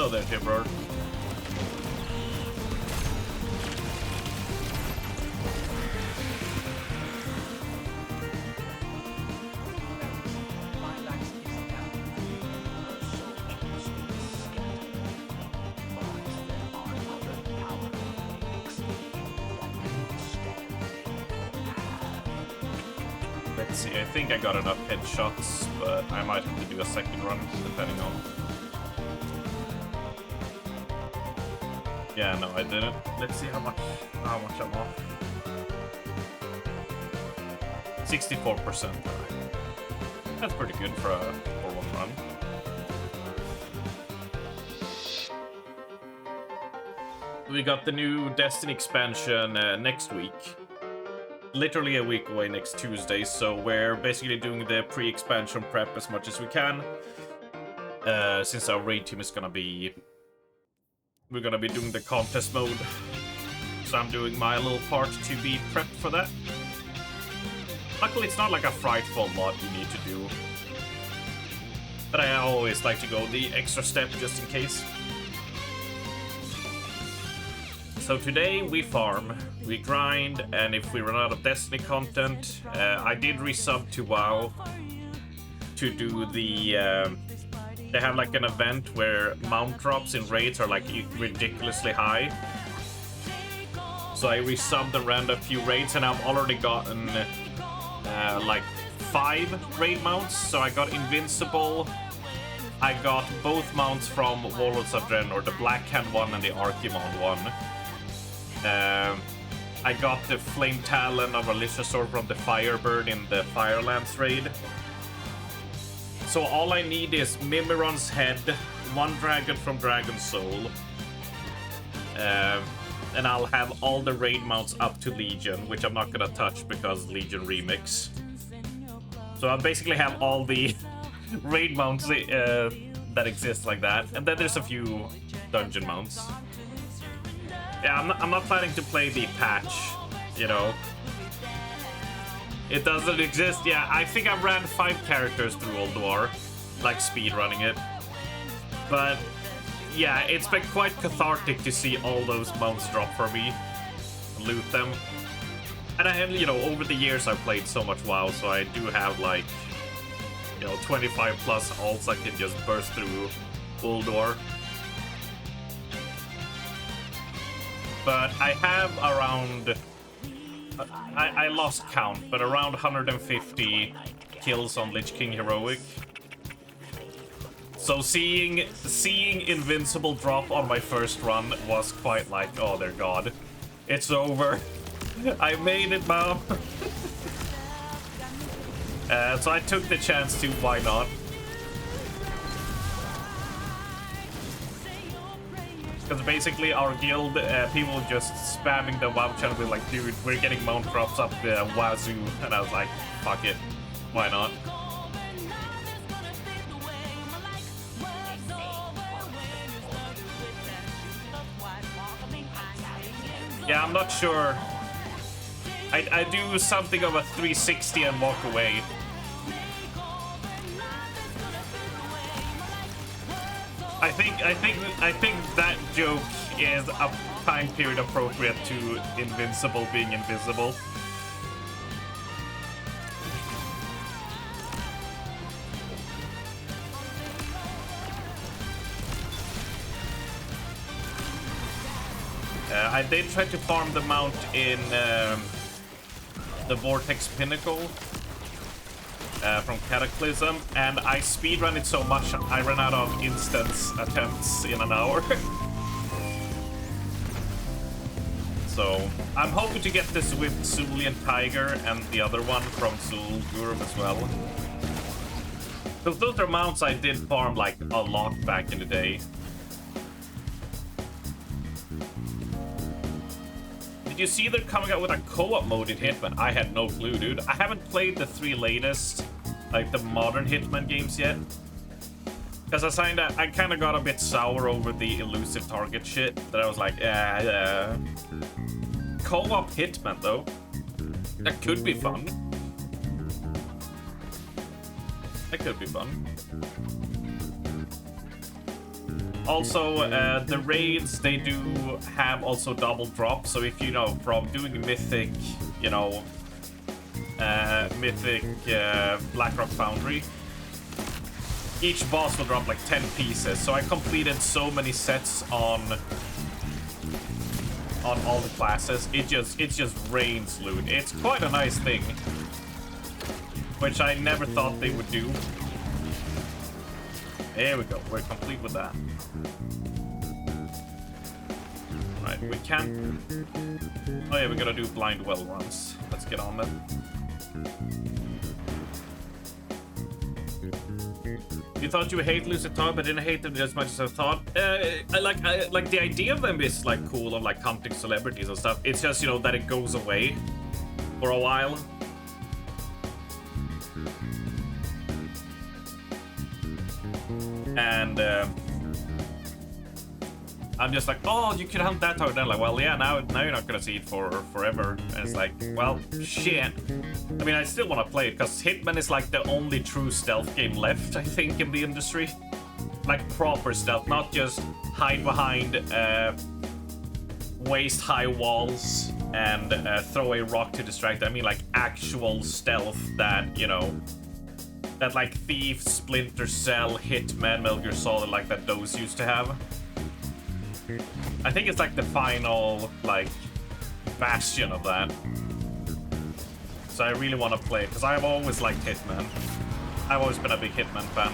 Hello there, Timber. Let's see, I think I got enough headshots, but I might have to do a second run, depending on... Yeah, no, I didn't. Let's see how much I'm off. 64%. That's pretty good for one run. We got the new Destiny expansion next week. Literally a week away next Tuesday, so we're basically doing the pre-expansion prep as much as we can. Since our raid team is gonna be... We're gonna be doing the contest mode. So I'm doing my little part to be prepped for that. Luckily, it's not like a frightful lot you need to do. But I always like to go the extra step just in case. So today we farm, we grind, and if we run out of Destiny content, I did resub to WoW to do the... they have like an event where mount drops in raids are like ridiculously high. So I resubbed and ran a few raids, and I've already gotten like 5 raid mounts. So I got Invincible, I got both mounts from Warlords of Draenor, the Blackhand one and the Archimonde one. I got the Flame Talon of Alicia Sword from the Firebird in the Firelands raid. So all I need is Mimiron's head, 1 dragon from Dragon Soul, and I'll have all the raid mounts up to Legion, which I'm not gonna touch because Legion Remix. So I basically have all the raid mounts that exist like that, and then there's a few dungeon mounts. Yeah, I'm not planning to play the patch, you know. It doesn't exist. Yeah, I think I've ran 5 characters through Ulduar, like speedrunning it. But yeah, it's been quite cathartic to see all those mounts drop for me, loot them. And I have, you know, over the years I've played so much WoW, so I do have like, you know, 25 plus alts I can just burst through Ulduar. But I have around, I lost count, but around 150 kills on Lich King Heroic. So seeing Invincible drop on my first run was quite like, oh dear god, it's over. I made it, Mom. So I took the chance to, why not? Because basically our guild, people just spamming the WoW channel with like, dude, we're getting mount drops up the wazoo. And I was like, fuck it, why not? Yeah, I'm not sure. I do something of a 360 and walk away. I think that joke is a time period appropriate to Invincible being invisible. I did try to farm the mount in the Vortex Pinnacle from Cataclysm, and I speedrun it so much I ran out of instance attempts in an hour. So I'm hoping to get this with Zulian Tiger and the other one from Zul'Gurub as well. Because those are mounts I did farm like a lot back in the day. Did you see they're coming out with a co-op mode in Hitman? I had no clue, dude. I haven't played the 3 latest, like the modern Hitman games yet. Because I kind of got a bit sour over the elusive target shit. That I was like, co-op Hitman, though. That could be fun. That could be fun. Also, the raids, they do have also double drop. So if you know, from doing Mythic, you know, Mythic Blackrock Foundry, each boss will drop like 10 pieces. So I completed so many sets on all the classes. It just rains loot. It's quite a nice thing, which I never thought they would do. There we go. We're complete with that. Right, we can. Oh yeah, we gotta do blind well runs. Let's get on that. You thought you would hate Lucid Target, but didn't hate them as much as I thought. I like the idea of them is like cool, of like hunting celebrities and stuff. It's just, you know, that it goes away for a while. And I'm just like, oh, you can hunt that target. Then like, well, yeah, now you're not gonna see it for forever. And it's like, well, shit. I mean, I still want to play it because Hitman is like the only true stealth game left, I think, in the industry. Like proper stealth, not just hide behind waist-high walls and throw a rock to distract. I mean, like actual stealth that, you know, that like Thief, Splinter Cell, Hitman, Metal Gear Solid, like that those used to have. I think it's like the final, like, bastion of that. So I really want to play it, because I've always liked Hitman. I've always been a big Hitman fan.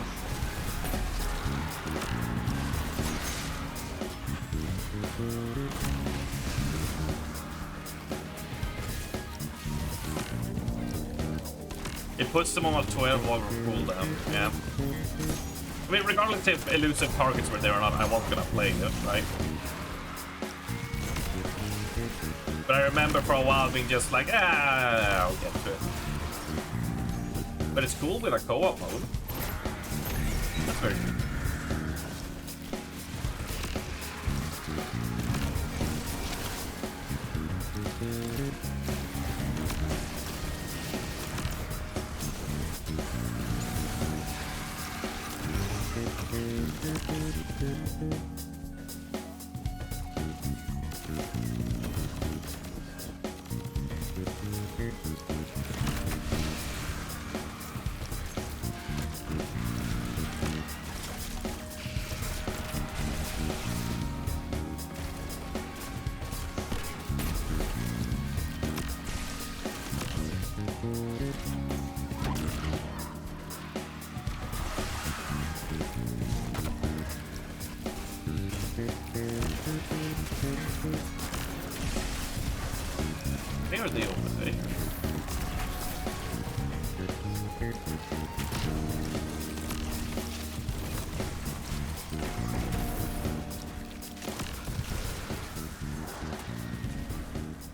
It puts them on a 12-hour cooldown, yeah. I mean, regardless if elusive targets were there or not, I wasn't gonna play it, right? But I remember for a while being just like, I'll get to it. But it's cool with a co-op mode. That's very good. There they over there.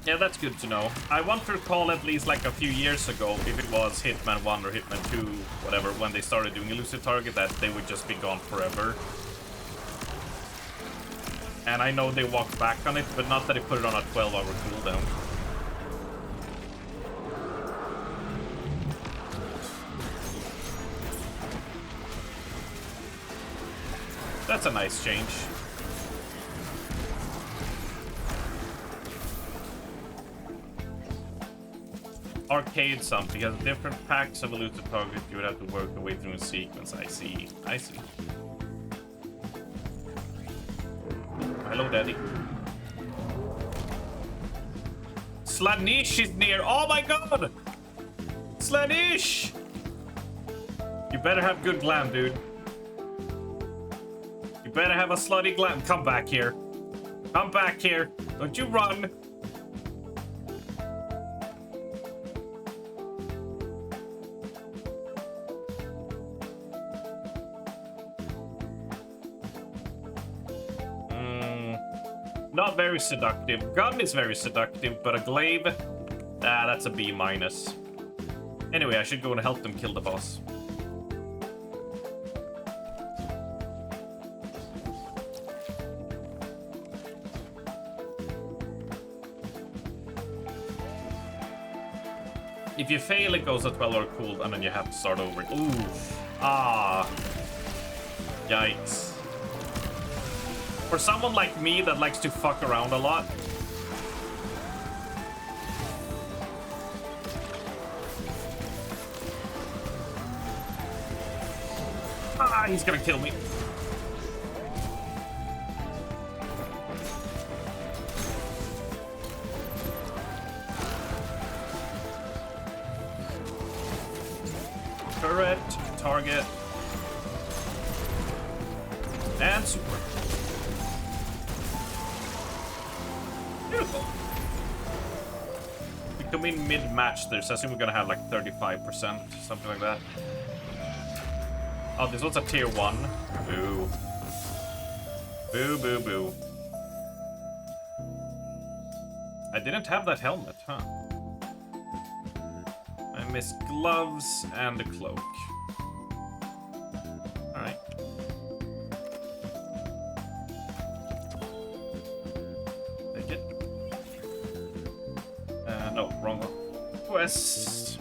Yeah, that's good to know. I want to recall at least like a few years ago, if it was Hitman 1 or Hitman 2, whatever, when they started doing elusive target, that they would just be gone forever. And I know they walked back on it, but not that they put it on a 12-hour cooldown. That's a nice change. Arcade something has different packs of elusive targets. You would have to work your way through a sequence. I see. I see. Hello, Daddy. Slanish is near. Oh my god! Slanish! You better have good glam, dude. You better have a slutty glam. Come back here. Come back here. Don't you run. Not very seductive. Gun is very seductive, but a glaive, that's a B-. Anyway, I should go and help them kill the boss. If you fail, it goes a 12-hour cooldown, and then you have to start over. Ooh. Ah. Yikes. For someone like me that likes to fuck around a lot, he's gonna kill me. Turret, target, and super. Beautiful. We come in mid-match there, so I assume we're gonna have like 35%, something like that. Oh, this one's a tier 1. Boo. Boo, boo, boo. I didn't have that helmet, huh? I missed gloves and a cloak. Alright. Take it. No, wrong one. Quest.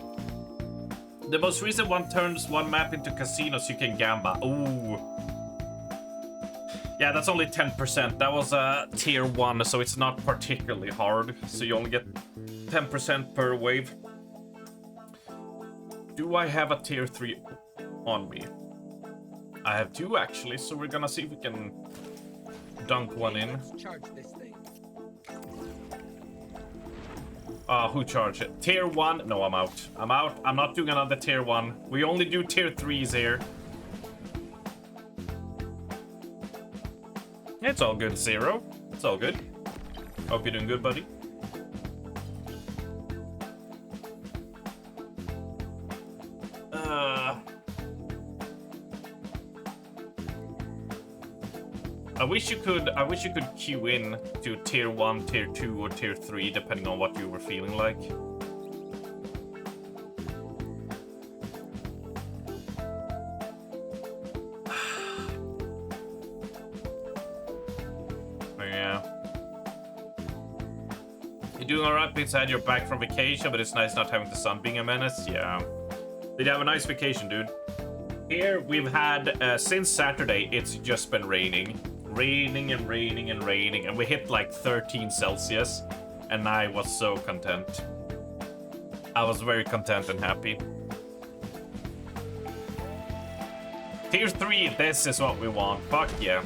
The most recent one turns one map into casinos you can gamble. Ooh. Yeah, that's only 10%. That was a tier 1, so it's not particularly hard. So you only get 10% per wave. Do I have a tier 3 on me? I have 2 actually, so we're gonna see if we can dunk one in. Who charged it? Tier 1? No, I'm out. I'm out. I'm not doing another tier 1. We only do tier 3s here. It's all good, Zero. It's all good. Hope you're doing good, buddy. I wish you could queue in to tier 1, tier 2, or tier 3, depending on what you were feeling like. Yeah. You're doing alright, Pizza? You're back from vacation, but it's nice not having the sun being a menace. Yeah. Did you have a nice vacation, dude? Here we've had, since Saturday, it's just been raining. Raining and raining and raining, and we hit like 13 Celsius, and I was so content. I was very content and happy. Tier 3, this is what we want. Fuck yeah.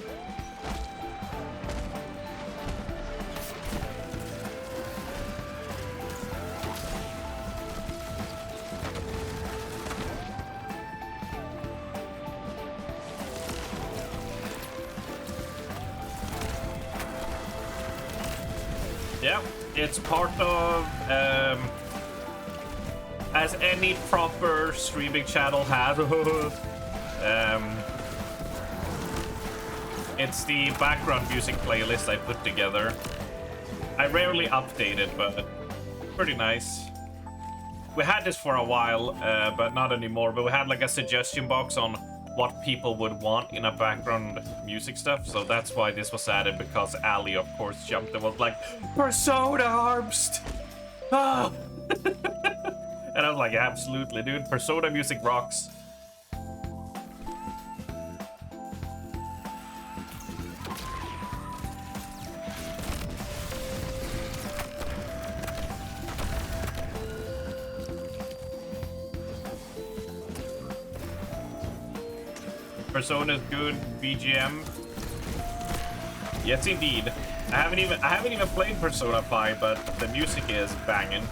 Yeah, it's part of, as any proper streaming channel has, it's the background music playlist I put together. I rarely update it, but pretty nice. We had this for a while, but not anymore, but we had like a suggestion box on what people would want in a background music stuff, so that's why this was added, because Ali of course jumped and was like, Persona Harmst! Ah! And I was like, absolutely dude, Persona music rocks. Persona is good, BGM. Yes, indeed. I haven't even played Persona 5, but the music is banging.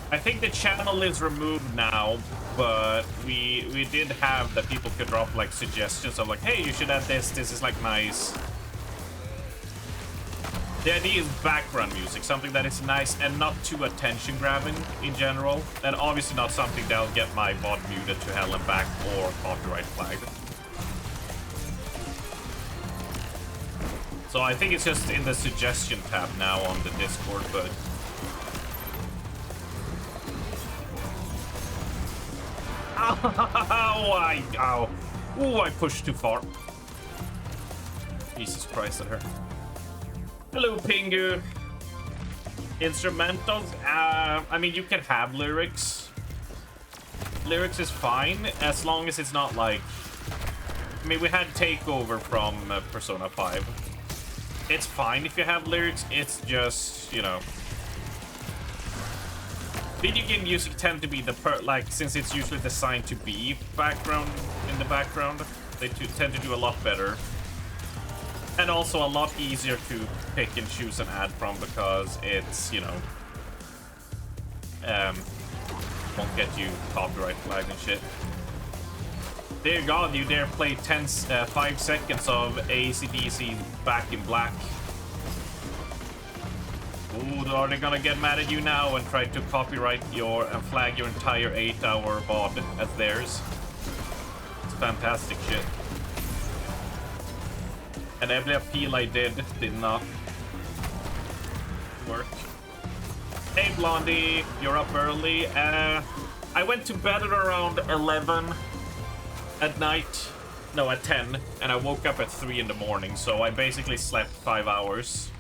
I think the channel is removed now, but we did have that people could drop like suggestions of like, hey, you should add this. This is like nice. The idea is background music, something that is nice and not too attention grabbing in general, and obviously not something that'll get my VOD muted to hell and back or copyright flagged. So I think it's just in the suggestion tab now on the Discord, but... Ow! Ow. Ooh, I pushed too far. Jesus Christ, that hurt. Hello, Pingu. Instrumentals? I mean, you can have lyrics. Lyrics is fine, as long as it's not like... I mean, we had Takeover from Persona 5. It's fine if you have lyrics, it's just, you know... Video game music tend to be the like, since it's usually designed to be background in the background, they tend to do a lot better. And also a lot easier to pick and choose an ad from because it's, you know, won't get you copyright flagged and shit. Dear God, you dare play 5 seconds of AC/DC Back in Black. Ooh, are they gonna get mad at you now and try to copyright and flag your entire 8-hour VOD as theirs? It's fantastic shit. And every appeal I did not work. Hey Blondie, you're up early. I went to bed at around 11 at night. No, at 10. And I woke up at 3 in the morning, so I basically slept 5 hours.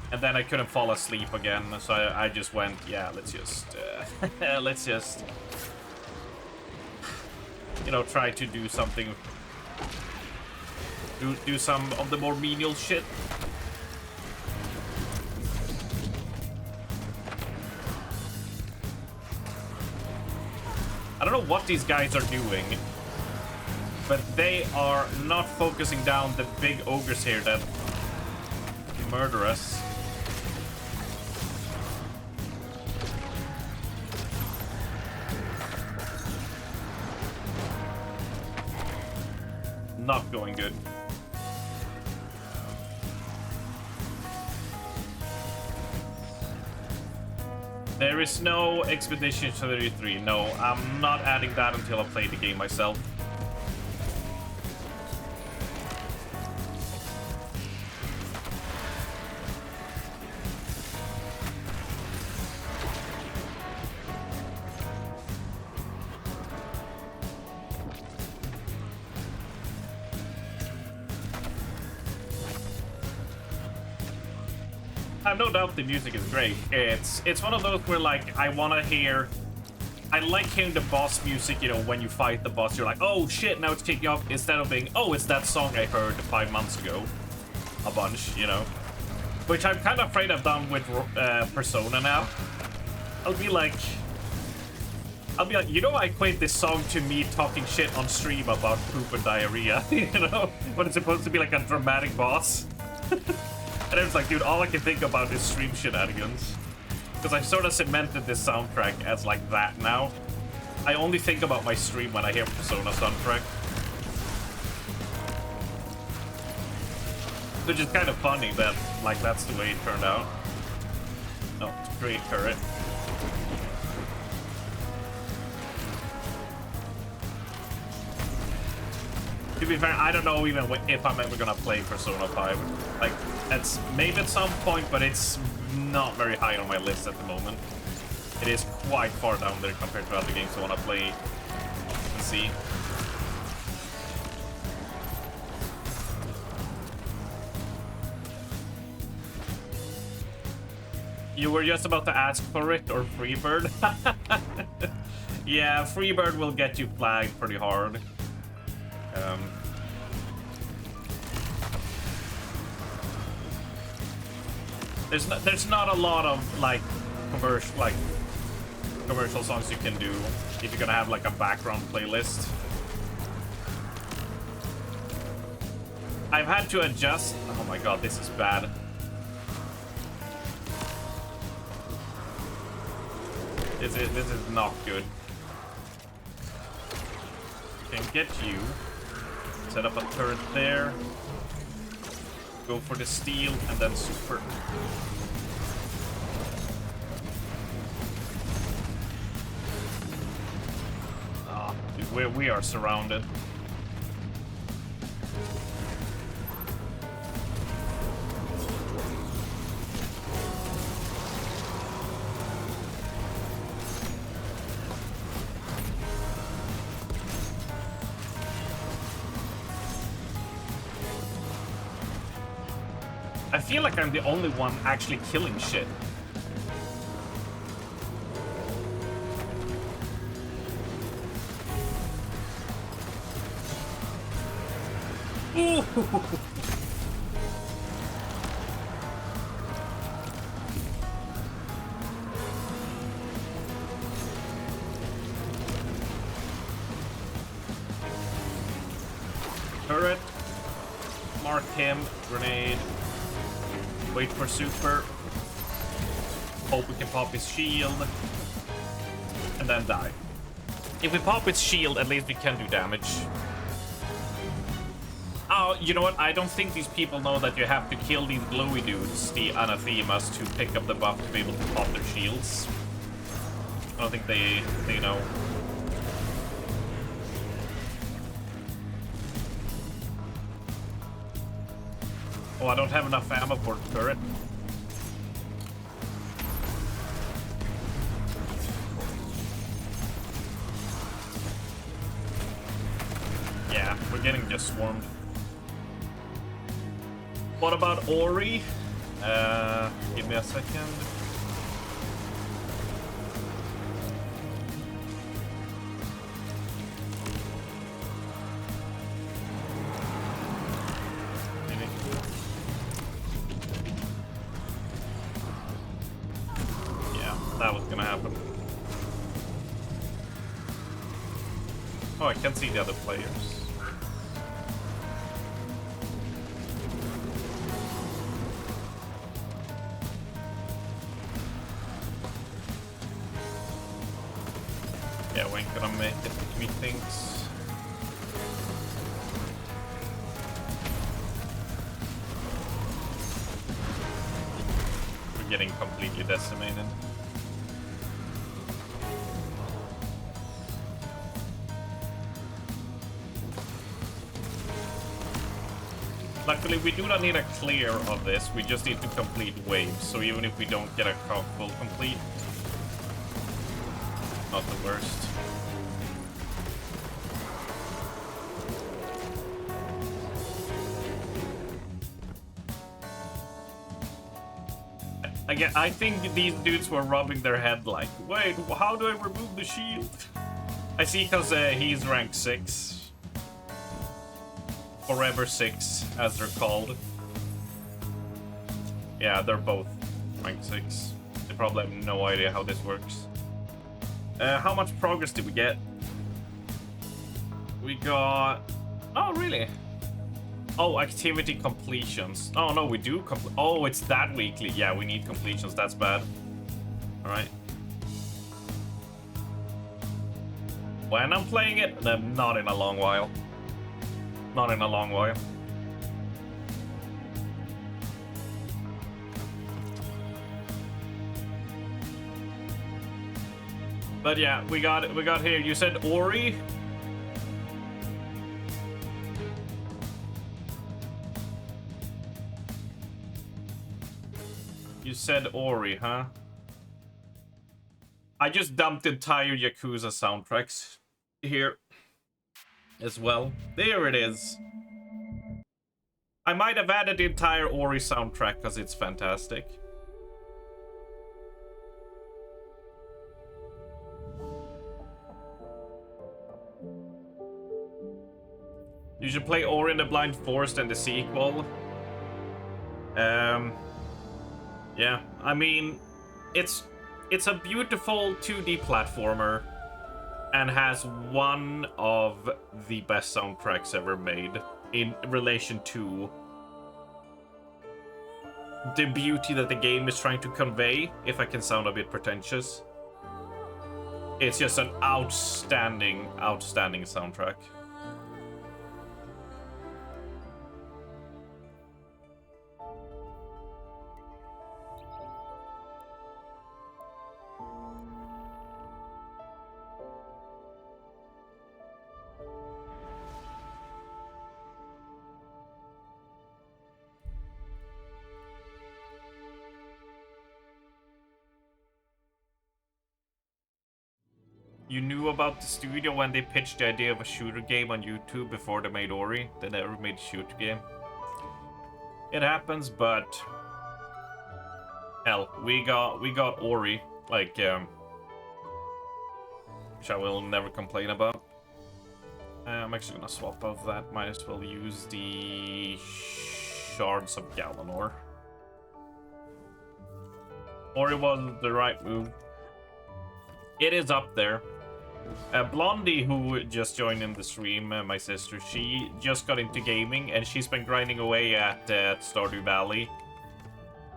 And then I couldn't fall asleep again, so I just went, yeah, let's just, you know, try to do something. Do some of the more menial shit. I don't know what these guys are doing, but they are not focusing down the big ogres here that murder us. Not going good. There is no Expedition 33. No, I'm not adding that until I play the game myself. I have no doubt the music is great. It's one of those where, like, I want to hear... I like hearing the boss music, you know, when you fight the boss, you're like, oh shit, now it's kicking off, instead of being, oh, it's that song I heard 5 months ago. A bunch, you know. Which I'm kind of afraid I've done with Persona now. I'll be like, you know, I equate this song to me talking shit on stream about poop and diarrhea, you know? When it's supposed to be like a dramatic boss. And it's like, dude, all I can think about is stream shenanigans. Because I've sort of cemented this soundtrack as like that now. I only think about my stream when I hear Persona soundtrack. Which is kind of funny that, like, that's the way it turned out. No, great turret. To be fair, I don't know even if I'm ever gonna play Persona 5. Like, it's maybe at some point, but it's not very high on my list at the moment. It is quite far down there compared to other games I want to play and see. You were just about to ask for it, or Freebird? Yeah, Freebird will get you flagged pretty hard. There's not a lot of like commercial songs you can do if you're gonna have like a background playlist. I've had to adjust. Oh my god, this is bad. This is not good. Can get you. Set up a turret there. Go for the steel and then super. Ah, dude, we are surrounded. I feel like I'm the only one actually killing shit. Ooh. Turret. Mark him. Grenade. Wait for super. Hope we can pop his shield. And then die. If we pop his shield, at least we can do damage. Oh, you know what? I don't think these people know that you have to kill these glowy dudes, the anathemas, to pick up the buff to be able to pop their shields. I don't think they know. Oh, I don't have enough ammo for the turret. Yeah, we're getting just swarmed. What about Ori? Give me a second. Yeah, that was gonna happen. Oh, I can see the other players. Yeah, we ain't gonna make it, methinks. We're getting completely decimated. Luckily, we do not need a clear of this. We just need to complete waves. So even if we don't get a full complete, not the worst. Again, I think these dudes were rubbing their head like, wait, how do I remove the shield? I see, because he's rank 6. Forever 6, as they're called. Yeah, they're both rank 6. They probably have no idea how this works. How much progress did we get? We got... Oh, really? Oh, activity completions. Oh, no, we do complete... Oh, it's that weekly. Yeah, we need completions. That's bad. Alright. When I'm playing it, not in a long while. Not in a long while. But yeah, we got here. You said Ori? You said Ori, huh? I just dumped entire Yakuza soundtracks here as well. There it is. I might have added the entire Ori soundtrack because it's fantastic. You should play Ori and the Blind Forest and the sequel. Yeah, I mean, it's a beautiful 2D platformer and has one of the best soundtracks ever made in relation to the beauty that the game is trying to convey, if I can sound a bit pretentious. It's just an outstanding soundtrack. You knew about the studio when they pitched the idea of a shooter game on YouTube before they made Ori? They never made a shooter game. It happens, but hell, we got Ori, like which I will never complain about. I'm actually gonna swap off that. Might as well use the Shards of Galanor. Ori was the right move. It is up there. Blondie, who just joined in the stream, my sister, she just got into gaming and she's been grinding away at Stardew Valley.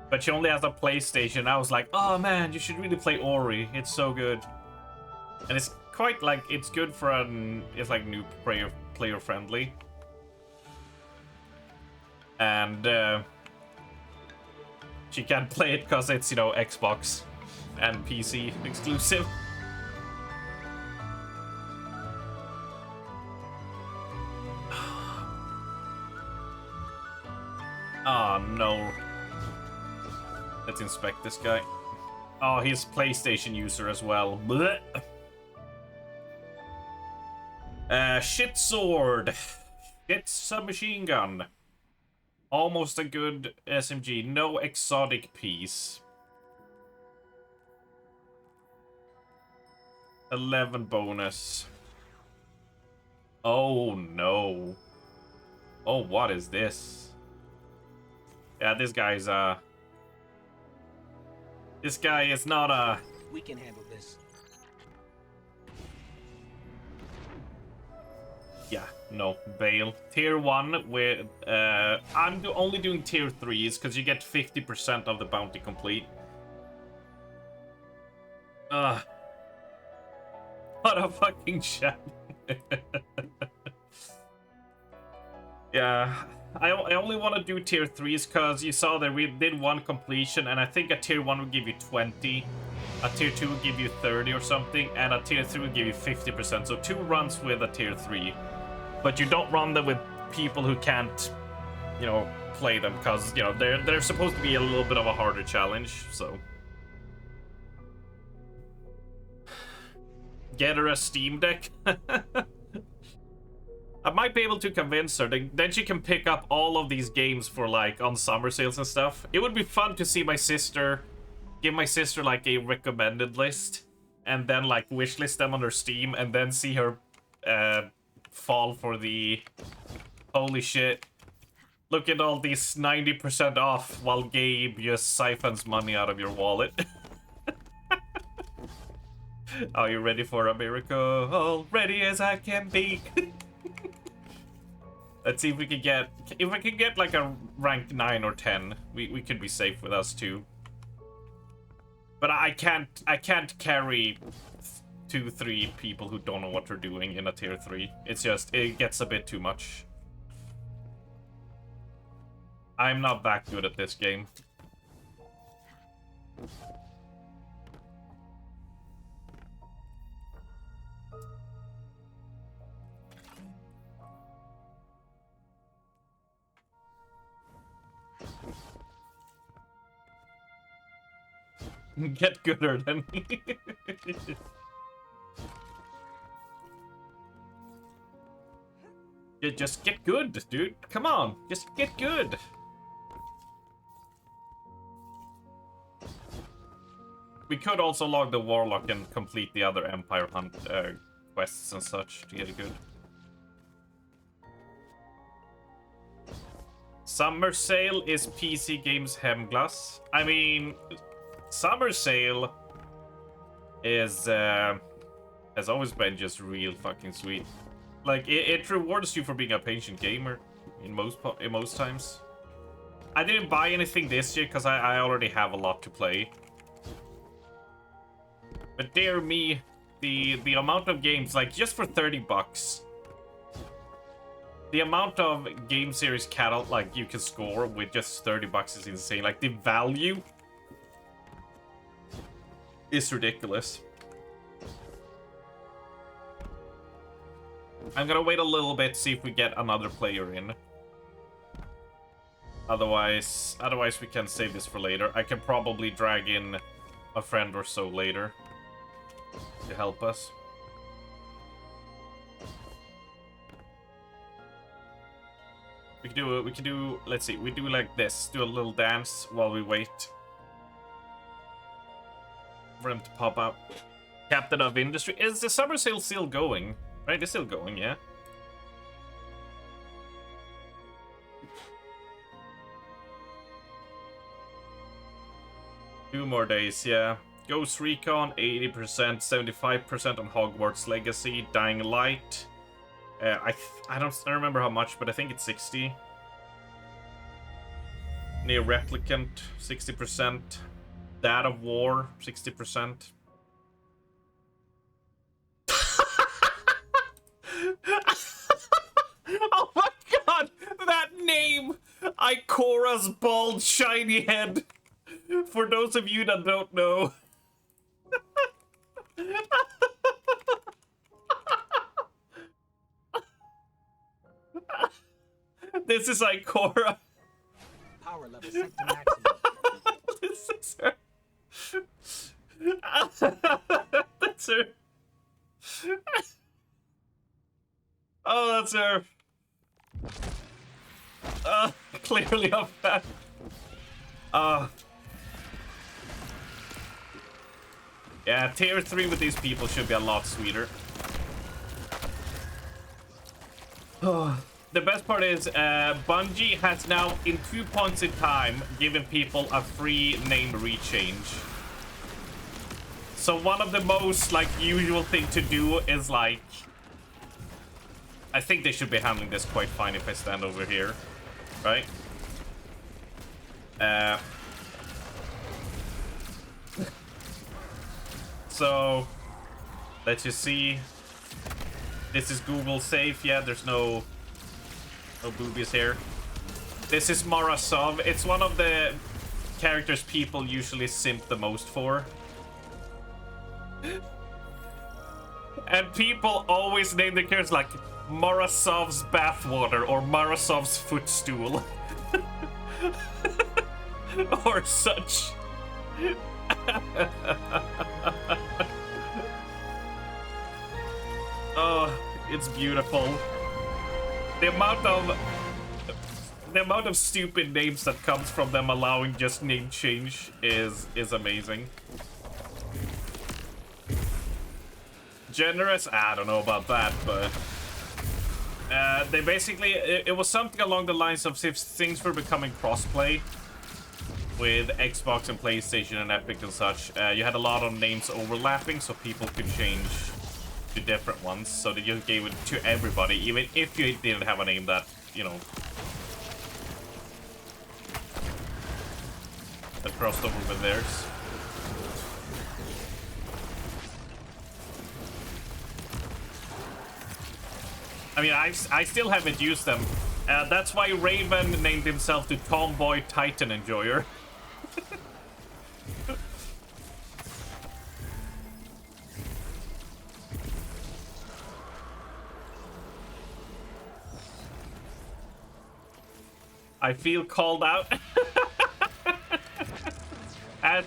But she only has a PlayStation. I was like, oh man, you should really play Ori. It's so good. And it's quite like, it's good for it's like new player friendly. And she can't play it because it's, you know, Xbox and PC exclusive. Oh no. Let's inspect this guy. Oh, he's PlayStation user as well. Blech. Shit sword. Shit submachine gun. Almost a good SMG. No exotic piece. 11 bonus. Oh no. Oh, what is this? Yeah, this guy is not a... We can handle this. Yeah, no, Bale. Tier 1 with... I'm only doing tier 3s because you get 50% of the bounty complete. What a fucking sham. Yeah, I only want to do tier 3s because you saw that we did one completion, and I think a tier 1 would give you 20, a tier 2 would give you 30 or something, and a tier 3 would give you 50%. So 2 runs with a tier 3. But you don't run them with people who can't, you know, play them because, you know, they're supposed to be a little bit of a harder challenge, so. Get her a Steam Deck? I might be able to convince her. Then she can pick up all of these games for, like, on summer sales and stuff. It would be fun to see my sister, give my sister, like, a recommended list, and then, like, wishlist them on her Steam, and then see her, fall for the... Holy shit. Look at all these 90% off while Gabe just siphons money out of your wallet. Are you ready for a miracle? Ready as I can be. Let's see if we can get... If we can get like a rank 9 or 10, we could be safe with us too. But I can't carry 2-3 people who don't know what they're doing in a tier 3. It's just, it gets a bit too much. I'm not that good at this game. Get gooder than me. Yeah, just get good, dude. Come on, just get good. We could also log the Warlock and complete the other Empire Hunt quests and such to get it good. Summer Sale is PC Games Hemglass. I mean, Summer Sale is has always been just real fucking sweet. Like it rewards you for being a patient gamer in most times. I didn't buy anything this year because I already have a lot to play. But dear me, the amount of games, like just for 30 bucks, the amount of game series catalog like you can score with just 30 bucks is insane. Like the value is ridiculous. I'm gonna wait a little bit, see if we get another player in. Otherwise we can save this for later. I can probably drag in a friend or so later to help us. We can do, let's see, we do like this. Do a little dance while we wait for him to pop up. Captain of Industry. Is the summer sale still going? Right, it's still going, yeah. Two more days, yeah. Ghost Recon, 80%, 75% on Hogwarts Legacy. Dying Light. I don't remember how much, but I think it's 60. Near Replicant, 60%. Dad of War, 60%. Oh my god! That name! Ikora's bald, shiny head. For those of you that don't know. This is Ikora. Power level set to maximum. This is her. That's her. Oh, that's her. Clearly up that. Yeah, tier 3 with these people should be a lot sweeter. The best part is Bungie has now, in 2 points in time, given people a free name rechange. So one of the most, like, usual thing to do is, like... I think they should be handling this quite fine if I stand over here. Right? So... Let's just see. This is Google safe. Yeah, there's no boobies here. This is Morozov. It's one of the characters people usually simp the most for. And people always name their characters like Morozov's bathwater or Morozov's footstool. Or such. Oh, it's beautiful. The amount of stupid names that comes from them allowing just name change is amazing. Generous? I don't know about that, but they basically it was something along the lines of if things were becoming crossplay with Xbox and PlayStation and Epic and such. You had a lot of names overlapping, so people could change to different ones. So they just gave it to everybody, even if you didn't have a name that, you know, that crossed over with theirs. I mean, I still haven't used them. That's why Raven named himself the Tomboy Titan Enjoyer. I feel called out. I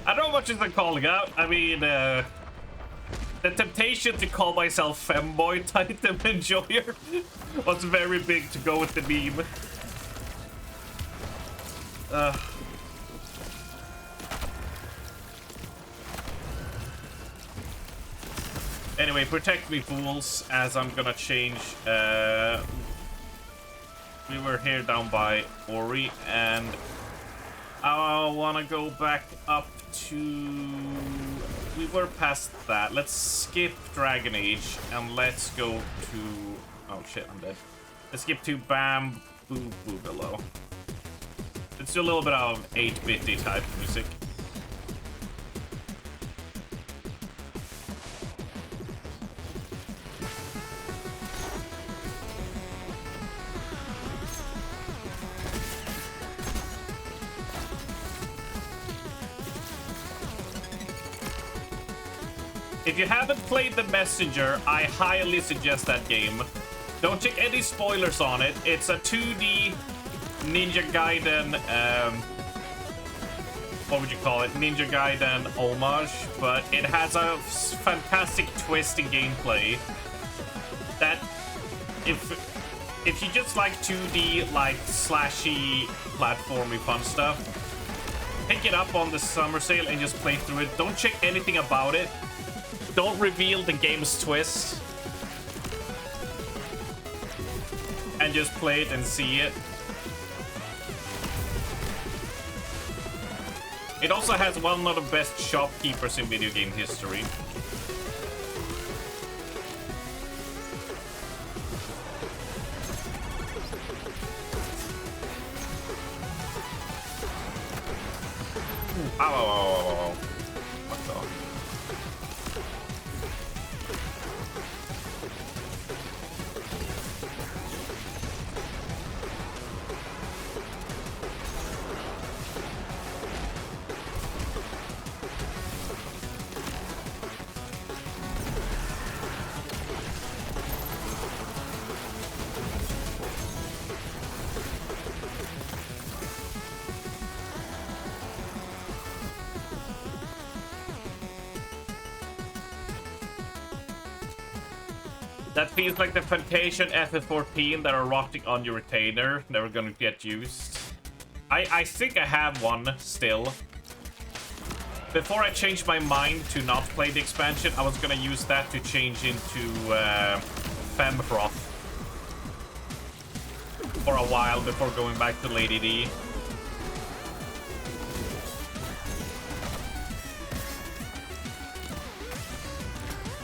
don't know much is the calling out. I mean, the temptation to call myself Femboy Titan Enjoyer was very big to go with the meme. Anyway, protect me, fools, as I'm gonna change. We were here down by Ori, and I wanna go back up to... We were past that. Let's skip Dragon Age, and let's go to... Oh shit, I'm dead. Let's skip to Bam Boo Boogaloo. Let's do a little bit of 8-bitty type music. If you haven't played The Messenger, I highly suggest that game. Don't check any spoilers on it. It's a 2D Ninja Gaiden, what would you call it? Ninja Gaiden homage, but it has a fantastic twist in gameplay that if you just like 2D, like slashy, platformy fun stuff, pick it up on the summer sale and just play through it. Don't check anything about it. Don't reveal the game's twist. And just play it and see it. It also has one of the best shopkeepers in video game history. Ow, ow, ow, ow, ow. What the? That feels like the Fantasia FF14 that are rotting on your retainer, never gonna get used. I think I have one still. Before I changed my mind to not play the expansion, I was gonna use that to change into Fembroth for a while before going back to Lady D.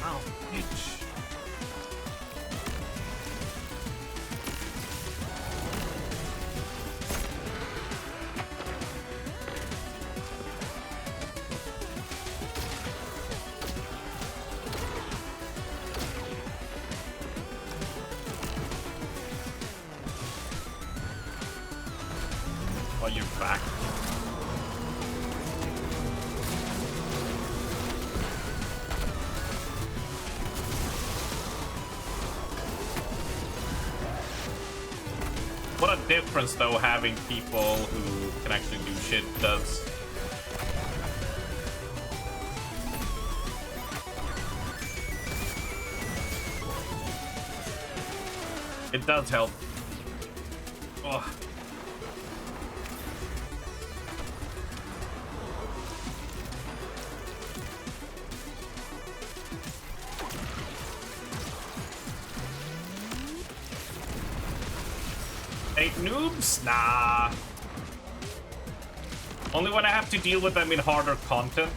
Ow, bitch. Oh, you're back. What a difference, though, having people who can actually do shit does. It does help. Ugh. Eight noobs? Nah. Only when I have to deal with them in harder content.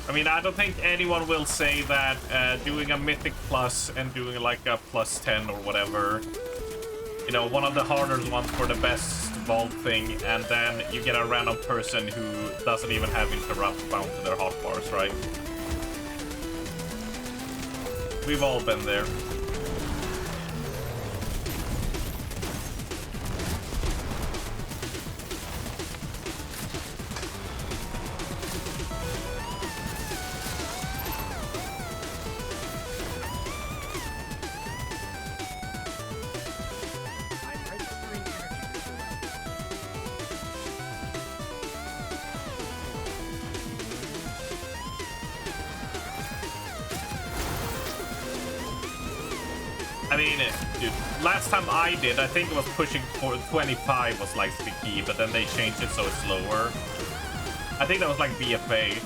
I mean, I don't think anyone will say that doing a Mythic Plus and doing like a plus 10 or whatever, you know, one of the harder ones for the best vault thing, and then you get a random person who doesn't even have interrupt bound to their hotbars, right? We've all been there. I mean, dude, last time I did, I think it was pushing for 25 was like the key, but then they changed it so it's lower. I think that was like BFA.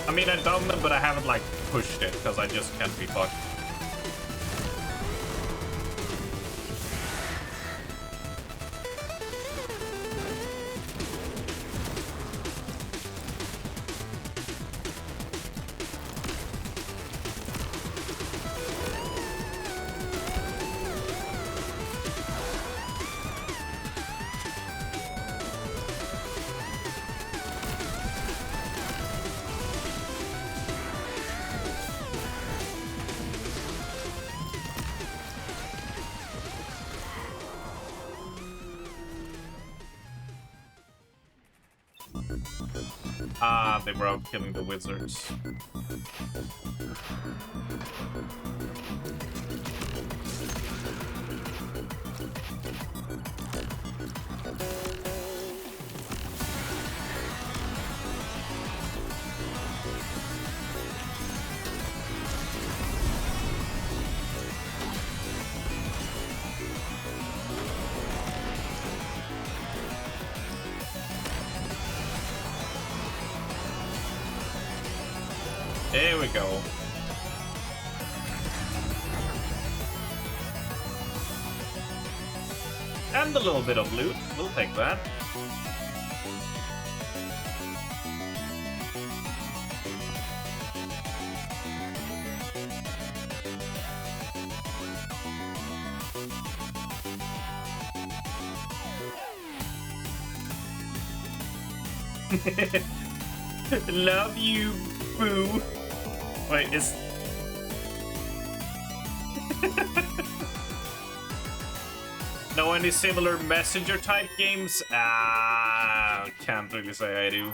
I mean, I've done them, but I haven't, like, pushed it, because I just can't be fucked. Ah, they were out killing the wizards. There we go. And a little bit of loot. We'll take that. Love you, boo. Wait, is... Know any similar messenger type games? Can't really say I do.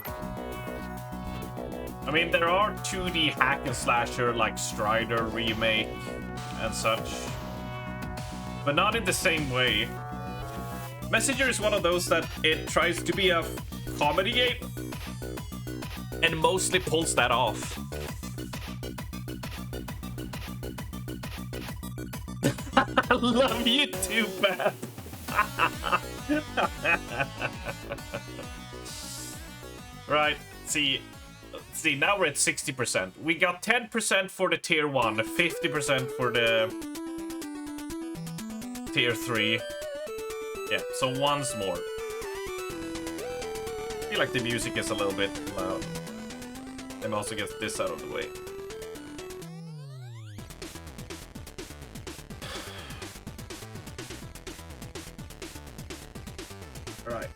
I mean, there are 2D hack and slasher like Strider remake and such, but not in the same way. Messenger is one of those that it tries to be a comedy game and mostly pulls that off. I love you too, Beth. Right, see, now we're at 60%. We got 10% for the tier 1, 50% for the tier 3. Yeah, so once more. I feel like the music is a little bit loud. Let me also get this out of the way. Right.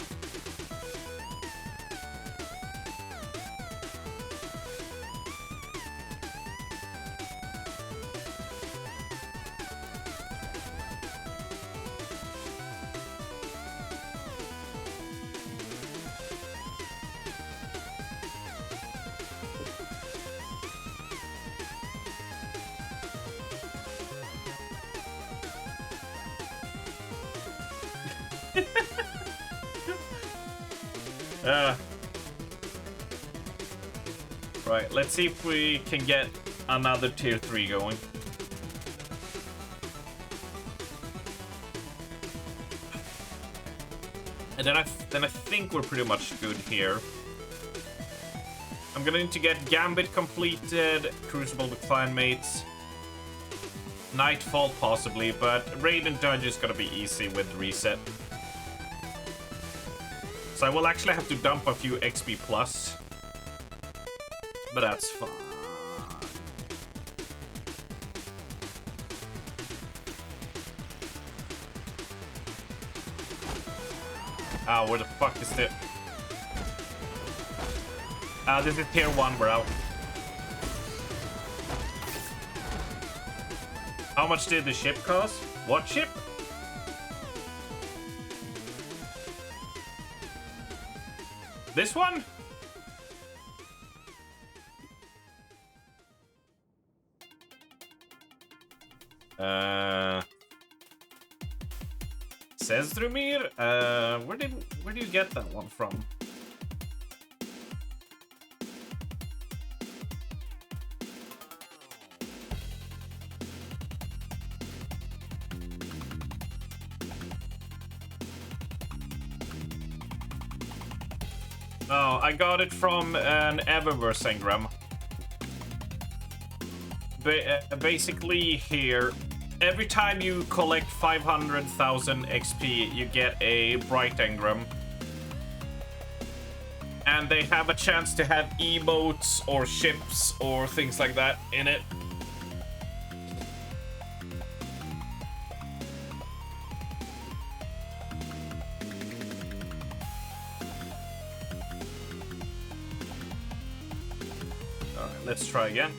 Right, let's see if we can get another tier 3 going. And then I think we're pretty much good here. I'm gonna need to get Gambit completed, Crucible with clanmates, Nightfall possibly, but Raid and Dungeon is gonna be easy with reset. So I will actually have to dump a few XP plus. But that's fine. Ah, where the fuck is it? This is tier 1, we're out. How much did the ship cost? What ship? This one? Says Drumir? Where do you get that one from? Oh, I got it from an Eververse engram. Basically here, every time you collect 500,000 XP, you get a Bright engram. And they have a chance to have emotes or ships or things like that in it. Alright, let's try again.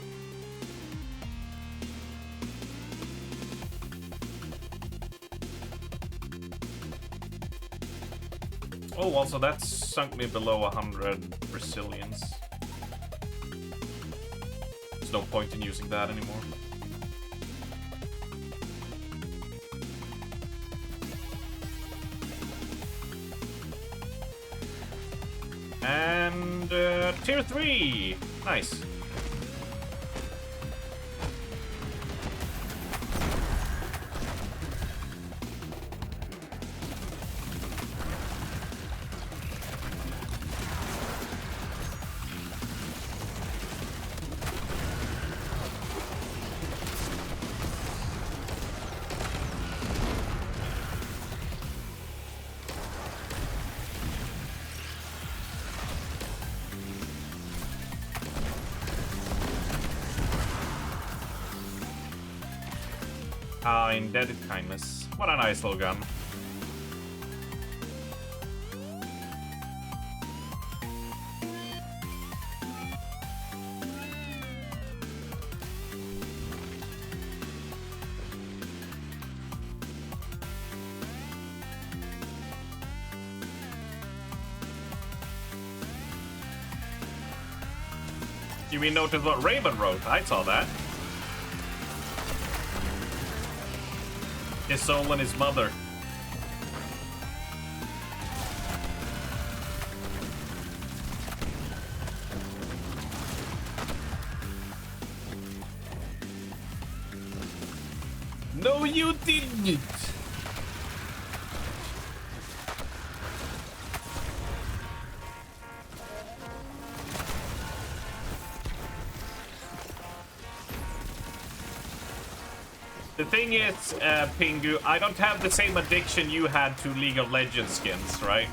Oh, also that sunk me below 100 Brazilians. There's no point in using that anymore. And tier 3! Nice. Indebted kindness. What a nice little gun. You mean notice what Raven wrote? I saw that. His soul and his mother. No, you didn't. The thing is, Pingu, I don't have the same addiction you had to League of Legends skins, right?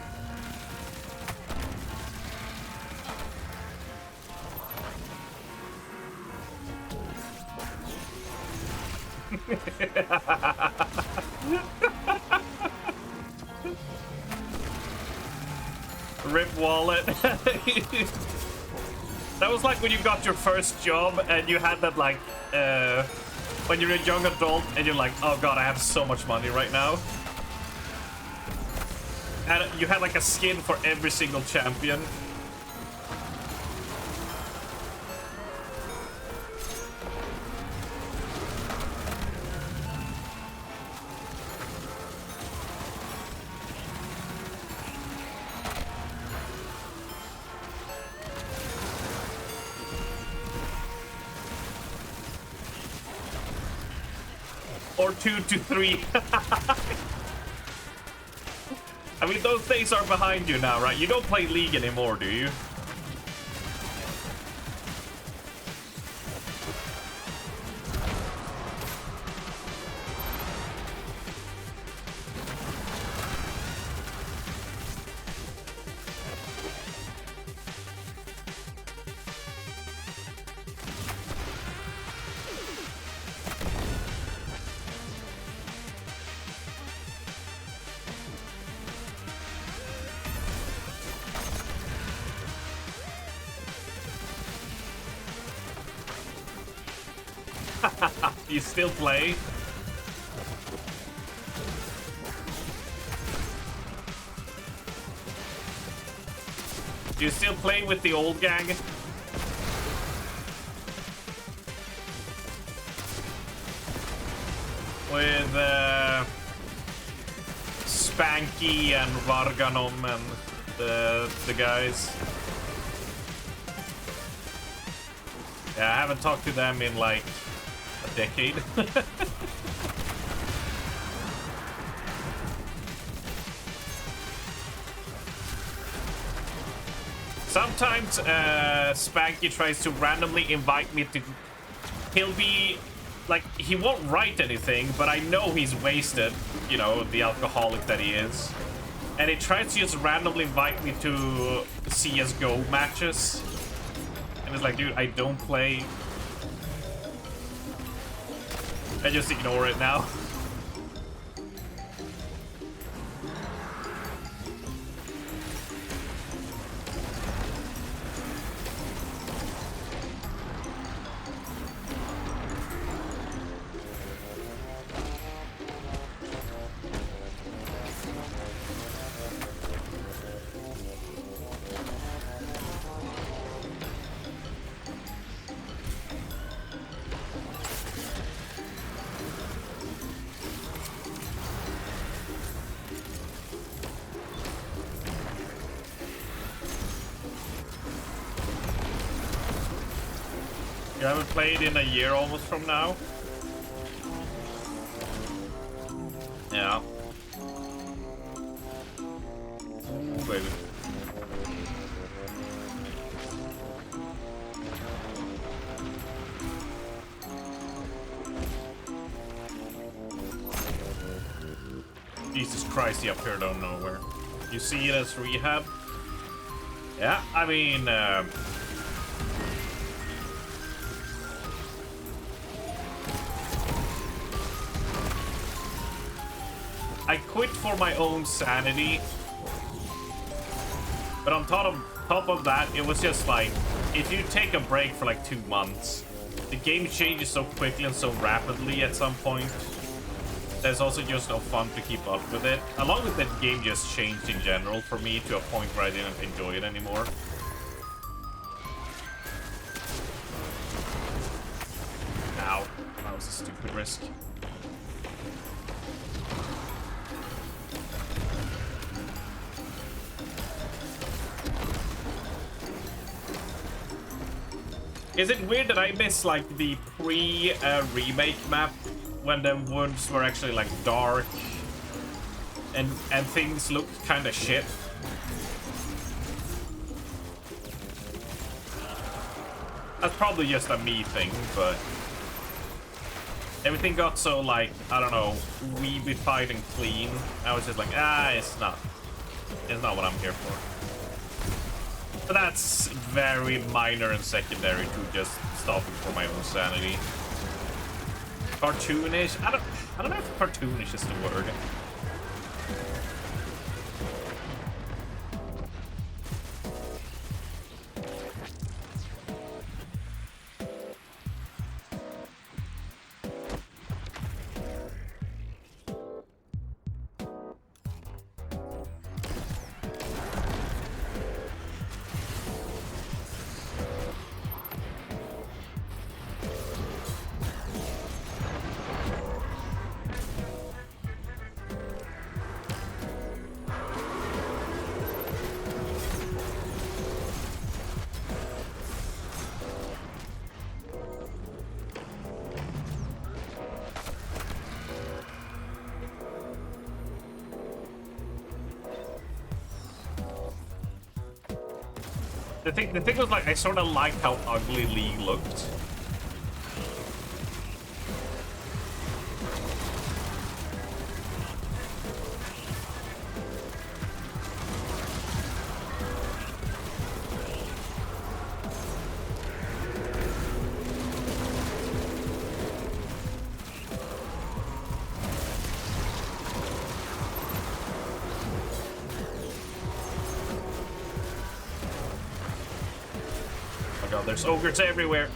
Rip wallet. That was like when you got your first job and you had that like, when you're a young adult and you're like, oh god, I have so much money right now. And you had like a skin for every single champion. Or 2 to 3. I mean, those days are behind you now, right? You don't play League anymore, do you? You still play? Do you still play with the old gang? With Spanky and Varganom and the guys? Yeah, I haven't talked to them in like a decade. Sometimes Spanky tries to randomly invite me to... He'll be... like, he won't write anything, but I know he's wasted. You know, the alcoholic that he is. And he tries to just randomly invite me to CSGO matches. And it's like, dude, I don't play. I just ignore it now. You haven't played in a year almost from now? Yeah. Ooh, baby. Jesus Christ, he appeared out of nowhere. You see it as rehab? Yeah, I mean, I quit for my own sanity, but on top of that, it was just like, if you take a break for like 2 months, the game changes so quickly and so rapidly at some point. There's also just no fun to keep up with it. Along with that, game just changed in general for me to a point where I didn't enjoy it anymore. Ow, that was a stupid risk. Is it weird that I miss like the pre-remake map when the woods were actually like dark and things looked kind of shit? That's probably just a me thing, but everything got so like, I don't know, weebified and clean. I was just like, it's not what I'm here for. But that's very minor and secondary to just stopping for my own sanity. Cartoonish? I don't know if cartoonish is the word. The thing was like, I sort of liked how ugly League looked. There's ogres everywhere.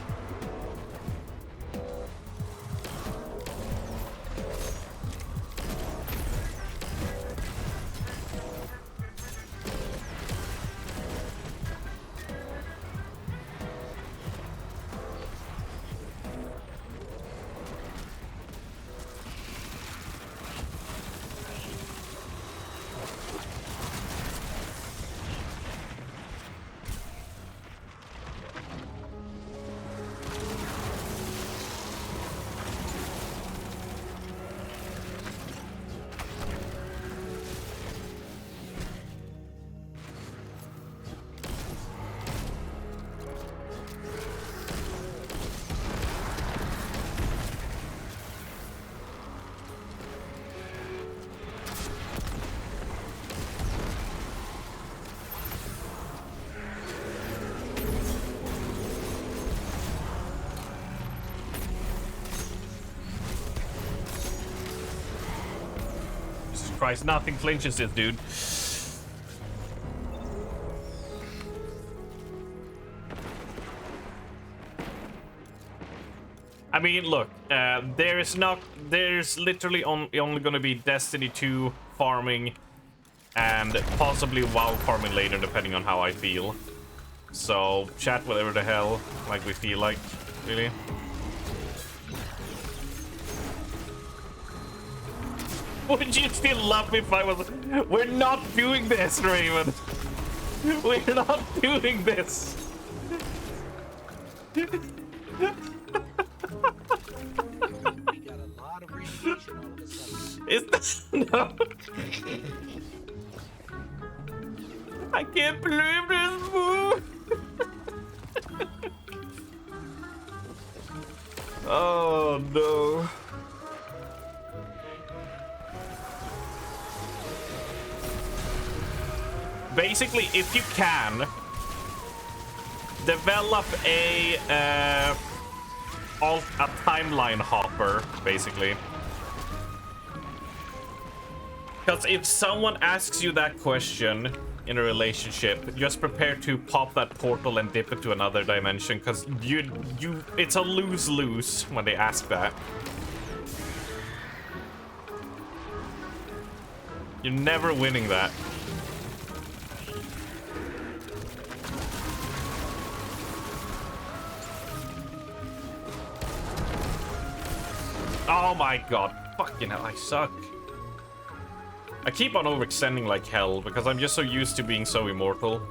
Christ, nothing flinches this dude. I mean, look, there's literally only gonna be Destiny 2 farming and possibly WoW farming later, depending on how I feel. So, chat whatever the hell, like we feel like, really. Would you still love me if I was... We're not doing this, Raven. We're not doing this. We got a lot of radiation all of a sudden. Is that no? I can't believe this move. Oh no. Basically, if you can develop a timeline hopper, basically. Because if someone asks you that question in a relationship, just prepare to pop that portal and dip it to another dimension, because it's a lose-lose when they ask that. You're never winning that. Oh my god, fucking hell, I suck. I keep on overextending like hell because I'm just so used to being so immortal.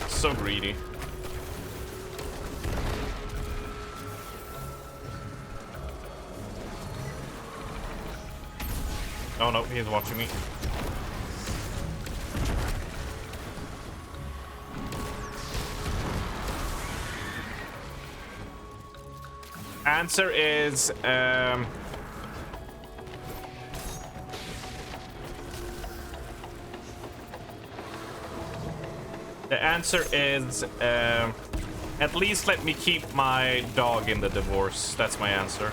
So greedy. Oh no, he's watching me. Answer is the answer is at least let me keep my dog in the divorce. That's my answer.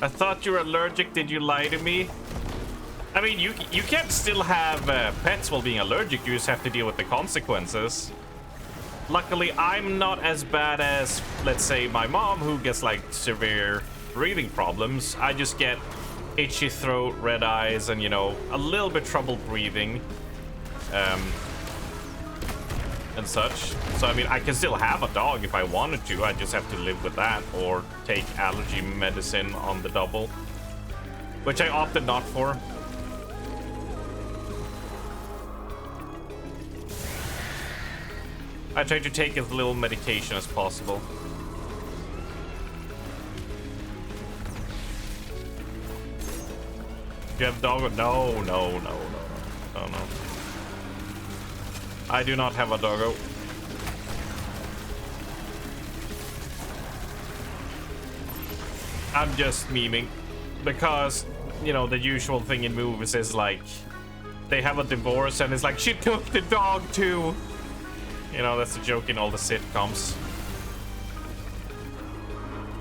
I thought you were allergic. Did you lie to me? I mean, you can still have pets while being allergic. You just have to deal with the consequences. Luckily, I'm not as bad as, let's say, my mom, who gets like severe breathing problems. I just get itchy throat, red eyes, and, you know, a little bit trouble breathing. And such. So, I mean, I can still have a dog if I wanted to. I just have to live with that or take allergy medicine on the double, which I opted not for. I try to take as little medication as possible. Do you have a dog? No. I do not have a doggo. I'm just memeing because, you know, the usual thing in movies is like they have a divorce and it's like she took the dog too. You know, that's a joke in all the sitcoms.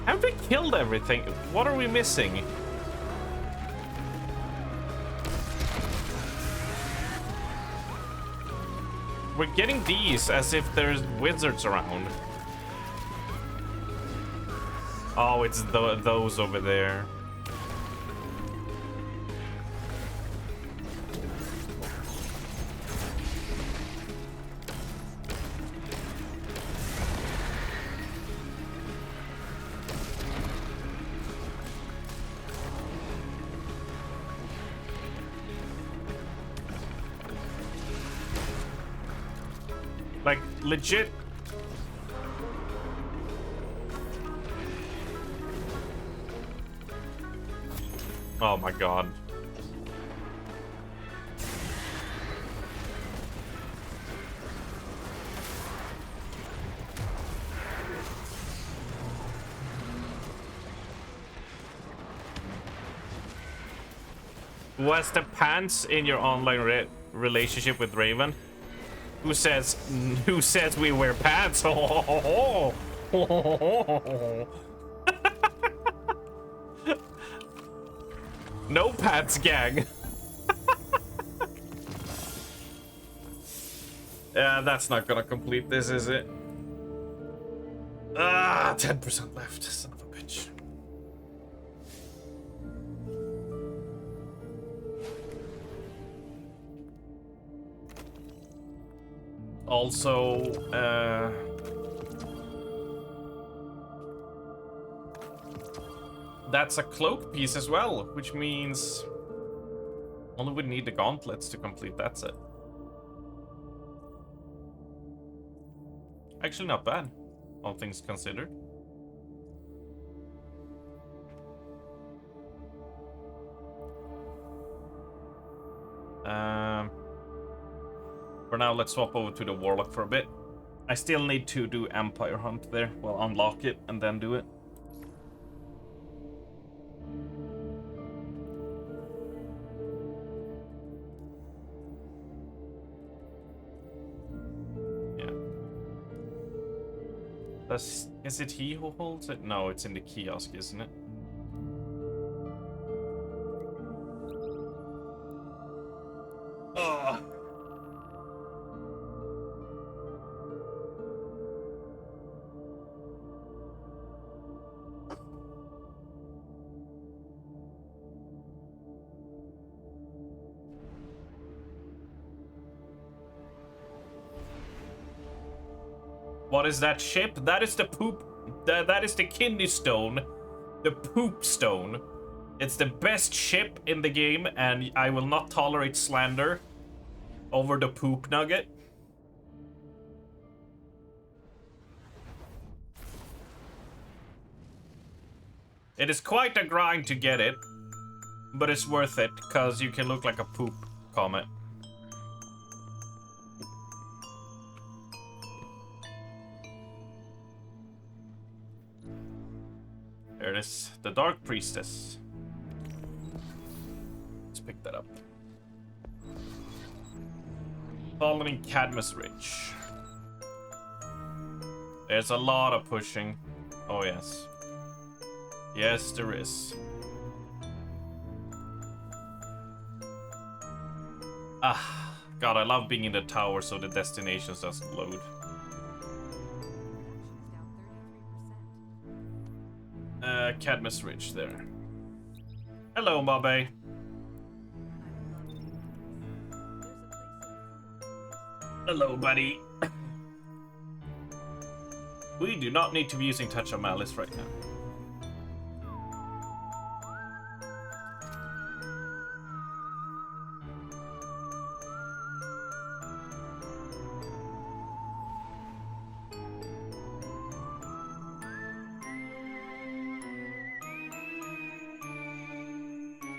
Have we killed everything? What are we missing? We're getting these as if there's wizards around. Oh, it's those over there. Like, legit. Oh my god. Was the pants in your online relationship with Raven? Who says we wear pants? No pants, gang. Yeah, that's not gonna complete this, is it? 10% left, son of a bitch. Also, that's a cloak piece as well, which means only would need the gauntlets to complete that set. Actually, not bad, all things considered. For now, let's swap over to the Warlock for a bit. I still need to do Empire Hunt there. Well, unlock it and then do it. Yeah. Is it he who holds it? No, it's in the kiosk, isn't it? Oh. What is that ship? That is the poop. That is the kidney stone. The poop stone. It's the best ship in the game, and I will not tolerate slander over the poop nugget. It is quite a grind to get it, but it's worth it, because you can look like a poop comet. There it is, the Dark Priestess. Let's pick that up. Fallen in Cadmus Ridge. There's a lot of pushing. Oh yes. Yes, there is. Ah, God, I love being in the tower so the destinations doesn't load. Cadmus Ridge there. Hello, Mabe. Hello, buddy. We do not need to be using Touch of Malice right now.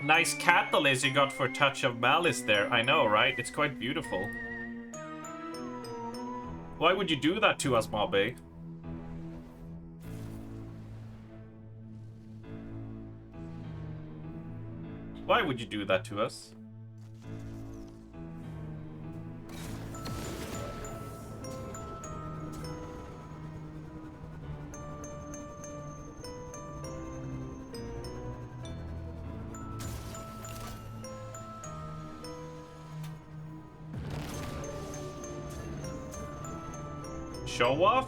Nice catalyst you got for Touch of Malice there. I know, right? It's quite beautiful. Why would you do that to us, Mabe? Why would you do that to us? Show off?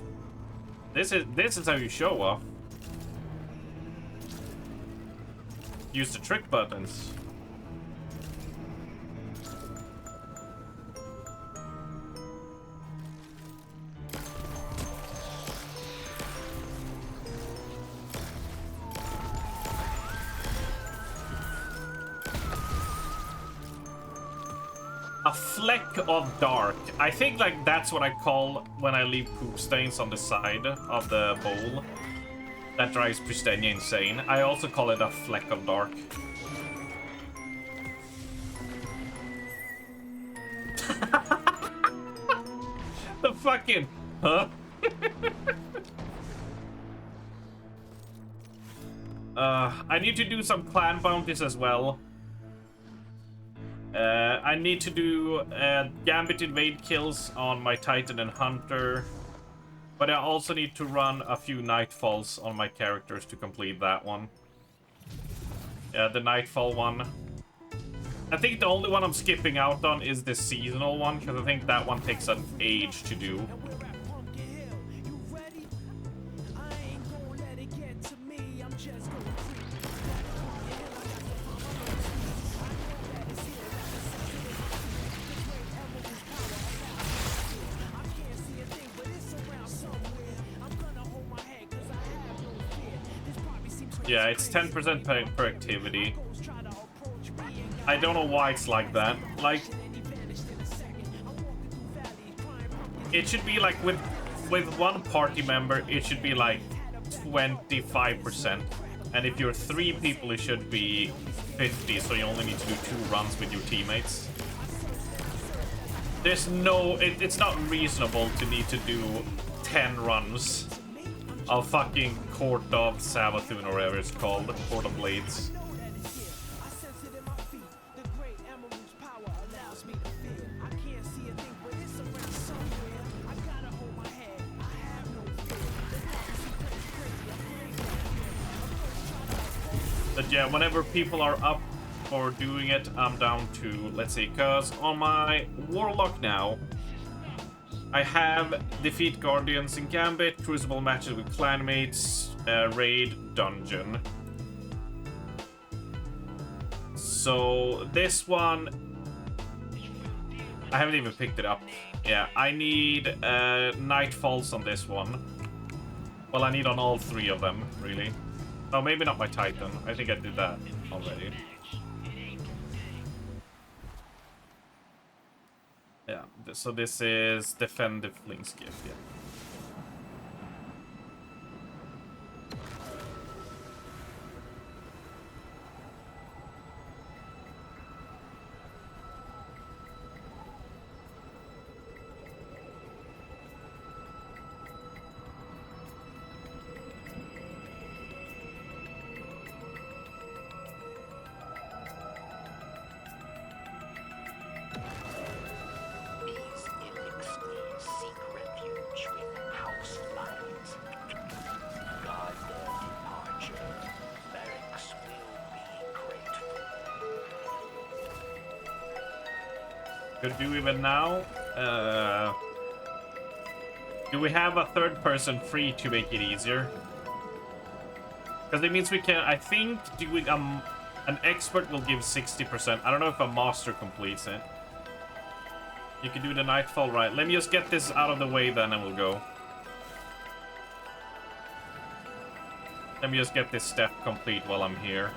This is how you show off. Use the trick buttons. A fleck of dark. I think like that's what I call when I leave poop stains on the side of the bowl. That drives Pristenia insane. I also call it a fleck of dark. The fucking... Huh? I need to do some clan bounties as well. I need to do Gambit invade kills on my Titan and Hunter. But I also need to run a few Nightfalls on my characters to complete that one. Yeah, the Nightfall one. I think the only one I'm skipping out on is the seasonal one, because I think that one takes an age to do. Yeah, it's 10% per activity. I don't know why it's like that. Like, it should be like with one party member, it should be like 25%. And if you're 3 people, it should be 50, so you only need to do 2 runs with your teammates. There's no... It's not reasonable to need to do 10 runs of fucking Court of Savathûn or whatever it's called. Court of Blades. But yeah, whenever people are up for doing it, I'm down to, let's see, because on my Warlock now, I have defeat Guardians in Gambit, Crucible matches with clanmates, raid, dungeon. So this one, I haven't even picked it up. Yeah, I need Nightfalls on this one. Well, I need on all 3 of them, really. Oh, maybe not my Titan. I think I did that already. Yeah, so this is Defend the Fling's Gift, yeah. Could do even now. Do we have a 3rd person free to make it easier? Because it means we can, I think doing an expert will give 60%. I don't know if a master completes it. You can do the Nightfall, right? Let me just get this out of the way then and we'll go. Let me just get this step complete while I'm here.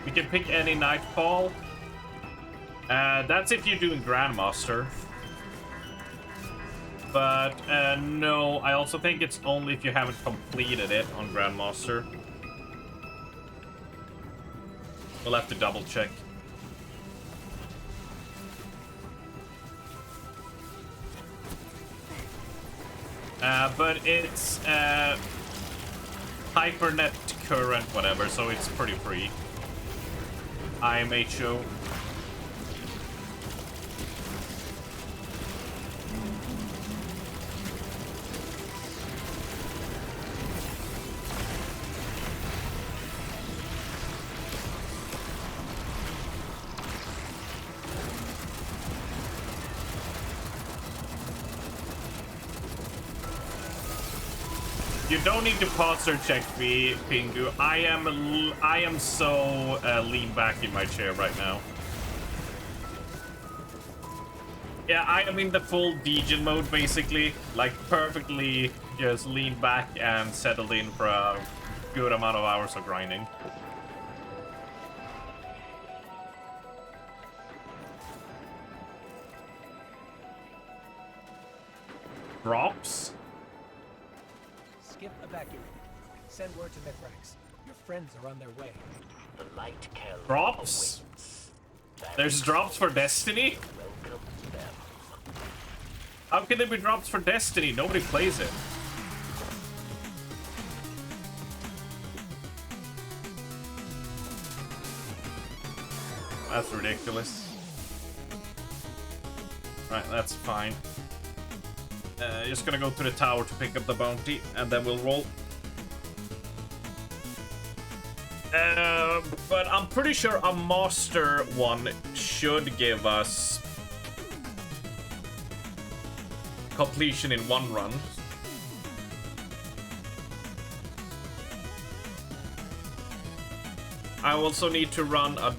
You can pick any Nightfall. That's if you're doing Grandmaster. But no, I also think it's only if you haven't completed it on Grandmaster. We'll have to double check. But it's Hypernet current, whatever, so it's pretty free. IMHO. You don't need to pause or check me, Pingu. I am so lean back in my chair right now. Yeah, I am in the full Degen mode, basically. Like, perfectly just lean back and settled in for a good amount of hours of grinding. Drops? Skip evacuated. Send word to Mithrax. Your friends are on their way. The light kell Drops? awaits. There's drops for Destiny? Welcome to them. How can there be drops for Destiny? Nobody plays it. That's ridiculous. Right, that's fine. Just gonna go to the tower to pick up the bounty, and then we'll roll. But I'm pretty sure a master one should give us completion in one run. I also need to run a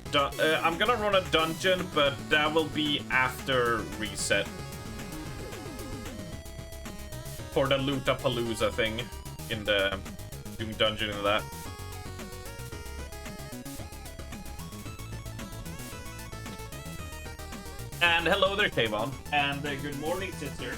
I'm gonna run a dungeon, but that will be after reset. For the Lootapalooza thing in the doing dungeon in that. And hello there, Kayvon. And good morning, sister.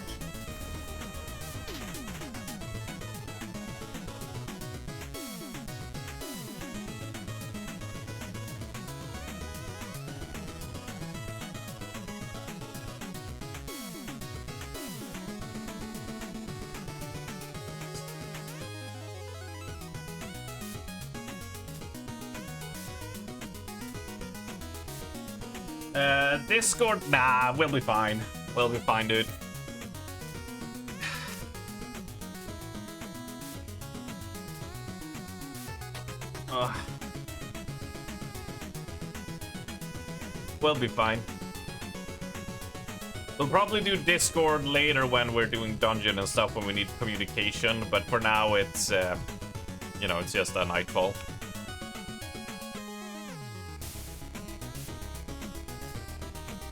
Discord? Nah, we'll be fine. We'll be fine, dude. We'll be fine. We'll probably do Discord later when we're doing dungeon and stuff, when we need communication, but for now it's, you know, it's just a nightfall.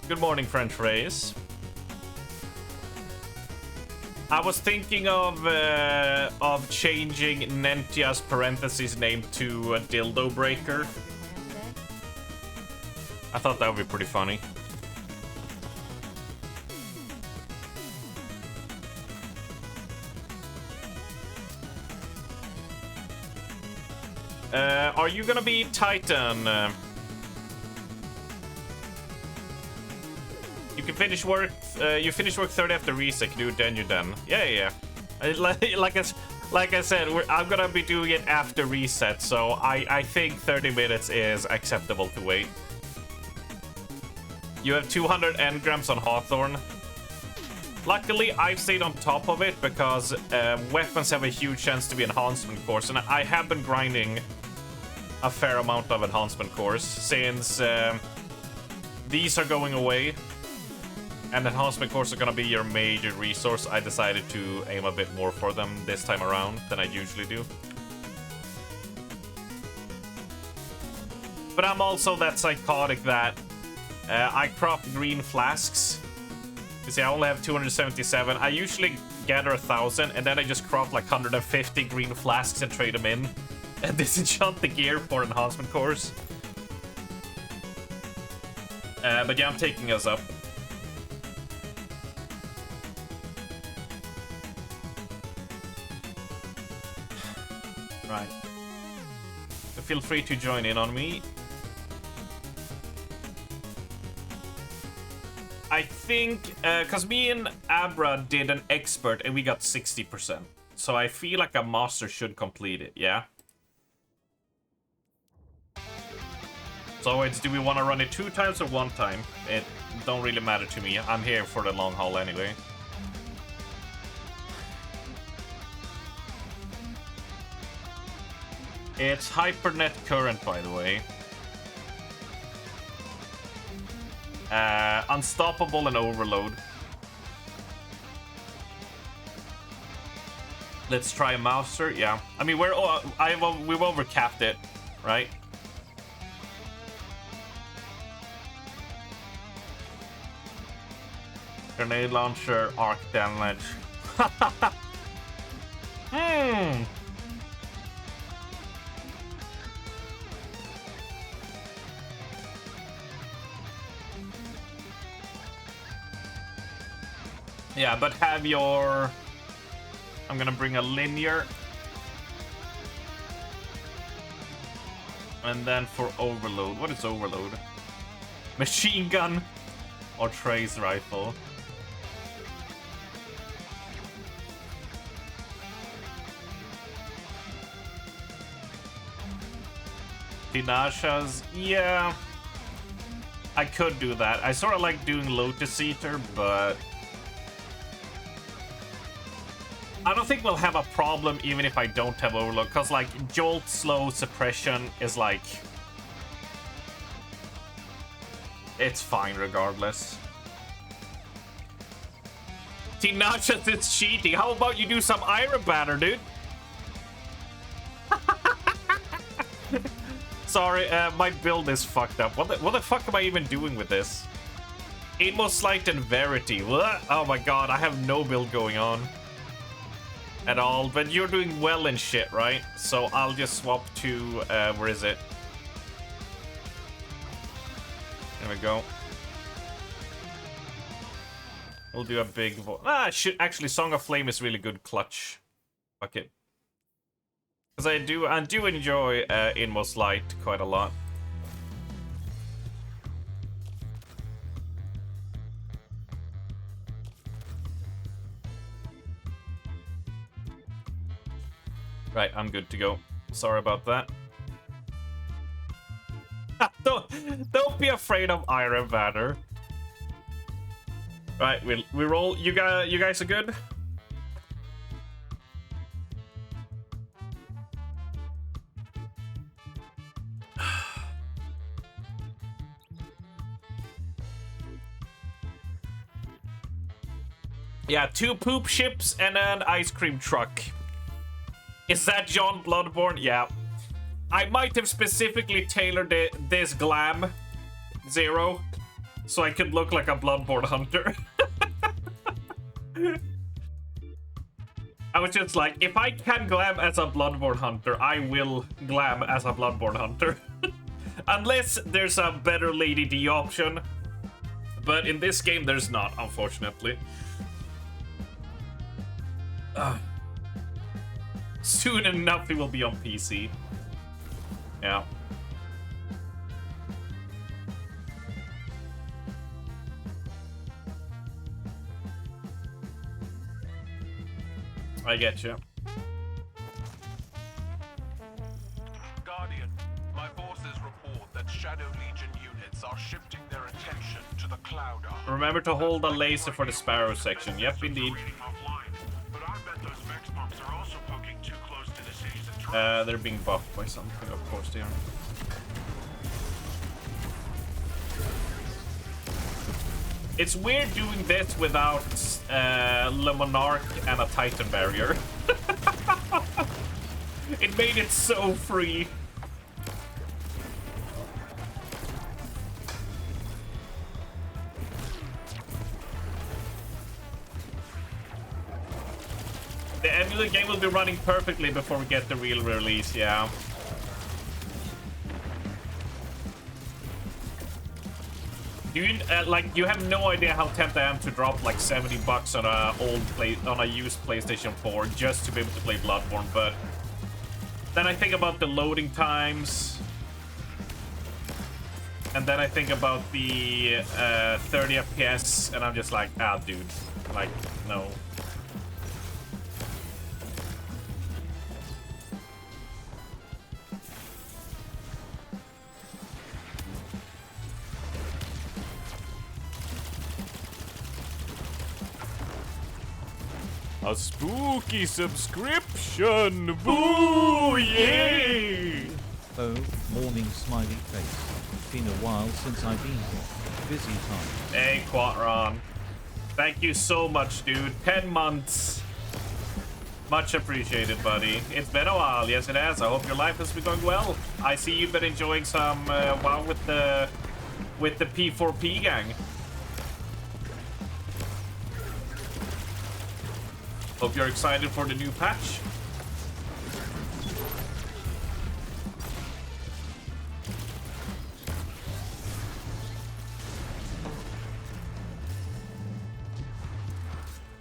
Good morning, French phrase. I was thinking of changing Nentia's parentheses name to a dildo breaker. I thought that would be pretty funny. Are you gonna be Titan? You can finish work. You finish work 30 after reset. You do then you done. Yeah. Like I said, I'm gonna be doing it after reset, so I think 30 minutes is acceptable to wait. You have 200 engrams on Hawthorne. Luckily, I've stayed on top of it because weapons have a huge chance to be enhancement cores, and I have been grinding a fair amount of enhancement cores since these are going away. And enhancement cores are gonna be your major resource. I decided to aim a bit more for them this time around than I usually do. But I'm also that psychotic that I craft green flasks. You see, I only have 277. I usually gather 1,000, and then I just craft like 150 green flasks and trade them in. And disenchant the gear for enhancement cores. But yeah, I'm taking us up. Right. So feel free to join in on me. I think, because me and Abra did an expert and we got 60%. So I feel like a master should complete it, yeah? So do we want to run it 2 times or 1 time? It don't really matter to me. I'm here for the long haul anyway. It's Hypernet Current, by the way. Unstoppable and Overload. Let's try a Master. Yeah, I mean we've overcapped it, right? Grenade launcher, arc damage. Yeah, but have your I'm gonna bring a linear. And then for overload, what is overload? Machine gun or trace rifle? Dinashas, yeah. I could do that. I sort of like doing Lotus Eater, but I don't think we'll have a problem even if I don't have overload, because like jolt slow suppression is like, it's fine regardless. Tinachas, it's cheating. How about you do some Iron Banner, dude? Sorry, my build is fucked up. What the fuck am I even doing with this? Amos Light and Verity. What? Oh my god, I have no build going on at all. But you're doing well and shit, right? So I'll just swap to, where is it? There we go. We'll do a big shit. Actually, Song of Flame is really good clutch. Fuck it. Because I do enjoy Inmost Light quite a lot. Right, I'm good to go. Sorry about that. Don't be afraid of Iron Banner. Right, we roll. You guys are good? Yeah, 2 poop ships and an ice cream truck. Is that John Bloodborne? Yeah. I might have specifically tailored this glam 0 so I could look like a Bloodborne hunter. I was just like, if I can glam as a Bloodborne hunter, I will glam as a Bloodborne hunter. Unless there's a better Lady D option. But in this game, there's not, unfortunately. Soon enough, it will be on PC. Yeah. I get you. Guardian, my forces report that Shadow Legion units are shifting their attention to the Cloud Arm. Remember to hold a laser for the Sparrow section. Yep, indeed. But I bet those Vex pumps are also poking too close to the city's entrance. They're being buffed by something, of course they are. It's weird doing this without Le Monarch and a Titan barrier. It made it so free. The end of the game will be running perfectly before we get the real release, yeah. Do you like? You have no idea how tempted I am to drop like $70 on a used PlayStation 4 just to be able to play Bloodborne, but then I think about the loading times, and then I think about the 30 FPS, and I'm just like, ah, dude, like, no. A spooky subscription! Boo! Yay! Oh, morning smiley face. Been a while since I've been here. Busy time. Hey, Quatron. Thank you so much, dude. 10 months. Much appreciated, buddy. It's been a while. Yes, it has. I hope your life has been going well. I see you've been enjoying some WoW with the P4P gang. Hope you're excited for the new patch.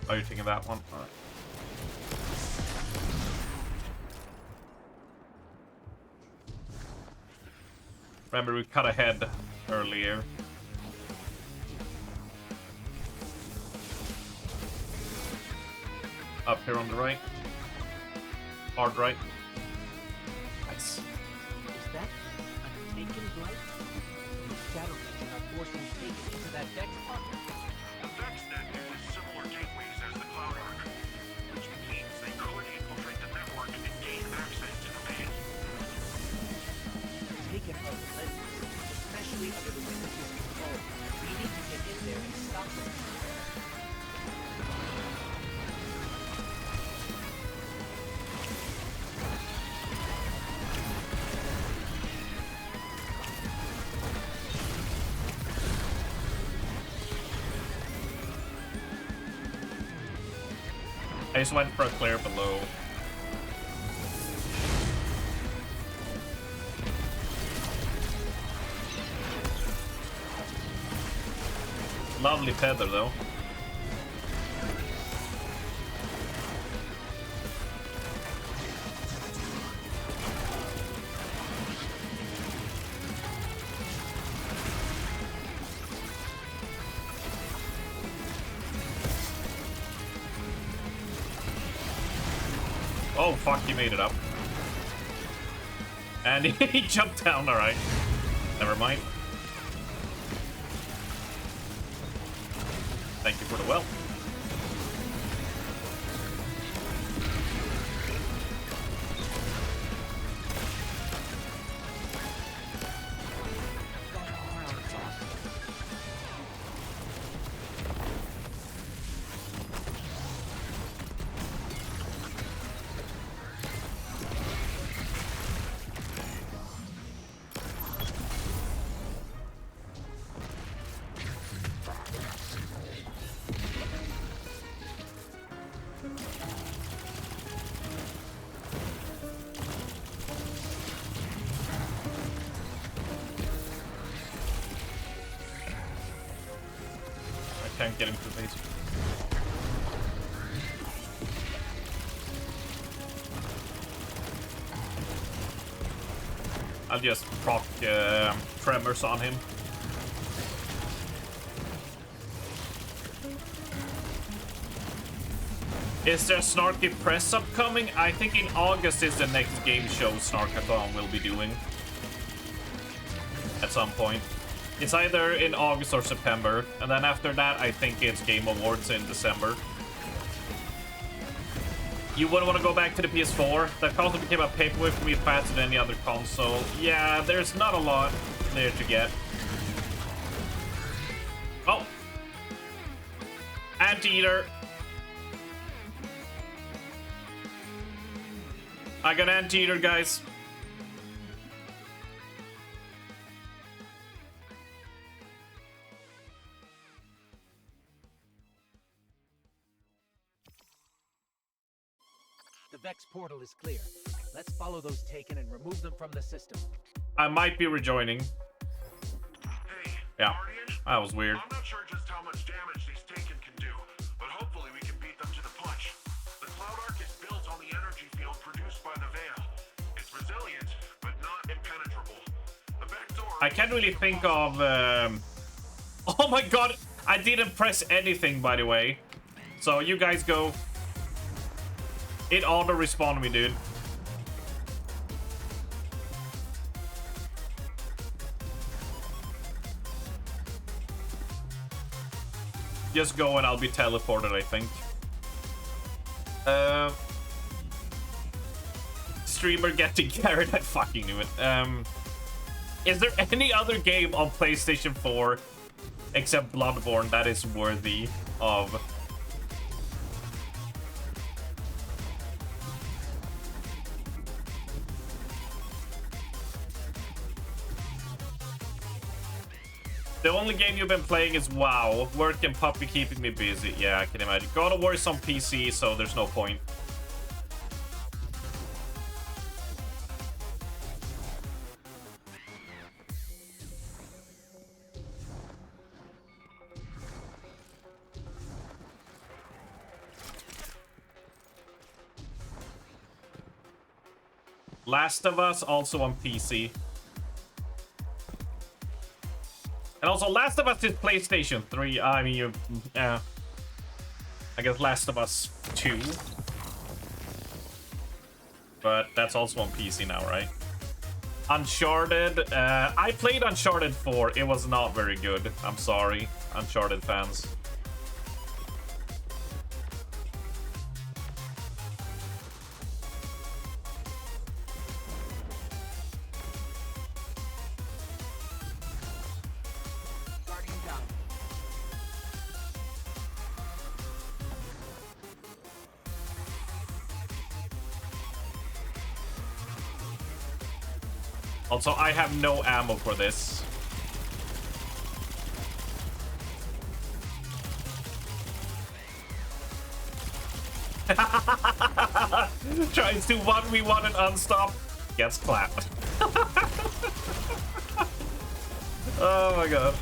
Oh, you're taking that one? All right. Remember, we cut ahead earlier. Up here on the right. Hard right. Nice. Is that a taken blight? The Shadow Legion are forcing Taken into that Vex pocket. The VexNet uses similar gateways as the Cloud Ark, which means they could infiltrate the network and gain access to the veil. Taken are relentless, especially under the Witness's control. We need to get in there and stop them. I just went for a clear below. Lovely tether though. Oh fuck, he made it up. And he jumped down, alright. Never mind. Thank you for the well. Can't get him to the base. I'll just proc tremors on him. Is there Snarky Press upcoming? I think in August is the next game show Snarkathon will be doing. At some point. It's either in August or September, and then after that, I think it's Game Awards in December. You wouldn't want to go back to the PS4? That console became a paperweight for me faster than any other console. Yeah, there's not a lot there to get. Oh! Anteater! I got Anteater, guys. The Vex portal is clear. Let's follow those Taken and remove them from the system. I might be rejoining. Hey, Yeah, Guardian? that was weird. I'm not sure just how much damage these Taken can do, but hopefully we can beat them to the punch. The Cloud Ark is built on the energy field produced by the Veil. It's resilient, but not impenetrable. The back door... I can't really think of... Oh my god! I didn't press anything, by the way. So you guys go. It auto-respawned me, dude. Just go and I'll be teleported, I think. Streamer getting carried, I fucking knew it. Is there any other game on PlayStation 4 except Bloodborne that is worthy of... The only game you've been playing is WoW. Work and puppy keeping me busy. Yeah, I can imagine. God of War is on PC, so there's no point. Last of Us also on PC. And also, Last of Us is PlayStation 3. I mean, you, I guess Last of Us 2. But that's also on PC now, right? Uncharted. I played Uncharted 4. It was not very good. I'm sorry, Uncharted fans. Guardian down. Also, I have no ammo for this. Tries to 1v1 and unstop. Gets clapped. Oh my god.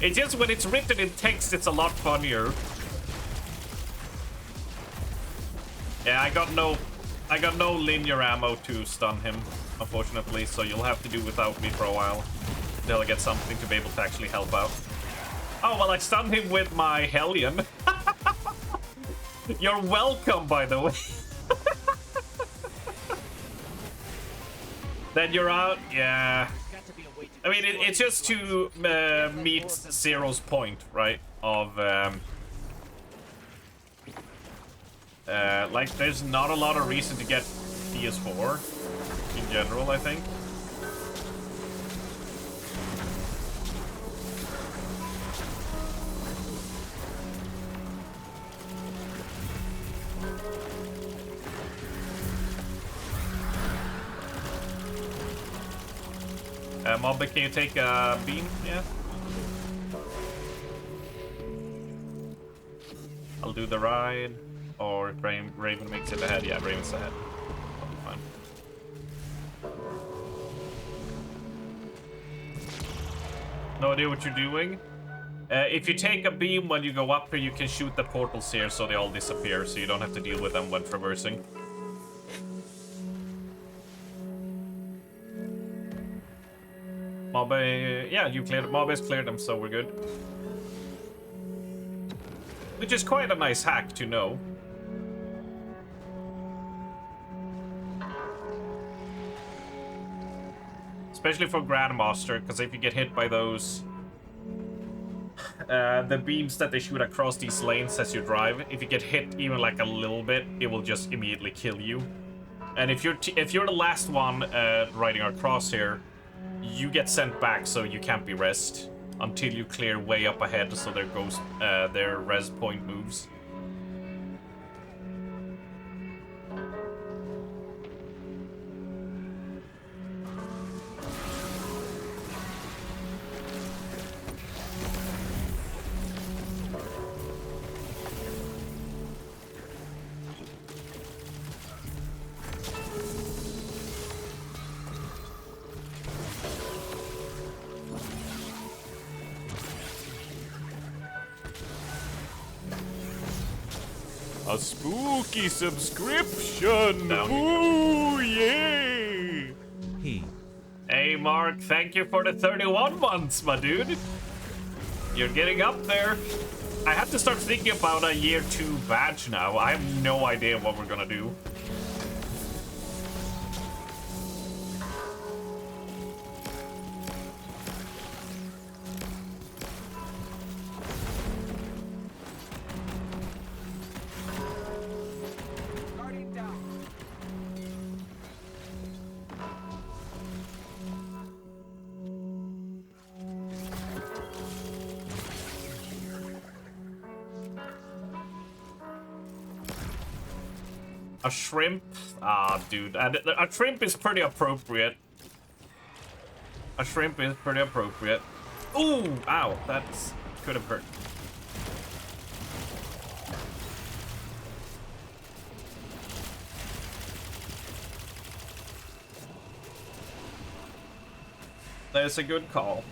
It's just when it's written in text, it's a lot funnier. Yeah, I got no linear ammo to stun him, unfortunately, so you'll have to do without me for a while until I get something to be able to actually help out. Oh, well, I stunned him with my Hellion. You're welcome, by the way. Then you're out? Yeah. Got to be a way to I mean, it's just to meet Zero's point, right? Of, like, there's not a lot of reason to get PS4 in general, I think. Mobby, can you take a beam? Yeah. I'll do the ride. Or if Raven makes it ahead. Yeah, Raven's ahead. That'll be fine. No idea what you're doing. If you take a beam when you go up here, you can shoot the portals here so they all disappear, so you don't have to deal with them when traversing. Mobby, yeah, you cleared. Mobby's cleared them, so we're good. Which is quite a nice hack to know. Especially for Grandmaster, because if you get hit by those the beams that they shoot across these lanes as you drive, if you get hit even like a little bit, it will just immediately kill you. And if you're the last one riding across here, you get sent back, so you can't be rest until you clear way up ahead, so there goes their res point moves. A spooky subscription! Down. Ooh, yay! Hey, Mark, thank you for the 31 months, my dude. You're getting up there. I have to start thinking about a year 2 badge now. I have no idea what we're gonna do. Guardian down. A shrimp? Ah, dude. A shrimp is pretty appropriate. A shrimp is pretty appropriate. Ooh! Ow. That could have hurt. There's a good call.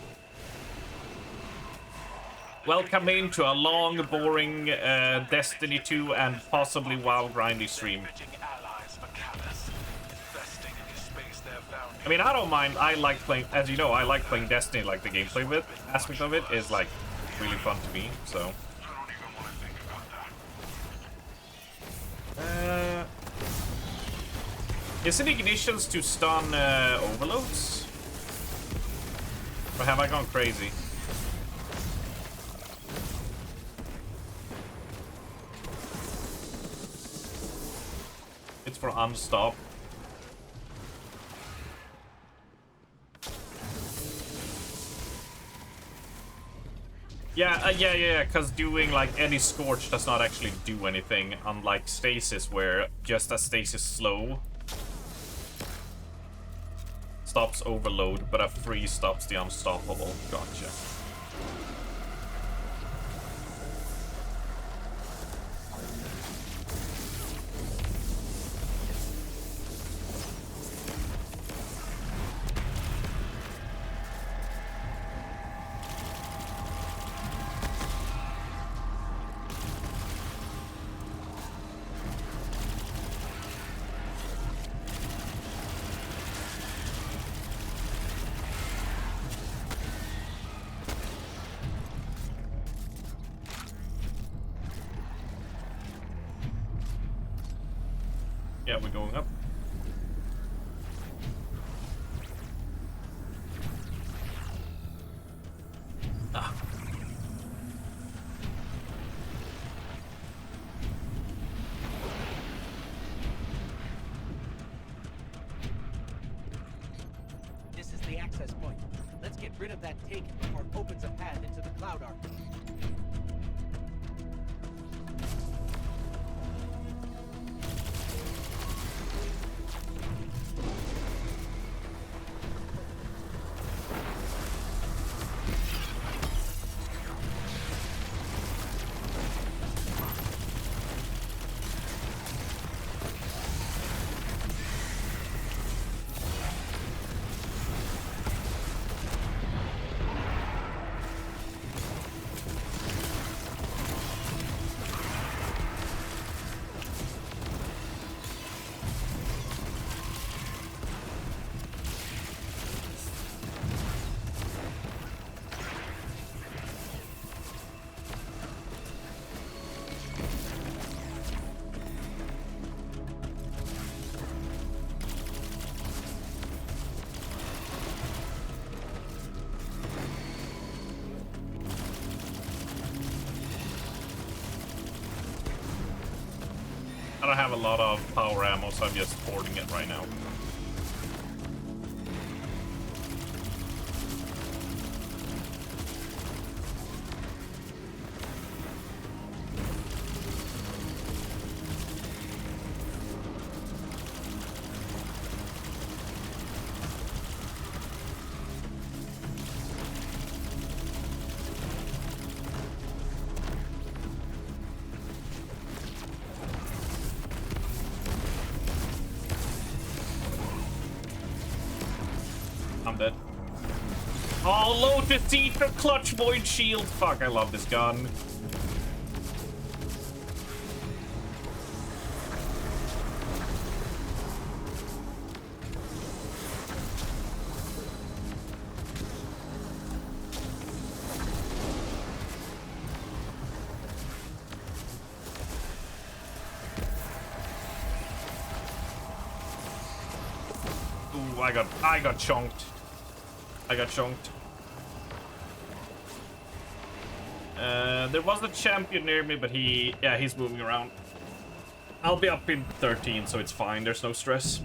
Welcome into a long, boring Destiny 2 and possibly WoW grindy stream. Allies for Callus. Investing in his space they're found I mean, I don't mind. I like playing, as you know, I like playing Destiny. Like the gameplay bit aspect of it is like really fun to me. So. I don't even want to think about that. Is it ignitions to stun overloads? Or have I gone crazy? It's for unstop. Yeah, because doing like any Scorch does not actually do anything, unlike Stasis, where just a Stasis slow stops overload, but a freeze stops the unstoppable. Gotcha. Yeah, we're going up. Ah. This is the access point. Let's get rid of that Taken before it opens a path into the Cloud Ark. I don't have a lot of power ammo, so I'm just hoarding it right now. I'm dead. Oh, Lotus Eater Clutch Void Shield. Fuck, I love this gun. Ooh, I got chunked. I got chunked. There was a champion near me, but he's moving around. I'll be up in 13, so it's fine. There's no stress.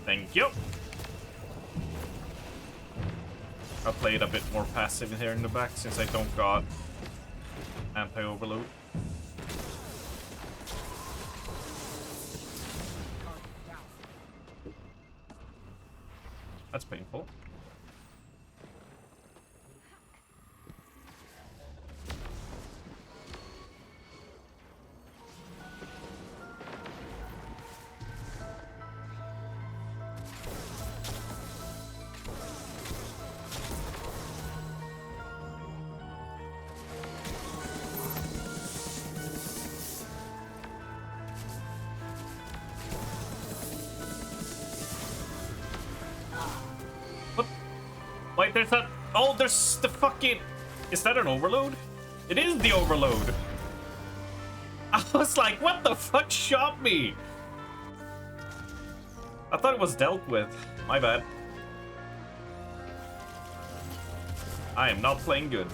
Thank you. I played a bit more passive here in the back since I don't got anti-overload. That's painful. there's that. Oh, there's the fucking. Is that an overload? It is the overload. I was like, what the fuck shot me? I thought it was dealt with. My bad. I am not playing good.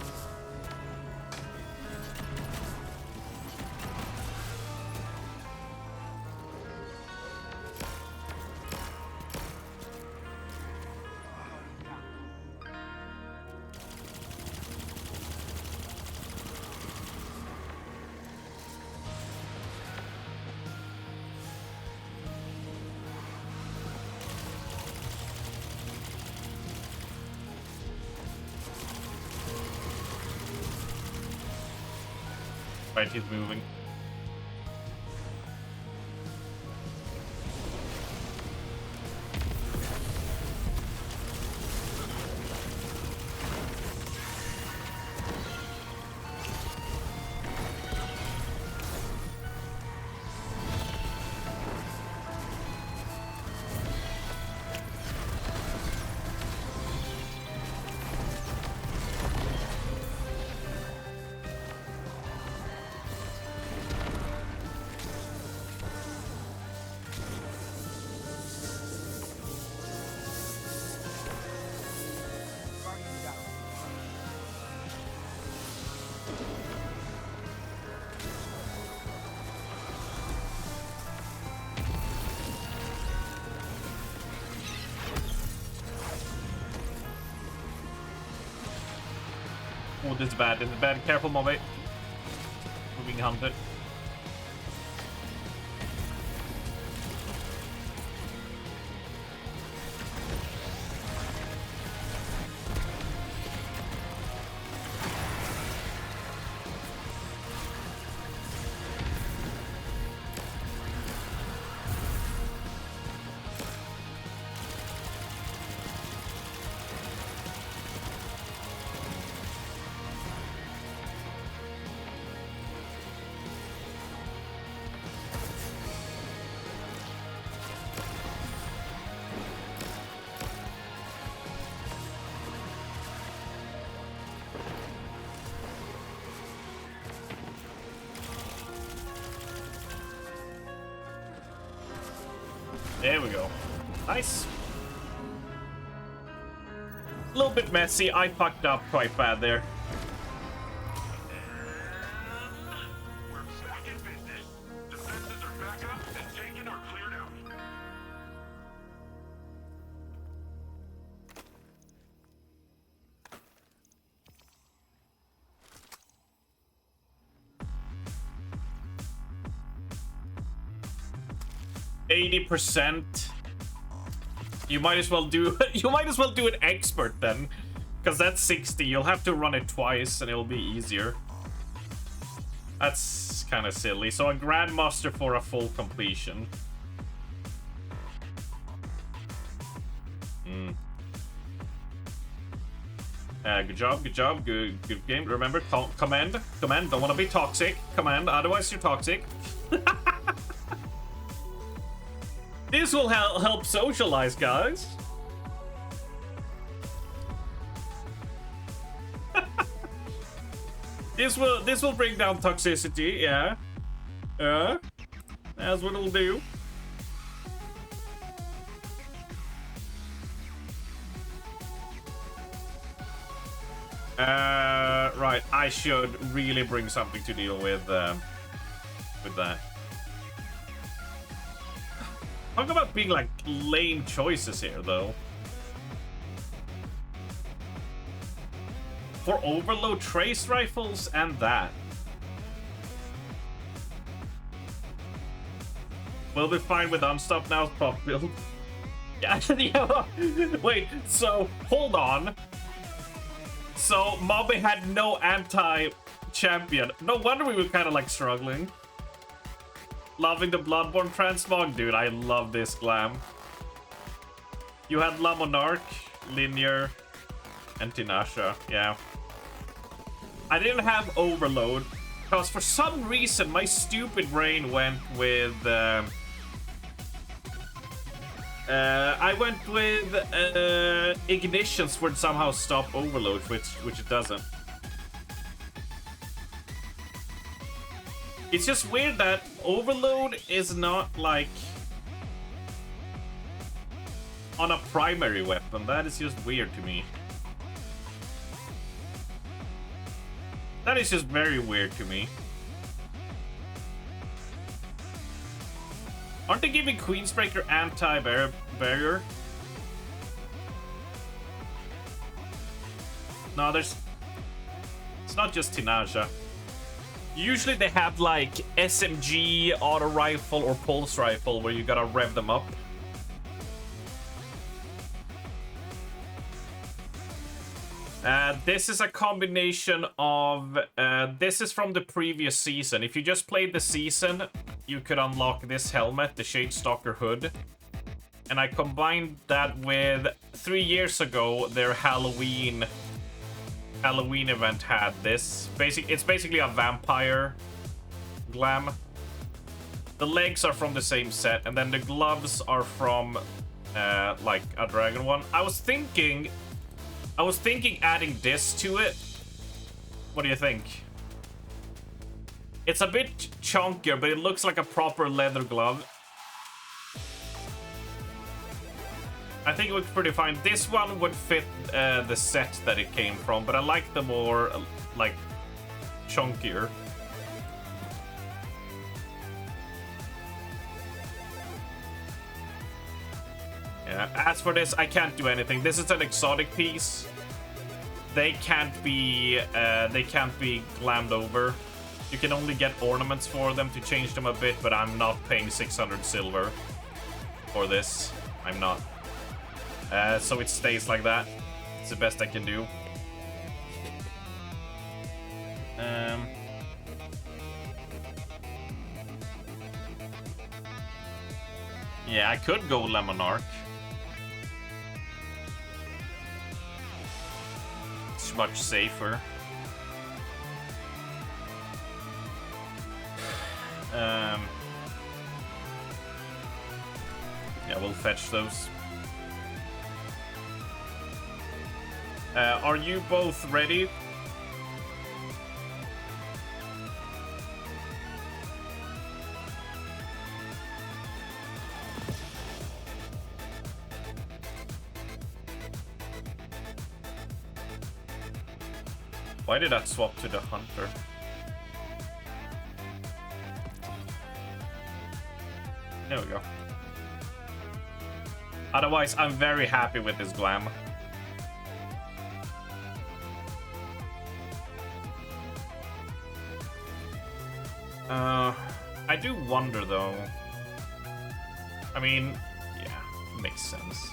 Right, he's moving. Oh, this is bad. This is bad. Careful, Mobby. We're being hunted. There we go. Nice. A little bit messy. I fucked up quite bad there. We're back in business. Defenses are back up and taken or cleared out. %. You might as well do an expert then, because that's 60. You'll have to run it twice and it'll be easier. That's kind of silly. So a grandmaster for a full completion. Good job, good game. Remember, command. Don't want to be toxic. Command, otherwise you're toxic. This will help socialize, guys. This will bring down toxicity, yeah. That's what it'll do. Right, I should really bring something to deal with that. Talk about being like lame choices here, though. For overload trace rifles and that. We'll be fine with unstop now, prop build. Yeah, wait, so hold on. So Mobby had no anti-champion. No wonder we were kind of like struggling. Loving the Bloodborne transmog, dude. I love this glam. You had La Monarch, Linear, and Tinashe. Yeah. I didn't have Overload because for some reason my stupid brain went with I went with ignitions would somehow stop overload, which it doesn't. It's just weird that overload is not like on a primary weapon. That is just weird to me. That is just very weird to me. Aren't they giving Queensbreaker anti-barrier? No, there's... It's not just Tinaja. Usually they have like SMG, auto rifle, or pulse rifle where you gotta rev them up. This is a combination of... this is from the previous season. If you just played the season, you could unlock this helmet, the Shadestalker hood. And I combined that with 3 years ago, their Halloween event had this. It's basically a vampire glam. The legs are from the same set, and then the gloves are from like a dragon one. I was thinking adding this to it. What do you think? It's a bit chunkier, but it looks like a proper leather glove. I think it looks pretty fine. This one would fit the set that it came from, but I like the more, like, chunkier. Yeah, as for this, I can't do anything. This is an exotic piece. They can't be glammed over. You can only get ornaments for them to change them a bit, but I'm not paying 600 silver for this. I'm not. So it stays like that. It's the best I can do. Yeah, I could go Lemonarch. It's much safer. Yeah, we'll fetch those. Are you both ready? Why did that swap to the hunter? There we go. Otherwise, I'm very happy with this glam. I do wonder though. I mean, yeah, makes sense.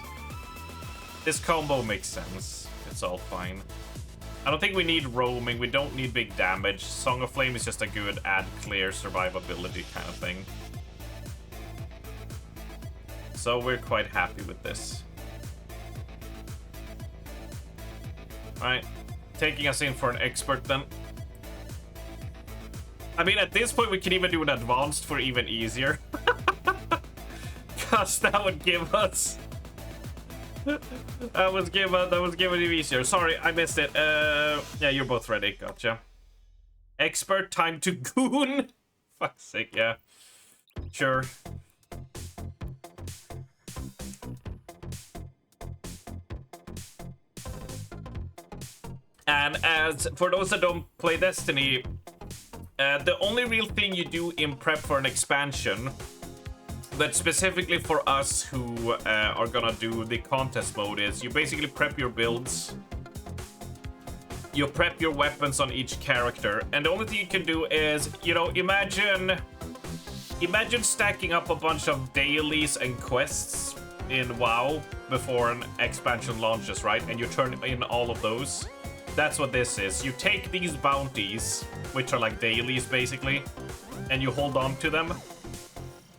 This combo makes sense. It's all fine. I don't think we need roaming. We don't need big damage. Song of Flame is just a good add clear survivability kind of thing. So we're quite happy with this. Alright, taking us in for an expert then. I mean, at this point we can even do an advanced for even easier. Cause that would give us... that was given you easier. Sorry, I missed it. Yeah, you're both ready. Gotcha. Expert, time to goon. Fuck's sake, yeah. Sure. And as for those that don't play Destiny, the only real thing you do in prep for an expansion, but specifically for us who are gonna do the contest mode, is you basically prep your builds. You prep your weapons on each character, and the only thing you can do is, you know, imagine stacking up a bunch of dailies and quests in WoW before an expansion launches, right? And you turn in all of those. That's what this is. You take these bounties, which are like dailies basically, and you hold on to them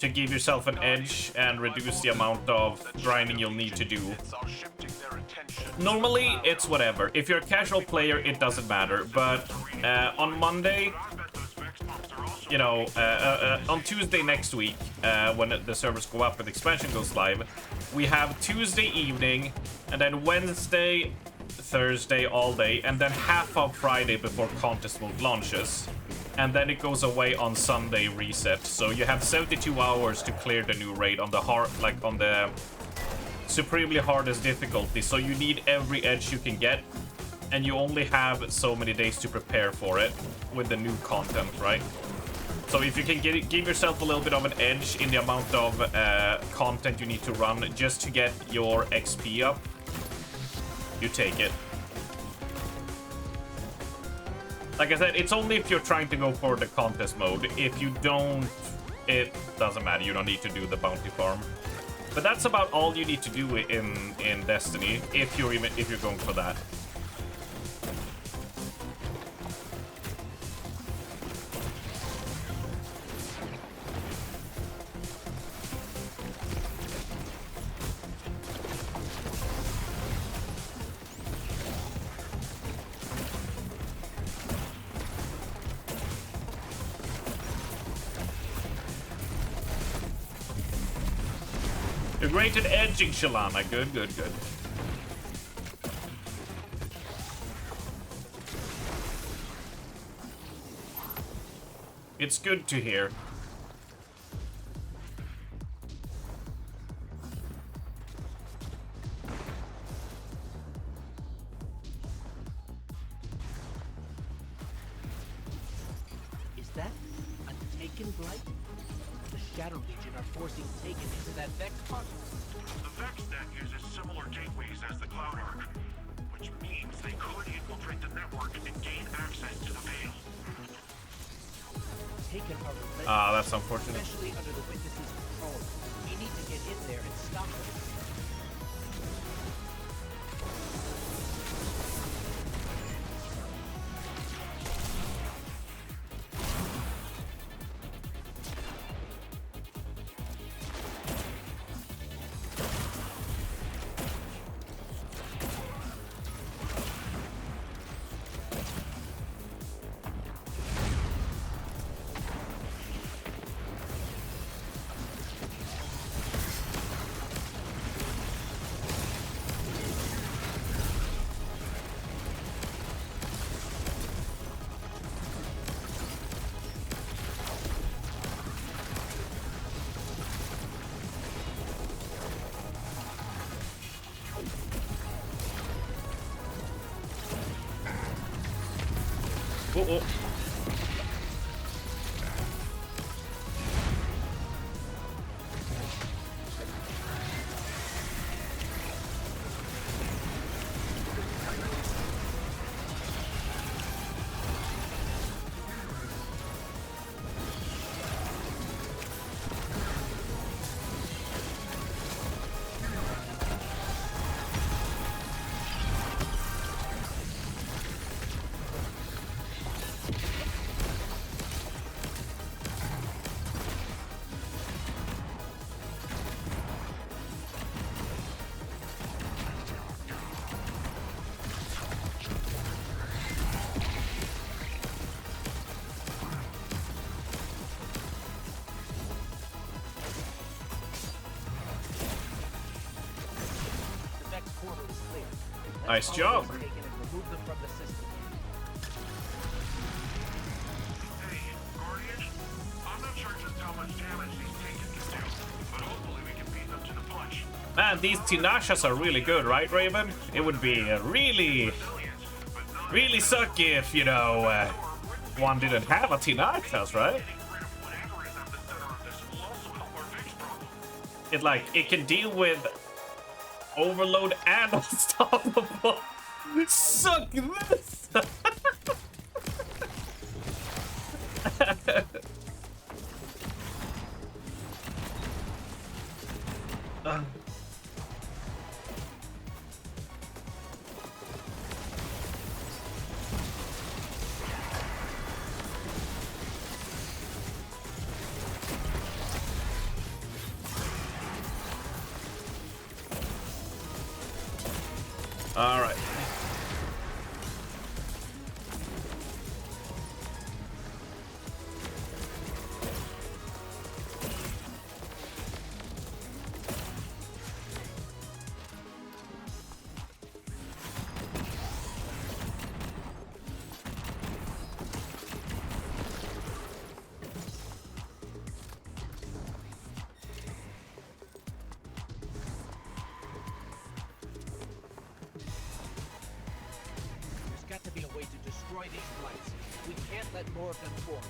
to give yourself an edge and reduce the amount of grinding you'll need to do. Normally, it's whatever. If you're a casual player, it doesn't matter. But on Monday, you know, on Tuesday next week, when the servers go up and the expansion goes live, we have Tuesday evening, and then Wednesday, Thursday all day, and then half of Friday before contest mode launches. And then it goes away on Sunday reset. So you have 72 hours to clear the new raid on the on the supremely hardest difficulty. So you need every edge you can get, and you only have so many days to prepare for it with the new content, right? So if you can give yourself a little bit of an edge in the amount of content you need to run just to get your XP up, you take it. Like I said, it's only if you're trying to go for the contest mode. If you don't, it doesn't matter. You don't need to do the bounty farm. But that's about all you need to do in Destiny if you're going for that. You're great at edging, Shalana. Good, good, good. It's good to hear. Is that a Taken Blight? The Shadow Legion are forcing Taken into that Vex pod. The Vex net uses similar gateways as the Cloud Ark, which means they could infiltrate the network and gain access to the Veil. Taken are relentless, Ah, that's unfortunate. especially under the Witness's control. We need to get in there and stop them. Oh, oh. The Vex portal is clear. Let's Nice follow job. those Taken and remove them from the system. Hey, Guardian, I'm not sure just how much damage these Taken can do, but hopefully we can beat them to the punch. Man, these Tinashas are really good, right, Raven? It would be really, really sucky if, you know, one didn't have a Tinashas, right? Whatever is at the center of this will also help our Vex problem. It can deal with overload and unstoppable. Suck this. All right. destroy these lights. We can't let more of them form.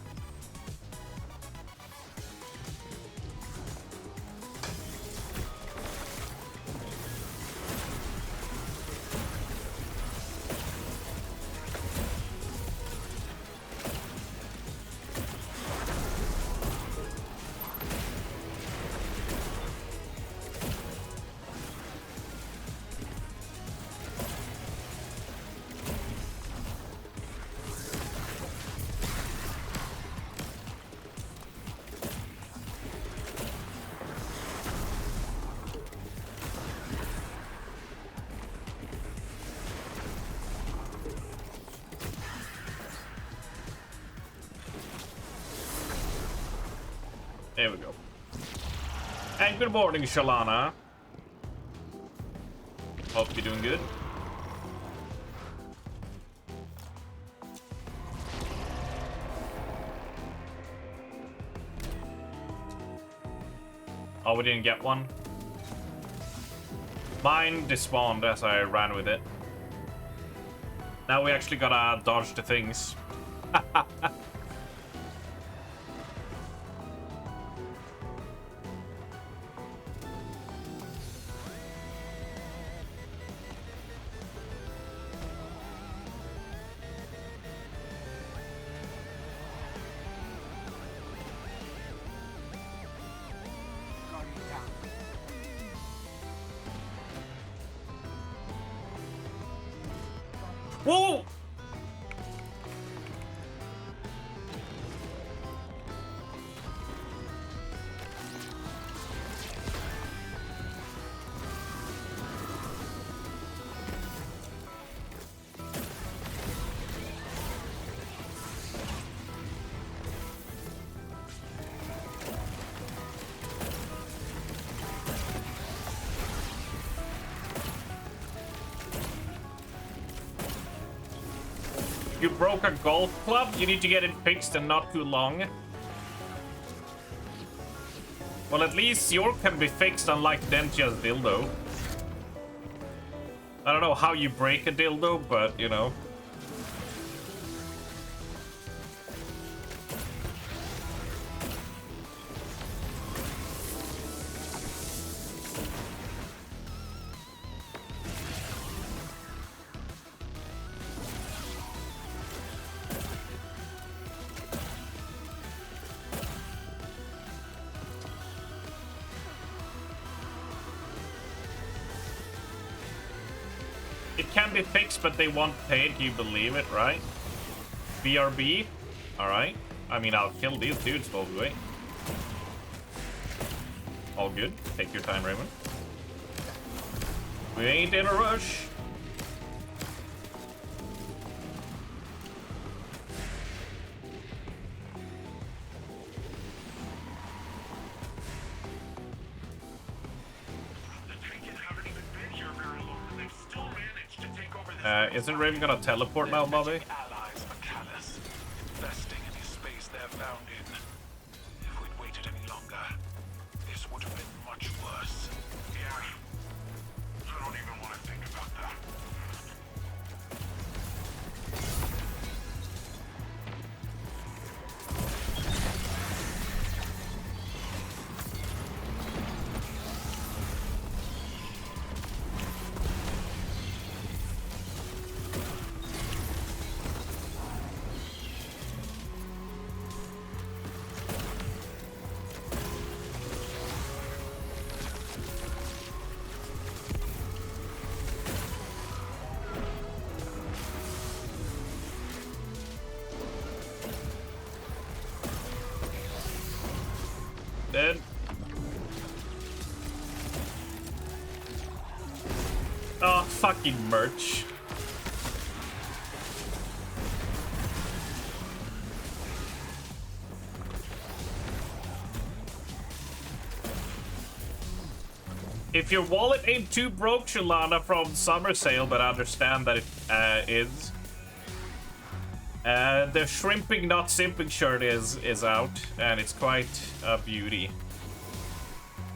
There we go. And good morning, Shalana. Hope you're doing good. Oh, we didn't get one. Mine despawned as I ran with it. Now we actually gotta dodge the things. Guardian down. Whoa! You broke a golf club? You need to get it fixed and not too long. Well, at least your can be fixed, unlike Dentia's dildo. I don't know how you break a dildo, but, you know. It can be fixed, but they won't pay it. You believe it, right? BRB? Alright. I mean, I'll kill these dudes both ways. All good. Take your time, Raymond. We ain't in a rush. Isn't Raven gonna teleport now, Bobby? Allies are callous, vesting in his space they're found in. If we'd waited any longer, this would have been much worse. Yeah. I don't even want to think about that. Dead. Oh, fucking merch. If your wallet ain't too broke, Shalana, from summer sale, but I understand that it is. The shrimping not simping shirt is out, and it's quite a beauty.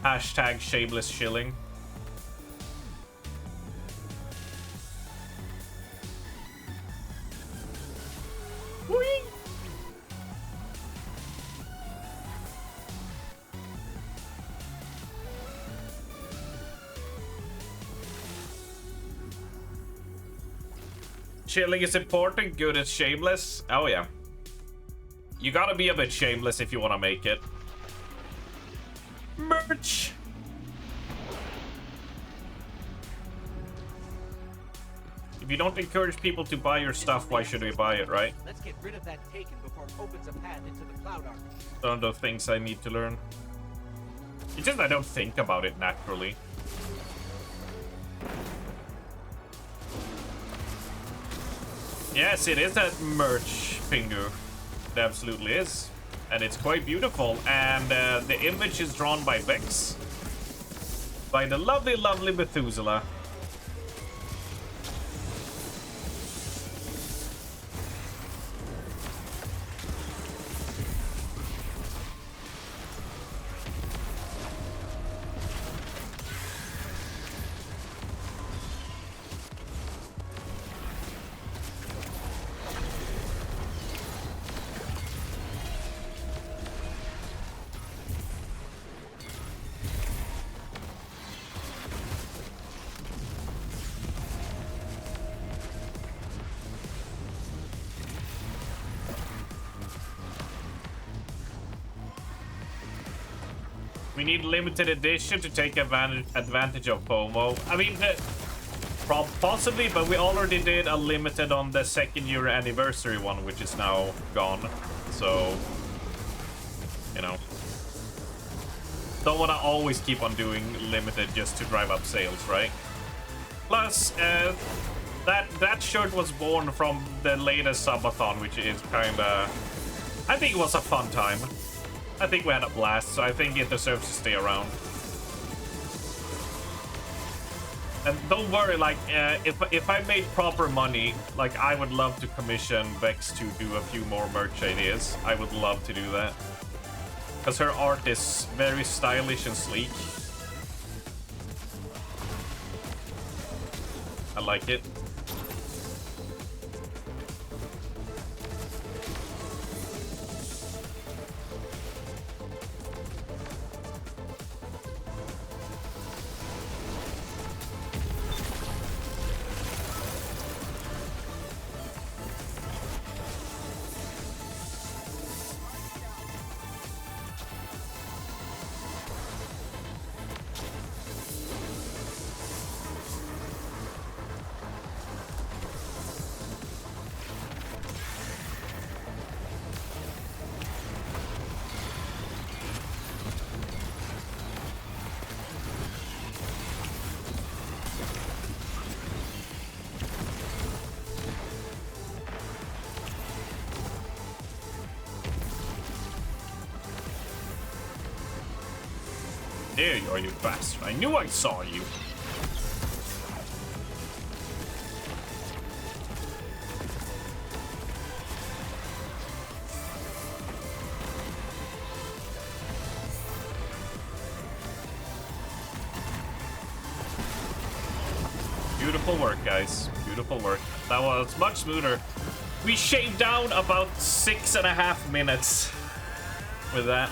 Hashtag shameless shilling. Chilling is important, good is shameless. Oh yeah. You gotta be a bit shameless if you wanna make it. Merch! If you don't encourage people to buy your stuff, why should we buy it, right? Let's get rid of that Taken before it opens a path into the Cloud Ark. Some of the things I need to learn. It's just I don't think about it naturally. Yes, it is that merch, Pingu. It absolutely is. And it's quite beautiful. And the image is drawn by Vex. By the lovely, lovely Methuselah. We need limited edition to take advantage of FOMO. I mean, possibly, but we already did a limited on the 2nd year anniversary one, which is now gone. So, you know. Don't want to always keep on doing limited just to drive up sales, right? Plus, that shirt was born from the latest subathon, which is kind of... I think it was a fun time. I think we had a blast, so I think it deserves to stay around. And don't worry, like, if I made proper money, like, I would love to commission Vex to do a few more merch ideas. I would love to do that. Because her art is very stylish and sleek. I like it. There you are, you bastard. I knew I saw you. Beautiful work, guys. Beautiful work. That was much smoother. We shaved down about 6.5 minutes with that.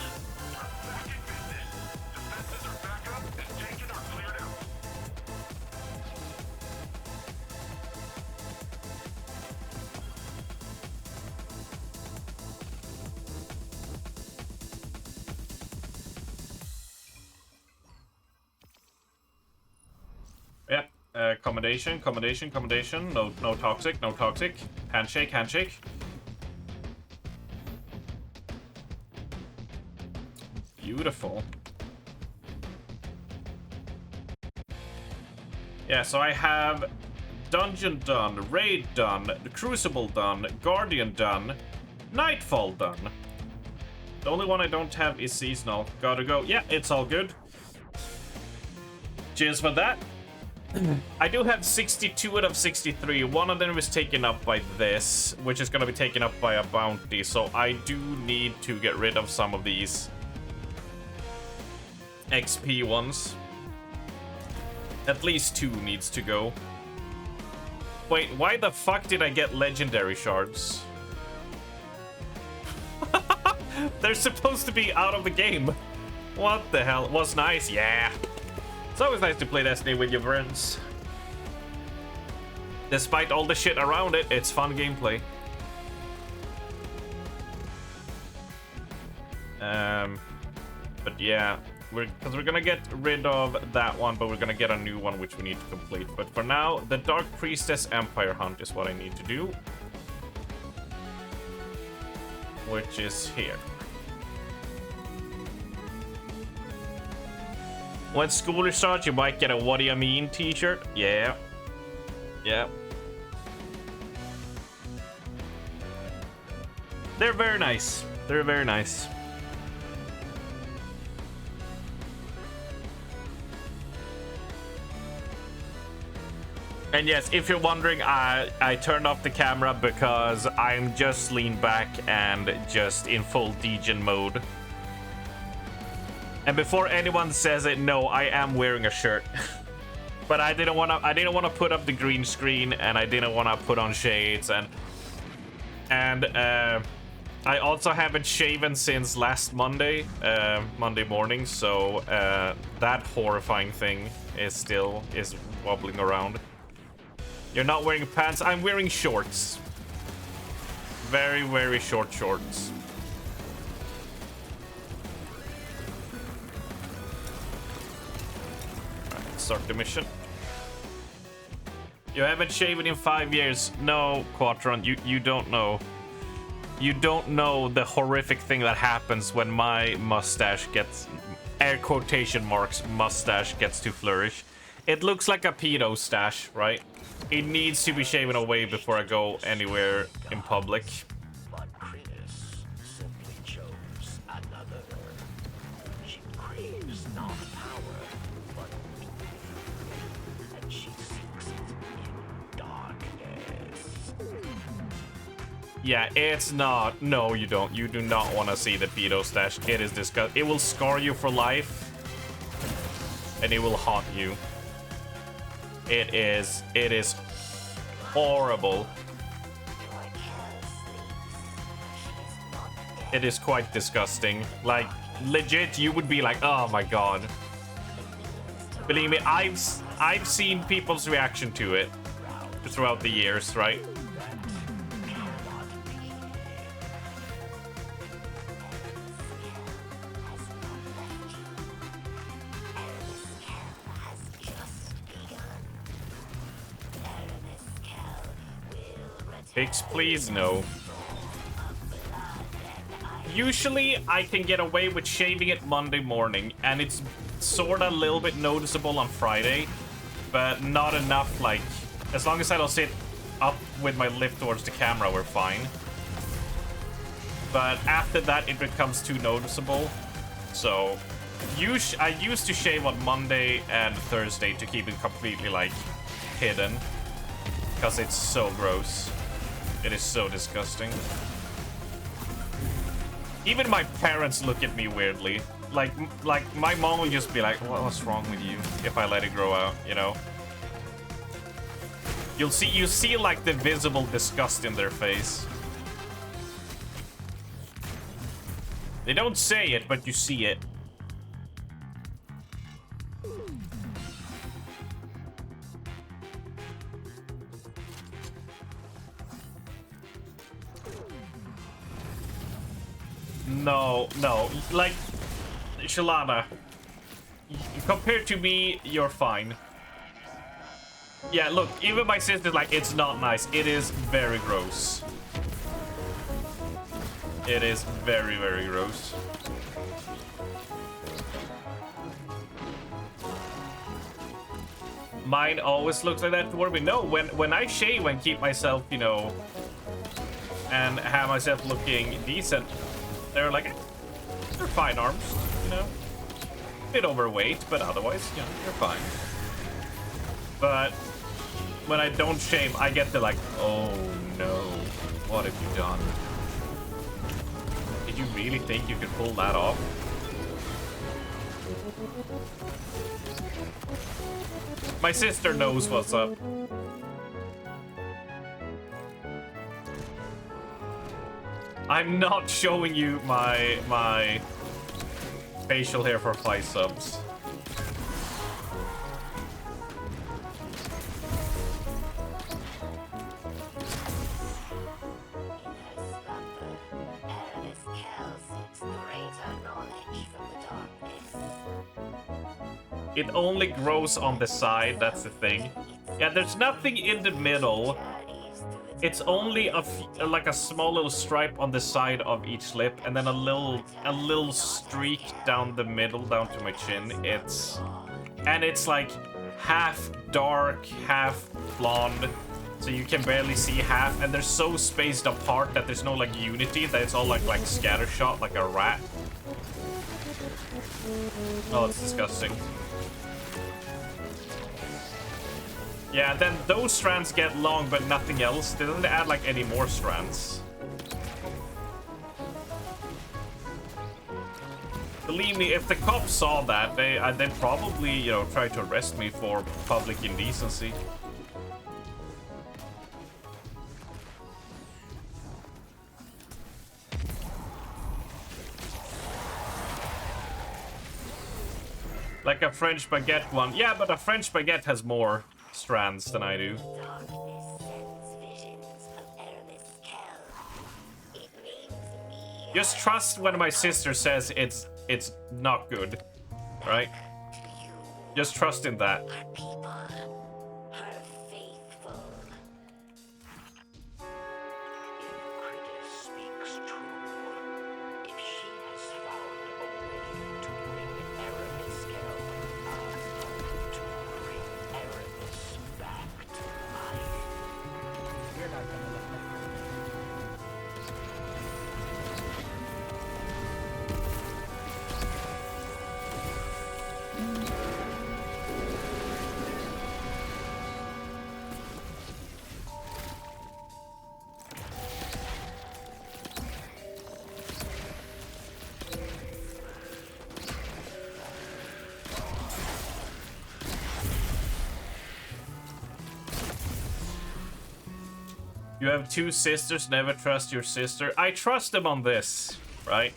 Accommodation. No toxic. Handshake. Beautiful. Yeah, so I have Dungeon done, Raid done, the Crucible done, Guardian done, Nightfall done. The only one I don't have is Seasonal. Gotta go. Yeah, it's all good. Cheers for that. I do have 62 out of 63. One of them is taken up by this, which is going to be taken up by a bounty. So I do need to get rid of some of these XP ones. At least 2 needs to go. Wait, why the fuck did I get legendary shards? They're supposed to be out of the game. What the hell? Was nice, yeah. It's always nice to play Destiny with your friends. Despite all the shit around it, it's fun gameplay. But yeah, we're gonna get rid of that one, but we're gonna get a new one which we need to complete. But for now, the Dark Priestess Empire Hunt is what I need to do, which is here. When school starts, you might get a "What do you mean" t-shirt. Yeah. Yeah. They're very nice. They're very nice. And yes, if you're wondering, I turned off the camera because I'm just leaned back and just in full degen mode. And before anyone says it, no, I am wearing a shirt. But I didn't want to put up the green screen, and I didn't want to put on shades, and I also haven't shaven since last Monday, Monday morning, so that horrifying thing is wobbling around. You're not wearing pants. I'm wearing shorts. Very, very short shorts. Alright, let's start the mission. You haven't shaven in 5 years. No, Quatron, you don't know. You don't know the horrific thing that happens when my mustache gets, air quotation marks, mustache gets to flourish. It looks like a pedo stash, right? It needs to be shaven away before I go anywhere in public. But Krenis simply chose another. She craves not power, but peace. And she seeks it in darkness. Yeah, it's not. No, you don't. You do not want to see the pedo stash. It is disgusting. It will scar you for life. And it will haunt you. It is horrible. It is quite disgusting. Like, legit, you would be like, oh my god. Believe me, I've seen people's reaction to it throughout the years, right? Fix, please, no. Usually, I can get away with shaving it Monday morning, and it's sorta a little bit noticeable on Friday, but not enough, like, as long as I don't sit up with my lip towards the camera, we're fine. But after that, it becomes too noticeable, so I used to shave on Monday and Thursday to keep it completely, like, hidden, because it's so gross. It is so disgusting. Even my parents look at me weirdly. Like my mom will just be like, "What's wrong with you?" If I let it grow out, you know. You see like the visible disgust in their face. They don't say it, but you see it. No, like, Shalana, compared to me, you're fine. Yeah, look, even my sister's like, it's not nice. It is very gross. It is very, very gross. Mine always looks like that toward me. No, when I shave and keep myself, you know, and have myself looking decent, they're like, they're fine arms, you know? A bit overweight, but otherwise, you know, they're fine. But when I don't shave, I get the like, oh no, what have you done? Did you really think you could pull that off? My sister knows what's up. I'm not showing you my facial hair for 5 subs. It only grows on the side, that's the thing. Yeah, there's nothing in the middle. It's only like a small little stripe on the side of each lip, and then a little streak down the middle, down to my chin. It's like half dark, half blonde, so you can barely see half, and they're so spaced apart that there's no like unity, that it's all like scattershot, like a rat. Oh, it's disgusting. Yeah, then those strands get long, but nothing else. They don't add like any more strands. Believe me, if the cops saw that, they'd probably, you know, try to arrest me for public indecency. Like a French baguette one. Yeah, but a French baguette has more strands than I do. Just trust when my sister says it's not good, right? Just trust in that. You have two sisters, never trust your sister. I trust them on this, right?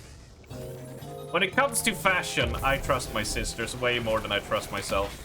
When it comes to fashion, I trust my sisters way more than I trust myself.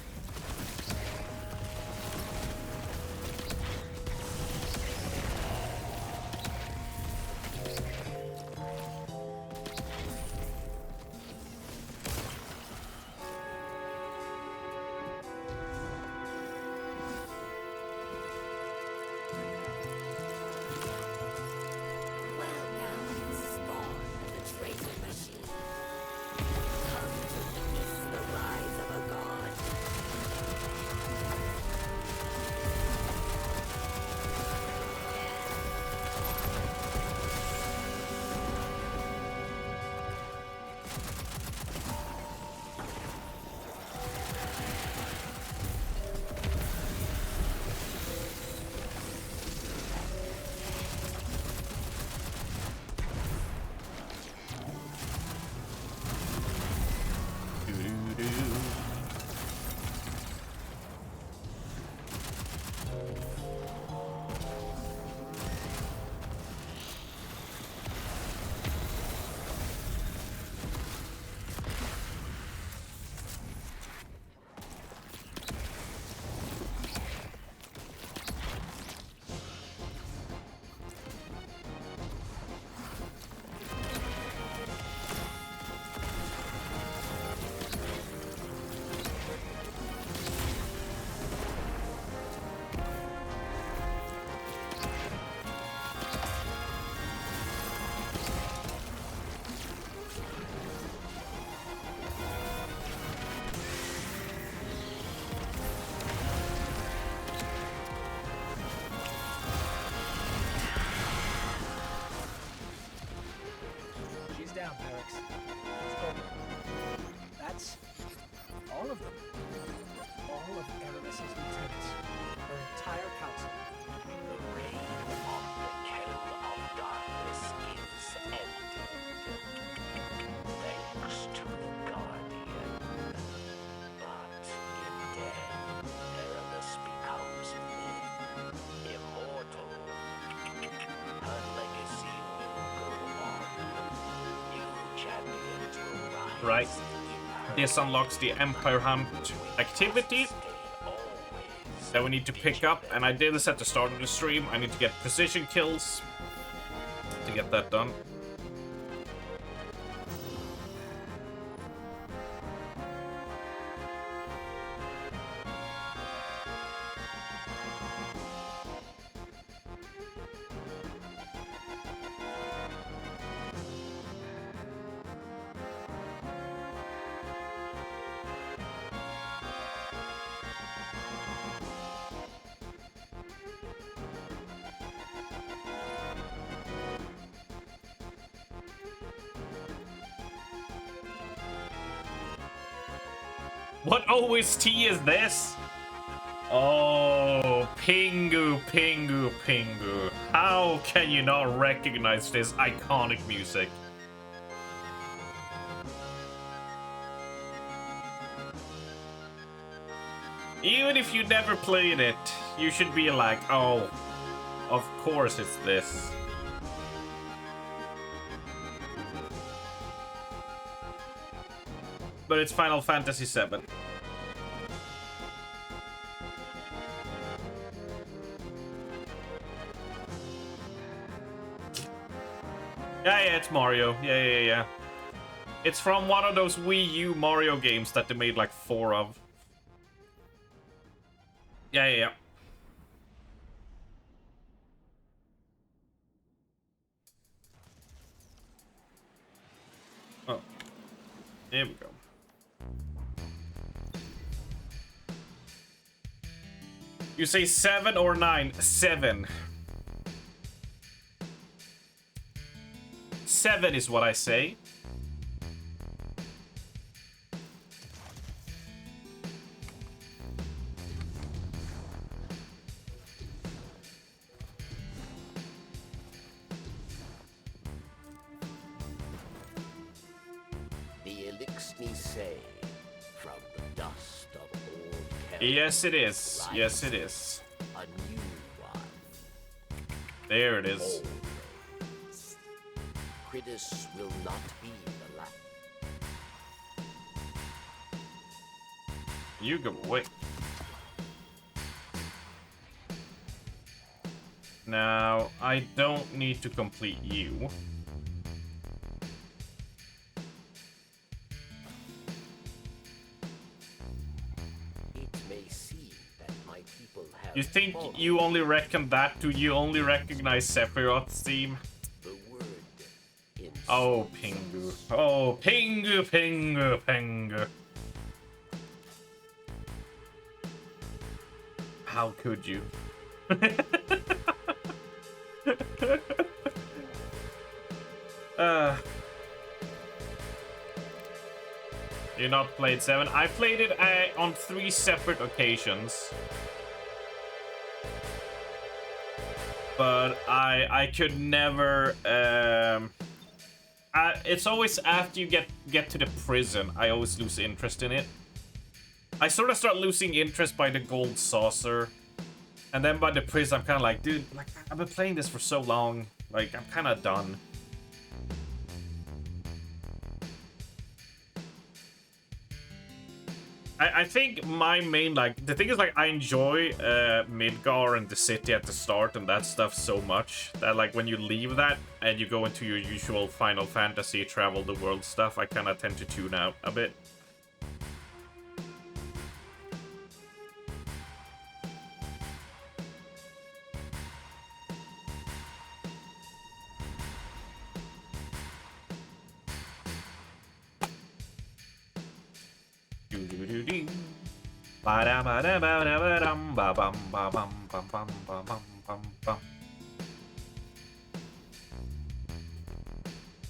Down, Pyrex. It's over. That's all of them. All of Aramis's lieutenants. Her entire council. The reign of the Hell of Darkness is ended. Thanks to the Guardian. But in death, Aramis becomes immortal. Her legacy will go on. Right. This unlocks the Empire Hunt activity that we need to pick up, and I did this at the start of the stream. I need to get precision kills to get that done. What OST is this? Oh, Pingu, Pingu, Pingu. How can you not recognize this iconic music? Even if you never played it, you should be like, oh, of course it's this. But it's Final Fantasy VII. Yeah, it's Mario. Yeah. It's from one of those Wii U Mario games that they made like 4 of. Yeah. Oh. Here we go. You say 7 or 9? 7. 7 is what I say. The Elixni say, from the dust of old Kelp, Yes, it is. Yes, it is. a new one. There it is. Cridus will not be the last. You go away. Now, I don't need to complete you. It may seem that my people have You think fallen. you only reckon that? Do you only recognize Sephiroth's theme? The word in Oh, Pingu. Oh, Pingu, Pingu, Pingu. How could you? You not played 7? I played it on 3 separate occasions. But I could never. It's always after you get to the prison, I always lose interest in it. I sort of start losing interest by the gold saucer, and then by the prison, I'm kind of like, dude, like I've been playing this for so long, like I'm kind of done. I think my main, like, the thing is, like, I enjoy Midgar and the city at the start and that stuff so much that, like, when you leave that and you go into your usual Final Fantasy travel the world stuff, I kind of tend to tune out a bit.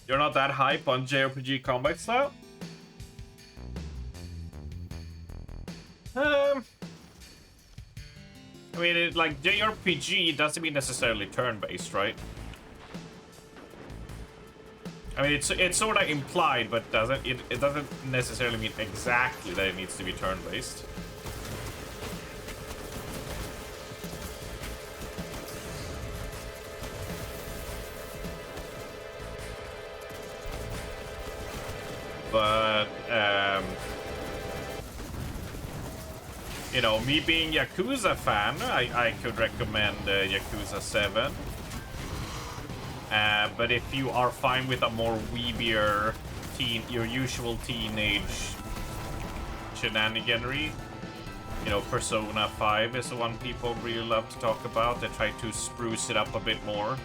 You're not that hype on JRPG combat style? I mean, it, like, JRPG doesn't mean necessarily turn-based, right? I mean, it's sort of implied, but it doesn't necessarily mean exactly that it needs to be turn-based. But you know, me being Yakuza fan, I could recommend Yakuza 7. But if you are fine with a more weebier your usual teenage shenaniganry, you know, Persona 5 is the one people really love to talk about. They try to spruce it up a bit more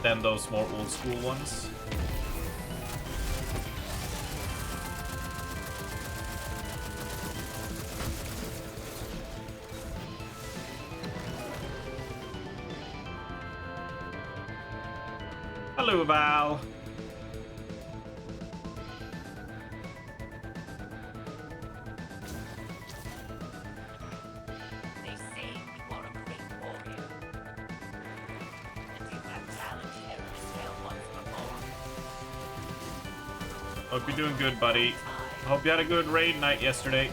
than those more old school ones. Hello, Val. Hope you're doing good, buddy. Hope you had a good raid night yesterday.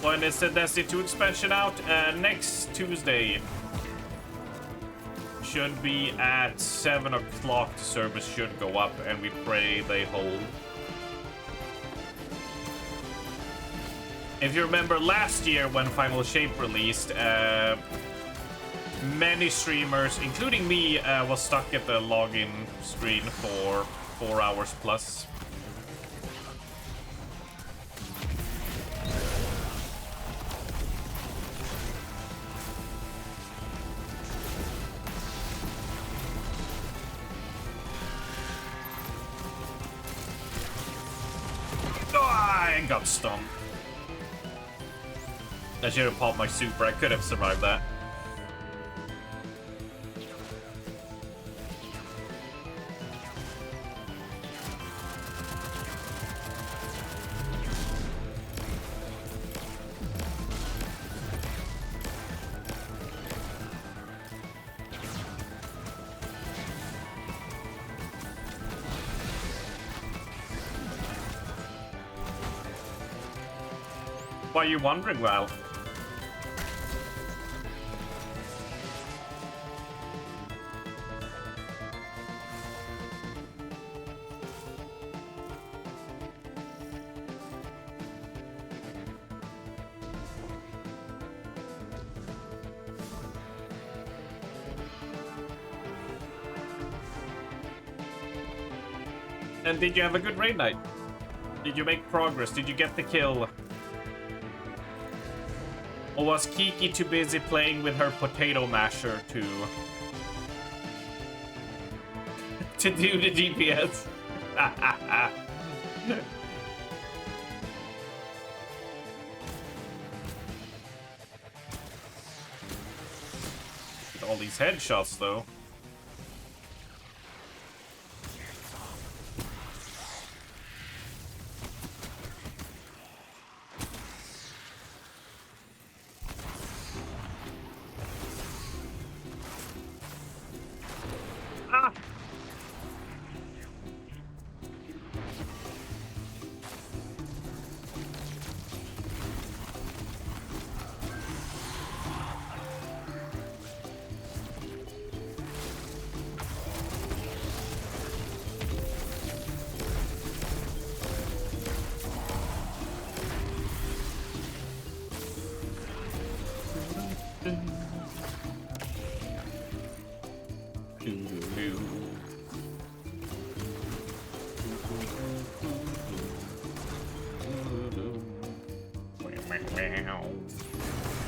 When is the Destiny 2 expansion out? Next Tuesday. Should be at 7 o'clock. The service should go up, and we pray they hold. If you remember last year when Final Shape released, many streamers, including me, was stuck at the login screen for 4 hours plus. I got stunned. I should have popped my super. I could have survived that. Why are you wondering, Val? And did you have a good raid night? Did you make progress? Did you get the kill? Or was Kiki too busy playing with her potato masher to do the GPS? All these headshots, though.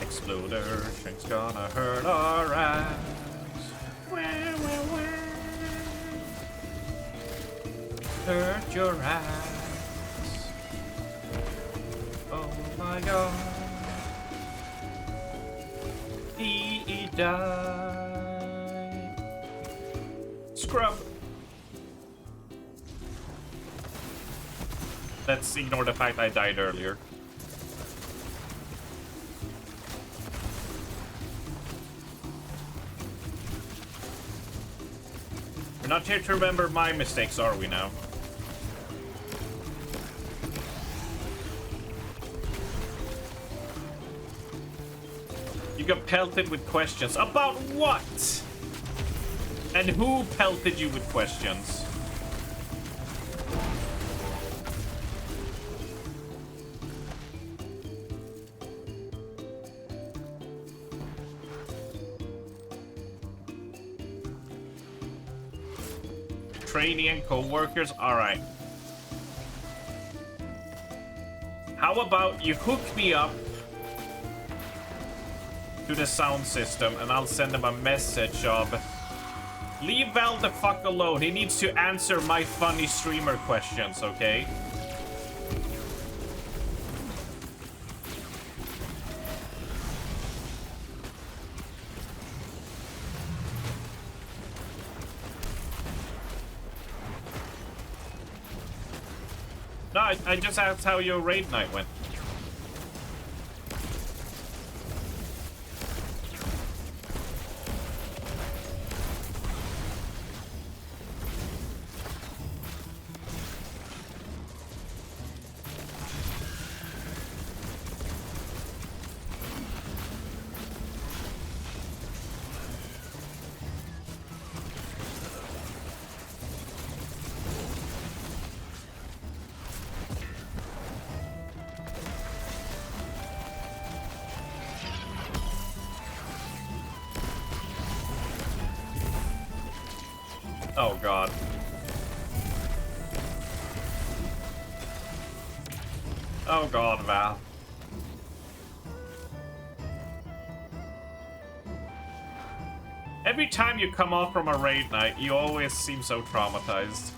Explosion's gonna hurt our eyes. Hurt your eyes. Oh my god. He died. Scrub. Let's ignore the fact I died earlier. We're not here to remember my mistakes, are we now? You got pelted with questions. About what? And who pelted you with questions? Trainee and co-workers? Alright. How about you hook me up to the sound system and I'll send him a message of leave Val the fuck alone. He needs to answer my funny streamer questions, okay? No, I just asked how your raid night went. Oh god. Oh god, Val. Every time you come off from a raid night, you always seem so traumatized.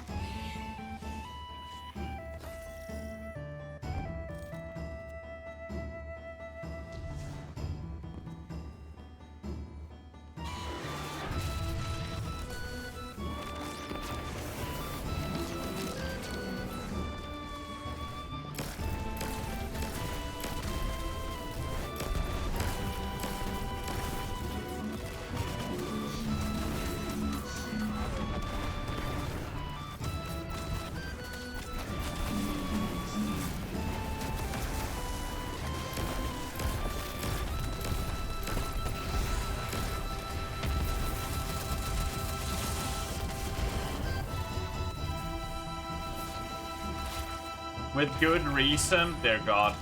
With good reason, dear God.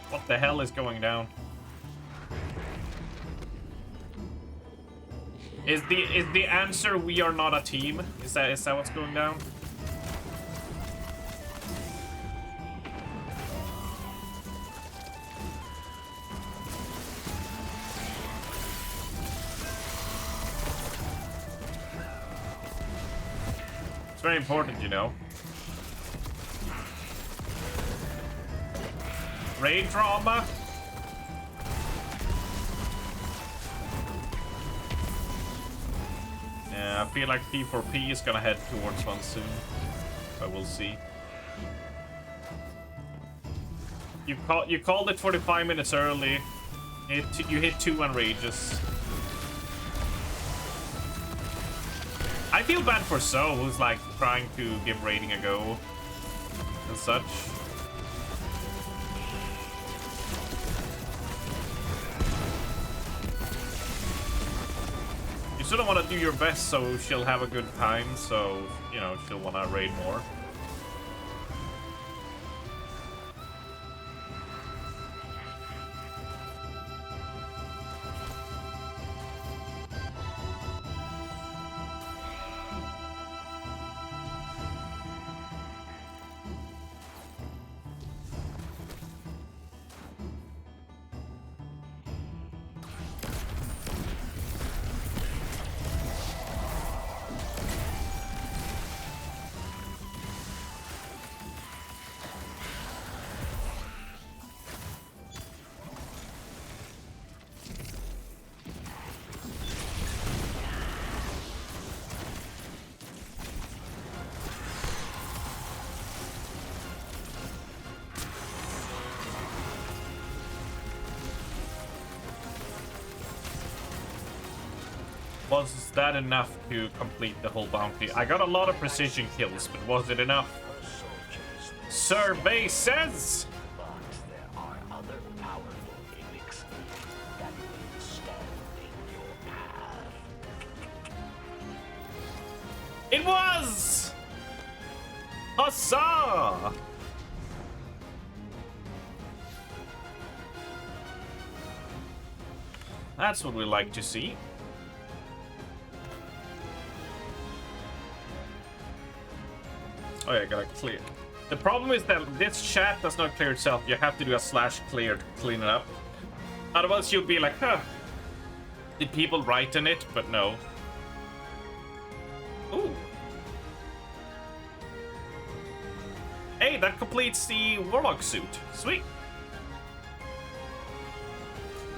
What the hell is going down? Is the answer we are not a team? Is that what's going down? It's very important, you know. Raid drama? Yeah, I feel like P4P is gonna head towards one soon. But we'll see. You called it 45 minutes early. You hit 2 unrages. I feel bad for So, who's like trying to give raiding a go and such. You sort of want to do your best so she'll have a good time, so, you know, she'll want to raid more. Was that enough to complete the whole bounty? I got a lot of precision kills, but was it enough? Survey says! But there are other powerful elixirs that will stand in your path. It was! Huzzah! That's what we like to see. Oh yeah, gotta clear. The problem is that this chat does not clear itself. You have to do a /clear to clean it up. Otherwise you'll be like, huh. Did people write in it? But no. Ooh. Hey, that completes the Warlock suit. Sweet.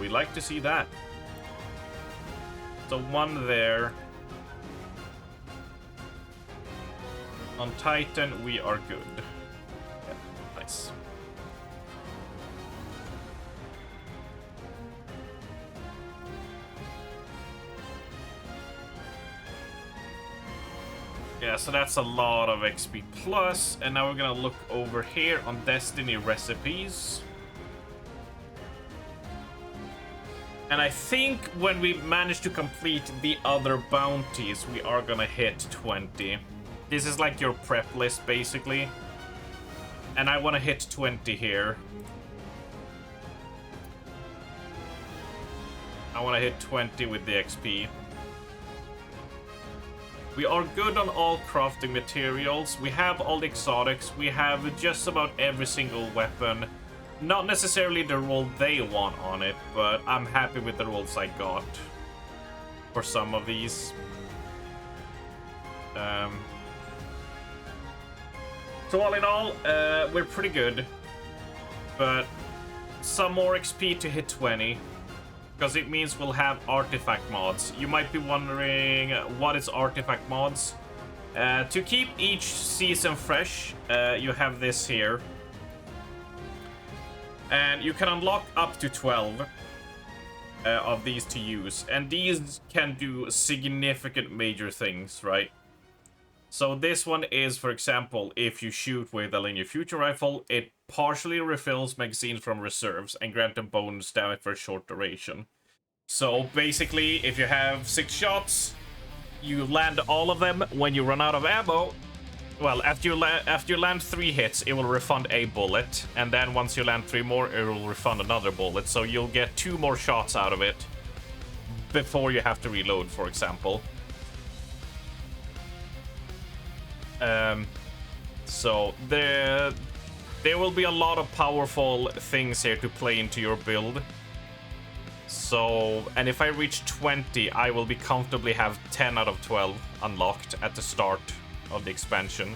We'd like to see that. So 1 there. On Titan, we are good. Yeah, Yeah, so that's a lot of XP plus, and now we're gonna look over here on Destiny recipes. And I think when we manage to complete the other bounties, we are gonna hit 20. This is like your prep list, basically. And I wanna hit 20 here. I wanna hit 20 with the XP. We are good on all crafting materials. We have all the exotics. We have just about every single weapon. Not necessarily the roll they want on it, but I'm happy with the rolls I got for some of these. So all in all, we're pretty good. But some more XP to hit 20. Because it means we'll have artifact mods. You might be wondering, what is artifact mods? To keep each season fresh, you have this here. And you can unlock up to 12 of these to use. And these can do significant major things, right? So this one is, for example, if you shoot with a linear fusion rifle, it partially refills magazines from reserves and grant them bonus damage for a short duration. So basically, if you have 6 shots, you land all of them. When you run out of ammo, well, after you land 3 hits, it will refund a bullet, and then once you land 3 more, it will refund another bullet. So you'll get 2 more shots out of it before you have to reload, for example. So there will be a lot of powerful things here to play into your build. So, and if I reach 20, I will be comfortably have 10 out of 12 unlocked at the start of the expansion,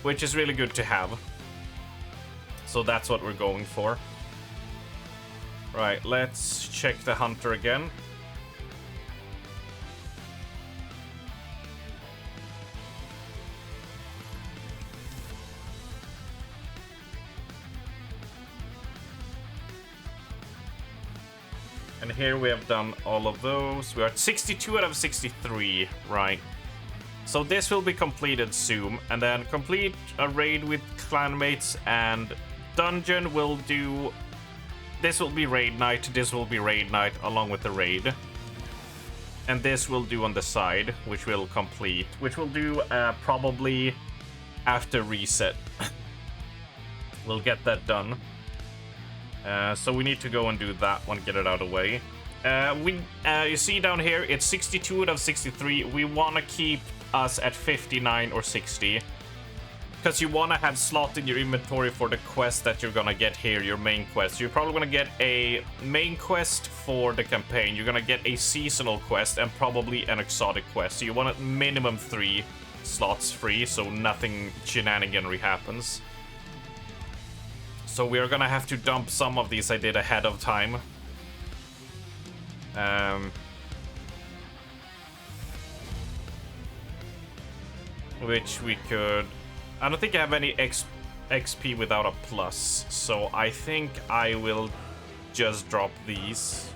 which is really good to have. So that's what we're going for. Right, let's check the hunter again. And here we have done all of those. We are at 62 out of 63, right? So this will be completed soon, and then complete a raid with clanmates, and dungeon will do... This will be raid night, this will be raid night along with the raid. And this will do on the side, which we'll complete, which we'll do probably after reset. We'll get that done. So we need to go and do that one, get it out of the way. You see down here, it's 62 out of 63. We want to keep us at 59 or 60. Because you want to have slot in your inventory for the quest that you're going to get here, your main quest. You're probably going to get a main quest for the campaign. You're going to get a seasonal quest and probably an exotic quest. So you want minimum 3 slots free, so nothing shenaniganry happens. So we are gonna have to dump some of these I did ahead of time. Which we could... I don't think I have any XP without a plus, so I think I will just drop these.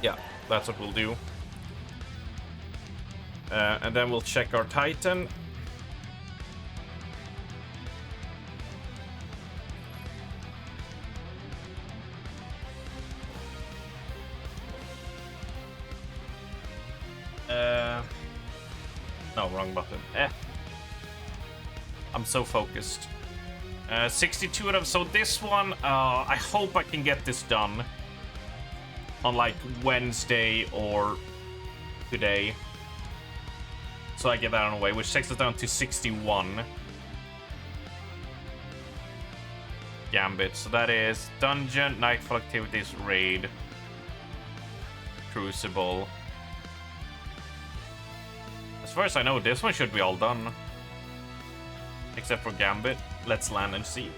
Yeah, that's what we'll do. And then we'll check our Titan. No, wrong button. I'm so focused. 62 out of... So this one, I hope I can get this done on like Wednesday or today. So I get that on the way, which takes us down to 61. Gambit. So that is Dungeon, Nightfall Activities, Raid, Crucible. As far as I know, this one should be all done. Except for Gambit. Let's land and see.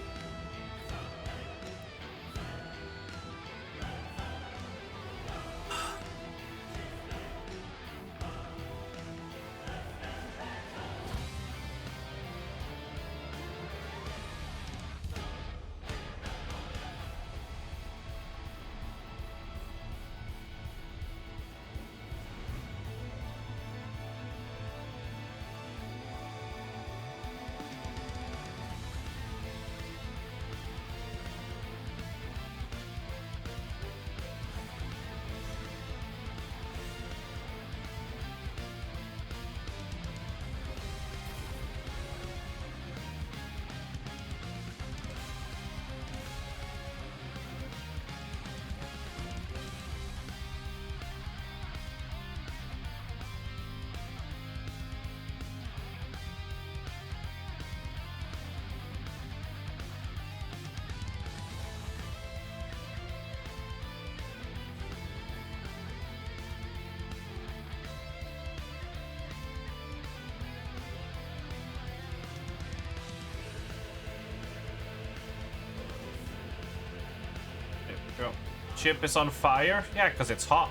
Ship is on fire? Yeah, because it's hot.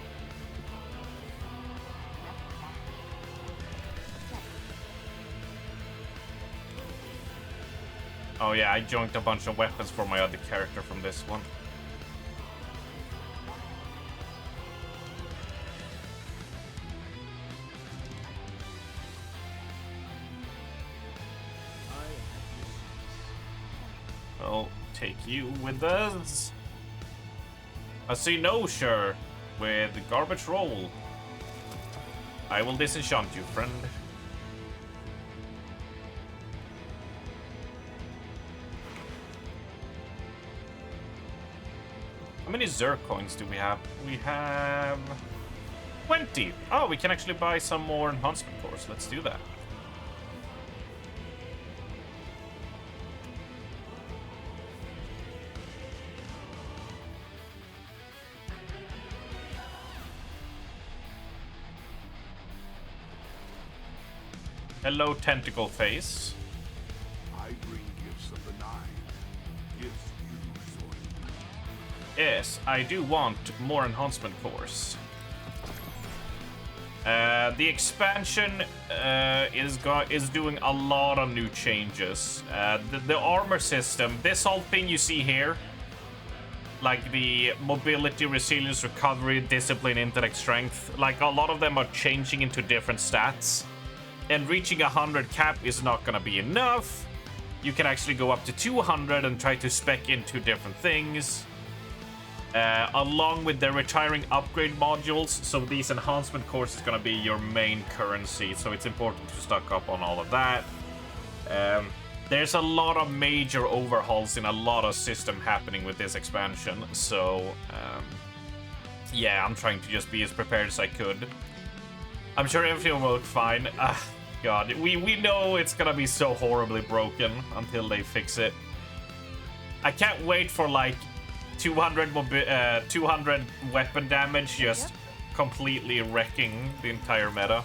Oh yeah, I joined a bunch of weapons for my other character from this one. I'll take you with us. I see no sure with the garbage roll. I will disenchant you, friend. How many Zircoins do we have? We have 20. Oh, we can actually buy some more enhancement cores. Let's do that. Hello, tentacle face. I bring gifts of the nine. Gifts you sort. Yes, I do want more enhancement cores. The expansion is doing a lot of new changes. The armor system, this whole thing you see here, like the mobility, resilience, recovery, discipline, intellect, strength, like a lot of them are changing into different stats. And reaching 100 cap is not gonna be enough. You can actually go up to 200 and try to spec into different things. Along with the retiring upgrade modules, so these enhancement cores is gonna be your main currency, so it's important to stock up on all of that. There's a lot of major overhauls in a lot of system happening with this expansion, so yeah, I'm trying to just be as prepared as I could. I'm sure everything will work fine. God, we know it's gonna be so horribly broken until they fix it. I can't wait for like 200 weapon damage just completely wrecking the entire meta.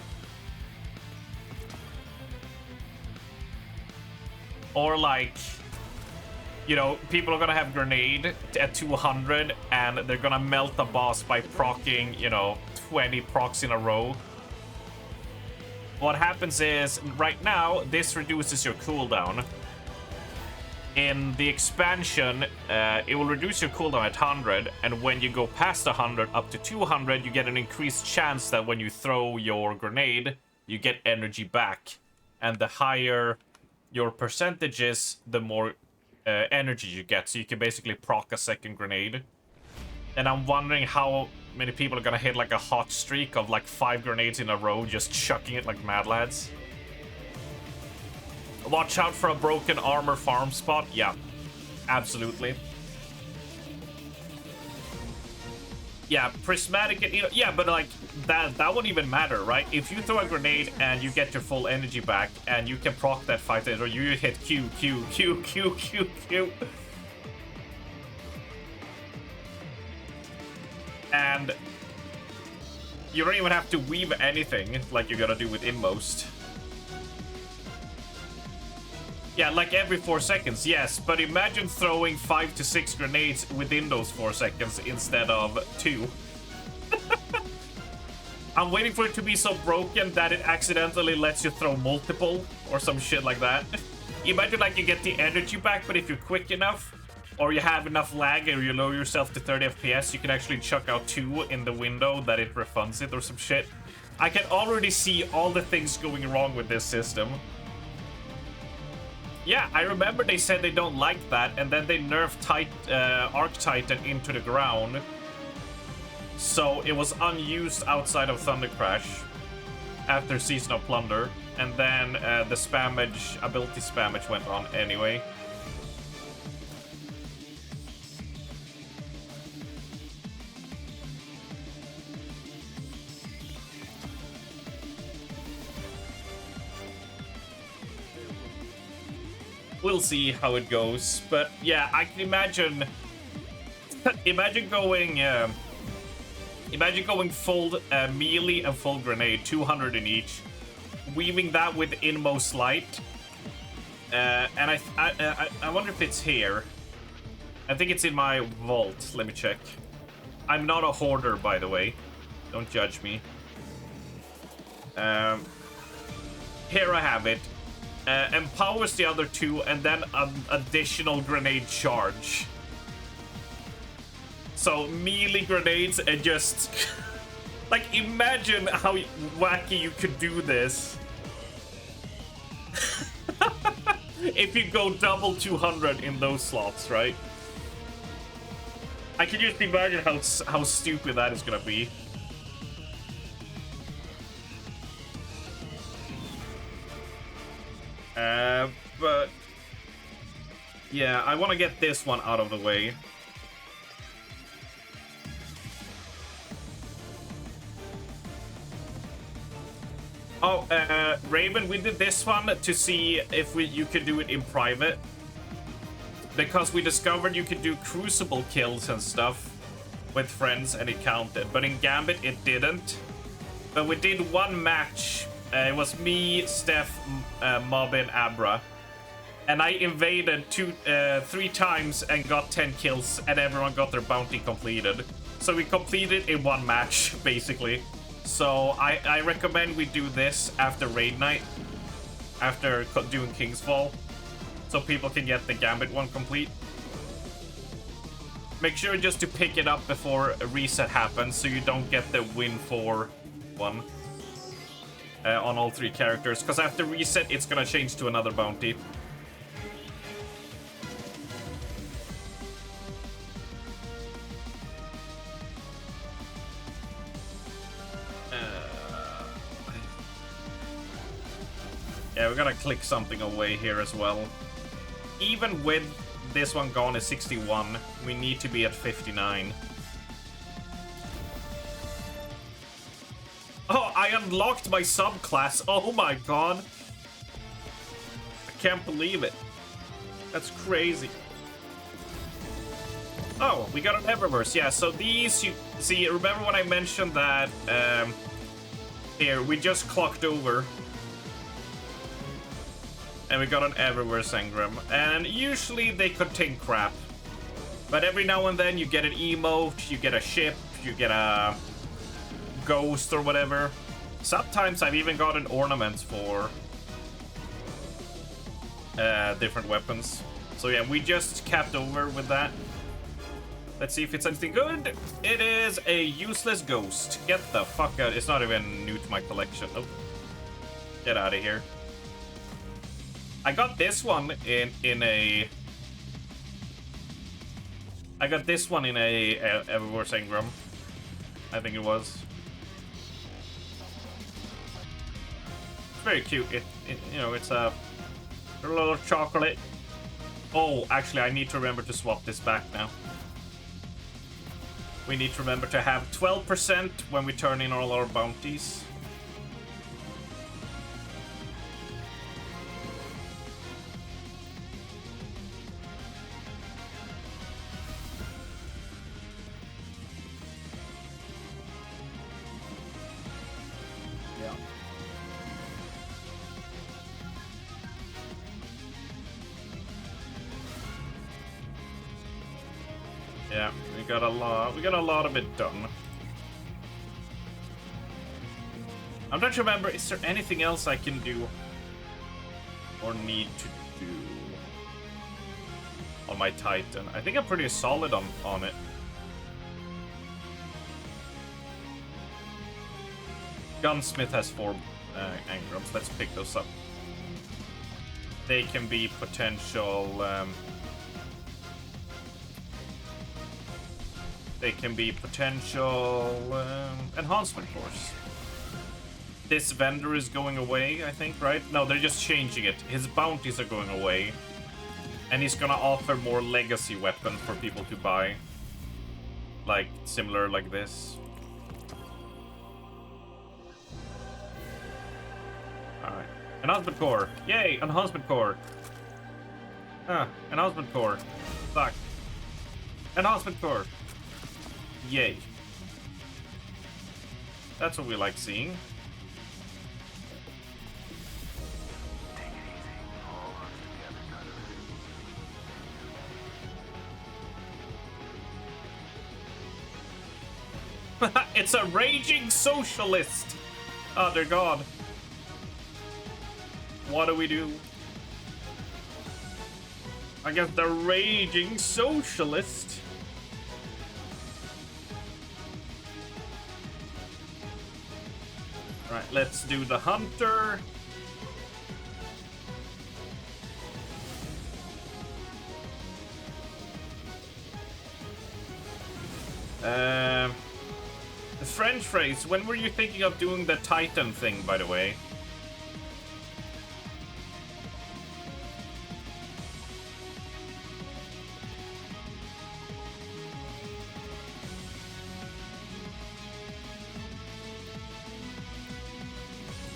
Or like, you know, people are gonna have grenade at 200 and they're gonna melt the boss by proccing, you know, 20 procs in a row. What happens is, right now, this reduces your cooldown. In the expansion, it will reduce your cooldown at 100, and when you go past 100 up to 200, you get an increased chance that when you throw your grenade, you get energy back. And the higher your percentage is, the more energy you get, so you can basically proc a second grenade. And I'm wondering how many people are gonna hit like a hot streak of like 5 grenades in a row, just chucking it like mad lads. Watch out for a broken armor farm spot. Yeah, absolutely. Yeah, prismatic, you know, yeah, but like that won't even matter, right? If you throw a grenade and you get your full energy back and you can proc that fighter, or you hit Q, Q, Q, Q, Q, Q. And you don't even have to weave anything like you're gonna do with Inmost. Yeah, like every 4 seconds, yes, but imagine throwing 5 to 6 grenades within those 4 seconds instead of 2. I'm waiting for it to be so broken that it accidentally lets you throw multiple or some shit like that. Imagine like you get the energy back, but if you're quick enough, or you have enough lag or you lower yourself to 30 FPS, you can actually chuck out 2 in the window that it refunds it or some shit. I can already see all the things going wrong with this system. Yeah, I remember they said they don't like that, and then they nerfed Arc Titan into the ground. So it was unused outside of Thunder Crash after Season of Plunder, and then the spammage, ability spammage went on anyway. We'll see how it goes, but yeah, I can imagine. Imagine going full melee and full grenade, 200 in each, weaving that with Inmost Light, and I wonder if it's here. I think it's in my vault. Let me check. I'm not a hoarder, by the way. Don't judge me. Here I have it. Empowers the other two, and then an additional grenade charge. So melee grenades and just... like, imagine how wacky you could do this. If you go double 200 in those slots, right? I can just imagine how stupid that is gonna be. But yeah, I want to get this one out of the way. Oh, Raven, we did this one to see if you could do it in private. Because we discovered you could do crucible kills and stuff with friends and it counted. But in Gambit, it didn't. But we did one match. It was me, Steph, Mobin, Abra. And I invaded 3 times and got 10 kills. And everyone got their bounty completed. So we completed in one match, basically. So I recommend we do this after raid night, after doing King's Fall, so people can get the Gambit one complete. Make sure just to pick it up before a reset happens, so you don't get the win for one on all 3 characters, because after reset it's gonna change to another bounty. Yeah, we gotta click something away here as well. Even with this one gone at 61, we need to be at 59. Oh, I unlocked my subclass. Oh my god. I can't believe it. That's crazy. Oh, we got an Eververse. Yeah, so these, you see, remember when I mentioned that, here, we just clocked over. And we got an Eververse engram. And usually they contain crap. But every now and then you get an emote, you get a ship, you get a ghost or whatever. Sometimes I've even gotten ornaments for different weapons. So yeah, we just capped over with that. Let's see if it's anything good. It is a useless ghost. Get the fuck out. It's not even new to my collection. Oh. Get out of here. I got this one in a... I got this one in a Eververse engram. I think it was. It's very cute. It you know, it's a little chocolate. Oh, actually, I need to remember to swap this back now. We need to remember to have 12% when we turn in all our bounties. Yeah, we got a lot of it done. I'm trying to remember, is there anything else I can do or need to do on my Titan? I think I'm pretty solid on it. Gunsmith has 4 engrams. Let's pick those up. They can be potential... They can be potential enhancement cores. This vendor is going away, I think, right? No, they're just changing it. His bounties are going away. And he's gonna offer more legacy weapons for people to buy. Like, similar like this. Alright. Enhancement core. Yay, enhancement core. Enhancement core. Fuck. Enhancement core. Yay. That's what we like seeing. It's a raging socialist. Oh dear God. What do we do? I guess the raging socialist. Right, let's do the hunter. The French phrase. When were you thinking of doing the Titan thing, by the way?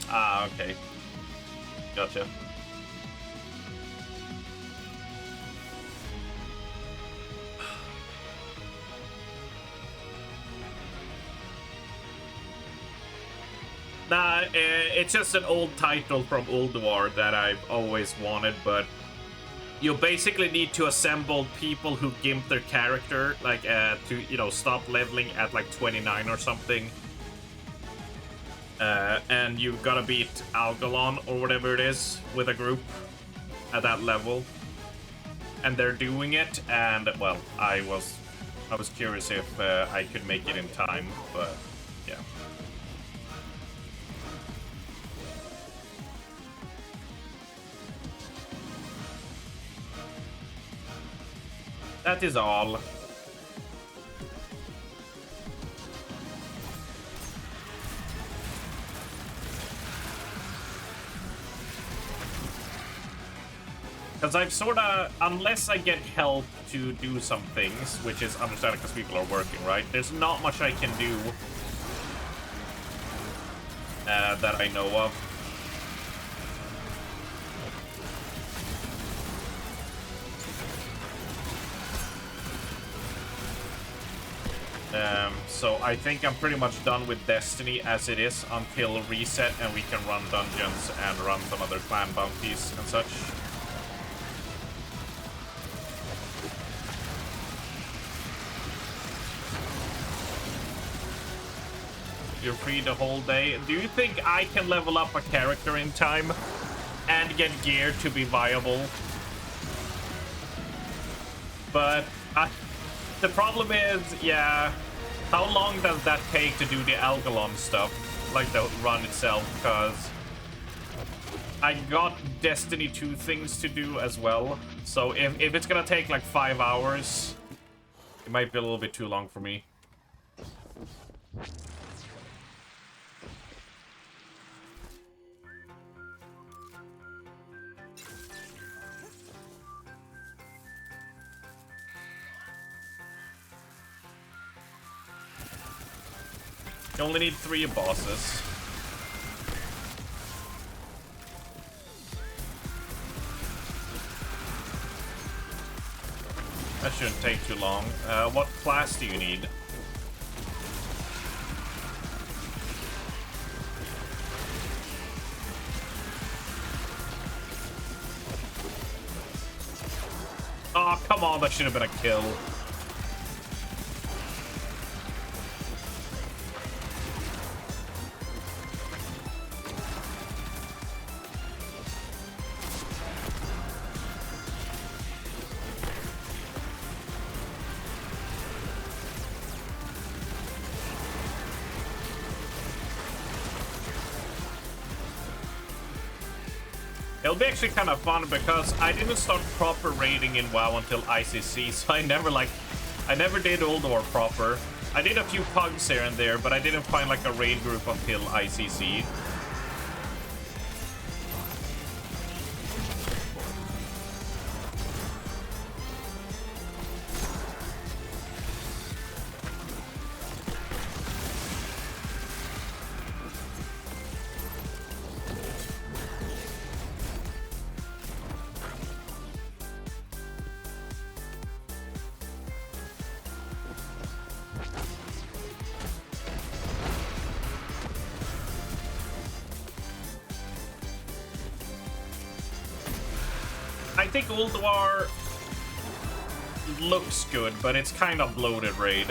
Ah, okay. Gotcha. Nah, it's just an old title from Ulduar that I've always wanted, but you basically need to assemble people who gimp their character, like, to, you know, stop leveling at, like, 29 or something. And you've got to beat Algalon, or whatever it is, with a group at that level. And they're doing it, and, well, I was curious if I could make it in time, but, yeah. That is all. Because I've sorta, unless I get help to do some things, which is understandable because people are working, right? There's not much I can do that I know of. So I think I'm pretty much done with Destiny as it is until reset and we can run dungeons and run some other clan bounties and such. You're free the whole day. Do you think I can level up a character in time and get gear to be viable? But the problem is, yeah, how long does that take to do the Algalon stuff, like the run itself? Because I got Destiny 2 things to do as well. So if it's gonna take like 5 hours, it might be a little bit too long for me. You only need 3 bosses. That shouldn't take too long. What class do you need? Oh, come on, that should have been a kill. It'll be actually kind of fun because I didn't start proper raiding in WoW until ICC, so I never did Ulduar proper. I did a few pugs here and there, but I didn't find like a raid group until ICC. I think Ulduar looks good, but it's kind of bloated raid.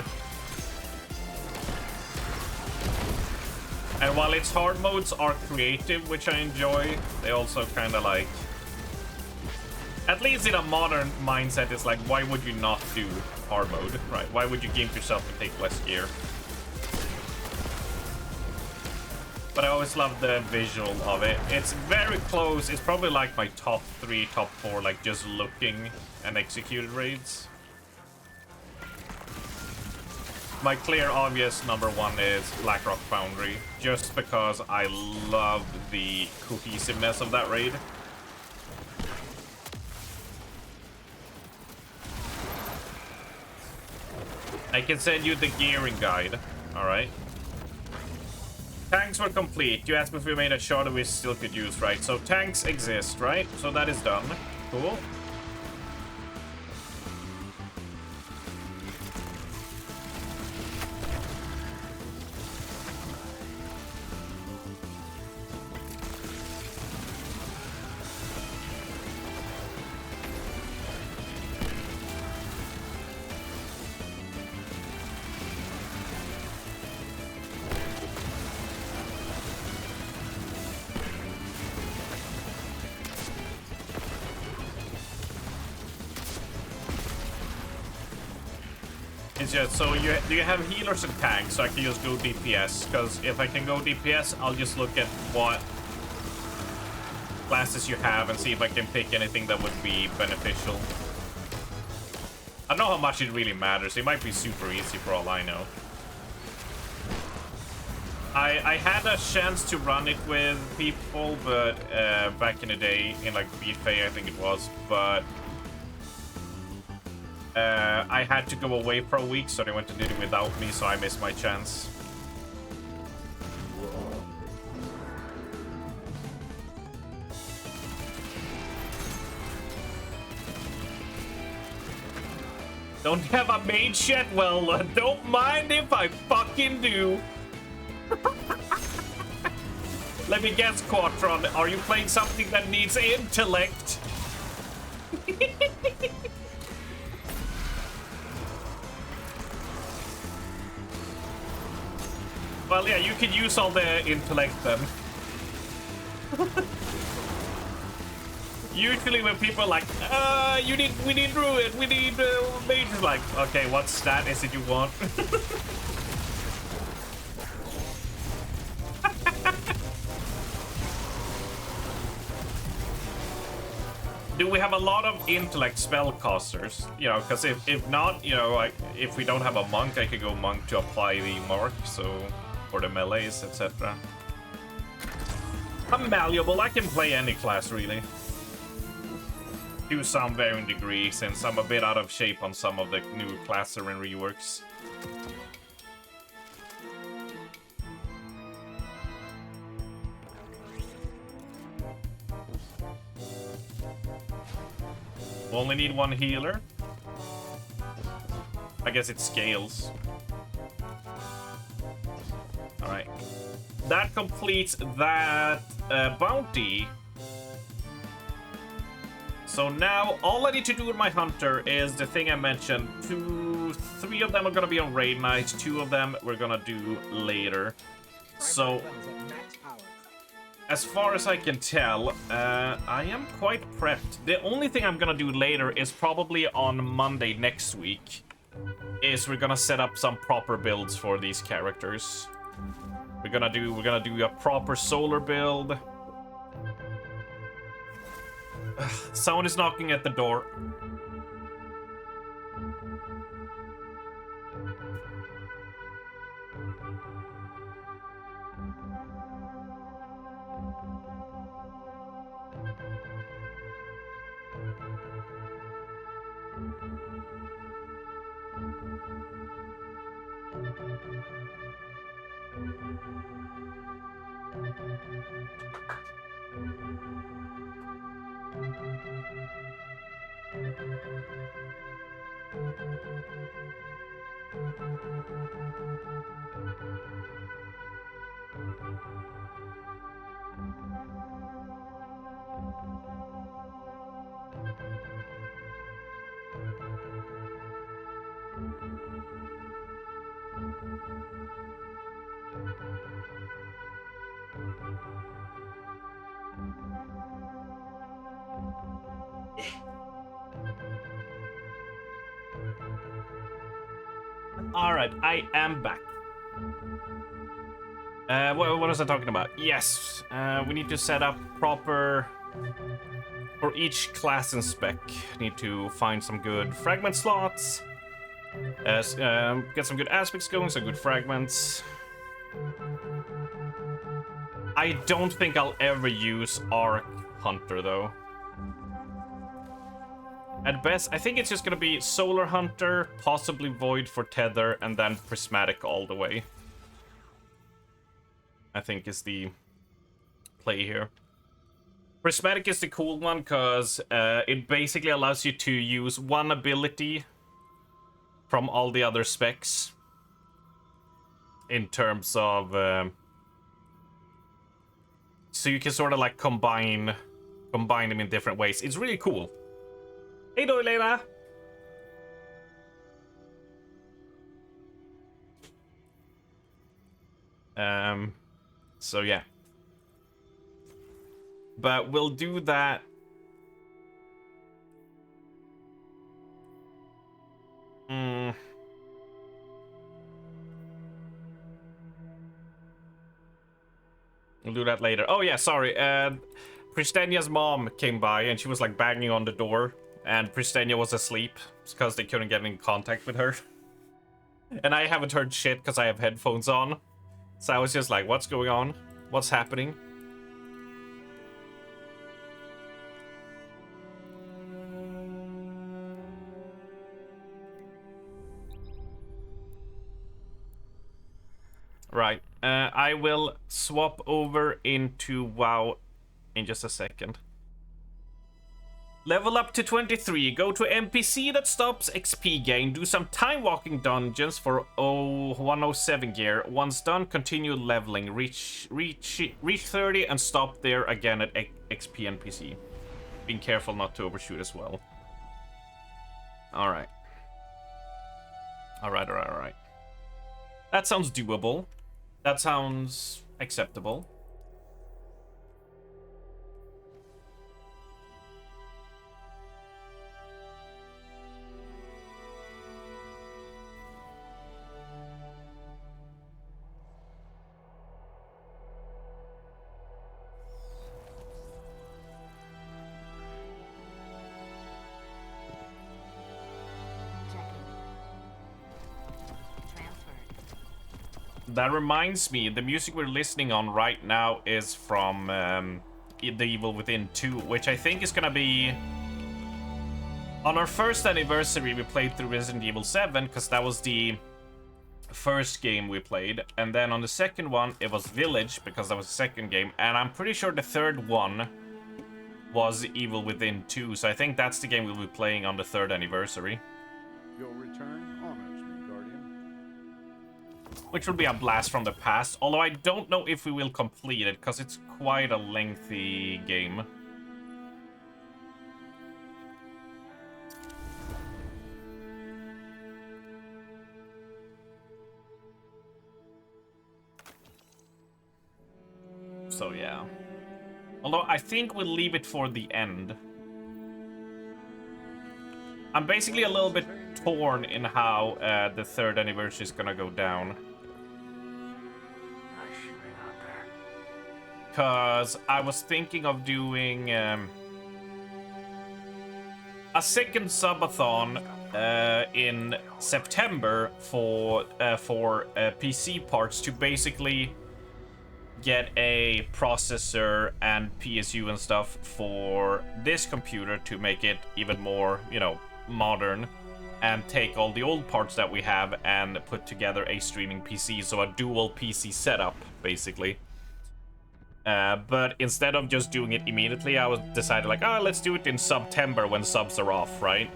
And while its hard modes are creative, which I enjoy, they also kind of like... At least in a modern mindset, it's like, why would you not do hard mode, right? Why would you gimp yourself to take less gear? But I always love the visual of it. It's very close. It's probably like my top 3, top 4, like just looking and executed raids. My clear, obvious number 1 is Blackrock Foundry, just because I love the cohesiveness of that raid. I can send you the gearing guide, alright? Tanks were complete. You asked me if we made a shot we still could use, right? So tanks exist, right? So that is done. Cool. It's just, so do you have healers and tanks so I can just go DPS? Because if I can go DPS, I'll just look at what classes you have and see if I can pick anything that would be beneficial. I don't know how much it really matters. It might be super easy for all I know. I had a chance to run it with people, but back in the day, in like BFA I think it was, but I had to go away for a week, so they went and did it without me, so I missed my chance. Don't have a mage yet? Well, don't mind if I fucking do. Let me guess, Quatron, are you playing something that needs intellect? Well, yeah, you could use all the intellect then. Usually when people are like, we need druid, we need mage, like, okay, what stat is it you want? Do we have a lot of intellect spellcasters? You know, because if not, you know, like, if we don't have a monk, I could go monk to apply the mark, so, for the melees, etc. I'm malleable, I can play any class, really. To some varying degree, since I'm a bit out of shape on some of the new classer and reworks. We only need one healer. I guess it scales. Alright. That completes that bounty. So now, all I need to do with my hunter is the thing I mentioned. 3 of them are gonna be on raid night, 2 of them we're gonna do later. So, as far as I can tell, I am quite prepped. The only thing I'm gonna do later is probably on Monday next week. Is we're gonna set up some proper builds for these characters. We're gonna do a proper solar build. Someone is knocking at the door. Alright, I am back. What was I talking about? Yes, we need to set up proper... For each class and spec, need to find some good fragment slots. Get some good aspects going, some good fragments. I don't think I'll ever use Arc Hunter, though. At best, I think it's just gonna be Solar Hunter, possibly Void for Tether, and then Prismatic all the way. I think is the play here. Prismatic is the cool one, because it basically allows you to use one ability from all the other specs. In terms of... so you can sort of like combine them in different ways. It's really cool. Hey, Doilena! So yeah. But we'll do that. We'll do that later. Oh yeah, sorry. Pristenia's mom came by and she was like banging on the door. And Pristenia was asleep because they couldn't get in contact with her. And I haven't heard shit because I have headphones on. So I was just like, what's going on? What's happening? Right. I will swap over into WoW in just a second. Level up to 23. Go to NPC that stops XP gain. Do some time walking dungeons for 107 gear. Once done, continue leveling. Reach 30 and stop there again at XP NPC. Being careful not to overshoot as well. Alright. Alright. That sounds doable. That sounds acceptable. That reminds me, the music we're listening on right now is from The Evil Within 2, which I think is gonna be... On our first anniversary, we played through Resident Evil 7, because that was the first game we played. And then on the second one, it was Village, because that was the second game. And I'm pretty sure the third one was Evil Within 2, so I think that's the game we'll be playing on the third anniversary. Your return honors me, Guardian. Which will be a blast from the past, although I don't know if we will complete it, because it's quite a lengthy game. So yeah. Although I think we'll leave it for the end. I'm basically a little bit torn in how the third anniversary is gonna go down. Because I was thinking of doing a second subathon in September for PC parts to basically get a processor and PSU and stuff for this computer to make it even more, you know, modern, and take all the old parts that we have and put together a streaming PC, so a dual PC setup, basically. But instead of just doing it immediately, I was decided like, oh, let's do it in September when subs are off, right?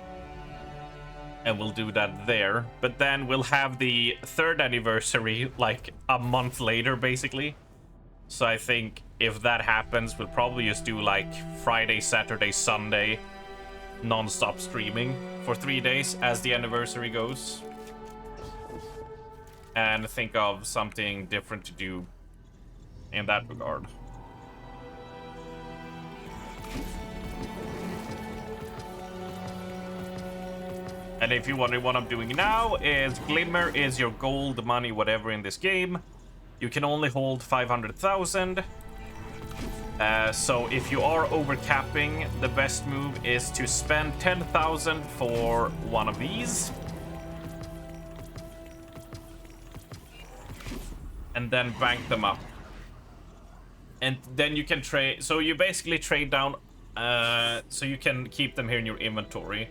And we'll do that there. But then we'll have the third anniversary like a month later, basically. So I think if that happens, we'll probably just do like Friday, Saturday, Sunday non-stop streaming for 3 days as the anniversary goes. And think of something different to do in that regard. And if you're wondering what I'm doing now, is Glimmer is your gold, money, whatever in this game. You can only hold 500,000. So if you are overcapping, the best move is to spend 10,000 for one of these. And then bank them up. And then you can trade. So you basically trade down, so you can keep them here in your inventory.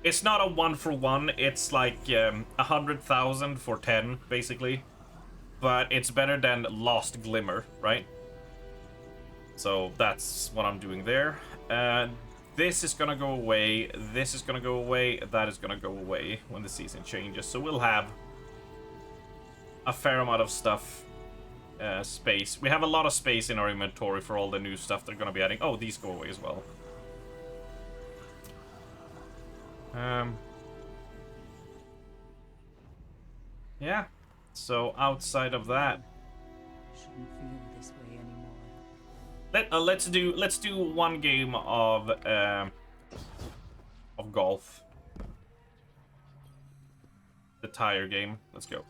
It's not a 1-for-1, it's like 100,000 for 10, basically. But it's better than Lost Glimmer, right? So that's what I'm doing there. This is gonna go away, this is gonna go away, that is gonna go away when the season changes. So we'll have a fair amount of stuff, space. We have a lot of space in our inventory for all the new stuff they're gonna be adding. Oh, these go away as well. Yeah. So outside of that, Shouldn't feel this way anymore. let's do one game of golf. The tire game. Let's go.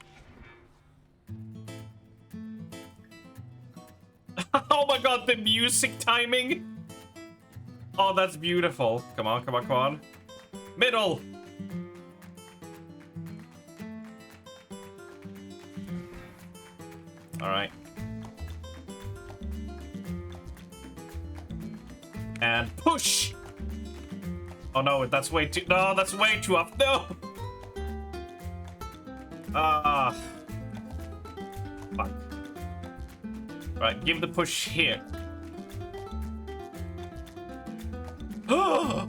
Oh my god, the music timing! Oh, that's beautiful. Come on, come on, come on. Middle! Alright. And push! Oh no, that's way too... No, that's way too up. No! Ah. Fuck. Right, give the push here. No!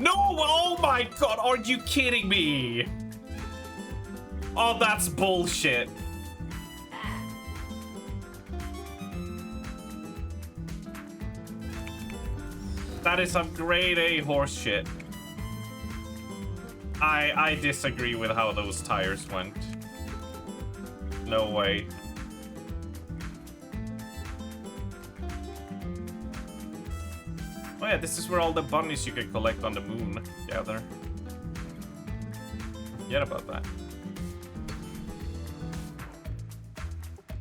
Oh my god, are you kidding me? Oh, that's bullshit. That is some grade A horse shit. I disagree with how those tires went. No way. Oh yeah, this is where all the bunnies you can collect on the moon gather. Forget about that.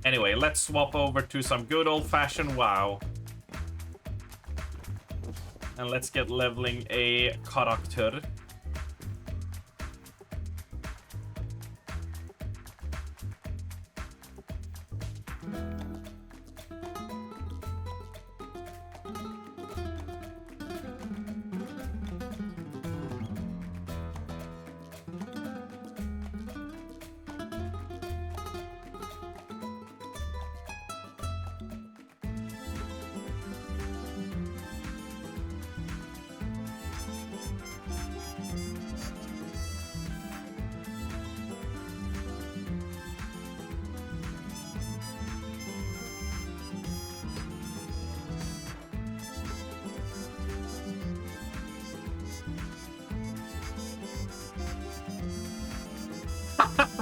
Anyway, let's swap over to some good old-fashioned WoW. And let's get leveling a character.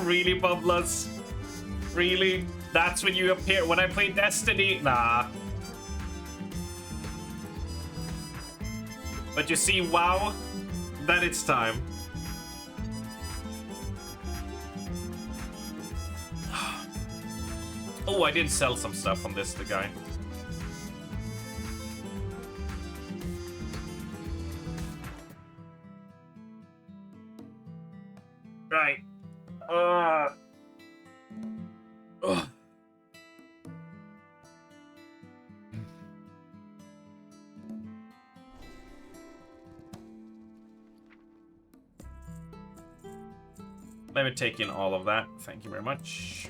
Really, Bubblers? Really? That's when you appear when I play Destiny? Nah. But you see, WoW, that it's time. Oh, I did sell some stuff on this, the guy. Right. Ugh. Let me take in all of that. Thank you very much.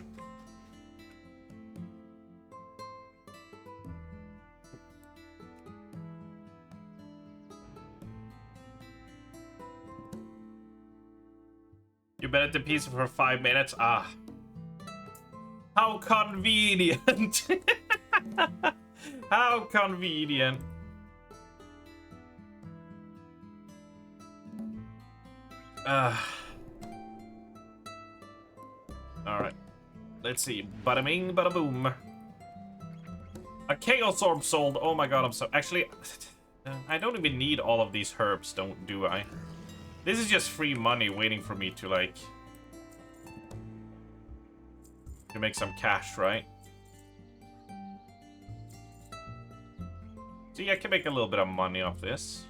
You been at the pizza for 5 minutes? Ah. How convenient. How convenient. Alright. Let's see. Bada bing, bada boom. A Chaos Orb sold. Oh my god, I'm so... Actually, I don't even need all of these herbs, do I? This is just free money waiting for me to, like... to make some cash, right? See, I can make a little bit of money off this.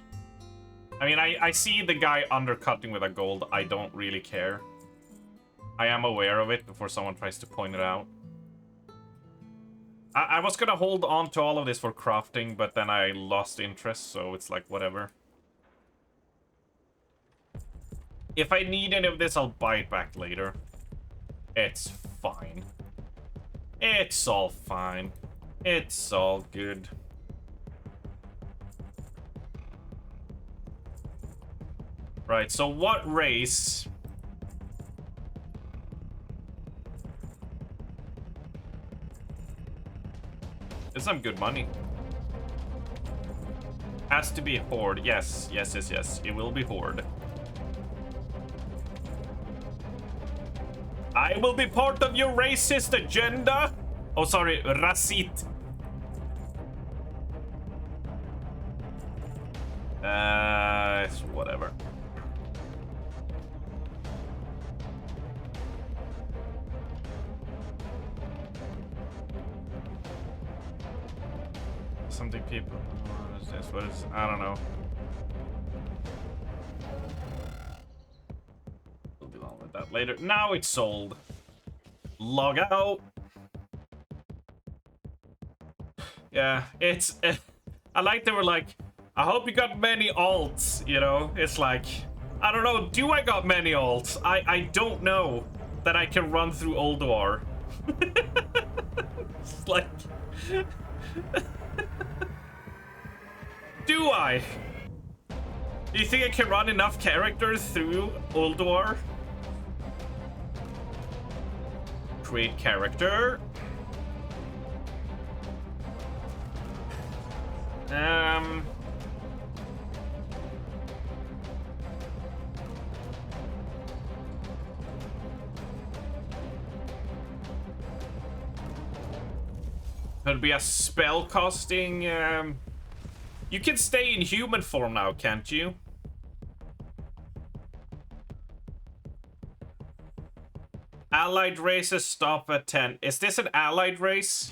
I mean, I see the guy undercutting with a gold. I don't really care. I am aware of it before someone tries to point it out. I was gonna hold on to all of this for crafting, but then I lost interest, so it's like, whatever. If I need any of this, I'll buy it back later. It's fine. It's all fine. It's all good. Right, so what race... It's some good money. Has to be Horde. Yes, yes, yes, yes. It will be Horde. I will be part of your racist agenda. Oh, sorry, Racist. It's whatever. Something people... What is this? What is... I don't know. We'll be on with that later. Now it's sold. Log out. Yeah, it's... I like they were like, I hope you got many alts, you know? It's like, I don't know, do I got many alts? I don't know that I can run through Ulduar. It's like... Do I? Do you think I can run enough characters through Ulduar? Create character. Could be a spell casting. You can stay in human form now, can't you? Allied races stop at 10. Is this an allied race?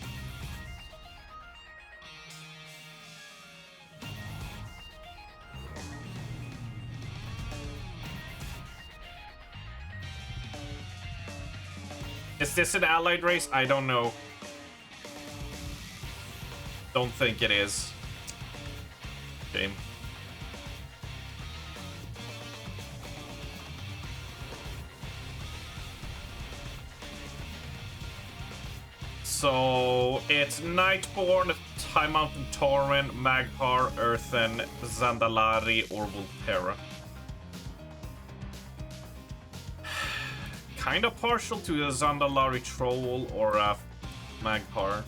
Is this an allied race? I don't know. Don't think it is. Shame. So it's Nightborn, High Mountain Tauren, Magpar, Earthen, Zandalari, or Volterra. Kinda partial to a Zandalari Troll or a Magpar.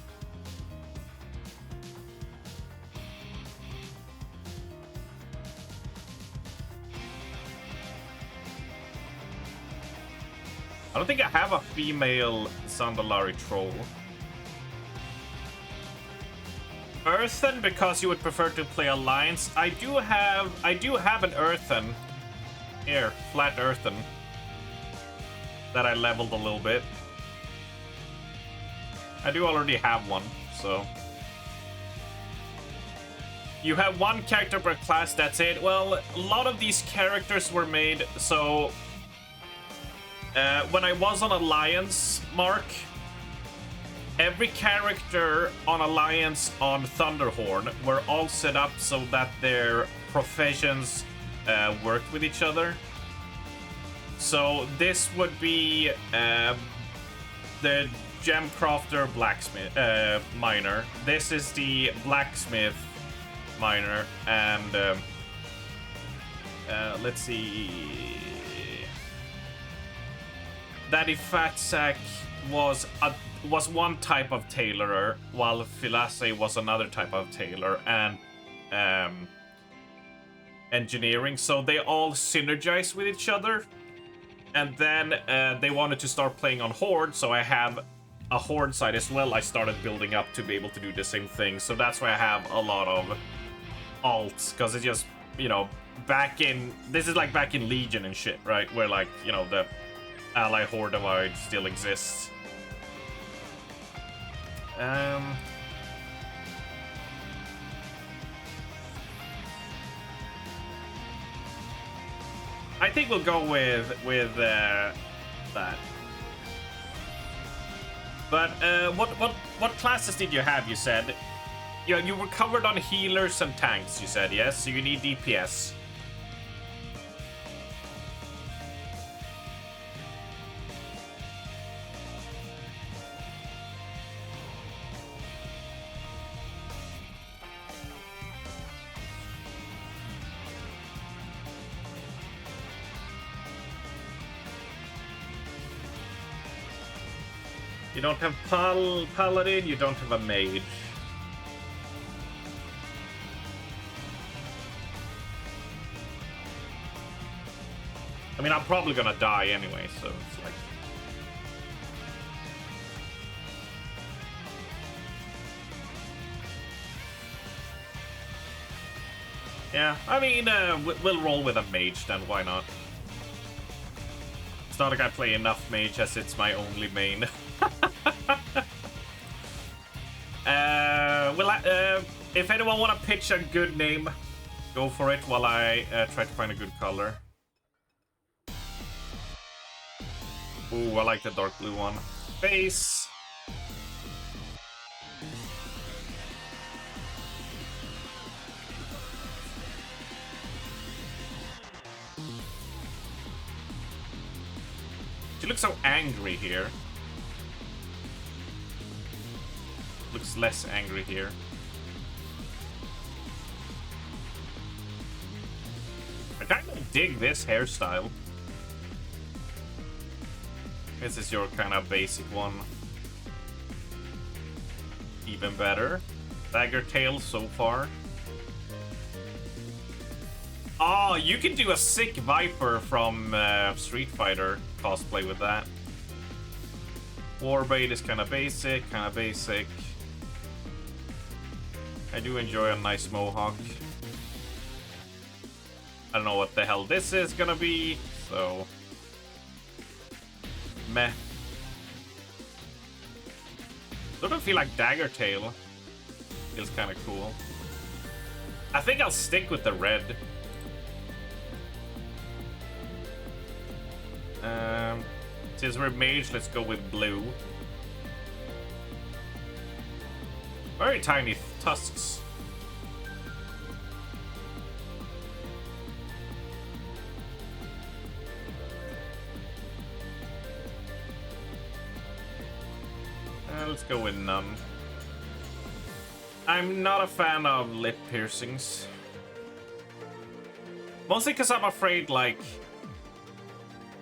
I don't think I have a female Zandalari Troll. Earthen, because you would prefer to play Alliance. I do have an Earthen. Here, flat Earthen. That I leveled a little bit. I do already have one, so. You have one character per class, that's it. Well, a lot of these characters were made, so... when I was on Alliance, Mark, every character on Alliance on Thunderhorn were all set up so that their professions worked with each other. So this would be the Gemcrafter Blacksmith Miner. This is the Blacksmith Miner, and let's see. Daddy Fatsack was one type of tailorer, while Philace was another type of tailor, and engineering. So they all synergize with each other. And then they wanted to start playing on Horde, so I have a Horde side as well. I started building up to be able to do the same thing. So that's why I have a lot of alts, because it just, you know, back in... This is like back in Legion and shit, right? Where, like, you know, the ally horde divide still exists. I think we'll go with that. But what classes did you have? You said you were covered on healers and tanks. You said yes. So you need DPS. You don't have Paladin, you don't have a Mage. I mean, I'm probably gonna die anyway, so it's like... Yeah, I mean, we'll roll with a Mage then, why not? It's not like I play enough Mage as it's my only main. If anyone want to pitch a good name, go for it while I try to find a good color. Ooh, I like the dark blue one. Base. She looks so angry here. Looks less angry here. I kind of dig this hairstyle. This is your kind of basic one. Even better. Dagger tail so far. Oh, you can do a sick Viper from Street Fighter cosplay with that. Warbait is kind of basic, I do enjoy a nice mohawk. I don't know what the hell this is gonna be, so... Meh. Doesn't feel like Dagger Tail. Feels kind of cool. I think I'll stick with the red. Since we're mage, let's go with blue. Very tiny tusks. Let's go with none. I'm not a fan of lip piercings. Mostly because I'm afraid, like...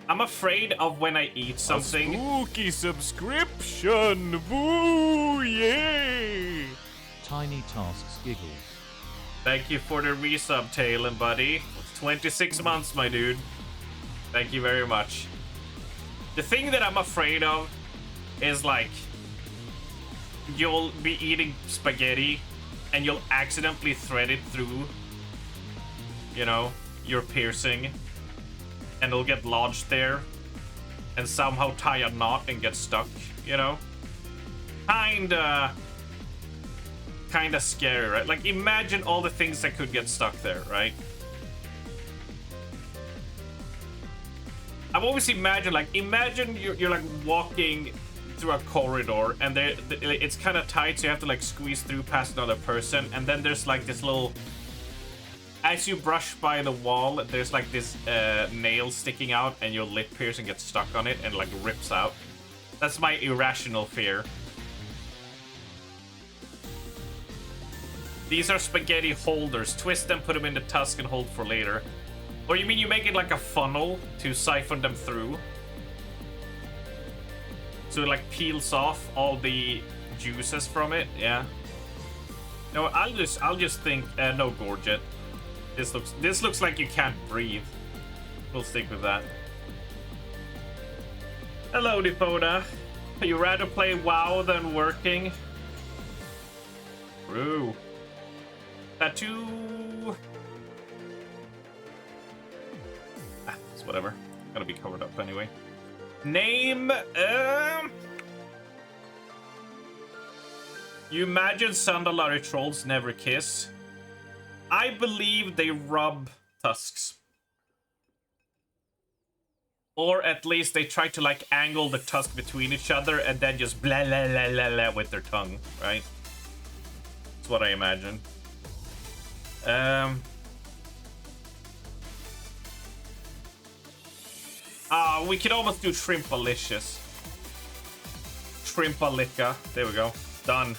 I'm afraid of when I eat something. A spooky subscription! Woo! Yay! Tiny Tasks giggles. Thank you for the resub, Talon, buddy. 26 months, my dude. Thank you very much. The thing that I'm afraid of is, like... You'll be eating spaghetti and you'll accidentally thread it through, you know, your piercing, and it'll get lodged there and somehow tie a knot and get stuck, you know? Kinda scary, right? Like, imagine all the things that could get stuck there, right? I've always imagined, like, imagine you're like walking through a corridor and it's kind of tight, so you have to like squeeze through past another person, and then there's like this little, as you brush by the wall, there's like this nail sticking out and your lip piercing gets stuck on it and like rips out. That's my irrational fear. These are spaghetti holders. Twist them, put them in the tusk, and hold for later. Or you mean you make it like a funnel to siphon them through? So it like peels off all the juices from it, yeah. No, I'll just think no, Gorget. This looks like you can't breathe. We'll stick with that. Hello, Depoda. You rather play WoW than working? True. Tattoo. whatever. Gotta be covered up anyway. Name, you imagine Sandalari trolls never kiss? I believe they rub tusks. Or at least they try to like angle the tusk between each other and then just blah blah blah blah blah with their tongue, right? That's what I imagine. We could almost do Shrimpalicious. Shrimpalika. There we go. Done.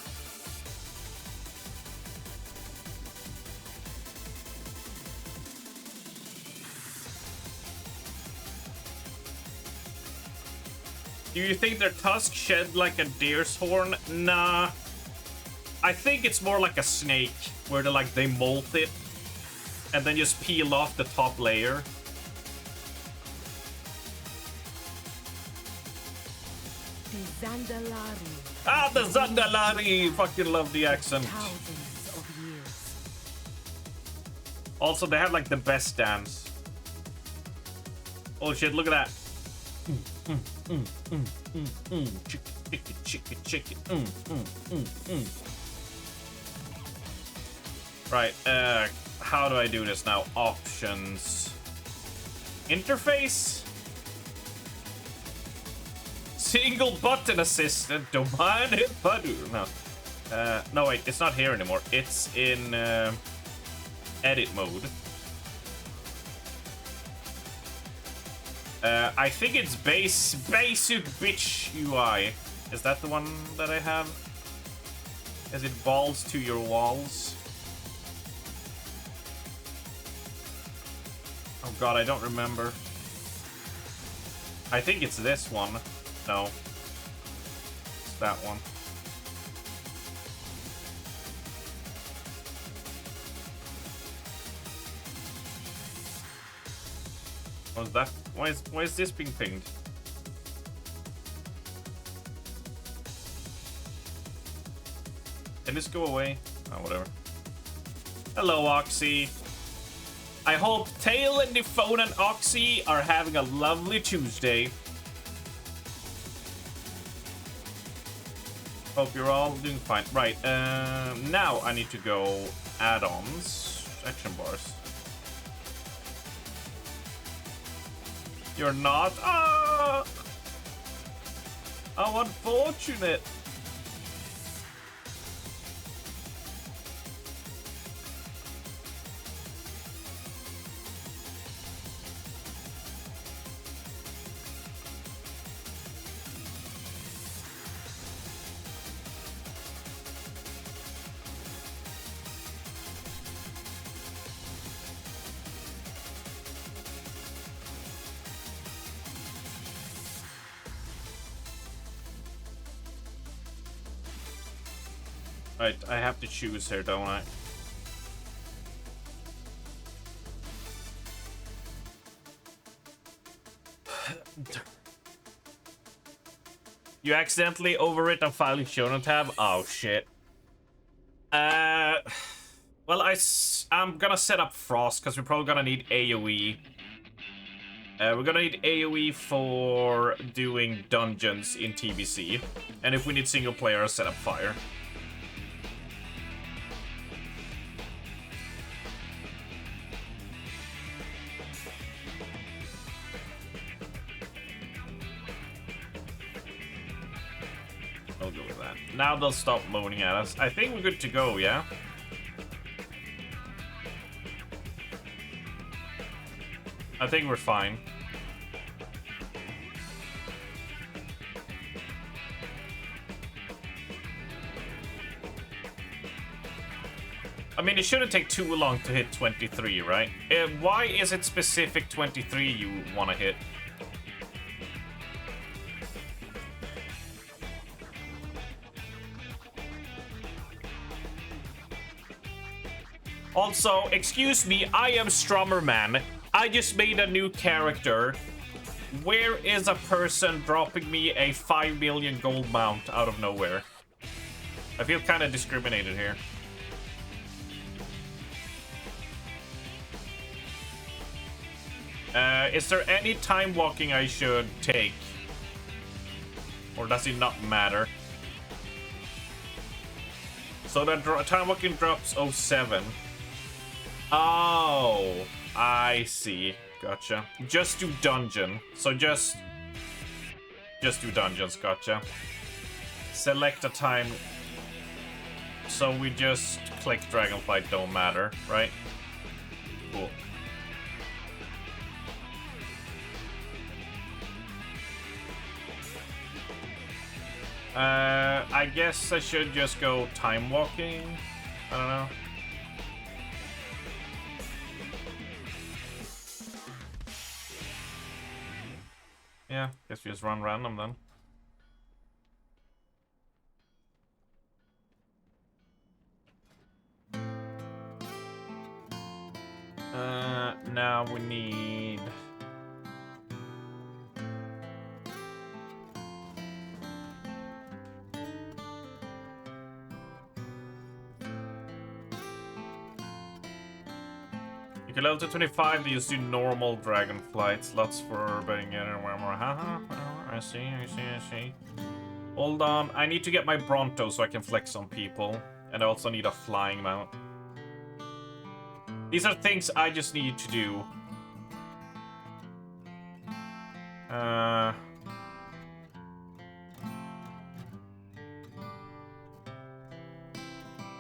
Do you think their tusk shed like a deer's horn? Nah. I think it's more like a snake, where they molt it and then just peel off the top layer. The Zandalari. Ah, the Zandalari! Fucking love the accent. Thousands of years. Also, they have like the best dance. Oh shit, look at that. Chicken. Right, how do I do this now? Options. Interface? Single button assistant. Don't mind if I do. No. No, wait, it's not here anymore. It's in edit mode. I think it's basic bitch UI. Is that the one that I have? Is it balls to your walls? Oh god, I don't remember. I think it's this one. No. It's that one. What's that? Why is this being pinged? Can this go away? Oh, whatever. Hello, Oxy. I hope Tail and the phone and Oxy are having a lovely Tuesday. Hope you're all doing fine. Right, now I need to go add-ons, action bars. You're not? Ah! How unfortunate. Right, I have to choose here, don't I? You accidentally overwritten a file you shouldn't have? Oh, shit. Well, I'm gonna set up Frost, because we're probably gonna need AoE. We're gonna need AoE for doing dungeons in TBC. And if we need single player, I'll set up Fire. I'll go with that. Now they'll stop moaning at us. I think we're good to go, yeah? I think we're fine. I mean, it shouldn't take too long to hit 23, right? Why is it specific 23 you want to hit? Also, excuse me, I am Strummerman. I just made a new character. Where is a person dropping me a 5 million gold mount out of nowhere? I feel kind of discriminated here. Is there any time walking I should take? Or does it not matter? So that time walking drops 07. Oh, I see. Gotcha. Just do dungeon. So just do dungeons. Gotcha. Select a time. So we just click Dragonflight. Don't matter, right? Cool. I guess I should just go time walking. I don't know. Yeah, guess we just run random then. Now we need... You can level to 25, they just do normal dragon flights. Lots for betting in and more. I see. Hold on, I need to get my Bronto so I can flex on people. And I also need a flying mount. These are things I just need to do.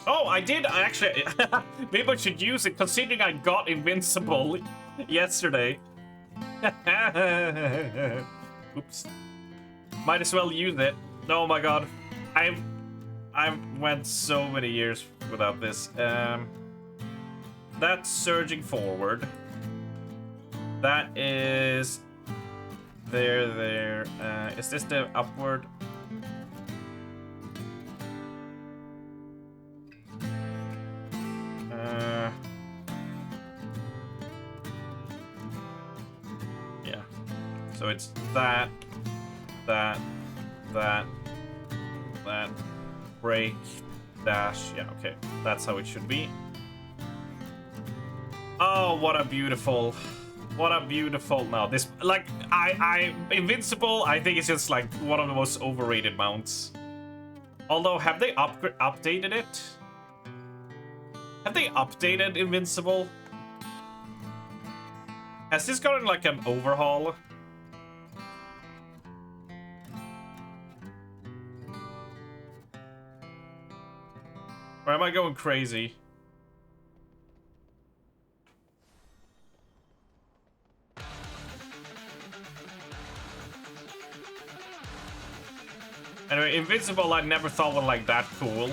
Oh, I did. I actually... Maybe I should use it, considering I got Invincible yesterday. Oops. Might as well use it. Oh my god. I went so many years without this. That's surging forward. That is... There. Is this the upward? Yeah. So it's that, break, dash. Yeah, okay. That's how it should be. Oh, what a beautiful... No, this, like, Invincible, I think it's just, like, one of the most overrated mounts. Although, have they updated it? Have they updated Invincible? Has this gotten, like, an overhaul? Or am I going crazy? Anyway, Invincible I never thought was like that cool.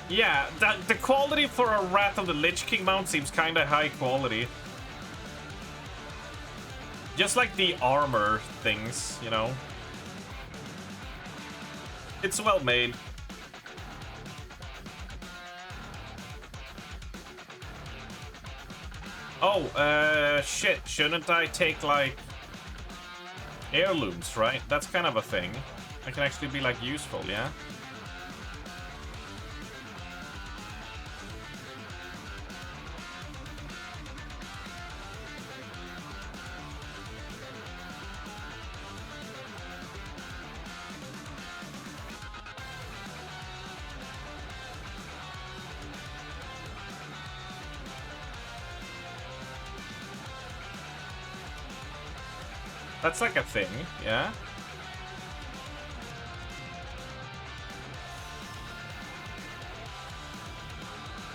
Yeah, the quality for a Wrath of the Lich King mount seems kinda high quality. Just like the armor things, you know. It's well made. Oh, shit, shouldn't I take, like... heirlooms, right? That's kind of a thing. That can actually be, like, useful, yeah? That's like a thing, yeah?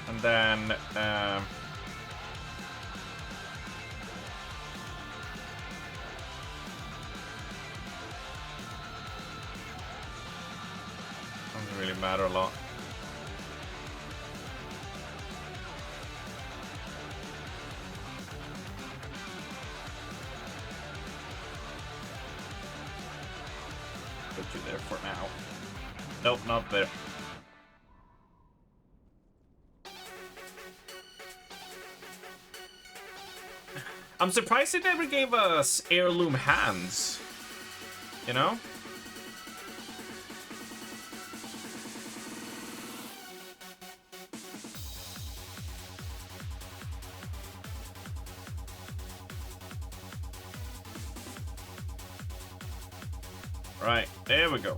And then, doesn't really matter a lot. Put you there for now. Nope, not there. I'm surprised they never gave us heirloom hands. You know? Right, there we go.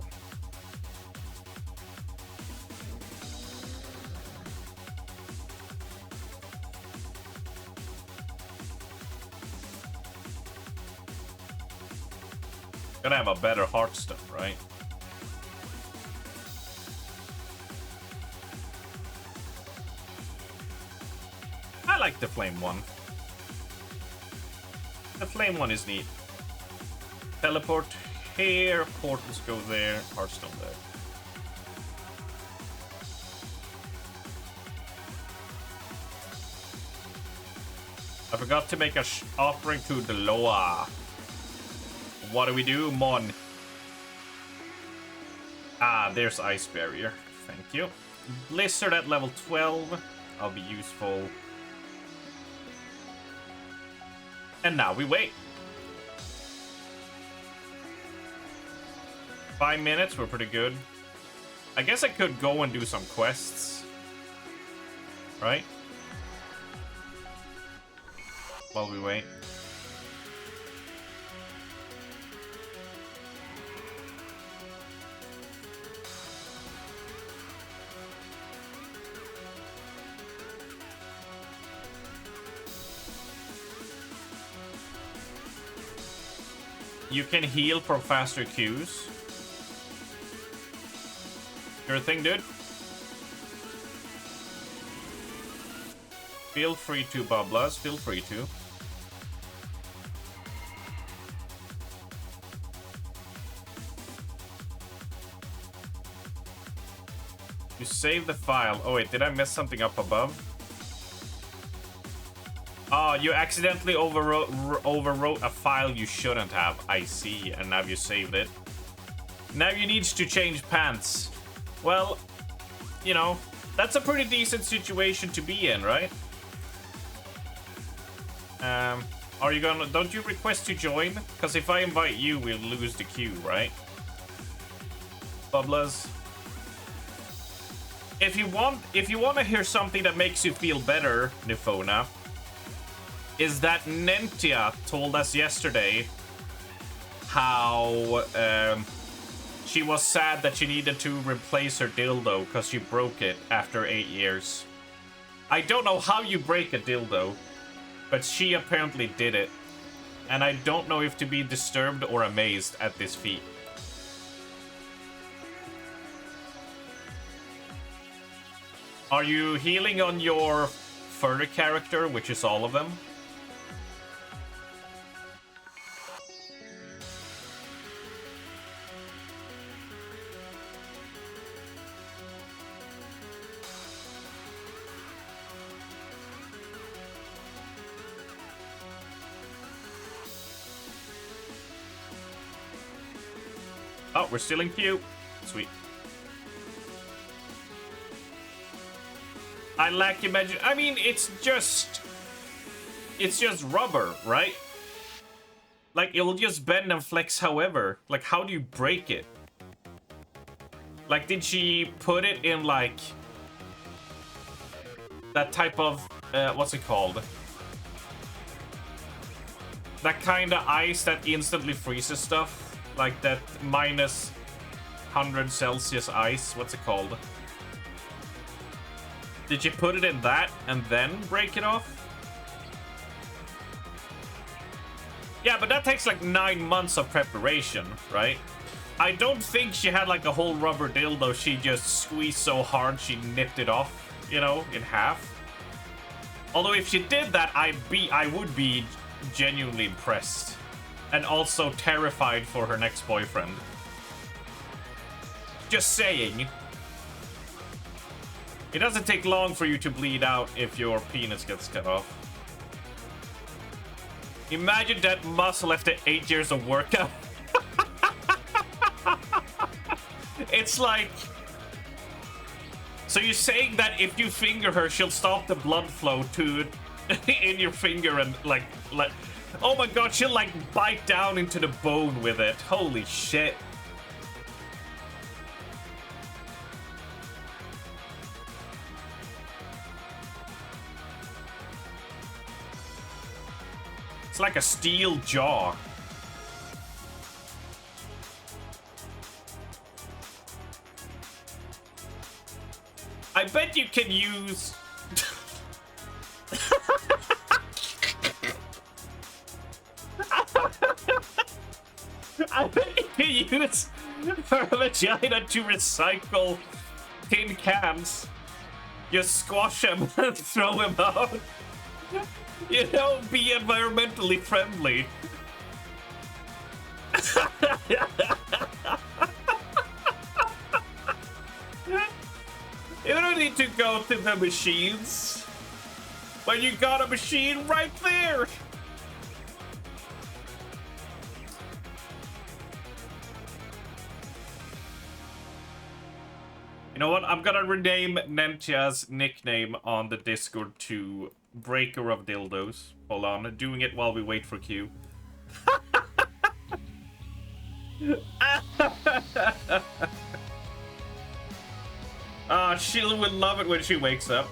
Gonna have a better Hearthstone, right? I like the flame one. The flame one is neat. Teleport here, portals go there, Hearthstone there. I forgot to make a offering to the Loa. What do we do, Mon? Ah, there's Ice Barrier. Thank you. Blizzard at level 12. I'll be useful. And now we wait. 5 minutes, we're pretty good. I guess I could go and do some quests. Right? While we wait. You can heal for faster queues. Your thing, dude. Feel free to, Bablas. Feel free to. You save the file. Oh wait, did I mess something up above? Oh, you accidentally overwrote a file you shouldn't have. I see, and now you saved it. Now you need to change pants. Well, you know, that's a pretty decent situation to be in, right? Are you gonna... Don't you request to join? Because if I invite you, we'll lose the queue, right? Bubblers. If you want to hear something that makes you feel better, Nifona, is that Nentia told us yesterday how she was sad that she needed to replace her dildo because she broke it after 8 years. I don't know how you break a dildo, but she apparently did it. And I don't know if to be disturbed or amazed at this feat. Are you healing on your furry character, which is all of them? Oh, we're still in queue. Sweet. I lack imagine. I mean, it's just rubber, right? Like, it'll just bend and flex however. Like, how do you break it? Like, did she put it in, like, that type of, what's it called? That kind of ice that instantly freezes stuff? Like that minus 100 Celsius ice, what's it called? Did you put it in that and then break it off? Yeah, but that takes like 9 months of preparation, right? I don't think she had like a whole rubber dildo she just squeezed so hard she nipped it off, you know, in half. Although if she did that, I would be genuinely impressed. And also terrified for her next boyfriend. Just saying. It doesn't take long for you to bleed out if your penis gets cut off. Imagine that muscle after 8 years of workout. It's like... So you're saying that if you finger her, she'll stop the blood flow to in your finger and like... Oh my god, she'll like bite down into the bone with it. Holy shit. It's like a steel jaw. I bet you can use... I bet you can use her vagina to recycle tin cans. Just squash them and throw them out. You know, be environmentally friendly. You don't need to go to the machines. When you got a machine right there. You know what? I'm gonna rename Nentia's nickname on the Discord to Breaker of Dildos. Hold on, doing it while we wait for Q. Sheila would love it when she wakes up.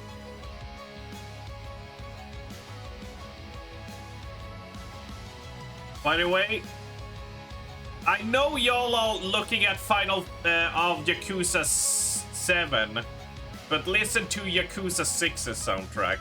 By the way, I know y'all are looking at Final of Yakuza 7, but listen to Yakuza 6's soundtrack.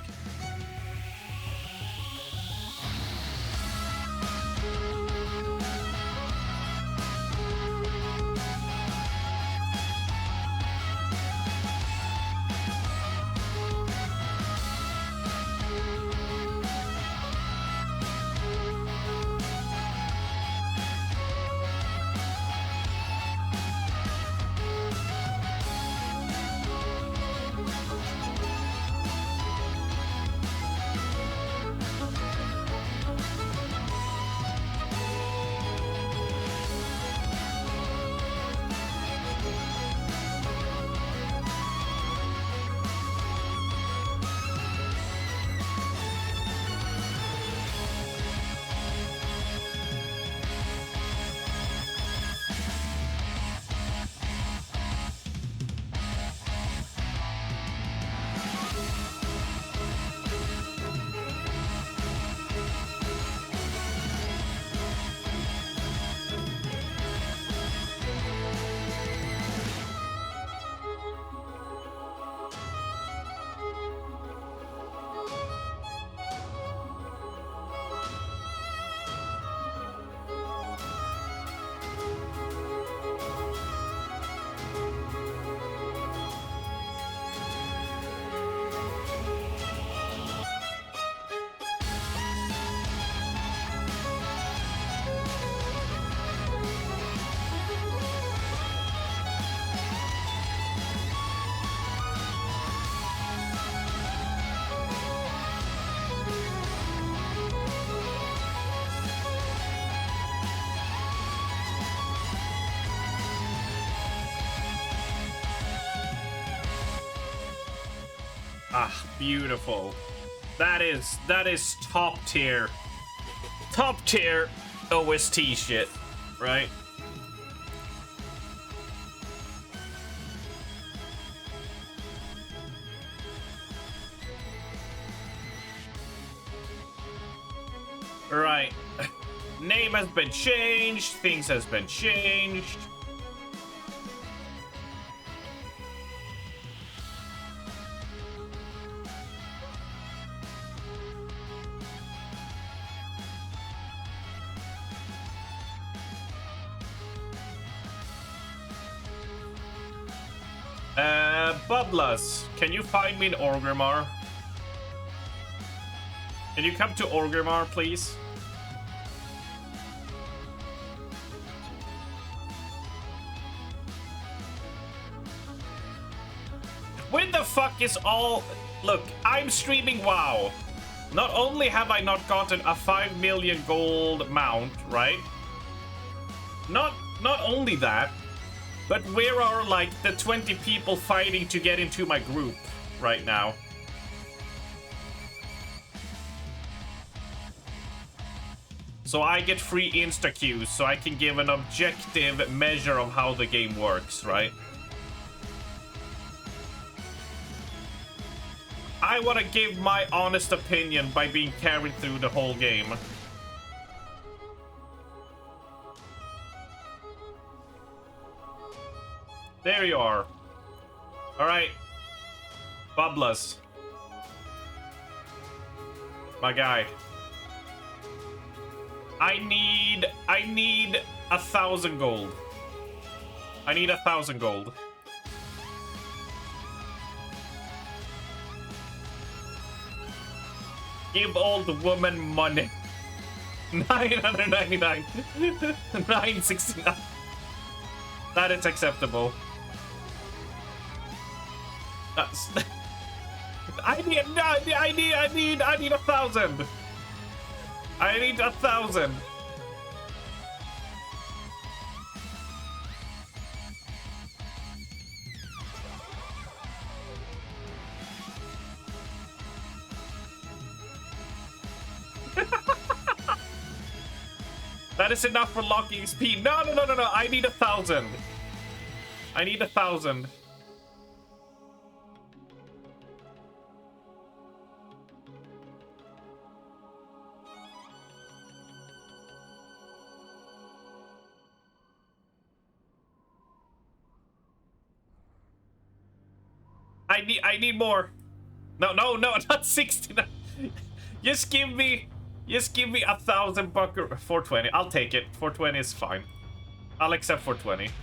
Ah, beautiful. That is top tier OST shit, right? Right. Name has been changed, things has been changed. Bublas, can you find me in Orgrimmar? Can you come to Orgrimmar, please? When the fuck is all... Look, I'm streaming WoW. Not only have I not gotten a 5 million gold mount, right? Not only that, but where are, like, the 20 people fighting to get into my group right now? So I get free insta-queues, so I can give an objective measure of how the game works, right? I want to give my honest opinion by being carried through the whole game. There you are. Alright. Bubblers. My guy. I need 1,000 gold. I need 1,000 gold. Give old woman money. 999. 969. That is acceptable. That's. I need 1,000. I need 1,000. That is enough for locking XP. No. I need 1,000. I need 1,000. I need more. No, not 69. Just give me 1,000 bucker. 420. I'll take it. 420 is fine. I'll accept 420.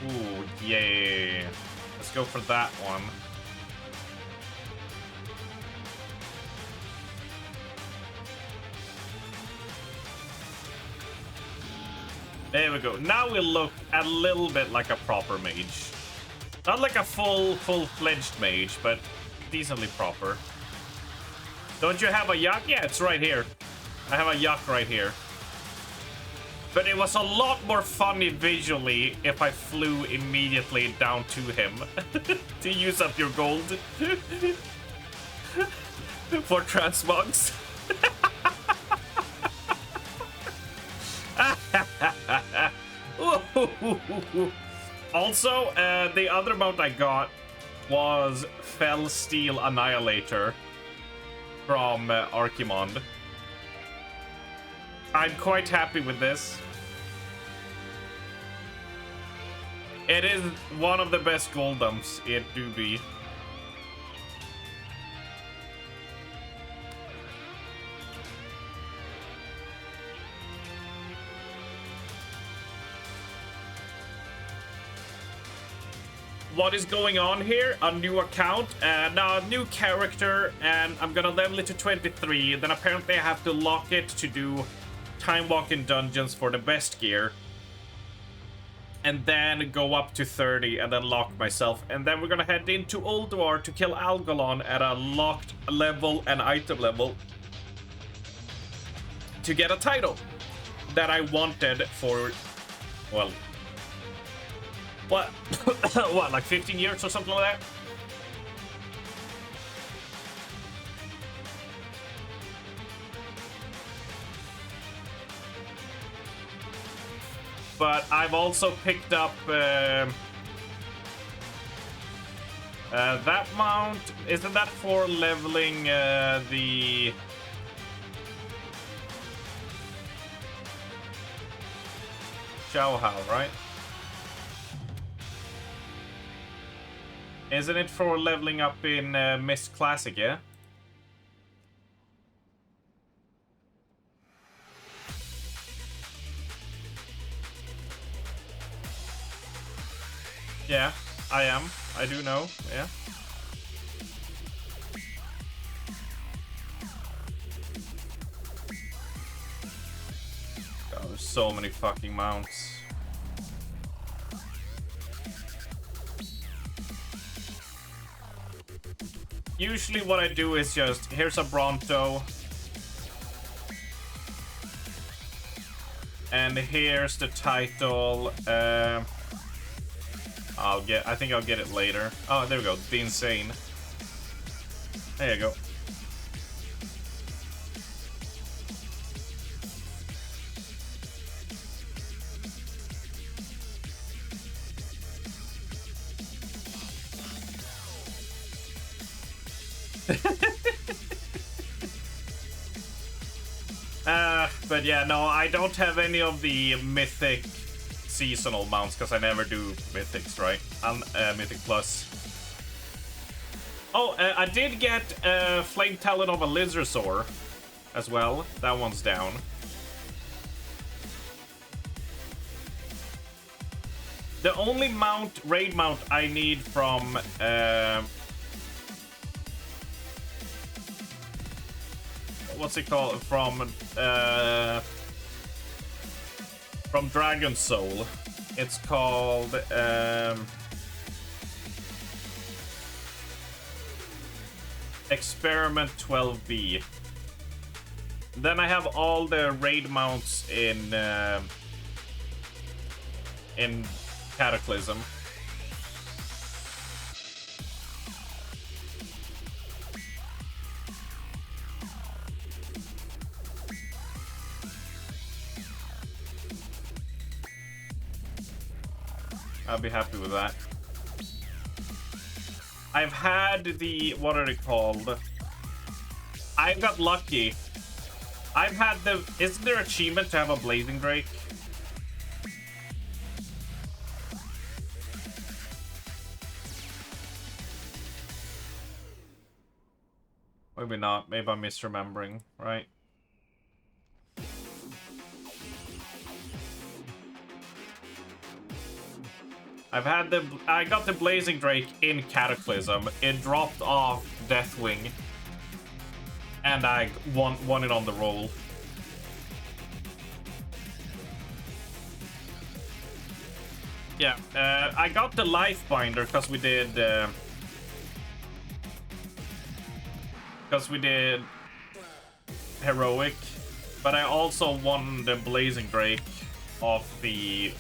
Ooh, yay. Let's go for that one. There we go. Now we look a little bit like a proper mage. Not like a full-fledged mage, but decently proper. Don't you have a yak? Yeah, it's right here. I have a yak right here. But it was a lot more funny visually if I flew immediately down to him to use up your gold for transmogs. Also, the other mount I got was Fell Steel Annihilator from Archimond. I'm quite happy with this. It is one of the best gold dumps, it do be. What is going on here? A new account, now a new character, and I'm gonna level it to 23. Then apparently I have to lock it to do time walking dungeons for the best gear. And then go up to 30 and then lock myself. And then we're gonna head into Ulduar to kill Algalon at a locked level and item level to get a title that I wanted for, well, what, like 15 years or something like that? But I've also picked up that mount. Isn't that for leveling the Xiaohao, right? Isn't it for leveling up in Mist Classic, yeah? Yeah, I am. I do know, yeah. God, there's so many fucking mounts. Usually what I do is just, here's a Bronto. And here's the title. I think I'll get it later. Oh, there we go. The Insane. There you go. But yeah, no, I don't have any of the mythic seasonal mounts because I never do mythics, right? Mythic plus. Oh, I did get Flame Talon of a Lizarsaur as well. That one's down. The only raid mount I need from what's it called? From Dragon Soul. It's called Experiment 12B. Then I have all the raid mounts in Cataclysm. I'll be happy with that. I've had the... what are they called? I got lucky. I've had the... Isn't there achievement to have a Blazing Drake? Maybe not. Maybe I'm misremembering, right? I got the Blazing Drake in Cataclysm. It dropped off Deathwing. And I won it on the roll. Yeah, I got the Life Binder because we did... Heroic. But I also won the Blazing Drake off the...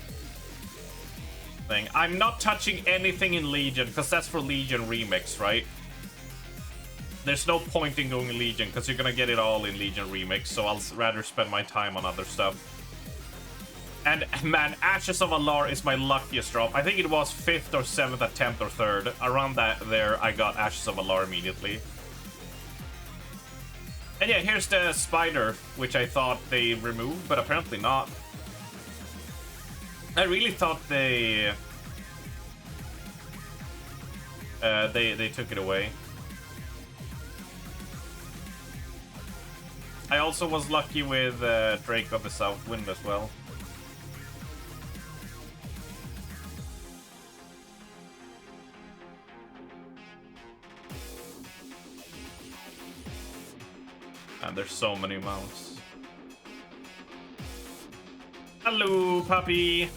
thing. I'm not touching anything in Legion because that's for Legion Remix, right? There's no point in going Legion because you're gonna get it all in Legion Remix, so I'll rather spend my time on other stuff. And man, Ashes of Alar is my luckiest drop. I think it was 5th or 7th attempt or 3rd. Around that there, I got Ashes of Alar immediately. And yeah, here's the spider, which I thought they removed, but apparently not. I really thought they took it away. I also was lucky with Drake of the Southwind as well. And there's so many mounts. Hello, puppy.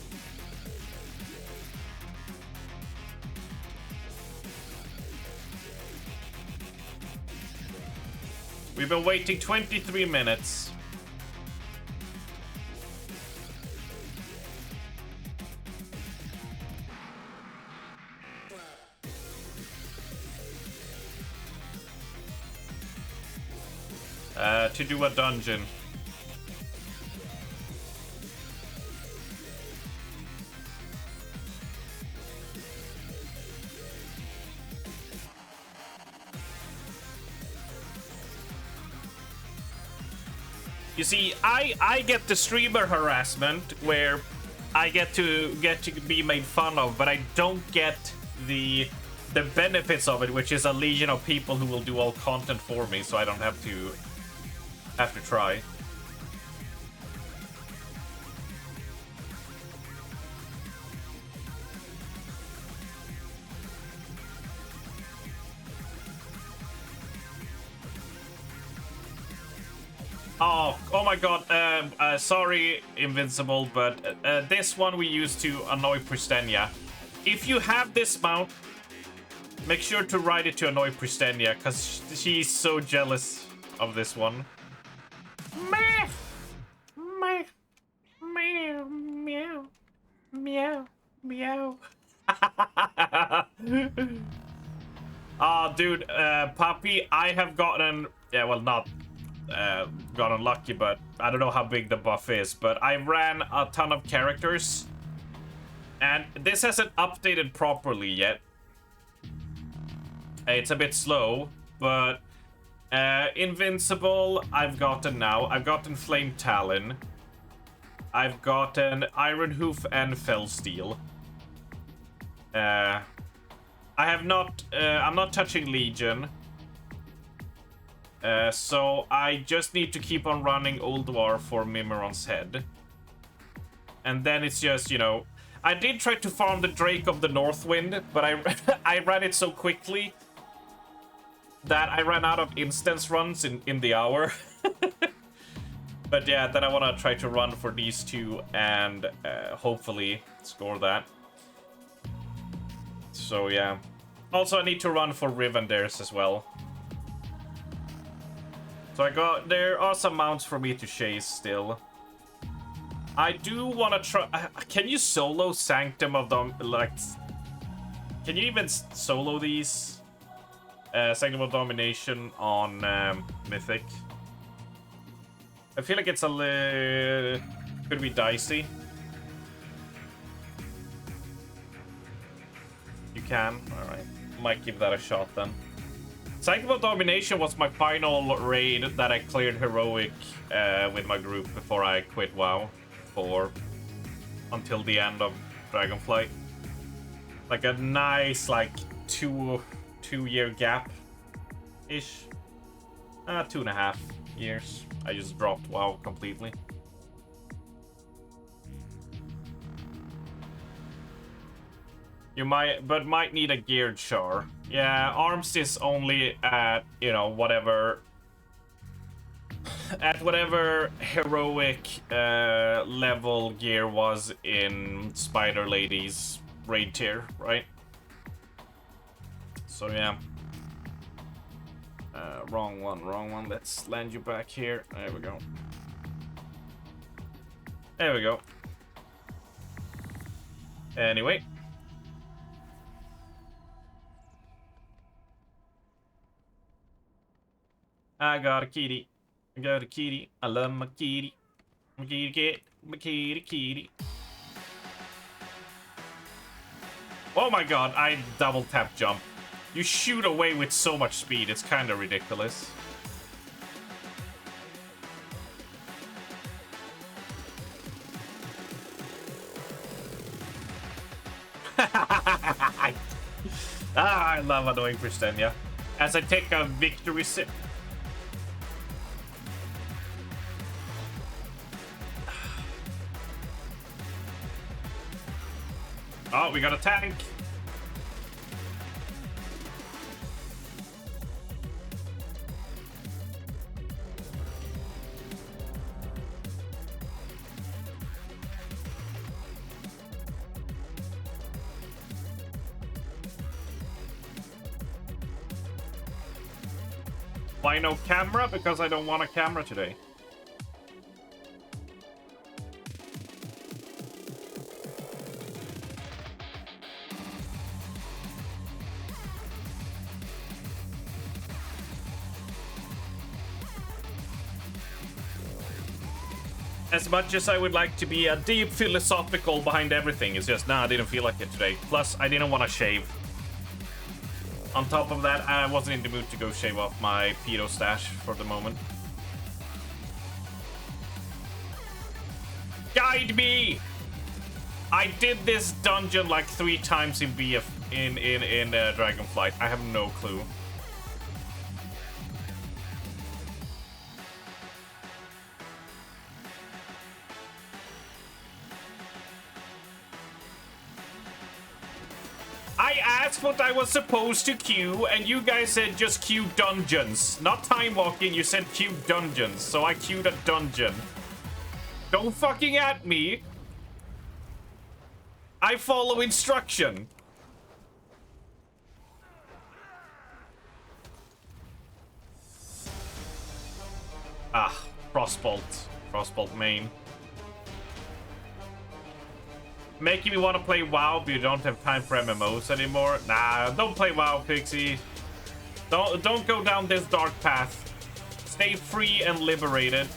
We've been waiting 23 minutes. To do a dungeon. You see, I get the streamer harassment where I get to be made fun of, but I don't get the the benefits of it, which is a legion of people who will do all content for me, so I don't have to try. Oh my god, sorry, Invincible, but this one we use to annoy Pristenia. If you have this mount, make sure to ride it to annoy Pristenia, because she's so jealous of this one. Meow, meow, meow, meow, meow, meow. Dude, Puppy, I have gotten... Yeah, well, not... got unlucky, but I don't know how big the buff is, but I ran a ton of characters and this hasn't updated properly yet. It's a bit slow, but Invincible I've gotten now. I've gotten Flame Talon, I've gotten Iron Hoof and Fellsteel. I have not I'm not touching Legion. So I just need to keep on running Ulduar for Mimiron's head. And then it's just, you know... I did try to farm the Drake of the Northwind, but I ran it so quickly that I ran out of instance runs in the hour. But yeah, then I want to try to run for these two and hopefully score that. So yeah. Also, I need to run for Rivendares as well. So there are some mounts for me to chase still. I do want to try... Can you solo Sanctum of Dom... Like... Can you even solo these? Sanctum of Domination on Mythic. I feel like it's a little... Could be dicey. You can? Alright. Might give that a shot then. Sanctum of Domination was my final raid that I cleared heroic with my group before I quit WoW for until the end of Dragonflight. Like a nice like two-year gap ish. 2.5 years. I just dropped WoW completely. You might need a geared char. Yeah, arms is only at, you know, whatever heroic level gear was in Spider Lady's raid tier, right? So yeah. Wrong one. Let's land you back here. There we go. There we go. Anyway. I got a kitty. I got a kitty. I love my kitty. My kitty cat. My kitty kitty. Oh my god, I double tap jump. You shoot away with so much speed, it's kind of ridiculous. I love annoying Pristenia. As I take a victory sip. Oh, we got a tank. Why no camera? Because I don't want a camera today. As much as I would like to be a deep philosophical behind everything, it's just, nah, I didn't feel like it today. Plus, I didn't want to shave. On top of that, I wasn't in the mood to go shave off my pedo stash for the moment. Guide me! I did this dungeon like 3 times in BF in Dragonflight. I have no clue. I asked what I was supposed to queue, and you guys said just queue dungeons. Not time walking, you said queue dungeons. So I queued a dungeon. Don't fucking at me. I follow instruction. Ah, Frostbolt. Frostbolt main. Making me want to play WoW, but you don't have time for MMOs anymore. Nah, don't play WoW, Pixie. Don't go down this dark path. Stay free and liberated.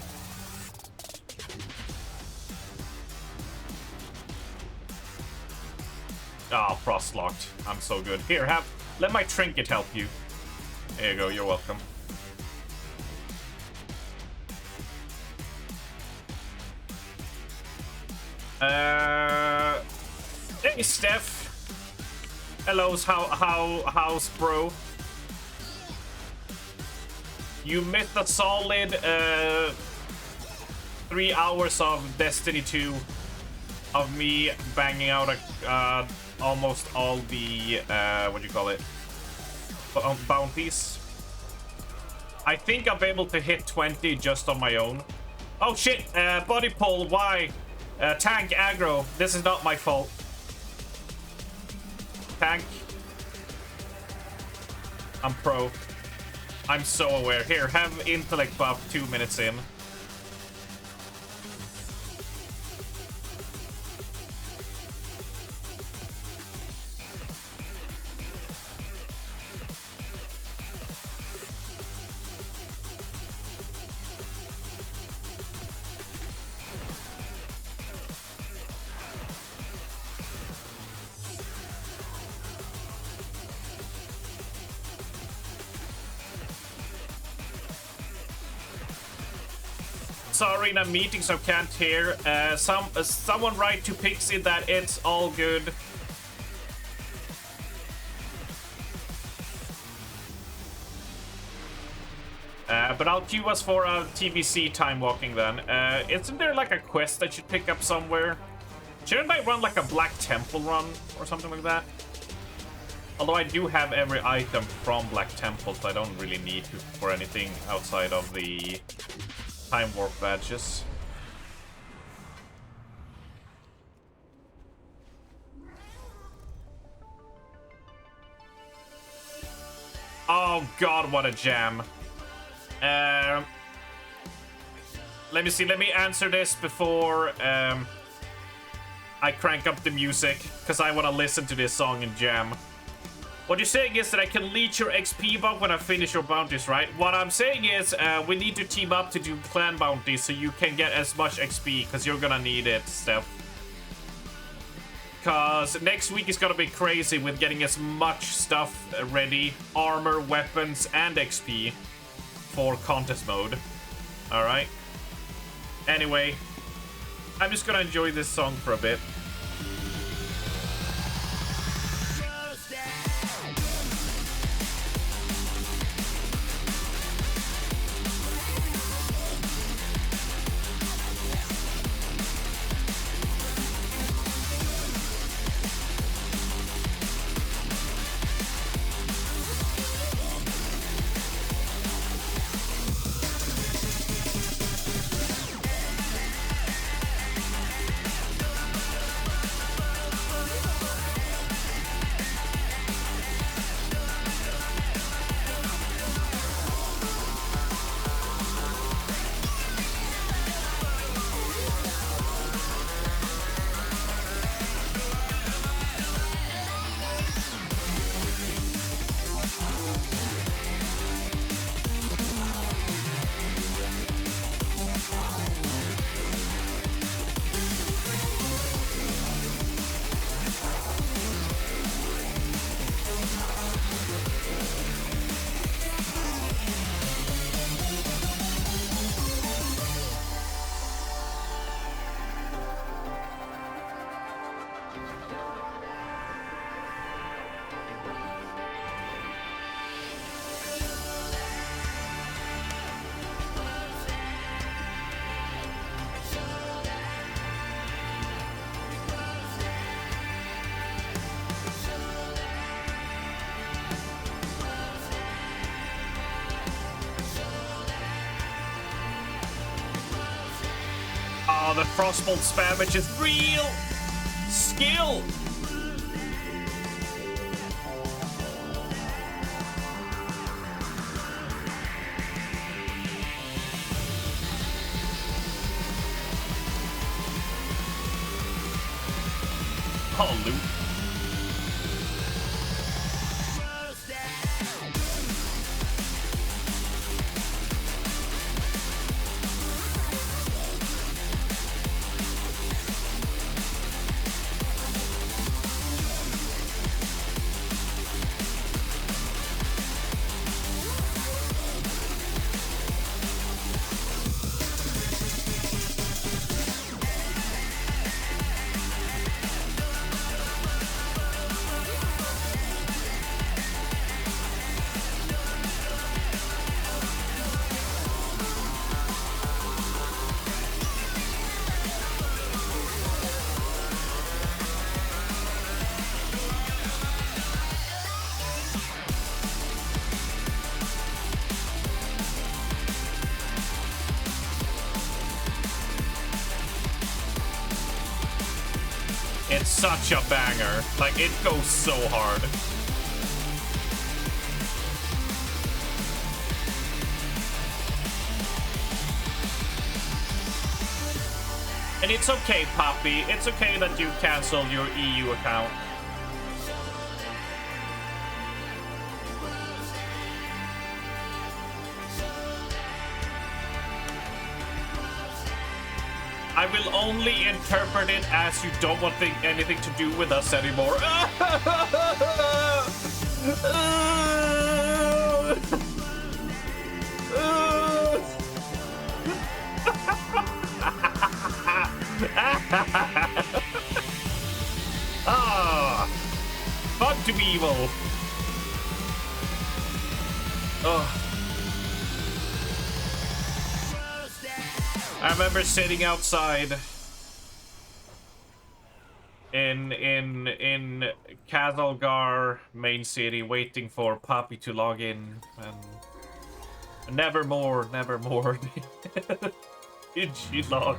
Oh, Frostlocked. I'm so good. Here, let my trinket help you. There you go, you're welcome. Hey, Steph. Hello, how's bro? You missed a solid 3 hours of Destiny 2 of me banging out almost all the what do you call it? Bounties. I think I'll be able to hit 20 just on my own. Oh shit! Body pull. Why? Tank aggro. This is not my fault. Tank. I'm pro. I'm so aware. Here, have intellect buff 2 minutes in. Sorry, in a meeting, so can't hear. Someone write to Pixie that it's all good. But I'll queue us for a TBC time walking then. Isn't there like a quest I should pick up somewhere? Shouldn't I run like a Black Temple run or something like that? Although I do have every item from Black Temple, so I don't really need to for anything outside of the Time Warp badges. Oh god, what a jam. Let me see, let me answer this before I crank up the music, because I want to listen to this song and jam. What you're saying is that I can leech your XP buff when I finish your bounties, right? What I'm saying is we need to team up to do clan bounties so you can get as much XP, because you're gonna need it, Steph. Because next week is gonna be crazy with getting as much stuff ready, armor, weapons, and XP for contest mode. Alright? Anyway, I'm just gonna enjoy this song for a bit. Oh, the Frostbolt spam, which is real skill. Oh, loot. It's such a banger. Like, it goes so hard. And it's okay, Poppy. It's okay that you canceled your EU account. I will only interpret it as you don't want anything to do with us anymore. Ah, fun to be evil. Oh. I remember sitting outside in Kazalgar main city waiting for Poppy to log in, and never more did she log.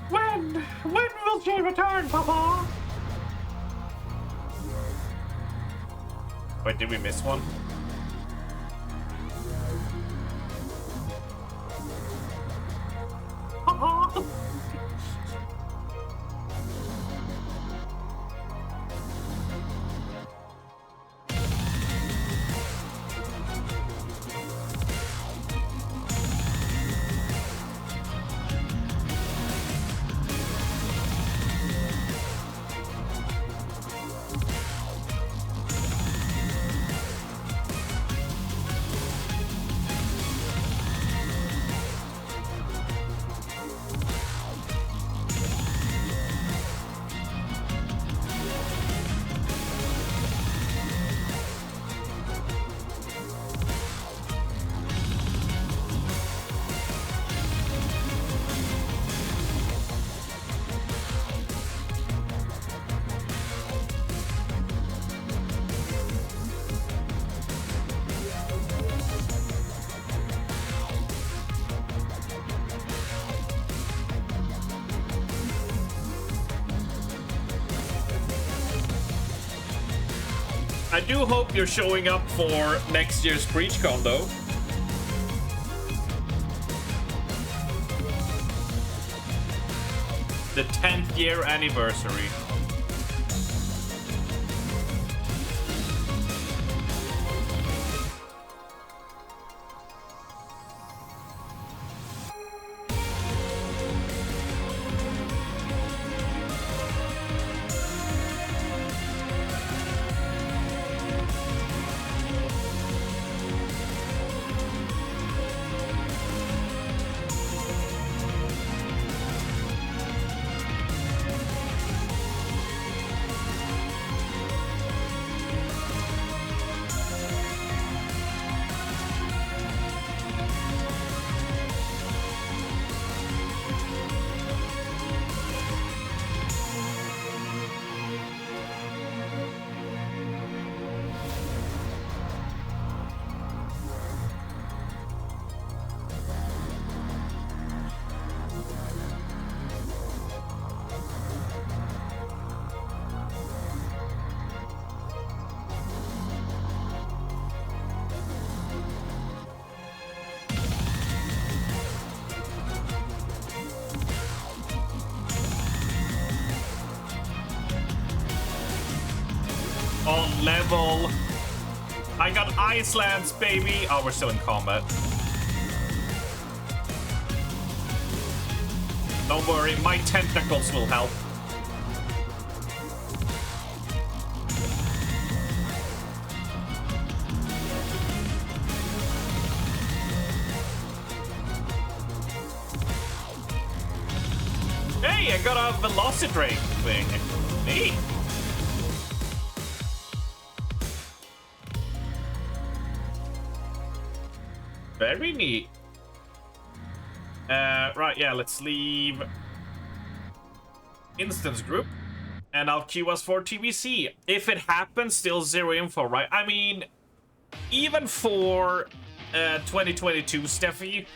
When will she return, Papa? Wait, did we miss one? I do hope you're showing up for next year's BreachCon, though. The 10th year anniversary. On level. I got Icelands, baby. Oh, we're still in combat. Don't worry, my tentacles will help. Hey, I got a Velocidrake thing. Neat. Very neat. Right, yeah, let's leave instance group. And I'll queue us for TBC. If it happens, still zero info, right? I mean, even for 2022, Steffi,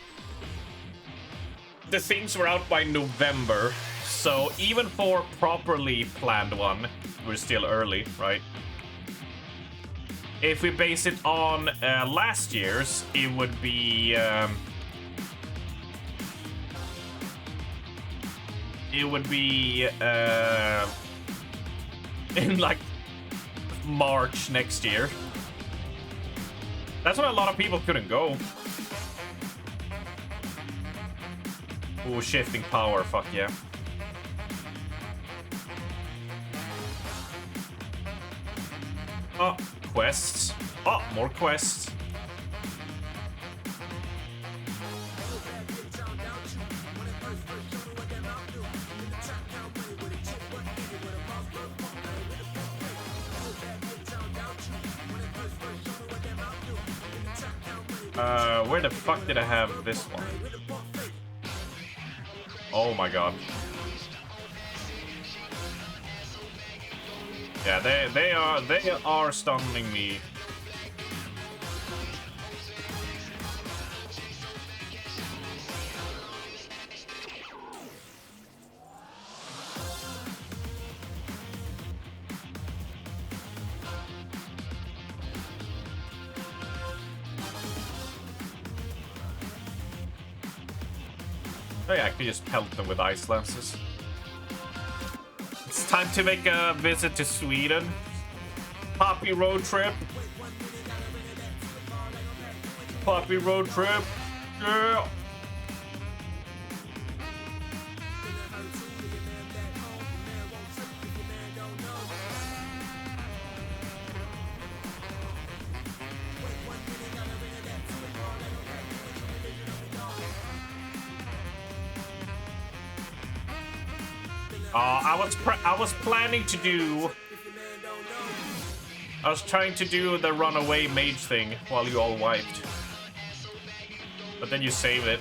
the things were out by November. So even for properly planned one, we're still early, right? If we base it on last year's, it would be... in like March next year. That's why a lot of people couldn't go. Ooh, shifting power, fuck yeah. Oh, quests. Oh, more quests. Where the fuck did I have this one? Oh my god. Yeah, they are stunning me. Oh yeah, I could just pelt them with ice lances. It's time to make a visit to Sweden. Poppy road trip. Poppy road trip. Yeah. I was planning to do... I was trying to do the runaway mage thing while you all wiped. But then you saved it.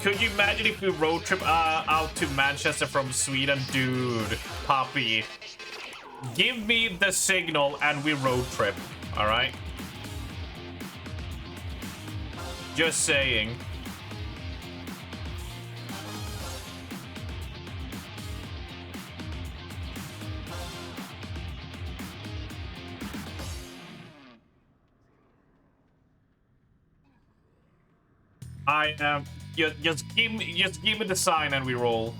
Could you imagine if we road trip out to Manchester from Sweden? Dude, Poppy. Give me the signal and we road trip, alright? Just saying. I am just give me the sign and we roll.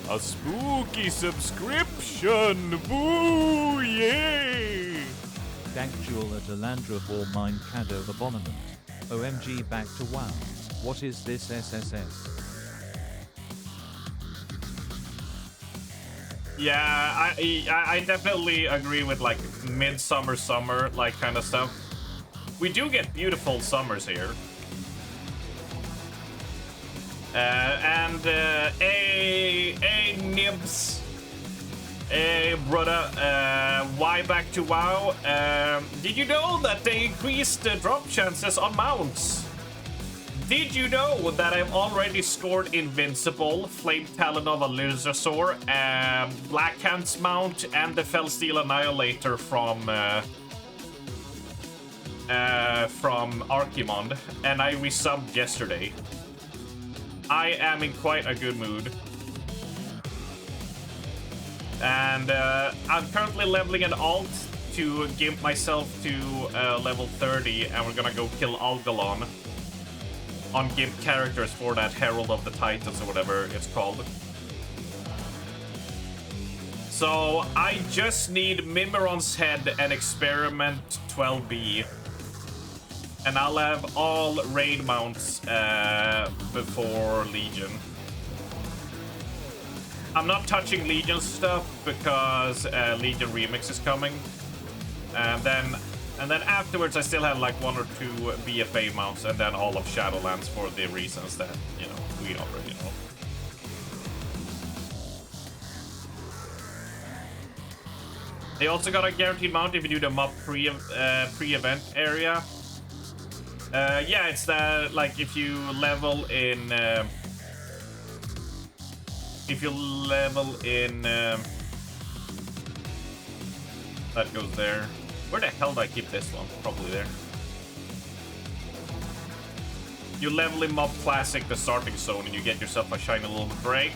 A spooky subscription! Boo! Yay! Dagdual at Alandra for mine Cado abonnement. OMG back to WoW. What is this SSS? Yeah, I definitely agree with like midsummer, summer, like kind of stuff. We do get beautiful summers here. Hey Nibs. Hey brother, why back to WoW? Did you know that they increased the drop chances on mounts? Did you know that I've already scored Invincible, Flame Talon of a Lizarsaur, Blackhand's mount, and the Fellsteel Annihilator from Archimond, and I resubbed yesterday. I am in quite a good mood. And I'm currently leveling an alt to gimp myself to level 30, and we're gonna go kill Algalon on gimp characters for that Herald of the Titans or whatever it's called. So I just need Mimiron's Head and Experiment 12B. And I'll have all raid mounts before Legion. I'm not touching Legion stuff because Legion Remix is coming. And then afterwards I still have like 1 or 2 BFA mounts and then all of Shadowlands for the reasons that, you know, we already know. They also got a guaranteed mount if you do the mob pre-event area. Yeah, it's the, like, if you level in that goes there. Where the hell did I keep this one? Probably there. You level in Mob Classic, the starting zone, and you get yourself a shiny little break.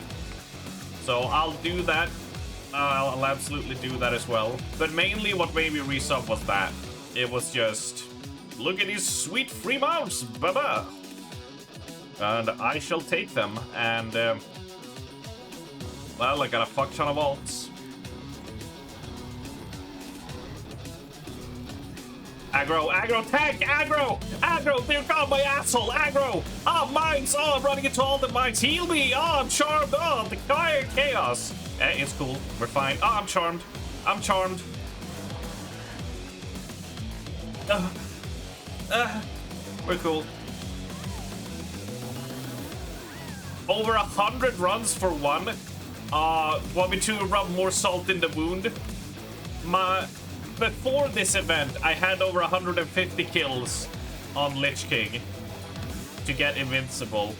So I'll do that. I'll absolutely do that as well. But mainly what made me resub was that. It was just, look at these sweet free mounts, baba! And I shall take them. And, well, I got a fuck ton of alts. Aggro, aggro, tank, aggro! Aggro, dear God, my asshole, aggro! Ah, mines, oh, I'm running into all the mines, heal me! Oh, I'm charmed, oh, the fire chaos! It's cool, we're fine. Oh, I'm charmed, I'm charmed. We're cool. Over 100 runs for one. Want me to rub more salt in the wound? Before this event, I had over 150 kills on Lich King to get invincible.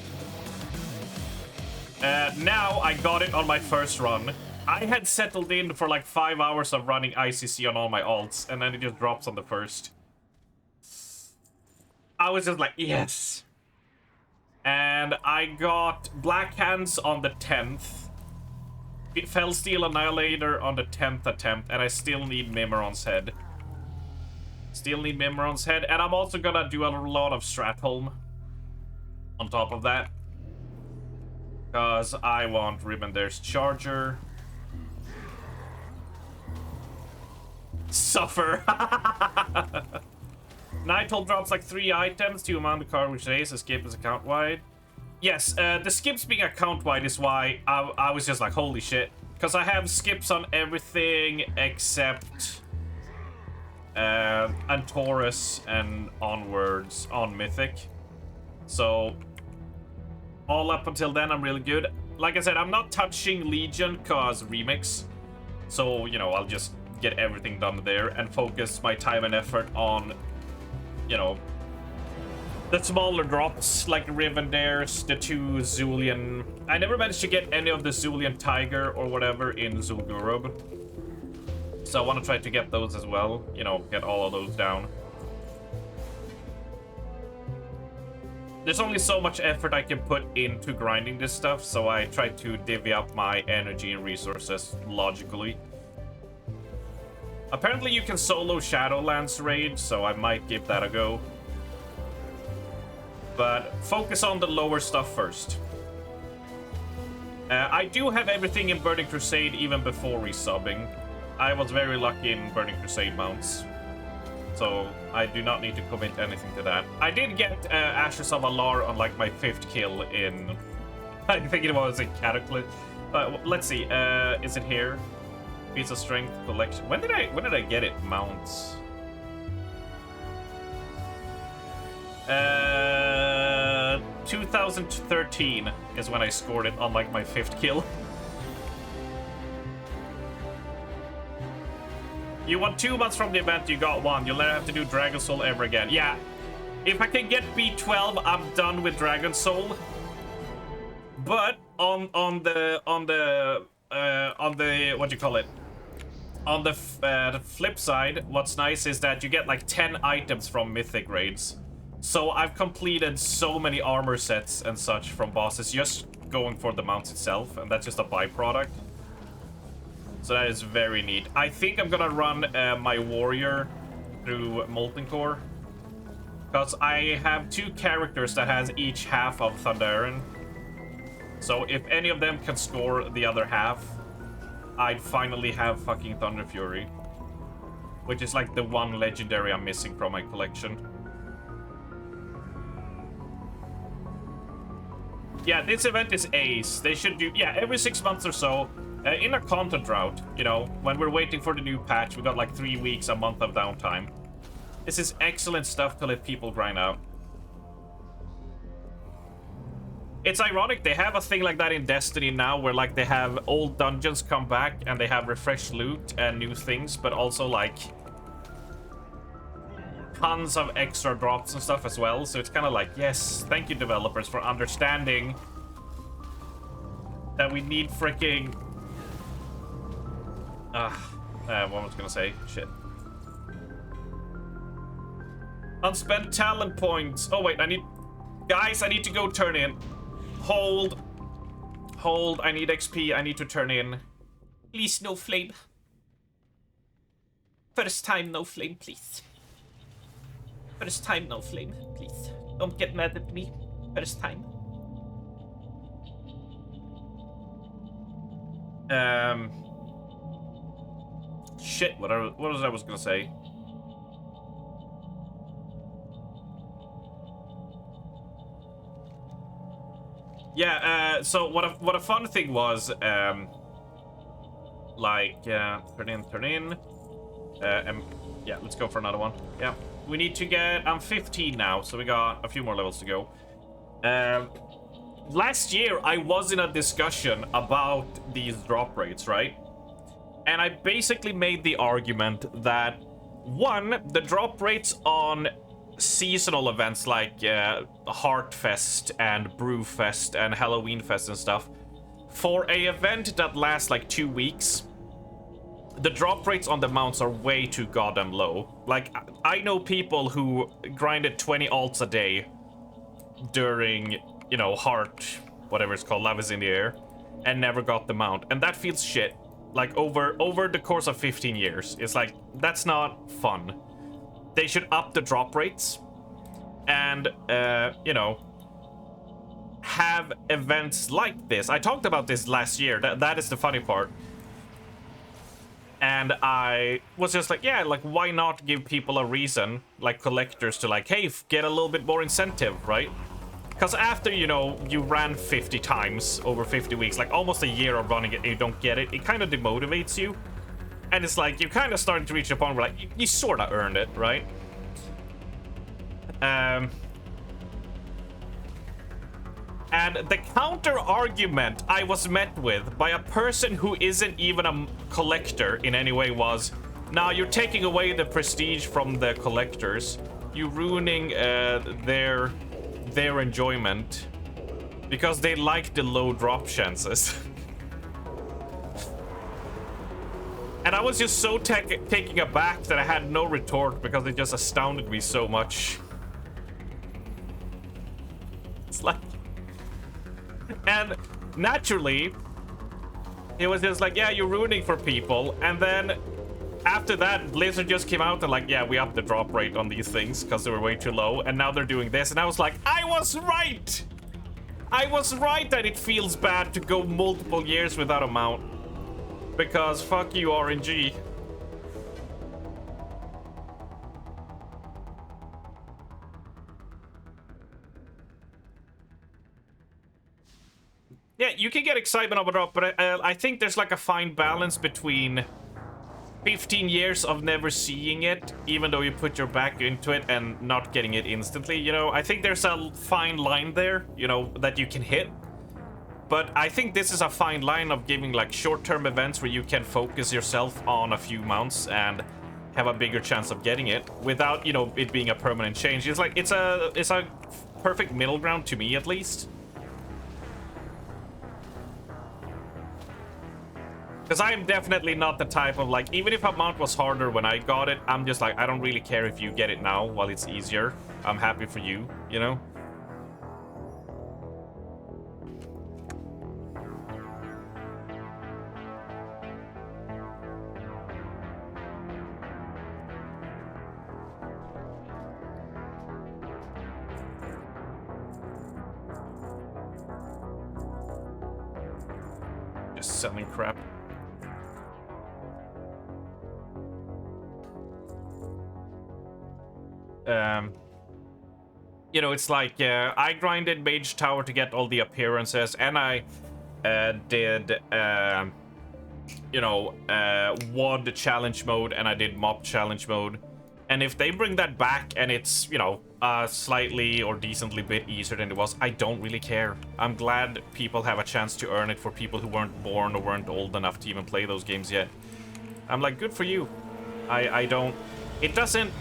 Now I got it on my first run. I had settled in for like 5 hours of running ICC on all my alts, and then it just drops on the first. I was just like, yes. And I got Black Hands on the 10th. Fellsteel Annihilator on the 10th attempt, and I still need Mimiron's Head. Still need Mimiron's Head, and I'm also gonna do a lot of Stratholm on top of that. Because I want Ribbender's Charger. Suffer! Nighthold drops like 3 items to amount the card which says escape is account-wide. Yes, the skips being account-wide is why I was just like, holy shit. Because I have skips on everything except Antorus and onwards on Mythic. So, all up until then, I'm really good. Like I said, I'm not touching Legion because Remix. So, you know, I'll just get everything done there and focus my time and effort on, you know, the smaller drops, like Rivendell's, the 2 Zulian. I never managed to get any of the Zulian Tiger or whatever in Zul'Gurub. So I want to try to get those as well. You know, get all of those down. There's only so much effort I can put into grinding this stuff, so I try to divvy up my energy and resources logically. Apparently you can solo Shadowlands raid, so I might give that a go. But focus on the lower stuff first. I do have everything in Burning Crusade even before resubbing. I was very lucky in Burning Crusade mounts. So I do not need to commit anything to that. I did get Ashes of Alar on like my 5th kill in... I think it was in Cataclysm. Let's see, is it here? Piece of Strength collection. When did I get it? Mounts. 2013 is when I scored it on like my 5th kill. You won 2 months from the event, you got 1. You'll never have to do Dragon Soul ever again. Yeah, if I can get B12, I'm done with Dragon Soul. But on the what do you call it? On the flip side, what's nice is that you get like 10 items from Mythic raids. So I've completed so many armor sets and such from bosses just going for the mounts itself, and that's just a byproduct. So that is very neat. I think I'm gonna run my warrior through Molten Core. Because I have 2 characters that has each half of Thunderen. So if any of them can score the other half, I'd finally have fucking Thunder Fury. Which is like the one legendary I'm missing from my collection. Yeah, this event is ace. They should do, yeah, every 6 months or so, in a content drought, you know, when we're waiting for the new patch, we got like 3 weeks, a month of downtime. This is excellent stuff to let people grind out. It's ironic, they have a thing like that in Destiny now, where like they have old dungeons come back and they have refreshed loot and new things, but also like tons of extra drops and stuff as well. So it's kind of like, yes, thank you developers for understanding that we need freaking what was I gonna say? Shit. Unspent talent points. Oh wait, guys, I need to go turn in. Hold, I need XP, I need to turn in. Please, no flame. First time, no flame, please. First time, no flame, please. Don't get mad at me. First time. Shit, what was I gonna say? Yeah, so what a fun thing was, like, turn in, yeah, let's go for another one. Yeah, we need to get, I'm 15 now, so we got a few more levels to go. Last year, I was in a discussion about these drop rates, right? And I basically made the argument that, one, the drop rates on seasonal events like Heartfest and Brewfest and Halloween Fest and stuff, for a event that lasts like 2 weeks, the drop rates on the mounts are way too goddamn low. Like, I know people who grinded 20 alts a day during, you know, whatever it's called, Love is in the Air, and never got the mount, and that feels shit. Like, over the course of 15 years, it's like, that's not fun. They should up the drop rates and, you know, have events like this. I talked about this last year. That is the funny part. And I was just like, yeah, like, why not give people a reason, like collectors, to like, hey, get a little bit more incentive, right? Because after, you know, you ran 50 times over 50 weeks, like almost a year of running it, and you don't get it, it kind of demotivates you. And it's like, you're kind of starting to reach a point where, like, you sort of earned it, right? And the counter argument I was met with by a person who isn't even a collector in any way was, nah, you're taking away the prestige from the collectors. You're ruining their enjoyment because they like the low drop chances. And I was just so taken aback that I had no retort because it just astounded me so much. It's like... And naturally, it was just like, yeah, you're ruining for people. And then after that, Blizzard just came out and like, yeah, we upped the drop rate on these things because they were way too low. And now they're doing this. And I was like, I was right! I was right that it feels bad to go multiple years without a mount. Because fuck you, RNG. Yeah, you can get excitement of a drop, but I think there's like a fine balance between 15 years of never seeing it, even though you put your back into it, and not getting it instantly, you know? I think there's a fine line there, you know, that you can hit. But I think this is a fine line of giving like short-term events where you can focus yourself on a few mounts and have a bigger chance of getting it without, you know, it being a permanent change. It's like, it's a perfect middle ground to me, at least. Because I'm definitely not the type of, like, even if a mount was harder when I got it, I'm just like, I don't really care if you get it now while it's easier. I'm happy for you, you know? selling crap. You know, it's like I grinded Mage Tower to get all the appearances, and I did, you know, WOD challenge mode, and I did MOP challenge mode. And if they bring that back and it's, you know, slightly or decently bit easier than it was, I don't really care. I'm glad people have a chance to earn it for people who weren't born or weren't old enough to even play those games yet. I'm like, good for you. I don't... It doesn't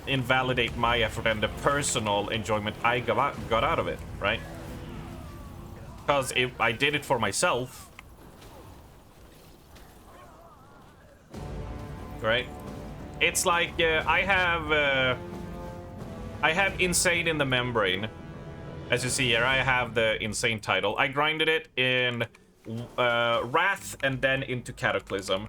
invalidate my effort and the personal enjoyment I got out of it, right? Because if I did it for myself, right? It's like I have Insane in the Membrane. As you see here, I have the Insane title. I grinded it in Wrath and then into Cataclysm.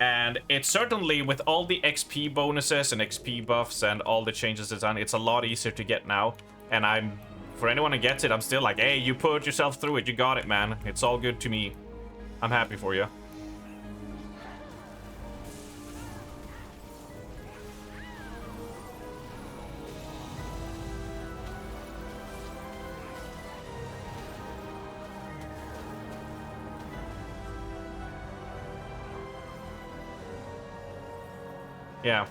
And it's certainly, with all the XP bonuses and XP buffs and all the changes it's done, it's a lot easier to get now. And I'm, for anyone who gets it, I'm still like, hey, you put yourself through it, you got it, man. It's all good to me. I'm happy for you. Yeah.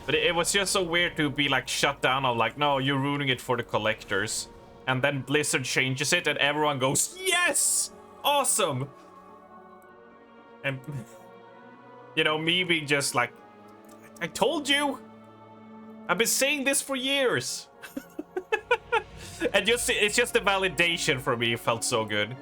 But it was just so weird to be like shut down on like, no, you're ruining it for the collectors. And then Blizzard changes it and everyone goes, yes! Awesome! And, you know, me being just like, I told you! I've been saying this for years! And just, it's just the validation for me. It felt so good.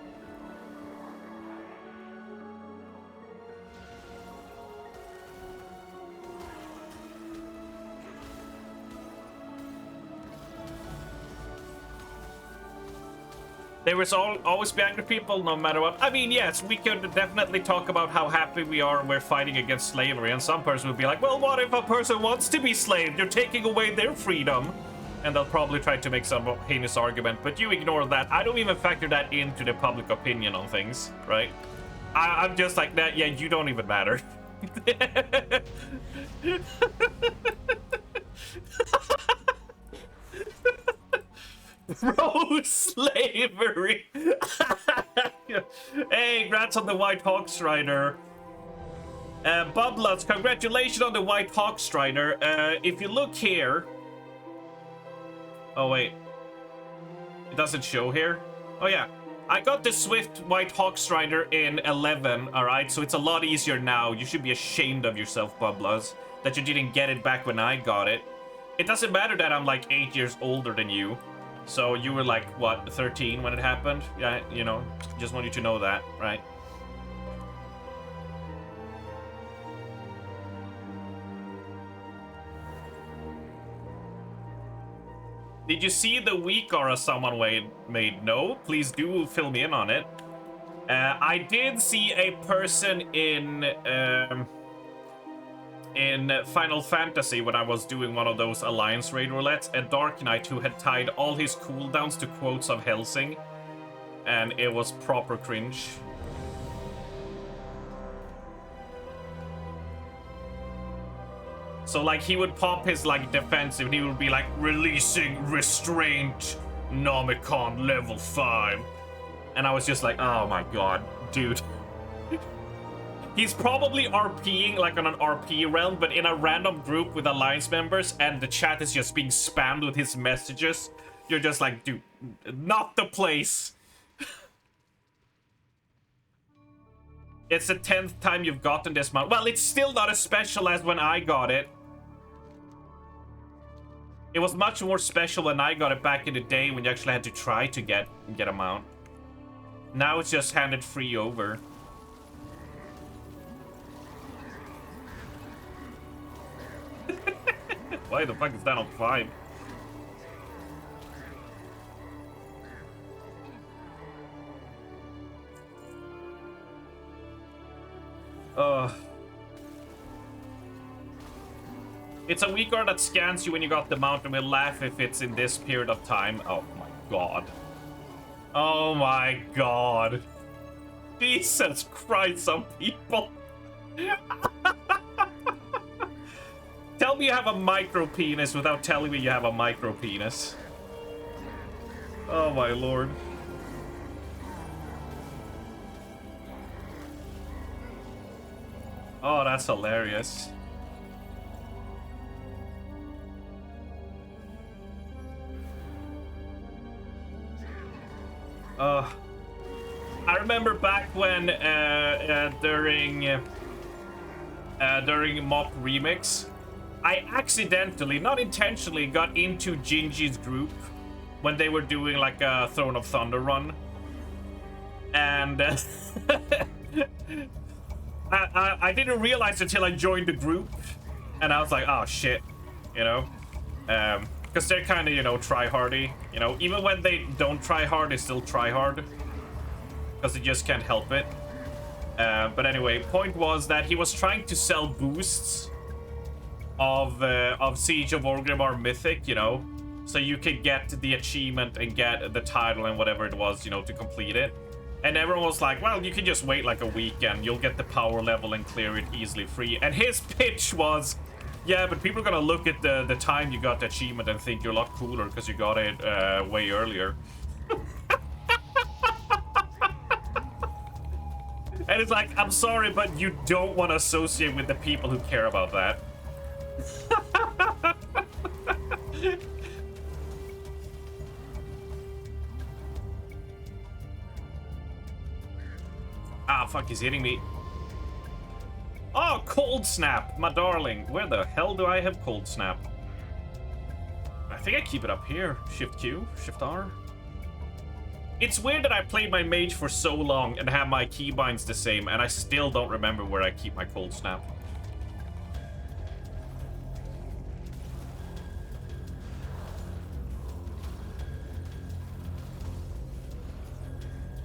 There was always be angry people, no matter what. I mean, yes, we could definitely talk about how happy we are we're fighting against slavery, and some person would be like, well, what if a person wants to be slaved? You're taking away their freedom. And they'll probably try to make some heinous argument, but you ignore that. I don't even factor that into the public opinion on things, right? I'm just like, that. Yeah, you don't even matter. Bro, slavery. Hey, congrats on the White Hawk Strider. Bubblutz, congratulations on the White Hawk Strider. If you look here... Oh, wait. It doesn't show here? Oh, yeah. I got the Swift White Hawk Strider in 11, alright? So it's a lot easier now. You should be ashamed of yourself, Bubblutz, that you didn't get it back when I got it. It doesn't matter that I'm like 8 years older than you. So you were like, what, 13 when it happened? Yeah, you know, just want you to know that, right? Did you see the weak aura someone made? No, please do fill me in on it. I did see a person in Final Fantasy when I was doing one of those Alliance raid roulettes, a Dark Knight who had tied all his cooldowns to quotes of Helsing, and it was proper cringe. So like he would pop his like defensive and he would be like releasing restraint Nomicon level 5. And I was just like, oh my god, dude. He's probably RPing like on an RP realm, but in a random group with Alliance members and the chat is just being spammed with his messages. You're just like, dude, not the place. It's the 10th time you've gotten this mount. Well, it's still not as special as when I got it. It was much more special when I got it back in the day when you actually had to try to get a mount. Now it's just handed free over. Why the fuck is that on 5? It's a weak card that scans you when you got the mount and will laugh if it's in this period of time. Oh my god. Oh my god. Jesus Christ, some people. Tell me you have a micro penis without telling me you have a micro penis. Oh my lord. Oh, that's hilarious. I remember back when during Mop Remix, I accidentally, not intentionally, got into Gingy's group when they were doing like a Throne of Thunder run, and I didn't realize until I joined the group, and I was like, oh shit, you know, because they're kind of, you know, try-hardy, you know, even when they don't try hard, they still try hard, because they just can't help it. But anyway, point was that he was trying to sell boosts of Siege of Orgrimmar Mythic, you know, so you could get the achievement and get the title and whatever it was, you know, to complete it. And everyone was like, well, you can just wait like a week and you'll get the power level and clear it easily free. And his pitch was, yeah, but people are gonna look at the time you got the achievement and think you're a lot cooler because you got it way earlier. And it's like, I'm sorry, but you don't want to associate with the people who care about that. Ah, fuck, he's hitting me. Oh, Cold Snap, my darling. Where the hell do I have Cold Snap? I think I keep it up here. Shift Q, Shift R. It's weird that I played my mage for so long and have my keybinds the same, and I still don't remember where I keep my Cold Snap.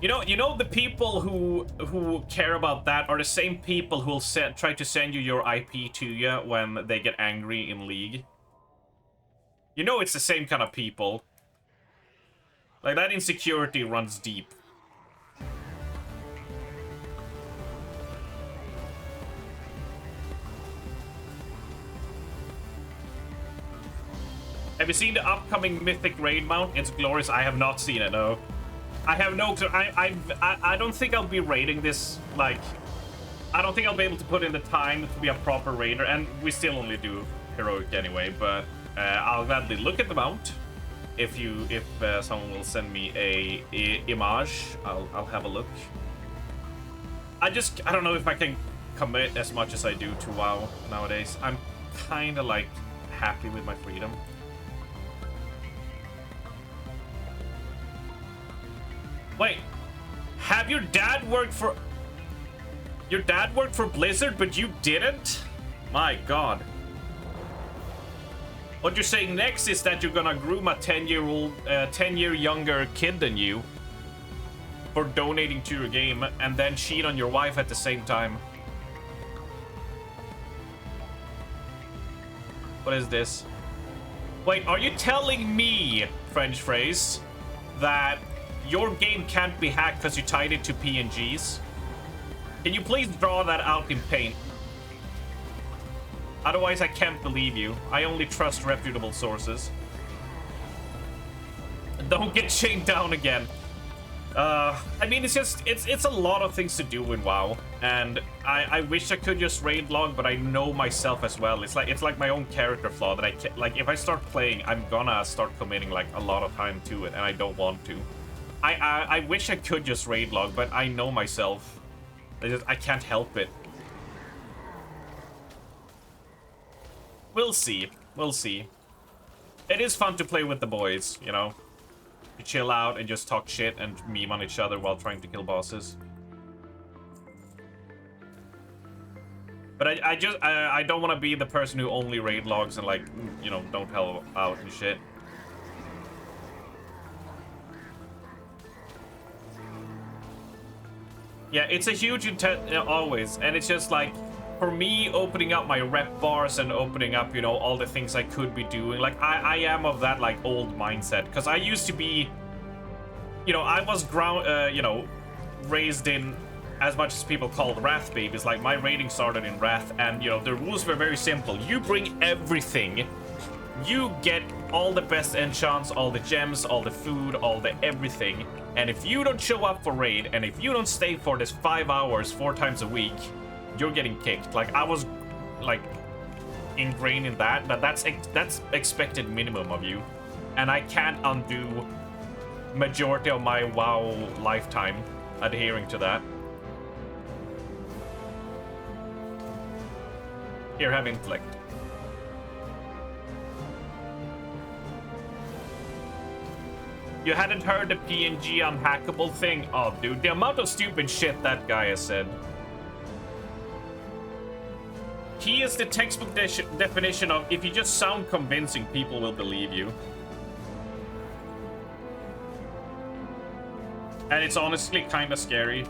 You know the people who care about that are the same people who'll try to send you your IP to you when they get angry in League. You know it's the same kind of people. Like, that insecurity runs deep. Have you seen the upcoming Mythic Raid mount? It's glorious. I have not seen it, no. I have no... I don't think I'll be raiding this, like... I don't think I'll be able to put in the time to be a proper raider, and we still only do Heroic anyway, but I'll gladly look at the mount. If someone will send me a image, I'll have a look. I don't know if I can commit as much as I do to WoW nowadays. I'm kind of like happy with my freedom. Wait, have your dad worked for... Your dad worked for Blizzard, but you didn't? My god. What you're saying next is that you're gonna groom a 10-year younger kid than you for donating to your game and then cheat on your wife at the same time. What is this? Wait, are you telling me, French phrase, that your game can't be hacked because you tied it to PNGs? Can you please draw that out in paint? Otherwise, I can't believe you. I only trust reputable sources. Don't get chained down again. I mean, it's a lot of things to do in WoW, and I wish I could just raid log, but I know myself as well. It's like my own character flaw that I can't, like, if I start playing, I'm gonna start committing like a lot of time to it, and I don't want to. I wish I could just raid log, but I know myself. I can't help it. We'll see. We'll see. It is fun to play with the boys, you know? To chill out and just talk shit and meme on each other while trying to kill bosses. But I don't want to be the person who only raid logs and, like, you know, don't help out and shit. Yeah, it's a huge intent always, and it's just like, for me, opening up my rep bars and opening up, you know, all the things I could be doing, like, I am of that, like, old mindset, because I used to be, you know, I was you know, raised in as much as people called Wrath babies, like my rating started in Wrath, and you know the rules were very simple. You bring everything. You get all the best enchants, all the gems, all the food, all the everything. And if you don't show up for raid, and if you don't stay for this 5 hours 4 times a week, you're getting kicked. Like I was like ingrained in that's expected minimum of you, and I can't undo majority of my WoW lifetime adhering to that. Here, have intellect. You hadn't heard the PNG unhackable thing? Oh, dude, the amount of stupid shit that guy has said. He is the textbook definition of if you just sound convincing, people will believe you. And it's honestly kind of scary.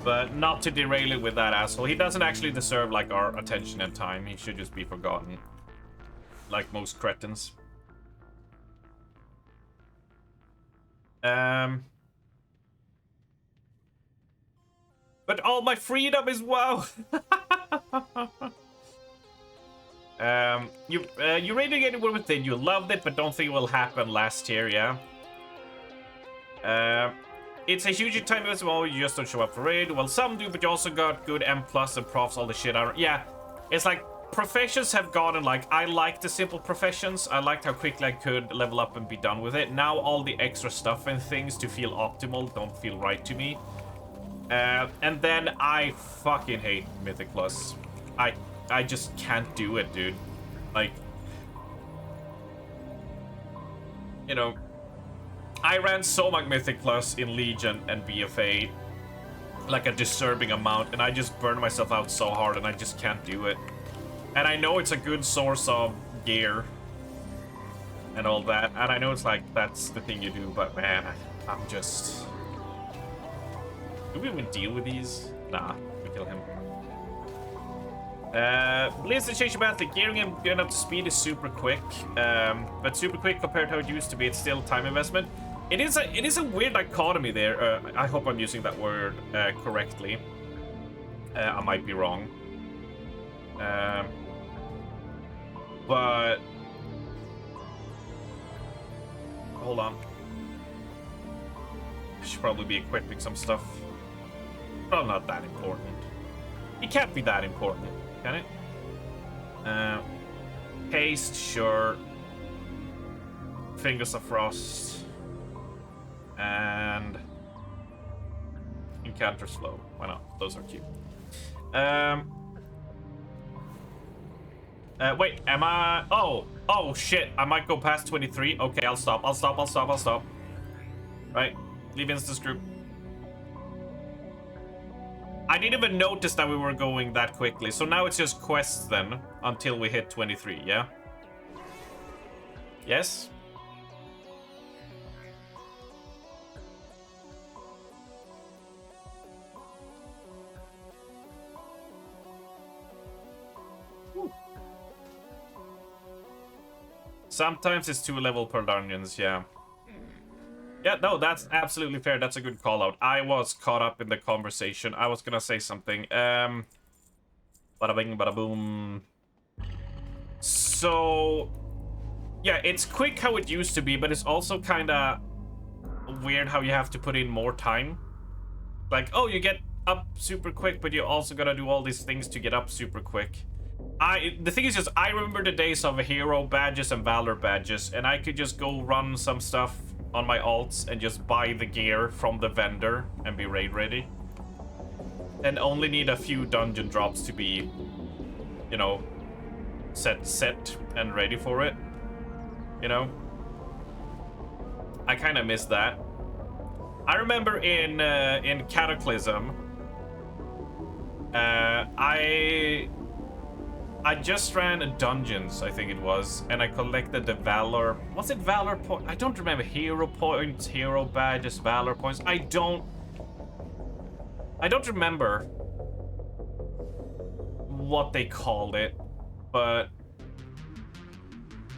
But not to derail it with that asshole. He doesn't actually deserve, like, our attention and time. He should just be forgotten. Like most cretins. But all my freedom is WoW. You rated it within. You loved it, but don't think it will happen last year, yeah? It's a huge time as well. You just don't show up for raid. Well, some do, but you also got good M+ and profs, all the shit. Yeah, it's like professions have gotten like, I like the simple professions. I liked how quickly I could level up and be done with it. Now all the extra stuff and things to feel optimal don't feel right to me. And then I fucking hate Mythic Plus. I just can't do it, dude. Like, you know, I ran so much Mythic Plus in Legion and BFA, like a disturbing amount, and I just burned myself out so hard, and I just can't do it. And I know it's a good source of gear and all that, and I know it's like, that's the thing you do, but man, I'm just... Do we even deal with these? Nah, we kill him. Blizzard changed about the gearing and getting up to speed is super quick, but super quick compared to how it used to be. It's still time investment. It is a weird dichotomy there. I hope I'm using that word correctly. I might be wrong. But hold on. I should probably be equipping some stuff. Probably not that important. It can't be that important, can it? Haste, sure. Fingers of Frost. And Encounter Slow. Why not? Those are cute. Wait, am I... Oh, shit. I might go past 23. Okay, I'll stop. Right. Leave instance group. I didn't even notice that we were going that quickly. So now it's just quests then, until we hit 23, yeah? Yes? Sometimes it's 2 level per dungeons, yeah. Yeah, no, that's absolutely fair. That's a good call out. I was caught up in the conversation. I was gonna say something. Bada bing, bada boom. So, yeah, it's quick how it used to be, but it's also kind of weird how you have to put in more time. Like, oh, you get up super quick, but you also gotta do all these things to get up super quick. The thing is just, I remember the days of hero badges and valor badges, and I could just go run some stuff on my alts and just buy the gear from the vendor and be raid ready. And only need a few dungeon drops to be, you know, set and ready for it. You know? I kind of miss that. I remember in Cataclysm, I just ran dungeons, I think it was, and I collected the Valor... Was it Valor point? I don't remember. Hero points, hero badges, Valor points. I don't remember what they called it, but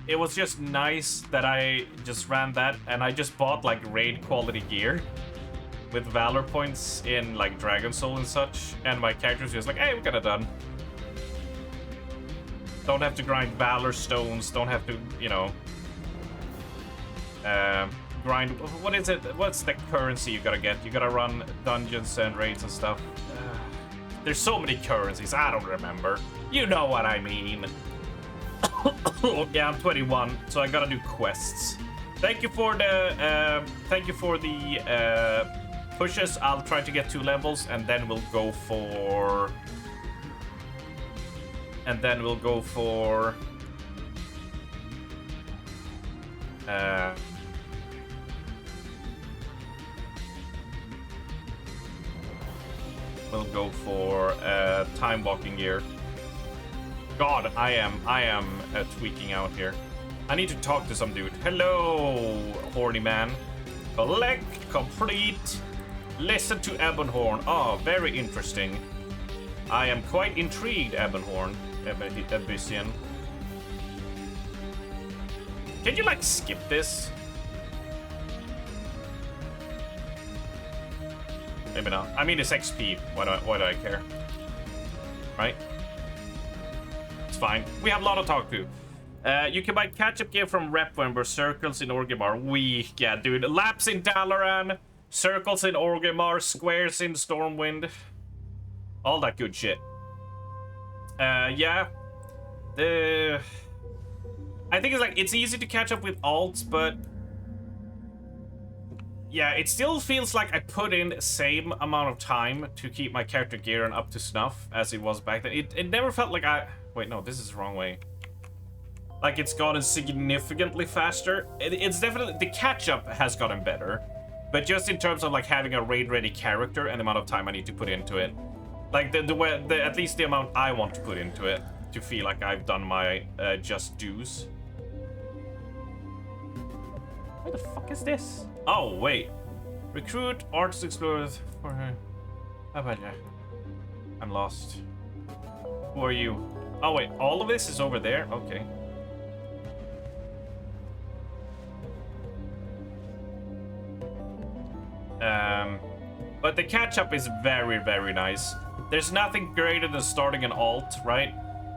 it was just nice that I just ran that, and I just bought like raid quality gear. with Valor points in like Dragon Soul and such, and my character's just like, hey, we got it done. Don't have to grind Valor stones, don't have to, you know, grind, what is it? What's the currency you gotta get? You gotta run dungeons and raids and stuff. There's so many currencies, I don't remember. You know what I mean. Yeah, I'm 21, so I gotta do quests. Thank you for the pushes. I'll try to get 2 levels, and then we'll go for. We'll go for time walking gear. God, I am tweaking out here. I need to talk to some dude. Hello, horny man. Collect, complete. Listen to Ebonhorn. Oh, very interesting. I am quite intrigued, Ebonhorn. Abyssian. Can you like skip this? Maybe not. I mean, it's XP. Why do I care? Right? It's fine. We have a lot to talk to. You can buy catch-up gear from Repwember, circles in Orgrimmar. Weak, yeah, dude. Laps in Dalaran, circles in Orgrimmar, squares in Stormwind. All that good shit. Yeah. I think it's like, it's easy to catch up with alts, but yeah, it still feels like I put in the same amount of time to keep my character gear and up to snuff as it was back then. It never felt like wait, no, this is the wrong way. Like, it's gotten significantly faster. It's definitely, the catch-up has gotten better, but just in terms of like having a raid-ready character and the amount of time I need to put into it, like at least the amount I want to put into it to feel like I've done my just dues. Where the fuck is this? Oh wait, recruit artist explorers for her. I'm lost. Who are you? Oh wait, all of this is over there. Okay. But the catch-up is very, very nice. There's nothing greater than starting an alt, right?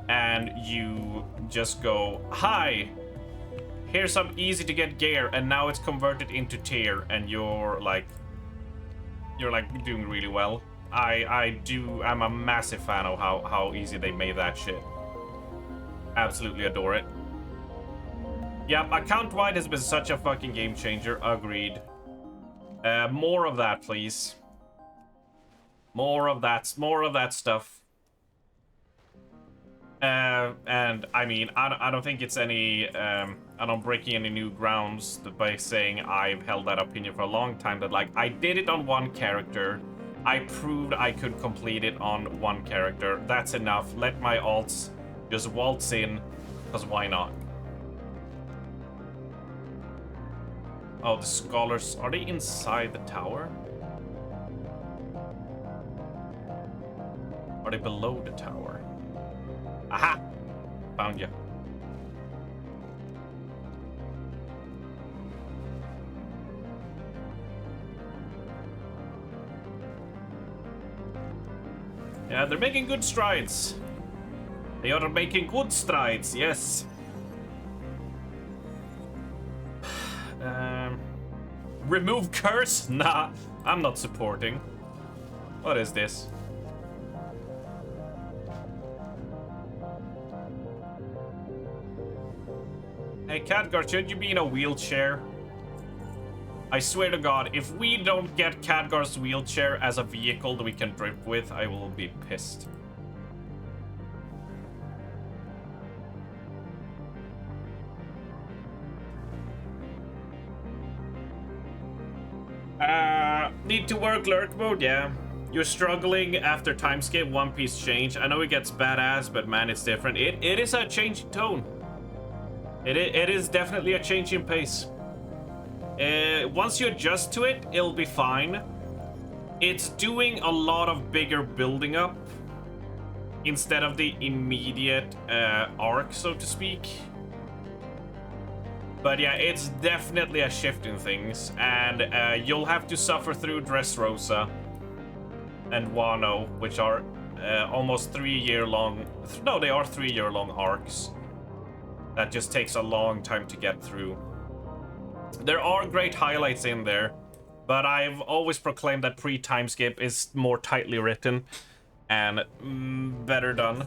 And you just go, hi, here's some easy to get gear, and now it's converted into tier, and you're like doing really well. I'm a massive fan of how easy they made that shit. Absolutely adore it. Yeah, account-wide has been such a fucking game changer. Agreed. More of that, please. More of that stuff. And I mean, I don't think it's any, I don't breaking any new grounds by saying I've held that opinion for a long time, that like, I did it on one character. I proved I could complete it on one character. That's enough. Let my alts just waltz in, because why not? Oh, the scholars, are they inside the tower? Are they below the tower? Aha! Found you. Yeah, they're making good strides. They are making good strides, yes. Remove curse? Nah, I'm not supporting. What is this? Hey, Khadgar, should you be in a wheelchair? I swear to God, if we don't get Khadgar's wheelchair as a vehicle that we can drift with, I will be pissed. Need to work lurk mode, yeah. You're struggling after timescape One Piece change. I know it gets badass, but man, it's different. It is a change in tone. It is definitely a change in pace. Once you adjust to it, it'll be fine. It's doing a lot of bigger building up instead of the immediate arc, so to speak. But yeah, it's definitely a shift in things, and you'll have to suffer through Dressrosa and Wano, which are almost 3-year long. No, they are 3-year long arcs. That just takes a long time to get through. There are great highlights in there, but I've always proclaimed that pre-time skip is more tightly written and better done.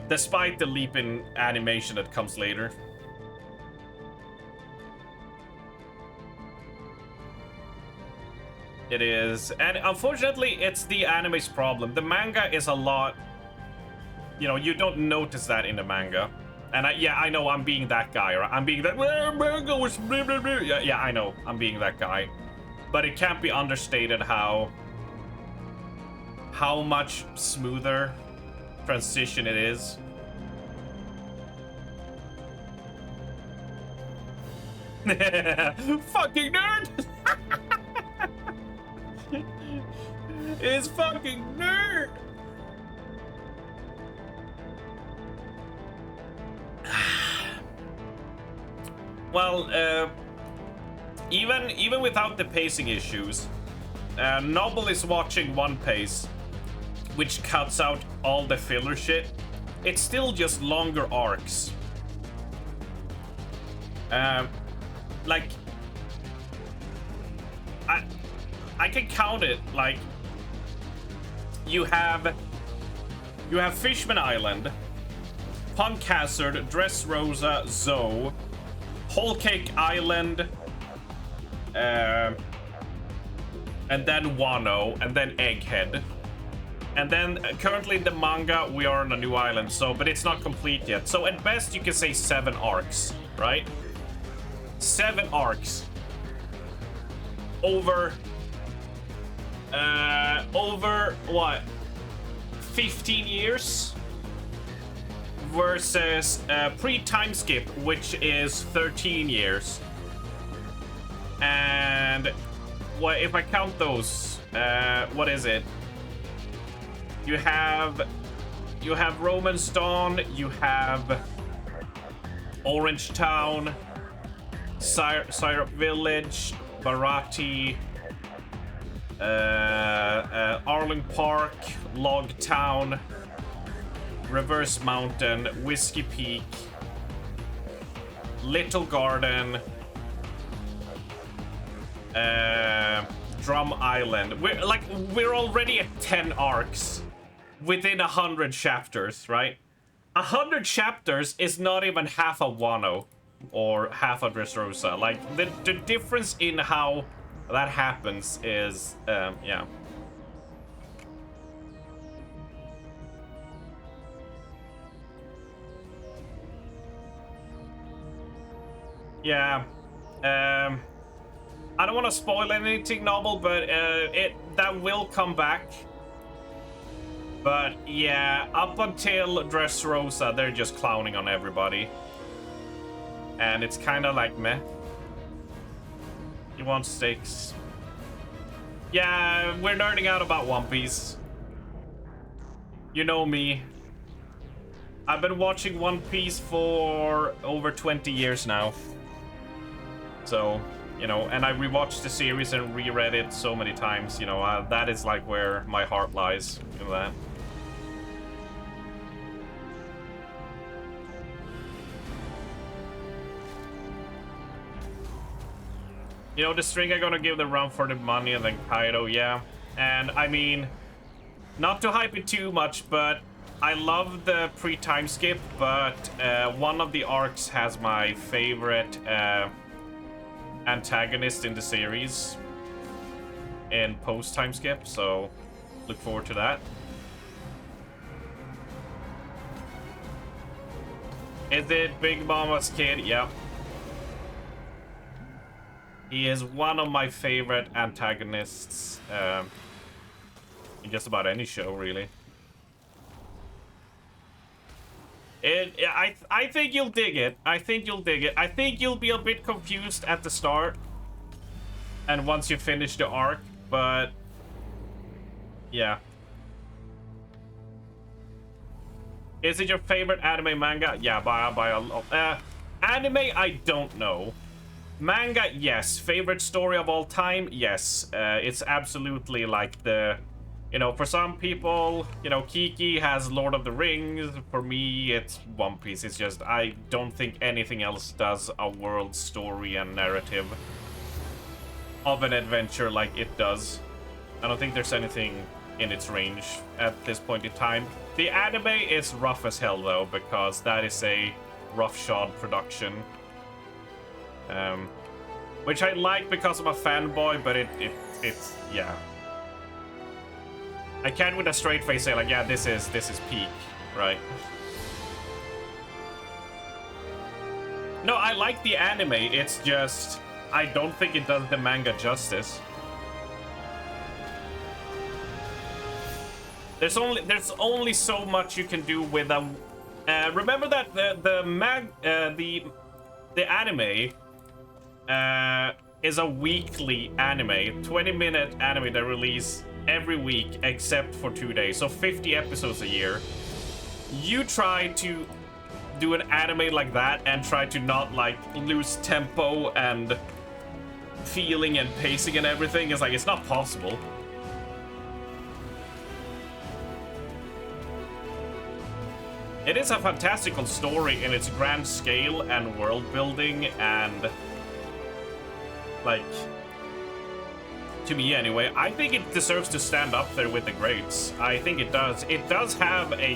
Despite the leap in animation that comes later. It is, and unfortunately, it's the anime's problem. The manga is a lot, you know, you don't notice that in the manga. And I know I'm being that guy, right? I'm being that, well, manga was blah, blah, blah. Yeah, I know, I'm being that guy. But it can't be understated how much smoother transition it is. Fucking nerd! It's fucking nerd! Well, even without the pacing issues, Noble is watching One Piece, which cuts out all the filler shit. It's still just longer arcs. Like, I can count it. Like, you have Fishman Island, Punk Hazard, Dressrosa, Zoe, Whole Cake Island, and then Wano, and then Egghead. And then currently in the manga we are on a new island, so but it's not complete yet. So at best you can say 7 arcs, right? 7 arcs over what, 15 years versus pre-time skip, which is 13 years. And what if I count those? What is it? You have Roman's Dawn, you have Orange Town, Syrup Village, Bharati, Arling Park, Log Town, Reverse Mountain, Whiskey Peak, Little Garden, Drum Island. We're already at 10 arcs within 100 chapters, right? 100 chapters is not even half a Wano or half a Dressrosa. Like, the difference in how that happens is, yeah. Yeah, I don't want to spoil anything, Noble, but that will come back. But yeah, up until Dressrosa, they're just clowning on everybody. And it's kind of like meh. You want stakes? Yeah, we're nerding out about One Piece. You know me. I've been watching One Piece for over 20 years now. So, you know, and I rewatched the series and reread it so many times, you know, that is like where my heart lies, you know that. You know, the string I'm gonna give the run for the money and then Kaido, yeah. And I mean, not to hype it too much, but I love the pre-time skip, but one of the arcs has my favorite antagonist in the series in post-time skip, so look forward to that. Is it Big Mama's kid? Yep. He is one of my favorite antagonists in just about any show, really. I think you'll dig it. I think you'll dig it. I think you'll be a bit confused at the start and once you finish the arc, but yeah. Is it your favorite anime manga? Yeah, by a lot. Anime, I don't know. Manga, yes. Favorite story of all time, yes. It's absolutely like the, you know, for some people, you know, Kiki has Lord of the Rings. For me, it's One Piece. It's just, I don't think anything else does a world story and narrative of an adventure like it does. I don't think there's anything in its range at this point in time. The anime is rough as hell though, because that is a roughshod production. Which I like because I'm a fanboy, but it's yeah. I can't with a straight face say like, yeah, this is peak, right? No, I like the anime, it's just I don't think it does the manga justice. There's only so much you can do with a. Remember that the anime is a weekly anime, 20-minute anime that release every week except for 2 days, so 50 episodes a year. You try to do an anime like that and try to not like lose tempo and feeling and pacing and everything. It's like it's not possible. It is a fantastical story in its grand scale and world building, and like, to me anyway, I think it deserves to stand up there with the greats. I think it does. It does have a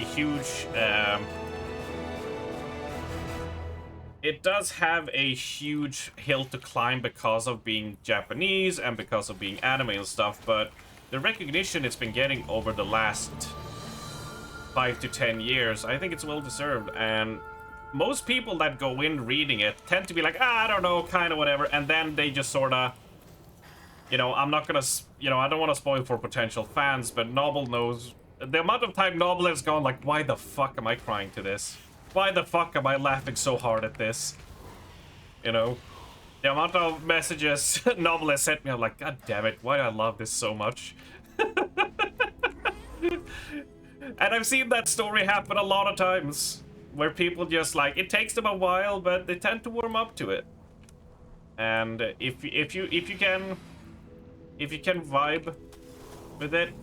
huge hill to climb because of being Japanese and because of being anime and stuff, but the recognition it's been getting over the last 5 to 10 years, I think it's well deserved. And most people that go in reading it tend to be like, I don't know, kind of whatever, and then they just sort of, you know, I'm not gonna, you know, I don't want to spoil for potential fans, but Noble knows the amount of time Noble has gone like, why the fuck am I crying to this? Why the fuck am I laughing so hard at this? You know, the amount of messages Noble has sent me, I'm like, god damn it, why do I love this so much? And I've seen that story happen a lot of times, where people just like, it takes them a while, but they tend to warm up to it. And if you can vibe with it,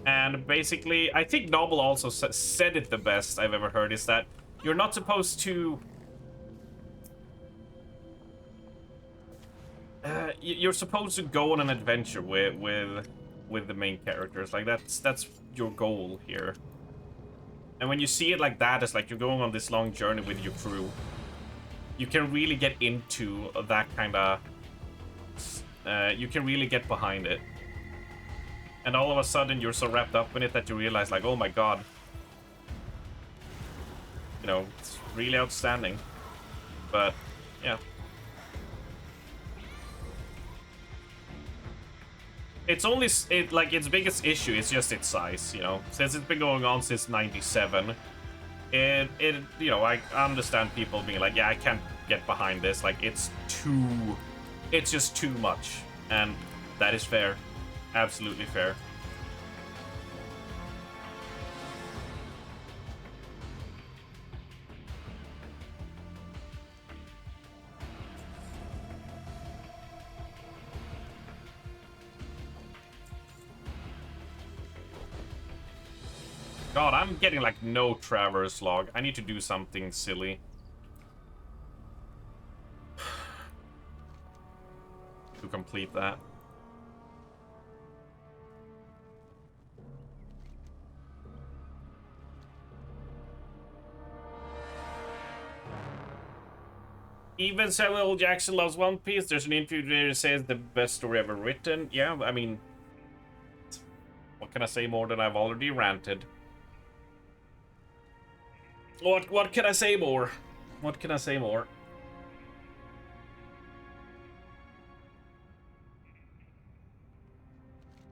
and basically, I think Noble also said it the best I've ever heard, is that you're not supposed to. You're supposed to go on an adventure with the main characters. Like that's your goal here. And when you see it like that, it's like you're going on this long journey with your crew. You can really get into that kind of. You can really get behind it. And all of a sudden, you're so wrapped up in it that you realize, like, oh my god. You know, it's really outstanding. But, yeah. It's only, like, its biggest issue is just its size, you know. Since it's been going on since 97, you know, I understand people being like, yeah, I can't get behind this. Like, it's just too much. And that is fair. Absolutely fair. God, I'm getting like no traverse log. I need to do something silly. To complete that. Even Samuel L. Jackson loves One Piece. There's an interview there that says the best story ever written. Yeah, I mean, what can I say more than I've already ranted? What can I say more? What can I say more?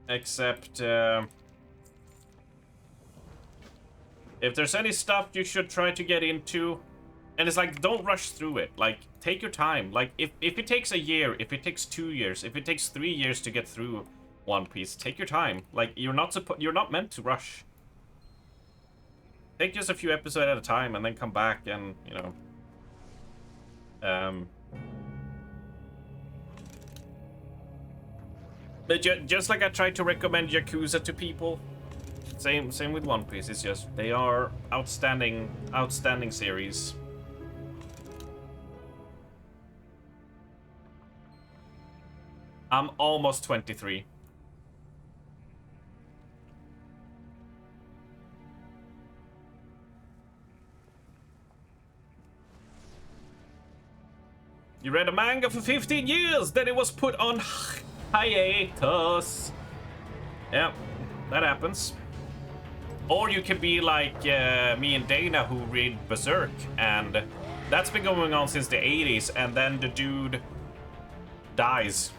Except, if there's any stuff you should try to get into, and it's like, don't rush through it. Like, take your time. Like, if it takes a year, if it takes 2 years, if it takes 3 years to get through One Piece, take your time. Like, you're not meant to rush. Take just a few episodes at a time and then come back and, you know, But just like I tried to recommend Yakuza to people, same with One Piece. It's just they are outstanding series. I'm almost 23. You read a manga for 15 years, then it was put on hiatus. Yeah, that happens. Or you can be like me and Dana, who read Berserk, and that's been going on since the 80s, and then the dude dies.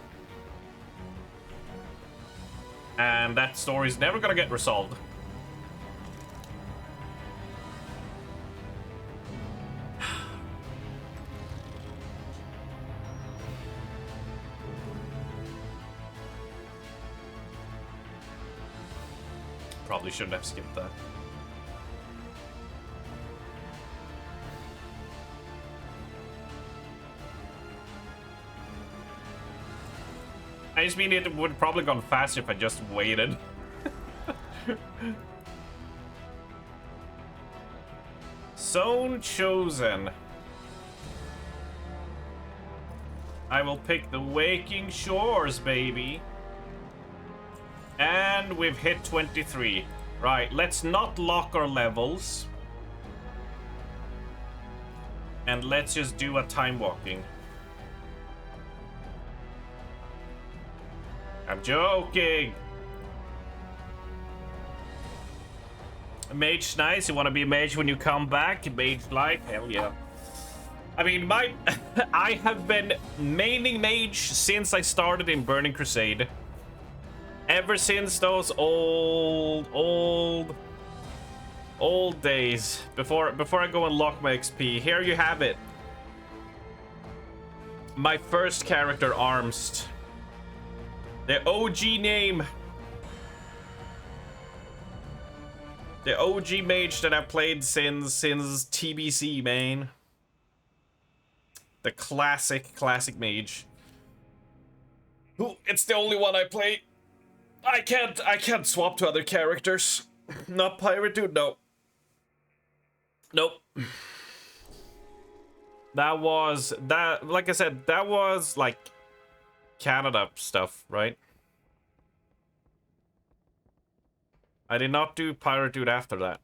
And that story's never gonna get resolved. Probably shouldn't have skipped that. I just mean it would probably gone faster if I just waited. Zone chosen. I will pick the Waking Shores, baby. And we've hit 23. Right, let's not lock our levels. And let's just do a time walking. I'm joking. Mage nice. You want to be a mage when you come back? Mage life? Hell yeah. I mean, I have been maining mage since I started in Burning Crusade. Ever since those old days. Before I go and lock my XP. Here you have it. My first character, Armst. The OG name. The OG mage that I've played since TBC, man. The classic mage. Ooh, it's the only one I play. I can't swap to other characters. Not pirate dude, no. Nope. Like I said, that was like Canada stuff, right? I did not do pirate dude after that.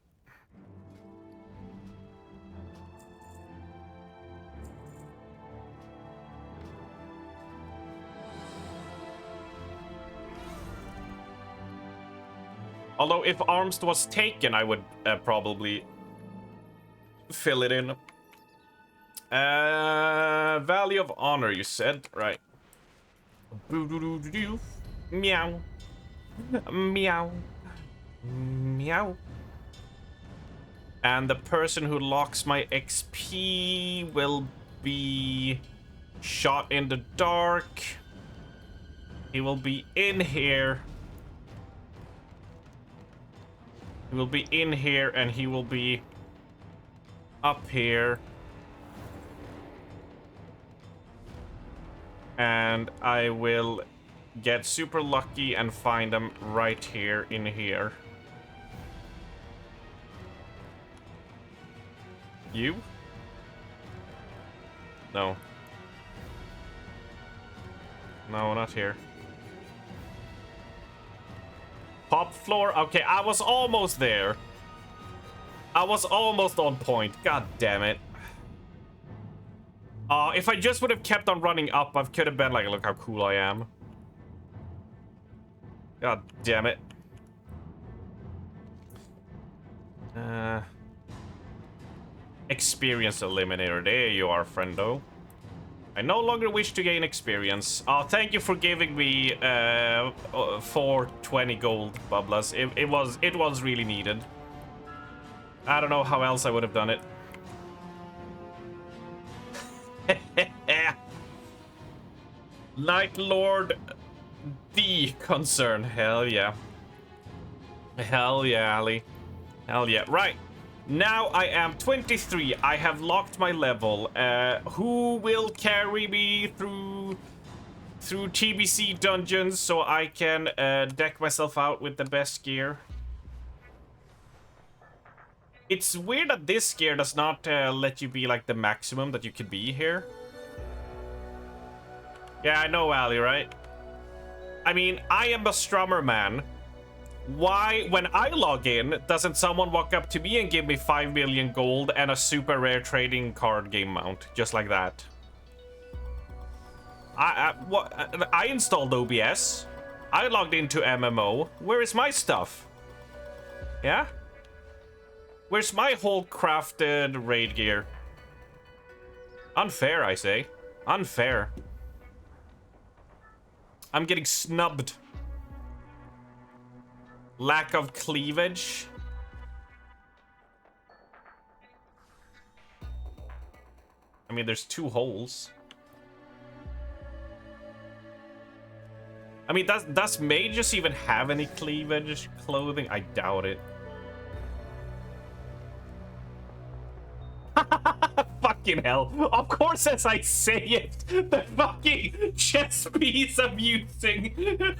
Although if Armst was taken, I would probably fill it in. Valley of Honor, you said, right? Meow. Meow. Meow. And the person who locks my XP will be shot in the dark. He will be in here. He will be in here and he will be up here. And I will get super lucky and find them right here in here. You? No. No, not here. Top floor? Okay, I was almost there. I was almost on point. God damn it. If I just would have kept on running up, I could have been like, look how cool I am. God damn it. Experience eliminator. There you are, friendo. I no longer wish to gain experience. Thank you for giving me 420 gold, Bublas. It was really needed. I don't know how else I would have done it. Night Lord D concern. Hell yeah. Hell yeah, Ali. Hell yeah. Right. Now I am 23. I have locked my level. Who will carry me through TBC dungeons so I can deck myself out with the best gear? It's weird that this gear does not let you be like the maximum that you can be here. Yeah, I know, Ali, right? I mean, I am a strummer man. Why, when I log in, doesn't someone walk up to me and give me 5 million gold and a super rare trading card game mount? Just like that. I installed OBS. I logged into MMO. Where is my stuff? Yeah? Where's my whole crafted raid gear? Unfair, I say. Unfair. I'm getting snubbed. Lack of cleavage. I mean, there's 2 holes. I mean, does mages even have any cleavage clothing? I doubt it. Fucking hell. Of course, as I say it, the fucking chess piece I'm using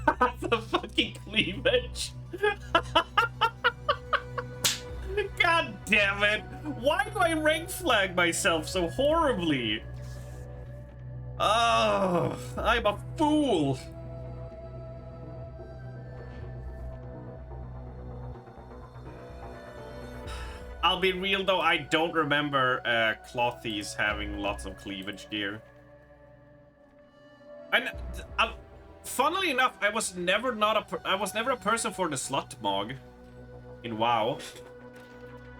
has a fucking cleavage. God damn it. Why do I rank flag myself so horribly? Oh, I'm a fool. I'll be real though, I don't remember Clothies having lots of cleavage gear. And funnily enough, I was never a person for the slut mog in WoW.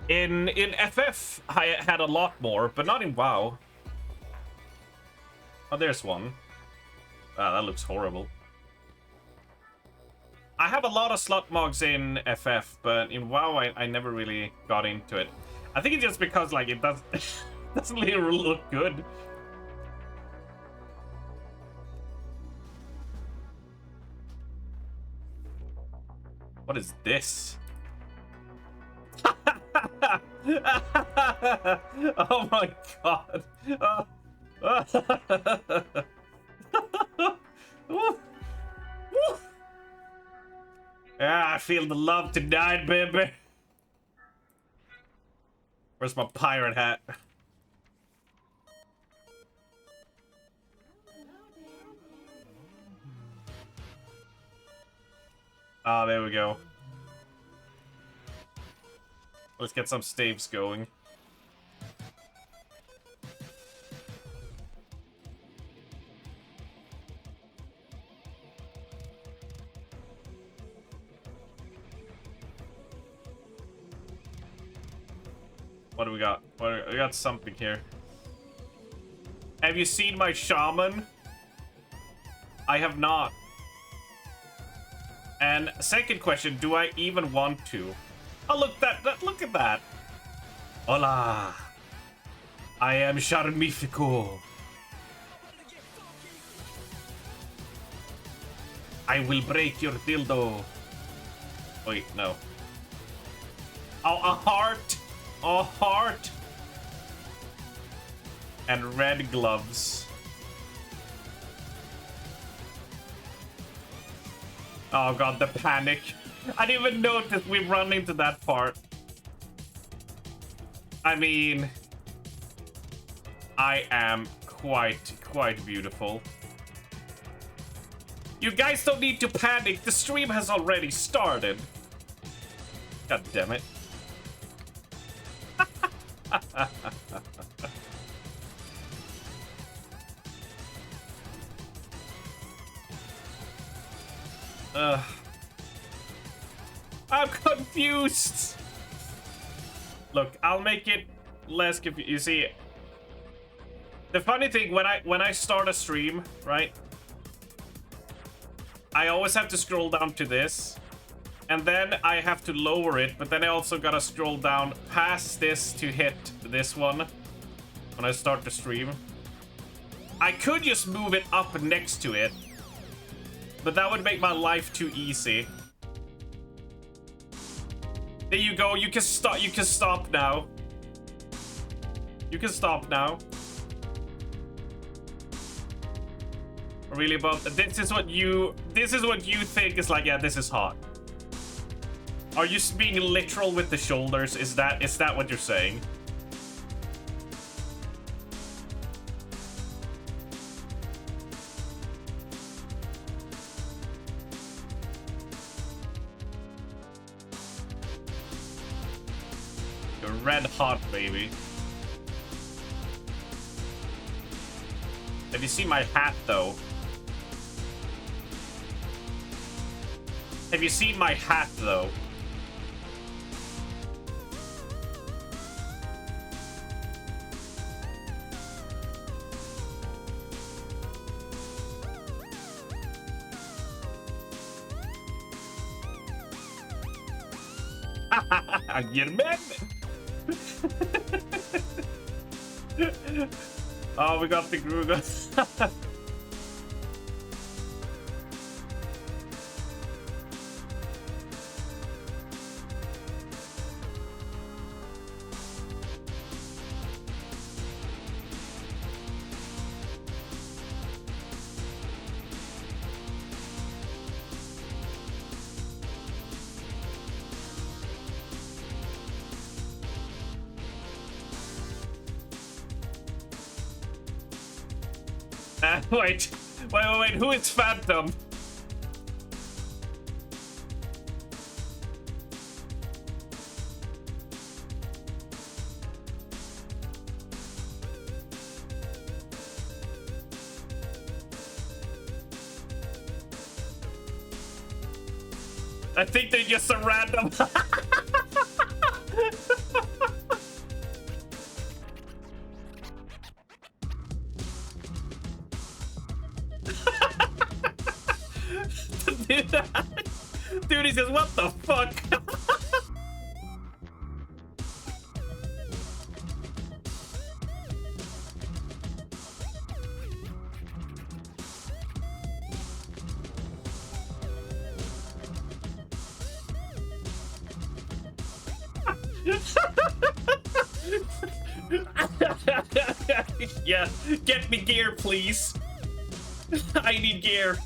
In FF, I had a lot more, but not in WoW. Oh, there's one. Wow, that looks horrible. I have a lot of slut mogs in FF, but in WoW, I never really got into it. I think it's just because, like, it doesn't really look good. What is this? Oh my god. I feel the love tonight, baby. Where's my pirate hat? Ah, there we go. Let's get some staves going. What do we got? We got something here. Have you seen my shaman? I have not. And second question, do I even want to? Oh, look look at that. Hola. I am Charmifico. I will break your dildo. Wait, no. Oh, a heart. A heart. And red gloves. Oh god, the panic. I didn't even notice we run into that part. I mean, I am quite beautiful. You guys don't need to panic. The stream has already started. God damn it. I'm confused. Look, I'll make it less confused. You see, the funny thing when I start a stream, right? I always have to scroll down to this, and then I have to lower it. But then I also gotta scroll down past this to hit this one when I start the stream. I could just move it up next to it, but that would make my life too easy. There you go. You can stop. You can stop now. You can stop now. Really, but this is what you think is like. Yeah, this is hot. Are you being literal with the shoulders? Is that what you're saying? You're red hot, baby. Have you seen my hat, though? Have you seen my hat, though? Jajamän! Oh, we got the Grugas. Wait, who is Phantom? I think they're just a random. Dude, he says, what the fuck? Yeah, get me gear, please. I need gear.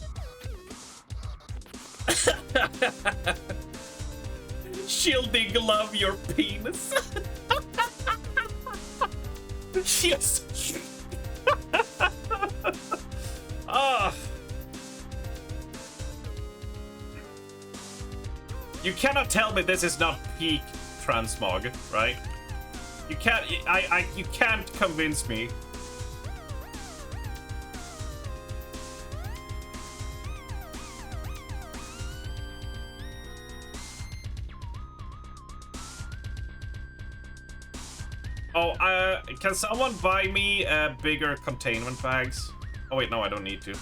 Shielding love your penis. Yes. Ah. You cannot tell me this is not peak transmog, right? You can't. You can't convince me. Oh, can someone buy me bigger containment bags? Oh wait, no, I don't need to.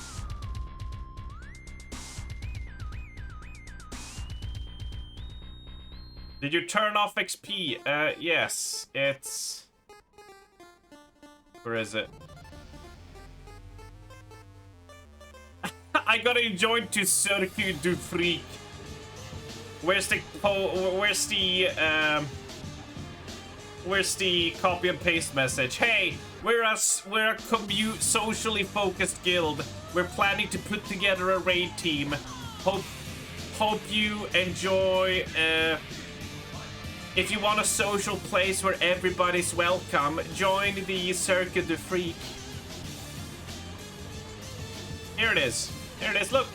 Did you turn off XP? Yes, it's... Where is it? I gotta join to Circuit du Freak. Where's the copy and paste message? Hey, we're a socially focused guild. We're planning to put together a raid team. Hope you enjoy. If you want a social place where everybody's welcome, join the Circuit du Freak. Here it is. Here it is. Look.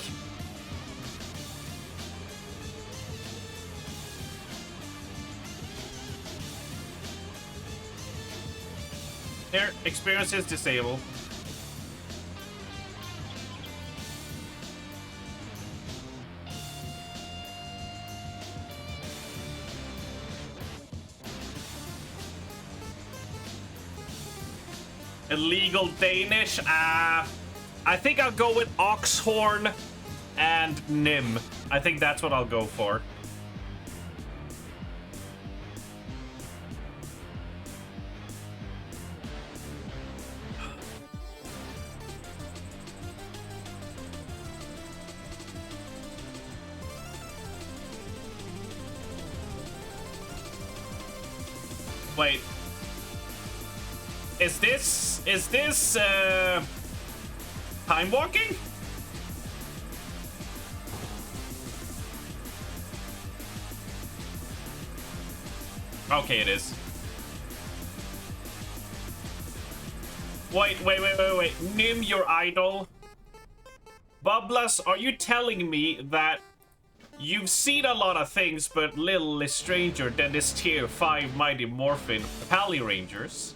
Here, experience is disabled. Illegal Danish. I think I'll go with Oxhorn and Nim. I think that's what I'll go for. Wait. Is this time walking? Okay, it is. Wait. Nim, your idol. Bublas, are you telling me that you've seen a lot of things, but little is stranger than this tier 5 Mighty Morphin Pally Rangers?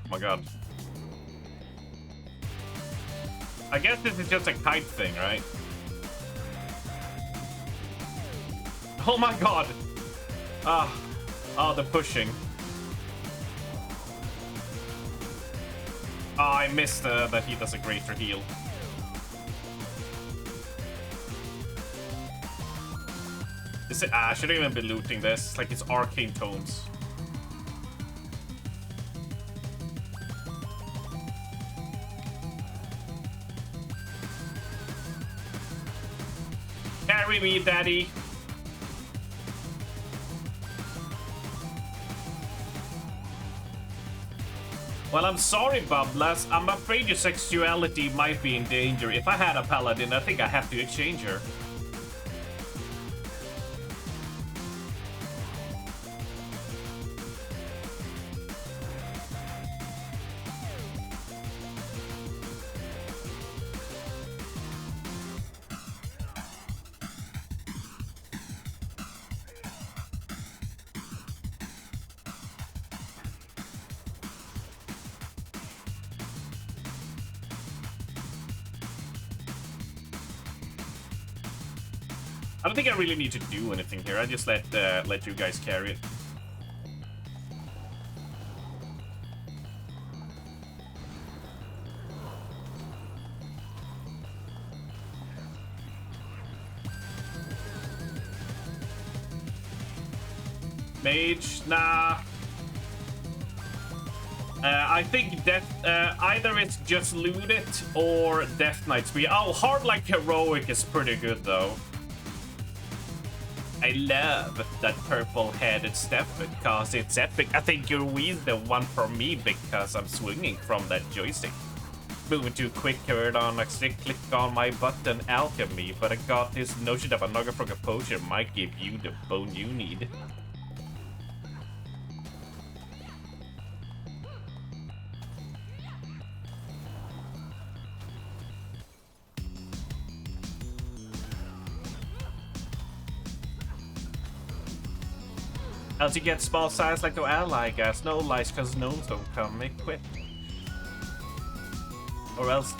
Oh my god. I guess this is just a kite thing, right? Oh my god! The pushing. I missed that he does a greater heal. Is it? I shouldn't even be looting this. Like, it's arcane tomes. Carry me, daddy. Well, I'm sorry, Bublas. I'm afraid your sexuality might be in danger. If I had a paladin, I think I have to exchange her. I don't think I really need to do anything here. I just let you guys carry it. Mage, nah. I think either it's just loot it or Death Knight Speed. Oh, Hard Like Heroic is pretty good though. I love that purple-headed step because it's epic. I think you're with the one for me because I'm swinging from that joystick. Moving too quick, heard on accident, click on my button alchemy, but I got this notion of a Nogafroga potion might give you the bone you need. As you get small size like the ally gas, no lies cause gnomes don't come equipped. Or else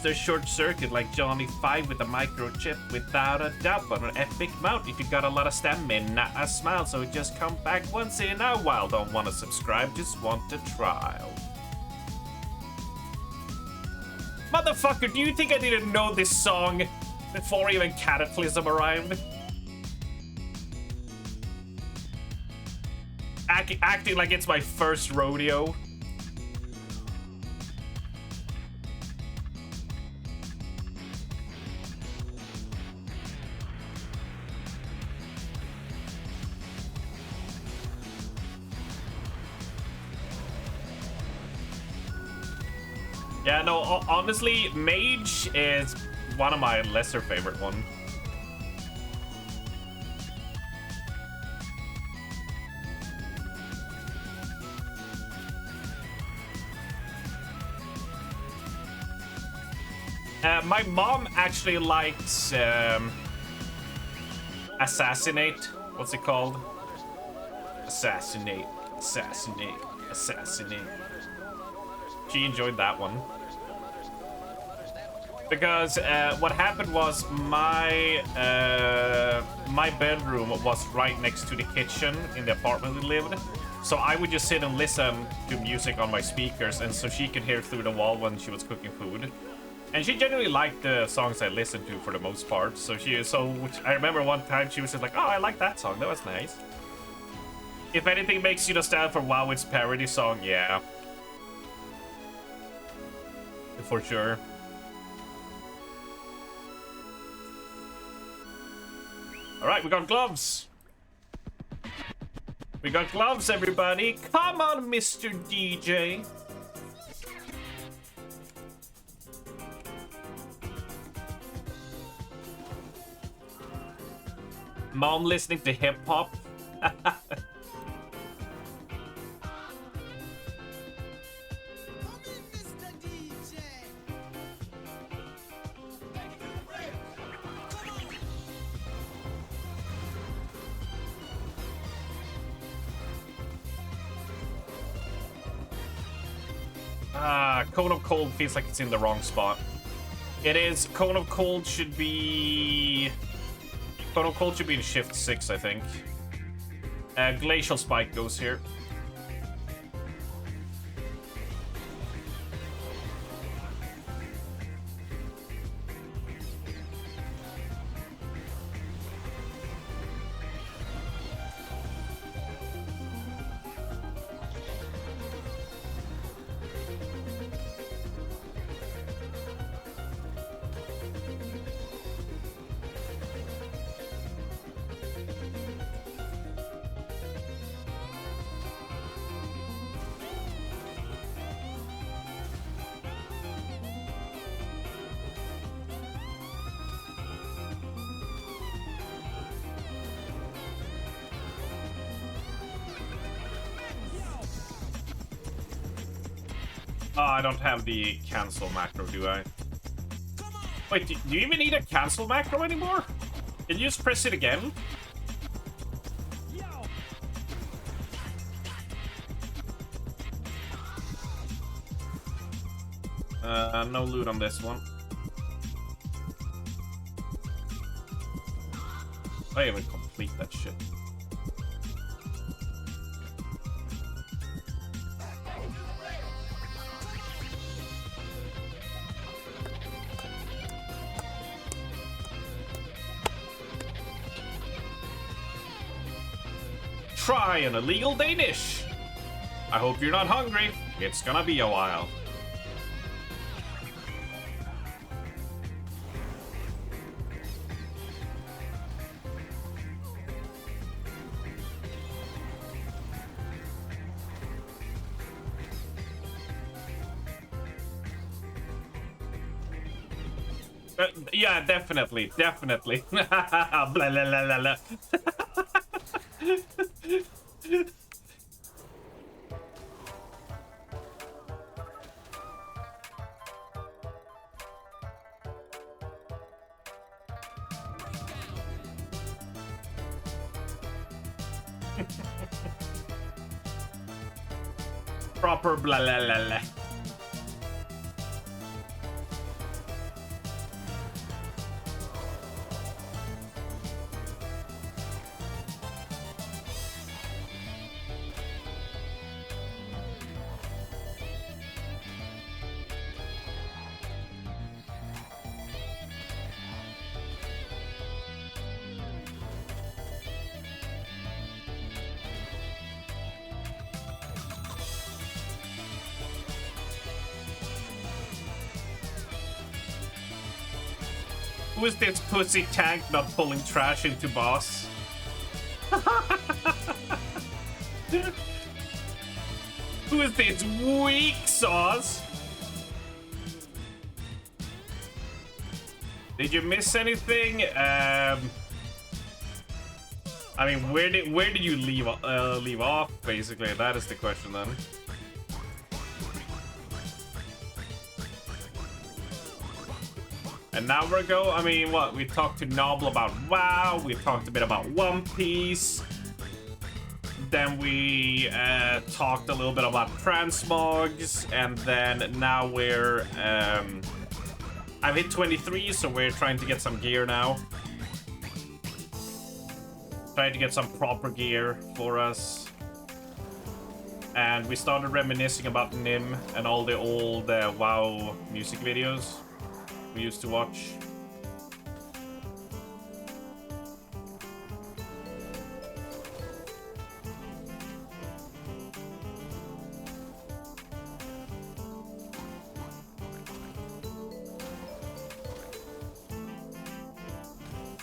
they're short circuit like Johnny 5 with a microchip without a doubt, but an epic mount if you got a lot of stamina, a smile, so just come back once in a while. Don't wanna subscribe, just want a trial. Motherfucker, do you think I didn't know this song before even Cataclysm arrived? Acting like it's my first rodeo. Yeah, no, honestly, Mage is one of my lesser favorite ones. My mom actually likes Assassinate. What's it called? Assassinate. She enjoyed that one. Because what happened was my bedroom was right next to the kitchen in the apartment we lived. So I would just sit and listen to music on my speakers, and so she could hear through the wall when she was cooking food. And she generally liked the songs I listened to for the most part. So I remember one time she was just like, "Oh, I like that song. That was nice." If anything makes you stand for WoW, it's parody song, yeah. for sure. Alright, we got gloves. We got gloves, everybody. Come on, Mr. DJ. Mom listening to hip hop. Cone of Cold feels like it's in the wrong spot. It is. Cone of Cold should be... Cone of Cold should be in Shift 6, I think. Glacial Spike goes here. Oh, I don't have the cancel macro, do I? Wait, do you even need a cancel macro anymore? Can you just press it again? No loot on this one. I even complete that shit. Try an illegal Danish. I hope you're not hungry. It's gonna be a while. Yeah, definitely. Blah, blah, blah, blah, blah. Proper blah blah blah blah. Who is this pussy tank not pulling trash into boss? Who is this weak sauce? Did you miss anything? I mean, where did you leave off? Basically, that is the question then. And now we're go. I mean, what? We talked to Noble about WoW. We talked a bit about One Piece. Then we talked a little bit about transmogs, and then now we're. I've hit 23, so we're trying to get some gear now. Trying to get some proper gear for us. And we started reminiscing about Nim and all the old WoW music videos we used to watch.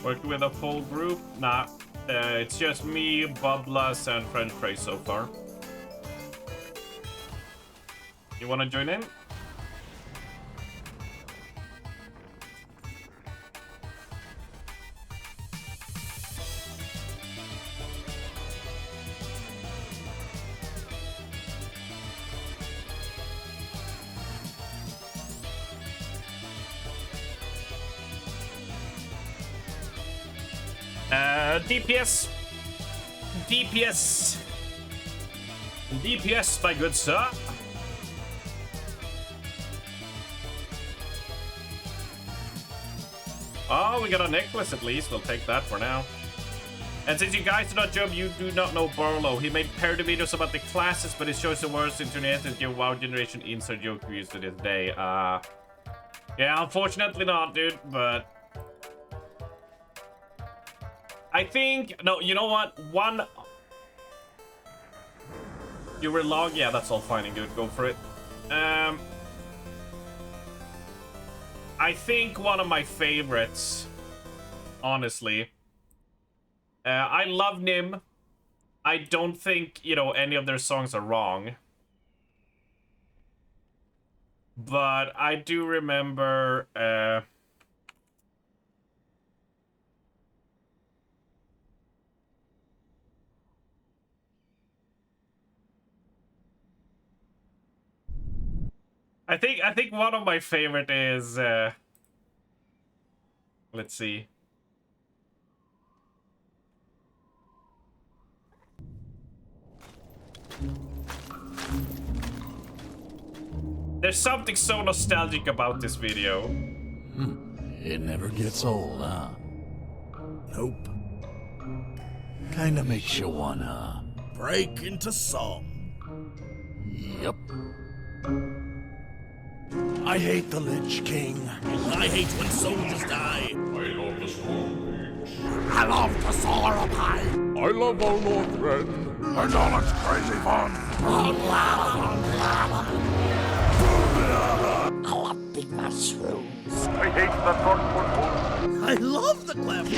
Worked with a full group? Nah. It's just me, Bublas, and French Fry so far. You wanna join in? DPS. DPS. DPS, my good sir. Oh, we got a necklace at least. We'll take that for now. And since you guys do not job, you do not know Barlow. He made parody videos about the classes, but his shows the worst internet and your WoW generation inside joke we use to this day. Yeah, unfortunately not, dude, but I think, no, you know what? You were log? Yeah, that's all fine and good. Go for it. I think one of my favorites, honestly. I love Nim. I don't think, you know, any of their songs are wrong. But I do remember, I think one of my favorite is let's see. There's something so nostalgic about this video. It never gets old, huh? Nope. Kinda makes you wanna break into song. Yep. I hate the Lich King. I hate when soldiers die. I love the storm. I love the Sauropine. I love our Lord Ren. And all its crazy fun. I love big mushrooms. I hate the thoughtful. I love the clever.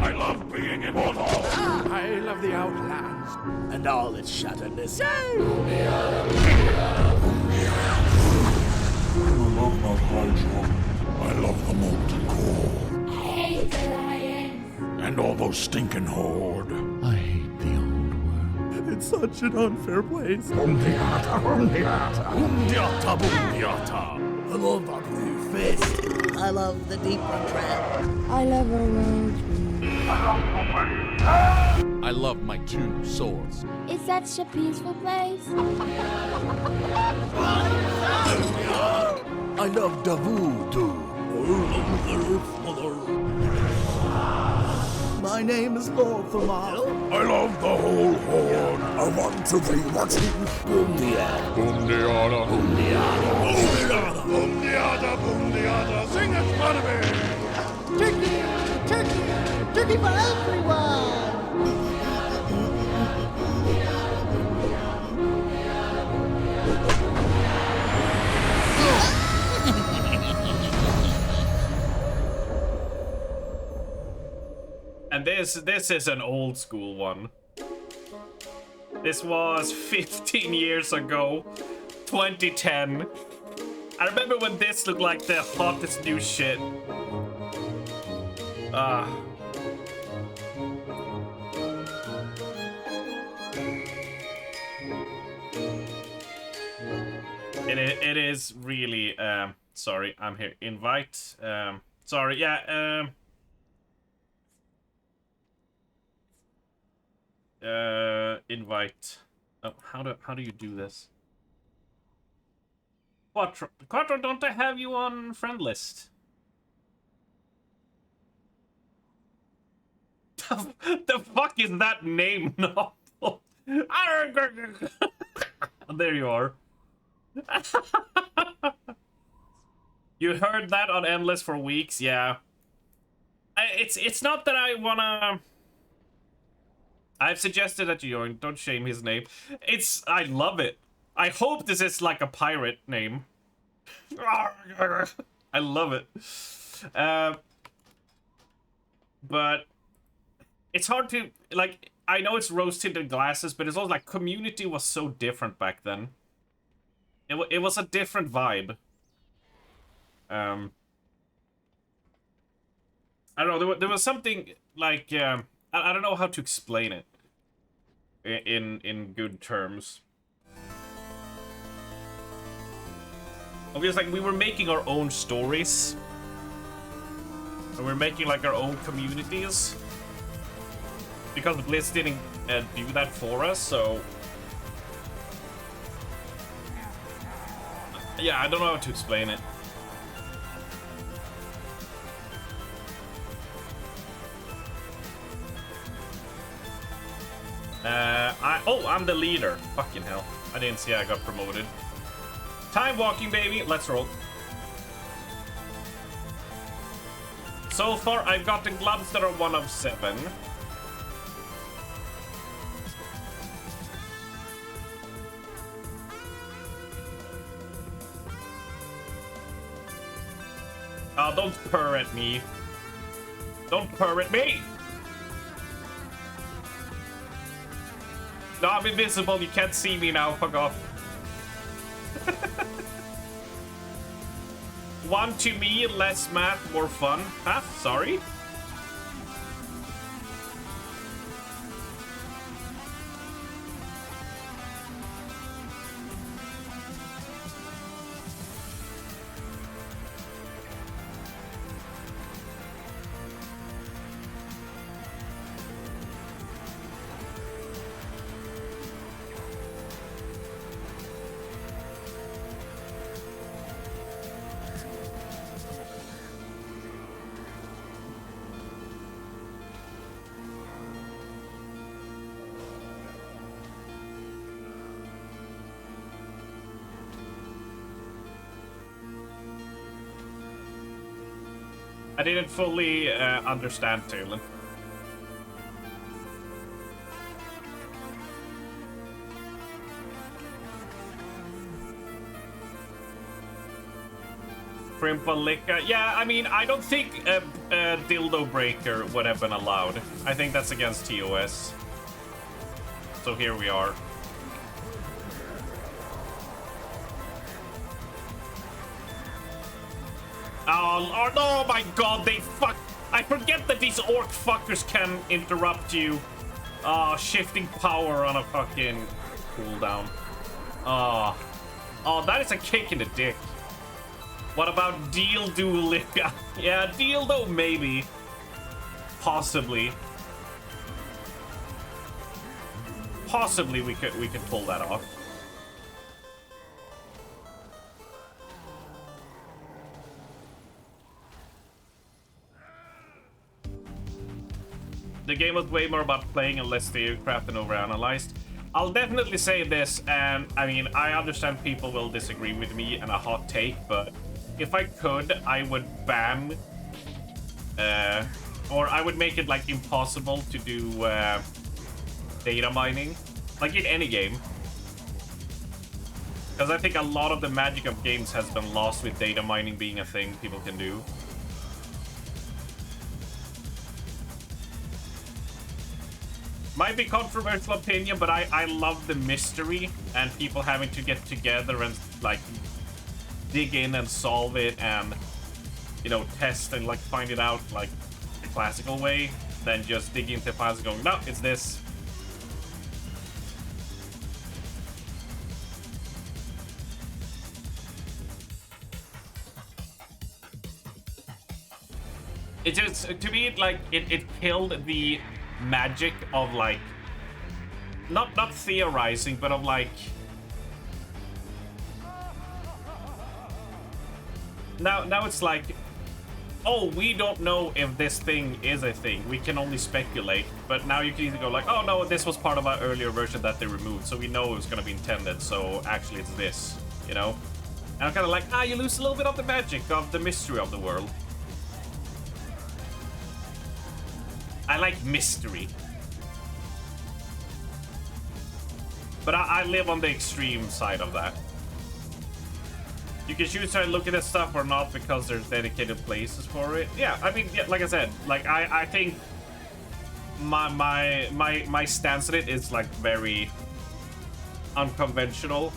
I love being immortal. I love the Outlands. And all its shatteredness. I love the molten core. I hate the lions. And all those stinking horde. I hate the old world. It's such an unfair place. Umdiata, umdiata. Umdiata, umdiata. I love that blue fist. I love the deeper trap. I love a world. I love my two swords. Is that such a peaceful place? I love the voodoo. My name is Lorthamal. I love the whole horde. I want to be watching Boomdiata. Boomdiata. Boomdiata. Boomdiata. Boomdiata. Boomdiata. Sing it for me. Turkey! Turkey! Turkey for everyone! And this is an old school one. This was 15 years ago, 2010. I remember when this looked like the hottest new shit. It is really, sorry, I'm here. Invite, sorry, yeah, invite. Oh, how do you do this? Quattro, don't I have you on friend list? The fuck is that name novel? There you are. You heard that on Endless for weeks, yeah. It's not that I wanna. I've suggested that you join. Don't shame his name. I love it. I hope this is like a pirate name. I love it. but it's hard to, like, I know it's rose-tinted glasses, but it's also like Community was so different back then. It was a different vibe. I don't know, there was something like, I don't know how to explain it in good terms. Obviously, like, we were making our own stories. And we're making, like, our own communities. Because Blitz didn't do that for us, so... Yeah, I don't know how to explain it. I'm the leader. Fucking hell. I didn't see I got promoted. Time walking, baby. Let's roll. So far, I've gotten gloves that are 1 of 7. Oh, don't purr at me. Don't purr at me! No, I'm invisible. You can't see me now. Fuck off. 1 to me, less math, more fun. Huh? Sorry? I didn't fully understand Taylor. Frimpalika. Yeah, I mean, I don't think a dildo breaker would have been allowed. I think that's against TOS. So here we are. Oh my god, they fuck. I forget that these orc fuckers can interrupt you. Shifting power on a fucking cooldown. Oh, that is a kick in the dick. What about dildo? Yeah, dildo maybe. Possibly. Possibly we could pull that off. The game was way more about playing and less theorycraft and overanalyzed. I'll definitely say this, and I mean, I understand people will disagree with me and a hot take, but if I could, I would ban, or I would make it like impossible to do data mining, like in any game. Because I think a lot of the magic of games has been lost with data mining being a thing people can do. Might be controversial opinion, but I love the mystery and people having to get together and like dig in and solve it and, you know, test and like find it out like the classical way, than just dig into files and going, no, it's this. It just, to me, like it killed the magic of like not theorizing, but of like now it's like, oh, we don't know if this thing is a thing, we can only speculate. But now you can either go like, oh no, this was part of our earlier version that they removed, so we know it was gonna be intended, so actually it's this, you know. And I'm kind of like, you lose a little bit of the magic of the mystery of the world. I like mystery. But I live on the extreme side of that. You can choose to look at this stuff or not because there's dedicated places for it. Yeah, I mean, yeah, like I said, like I think my stance on it is like very unconventional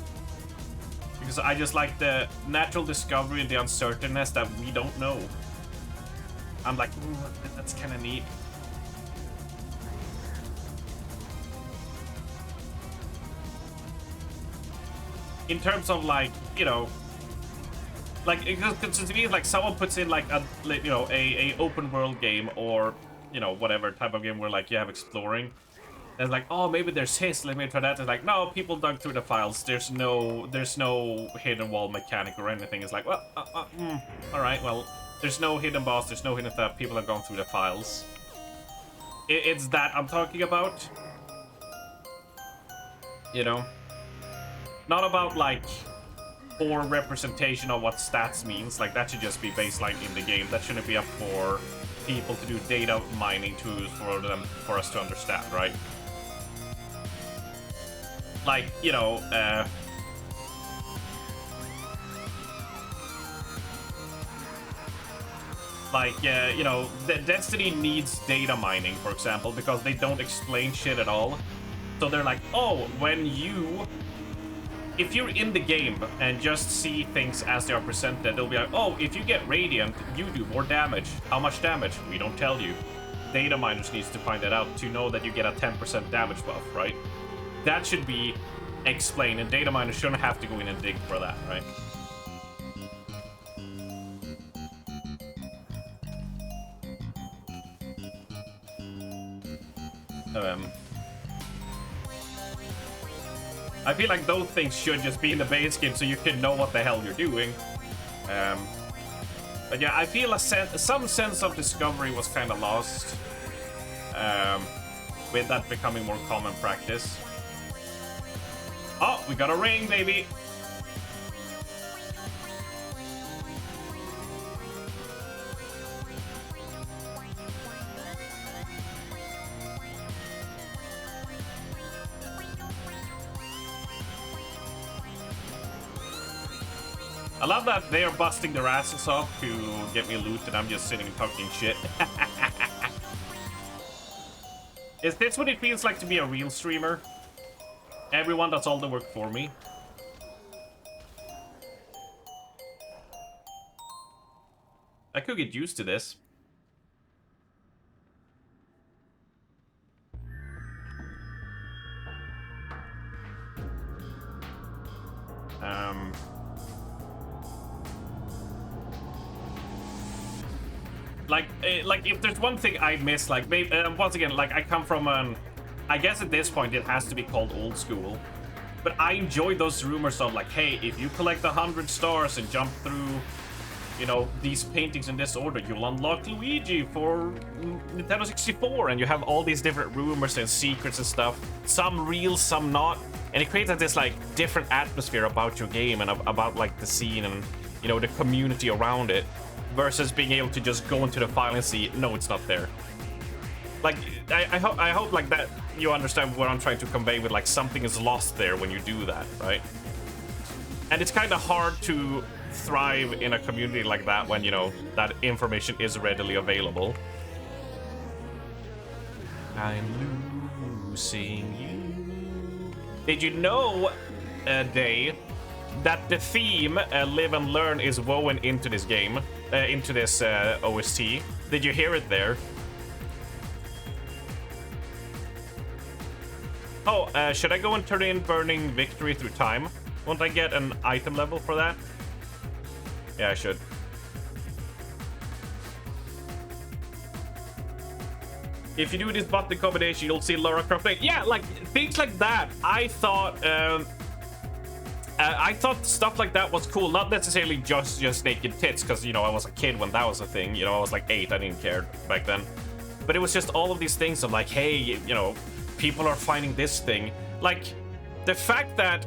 because I just like the natural discovery and the uncertainness that we don't know. I'm like, ooh, that's kind of neat. In terms of like, you know, like because to me, like someone puts in like a, you know, a open world game or, you know, whatever type of game where like you have exploring. And like, oh, maybe there's his. Let me try that. It's like, no, people dug through the files. There's no hidden wall mechanic or anything. It's like, well, all right, well, there's no hidden boss. There's no hidden stuff. People have gone through the files. It's that I'm talking about. You know, not about like poor representation of what stats means. Like that should just be baseline in the game. That shouldn't be up for people to do data mining tools for us to understand, right? Like, you know, you know, Destiny needs data mining, for example, because they don't explain shit at all. So they're like, oh, if you're in the game and just see things as they are presented, they'll be like, oh, if you get Radiant, you do more damage. How much damage? We don't tell you. Data miners needs to find that out to know that you get a 10% damage buff, right? That should be explained, and data miners shouldn't have to go in and dig for that, right? I feel like those things should just be in the base game so you can know what the hell you're doing. But yeah, I feel some sense of discovery was kind of lost with that becoming more common practice. Oh, we got a ring, baby! I love that they are busting their asses off to get me loot and I'm just sitting and talking shit. Is this what it feels like to be a real streamer? Everyone does all the work for me. I could get used to this. Like if there's one thing I miss, like maybe once again, like I come from an, I guess at this point it has to be called old school, but I enjoy those rumors of like, hey, if you collect 100 stars and jump through, you know, these paintings in this order, you'll unlock Luigi for Nintendo 64, and you have all these different rumors and secrets and stuff, some real, some not, and it creates this like different atmosphere about your game and about like the scene and, you know, the community around it, versus being able to just go into the file and see, no, it's not there. Like, I hope like that you understand what I'm trying to convey with like something is lost there when you do that, right? And it's kind of hard to thrive in a community like that when, you know, that information is readily available. I'm losing you. Did you know, Day, that the theme Live and Learn is woven into this game, into this OST? Did you hear it there? Oh, should I go and turn in Burning Victory through time? Won't I get an item level for that? Yeah, I should. If you do this button combination, you'll see Lara Croft. Yeah, like things like that. I thought stuff like that was cool. Not necessarily just naked tits, because, you know, I was a kid when that was a thing. You know, I was like 8. I didn't care back then. But it was just all of these things of like, hey, you know, people are finding this thing. Like the fact that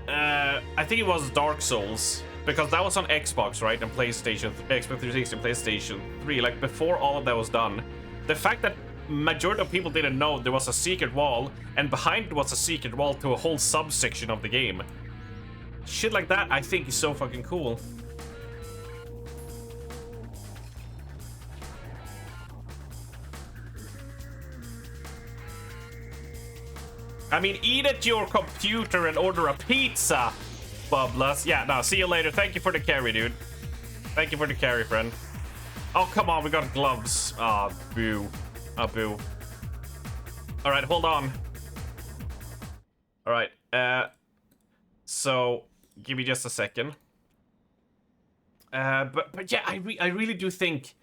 I think it was Dark Souls, because that was on Xbox, right, and PlayStation, Xbox 360 and PlayStation 3, like before all of that was done. The fact that majority of people didn't know there was a secret wall, and behind it was a secret wall to a whole subsection of the game. Shit like that, I think is so fucking cool. I mean, eat at your computer and order a pizza, Bubblus. Yeah, no, see you later. Thank you for the carry, dude. Thank you for the carry, friend. Oh, come on, we got gloves. Ah, oh, boo. Ah, oh, boo. All right, hold on. All right, so give me just a second. But yeah, I really do think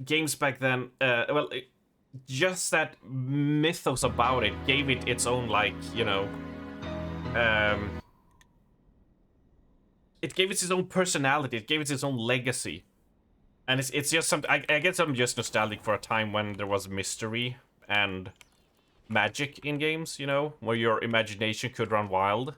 games back then, well, just that mythos about it gave it its own, like, you know, it gave it its own personality, it gave it its own legacy. And it's just something, I guess I'm just nostalgic for a time when there was mystery and magic in games, you know, where your imagination could run wild.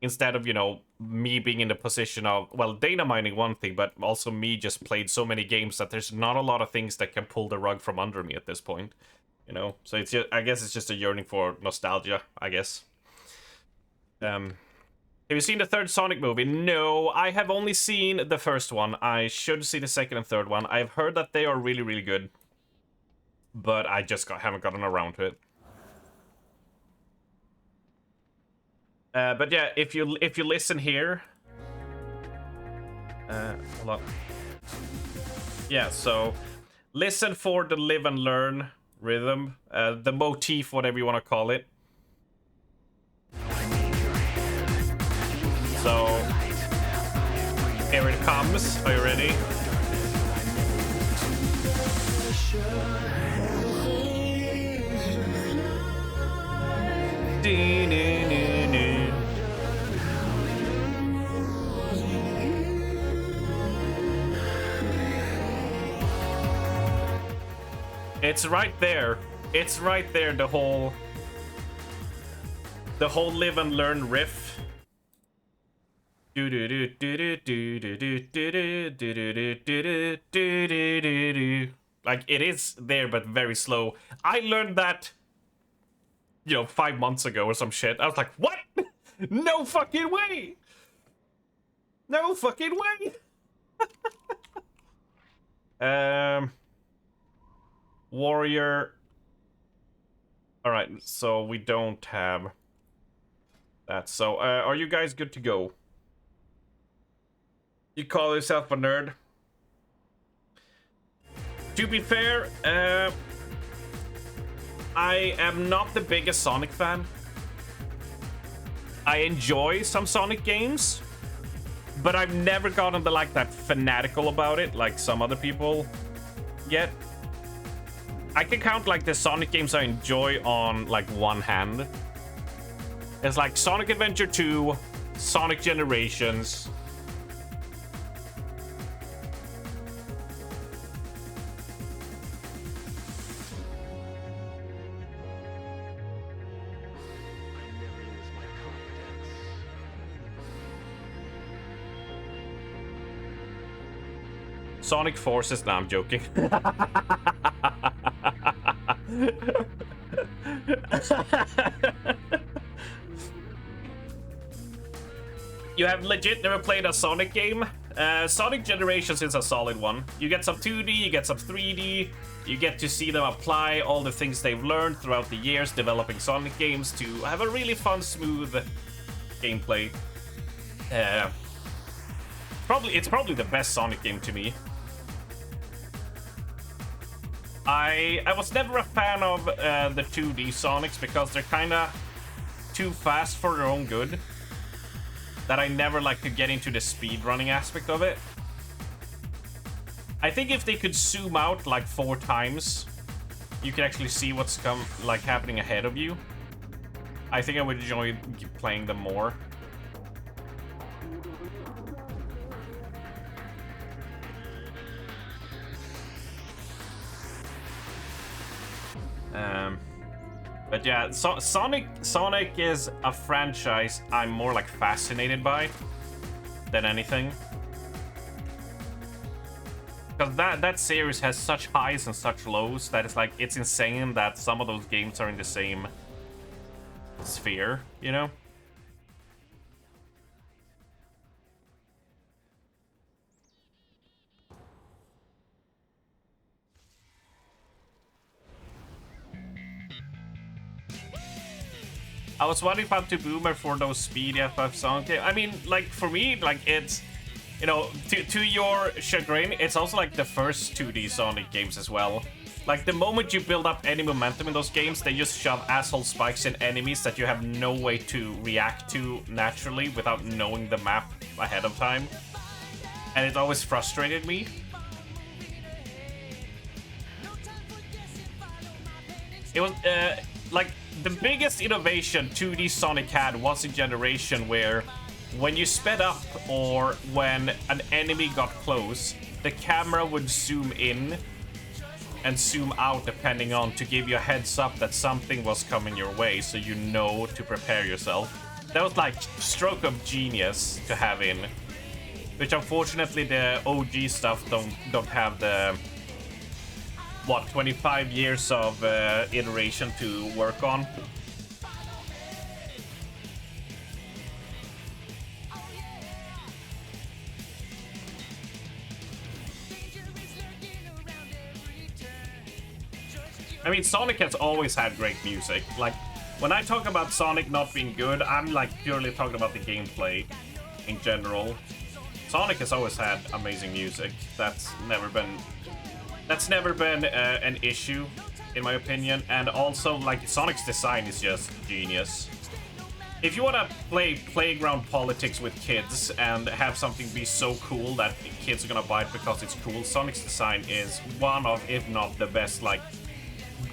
Instead of, you know, me being in the position of, well, data mining one thing, but also me just played so many games that there's not a lot of things that can pull the rug from under me at this point, you know? So it's just, I guess it's just a yearning for nostalgia, I guess. Have you seen the third Sonic movie? No, I have only seen the first one. I should see the second and third one. I've heard that they are really, really good, but I just haven't gotten around to it. But yeah, if you listen here, hold on. Yeah, so listen for the live and learn rhythm, the motif, whatever you want to call it. So here it comes. Are you ready? It's right there. It's right there, the whole live and learn riff. Like, it is there, but very slow. I learned that, you know, 5 months ago or some shit. I was like, what? No fucking way! No fucking way! Warrior. Alright, so we don't have that. So, are you guys good to go? You call yourself a nerd? To be fair, I am not the biggest Sonic fan. I enjoy some Sonic games, but I've never gotten the, like, that fanatical about it like some other people yet. I can count, like, the Sonic games I enjoy on, like, one hand. It's like Sonic Adventure 2, Sonic Generations. Sonic Forces. Nah, I'm joking. You have legit never played a Sonic game? Sonic Generations is a solid one. You get some 2D, you get some 3D, you get to see them apply all the things they've learned throughout the years developing Sonic games to have a really fun, smooth gameplay. It's probably the best Sonic game to me. I was never a fan of the 2D Sonics because they're kind of too fast for their own good. That I never like to get into the speedrunning aspect of it. I think if they could zoom out like 4 times, you can actually see what's happening ahead of you. I think I would enjoy playing them more. But yeah, Sonic is a franchise I'm more like fascinated by than anything. Because that series has such highs and such lows that it's insane that some of those games are in the same sphere, you know? I was wondering about to Boomer for those speedy FF Sonic games. I mean, like, for me, like, it's, you know, to your chagrin, it's also like the first 2D Sonic games as well. Like, the moment you build up any momentum in those games, they just shove asshole spikes in enemies that you have no way to react to naturally without knowing the map ahead of time. And it always frustrated me. It was, like, the biggest innovation 2D Sonic had was in Generation, where when you sped up or when an enemy got close, the camera would zoom in and zoom out depending on to give you a heads up that something was coming your way, so you know to prepare yourself. That was like stroke of genius to have in, which unfortunately the OG stuff don't have the, what, 25 years of iteration to work on. I mean, Sonic has always had great music. Like, when I talk about Sonic not being good, I'm like purely talking about the gameplay in general. Sonic has always had amazing music. That's never been an issue, in my opinion. And also, like, Sonic's design is just genius. If you want to play playground politics with kids and have something be so cool that kids are gonna buy it because it's cool, Sonic's design is one of, if not the best, like,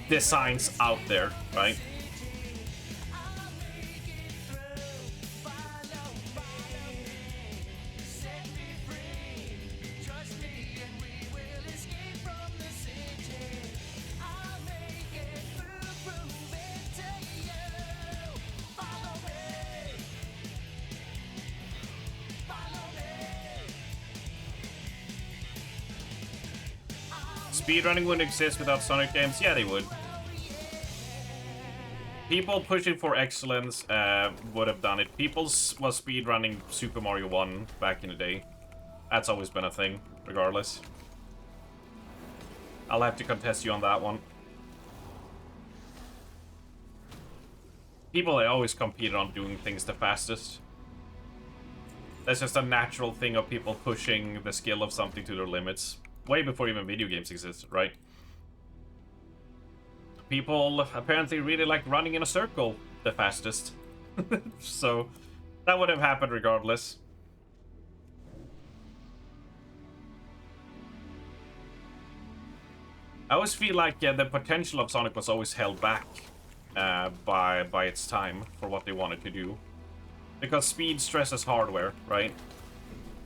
designs out there, right? Speedrunning wouldn't exist without Sonic games? Yeah, they would. People pushing for excellence would have done it. People was speedrunning Super Mario 1 back in the day. That's always been a thing, regardless. I'll have to contest you on that one. People, they always competed on doing things the fastest. That's just a natural thing of people pushing the skill of something to their limits. Way before even video games existed, right? People apparently really like running in a circle the fastest. So that would have happened regardless. I always feel like the potential of Sonic was always held back by its time for what they wanted to do. Because speed stresses hardware, right?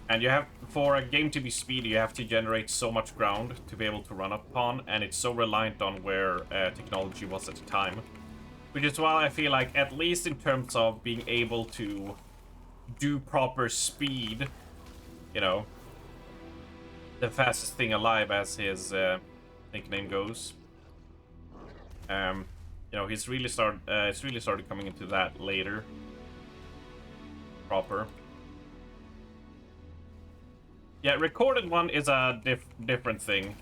And you have, for a game to be speedy, you have to generate so much ground to be able to run upon, and it's so reliant on where technology was at the time. Which is why I feel like, at least in terms of being able to do proper speed, you know, the fastest thing alive, as his nickname goes. You know, it's really started coming into that later. Proper. Yeah, recorded one is a different thing.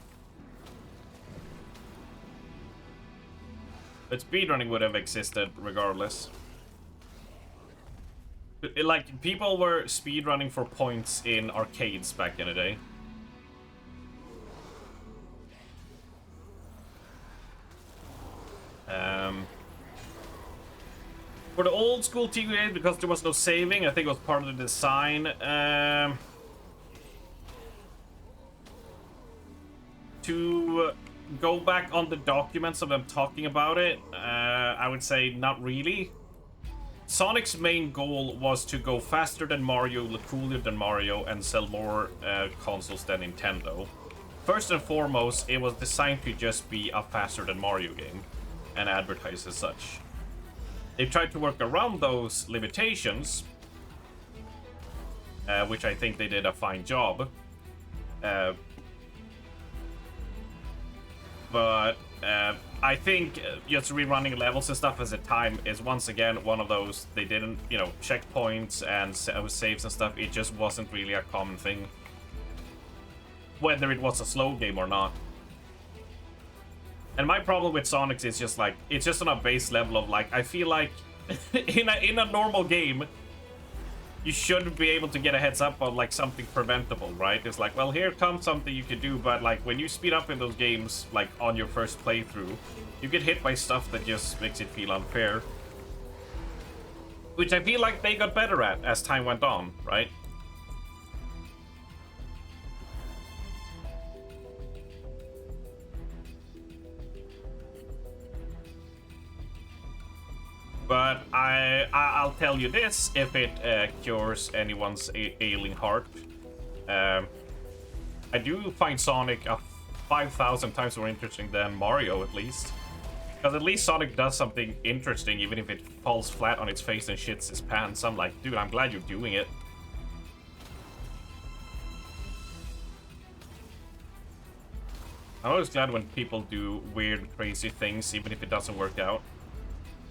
But speedrunning would have existed regardless. Like, people were speedrunning for points in arcades back in the day. For the old school TGA, because there was no saving, I think it was part of the design. To go back on the documents of them talking about it, I would say not really. Sonic's main goal was to go faster than Mario, look cooler than Mario, and sell more consoles than Nintendo. First and foremost, it was designed to just be a faster than Mario game, and advertise as such. They tried to work around those limitations, which I think they did a fine job. But I think just rerunning levels and stuff as a time is once again one of those, they didn't, you know, checkpoints and saves and stuff, it just wasn't really a common thing. Whether it was a slow game or not. And my problem with Sonic is just like, it's just on a base level of like, I feel like in a normal game, you should be able to get a heads up on like something preventable, right? It's like, well, here comes something you could do, but like when you speed up in those games, like on your first playthrough, you get hit by stuff that just makes it feel unfair. Which I feel like they got better at as time went on, right? But I'll tell you this, if it cures anyone's ailing heart, I do find Sonic 5,000 times more interesting than Mario, at least. Because at least Sonic does something interesting, even if it falls flat on its face and shits his pants. I'm like, dude, I'm glad you're doing it. I'm always glad when people do weird, crazy things, even if it doesn't work out.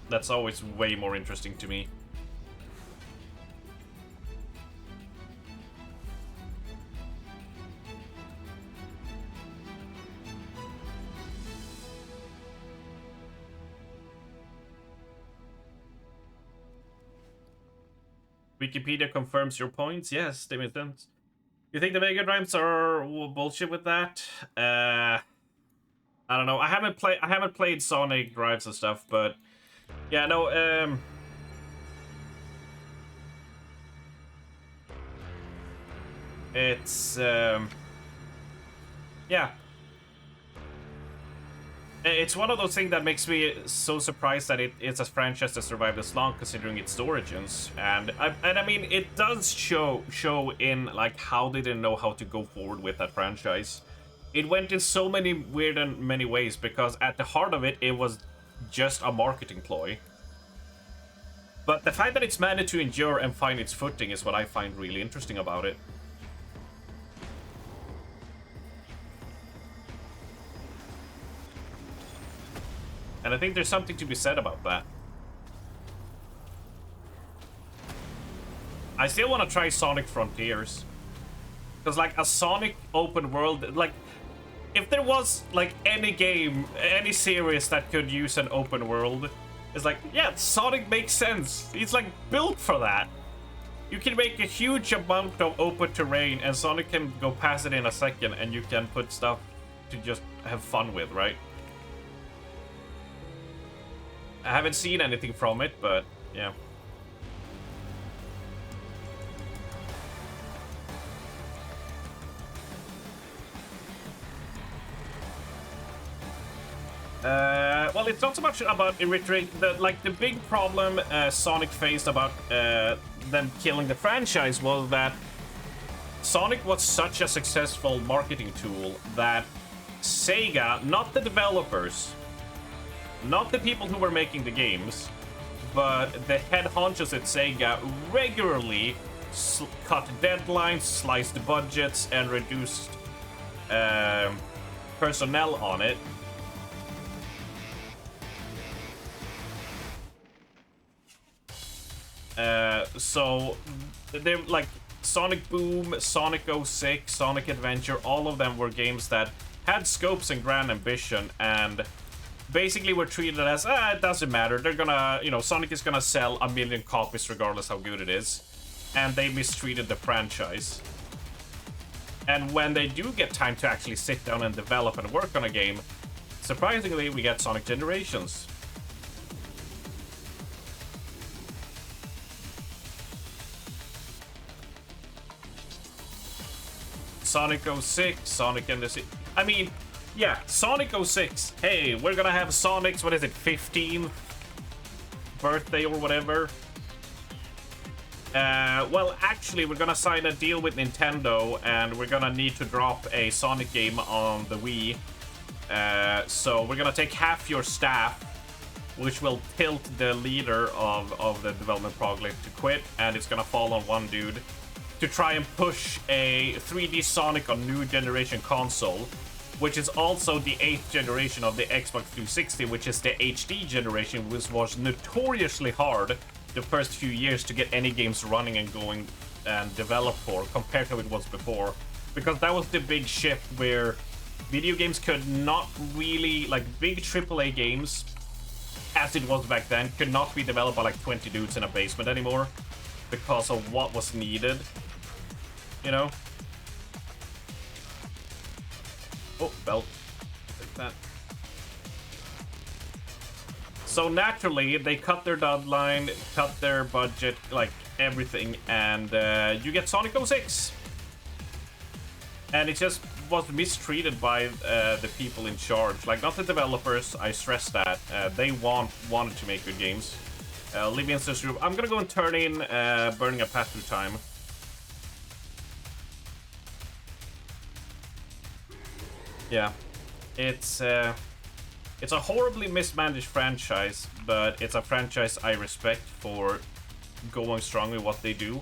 That's always way more interesting to me. Wikipedia confirms your points. Yes, they make sense. You think the Mega Drives are bullshit with that? I don't know. I haven't played Sonic drives and stuff, but yeah, no. It's yeah. It's one of those things that makes me so surprised that it's a franchise that survived this long, considering its origins. And I mean, it does show in like how they didn't know how to go forward with that franchise. It went in so many weird and many ways, because at the heart of it, it was just a marketing ploy. But the fact that it's managed to endure and find its footing is what I find really interesting about it. And I think there's something to be said about that. I still want to try Sonic Frontiers. Because, like, a Sonic open world, like, if there was, like, any game, any series that could use an open world, it's like, yeah, Sonic makes sense. He's, like, built for that. You can make a huge amount of open terrain, and Sonic can go past it in a second, and you can put stuff to just have fun with, right? I haven't seen anything from it, but yeah. Well, it's not so much about reiterating the big problem Sonic faced about them killing the franchise was that Sonic was such a successful marketing tool that Sega, not the developers, not the people who were making the games, but the head honchos at Sega regularly cut deadlines, sliced budgets, and reduced personnel on it. So they're like Sonic Boom, Sonic 06, Sonic Adventure, all of them were games that had scopes and grand ambition, and basically were treated as, it doesn't matter, they're gonna, you know, Sonic is gonna sell 1 million copies regardless how good it is, and they mistreated the franchise. And when they do get time to actually sit down and develop and work on a game, surprisingly, we get Sonic Generations. Sonic 06, Sonic and the... I mean, yeah, Sonic 06. Hey, we're gonna have Sonic's, what is it, 15th birthday or whatever. Well, actually, we're gonna sign a deal with Nintendo, and we're gonna need to drop a Sonic game on the Wii. So we're gonna take half your staff, which will tilt the leader of the development project to quit, and it's gonna fall on one dude to try and push a 3D Sonic on new generation console, which is also the 8th generation of the Xbox 360, which is the HD generation, which was notoriously hard the first few years to get any games running and going and developed for, compared to what it was before. Because that was the big shift where video games could not really, like big AAA games, as it was back then, could not be developed by like 20 dudes in a basement anymore because of what was needed, you know? Oh, belt. Take that. So naturally, they cut their deadline, cut their budget, like everything, and you get Sonic 06. And it just was mistreated by the people in charge. Like, not the developers, I stress that. They wanted to make good games. Libyan says, I'm gonna go and turn in Burning a Path Through Time. Yeah. It's a horribly mismanaged franchise, but it's a franchise I respect for going strong with what they do.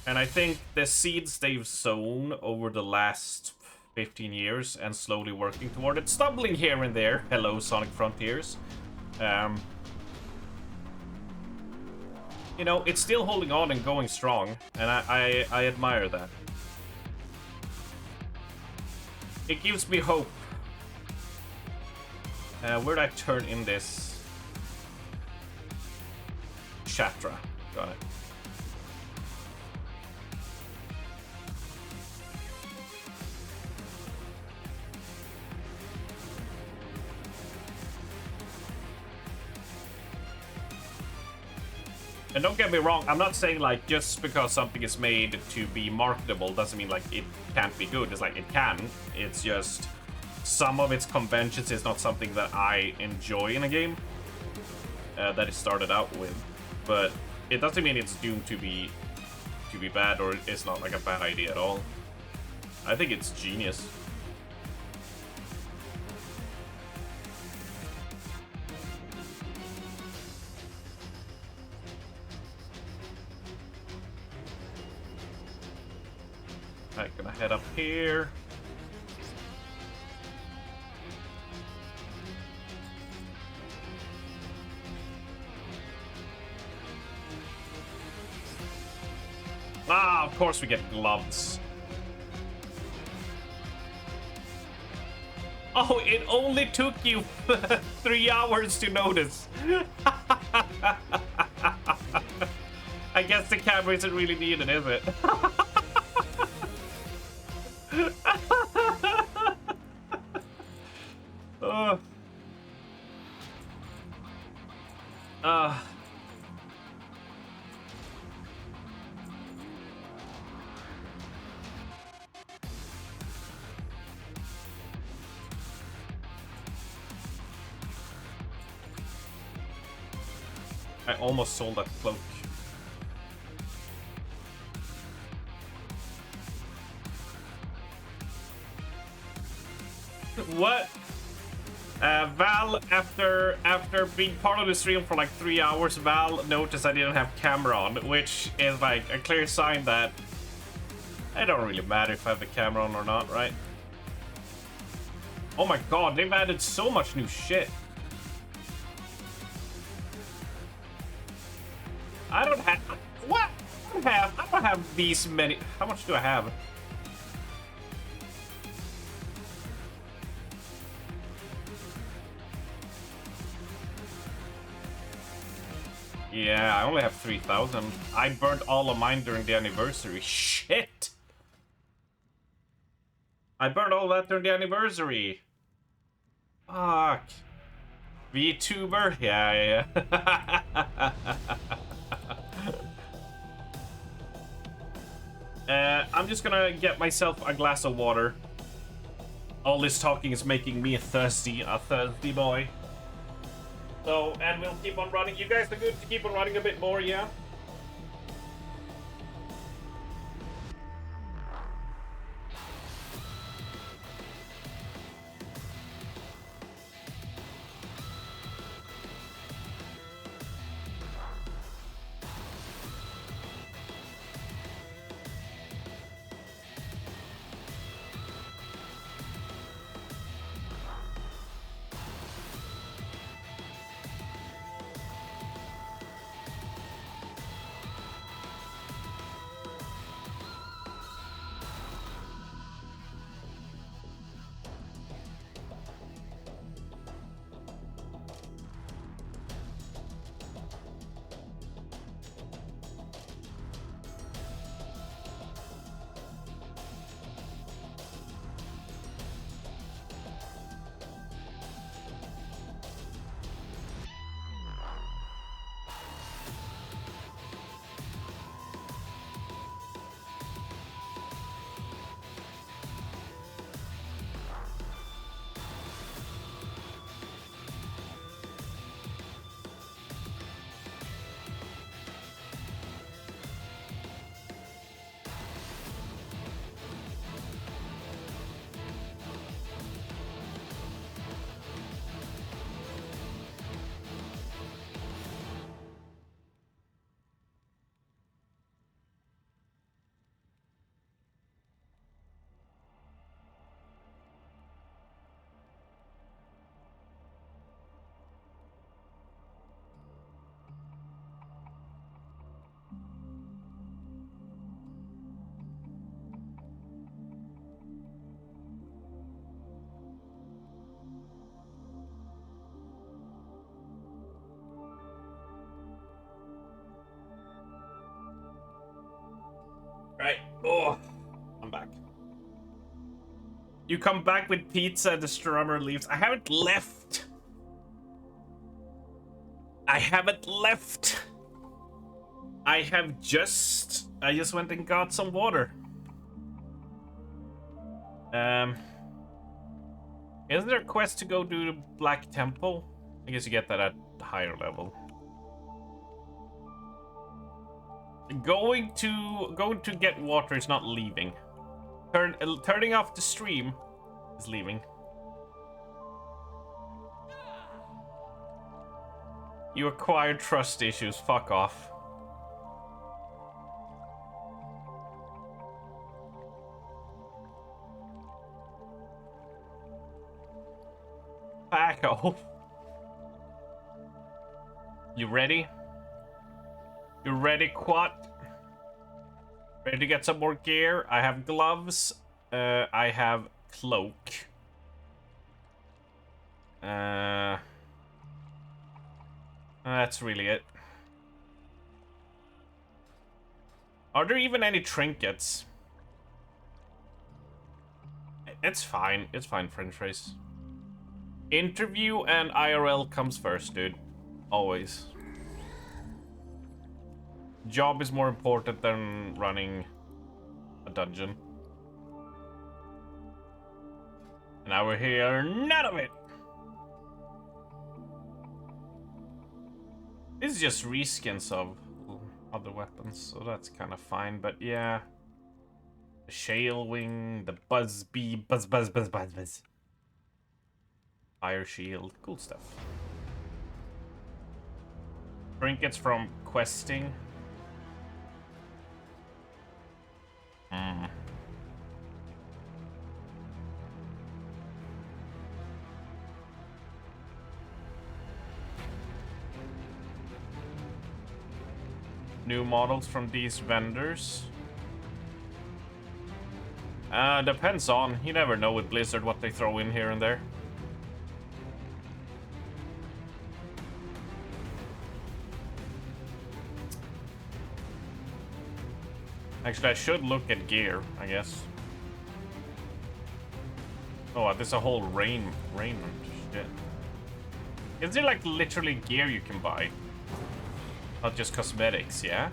And I think the seeds they've sown over the last 15 years and slowly working toward it, stumbling here and there, hello Sonic Frontiers, you know, it's still holding on and going strong, and I admire that. It gives me hope. Where'd I turn in this? Shatra. Got it. And don't get me wrong, I'm not saying like just because something is made to be marketable doesn't mean like it can't be good. It's like it can. It's just some of its conventions is not something that I enjoy in a game that it started out with. But it doesn't mean it's doomed to be bad, or it's not like a bad idea at all. I think it's genius. Alright, gonna head up here. Ah, of course we get gloves. Oh, it only took you 3 hours to notice. I guess the camera isn't really needed, is it? I almost sold that cloak. What? Val, after being part of the stream for like 3 hours, Val noticed I didn't have camera on, which is like a clear sign that it don't really matter if I have the camera on or not, right? Oh my god, they've added so much new shit. I don't have... What? I don't have these many... How much do I have? Yeah, I only have 3,000. I burnt all of mine during the anniversary. Shit! I burned all that during the anniversary. Fuck. VTuber? Yeah. I'm just gonna get myself a glass of water. All this talking is making me a thirsty boy. So, and we'll keep on running. You guys are good to keep on running a bit more, yeah? You come back with pizza, the strummer leaves. I haven't left. I haven't left. I just went and got some water. Isn't there a quest to go do the Black Temple? I guess you get that at the higher level. Going to get water is not leaving. Turning off the stream is leaving. You acquired trust issues. Fuck off. Back off. You ready? You ready, Quat? Ready to get some more gear? I have gloves. I have cloak. That's really it. Are there even any trinkets? It's fine. It's fine, French phrase. Interview and IRL comes first, dude. Always. Job is more important than running a dungeon. And now we're here, none of it! This is just reskins of other weapons, so that's kind of fine, but yeah. The Shale Wing, the Buzz Bee, Buzz. Fire Shield, cool stuff. Trinkets from questing. New models from these vendors. Depends on. You never know with Blizzard what they throw in here and there. Actually, I should look at gear, I guess. Oh, there's a whole raiment shit. Is there like literally gear you can buy? Not just cosmetics, yeah?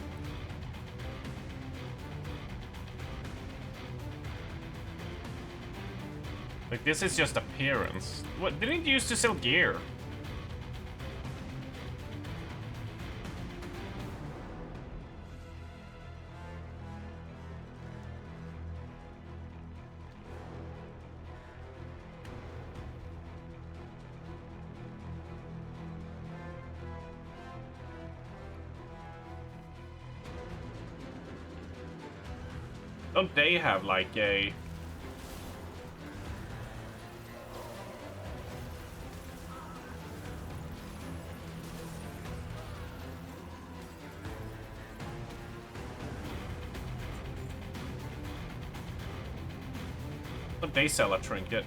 Like, this is just appearance. What, didn't you used to sell gear? Don't they have like a... Don't they sell a trinket?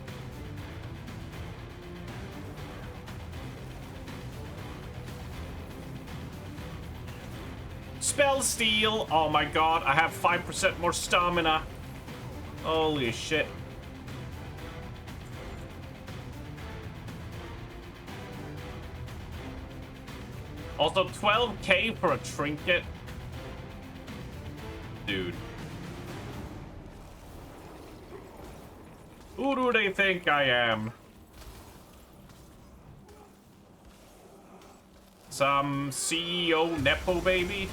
Spell steal! Oh my god, I have 5% more stamina. Holy shit. Also, 12k for a trinket? Dude. Who do they think I am? Some CEO Nepo baby?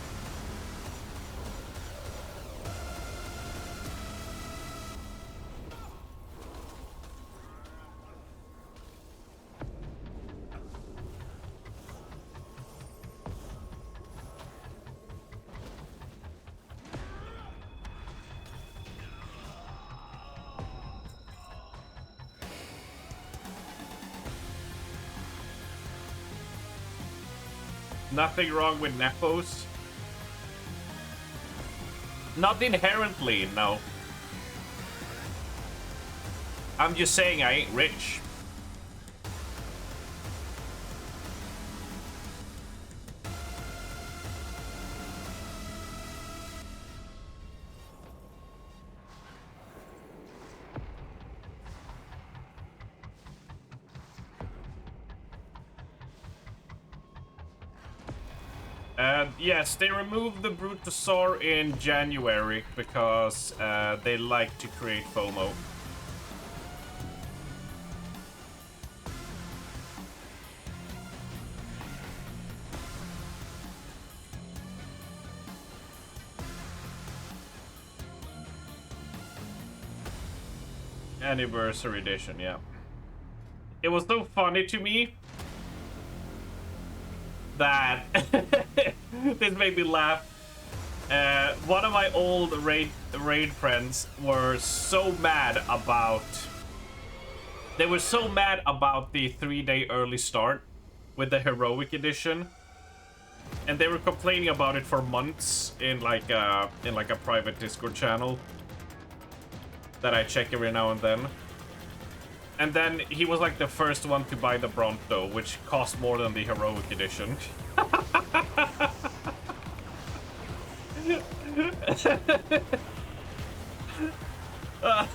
Nothing wrong with Nepos. Not inherently, no. I'm just saying I ain't rich. Yes, they removed the Brutosaur in January because they like to create FOMO. Anniversary edition, yeah. It was so funny to me that this made me laugh. One of my old raid friends were so mad about. They were so mad about the 3-day early start with the heroic edition, and they were complaining about it for months in like a private Discord channel that I check every now and then. And then he was like the first one to buy the Bronto, which cost more than the heroic edition.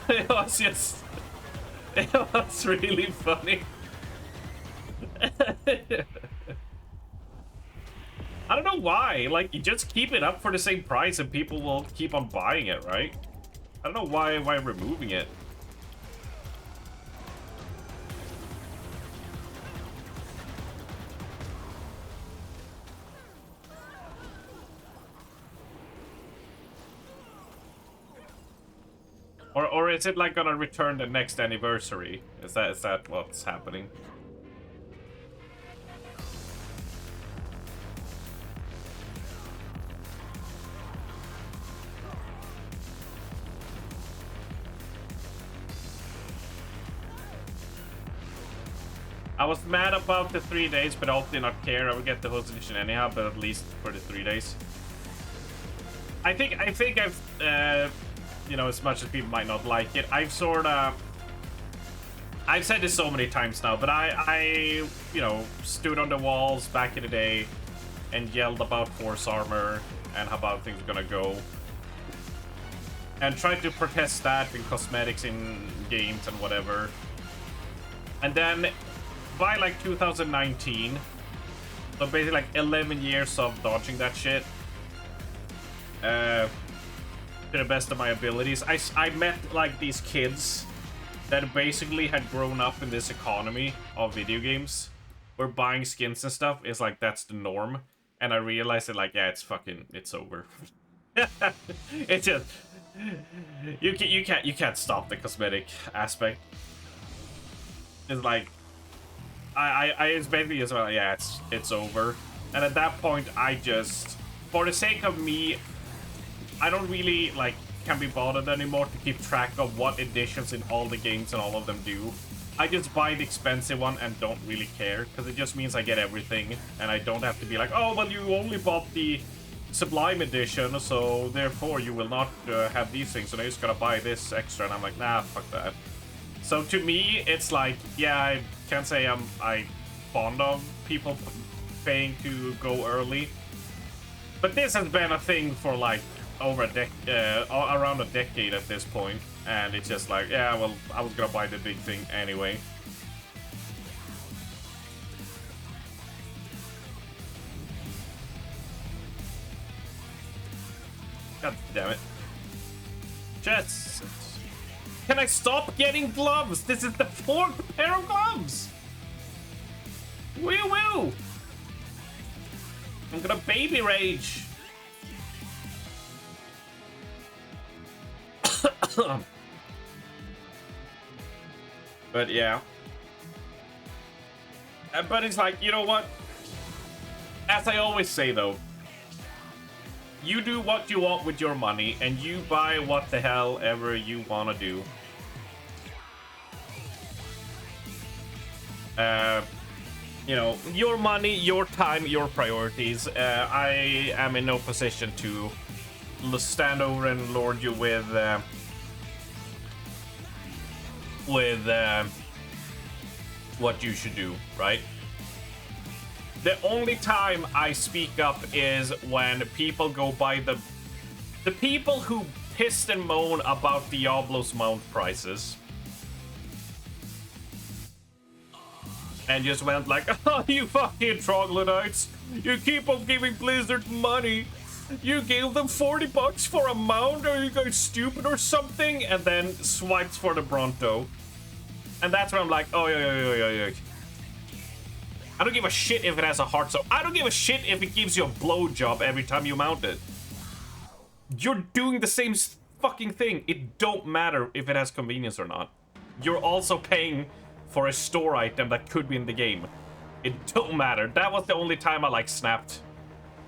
It was just... It was really funny. I don't know why. Like, you just keep it up for the same price and people will keep on buying it, right? I don't know why removing it. Or is it like gonna return the next anniversary? Is that what's happening? I was mad about the 3 days, but I did not care. I would get the host edition anyhow, but at least for the 3 days. I think I've you know, as much as people might not like it, I've said this so many times now, but I you know, stood on the walls back in the day and yelled about Force Armor and how bad things are gonna go, and tried to protest that in cosmetics in games and whatever. And then by like 2019, so basically like 11 years of dodging that shit, to the best of my abilities, I met like these kids that basically had grown up in this economy of video games where buying skins and stuff is like that's the norm, and I realized that like, yeah, it's over. It's just you can't stop the cosmetic aspect. It's like it's basically as well, yeah, it's over. And at that point, I just, for the sake of me, I don't really like can be bothered anymore to keep track of what editions in all the games and all of them do. I just buy the expensive one and don't really care, because it just means I get everything and I don't have to be like, oh well, you only bought the Sublime edition, so therefore you will not have these things, so now you just gotta buy this extra. And I'm like, nah, fuck that. So to me, it's like, yeah, I can't say I'm fond of people paying to go early, but this has been a thing for like over around a decade at this point, and it's just like, yeah, well, I was gonna buy the big thing anyway. God damn it. Jets, can I stop getting gloves? This is the 4th pair of gloves. Woo woo! I'm gonna baby rage. But yeah. But it's like, you know what? As I always say though, you do what you want with your money and you buy what the hell ever you want to do. You know, your money, your time, your priorities. I am in no position to stand over and lord you with what you should do, right? The only time I speak up is when people go by the people who pissed and moan about Diablo's mount prices and just went like, oh, you fucking troglodytes, You keep on giving Blizzard money. You gave them $40 for a mount. Are you guys stupid or something? And then swipes for the Bronto. And that's where I'm like, oh, yeah. I don't give a shit if it has a heart, so I don't give a shit if it gives you a blowjob every time you mount it. You're doing the same fucking thing. It don't matter if it has convenience or not. You're also paying for a store item that could be in the game. It don't matter. That was the only time I like snapped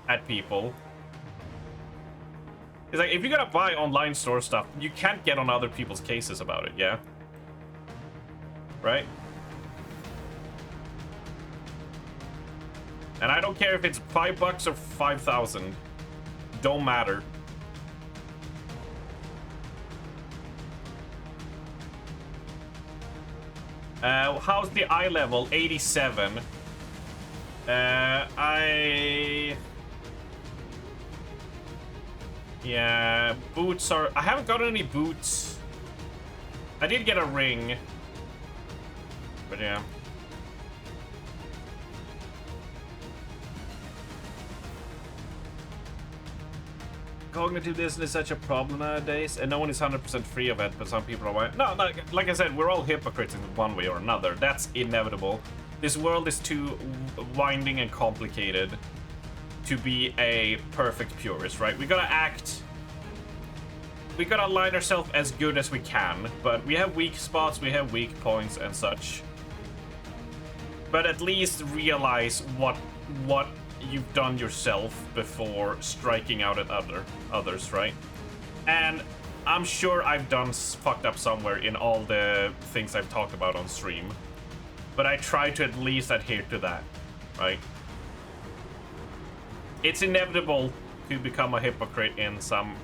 at people. It's like, if you're gonna buy online store stuff, you can't get on other people's cases about it, yeah? Right? And I don't care if it's $5 or 5,000. Don't matter. How's the eye level? 87. Yeah, boots are... I haven't gotten any boots. I did get a ring. But yeah. Cognitive dissonance is such a problem nowadays, and no one is 100% free of it, but some people are... No, like I said, we're all hypocrites in one way or another. That's inevitable. This world is too winding and complicated to be a perfect purist, right? We gotta act... We gotta align ourselves as good as we can, but we have weak spots, we have weak points and such. But at least realize what you've done yourself before striking out at others, right? And I'm sure I've done fucked up somewhere in all the things I've talked about on stream, but I try to at least adhere to that, right? It's inevitable to become a hypocrite in some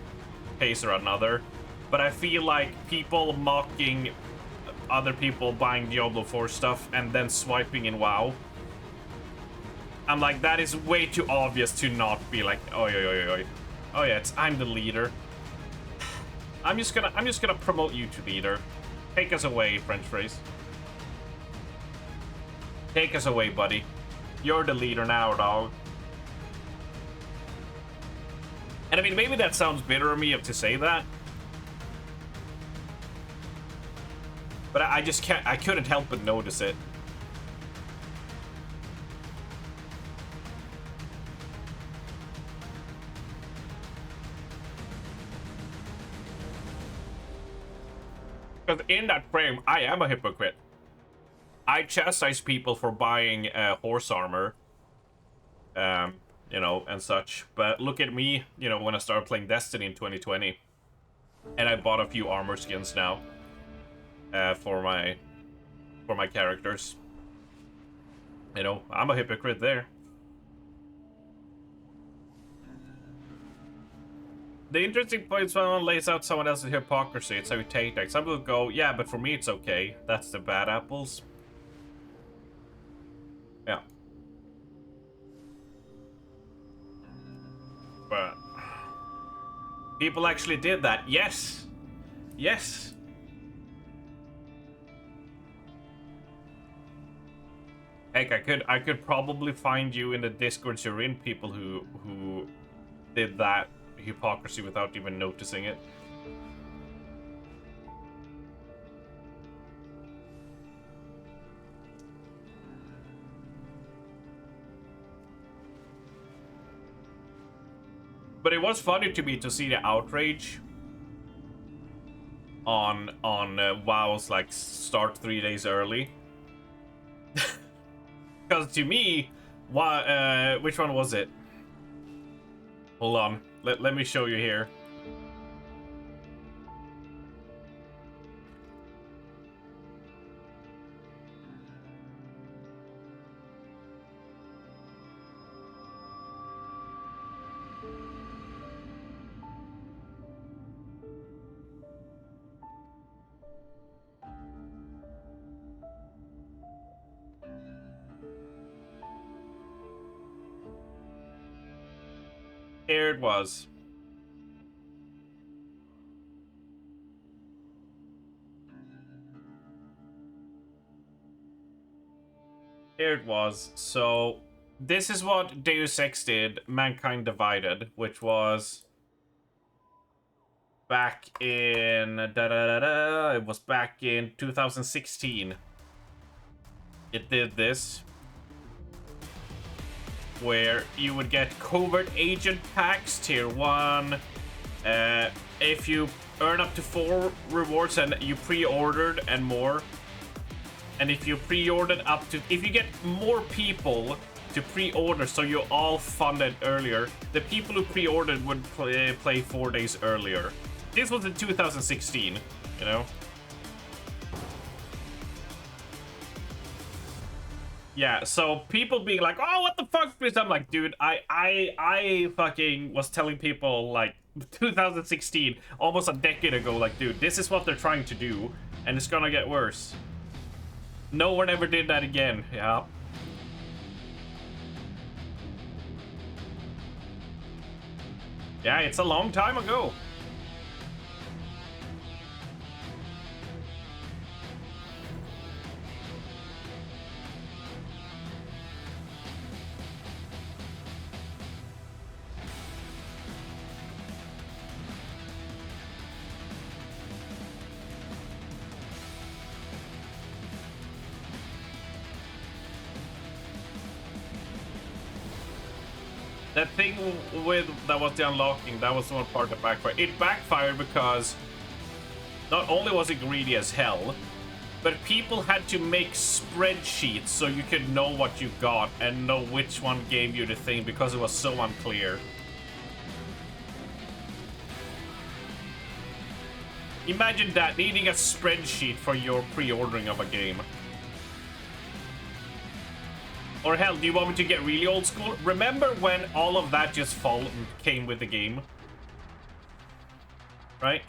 case or another, but I feel like people mocking other people buying Diablo 4 stuff and then swiping in WoW, I'm like, that is way too obvious to not be like, oh yeah, I'm the leader. I'm just gonna promote you to leader. Take us away, French phrase. Take us away, buddy. You're the leader now, dog. And I mean, maybe that sounds bitter of me to say that, but I just can't. I couldn't help but notice it. Because in that frame, I am a hypocrite. I chastise people for buying horse armor, you know, and such. But look at me, you know, when I started playing Destiny in 2020, and I bought a few armor skins now for my characters. You know, I'm a hypocrite there. The interesting point is when one lays out someone else's hypocrisy. It's how you take that. Some people go, yeah, but for me it's okay. That's the bad apples. Yeah. But people actually did that. Yes. Yes. Heck, I could probably find you in the Discords you're in, people who did that hypocrisy without even noticing it. But it was funny to me to see the outrage on WoW's like start 3 days early. Because to me, which one was it? Hold on. Let me show you here. Here it was. Here it was. So this is what Deus Ex did, Mankind Divided, which was back in it was back in 2016. It did this, where you would get covert agent packs tier 1 if you earn up to 4 rewards and you pre-ordered and more. And if you pre-ordered up to, if you get more people to pre-order, so you all funded earlier, the people who pre-ordered would play 4 days earlier. This was in 2016, you know? Yeah, so people being like, oh, what the fuck? I'm like, dude, I fucking was telling people, like, 2016, almost a decade ago, like, dude, this is what they're trying to do, and it's gonna get worse. No one ever did that again, yeah. Yeah, it's a long time ago. That thing with that was the unlocking, that was the one part that backfired. It backfired because not only was it greedy as hell, but people had to make spreadsheets so you could know what you got and know which one gave you the thing because it was so unclear. Imagine that, needing a spreadsheet for your pre-ordering of a game. Or hell, do you want me to get really old school? Remember when all of that just came with the game? Right?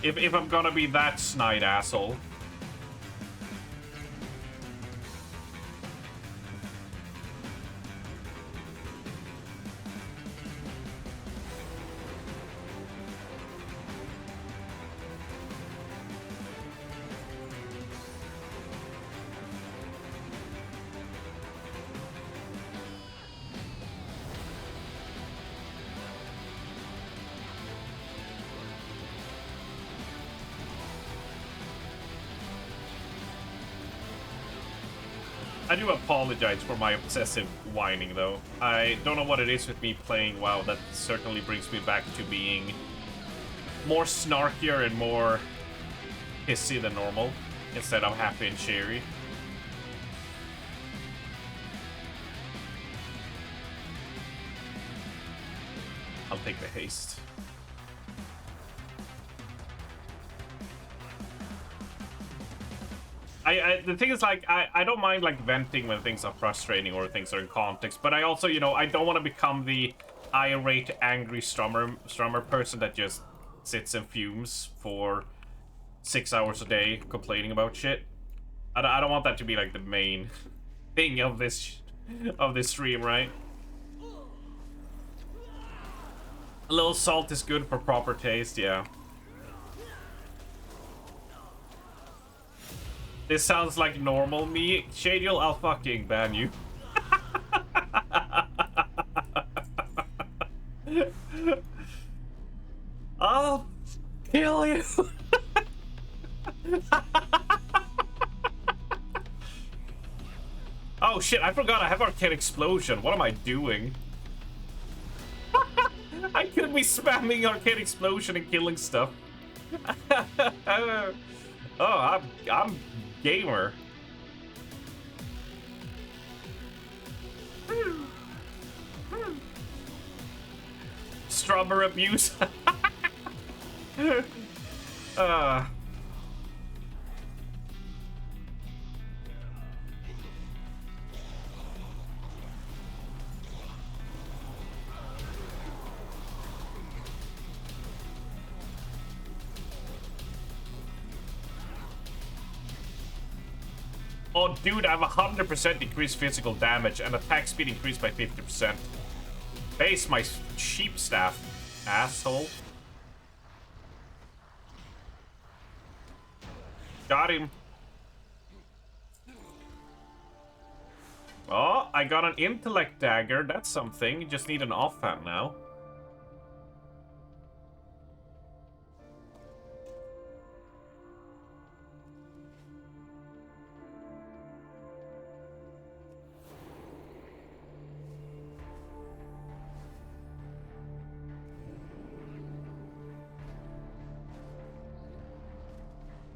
If I'm gonna be that snide asshole. I do apologize for my obsessive whining, though. I don't know what it is with me playing WoW that certainly brings me back to being more snarkier and more hissy than normal, instead of happy and cheery. I'll take the haste. The thing is, like, I don't mind, like, venting when things are frustrating or things are in context, but I also, you know, I don't want to become the irate, angry strummer person that just sits and fumes for 6 hours a day complaining about shit. I don't want that to be, like, the main thing of this stream, right? A little salt is good for proper taste, yeah. This sounds like normal me. Shadiel, I'll fucking ban you. I'll kill you. Oh shit, I forgot I have Arcade Explosion. What am I doing? I could be spamming Arcade Explosion and killing stuff. Oh, I'm gamer. Strummer abuse. Oh, dude, I have 100% increased physical damage and attack speed increased by 50%. Base my sheep staff, asshole. Got him. Oh, I got an intellect dagger. That's something. Just need an offhand now.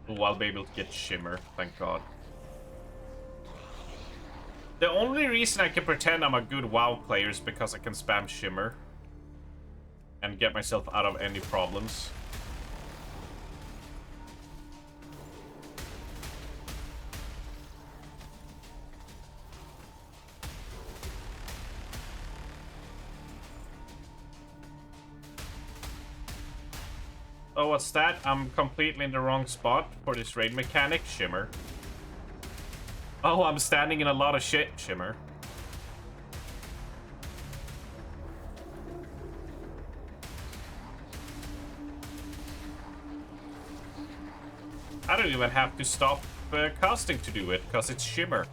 Oh, I'll be able to get Shimmer. Thank God. The only reason I can pretend I'm a good WoW player is because I can spam Shimmer and get myself out of any problems. Oh, what's that? I'm completely in the wrong spot for this raid mechanic, Shimmer. Oh, I'm standing in a lot of shit, Shimmer. I don't even have to stop casting to do it, because it's Shimmer.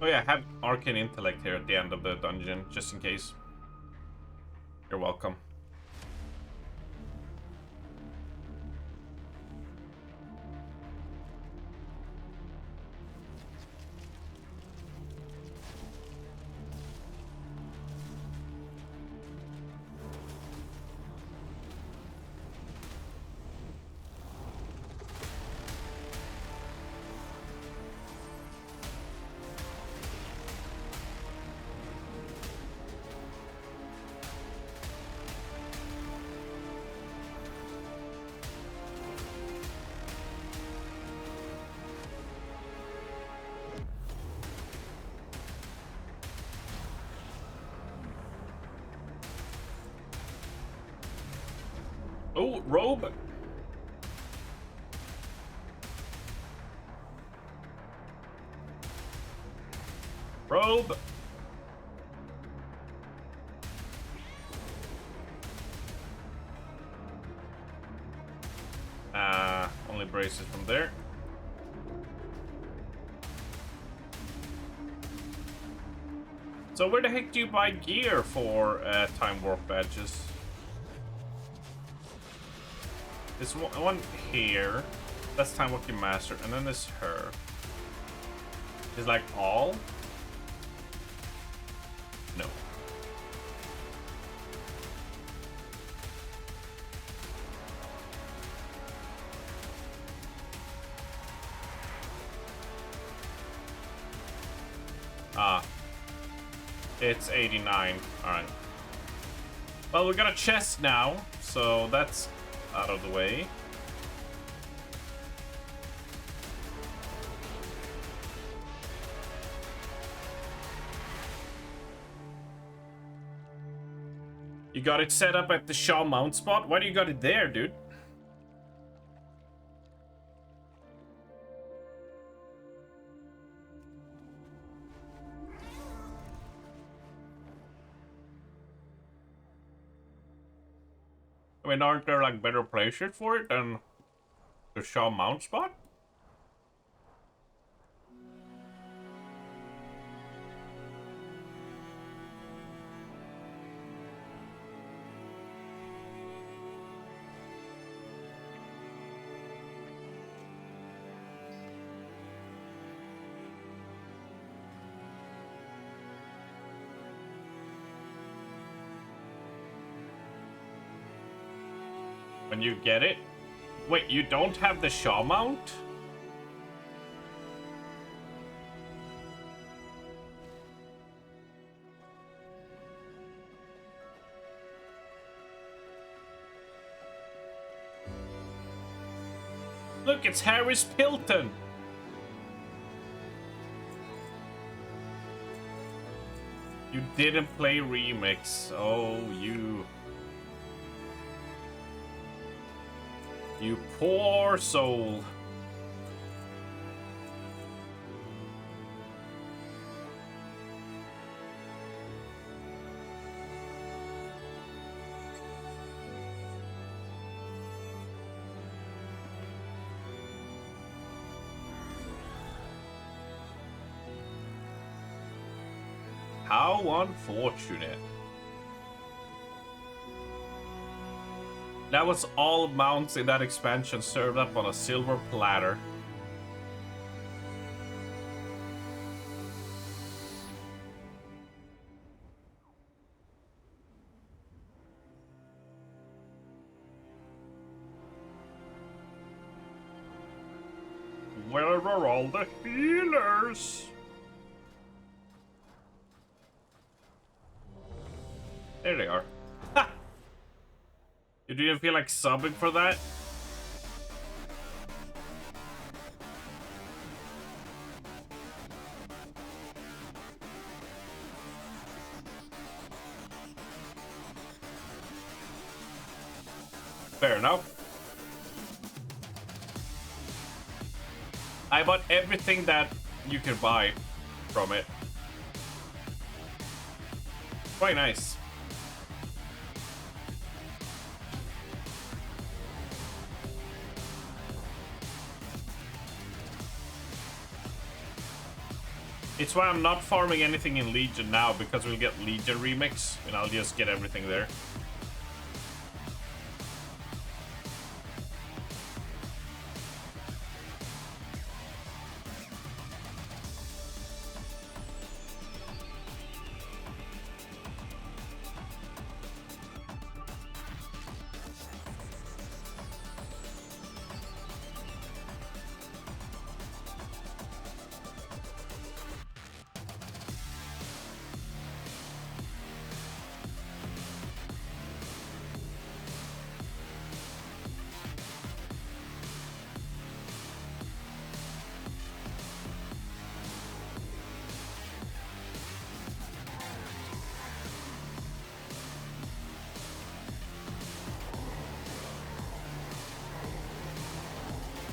Oh yeah, have Arcane Intellect here at the end of the dungeon, just in case. You're welcome. Oh, robe. Robe. Only braces from there. So where the heck do you buy gear for Time Warp badges? This one here, that's Time Walking Master, and then there's her. Is like all? No. Ah. It's 89. Alright. Well, we got a chest now, so that's out of the way. You got it set up at the Shaw Mount spot? Why do you got it there, dude? I mean, aren't there like better places for it than the Shaw Mount spot? When you get it? Wait, you don't have the Shaw Mount? Look, it's Harris Pilton. You didn't play Remix. Oh, you poor soul. How unfortunate. That was all mounts in that expansion served up on a silver platter. Where are all the healers? There they are. Ha! You didn't feel like subbing for that? Fair enough. I bought everything that you could buy from it. Quite nice. It's why I'm not farming anything in Legion now, because we'll get Legion Remix, and I'll just get everything there.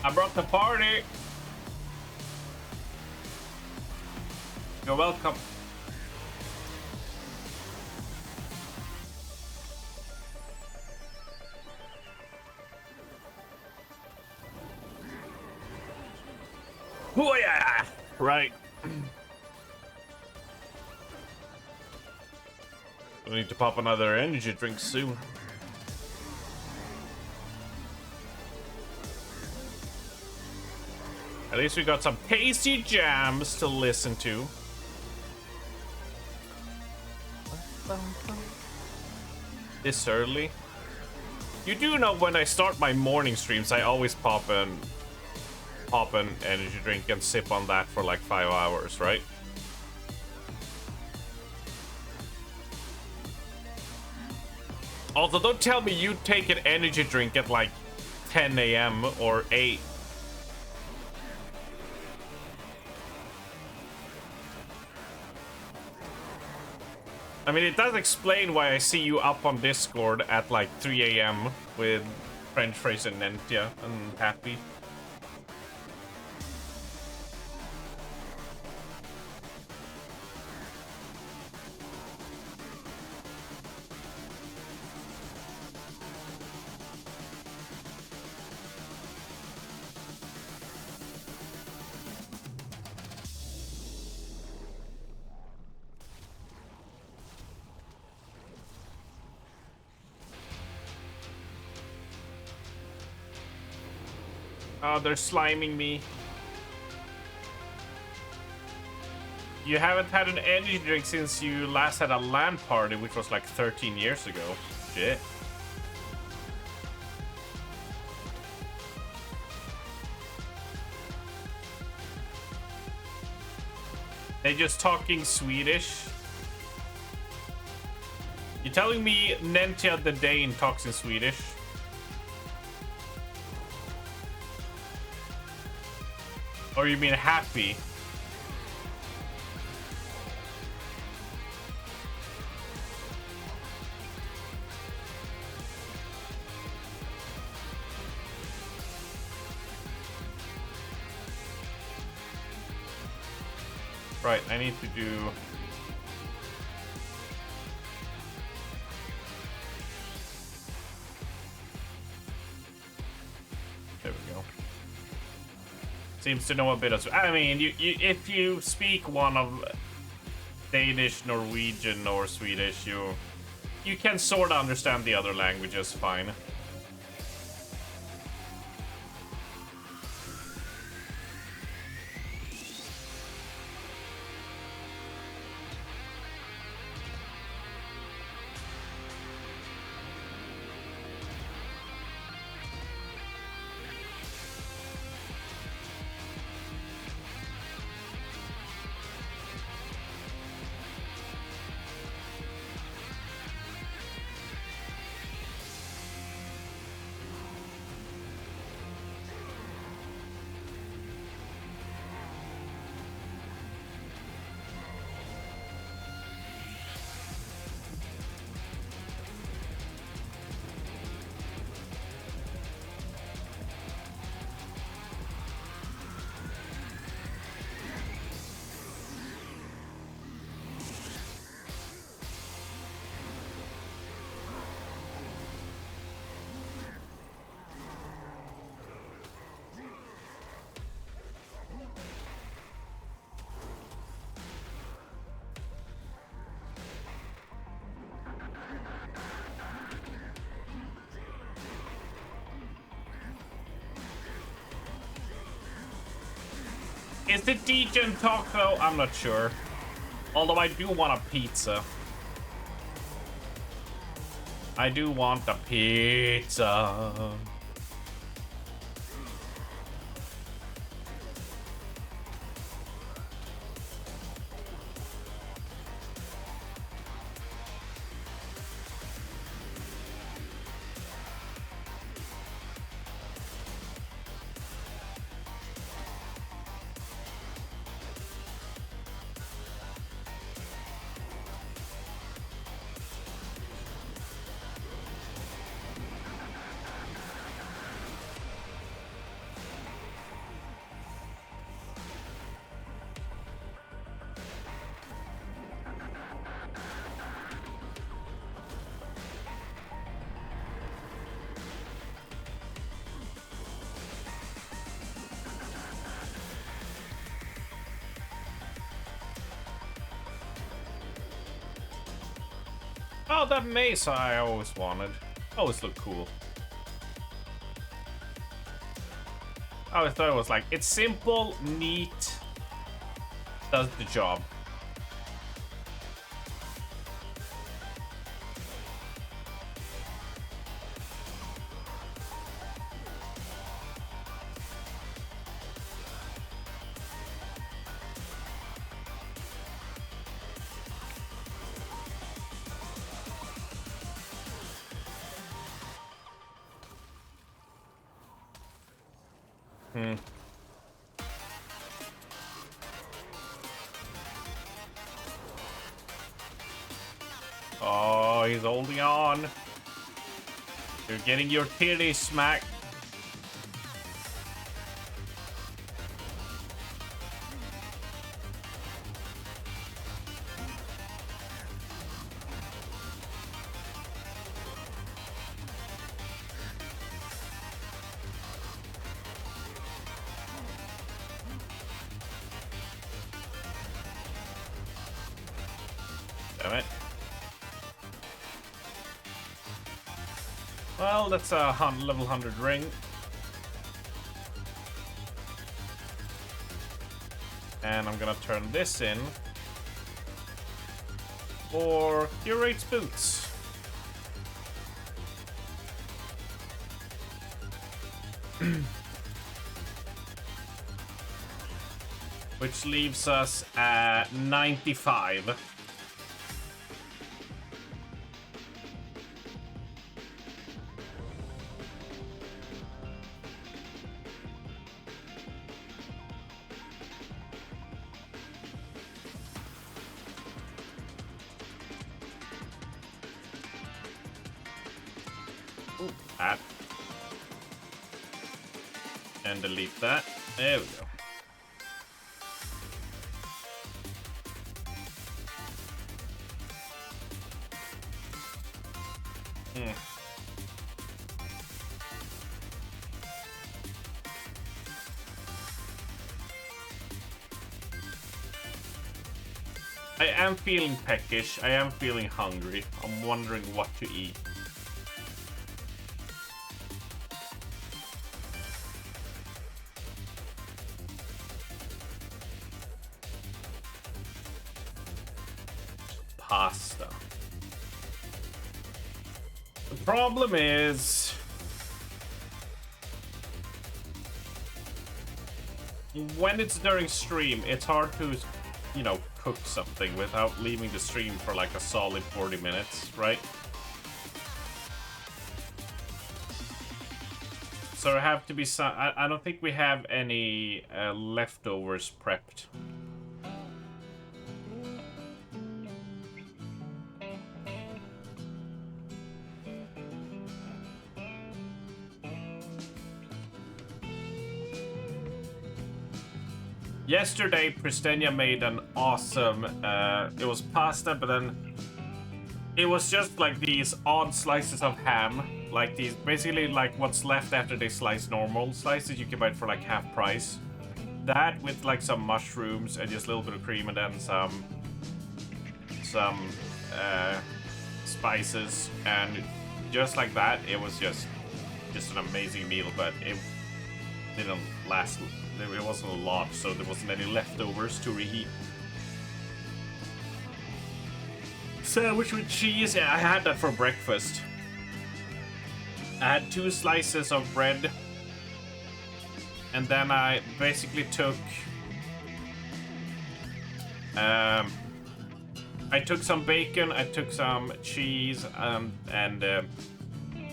I brought the party. You're welcome. Oh yeah! Right. We need to pop another energy drink soon. At least we got some tasty jams to listen to. This early? You do know when I start my morning streams, I always pop an energy drink and sip on that for like 5 hours, right? Also, don't tell me you take an energy drink at like 10 a.m. or 8. I mean, it does explain why I see you up on Discord at like 3 a.m. with French Phrase and Nentia and Happy. Oh, they're sliming me. You haven't had an energy drink since you last had a LAN party, which was like 13 years ago. Shit. They're just talking Swedish. You're telling me Nentia the Dane talks in Swedish? Or you mean happy? Right, I need to do... There we go. Seems to know a bit of... I mean, if you speak one of Danish, Norwegian, or Swedish, you can sort of understand the other languages fine. Is it Degen Taco? I'm not sure. Although I do want a pizza. I do want a pizza. Oh, that mace I always wanted. Always looked cool. I always thought it was like, it's simple, neat, does the job. Oh, he's holding on. You're getting your titties smacked. Damn it. Well, that's a level 100 ring. And I'm gonna turn this in for Curate's boots. Which leaves us at 95. Add. And delete that. There we go. I am feeling peckish. I am feeling hungry. I'm wondering what to eat. Pasta. The problem is when it's during stream, it's hard to, you know, cook something without leaving the stream for like a solid 40 minutes, right? So there have to be some. I don't think we have any leftovers prepped. Yesterday, Pristenia made an awesome, it was pasta, but then it was just like these odd slices of ham. Like these, basically like what's left after they slice normal slices, you can buy it for like half price. That with like some mushrooms and just a little bit of cream and then some spices. And just like that, it was just an amazing meal, but it didn't last. It wasn't a lot, so there wasn't any leftovers to reheat. Sandwich with cheese, yeah, I had that for breakfast. I had 2 slices of bread, and then I basically took I took some bacon, I took some cheese, and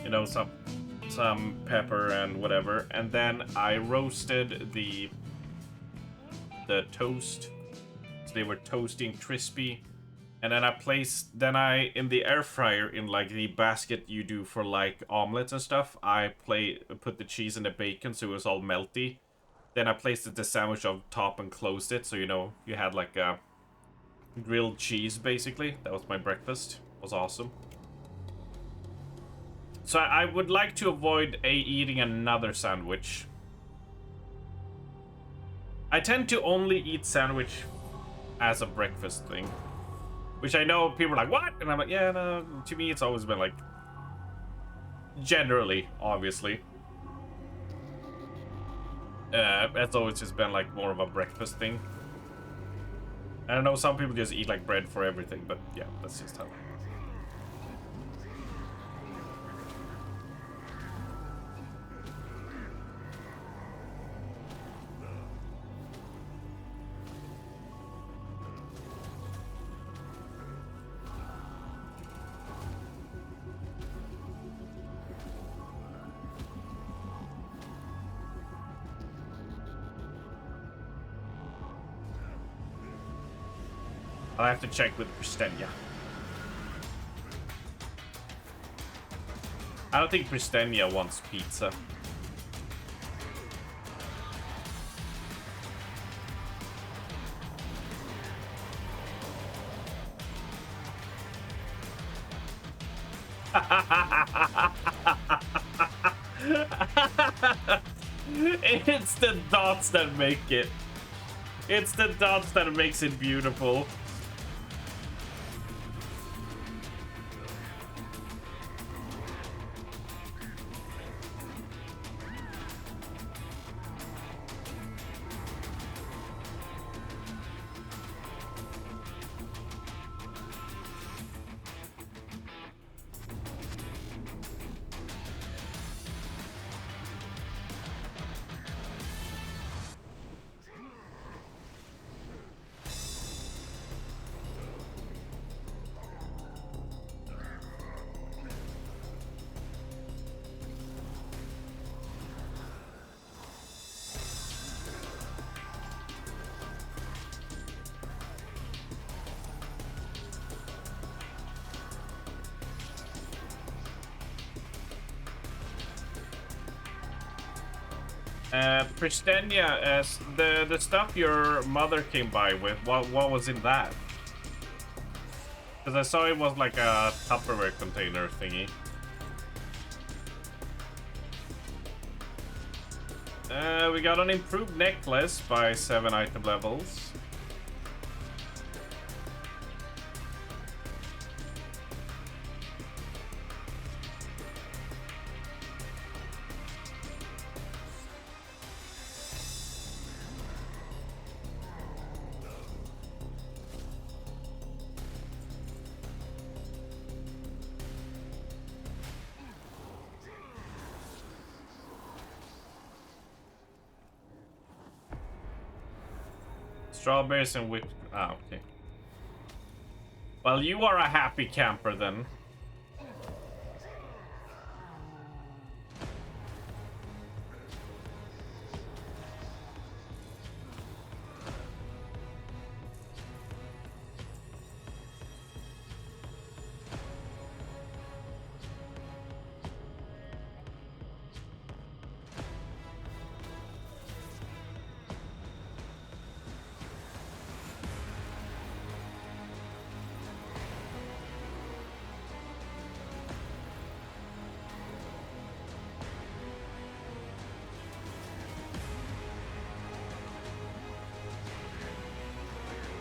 you know, some pepper and whatever, and then I roasted the toast, so they were toasty and crispy, and then I in the air fryer, in like the basket you do for like omelets and stuff, I put the cheese and the bacon so it was all melty. Then I placed the sandwich on top and closed it, so you know you had like a grilled cheese basically. That was my breakfast. It was awesome. So I would like to avoid eating another sandwich. I tend to only eat sandwich as a breakfast thing. Which I know people are like, what? And I'm like, yeah, no, to me it's always been like, generally, obviously. It's always just been like more of a breakfast thing. I don't know, some people just eat like bread for everything, but yeah, that's just how. I'll have to check with Pristenia. I don't think Pristenia wants pizza. It's the dots that make it. It's the dots that makes it beautiful. Pristenia, the stuff your mother came by with, what was in that? Because I saw it was like a Tupperware container thingy. We got an improved necklace by 7 item levels. Strawberries and whipped... Ah, okay. Well, you are a happy camper then.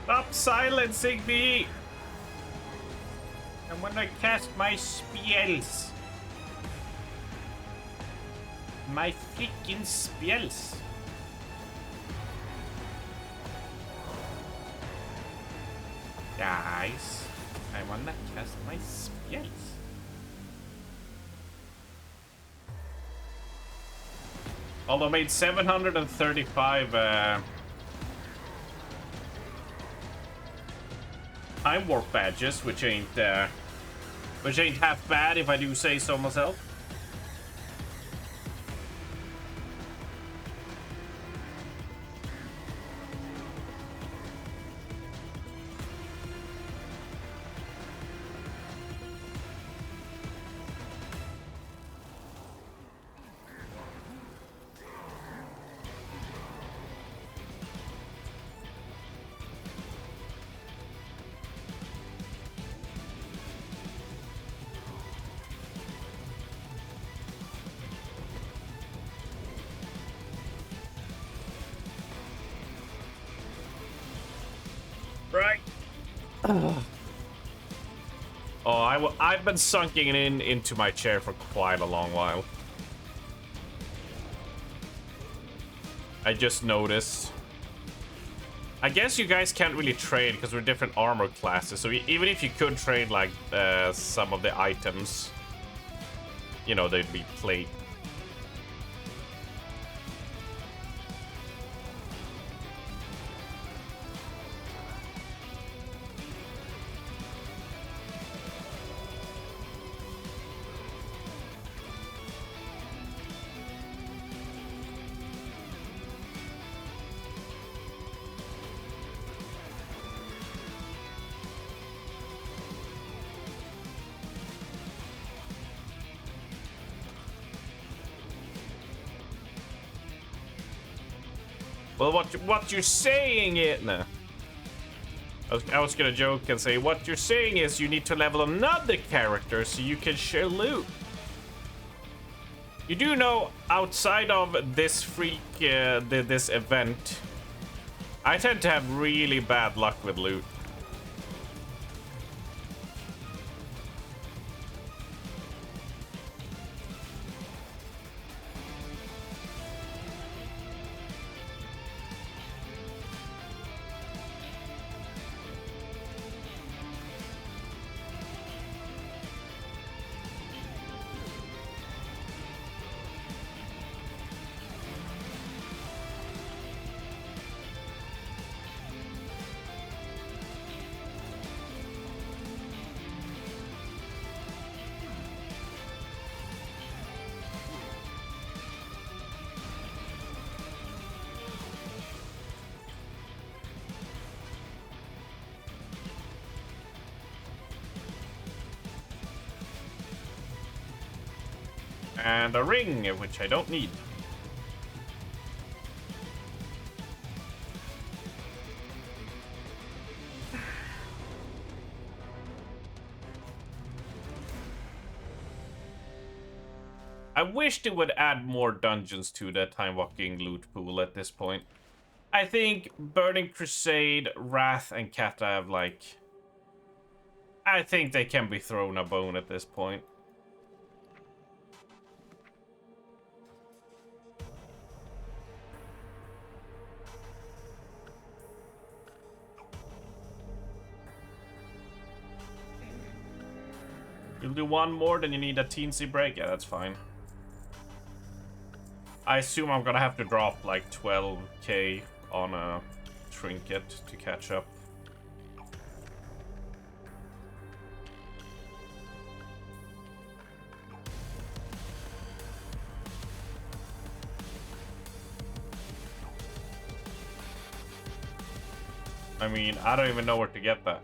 Stop silencing me! And when I cast my spells. My freaking spells. Guys, I wanna cast my spells. Although I made 735 Time Warp badges, which ain't half bad if I do say so myself. Right. Oh, I've been sunking into my chair for quite a long while. I just noticed. I guess you guys can't really trade because we're different armor classes. So even if you could trade like some of the items, you know, they'd be plate. Well, what you're saying is... Nah. I was gonna joke and say, what you're saying is you need to level another character so you can share loot. You do know, outside of this freak, this event, I tend to have really bad luck with loot. And a ring, which I don't need. I wish they would add more dungeons to the Time Walking loot pool at this point. I think Burning Crusade, Wrath, and Kata have like... I think they can be thrown a bone at this point. You'll do one more, then you need a teensy break. Yeah, that's fine. I assume I'm gonna have to drop like 12k on a trinket to catch up. I mean, I don't even know where to get that.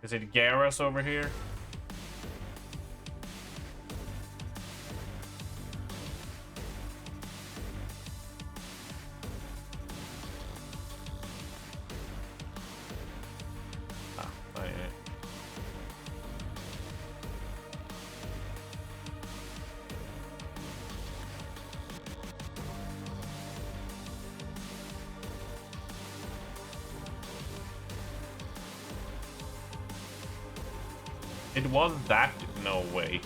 Is it Garrus over here? It was that? No way.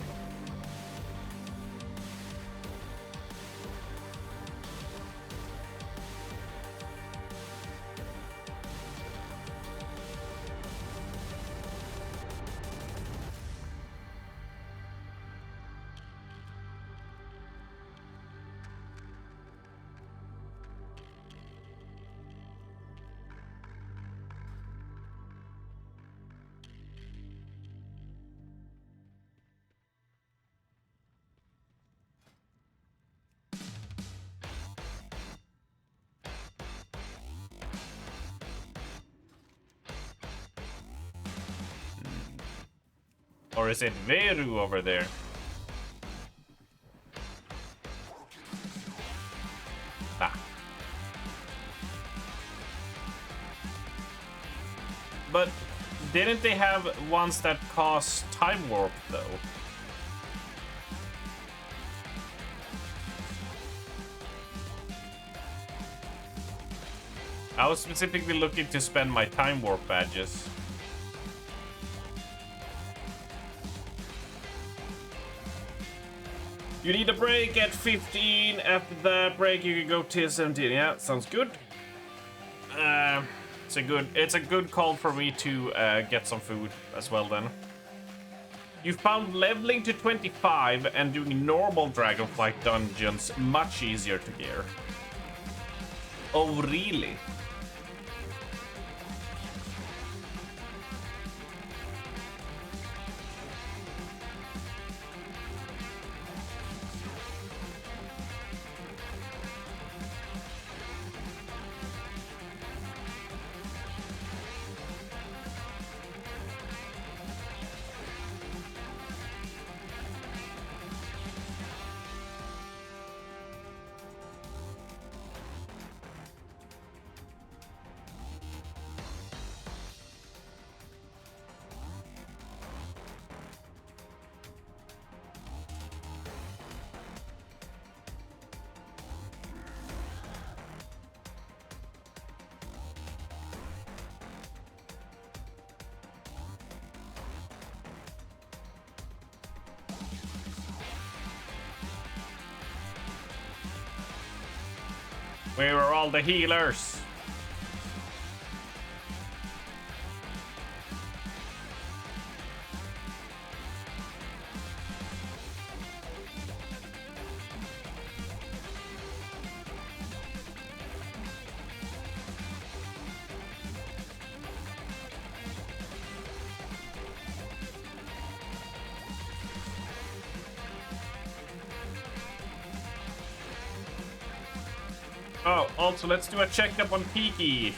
Or is it Veru over there? Ah. But didn't they have ones that cause time warp though? I was specifically looking to spend my time warp badges. You need a break at 15. After that break, you can go to 17. Yeah, sounds good. It's a good call for me to get some food as well then. You found leveling to 25 and doing normal Dragonflight dungeons much easier to gear. Oh, really? Where are all the healers? Oh, also, let's do a checkup on Kiki.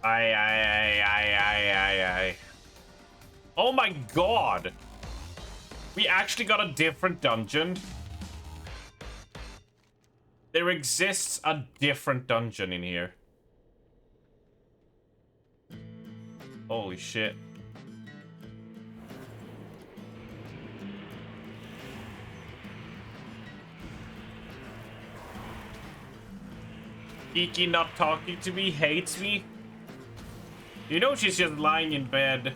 I. Oh my god! We actually got a different dungeon. There exists a different dungeon in here. Holy shit. Kiki not talking to me, hates me. You know she's just lying in bed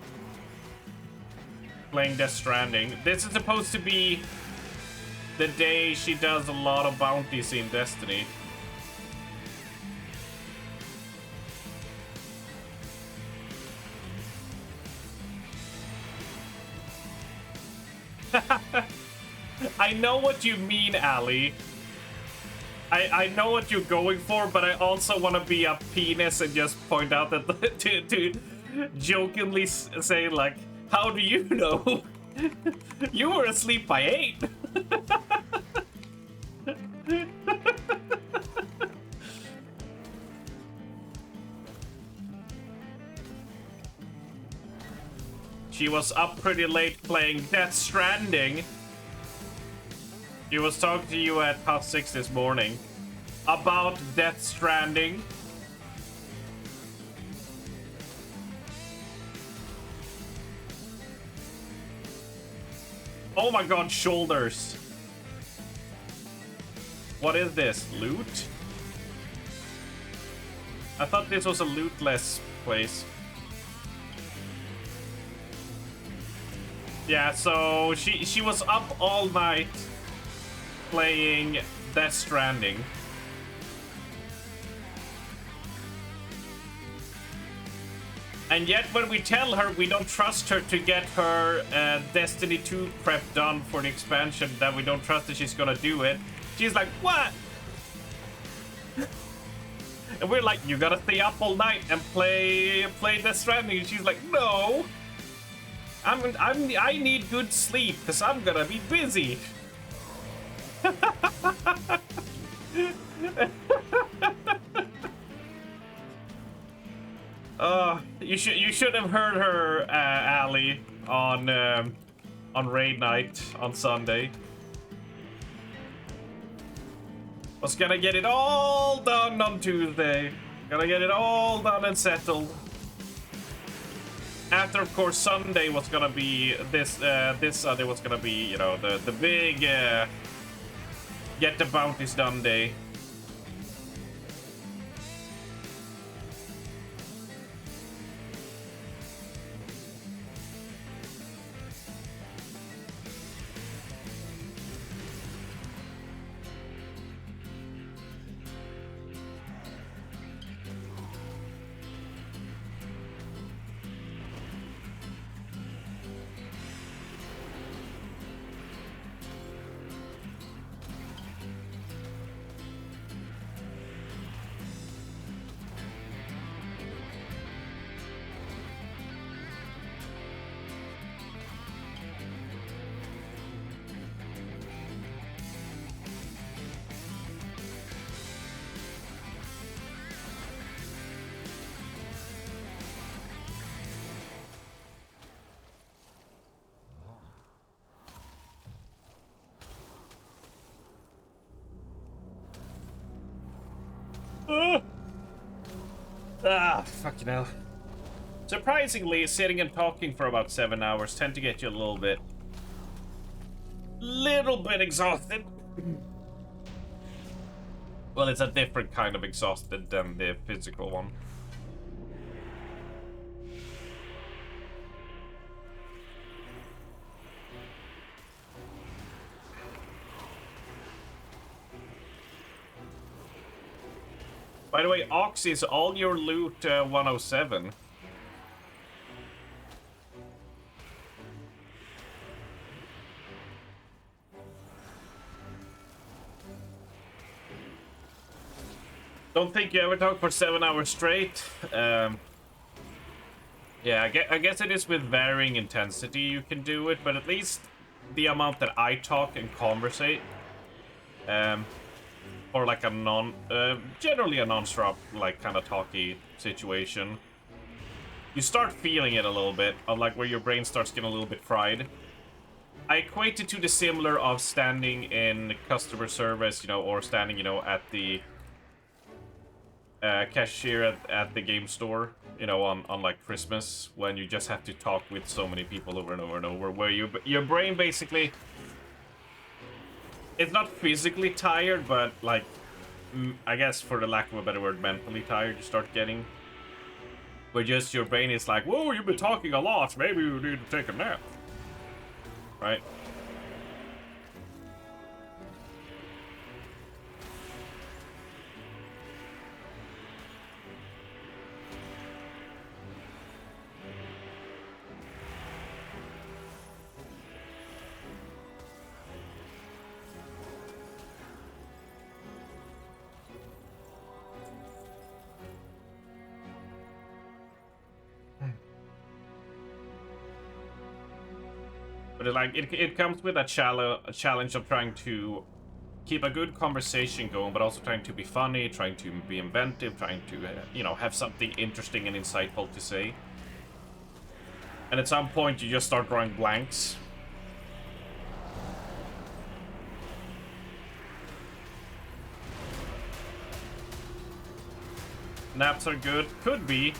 playing Death Stranding. This is supposed to be the day she does a lot of bounties in Destiny. I know what you mean, Ali. I know what you're going for, but I also want to be a penis and just point out that to jokingly say, like, how do you know? You were asleep by 8. She was up pretty late playing Death Stranding. She was talking to you at 6:30 this morning about Death Stranding. Oh my god, shoulders. What is this? Loot? I thought this was a lootless place. Yeah, so she was up all night playing Death Stranding. And yet when we tell her we don't trust her to get her Destiny 2 prep done for the expansion, that we don't trust that she's gonna do it, she's like, what? And we're like, you gotta stay up all night and play Death Stranding. And she's like, no. I need good sleep because I'm gonna be busy. You should have heard her, Ali, on raid night on Sunday. Was gonna get it all done on Tuesday. Gonna get it all done and settled. After, of course, Sunday was gonna be this Sunday was gonna be, you know, the big get the bounties done day. Fucking hell. Surprisingly, sitting and talking for about 7 hours tend to get you a little bit exhausted. Well, it's a different kind of exhausted than the physical one. By the way, Ox, is all your loot 107? Don't think you ever talk for 7 hours straight. Yeah, I guess it is with varying intensity you can do it, but at least the amount that I talk and conversate, or like a generally a non-stop, like, kind of talky situation, you start feeling it a little bit, of like where your brain starts getting a little bit fried. I equate it to the similar of standing in customer service, you know, or standing, you know, at the cashier at the game store, you know, on like Christmas, when you just have to talk with so many people over and over and over, where your brain basically, it's not physically tired, but like, I guess for the lack of a better word, mentally tired, you start getting. Where just your brain is like, whoa, you've been talking a lot, maybe you need to take a nap. Right? But it comes with a challenge of trying to keep a good conversation going, but also trying to be funny, trying to be inventive, trying to, you know, have something interesting and insightful to say. And at some point, you just start drawing blanks. Naps are good. Could be.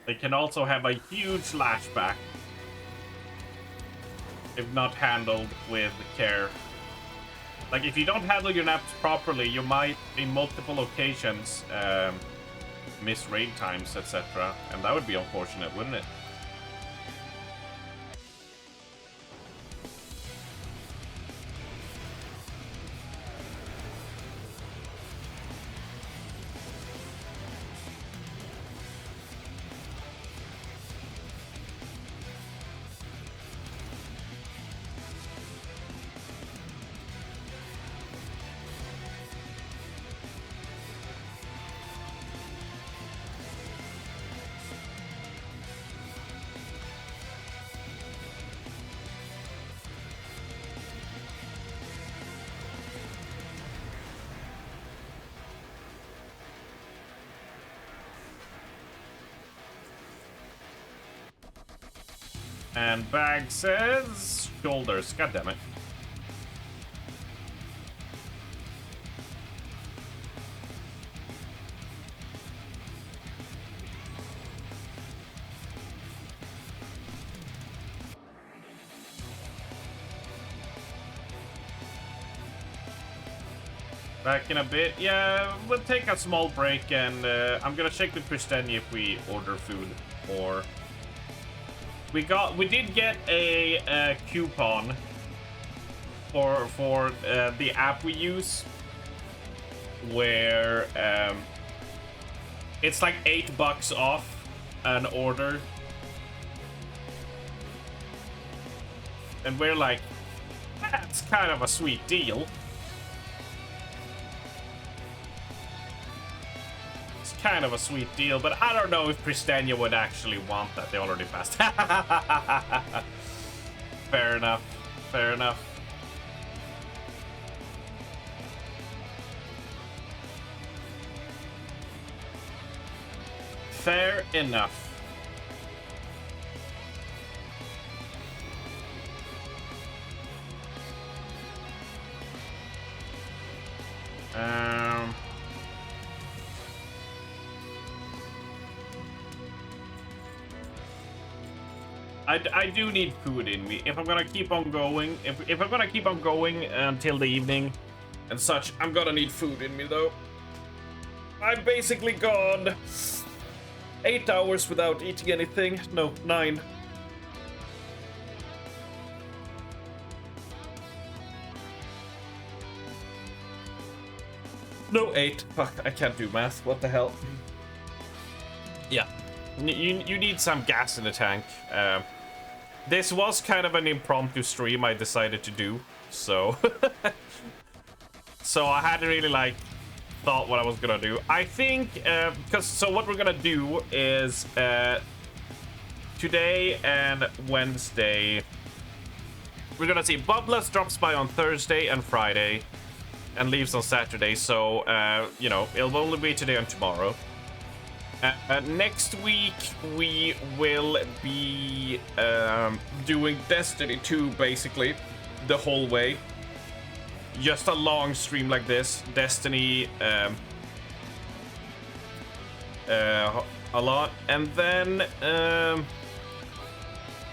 They can also have a huge lashback if not handled with care. Like, if you don't handle your naps properly, you might, in multiple occasions, miss raid times, etc. And that would be unfortunate, wouldn't it? And Bag says shoulders. God damn it. Back in a bit. Yeah, we'll take a small break, and I'm gonna check with Kristeni if we order food or. We did get a coupon for the app we use, where it's like $8 off an order, and we're like, that's kind of a sweet deal. Kind of a sweet deal, but I don't know if Pristania would actually want that. They already passed. Fair enough. Fair enough. Fair enough. I do need food in me if I'm gonna keep on going. If I'm gonna keep on going until the evening and such, I'm gonna need food in me though. I've basically gone 8 hours without eating anything. No, 9. No, 8. Fuck, I can't do math. What the hell? Yeah. You need some gas in the tank. This was kind of an impromptu stream I decided to do, so so I hadn't really like thought what I was gonna do. I think so what we're gonna do is today and Wednesday we're gonna see Bubbles drops by on Thursday and Friday and leaves on Saturday, so you know, it'll only be today and tomorrow. Next week we will be doing Destiny 2 basically the whole way. Just a long stream like this. Destiny a lot. And then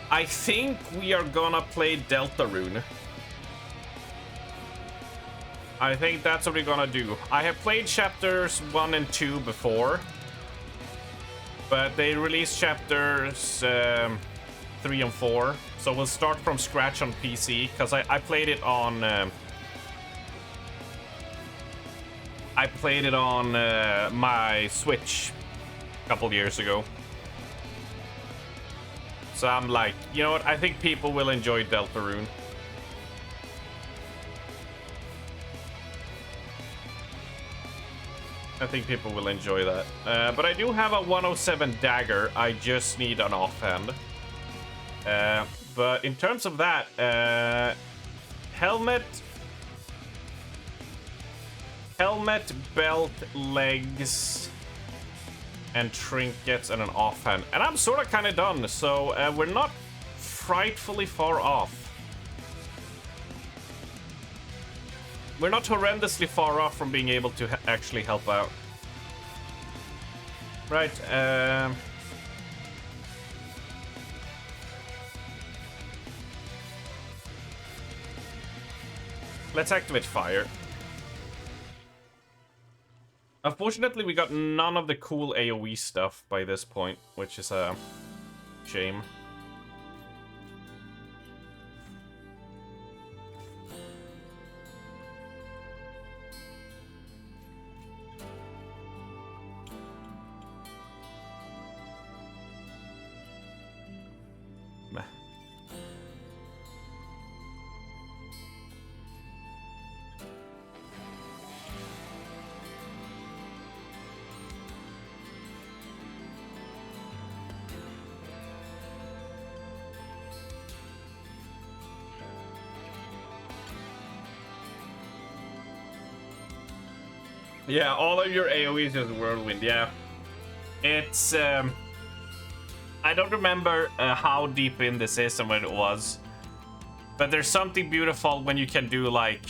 I think we are gonna play Deltarune. I think that's what we're gonna do. I have played chapters 1 and 2 before, but they released chapters 3 and 4, so we'll start from scratch on PC, because I played it on my Switch a couple years ago. So I'm like, you know what, I think people will enjoy Deltarune. I think people will enjoy that. But I do have a 107 dagger. I just need an offhand. But in terms of that, helmet, belt, legs, and trinkets, and an offhand. And I'm sort of kind of done, so we're not frightfully far off. We're not horrendously far off from being able to actually help out. Right, let's activate fire. Unfortunately, we got none of the cool AoE stuff by this point, which is a shame. Meh. Yeah, all of your AoEs is whirlwind, yeah. It's, I don't remember how deep in this is and when it was. But there's something beautiful when you can do, like,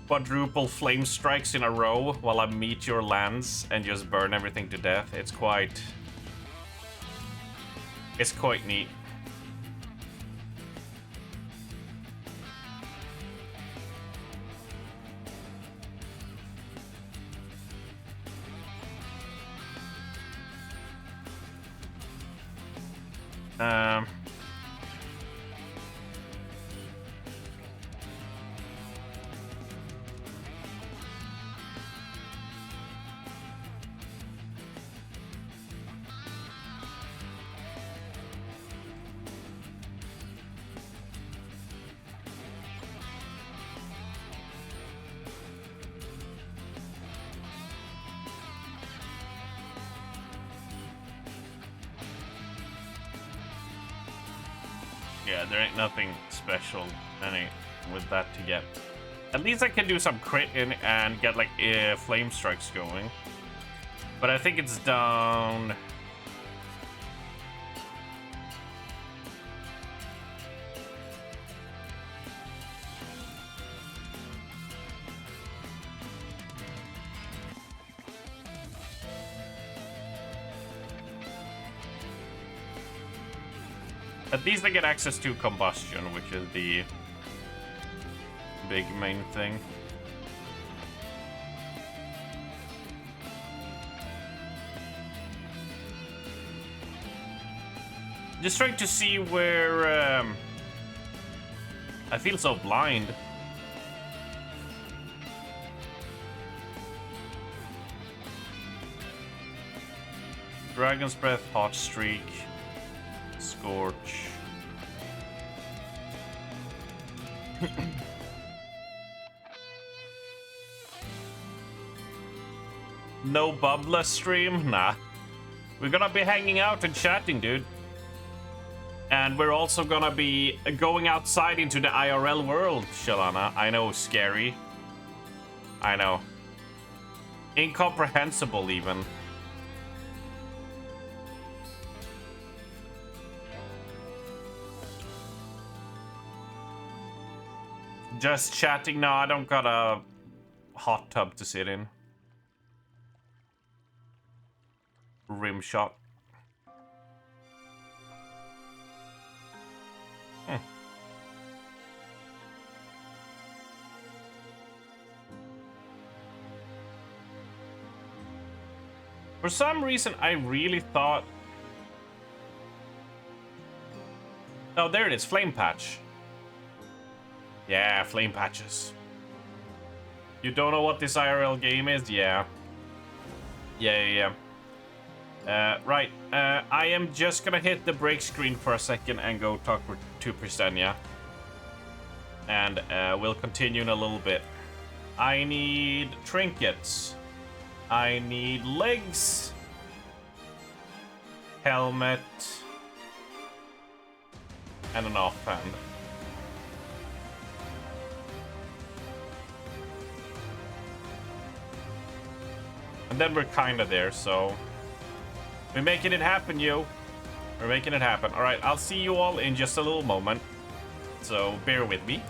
quadruple flame strikes in a row while a meteor lands and just burn everything to death. It's quite neat. Yeah, there ain't nothing special with that to get. At least I can do some crit in and get like flame strikes going. But I think it's down. At least I get access to combustion, which is the big main thing. Just trying to see where I feel so blind. Dragon's Breath, Hot Streak, Scorch. No Bubbler stream? Nah. We're gonna be hanging out and chatting, dude. And we're also gonna be going outside into the IRL world, Shalana. I know, scary. I know. Incomprehensible, even. Just chatting? No, I don't got a hot tub to sit in. Rim shot. For some reason, I really thought... Oh, there it is. Flame patch. Yeah, flame patches. You don't know what this IRL game is? Yeah. Yeah. Right. I am just gonna hit the break screen for a second and go talk to Prisenia. And we'll continue in a little bit. I need trinkets. I need legs. Helmet. And an offhand. And then we're kinda there, so... We're making it happen, yo. We're making it happen. Alright, I'll see you all in just a little moment. So, bear with me.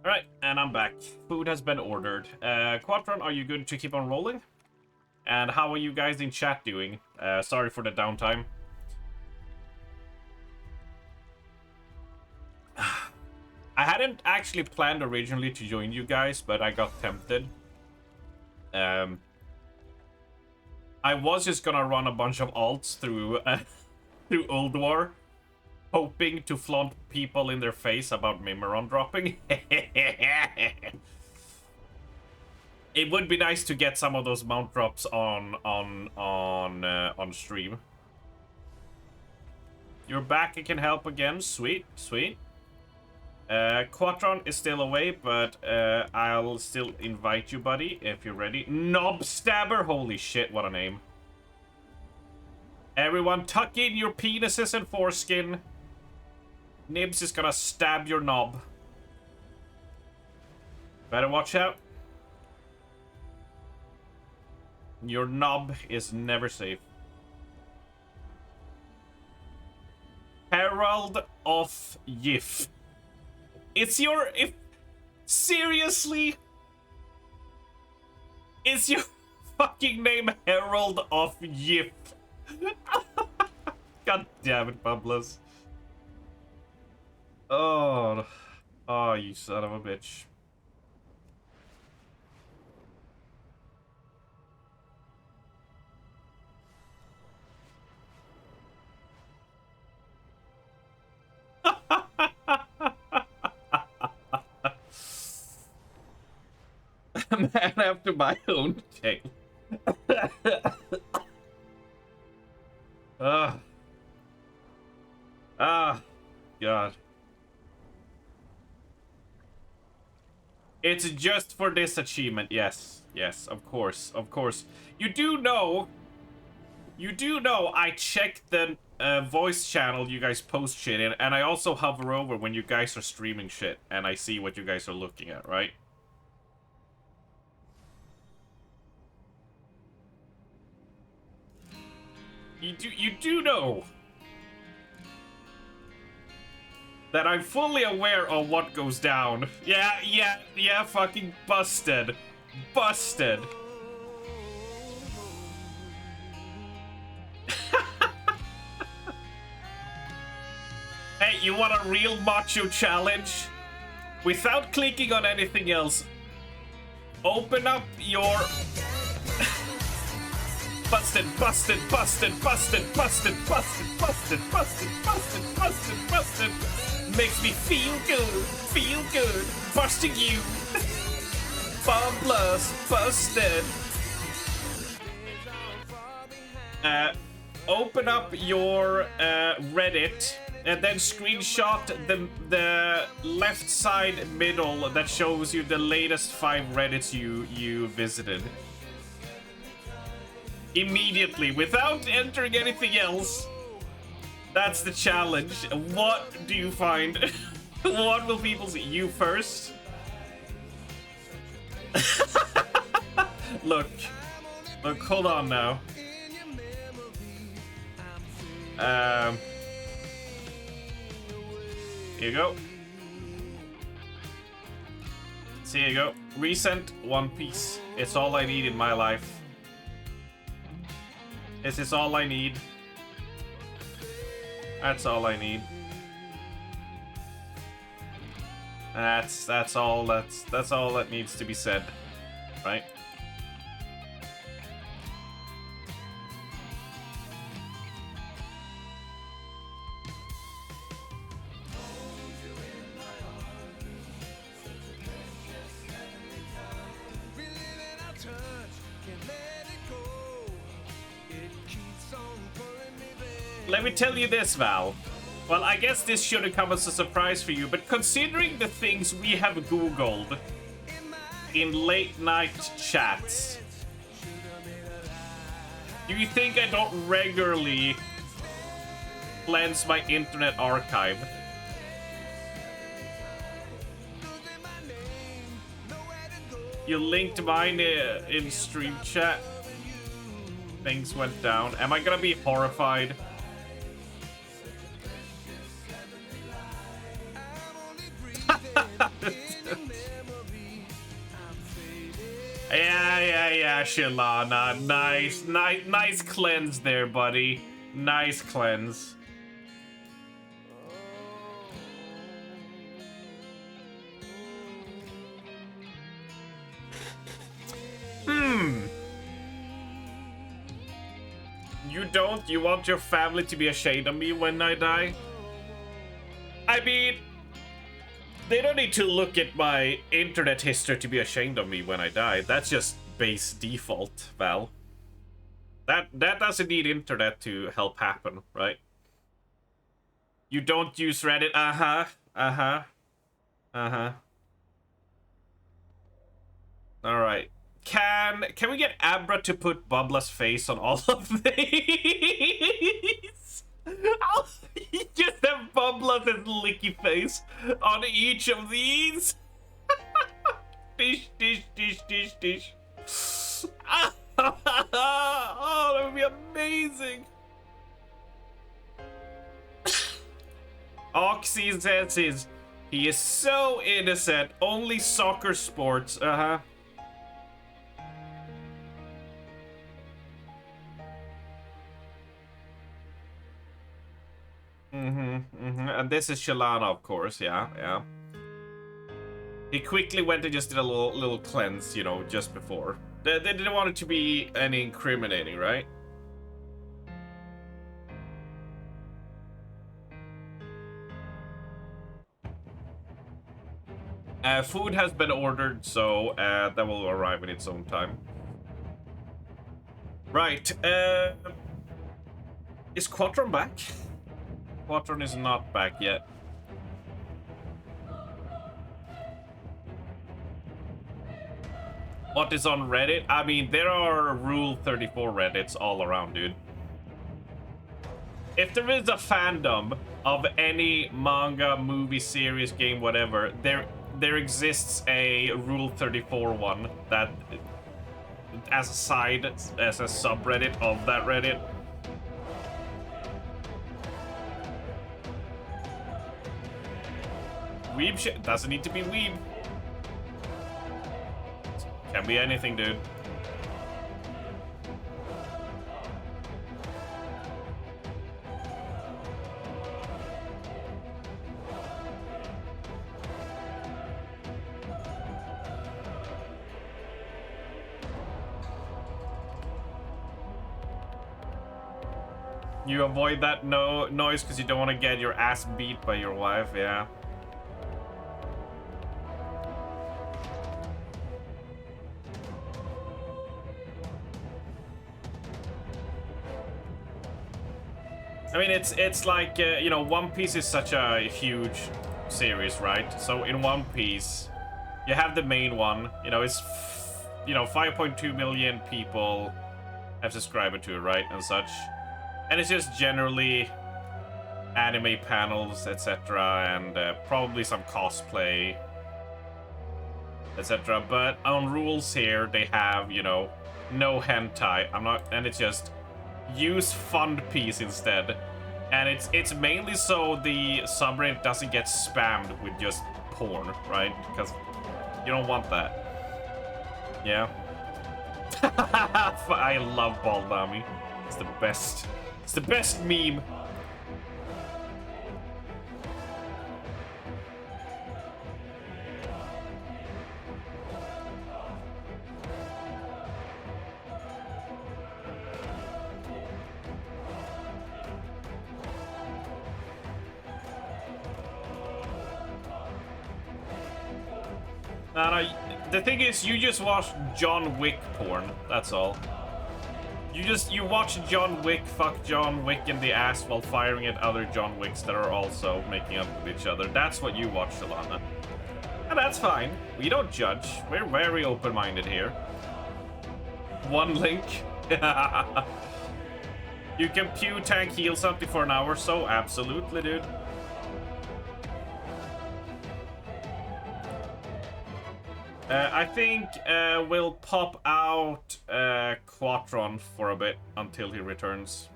Alright, and I'm back. Food has been ordered. Quatron, are you good to keep on rolling? And how are you guys in chat doing? Sorry for the downtime. I hadn't actually planned originally to join you guys, but I got tempted. I was just gonna run a bunch of alts through through Ulduar, hoping to flaunt people in their face about Mimiron dropping. It would be nice to get some of those mount drops on stream. You're back. I can help again. Sweet, sweet. Quatron is still away, but I'll still invite you, buddy, if you're ready. Knob Stabber! Holy shit, what a name. Everyone, tuck in your penises and foreskin. Nibs is gonna stab your knob. Better watch out. Your knob is never safe. Herald of Yif. It's your... Seriously? Is your fucking name Herald of Yif? God damn it, Pablos. Oh. Oh, you son of a bitch. Man after my own taste. God. It's just for this achievement. Yes, yes, of course, of course. You do know I check the voice channel you guys post shit in, and I also hover over when you guys are streaming shit, and I see what you guys are looking at, right? You do know that I'm fully aware of what goes down. Yeah, fucking busted. Busted. Hey, you want a real macho challenge? Without clicking on anything else, open up your... Busted, busted, busted, busted, busted, busted, busted, busted, busted, busted, busted. Makes me feel good, busting you. Bomb plus, busted. Open up your Reddit and then screenshot the left side middle that shows you the latest 5 Reddits you visited. Immediately, without entering anything else. That's the challenge. What do you find? What will people see? You first? Look, hold on now. Here you go. So here you go. Recent One Piece. It's all I need in my life. This is all I need. That's all I need. That's all that needs to be said, right? Let me tell you this, Val. Well, I guess this shouldn't come as a surprise for you, but considering the things we have Googled in late night chats, do you think I don't regularly cleanse my internet archive? You linked mine in stream chat. Things went down. Am I gonna be horrified? Yeah, Shalana. Nice cleanse there, buddy. Nice cleanse. You want your family to be ashamed of me when I die? I mean, they don't need to look at my internet history to be ashamed of me when I die. That's just base default, Val. That doesn't need internet to help happen, right? You don't use Reddit? Alright. Can we get Abra to put Bubla's face on all of these? Just have Bubla's and Licky face on each of these. Dish. Oh, that would be amazing. Oxy says he is so innocent. Only soccer sports. And this is Shalana, of course, yeah. He quickly went and just did a little cleanse, you know, just before. They didn't want it to be any incriminating, right? Food has been ordered, so that will arrive in its own time. Right, is Quatron back? Quatron is not back yet. What is on Reddit? I mean, there are Rule 34 Reddits all around, dude. If there is a fandom of any manga, movie, series, game, whatever, there exists a Rule 34 one that, as a side, as a subreddit of that Reddit. Weeb shit doesn't need to be weeb. Can be anything, dude. You avoid that noise because you don't want to get your ass beat by your wife, yeah. I mean, it's like, you know, One Piece is such a huge series, right? So in One Piece, you have the main one, you know, it's, you know, 5.2 million people have subscribed to it, right? And such. And it's just generally anime panels, etc. And probably some cosplay, etc. But on rules here, they have, you know, no hentai. And it's just use Fund Piece instead. And it's mainly so the subreddit doesn't get spammed with just porn, right? Because you don't want that. Yeah. I love Baldami. It's the best. It's the best meme. No, the thing is, you just watch John Wick porn. That's all. You watch John Wick fuck John Wick in the ass while firing at other John Wicks that are also making up with each other. That's what you watch, Shalana. And that's fine. We don't judge. We're very open-minded here. One link. You can pew tank heal something for an hour, so absolutely, dude. I think we'll pop out Quatron for a bit until he returns.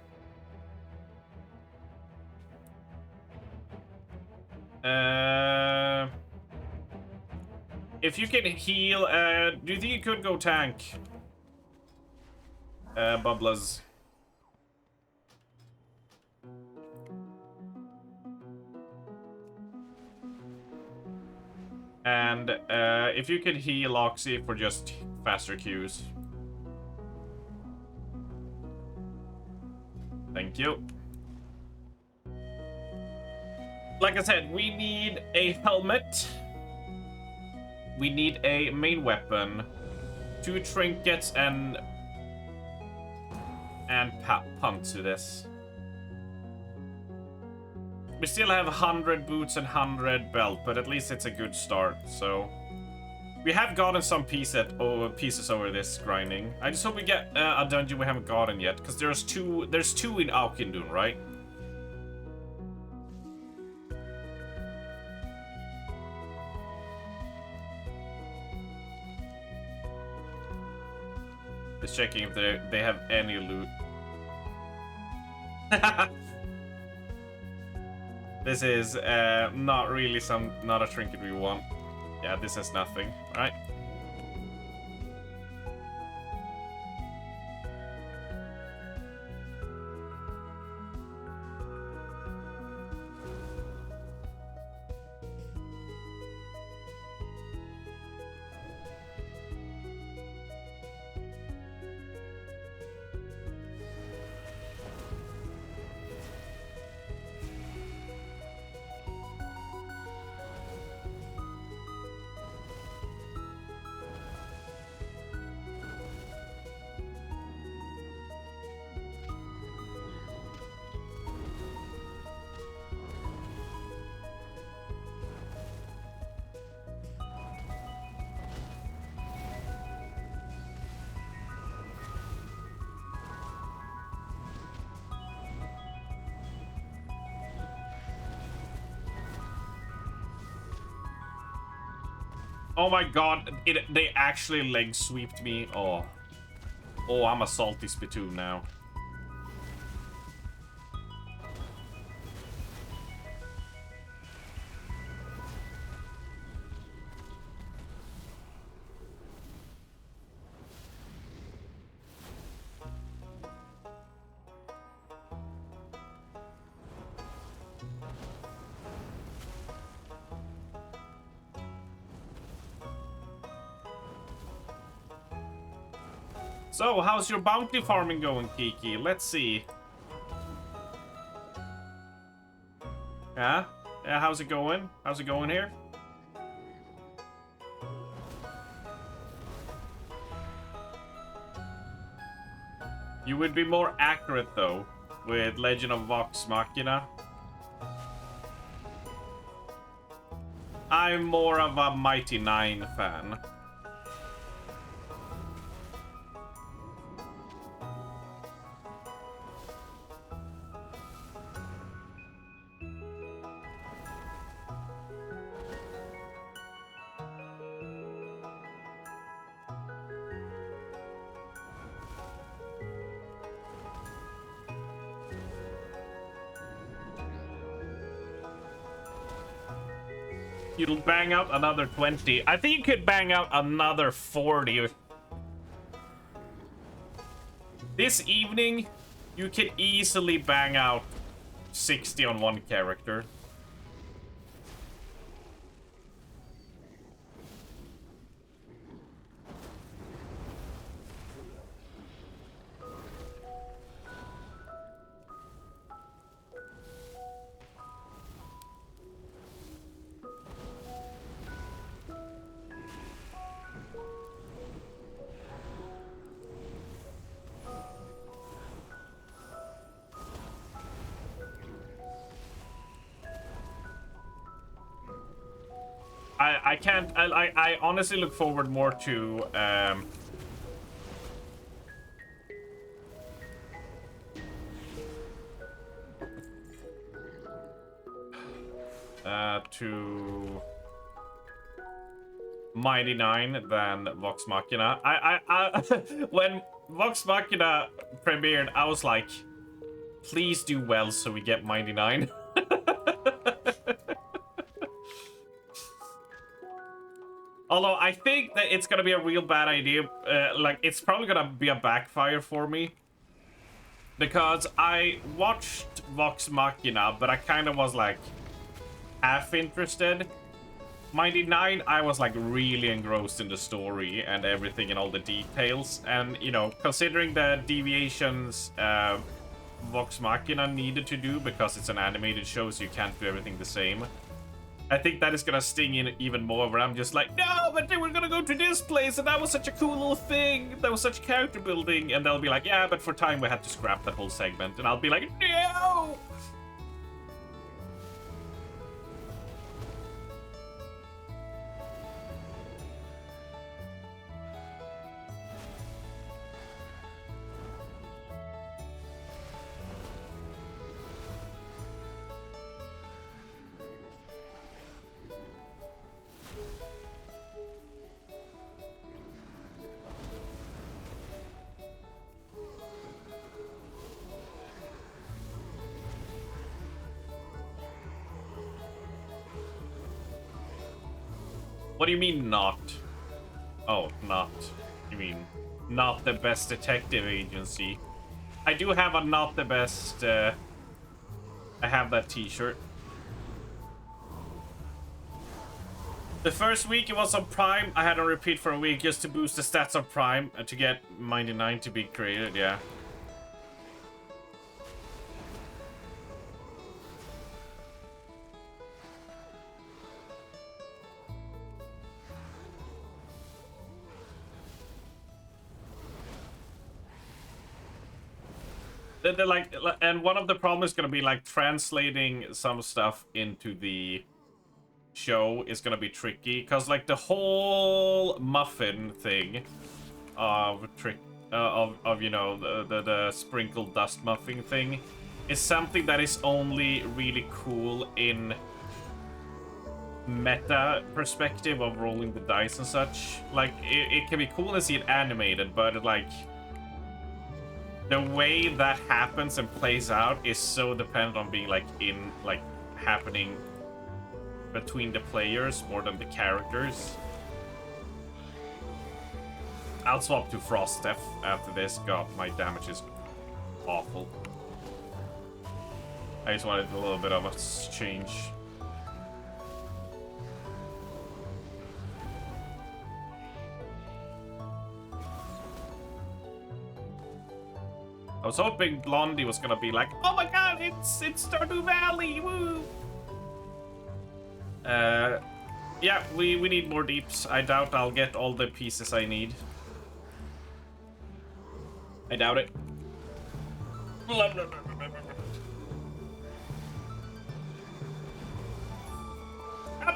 If you can heal, do you think you could go tank? Bubblers. And if you could heal Oxy for just faster Qs. Thank you. Like I said, we need a helmet. We need a main weapon, 2 trinkets, and punt to this. We still have 100 boots and 100 belt, but at least it's a good start. So we have gotten some pieces over this grinding. I just hope we get a dungeon we haven't gotten yet, because there's two in Auchindoun, right? Just checking if they have any loot. This is not really not a trinket we want. Yeah, this has nothing. All right. Oh my god, they actually leg sweeped me. Oh, I'm a salty spittoon now. So, how's your bounty farming going, Kiki? Let's see. Yeah? Yeah, how's it going? How's it going here? You would be more accurate, though, with Legend of Vox Machina. I'm more of a Mighty 9 fan. You'll bang out another 20. I think you could bang out another 40. This evening, you can easily bang out 60 on one character. I honestly look forward more to Mighty 9 than Vox Machina. When Vox Machina premiered, I was like, please do well so we get Mighty 9. Although I think that it's gonna be a real bad idea. Like, it's probably gonna be a backfire for me. Because I watched Vox Machina, but I kind of was like half interested. Mighty 9, I was like really engrossed in the story and everything and all the details. And, you know, considering the deviations Vox Machina needed to do, because it's an animated show, so you can't do everything the same. I think that is gonna sting in even more, where I'm just like, no, but they were gonna go to this place, and that was such a cool little thing. That was such character building. And they'll be like, yeah, but for time we had to scrap that whole segment. And I'll be like, no! What do you mean not? Oh, not. You mean not the best detective agency? I do have a not the best. I have that t-shirt. The first week it was on Prime. I had on repeat for a week just to boost the stats on Prime and to get Mighty 9 to be created, yeah. They're like, and one of the problems is gonna be like translating some stuff into the show is gonna be tricky, because like the whole muffin thing of you know, the sprinkled dust muffin thing is something that is only really cool in meta perspective of rolling the dice and such. Like it can be cool to see it animated, but like the way that happens and plays out is so dependent on being like in like happening between the players more than the characters. I'll swap to Frostdeath after this. God, my damage is awful. I just wanted a little bit of a change. I was hoping Blondie was gonna be like, oh my god, it's Stardew Valley, woo! Yeah, we need more deeps. I doubt I'll get all the pieces I need. I doubt it. Oh my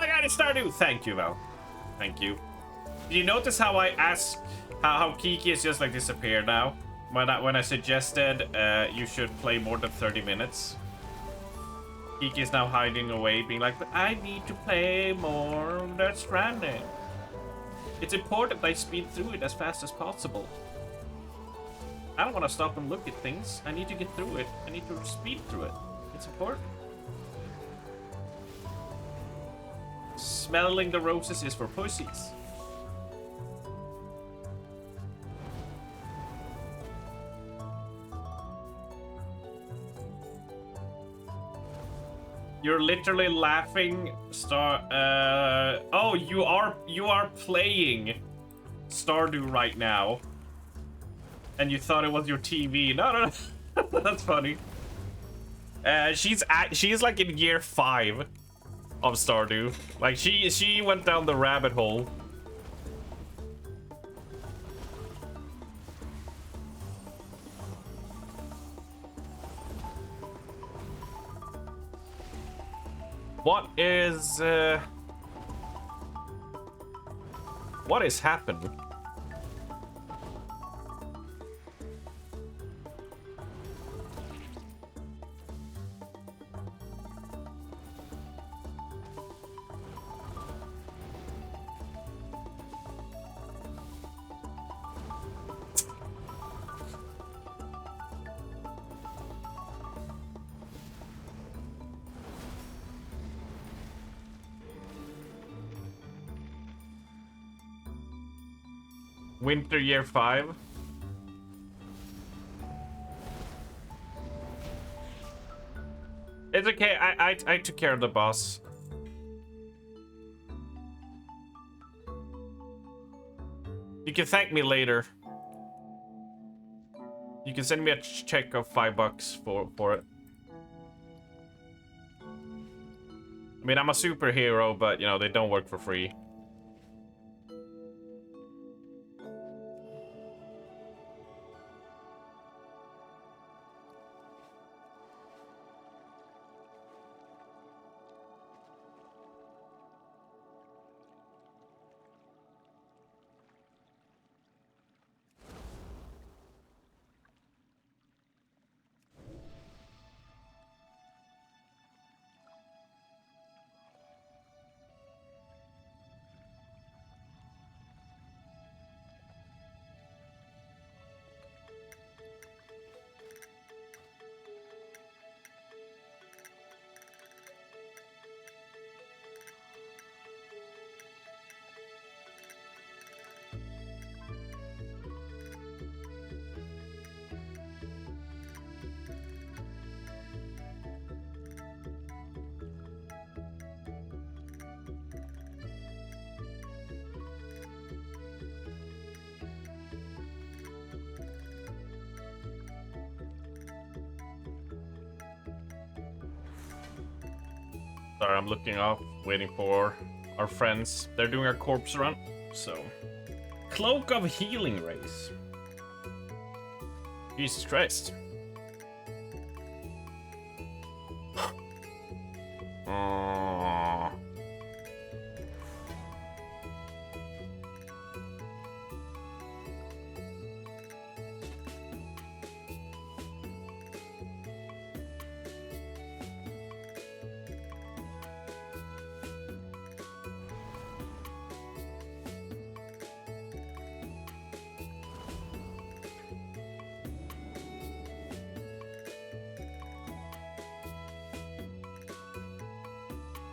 god, it's Stardew! Thank you, Val. Thank you. Did you notice how I asked how Kiki has just like disappeared now? When I suggested you should play more than 30 minutes. Kiki is now hiding away, being like, but I need to play more Death Stranding. It's important I speed through it as fast as possible. I don't want to stop and look at things. I need to get through it. I need to speed through it. It's important. Smelling the roses is for pussies. You're literally laughing, oh, you are playing Stardew right now, and you thought it was your TV. No. That's funny. She's like in year 5 of Stardew. Like she went down the rabbit hole. What is happening? Winter year 5. It's okay, I took care of the boss. You can thank me later. You can send me a check of $5 for it. I mean, I'm a superhero, but, you know, they don't work for free. Sorry, I'm looking up, waiting for our friends. They're doing a corpse run, so... Cloak of Healing Race. Jesus Christ. Aww.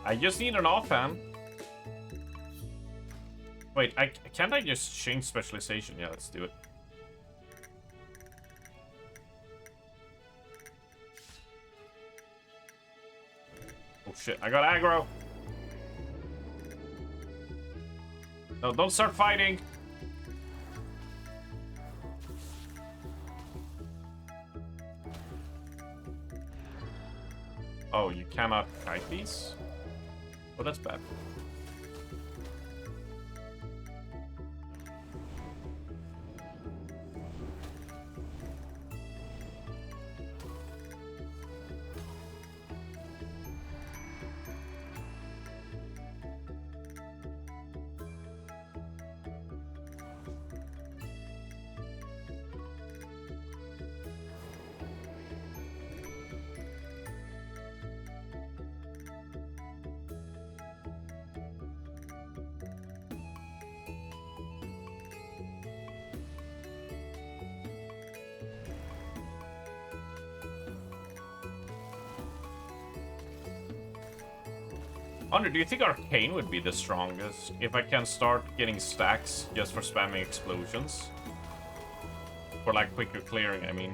I just need an offhand. Wait, can't I just change specialization? Yeah, let's do it. Oh shit, I got aggro. No, don't start fighting. Oh, you cannot kite these? Oh, that's bad. Wonder, do you think Arcane would be the strongest if I can start getting stacks just for spamming explosions? For like quicker clearing, I mean.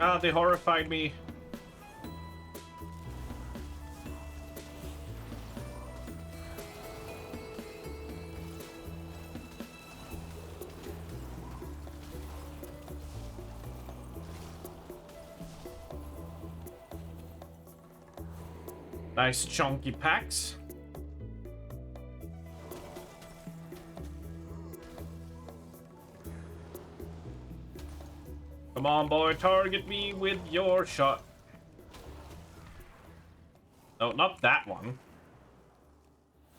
Ah, they horrified me. Nice chunky packs. Come on, boy, target me with your shot. No, not that one.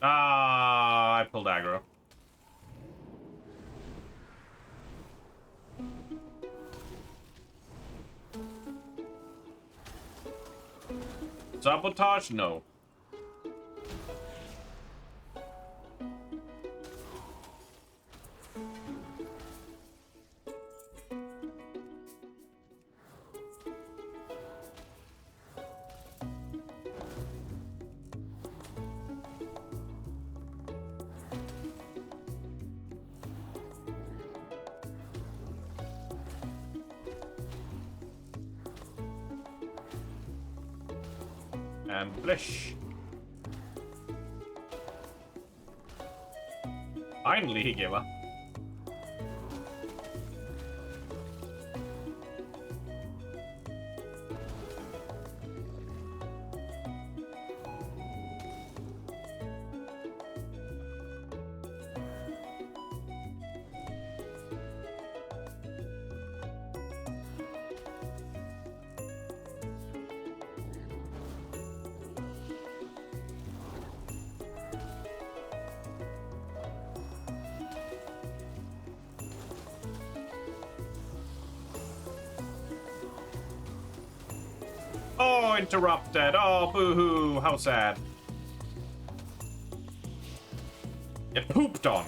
Ah, I pulled aggro. Sabotage? No. And flesh. Finally, he gave up. Oh, interrupted. Oh, boo-hoo. How sad. Get pooped on.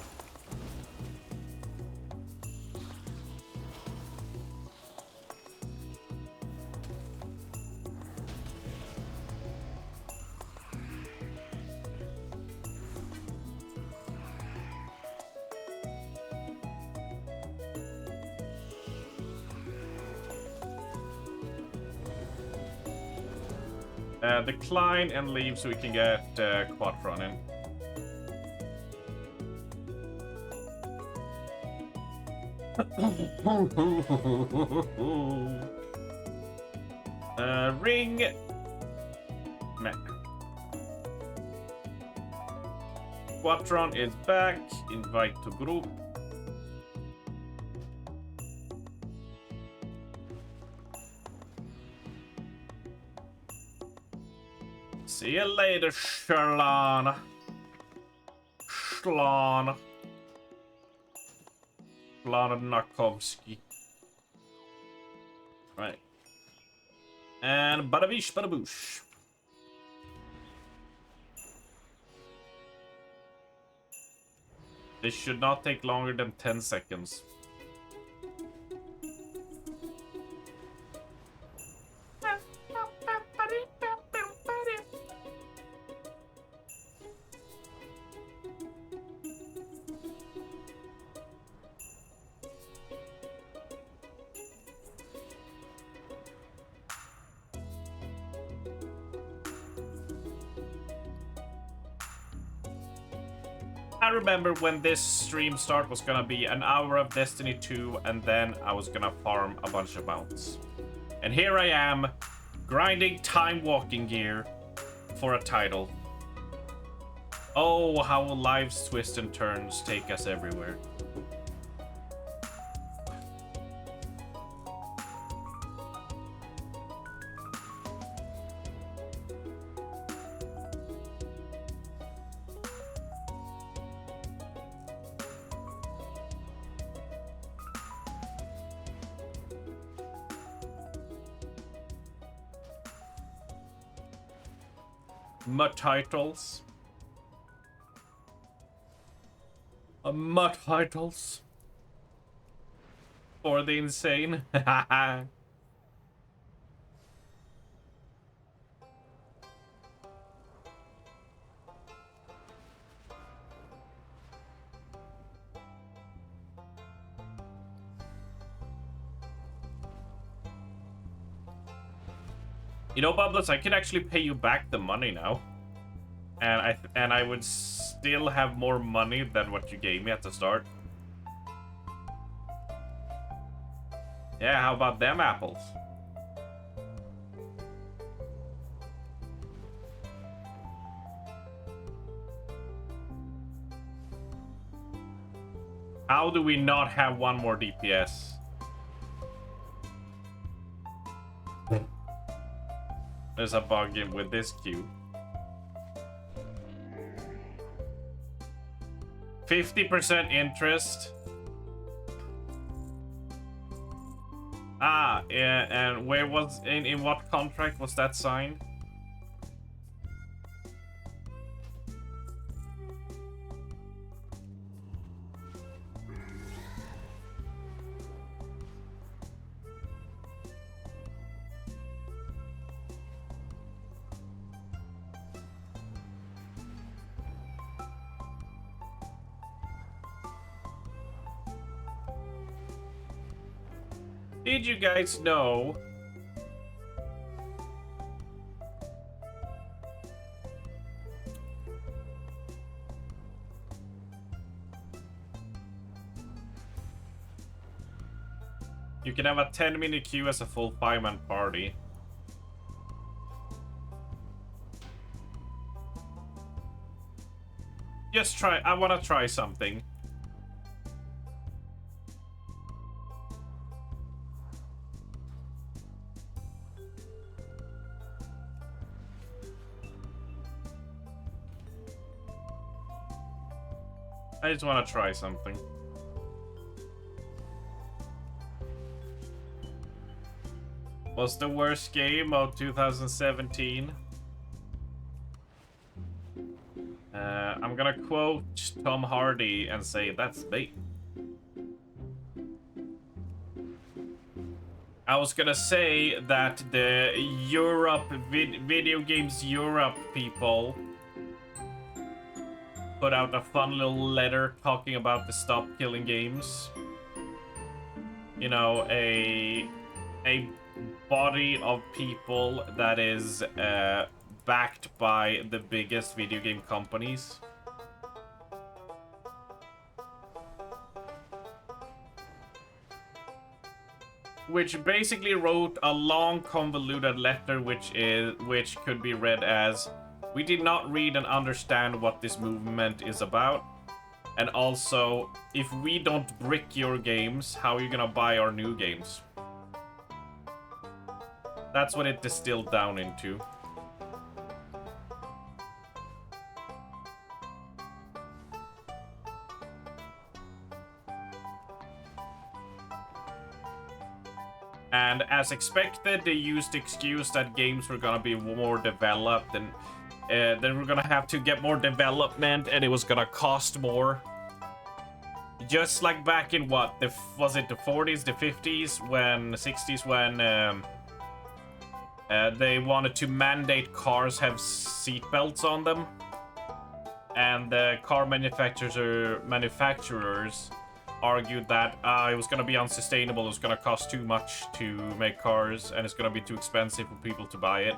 Decline and leave so we can get Quatron in. Ring. Meh. Quatron is back. Invite to group. See you later, Sherlana. Shlana. Shlana Narkovsky. Right. And badabish, badaboosh. This should not take longer than 10 seconds. I remember when this stream start was gonna be an hour of Destiny 2 and then I was gonna farm a bunch of mounts. And here I am, grinding time walking gear for a title. Oh, how life's twists and turns take us everywhere. Titles. Titles. For the insane. You know, Bubbles, I can actually pay you back the money now. And I would still have more money than what you gave me at the start. Yeah, how about them apples? How do we not have one more DPS? There's a bug in with this queue. 50% interest. Ah, yeah, and where was in what contract was that signed? Did you guys know you can have a 10-minute queue as a full 5-man party? Just try. I want to try something. I just want to try something. What's the worst game of 2017? I'm gonna quote Tom Hardy and say that's bait. I was gonna say that the Video Games Europe people put out a fun little letter talking about the Stop Killing Games. You know, a body of people that is backed by the biggest video game companies. Which basically wrote a long convoluted letter which could be read as, we did not read and understand what this movement is about. And also, if we don't brick your games, how are you gonna buy our new games? That's what it distilled down into. And as expected, they used the excuse that games were gonna be more developed and they were gonna have to get more development and it was gonna cost more. Just like back in what, was it the 40s, the 50s, when 60s, when they wanted to mandate cars have seatbelts on them, and the car manufacturers argued that it was going to be unsustainable, it was going to cost too much to make cars, and it's going to be too expensive for people to buy it.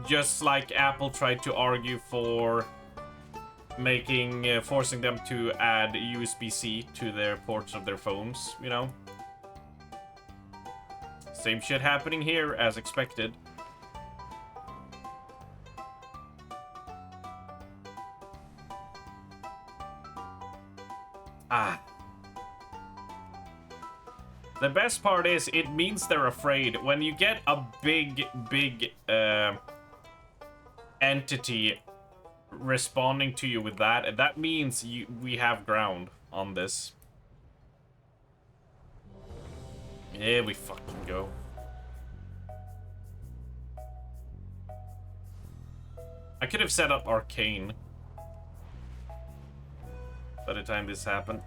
Just like Apple tried to argue for forcing them to add USB-C to their ports of their phones, you know? Same shit happening here as expected. The best part is, it means they're afraid. When you get a big entity responding to you with that, that means we have ground on this. Here we fucking go. I could have set up Arcane by the time this happened.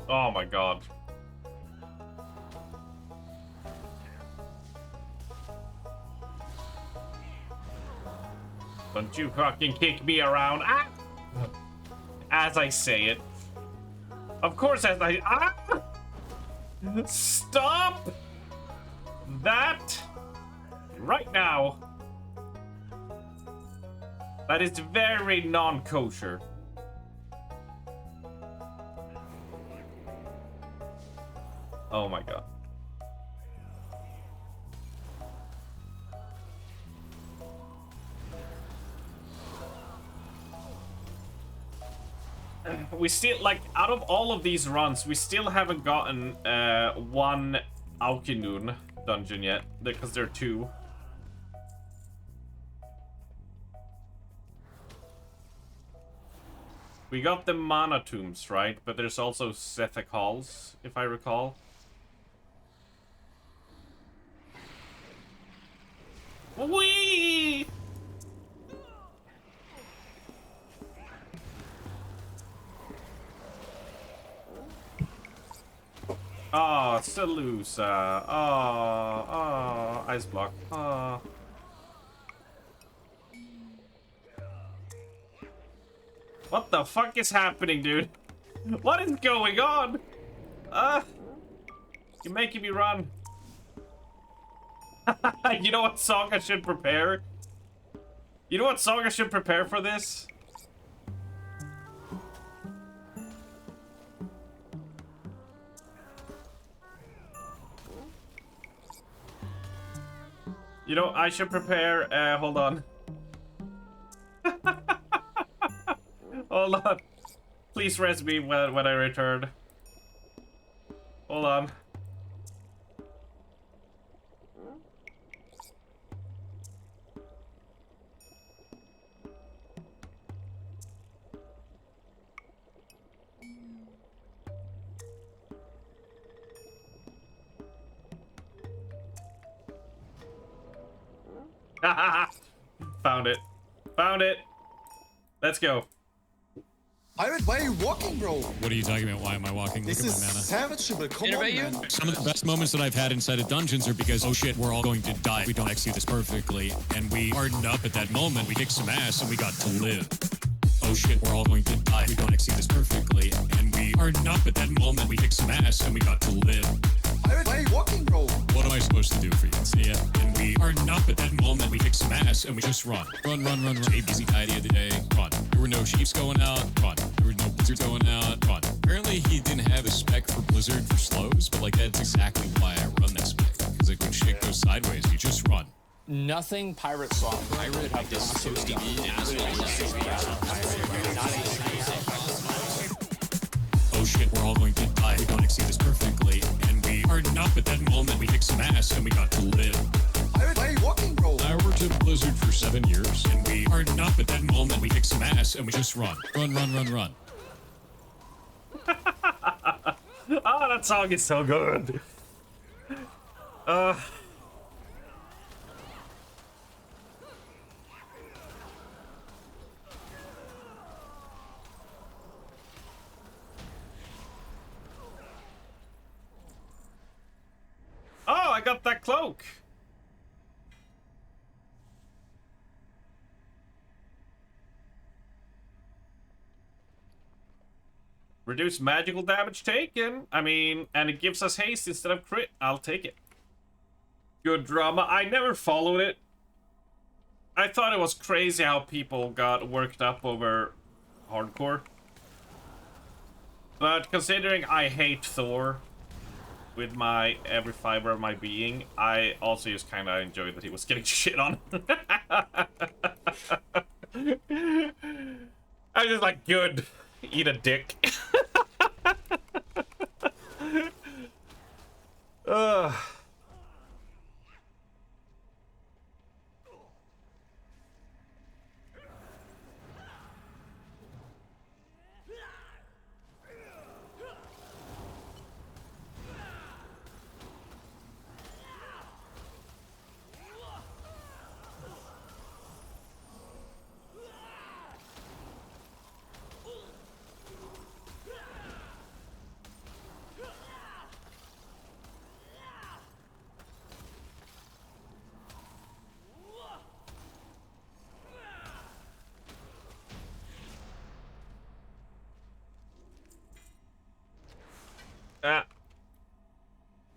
Oh my god. Don't you fucking kick me around. Ah! As I say it. Of course, as I... Ah! Stop that right now. That is very non-kosher. Oh my god. We still, like, out of all of these runs, we still haven't gotten one Aukinun dungeon yet, because there are two. We got the Mana Tombs, right? But there's also Sethek Halls, if I recall. Whee! Oh, Salusa. Oh, Ice Block. Oh. What the fuck is happening, dude? What is going on? You're making me run. You know what song I should prepare? You know what song I should prepare for this? You know, I should prepare, hold on. Hold on. Please res me when I return. Hold on. Found it. Found it. Let's go. Pirate, why are you walking, bro? What are you talking about? Why am I walking? This Look at is my mana. savageable. Come on, man. Some of the best moments that I've had inside of dungeons are because, oh shit, we're all going to die. We don't execute this perfectly. And we hardened up at that moment. We kicked some ass and we got to live. Oh shit, we're all going to die. We don't execute this perfectly. And we hardened up at that moment. We kicked some ass and we got to live. Pirate, why are you walking, bro? What am I supposed to do for you? See ya. And we hardened up at that moment. We kicked some ass and we just run. Run, run, run, run. Easy tidy of the day. Run. There were no Chiefs going out. Run. There were no Blizzards going out. Run. Apparently he didn't have a spec for Blizzard for slows, but like that's exactly why I run that spec. Because like when shit goes sideways, you just run. Nothing pirate song. Pirate have this so oh shit, we're all going to die. We don't exceed this perfectly. And we hardened up at that moment. We kicked some ass and we got to live. Pirate, why are you walking, bro? I worked at Blizzard for 7 years. And we hardened up at that moment. We kicked some ass and we just run. Run, run, run, run. Oh, that song is so good. Oh, I got that cloak. Reduce magical damage taken. I mean, and it gives us haste instead of crit. I'll take it. Good drama. I never followed it. I thought it was crazy how people got worked up over hardcore. But considering I hate Thor with my every fiber of my being, I also just kind of enjoyed that he was getting shit on. I was just like, good. Eat a dick. Ugh.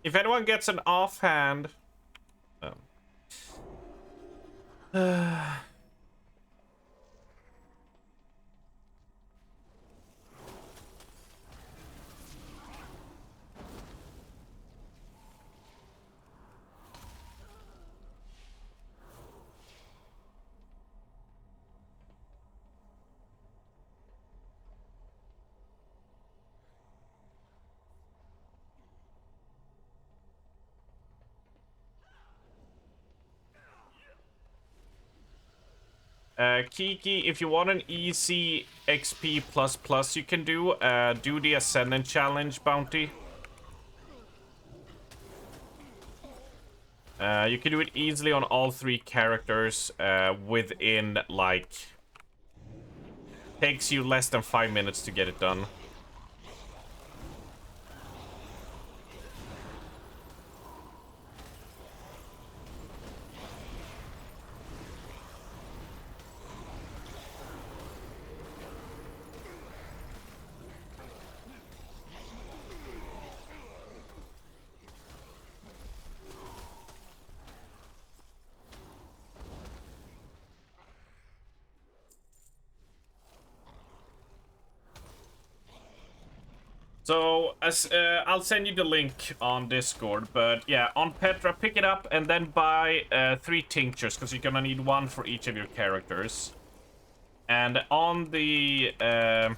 If anyone gets an offhand... Kiki, if you want an easy XP++, you can do the Ascendant Challenge bounty. You can do it easily on all 3 characters within, like... Takes you less than 5 minutes to get it done. So, I'll send you the link on Discord, but yeah, on Petra, pick it up and then buy 3 tinctures, because you're gonna need 1 for each of your characters. And on the... then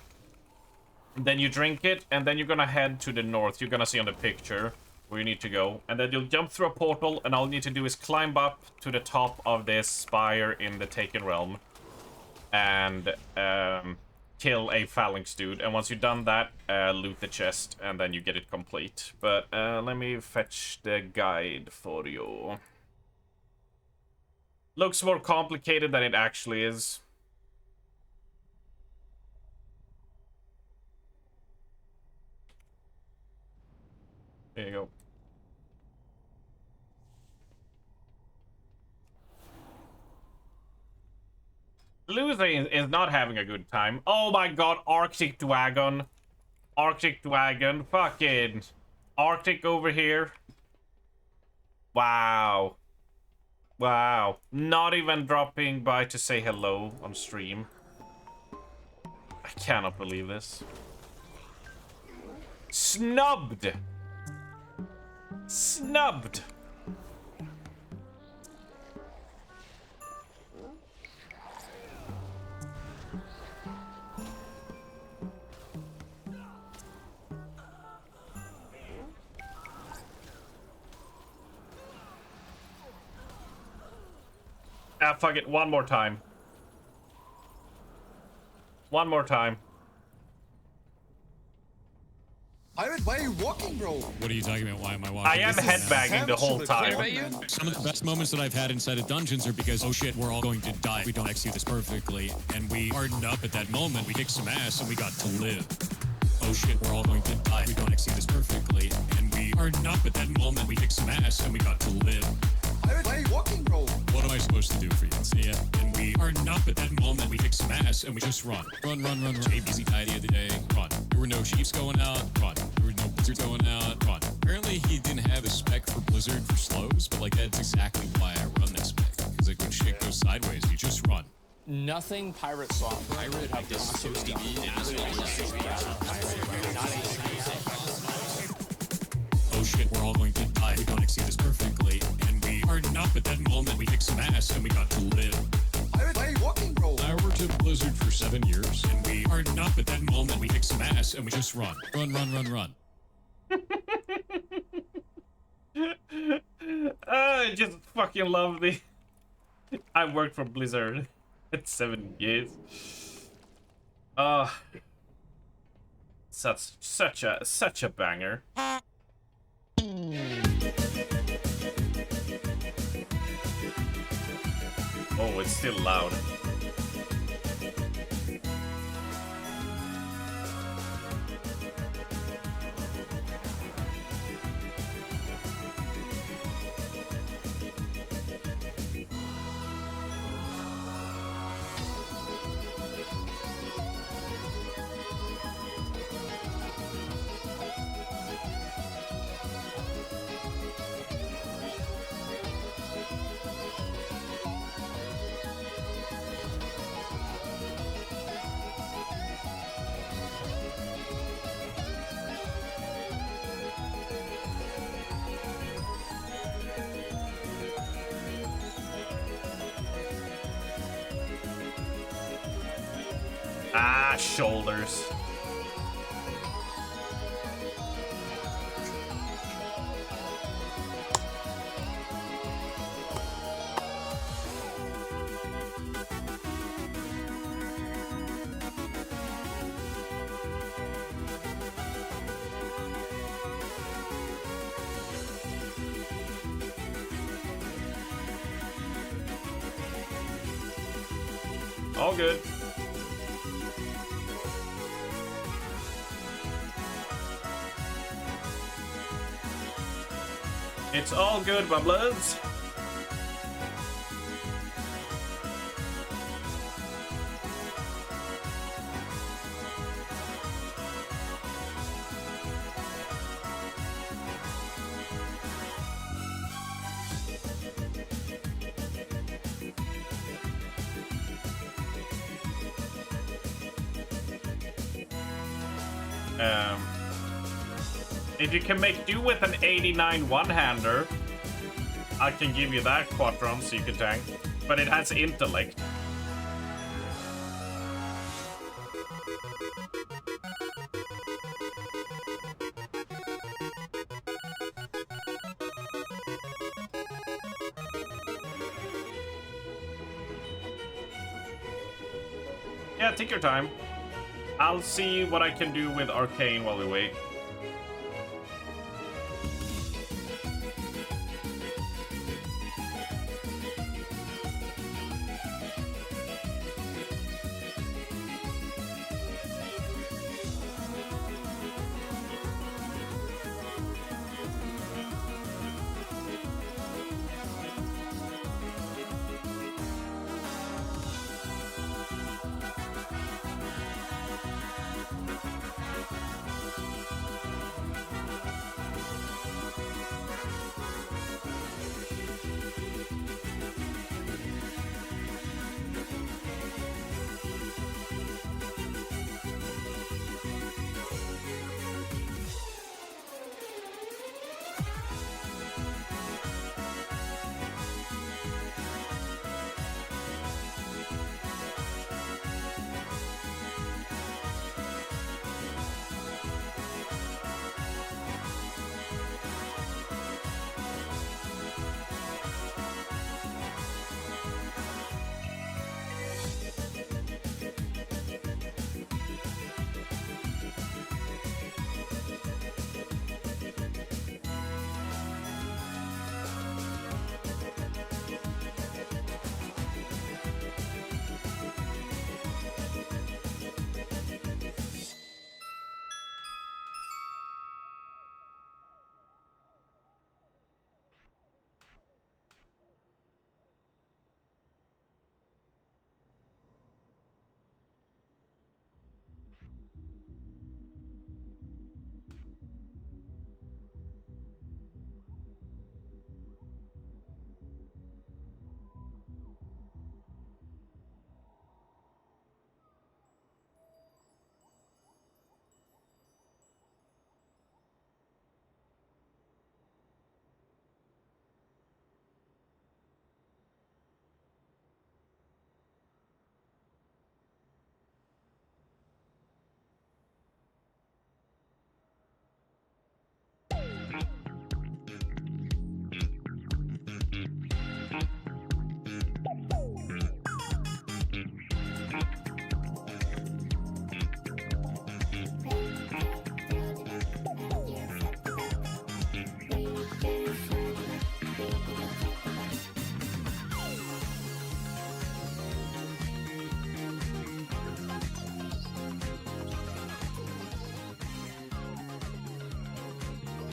you drink it, and then you're gonna head to the north. You're gonna see on the picture where you need to go. And then you'll jump through a portal, and all you need to do is climb up to the top of this spire in the Taken Realm. And, kill a phalanx dude, and once you've done that, loot the chest, and then you get it complete. But let me fetch the guide for you. Looks more complicated than it actually is. There you go. Luther is not having a good time. Oh my god, Arctic Dragon. Arctic Dragon. Fucking Arctic over here. Wow. Wow. Not even dropping by to say hello on stream. I cannot believe this. Snubbed. Snubbed. Ah, fuck it. One more time. One more time. Pirate, why are you walking, bro? What are you talking about? Why am I walking? I am headbanging the whole time. Some of the best moments that I've had inside of dungeons are because, oh shit, we're all going to die. We don't execute this perfectly. And we hardened up at that moment. We kicked some ass and we got to live. Oh shit, we're all going to die. We don't execute this perfectly. And we hardened up at that moment. We kicked some ass and we got to live. Pirate, why are you walking, bro? What am I supposed to do for you? See ya. And we hardened up at that moment. We kicked some ass and we just run. Run, run, run, run. ABC idea of the day. Run. There were no Chiefs going out. Run. There were no Blizzards going out. Run. Apparently he didn't have a spec for Blizzard for slows, but like that's exactly why I run that spec. Because like when shit goes sideways, you just run. Nothing pirate software would have this oh shit, we're all going to die. We don't execute this perfectly. And we hardened up at that moment. We kicked some ass and we got to live. Pirate, why are you walking, bro? I worked at Blizzard for 7 years. And we hardened up at that moment. We kicked some ass and we just run. Run, run, run, run. I just fucking love the... I worked for Blizzard. It's 7 years. Such a banger. Oh, it's still loud. Ah, shoulders. All good. It's all good, my bloods. If you can make do with an 89 one-hander, I can give you that Quadron so you can tank. But it has intellect. Yeah, take your time. I'll see what I can do with Arcane while we wait.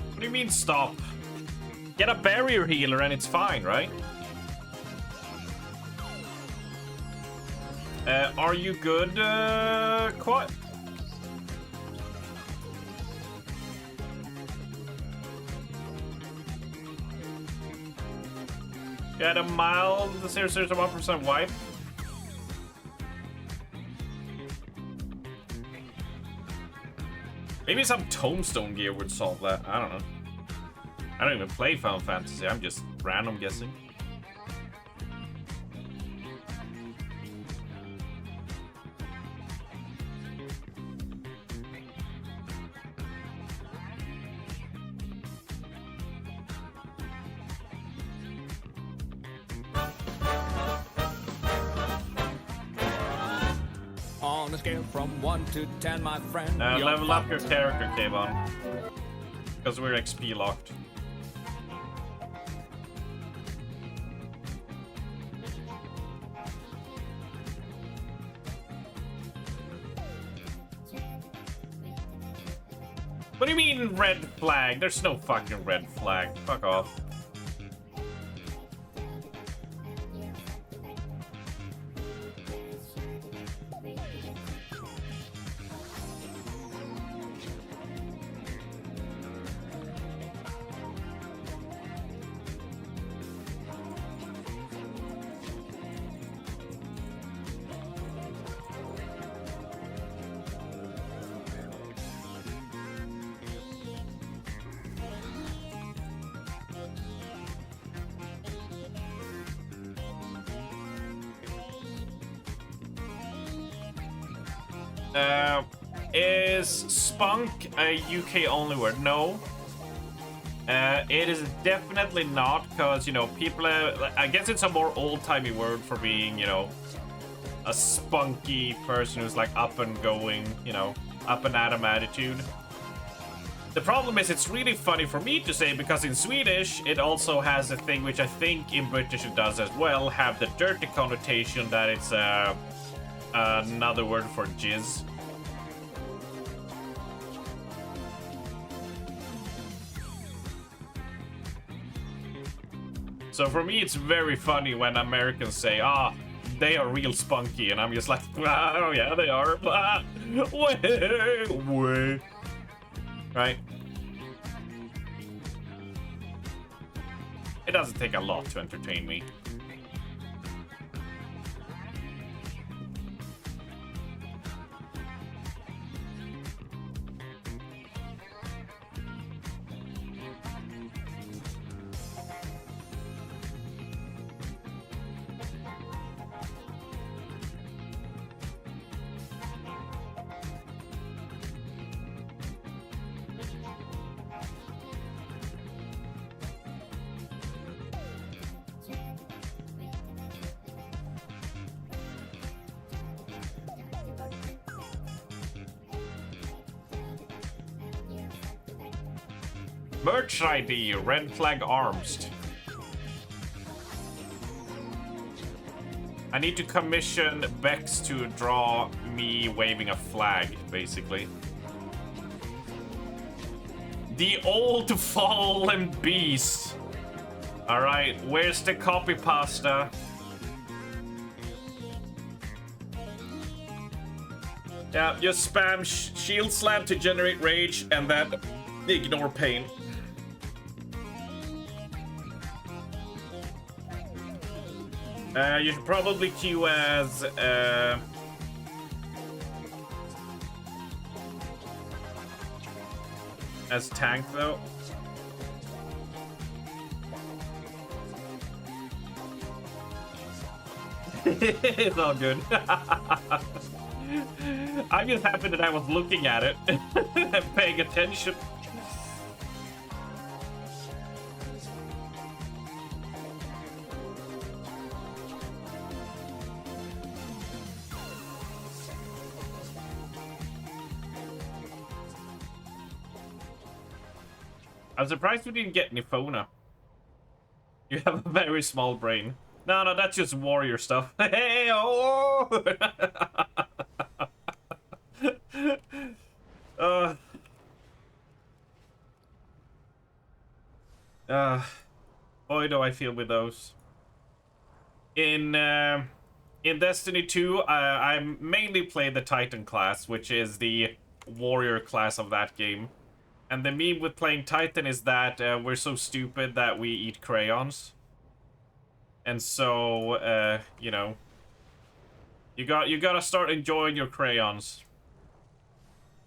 What do you mean stop? Get a barrier healer and it's fine, right? Are you good, Quad? Got a mild 0.1% wipe. Maybe some Tombstone gear would solve that. I don't know. I don't even play Final Fantasy. I'm just random guessing. a scale from 1 to 10, my friend. Level up your character, Kayvon. Because we're XP locked. What do you mean red flag? There's no fucking red flag. Fuck off. Is spunk a UK only word? No. It is definitely not, because, you know, people, I guess it's a more old-timey word for being, you know, a spunky person who's like up and going, you know, up and at 'em attitude. The problem is it's really funny for me to say, because in Swedish it also has a thing which I think in British it does as well, have the dirty connotation that it's another word for jizz. So for me, it's very funny when Americans say, "Ah, they are real spunky," and I'm just like, "Oh yeah, they are." Way. Right? It doesn't take a lot to entertain me. Merch ID, Red Flag Arms. I need to commission Bex to draw me waving a flag, basically. The old fallen beast. Alright, where's the copy pasta? Yeah, just spam shield slam to generate rage and then ignore pain. You should probably queue as tank though. It's all good. I'm just happy that I was looking at it and paying attention. I'm surprised we didn't get Nifona. You have a very small brain. No, that's just warrior stuff. Hey, oh! Boy, do I feel with those. In Destiny 2, I mainly play the Titan class, which is the warrior class of that game. And the meme with playing Titan is that we're so stupid that we eat crayons. And so, you know, you gotta start enjoying your crayons.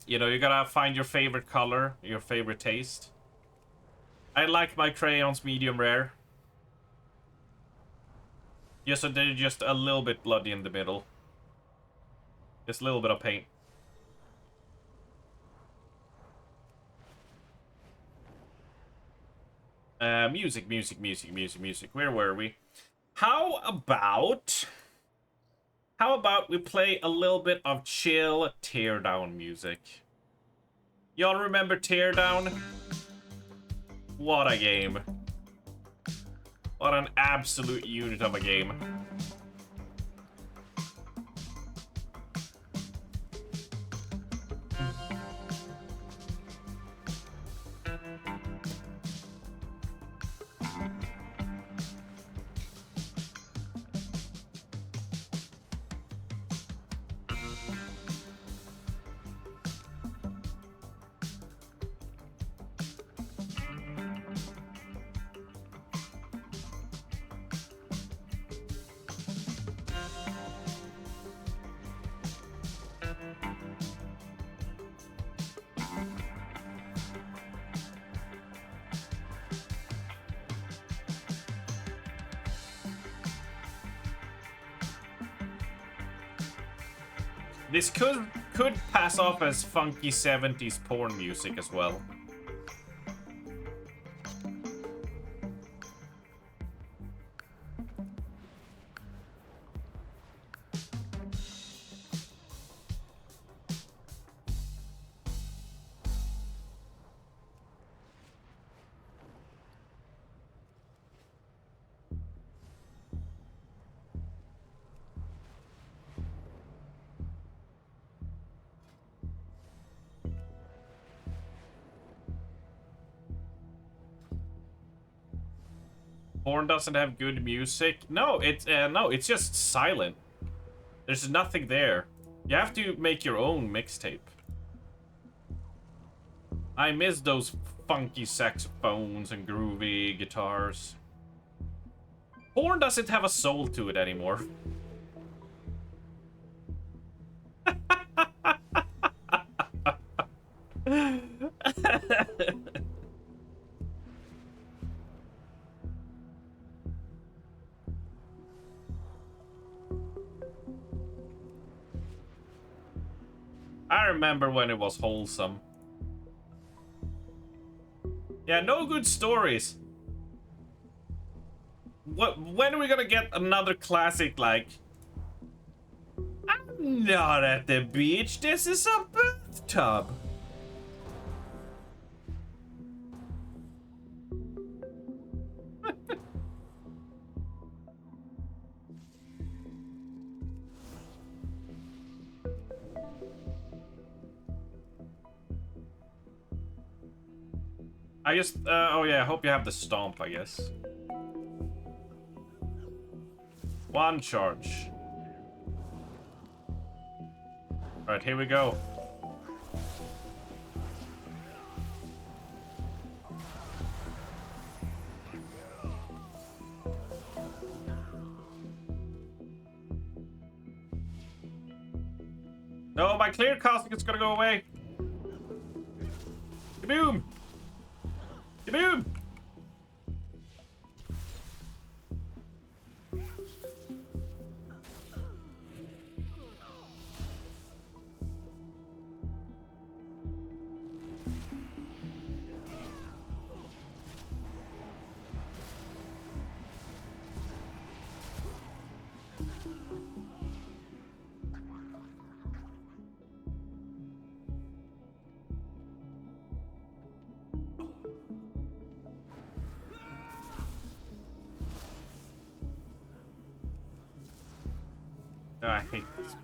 You know, you gotta find your favorite color, your favorite taste. I like my crayons medium rare. Yes, so they're just a little bit bloody in the middle. Just a little bit of paint. Music. Where were we? How about How about we play a little bit of chill Teardown music? Y'all remember Teardown? What a game. What an absolute unit of a game. This could pass off as funky 70s porn music as well. Porn doesn't have good music. No, it's just silent. There's nothing there. You have to make your own mixtape. I miss those funky saxophones and groovy guitars. Porn doesn't have a soul to it anymore. I remember when it was wholesome. Yeah, no good stories. When are we gonna get another classic like... I'm not at the beach, this is a bathtub. I just, oh yeah, I hope you have the stomp, I guess. One charge. Alright, here we go. No, my clear casting is gonna go away. Kaboom! Kaboom! I hate this.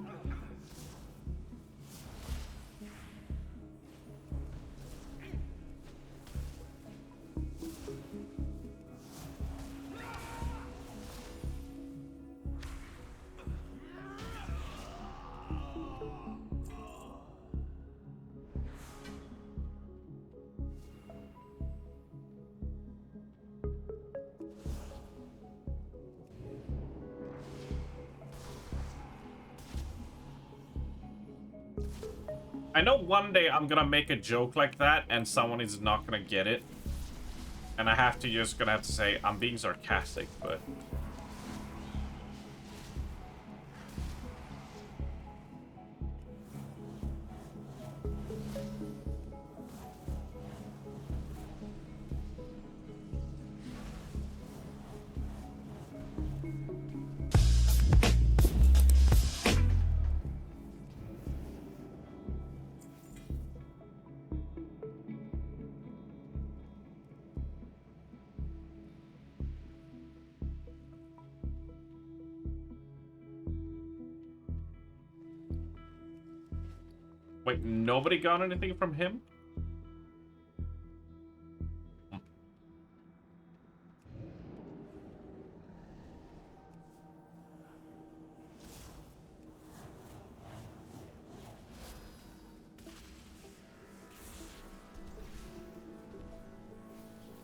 I know one day I'm gonna make a joke like that and someone is not gonna get it. And I have to just gonna have to say I'm being sarcastic, but... Wait, nobody got anything from him?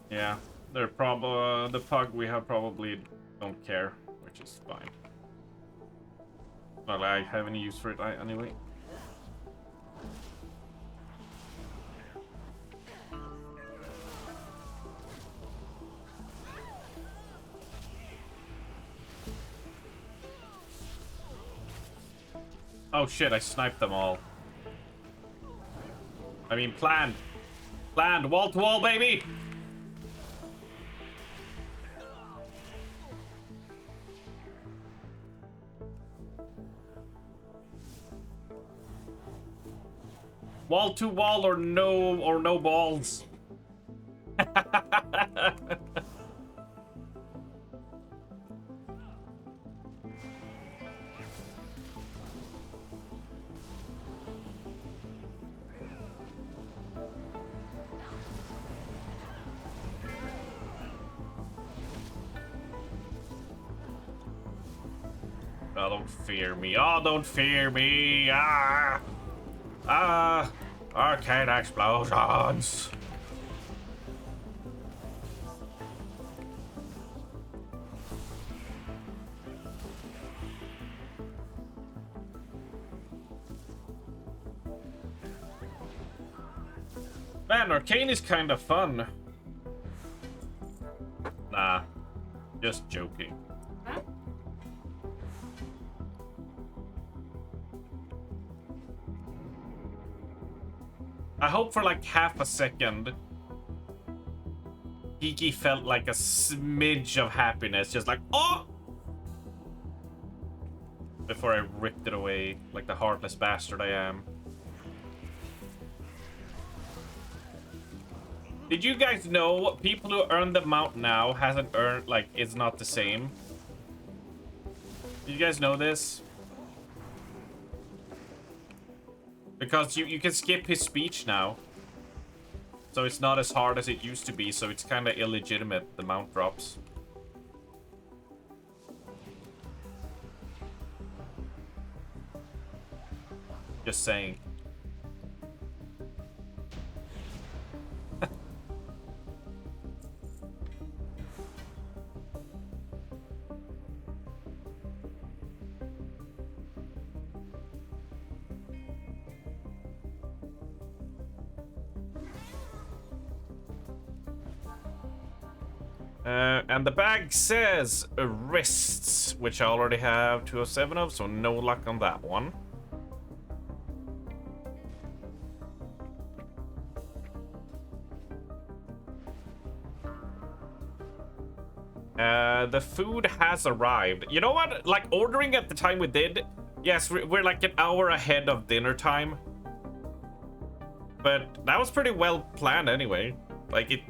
Yeah, they're probably the pug we have probably don't care, which is fine. Well, I have any use for it anyway. Oh shit, I sniped them all. I mean, planned. Planned, wall to wall, baby! Wall to wall or no balls. Oh, don't fear me. Oh, don't fear me. Ah! Ah! Arcane explosions! Man, Arcane is kind of fun. Nah, just joking. I hope for like half a second Geeky felt like a smidge of happiness, just like, oh! Before I ripped it away like the heartless bastard I am. Did you guys know people who earn the mount now hasn't earned, like, it's not the same? Did you guys know this? Because you can skip his speech now. So it's not as hard as it used to be, so it's kind of illegitimate, the mount drops. Just saying. And the bag says wrists, which I already have 207 of, so no luck on that one. The food has arrived. You know what? Like, ordering at the time we did, yes, we're like an hour ahead of dinner time. But that was pretty well planned anyway. Like, it...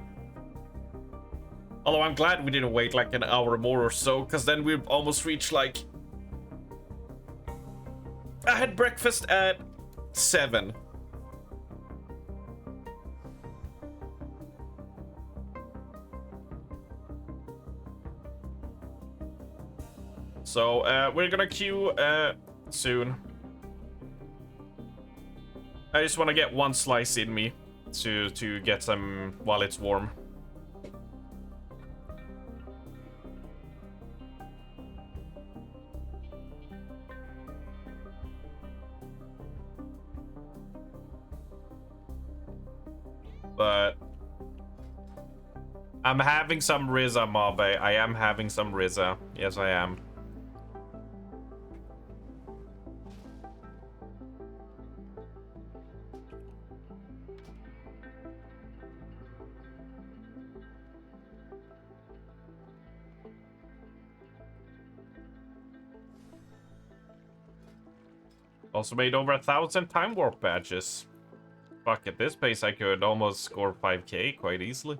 Although I'm glad we didn't wait like an hour more or so, because then we'd almost reached like... I had breakfast at 7. So, we're gonna queue soon. I just want to get one slice in me to get some while it's warm. But I'm having some Rizza, Mabe. I am having some Rizza. Yes, I am. Also made over 1,000 time warp badges. Fuck, at this pace I could almost score 5k quite easily.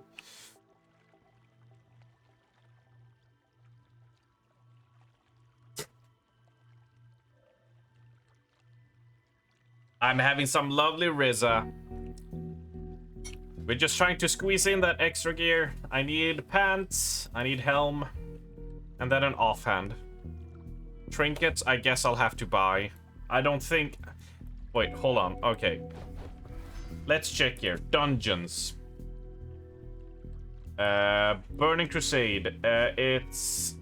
I'm having some lovely Rizza. We're just trying to squeeze in that extra gear. I need pants, I need helm, and then an offhand. Trinkets, I guess I'll have to buy. I don't think... Wait, hold on. Okay. Let's check here. Dungeons. Burning Crusade. It's...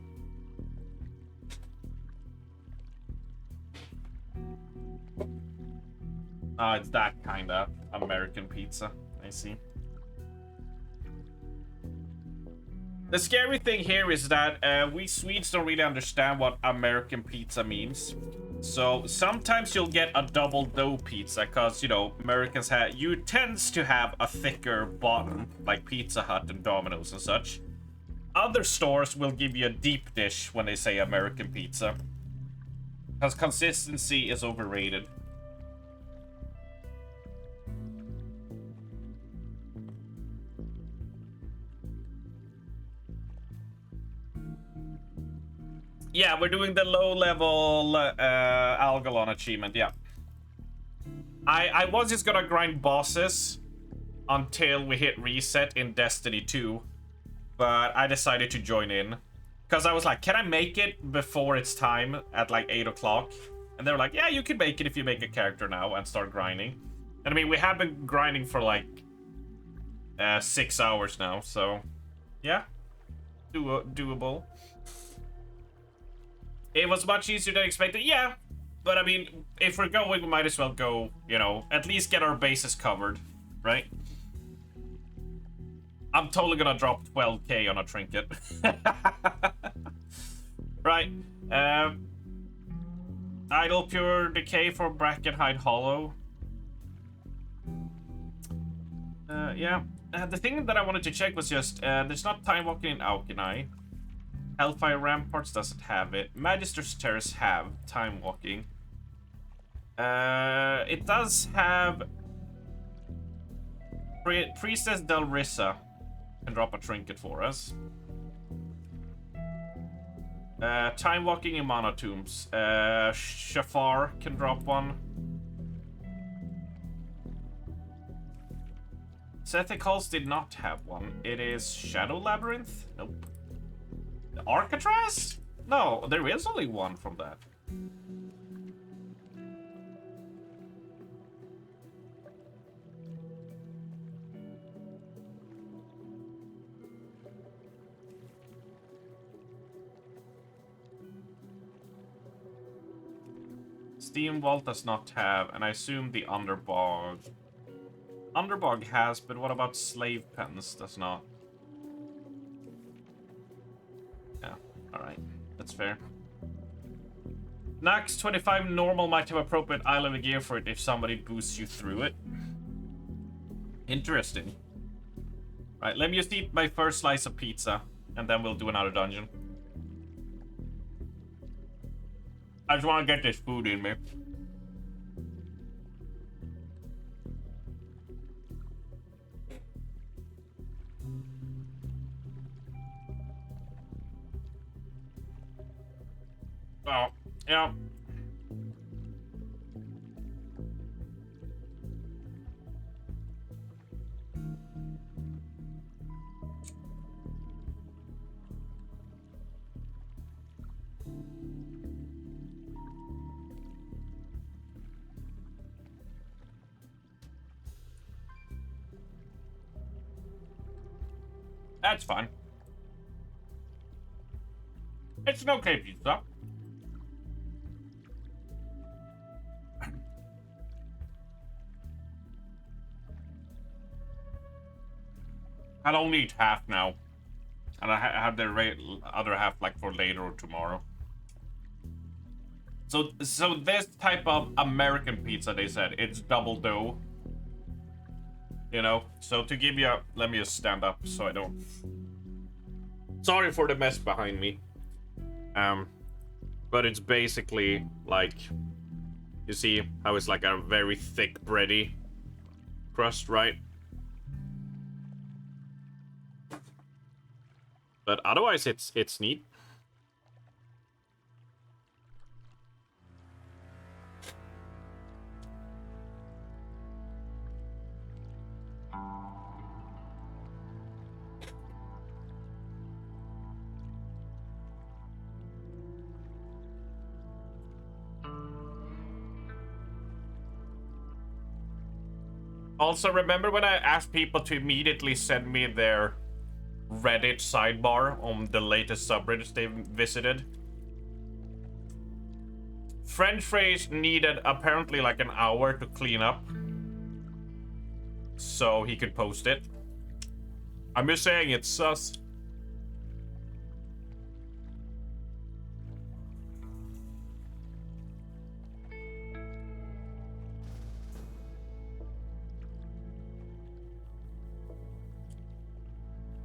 it's that kind of American pizza. I see. The scary thing here is that we Swedes don't really understand what American pizza means. So sometimes you'll get a double dough pizza because, you know, Americans tends to have a thicker bottom, like Pizza Hut and Domino's and such. Other stores will give you a deep dish when they say American pizza, because consistency is overrated. Yeah, we're doing the low-level Algalon achievement, yeah. I was just gonna grind bosses until we hit reset in Destiny 2, but I decided to join in. Because I was like, can I make it before it's time at like 8 o'clock? And they were like, yeah, you can make it if you make a character now and start grinding. And I mean, we have been grinding for like 6 hours now, so yeah, doable. It was much easier than expected, yeah. But I mean, if we're going, we might as well go, you know, at least get our bases covered, right? I'm totally gonna drop 12k on a trinket. Right. Idle Pure Decay for Brackenhide Hollow. Yeah. The thing that I wanted to check was just, there's not Time Walking in Aukenai. Hellfire Ramparts doesn't have it. Magister's Terrace have Time Walking. It does have... Priestess Del Rissa can drop a trinket for us. Time Walking in Monotombs. Shafar can drop one. Sethic Halls did not have one. It is Shadow Labyrinth? Nope. Arcatraz? No, there is only one from that. Steam Vault does not have, and I assume the Underbog. Underbog has, but what about Slave Pens? Does not. Yeah, alright. That's fair. Nax 25 normal might have appropriate eye level gear for it if somebody boosts you through it. Interesting. Right, let me just eat my first slice of pizza, and then we'll do another dungeon. I just want to get this food in me. Oh, yeah. That's fine. It's an okay pizza. I'll only eat half now. And I have the other half like for later or tomorrow. So this type of American pizza, they said, it's double dough. You know, so to give you a... Let me just stand up so I don't... Sorry for the mess behind me. But it's basically like... You see how it's like a very thick bready crust, right? But otherwise it's neat. Also, remember when I asked people to immediately send me their Reddit sidebar on the latest subreddits they've visited? French phrase needed apparently like an hour to clean up, so he could post it. I'm just saying it's sus.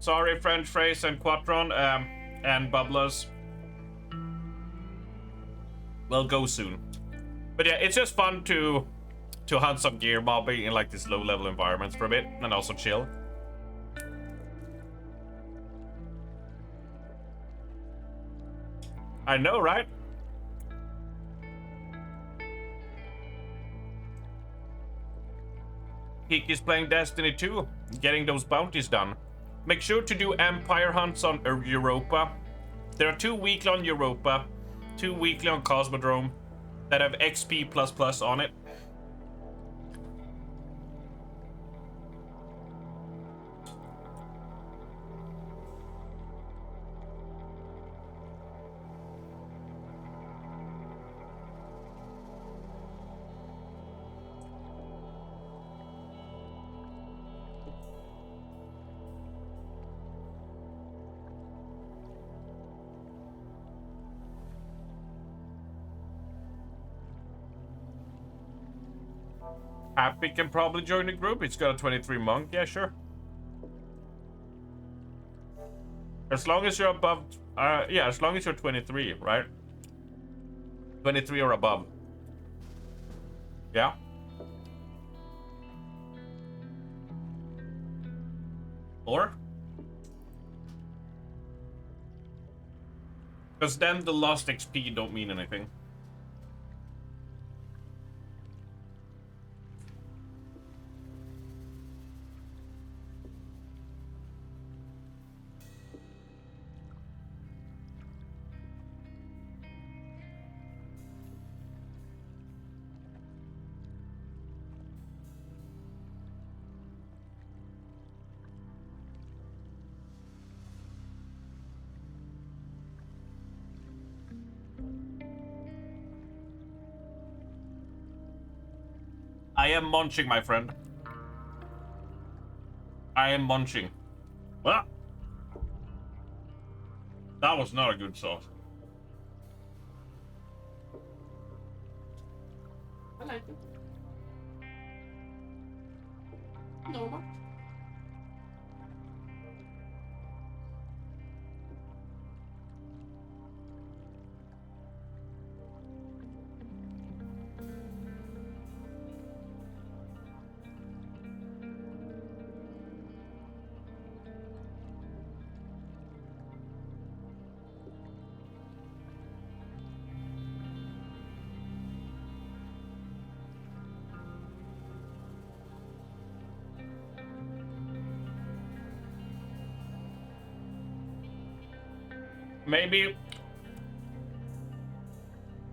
Sorry, French phrase and Quatron and Bubblers. We'll go soon. But yeah, it's just fun to hunt some gear mobbing in like these low-level environments for a bit and also chill. I know, right? Kiki's playing Destiny 2, getting those bounties done. Make sure to do Empire hunts on Europa. There are 2 weekly on Europa, 2 weekly on Cosmodrome that have XP++ on it. Happy can probably join the group. It's got a 23 monk. Yeah, sure. As long as you're above... yeah, as long as you're 23, right? 23 or above. Yeah. Or? Because then the lost XP don't mean anything. I am munching, my friend. I am munching. Well, that was not a good sauce. I like it. No.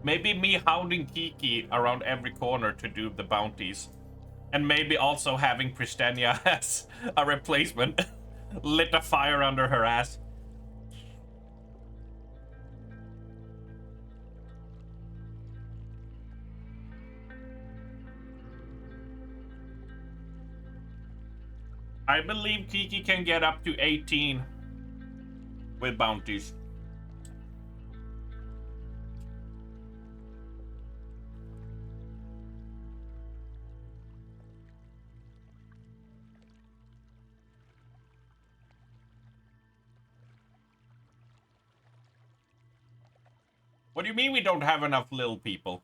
Maybe me hounding Kiki around every corner to do the bounties. And maybe also having Pristania as a replacement. Lit a fire under her ass. I believe Kiki can get up to 18 with bounties. What do you mean we don't have enough little people?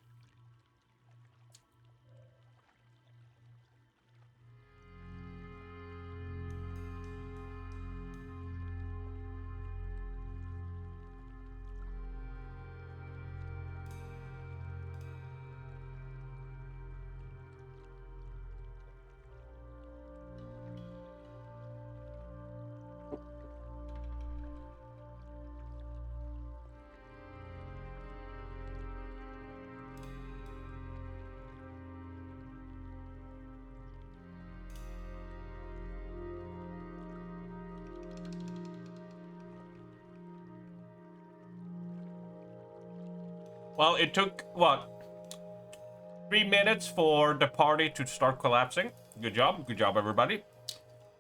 Well, it took, what? 3 minutes for the party to start collapsing. Good job, everybody.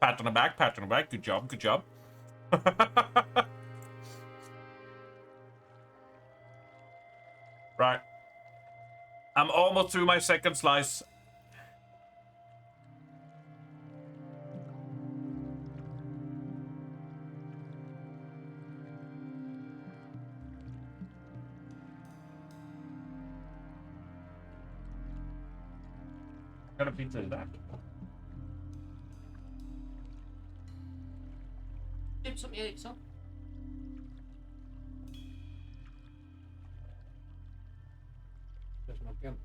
Pat on the back, pat on the back. Good job, good job. Right. I'm almost through my second slice. What kind of pizza is that? Typ som Eriksson. Det smakar igen.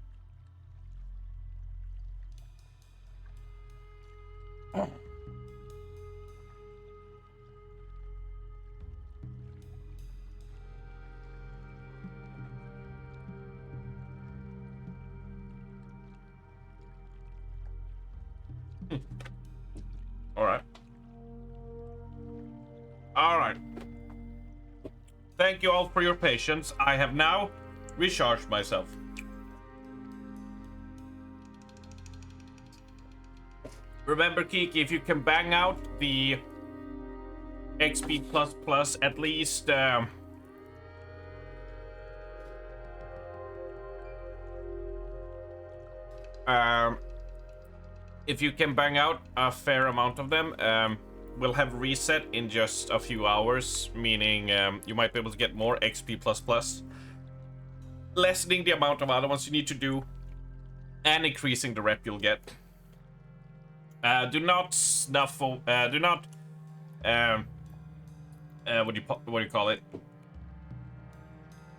All right. Thank you all for your patience. I have now recharged myself. Remember, Kiki, if you can bang out the XP plus at least if you can bang out a fair amount of them, we'll have reset in just a few hours, meaning you might be able to get more XP++, lessening the amount of other ones you need to do, and increasing the rep you'll get. Do not snuffle. Do not. What do you call it?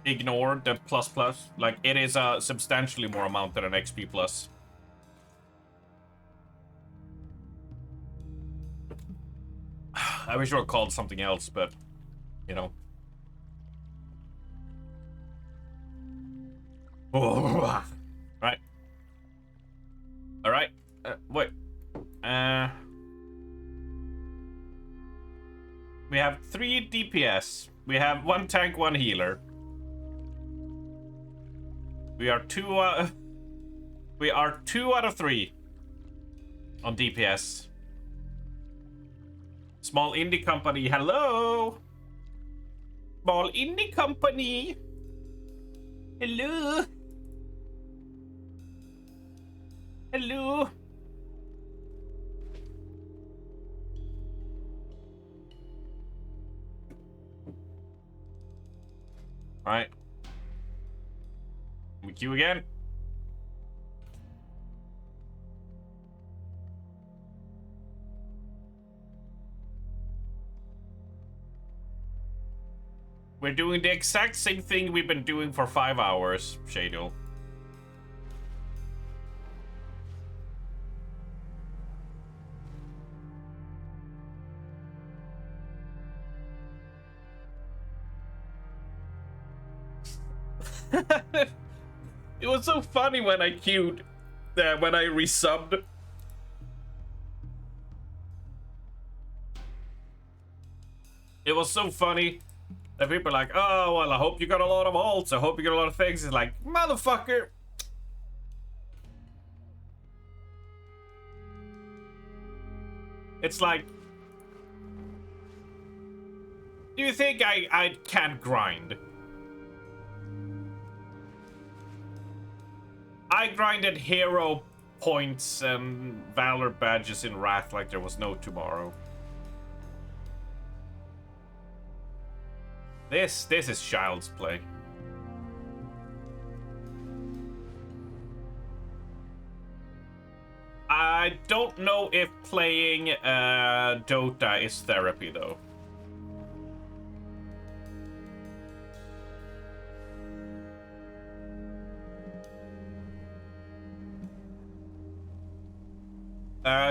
Ignore the plus. Like, it is a substantially more amount than an XP plus. I wish it were called something else, but you know. Right. All right. Wait. We have 3 DPS. We have 1 tank, 1 healer. We are 2 out of 3 on DPS. Small indie company, hello. Small indie company. Hello. Hello. Alright. We queue again. We're doing the exact same thing we've been doing for 5 hours, Shadil. It was so funny when I queued, when I resubbed. It was so funny that people are like, oh, well, I hope you got a lot of alts. I hope you got a lot of things. It's like, motherfucker. It's like, do you think I can't grind? I grinded hero points and valor badges in Wrath like there was no tomorrow. This is child's play. I don't know if playing Dota is therapy though.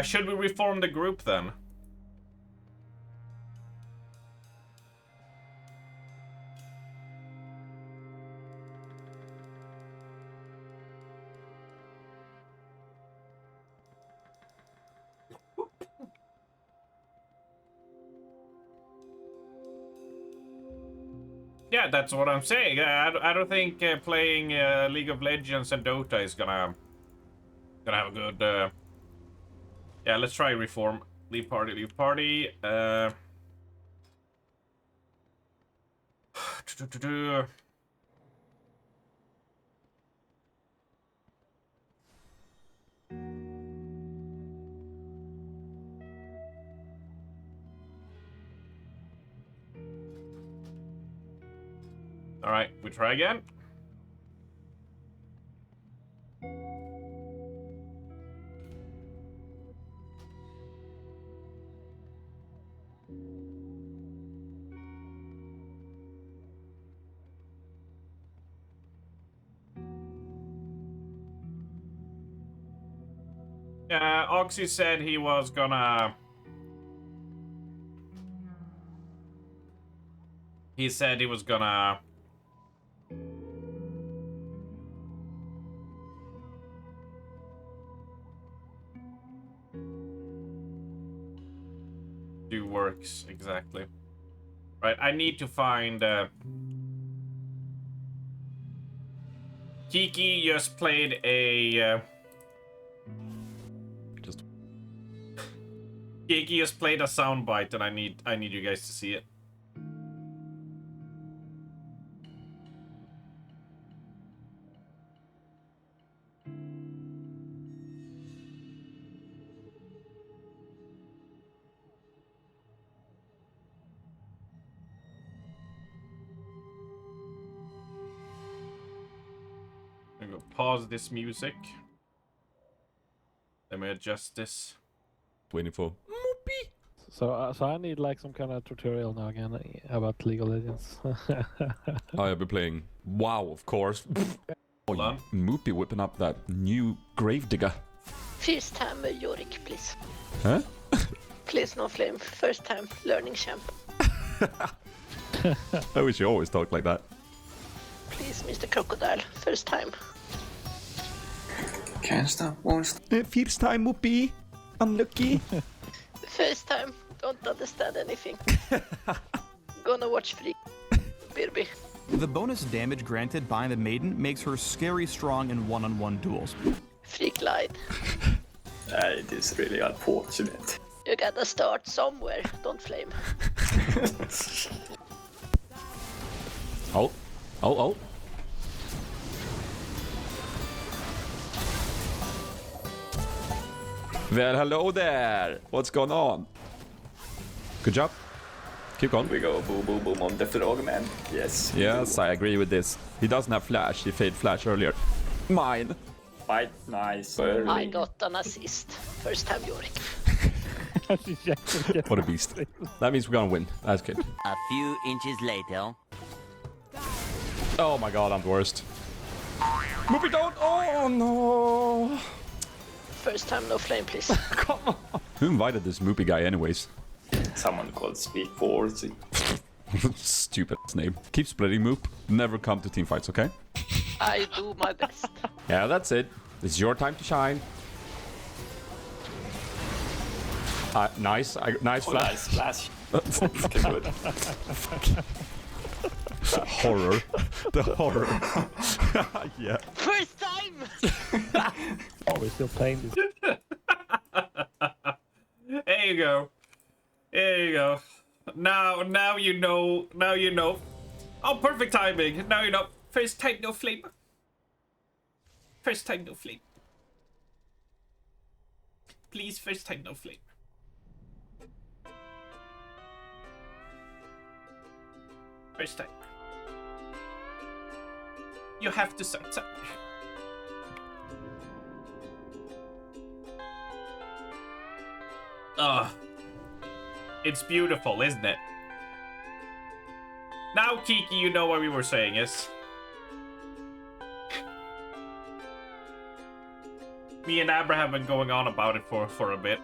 Should we reform the group then? Yeah, that's what I'm saying. I don't think playing League of Legends and Dota is gonna have a good. Yeah, let's try reform. Leave party. Leave party. All right, we try again. Oxy said he was gonna. He said he was gonna. Do works exactly. Right, I need to find. Kiki just played a. Kiki just played a soundbite, and I need you guys to see it. I'm gonna pause this music. Let me adjust this. 24. So I need like some kind of tutorial now again about League of Legends. I've been playing WoW, of course. Hold on. Moopy whipping up that new Gravedigger. First time, Yorick, please. Huh? Please, no flame. First time, learning champ. I wish you always talked like that. Please, Mr. Crocodile. First time. Can't stop, won't stop. First time, Moopy. Unlucky. First time, don't understand anything. Gonna watch Freak, baby. The bonus damage granted by the maiden makes her scary strong in one-on-one duels. Freak lied. It is really unfortunate. You gotta start somewhere, don't flame. Oh. Well, hello there. What's going on? Good job. Keep going. We go boom boom boom on the frogman. Yes. Yes, I agree with this. He doesn't have flash. He failed flash earlier. Mine. Quite nice. I got an assist. First time, Yorick. What a beast. That means we're gonna win. That's good. A few inches later. Oh my god, I'm the worst. Moopy don't! Oh no! First time, no flame, please. Come on! Who invited this Moopy guy anyways? Someone called Speed Force. Stupid name. Keep splitting, Moop. Never come to team fights, okay? I do my best. Yeah, that's it. It's your time to shine. Nice. Nice flash. Nice flash. Good. The horror. The horror. Yeah. First time! Oh, we're still playing this. There you go. There you go. Now you know. Now you know. Oh, perfect timing. Now you know. First time, no flame. First time, no flame. Please, first time, no flame. First time. You have to start somewhere. It's beautiful, isn't it? Now, Kiki, you know what we were saying, yes? Me and Abra have been going on about it for a bit.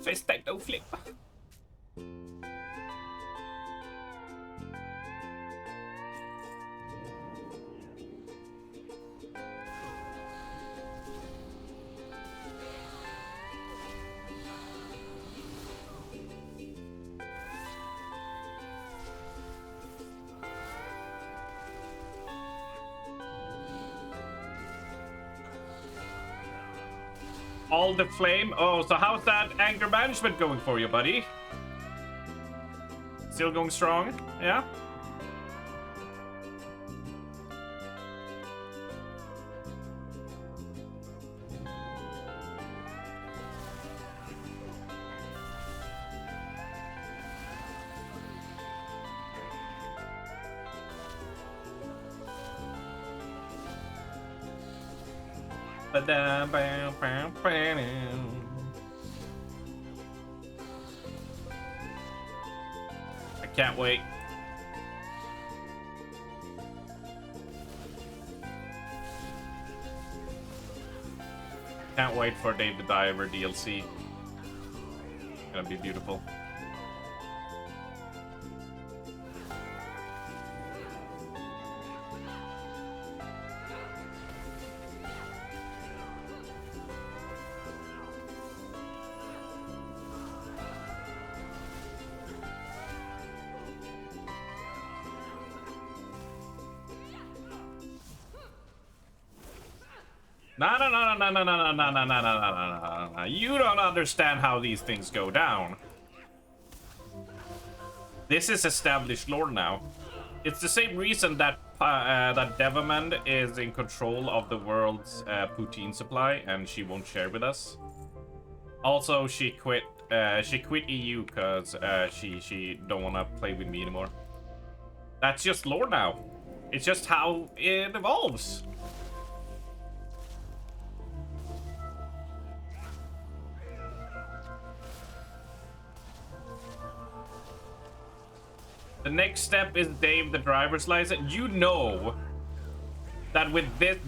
First time, no flip. all the flame. Oh, so how's that anger management going for you, buddy? Still going strong? Yeah? I can't wait. Can't wait for Dave the Diver DLC. It's gonna be beautiful. No. You don't understand how these things go down. This is established lore now. It's the same reason that that Devamond is in control of the world's poutine supply, and she won't share with us. Also, she quit EU because she don't want to play with me anymore. That's just lore now. It's just how it evolves. The next step is Dave the driver's license. You know that with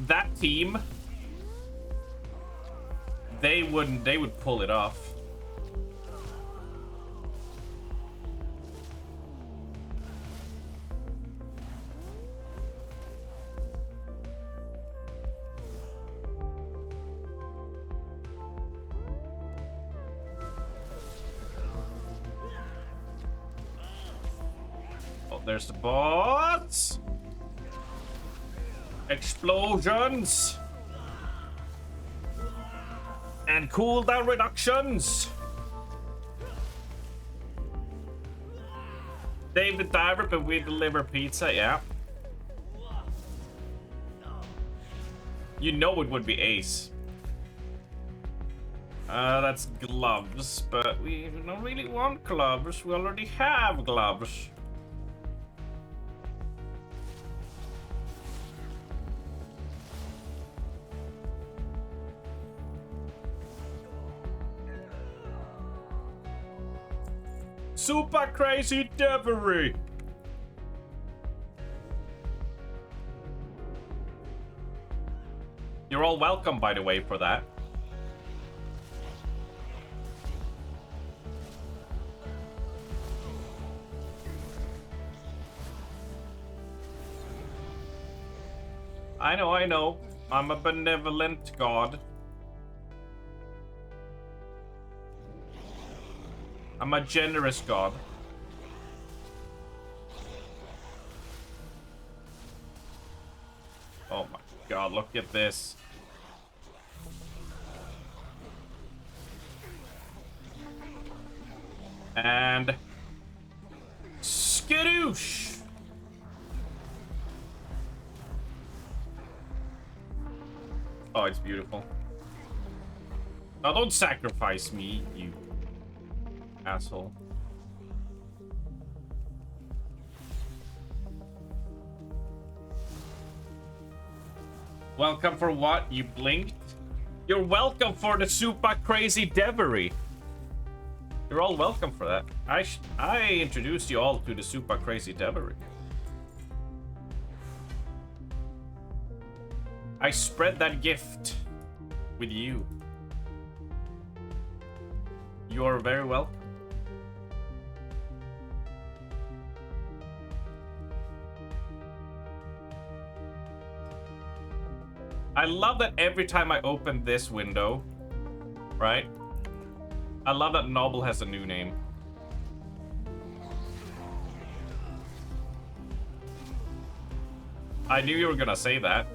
that team, they would pull it off. There's the bots. Explosions. And cooldown reductions. Dave the Diver, but we deliver pizza, yeah. You know it would be Ace. That's gloves, but we don't really want gloves. We already have gloves. Super Crazy Devery. You're all welcome, by the way, for that. I know. I'm a benevolent god. I'm a generous god. Oh my god, look at this. And skadoosh! Oh, it's beautiful. Now don't sacrifice me, you asshole. Welcome for what? You blinked? You're welcome for the Super Crazy Devery. You're all welcome for that. I introduced you all to the Super Crazy Devery. I spread that gift with you. You are very welcome. I love that every time I open this window, right? I love that Noble has a new name. I knew you were gonna say that.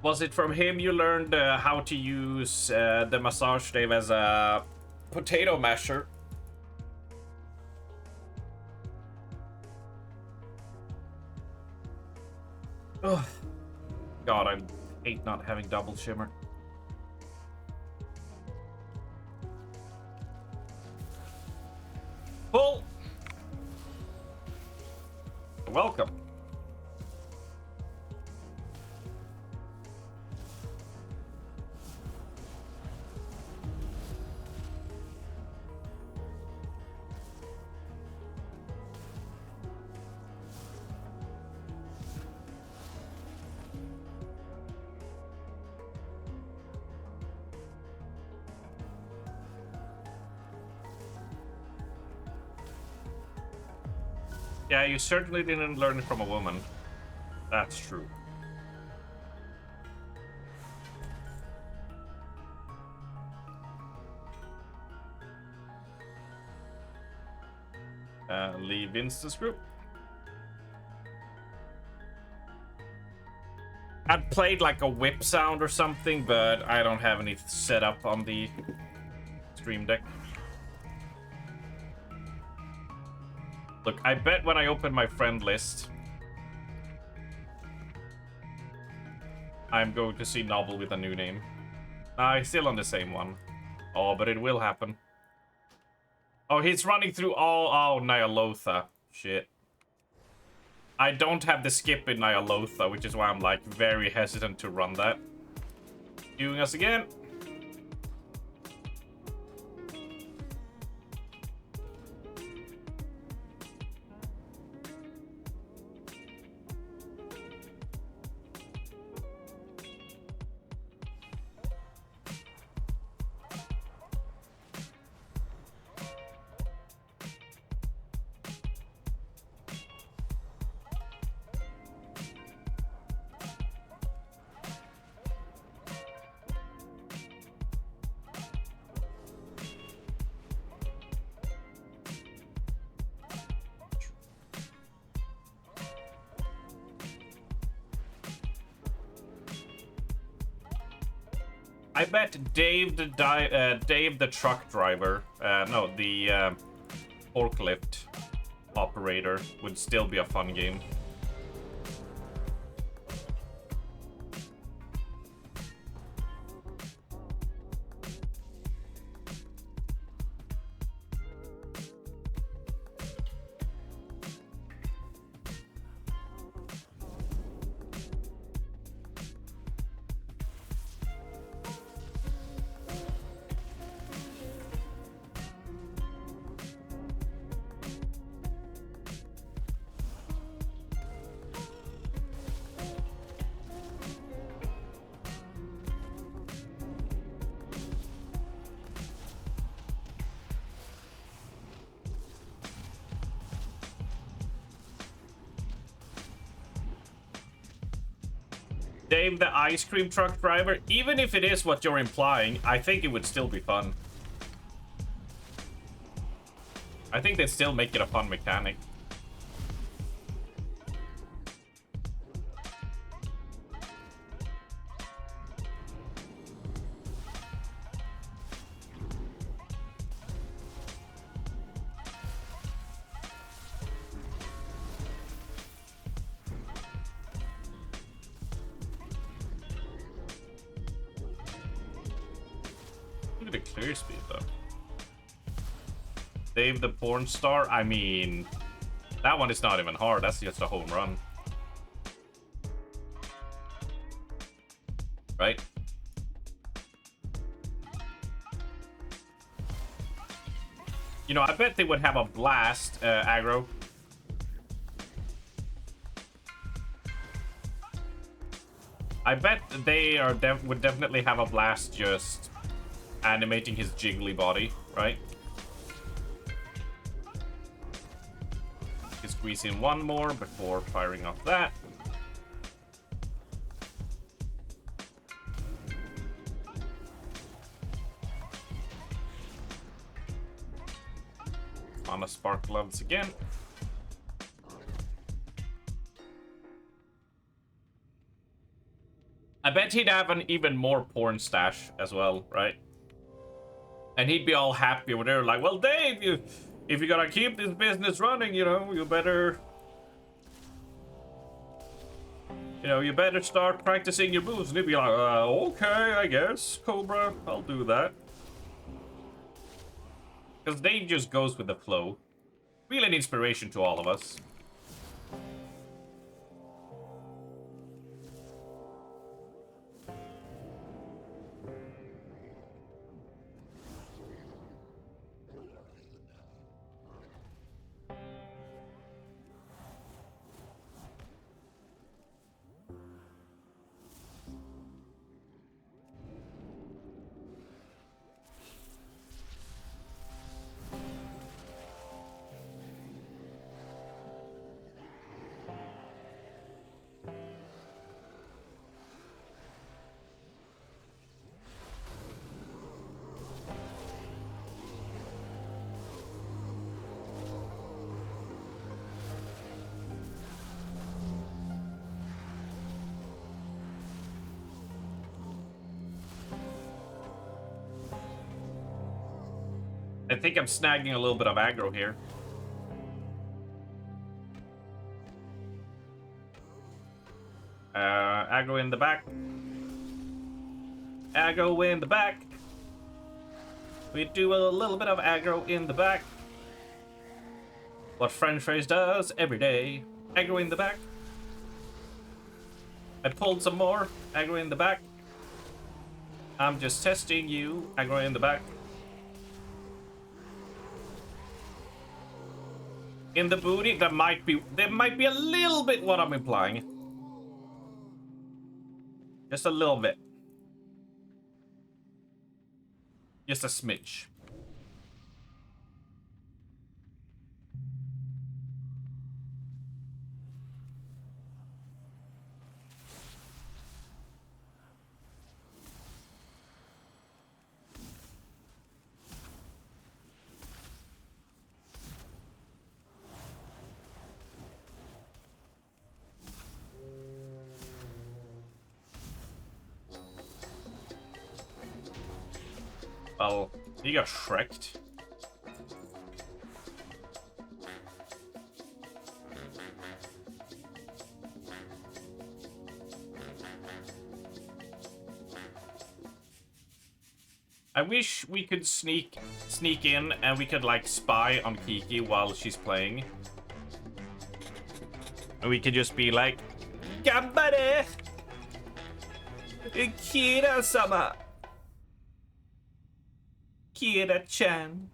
Was it from him you learned how to use the massage stave as a potato masher? Ugh. God, I hate not having double shimmer. Pull! Welcome. Yeah, you certainly didn't learn it from a woman. That's true. Leave instance group. I'd played like a whip sound or something, but I don't have any set up on the Stream Deck. Look, I bet when I open my friend list, I'm going to see Novel with a new name. He's still on the same one. Oh, but it will happen. Oh, he's running through all... Oh, Nyalotha. Shit. I don't have the skip in Nyalotha, which is why I'm, like, very hesitant to run that. Doing us again. I bet Dave the truck driver, no, the forklift operator would still be a fun game. Dave the ice cream truck driver, even if it is what you're implying, I think it would still be fun. I think they'd still make it a fun mechanic. Look at the clear speed though. Dave the porn star, I mean, that one is not even hard, that's just a home run. Right? You know, I bet they would have a blast, aggro. I bet they are would definitely have a blast just animating his jiggly body, right? You squeeze in one more before firing off that. On a spark gloves again. I bet he'd have an even more porn stash as well, right? And he'd be all happy with her, like, well, Dave, if you're gonna keep this business running, you know, you better start practicing your moves. And he'd be like, okay, I guess, Cobra, I'll do that. Because Dave just goes with the flow. Really an inspiration to all of us. I think I'm snagging a little bit of aggro here. Aggro in the back. Aggro in the back. We do a little bit of aggro in the back. What French phrase does every day. Aggro in the back. I pulled some more. Aggro in the back. I'm just testing you. Aggro in the back. In the booty, there might be a little bit what I'm implying. Just a little bit. Just a smidge. Well, he got shreked. I wish we could sneak in and we could like spy on Kiki while she's playing. And we could just be like, Gambare! Kira-sama! Kira-chan.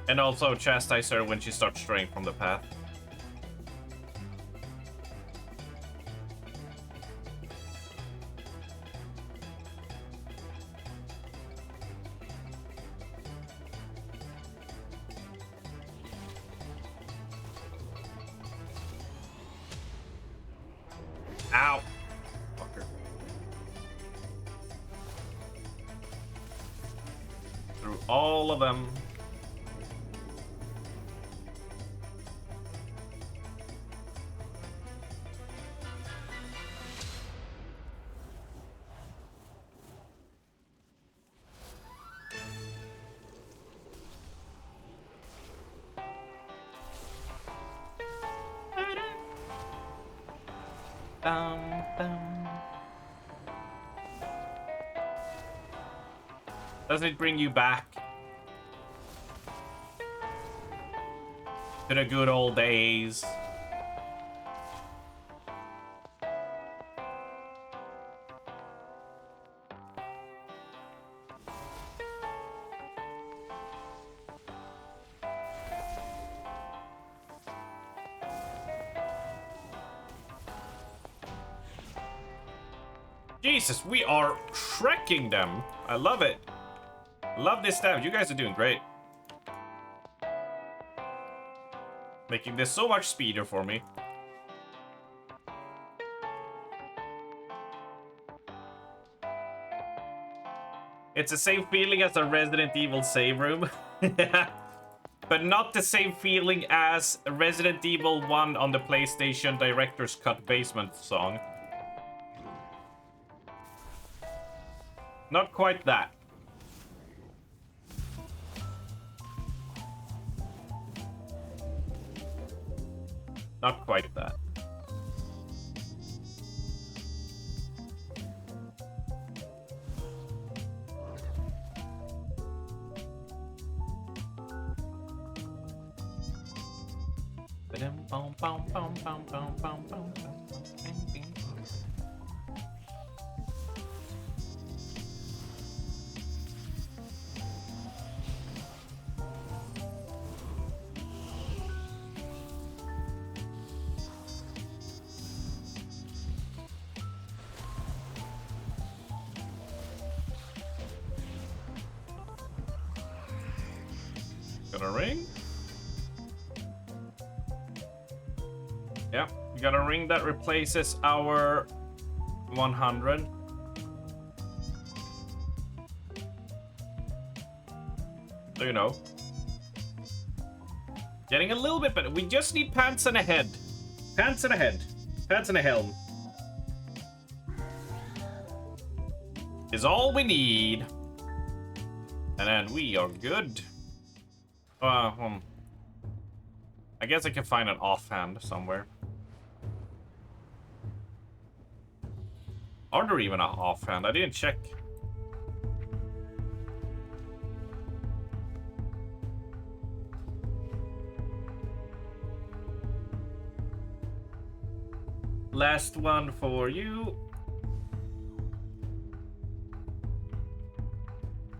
And also chastise her when she starts straying from the path. Ow! Fucker. Through all of them. Doesn't it bring you back to the good old days? Jesus, we are shrekking them. I love it. Love this damage. You guys are doing great. Making this so much speedier for me. It's the same feeling as a Resident Evil save room. but not the same feeling as Resident Evil 1 on the PlayStation Director's Cut Basement song. Not quite that. Not quite that. Got a ring? Yeah, we got a ring that replaces our 100. So you know. Getting a little bit better. We just need pants and a head. Pants and a head. Pants and a helm. Is all we need. And then we are good. I guess I can find an offhand somewhere. Are there even an offhand? I didn't check. Last one for you.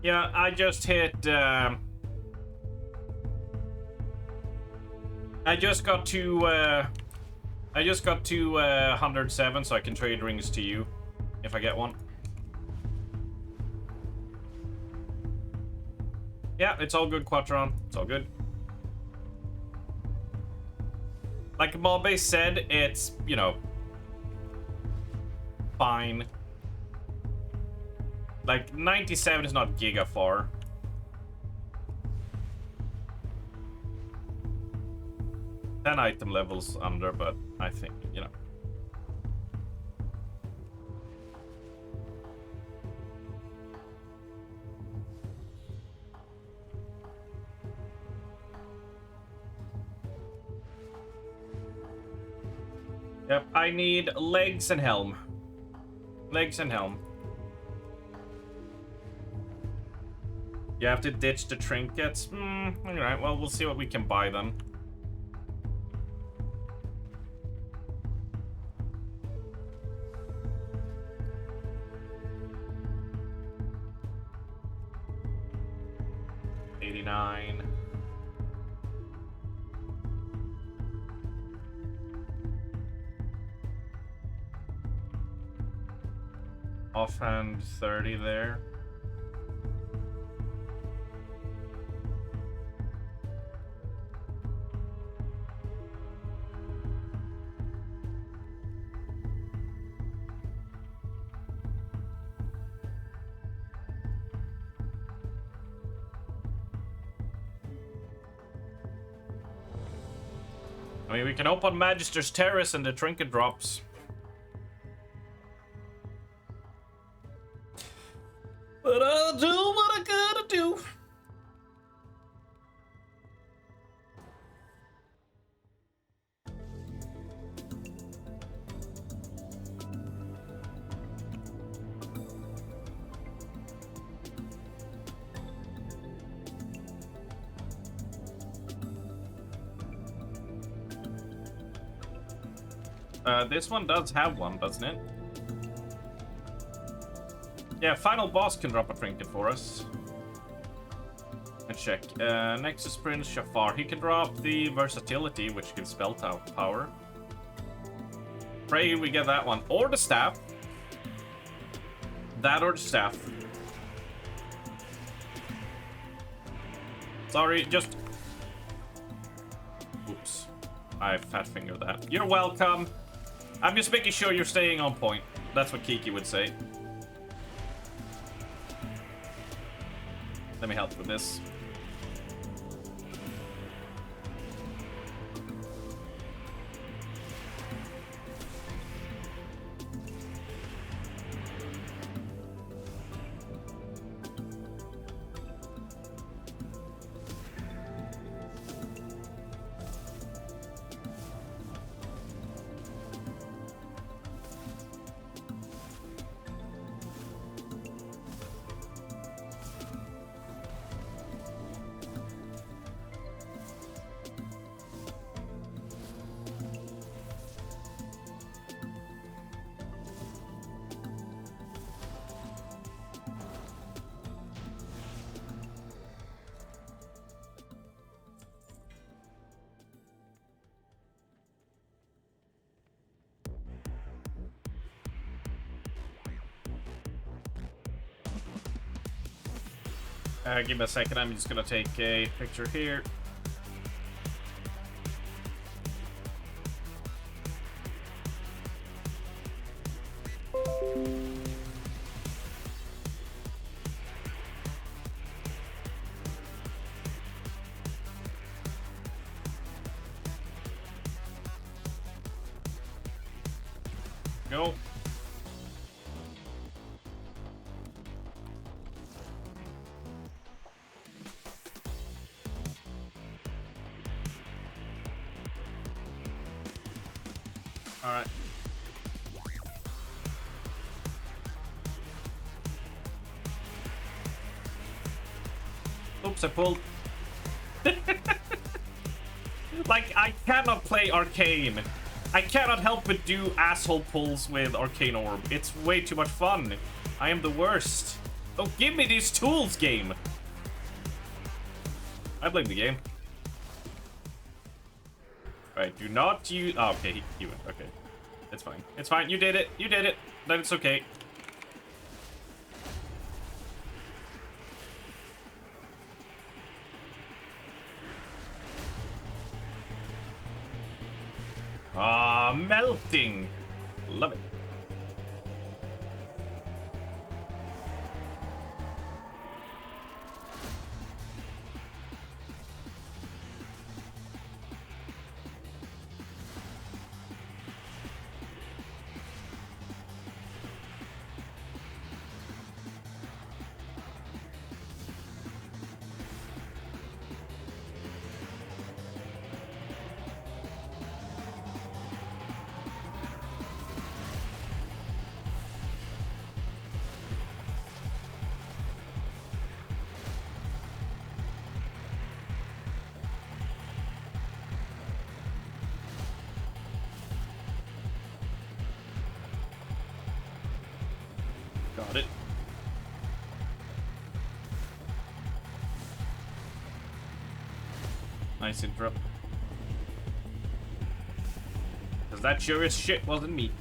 Yeah, I just hit... I just got to 107, so I can trade rings to you if I get one. Yeah, it's all good, Quatron. It's all good. Like Mobe said, it's, you know, fine. Like 97 is not giga far. 10 item levels under, but I think, you know. Yep, I need legs and helm. Legs and helm. You have to ditch the trinkets? Alright, well, we'll see what we can buy then. Offhand 30 there. I mean, we can open Magister's Terrace and the trinket drops. But I'll do what I gotta do. This one does have one, doesn't it? Yeah, final boss can drop a trinket for us. Let's check. Nexus Prince Shafar. He can drop the versatility, which gives spell power. Pray we get that one. Or the staff. That or the staff. Sorry, just... Oops. I fat fingered that. You're welcome. I'm just making sure you're staying on point. That's what Kiki would say. Let me help with this. Give me a second, I'm just gonna take a picture here. Go. All right. Oops, I pulled. Like, I cannot play Arcane. I cannot help but do asshole pulls with Arcane Orb. It's way too much fun. I am the worst. Oh, give me these tools, game. I blame the game. Right, do not use... Oh, okay, he went. Okay. It's fine. It's fine. You did it. You did it. Then it's okay. Ah, melting. Love it. Got it. Nice interrupt. Because that sure as shit wasn't me.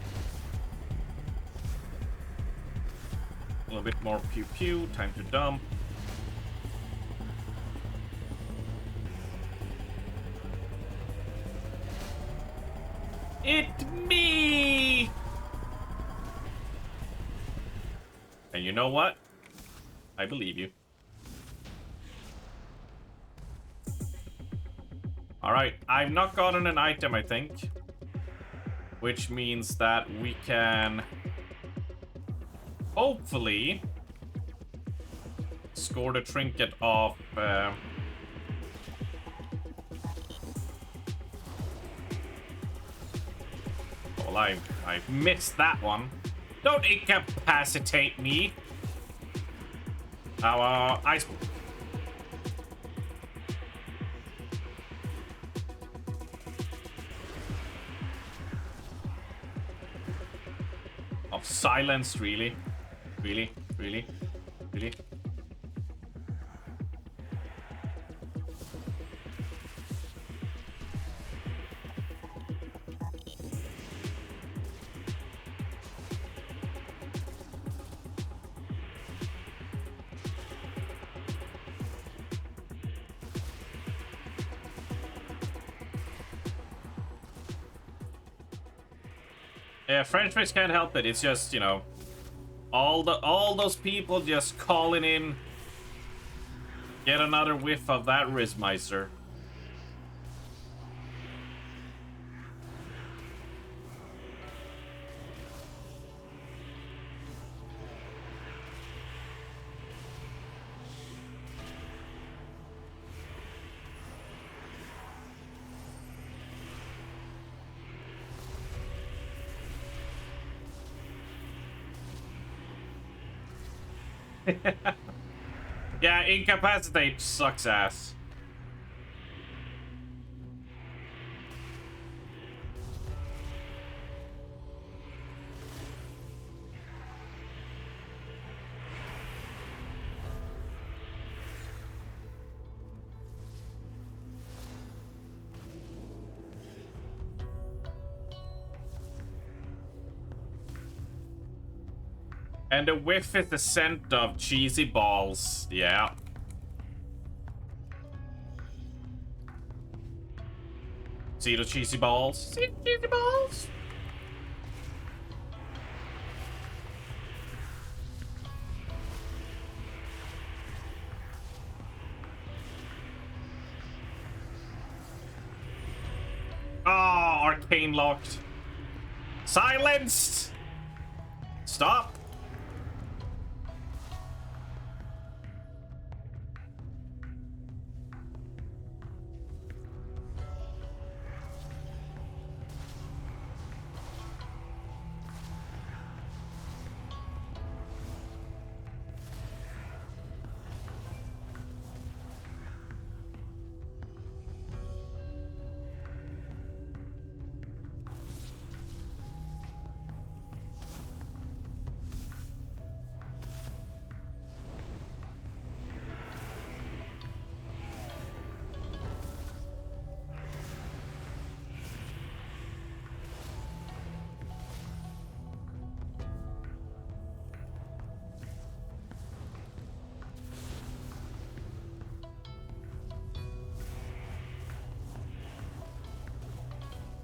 A little bit more pew pew. Time to dump. It me! And you know what? I believe you. Alright, I've not gotten an item, I think. Which means that we can... hopefully... score the trinket off... Well, I've missed that one. Don't incapacitate me. Our ice. Oh, silence, really? Really? Really? Really? Yeah, French Fist can't help it. It's just, you know, all those people just calling in. Get another whiff of that Rizmeister. Yeah, incapacitate sucks ass. And the whiff is the scent of cheesy balls. Yeah. See the cheesy balls? See the cheesy balls? Oh, arcane locked. Silenced! Stop.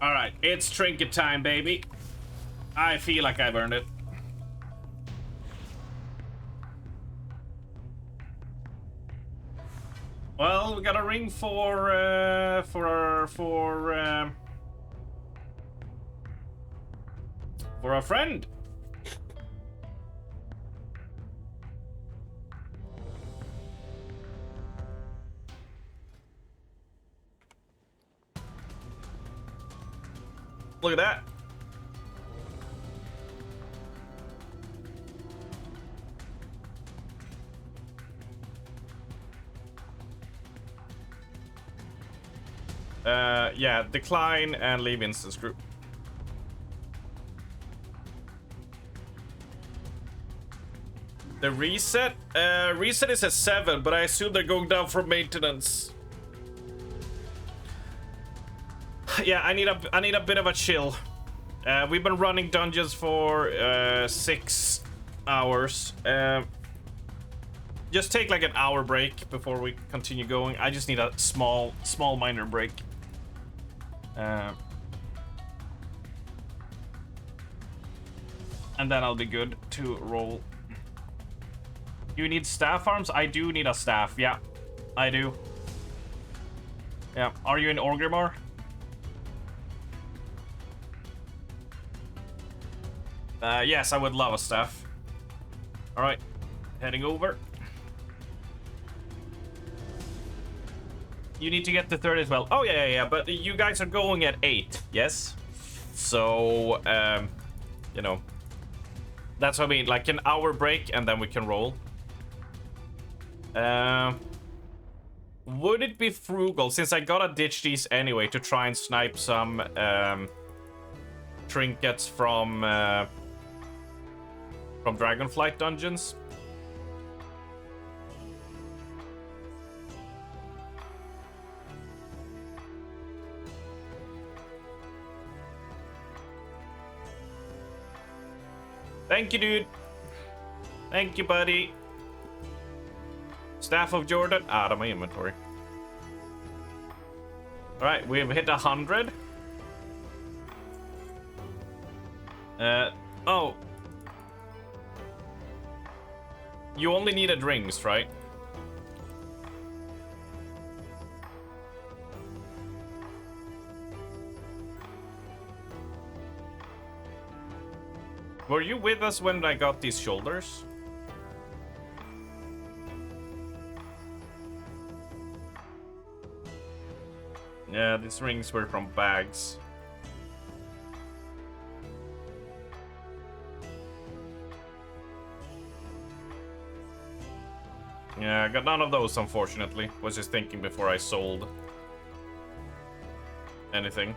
All right, it's trinket time, baby. I feel like I've earned it. Well, we got a ring for our friend. Look at that. Yeah, decline and leave instance group. The reset? Reset is at 7, but I assume they're going down for maintenance. Yeah, I need a bit of a chill. We've been running dungeons for 6 hours. Just take like an hour break before we continue going. I just need a small minor break. And then I'll be good to roll. You need staff arms? I do need a staff. Yeah, I do. Yeah. Are you in Orgrimmar? Yes, I would love a staff. All right, heading over. You need to get the 30 as well. Oh yeah. But you guys are going at 8, yes? So, you know, that's what I mean. Like an hour break, and then we can roll. Would it be frugal, since I gotta ditch these anyway, to try and snipe some trinkets from Dragonflight dungeons? Thank you, dude. Thank you, buddy. Staff of Jordan out of my inventory. All right, we've hit 100. Oh. You only needed rings, right? Were you with us when I got these shoulders? Yeah, these rings were from bags. Yeah, I got none of those, unfortunately. Was just thinking before I sold anything.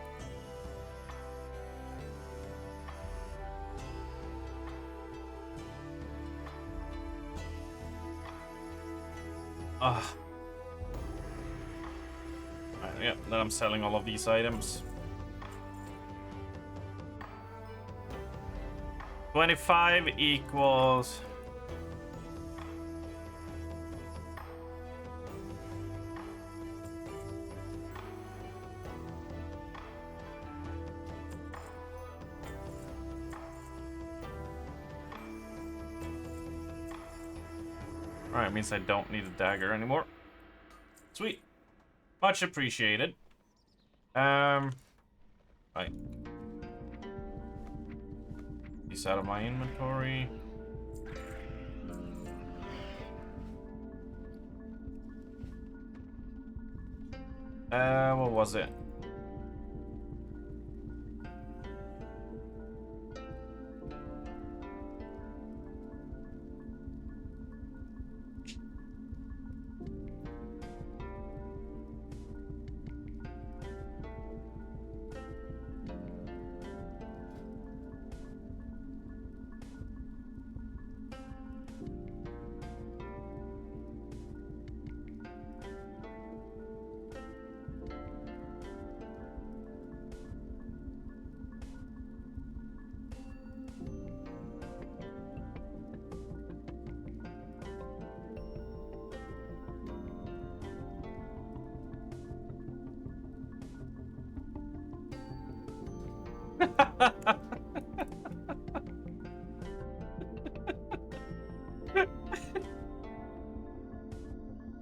Yeah, then I'm selling all of these items. 25 equals... Alright, means I don't need a dagger anymore. Sweet. Much appreciated. Right. These out of my inventory. What was it?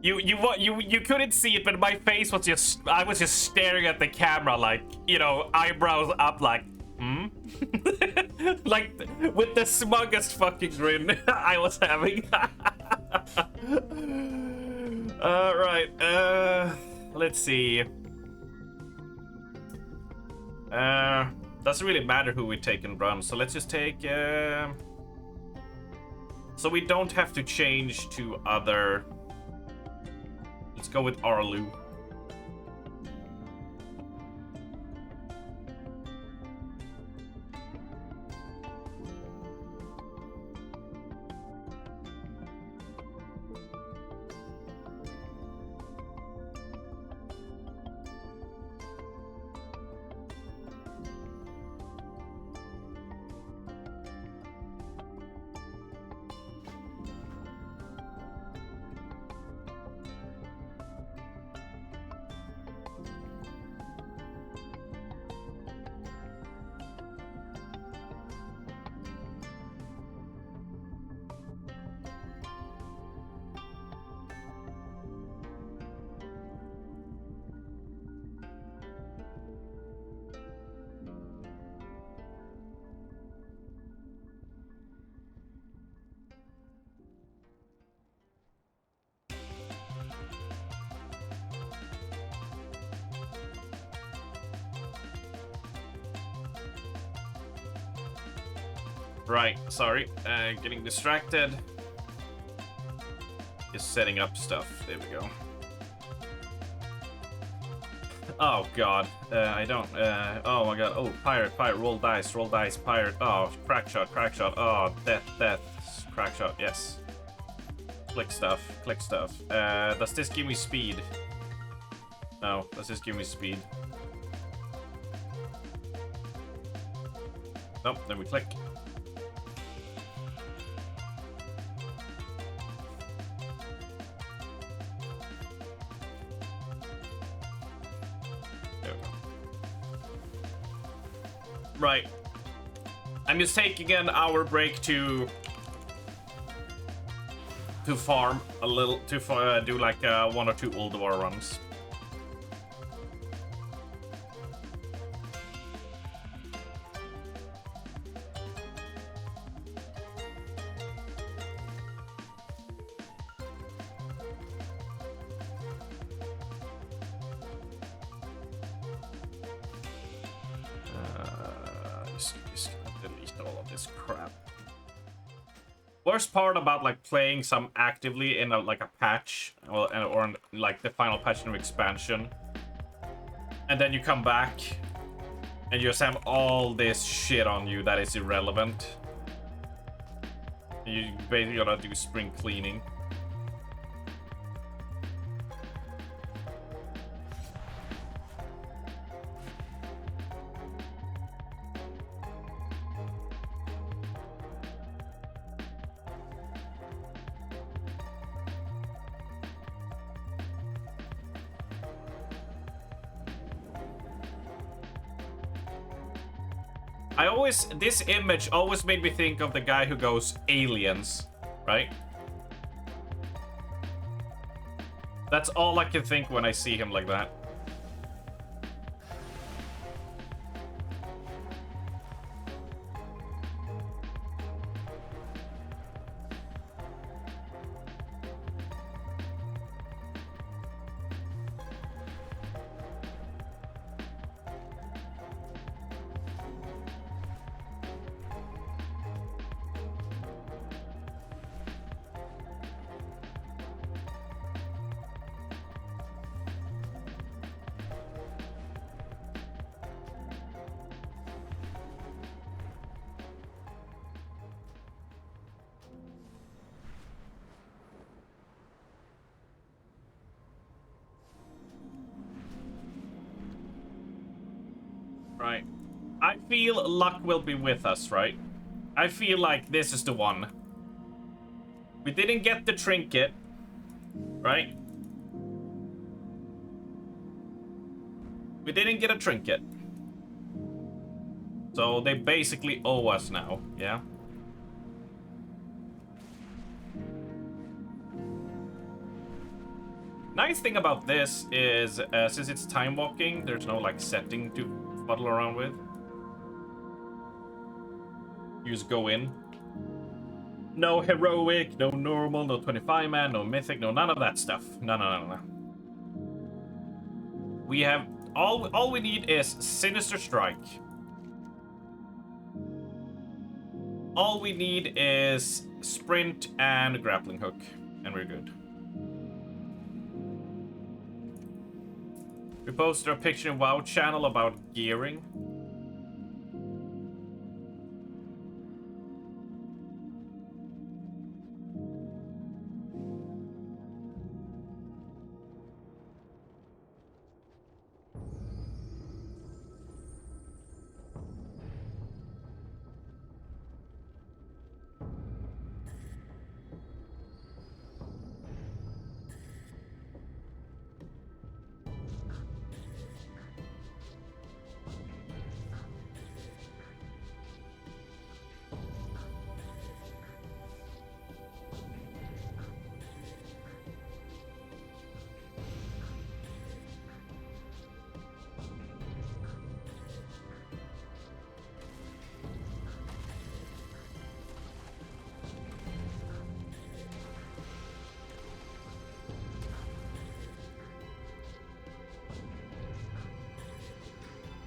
You couldn't see it, but my face was just, I was just staring at the camera like, you know, eyebrows up like, like with the smuggest fucking grin I was having. Right, let's see. Doesn't really matter who we take and run, so let's just take, so we don't have to change to other. Let's go with Arlu. Right, sorry, getting distracted. Just setting up stuff, there we go. Oh god, I don't, oh my god, oh, pirate, roll dice, pirate, oh, crack shot, oh, death, crack shot, yes. Click stuff. Does this give me speed? No, does this give me speed? Nope, then we click. Right. I'm just taking an hour break to farm a little, to do like 1 or 2 Ulduar runs. Worst part about like playing some actively in like a patch or in, like the final patch of expansion, and then you come back and you just have all this shit on you that is irrelevant. You basically gotta do spring cleaning. This image always made me think of the guy who goes aliens, right? That's all I can think when I see him like that. Right. I feel luck will be with us, right? I feel like this is the one. We didn't get the trinket, right? We didn't get a trinket. So they basically owe us now, yeah? Nice thing about this is, since it's time walking, there's no like setting to fuddle around with. You just go in. No heroic, no normal, no 25 man, no mythic, no none of that stuff. No. We have all we need is Sinister Strike. All we need is sprint and grappling hook, and we're good. We posted a picture in WoW channel about gearing.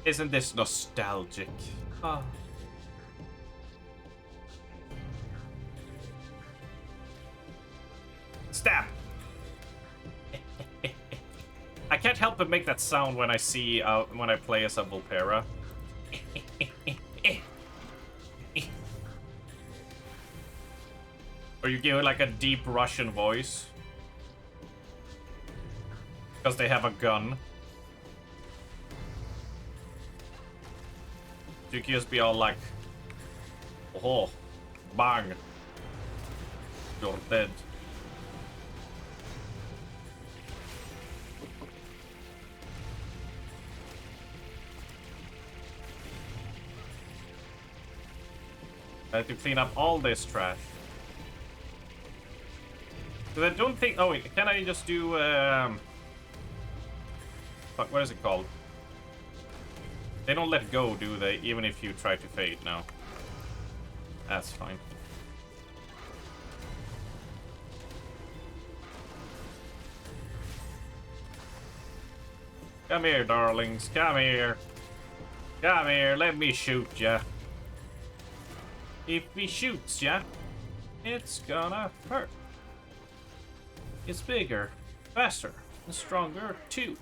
Isn't this nostalgic? Oh. Stab! I can't help but make that sound when I see, when I play as a Volpera. Or you give it like a deep Russian voice. Because they have a gun. You can just be all like, oh, bang, you're dead. I have to clean up all this trash. Because I don't think, oh wait, can I just do, fuck, what is it called? They don't let go, do they? Even if you try to fade now. That's fine. Come here, darlings. Come here. Come here. Let me shoot ya. If he shoots ya, it's gonna hurt. It's bigger, faster, and stronger too.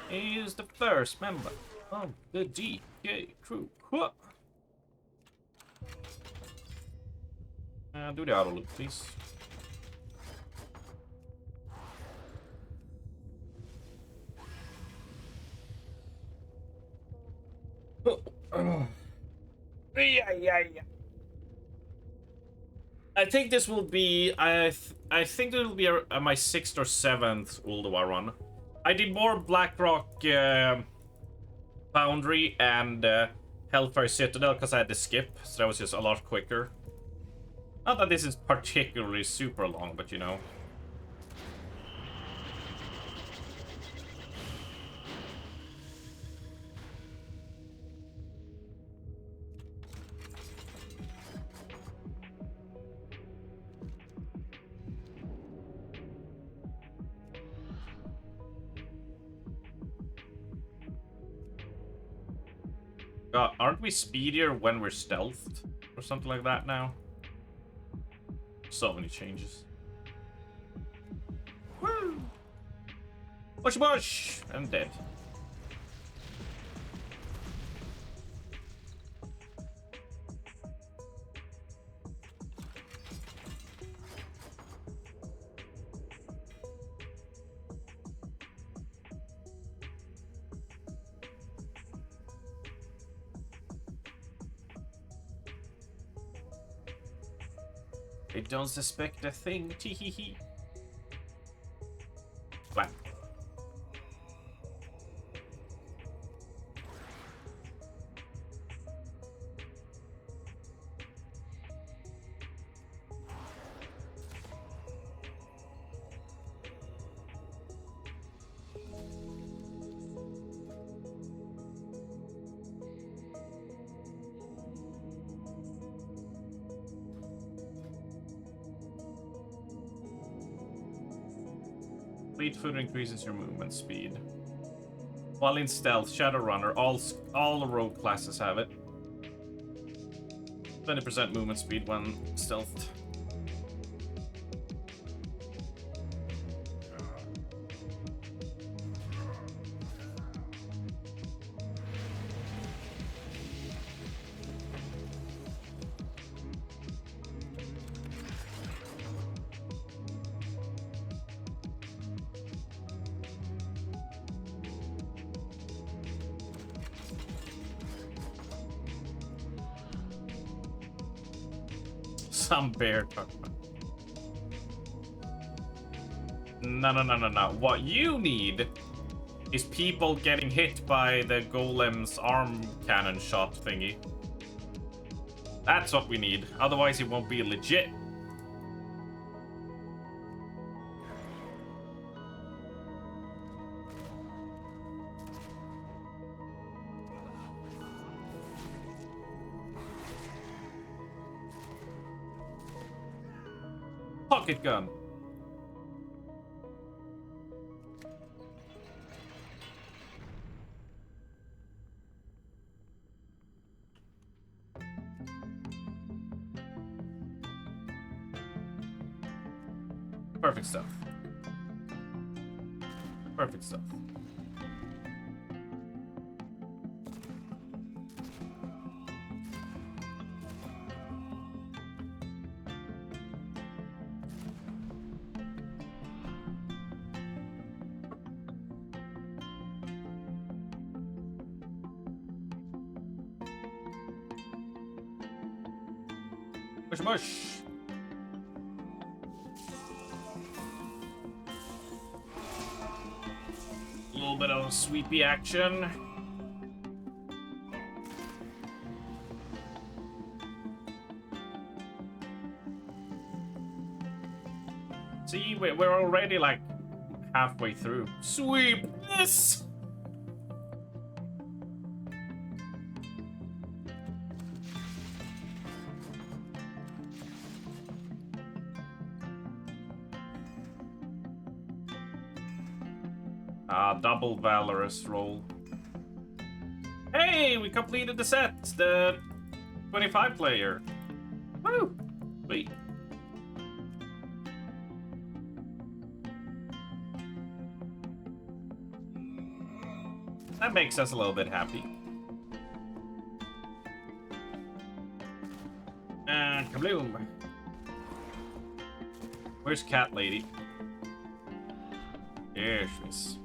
He is the first member of the DK crew. Do the auto loop, please. Yeah. I think this will be. I think it will be my 6th or 7th Ulduar run. I did more Blackrock Foundry and Hellfire Citadel because I had to skip, so that was just a lot quicker. Not that this is particularly super long, but you know. God, aren't we speedier when we're stealthed? Or something like that now? So many changes. Woo! Push push! I'm dead. They don't suspect a thing. Teehee. Blank. Fleet foot increases your movement speed. While in stealth, Shadowrunner, all rogue classes have it. 20% movement speed when stealthed. Some bear talk about. No. What you need is people getting hit by the golem's arm cannon shot thingy. That's what we need. Otherwise, it won't be legit. Pocket gun. Perfect stuff. Perfect stuff. Push, push. A little bit of sweepy action. See, we're already like halfway through. Sweep this! Double valorous roll. Hey, we completed the set. The 25 player. Woo! Sweet. That makes us a little bit happy. And kabloom. Where's Cat Lady? There she is.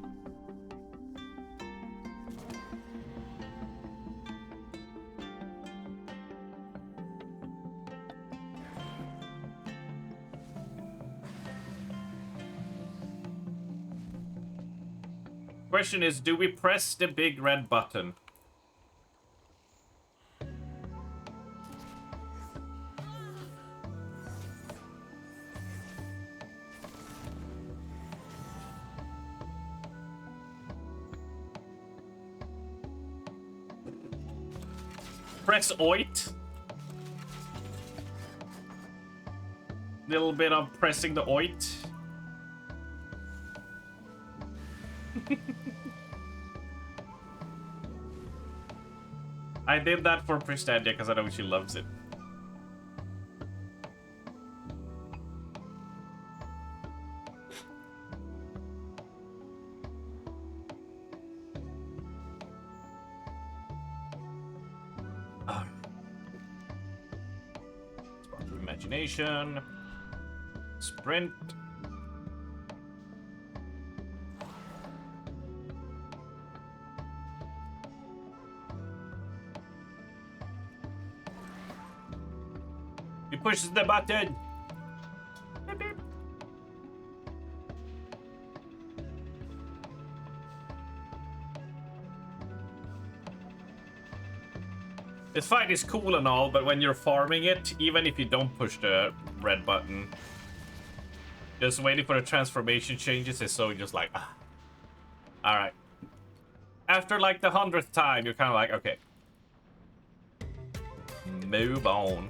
Question is, do we press the big red button? Press oit. Little bit of pressing the oit. I did that for Pristandia because I know she loves it. Spark of imagination. Sprint. He pushes the button. Beep, beep. This fight is cool and all, but when you're farming it, even if you don't push the red button, just waiting for the transformation changes is so just like, ah. Alright. After like the 100th time, you're kind of like, okay. Move on.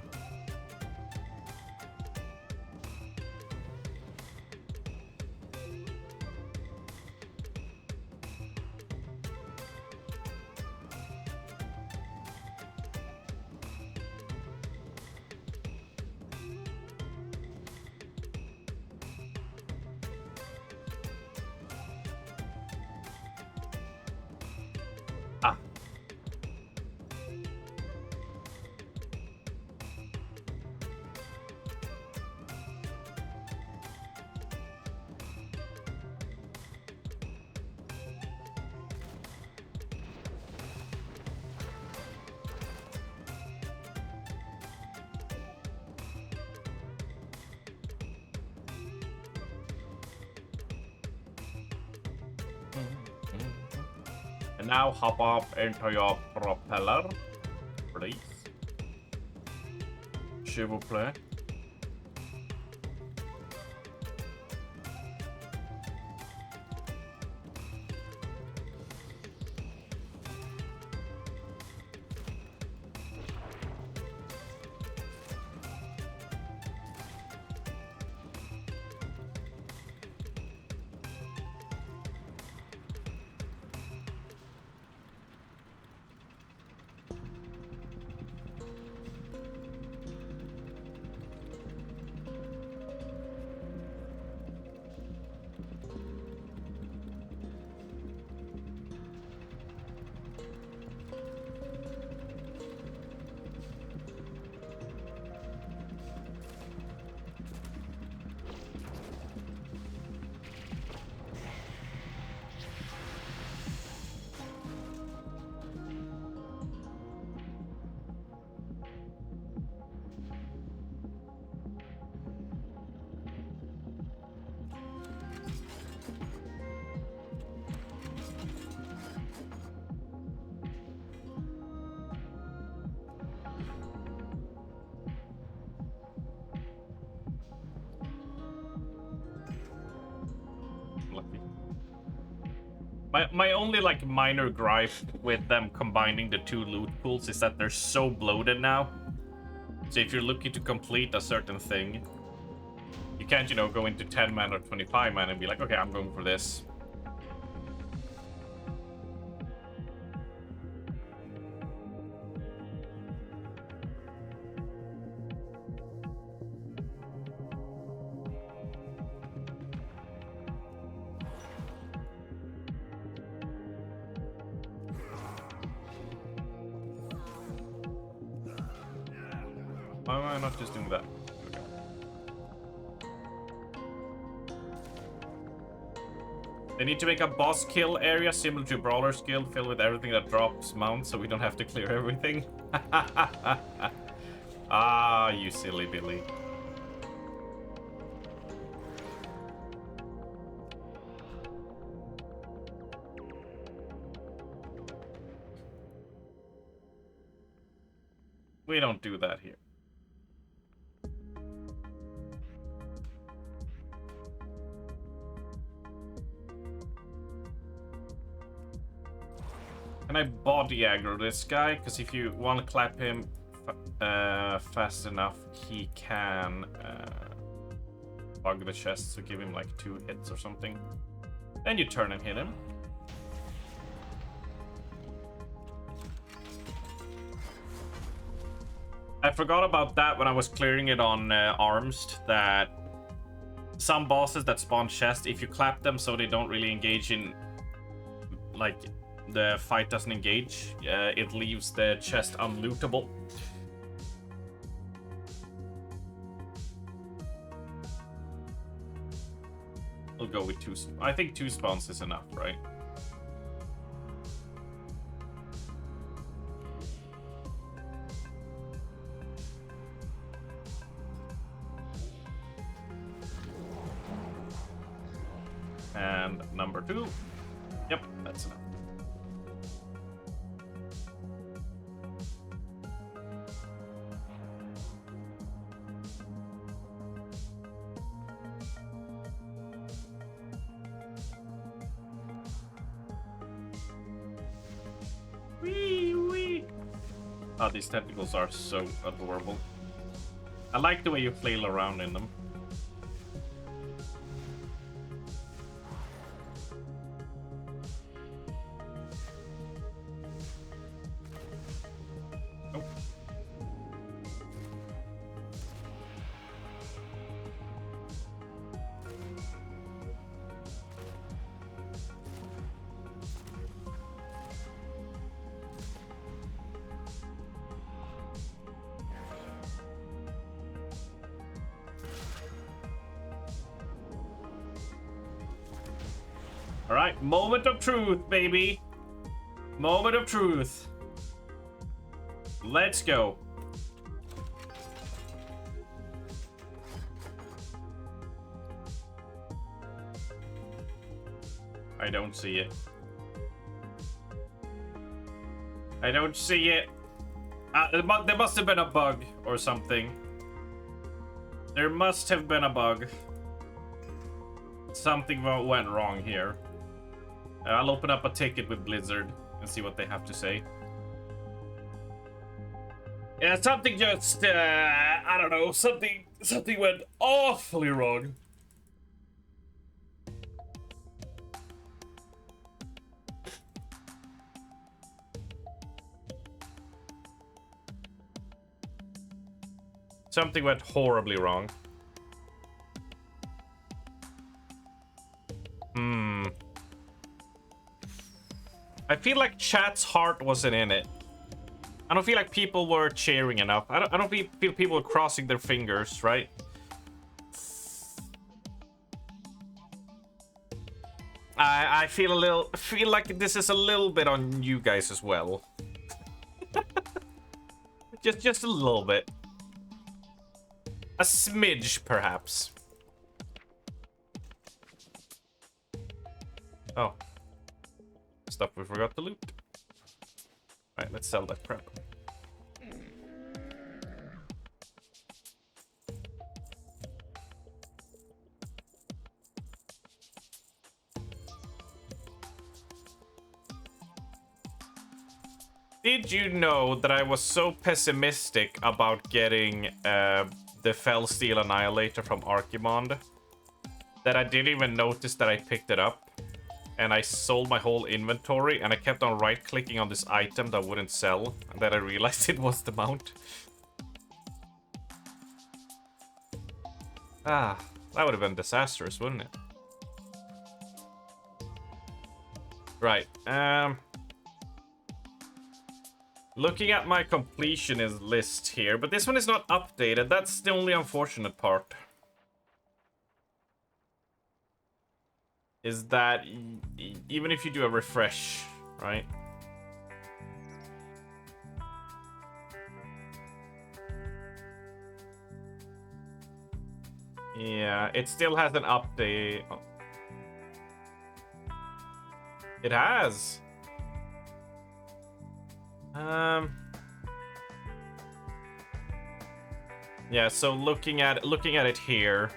And now hop up into your propeller, please. S'il vous plaît. My only like minor gripe with them combining the two loot pools is that they're so bloated now. So if you're looking to complete a certain thing, you can't, you know, go into 10 man or 25 man and be like, okay, I'm going for this. Why am I not just doing that? Okay. They need to make a boss kill area similar to Brawler's Guild, filled with everything that drops mounts, so we don't have to clear everything. Ah, you silly Billy. We don't do that here. Can I body aggro this guy? Because if you want to clap him fast enough, he can bug the chest, so give him like 2 hits or something. Then you turn and hit him. I forgot about that when I was clearing it on Arms, that some bosses that spawn chest, if you clap them so they don't really engage in, like, the fight doesn't engage, it leaves the chest unlootable. We'll go with 2. I think 2 spawns is enough, right? And number 2. Yep, that's enough. Wee wee. Oh, these tentacles are so adorable. I like the way you flail around in them. Alright, moment of truth, baby. Moment of truth. Let's go. I don't see it. I don't see it. There must have been a bug or something. There must have been a bug. Something went wrong here. I'll open up a ticket with Blizzard and see what they have to say. Yeah, something just, I don't know, something went awfully wrong. Something went horribly wrong. I feel like chat's heart wasn't in it. I don't feel like people were cheering enough. I don't feel people were crossing their fingers, right? I feel like this is a little bit on you guys as well. just a little bit. A smidge, perhaps. Oh. Stuff we forgot to loot. Alright, let's sell that crap. Did you know that I was so pessimistic about getting the Fellsteel Annihilator from Archimond that I didn't even notice that I picked it up? And I sold my whole inventory, and I kept on right-clicking on this item that wouldn't sell, and then I realized it was the mount. Ah, that would have been disastrous, wouldn't it? Right, looking at my completionist list here, but this one is not updated. That's the only unfortunate part. Is that even if you do a refresh, right? Yeah, it still has an update. It has. Yeah, so looking at it here,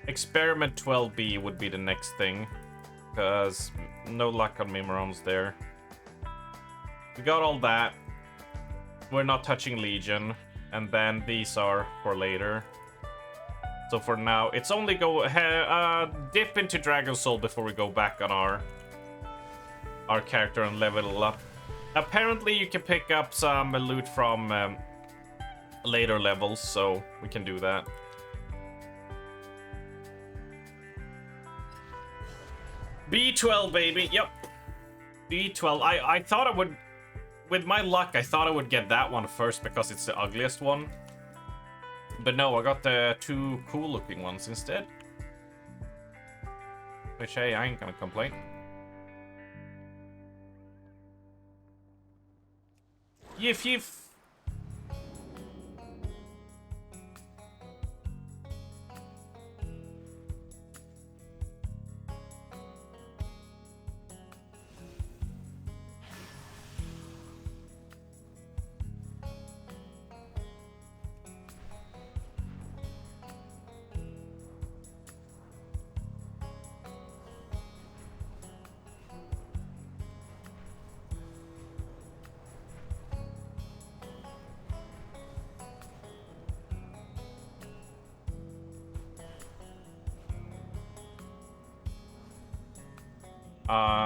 Experiment 12B would be the next thing, because no luck on Mimrons there. We got all that. We're not touching Legion. And then these are for later. So for now, it's only dip into Dragon Soul before we go back on our character and level up. Apparently you can pick up some loot from later levels, so we can do that. B12, baby. Yep. B12. I thought I would... With my luck, I thought I would get that one first because it's the ugliest one. But no, I got the two cool-looking ones instead. Which, hey, I ain't gonna complain. Yif yif.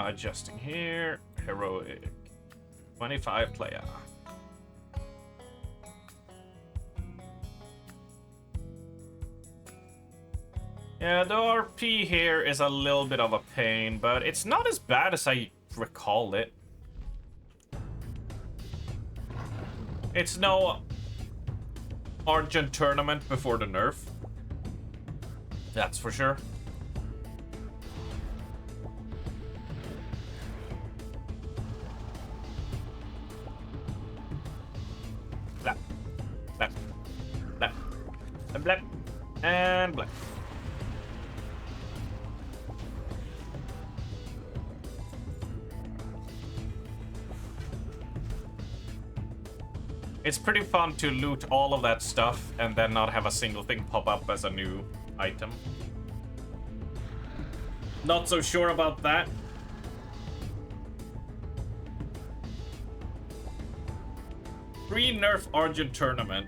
Adjusting here. Heroic. 25 player. Yeah, the RP here is a little bit of a pain, but it's not as bad as I recall it. It's no Argent tournament before the nerf. That's for sure. Blap. Blap. Blap. And blap. And blap. It's pretty fun to loot all of that stuff and then not have a single thing pop up as a new item. Not so sure about that. Pre-nerf Argent tournament.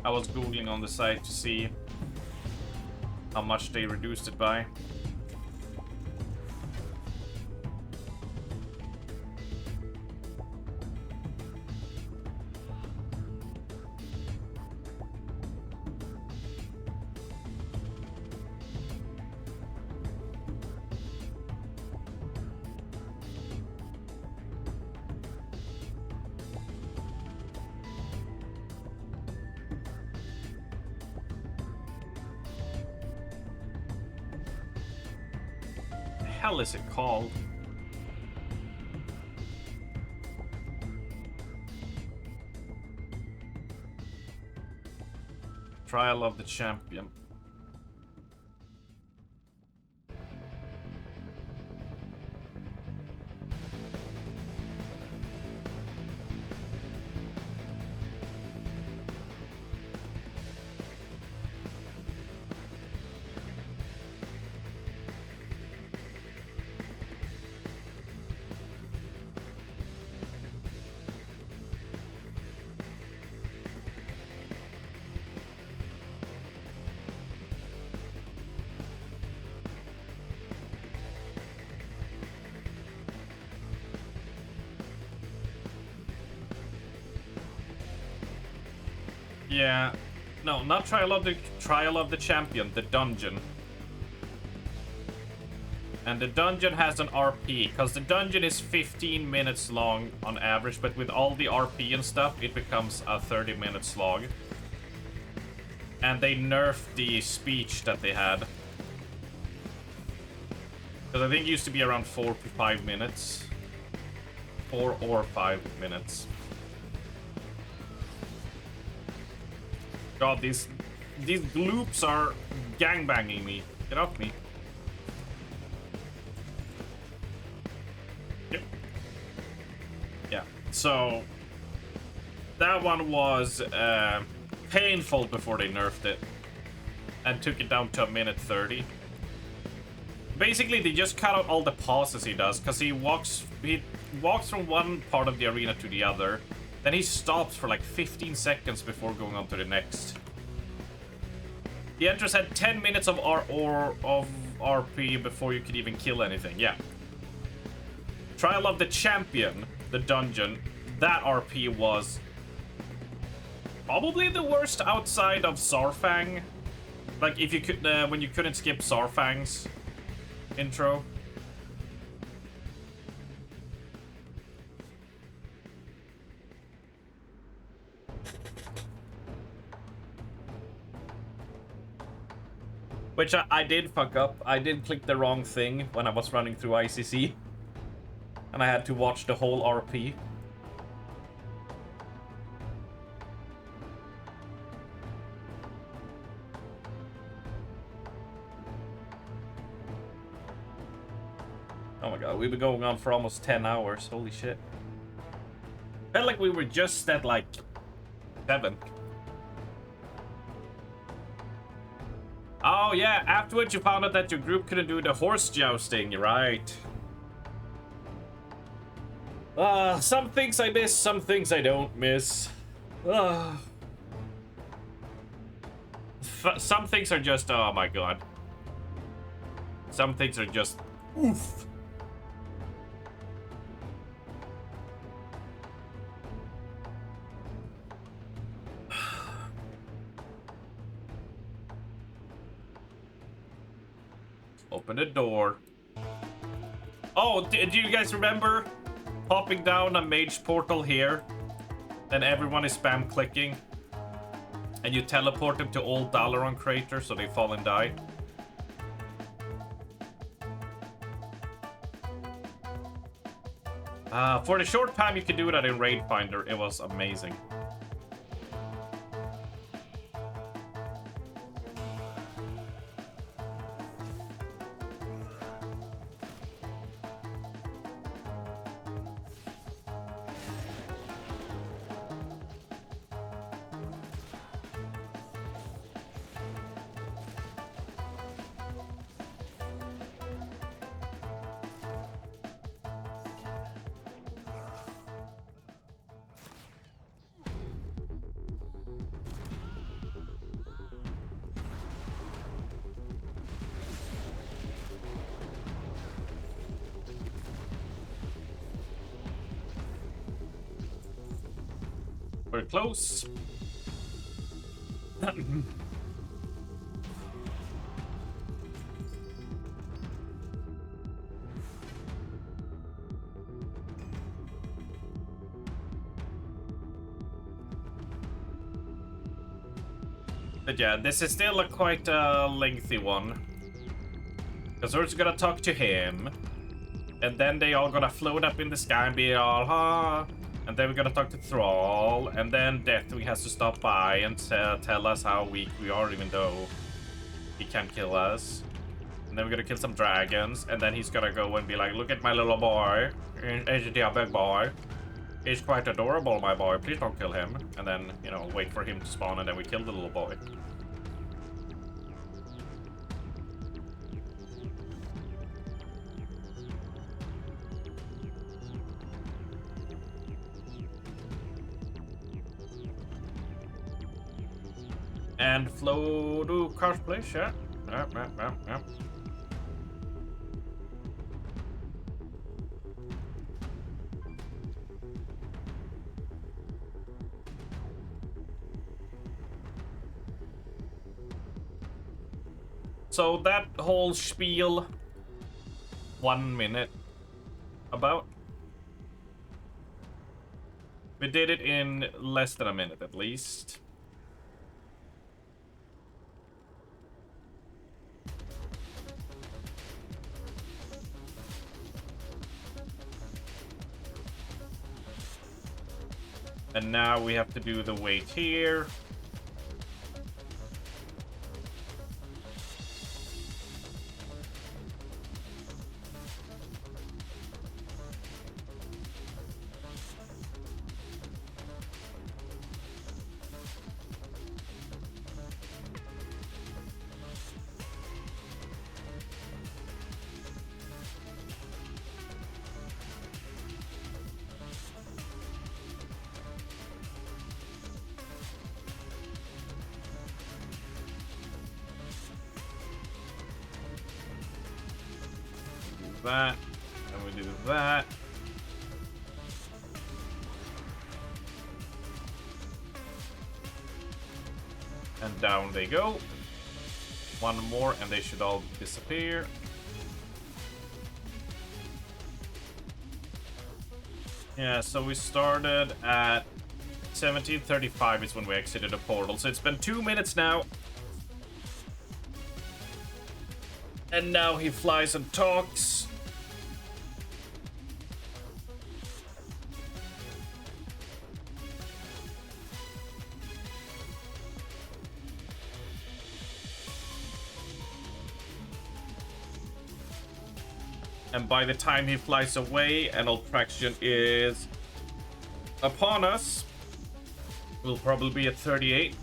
I was googling on the site to see how much they reduced it by. Hell is it called? Trial of the Champion. Yeah, no, not Trial of the Champion, the dungeon. And the dungeon has an RP, because the dungeon is 15 minutes long on average, but with all the RP and stuff, it becomes a 30 minutes long. And they nerfed the speech that they had. Because I think it used to be around 4 to 5 minutes. 4 or 5 minutes. God, these gloops are gangbanging me. Get off me. Yep. Yeah, so that one was painful before they nerfed it and took it down to 1:30. Basically, they just cut out all the pauses he does, because he walks from one part of the arena to the other, then he stops for like 15 seconds before going on to the next. The entrance had 10 minutes of RP before you could even kill anything. Yeah. Trial of the Champion, the dungeon, that RP was probably the worst outside of Sarfang. Like if you could, when you couldn't skip Sarfang's intro. Which I did fuck up. I did click the wrong thing when I was running through ICC. And I had to watch the whole RP. Oh my god, we've been going on for almost 10 hours. Holy shit. Felt like we were just at like 7. Oh yeah, afterwards you found out that your group couldn't do the horse jousting, right? Some things I miss, some things I don't miss. Some things are just, oh my god. Some things are just, oof. Open the door. Oh, do you guys remember popping down a mage portal here? Then everyone is spam clicking. And you teleport them to Old Dalaran Crater so they fall and die. For the short time you could do that in Raid Finder, it was amazing. We're close. But yeah, this is still a quite lengthy one. Because we're just gonna talk to him. And then they all gonna float up in the sky and be all, ha. And then we're gonna talk to Thrall, and then Deathwing has to stop by and tell us how weak we are, even though he can't kill us. And then we're gonna kill some dragons, and then he's gonna go and be like, look at my little boy. He's a big boy. He's quite adorable, my boy. Please don't kill him. And then, you know, wait for him to spawn, and then we kill the little boy. And flow to cosplay, yeah. Yep. So that whole spiel 1 minute. About. We did it in less than a minute at least. And now we have to do the wait here. That, and we do that. And down they go. One more and they should all disappear. Yeah, so we started at 17:35 is when we exited the portal. So it's been 2 minutes now. And now he flies and talks. And by the time he flies away and Ultraction is upon us, we'll probably be at 38.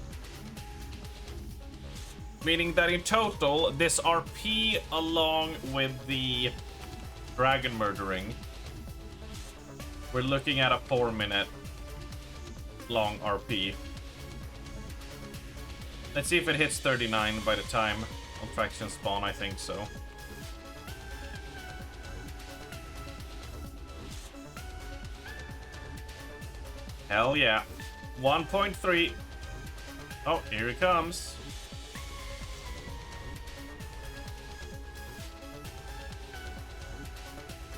Meaning that in total, this RP along with the dragon murdering, we're looking at a 4-minute long RP. Let's see if it hits 39 by the time Ultraction spawn, I think so. Hell yeah. 1.3. Oh, here he comes.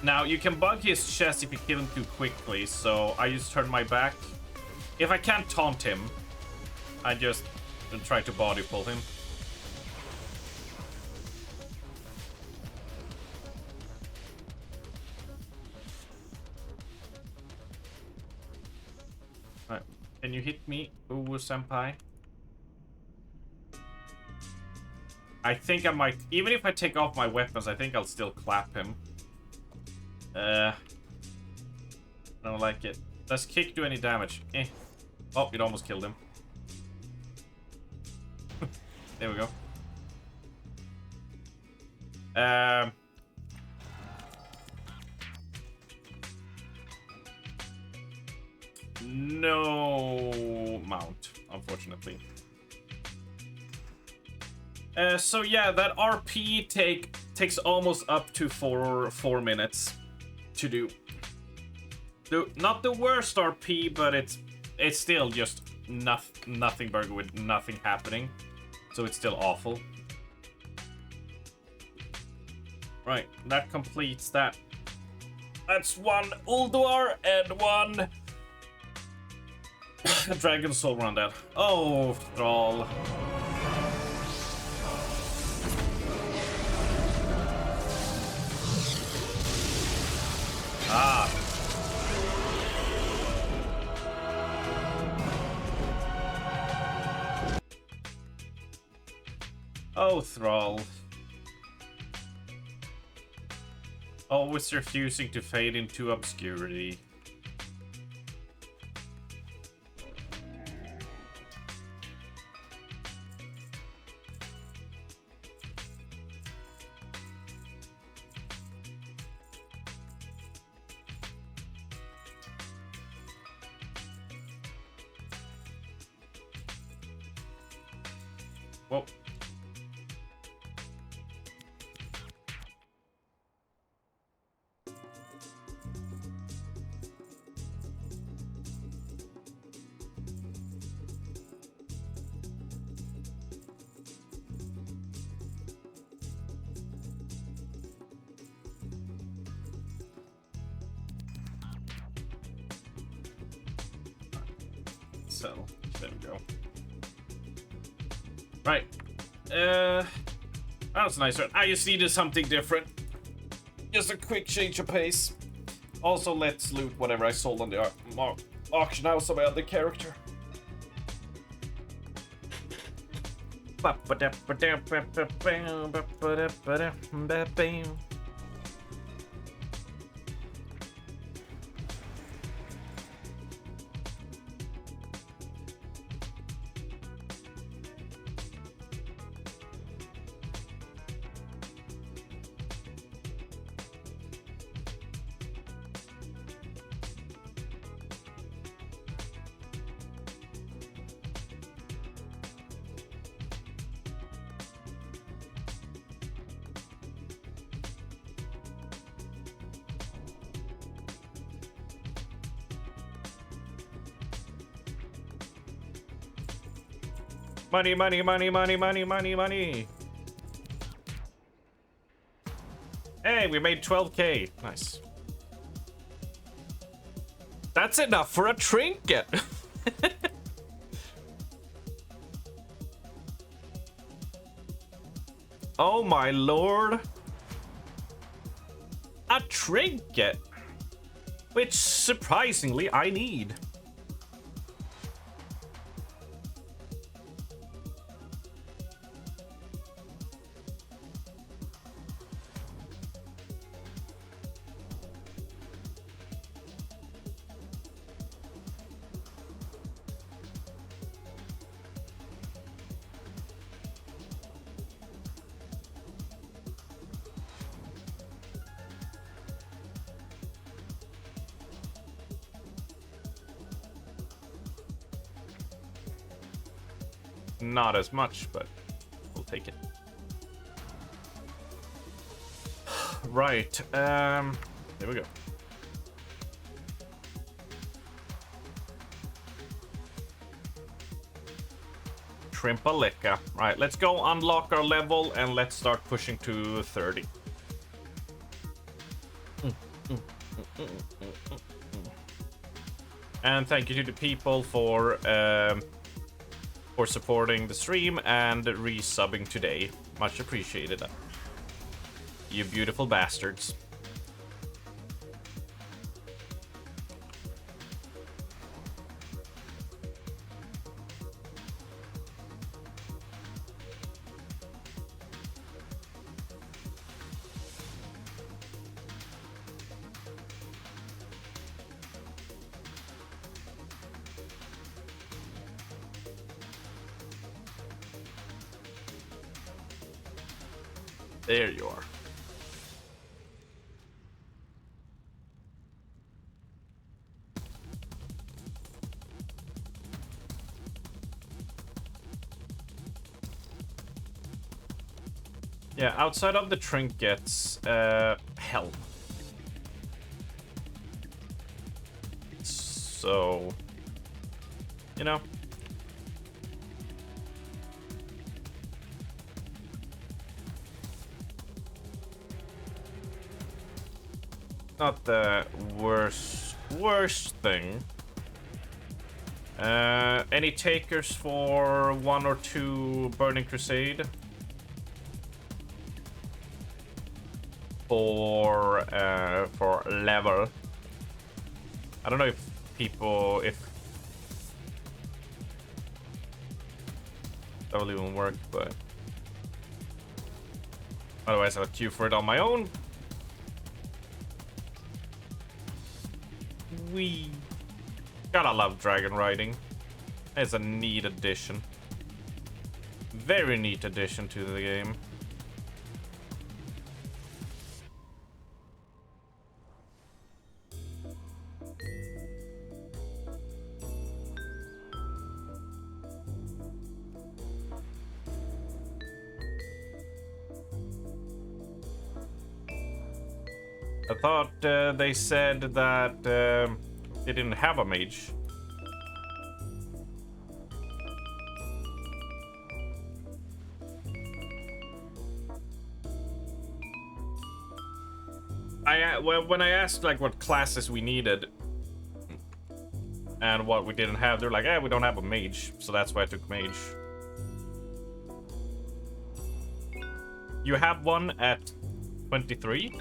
Now, you can bug his chest if you kill him too quickly, so I just turn my back. If I can't taunt him, I just try to body pull him. Alright, can you hit me, Uwu-senpai? I think I might, even if I take off my weapons, I think I'll still clap him. I don't like it. Does kick do any damage? Eh. Oh, it almost killed him. There we go. No mount, unfortunately. So yeah, that RP takes almost up to 4 minutes to do. Not the worst RP, but it's still just nothing burger with nothing happening. So it's still awful. Right, that completes that. That's one Ulduar and one Dragon Soul run that. Oh, Thrall. Ah. Oh, Thrall. Always refusing to fade into obscurity. Whoa. sell. There we go. Right. That was nice. I just needed something different. Just a quick change of pace. Also, let's loot whatever I sold on the auction house of my other character. Money, money, money, money, money, money, money. Hey, we made 12k. Nice. That's enough for a trinket. Oh my lord. A trinket. Which surprisingly I need. Not as much, but we'll take it. Right, there we go. Trimpaleka. Right, let's go unlock our level and let's start pushing to 30. And thank you to the people for supporting the stream and resubbing today. Much appreciated. You beautiful bastards. There you are. Yeah, outside of the trinkets, hell. So, you know. Not the worst thing. Any takers for 1 or 2 Burning Crusade? For level. I don't know if people that will even work, but otherwise I'll queue for it on my own. We gotta love dragon riding. It's a neat addition. Very neat addition to the game. I thought they said that they didn't have a mage. When I asked like what classes we needed, And what we didn't have, they're like, eh, we don't have a mage. So that's why I took mage. You have one at 23?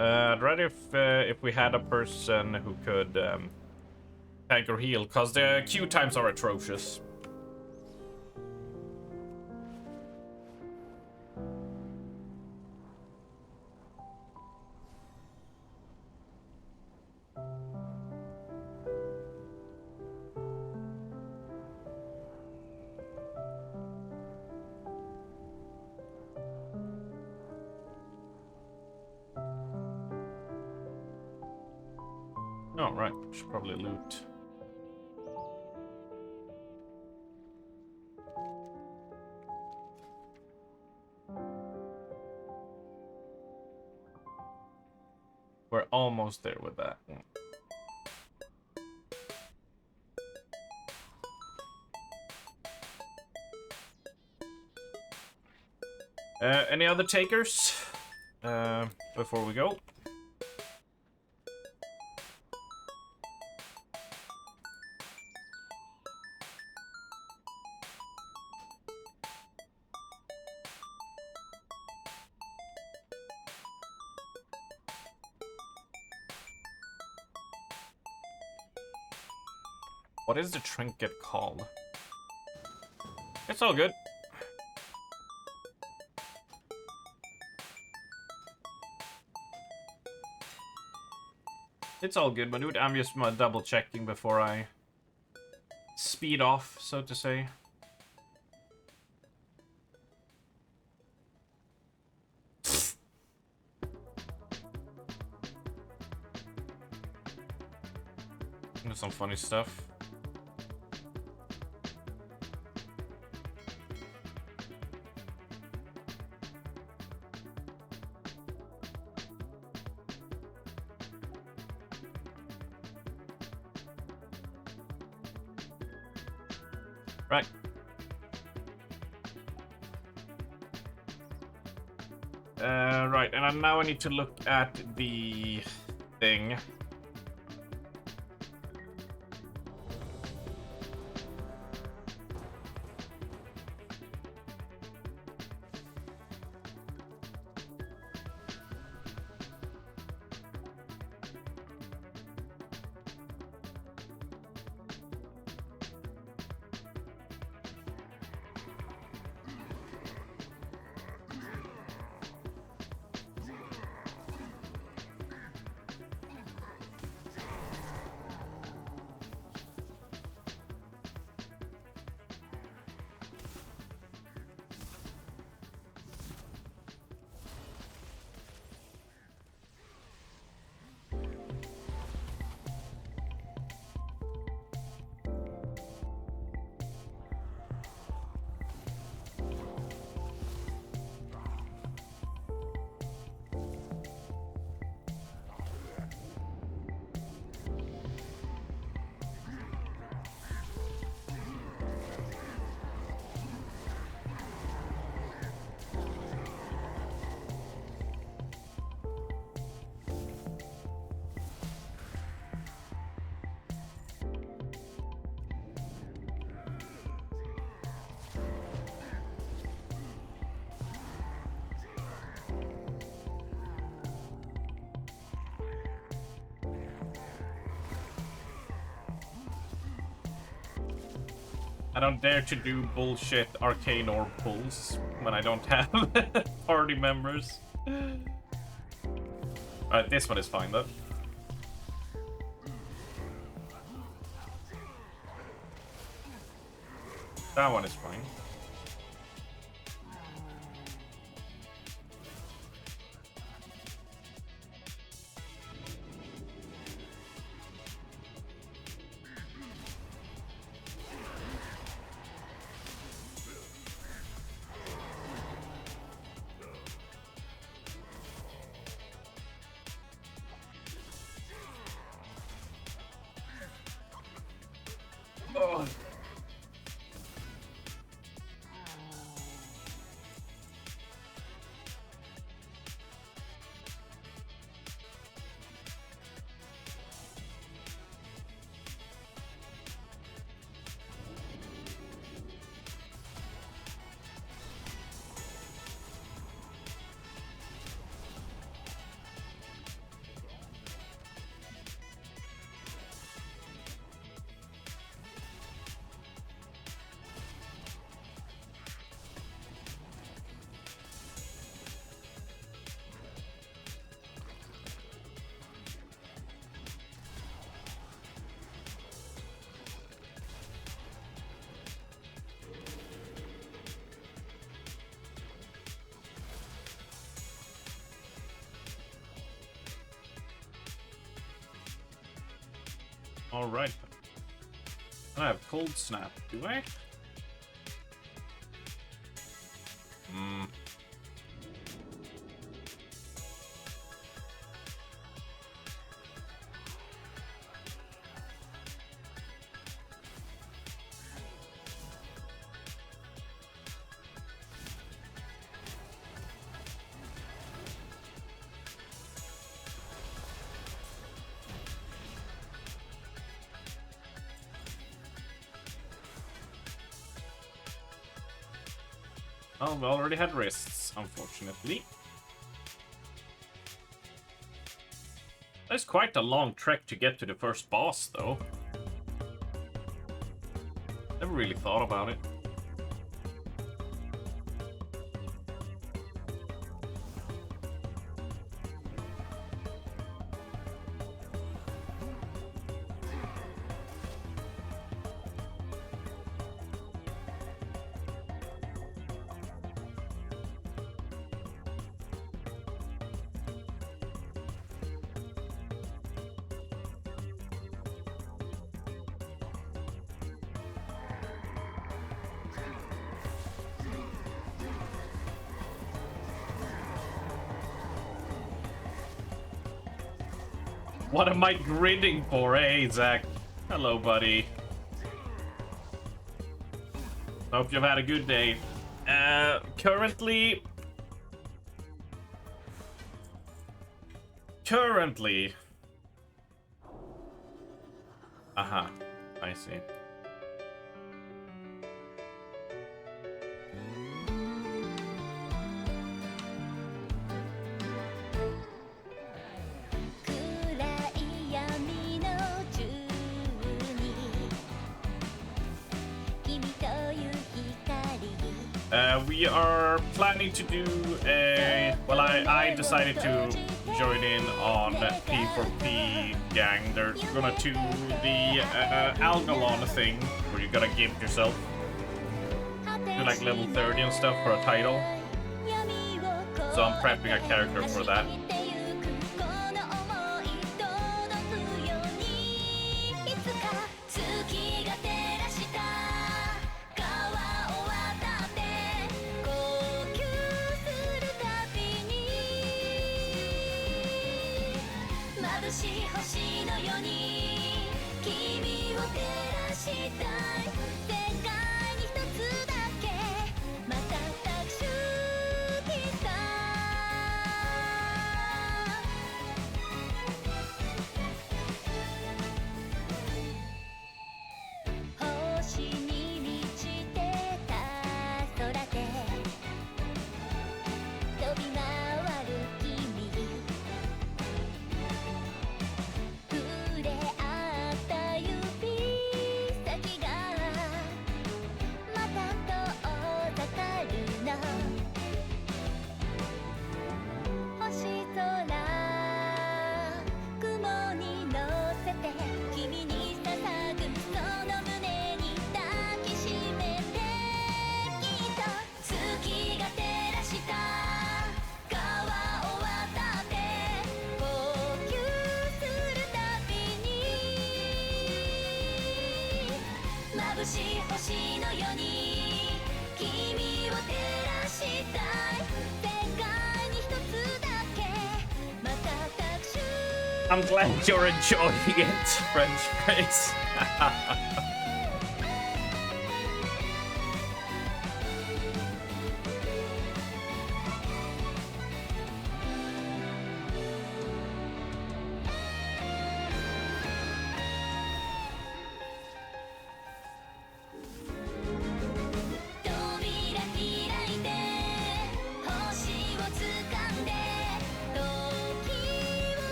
I'd rather if we had a person who could tank or heal, cause the queue times are atrocious. Oh, right. Should probably loot. We're almost there with that. Any other takers? Before we go? What is the trinket called? It's all good. It's all good, but I'm just double checking before I speed off, so to say. There's some funny stuff. Right. Right, and now I need to look at the thing. I don't dare to do bullshit arcane orb pulls when I don't have party members. Alright, this one is fine though. That one is fine. Alright. I have Cold Snap, do I? Hmm. Oh, we already had wrists, unfortunately. That's quite a long trek to get to the first boss, though. Never really thought about it. What am I grinning for? Hey, Zach. Hello, buddy. Hope you've had a good day. Currently... Aha, I see. We are planning to do a... Well, I decided to join in on P4P gang. They're gonna do the Algalon thing, where you gotta gift yourself to like level 30 and stuff for a title. So I'm prepping a character for that. I'm glad you're enjoying it, French Prince.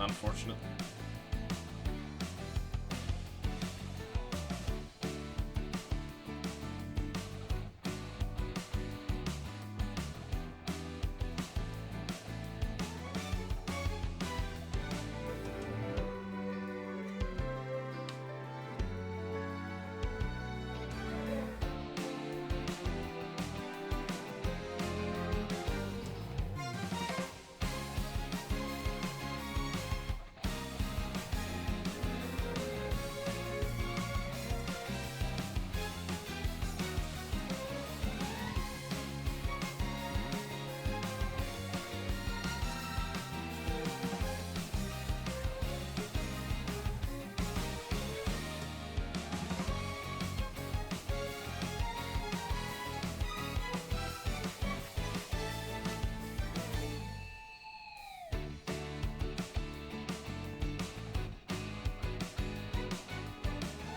unfortunate.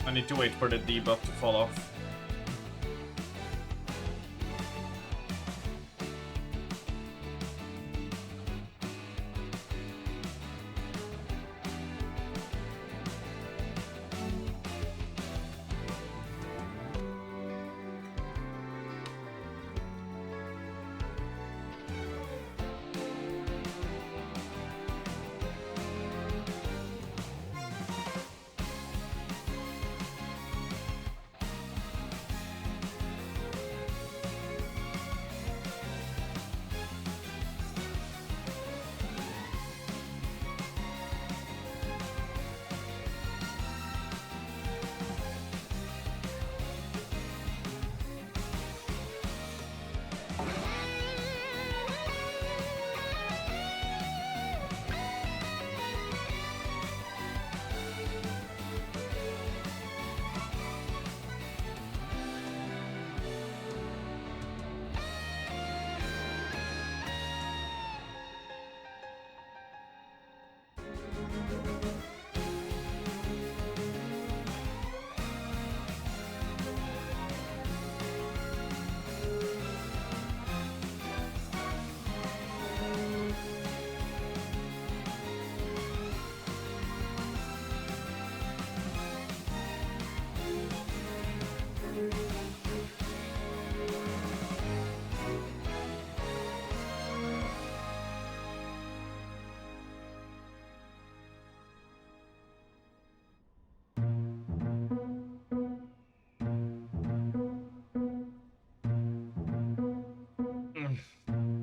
I need to wait for the debuff to fall off.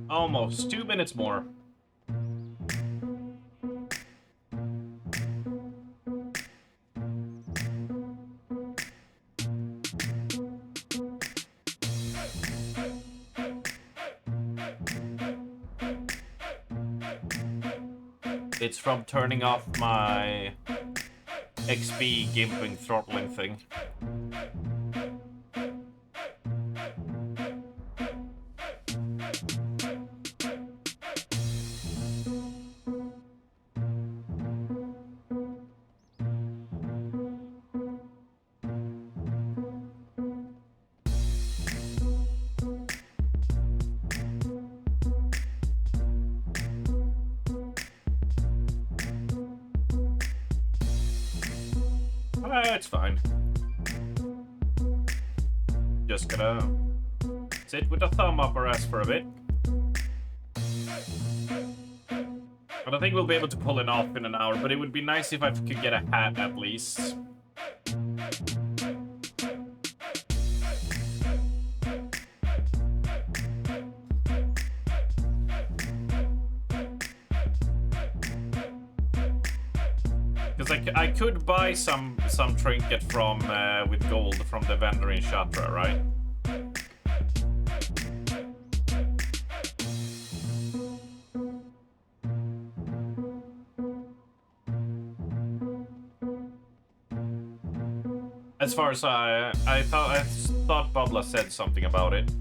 Almost 2 minutes more. It's from turning off my XP gimping throttling thing. It's fine. Just gonna sit with a thumb up our ass for a bit. But I think we'll be able to pull it off in an hour, but it would be nice if I could get a hat at least. Because I could buy some trinket from with gold from the vendor in Shatra, right? As far as I thought Babla said something about it.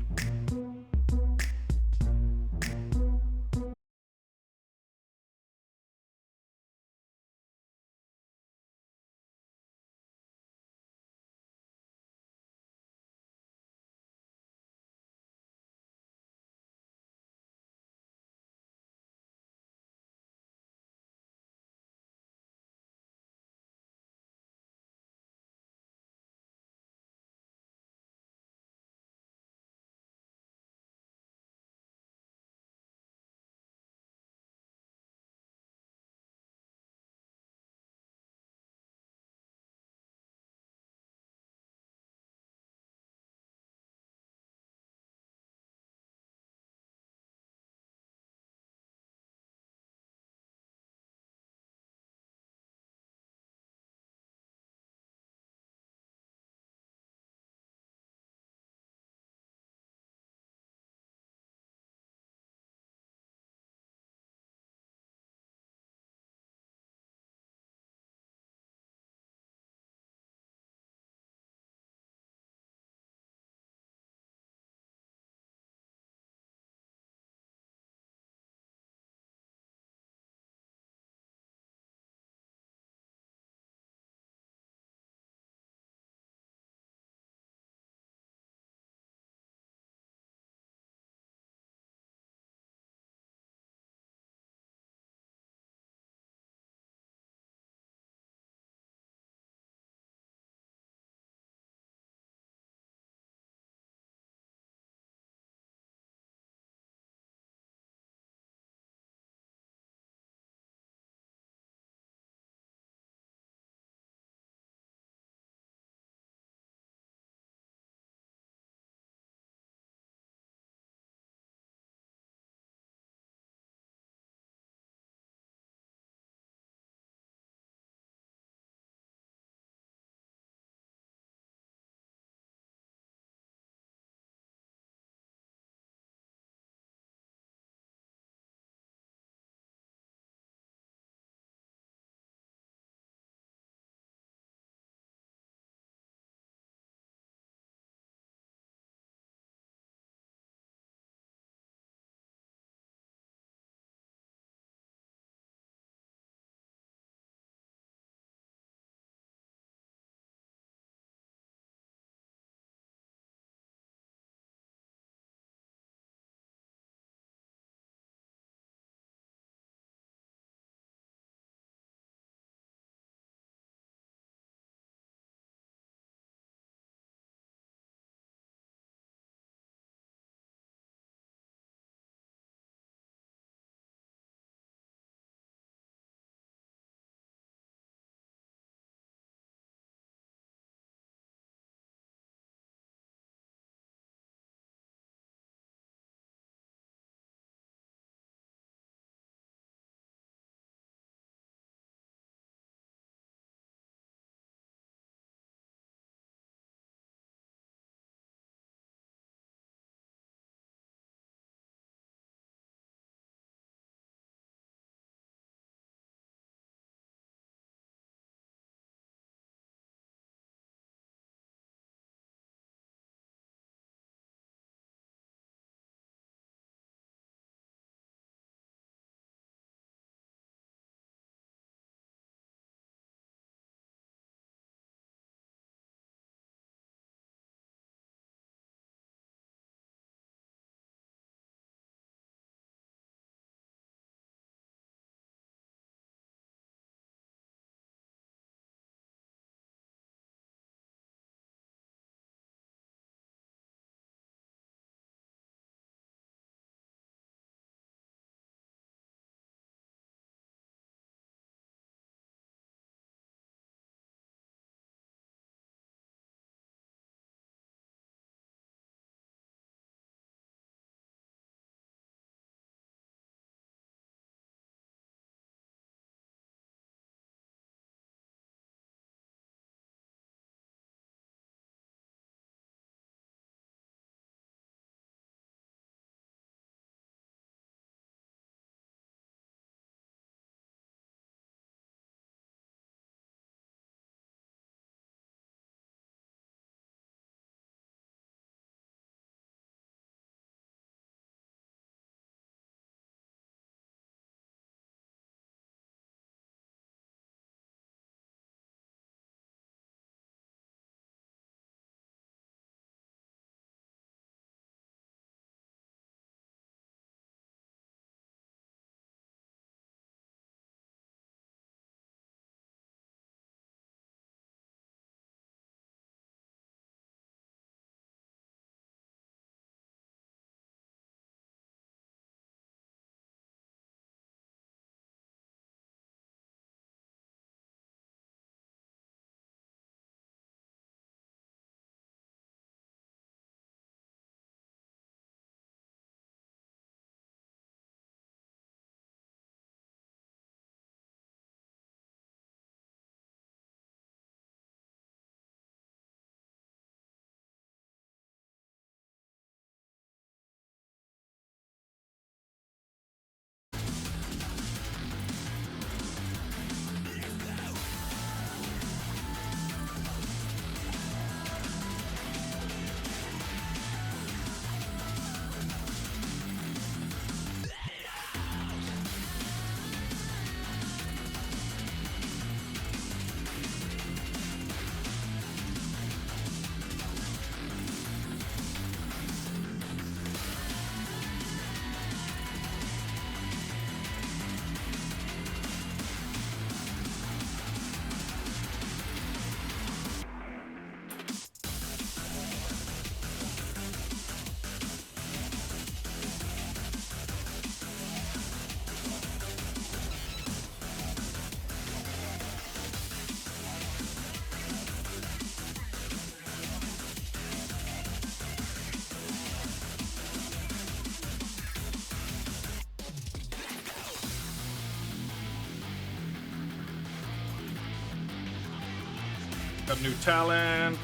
Got new talent.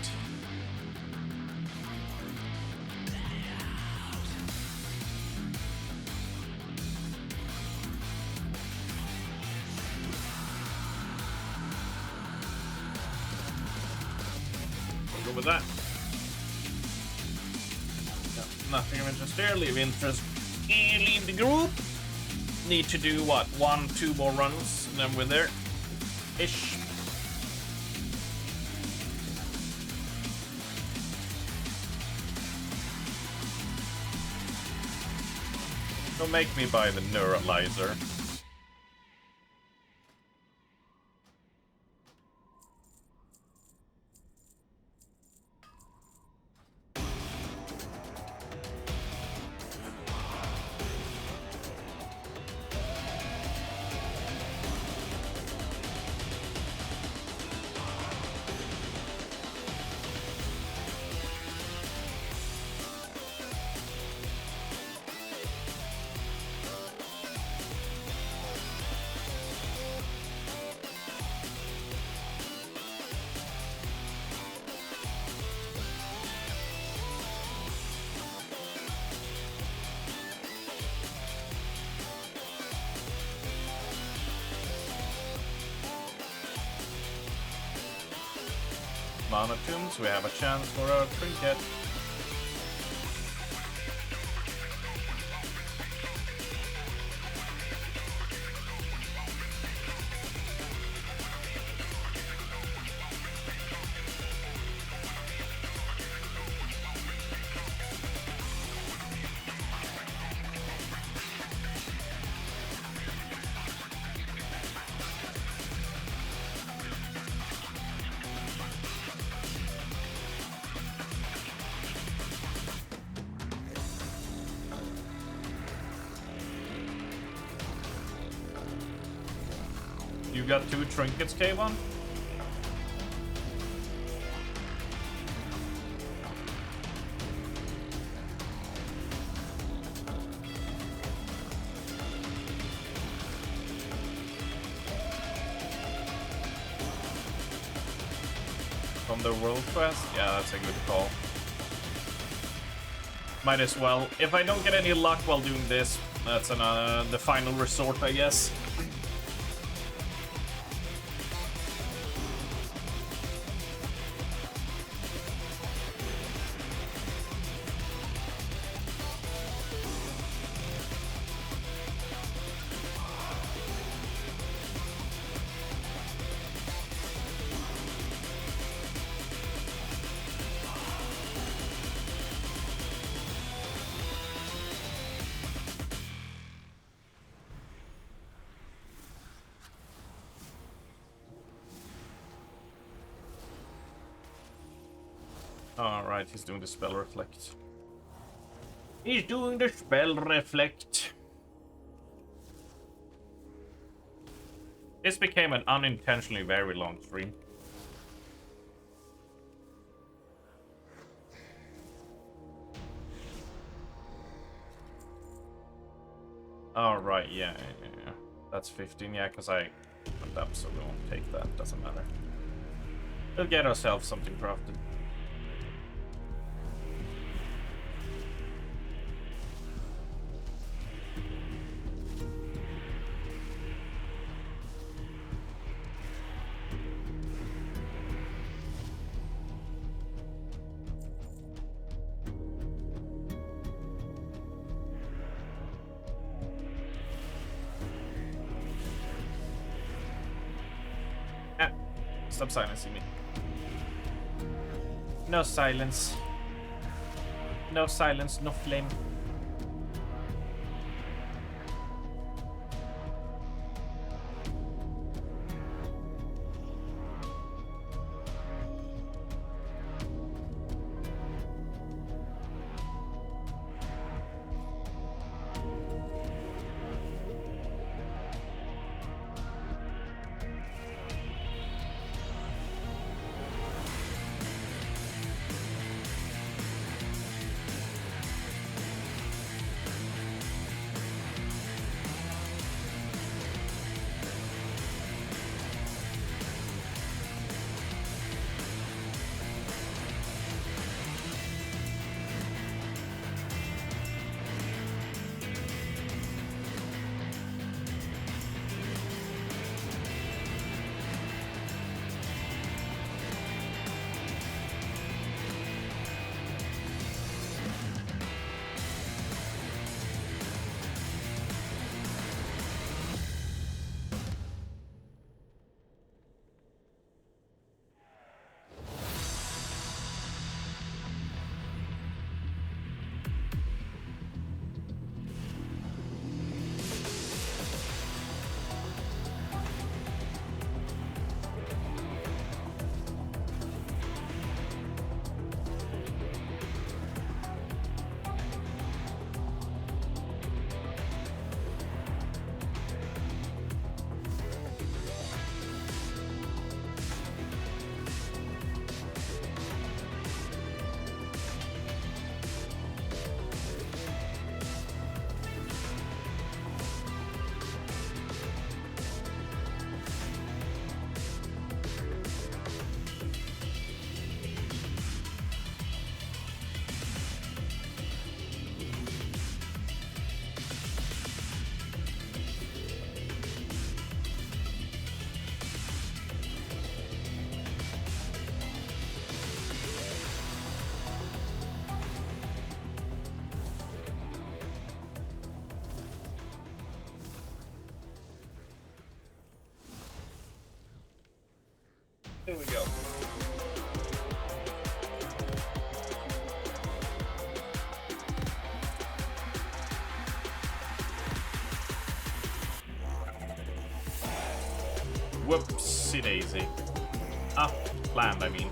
We'll go with that. No, nothing of interest there. Leave interest. Leave the group. Need to do what? 1-2 more runs, and then we're there. Ish. Don't make me buy the neuralizer. Monotums, we have a chance for a trinket. You got 2 trinkets, K1? From the world quest? Yeah, that's a good call. Might as well. If I don't get any luck while doing this, that's the final resort, I guess. Alright, he's doing the spell reflect. He's doing the spell reflect. This became an unintentionally very long stream. Alright, yeah. That's 15, yeah, because I went up, so we won't take that, doesn't matter. We'll get ourselves something crafted. Stop silencing me. No silence. No silence, no flame. Here we go. Whoopsie daisy. Ah, land, I mean.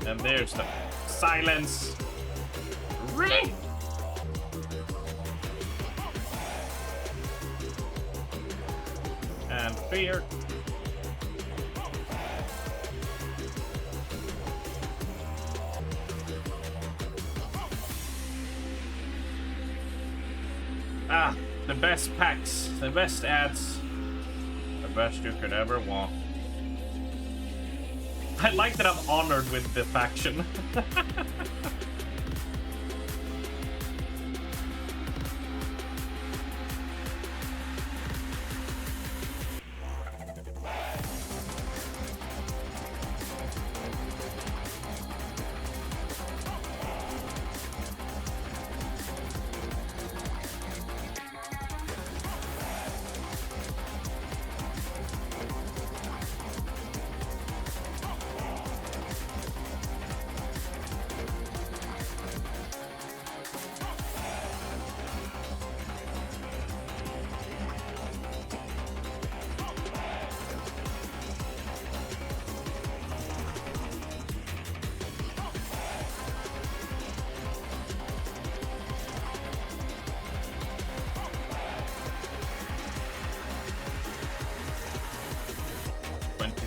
And there's the silence. Really? And fear. Ah, the best packs, the best ads, the best you could ever want. I like that I'm honored with the faction.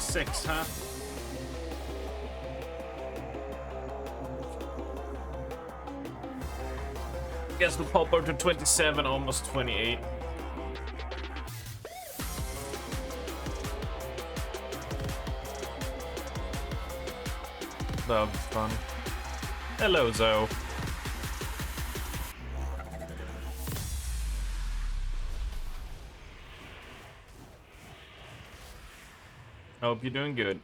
Six, huh? Guess we'll pop over to 27, almost 28. That'll be fun. Hello, Zoe. Hope you're doing good.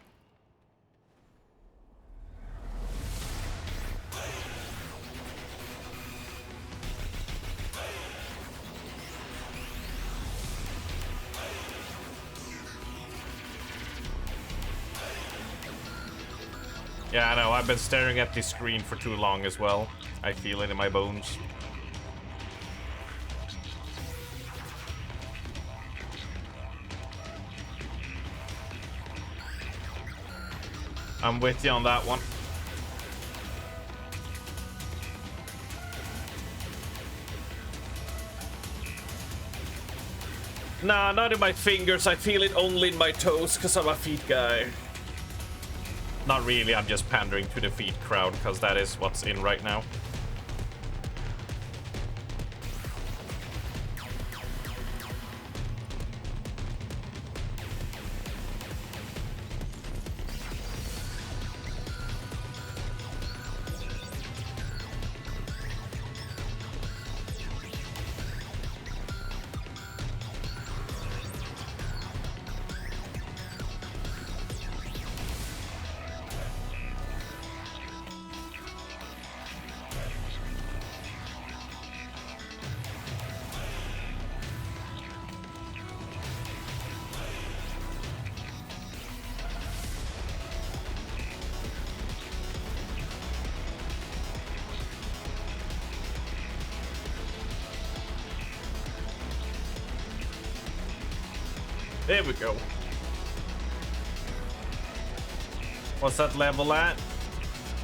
Yeah, I know, I've been staring at this screen for too long as well. I feel it in my bones. I'm with you on that one. Nah, not in my fingers. I feel it only in my toes because I'm a feet guy. Not really, I'm just pandering to the feet crowd because that is what's in right now. There we go. What's that level at?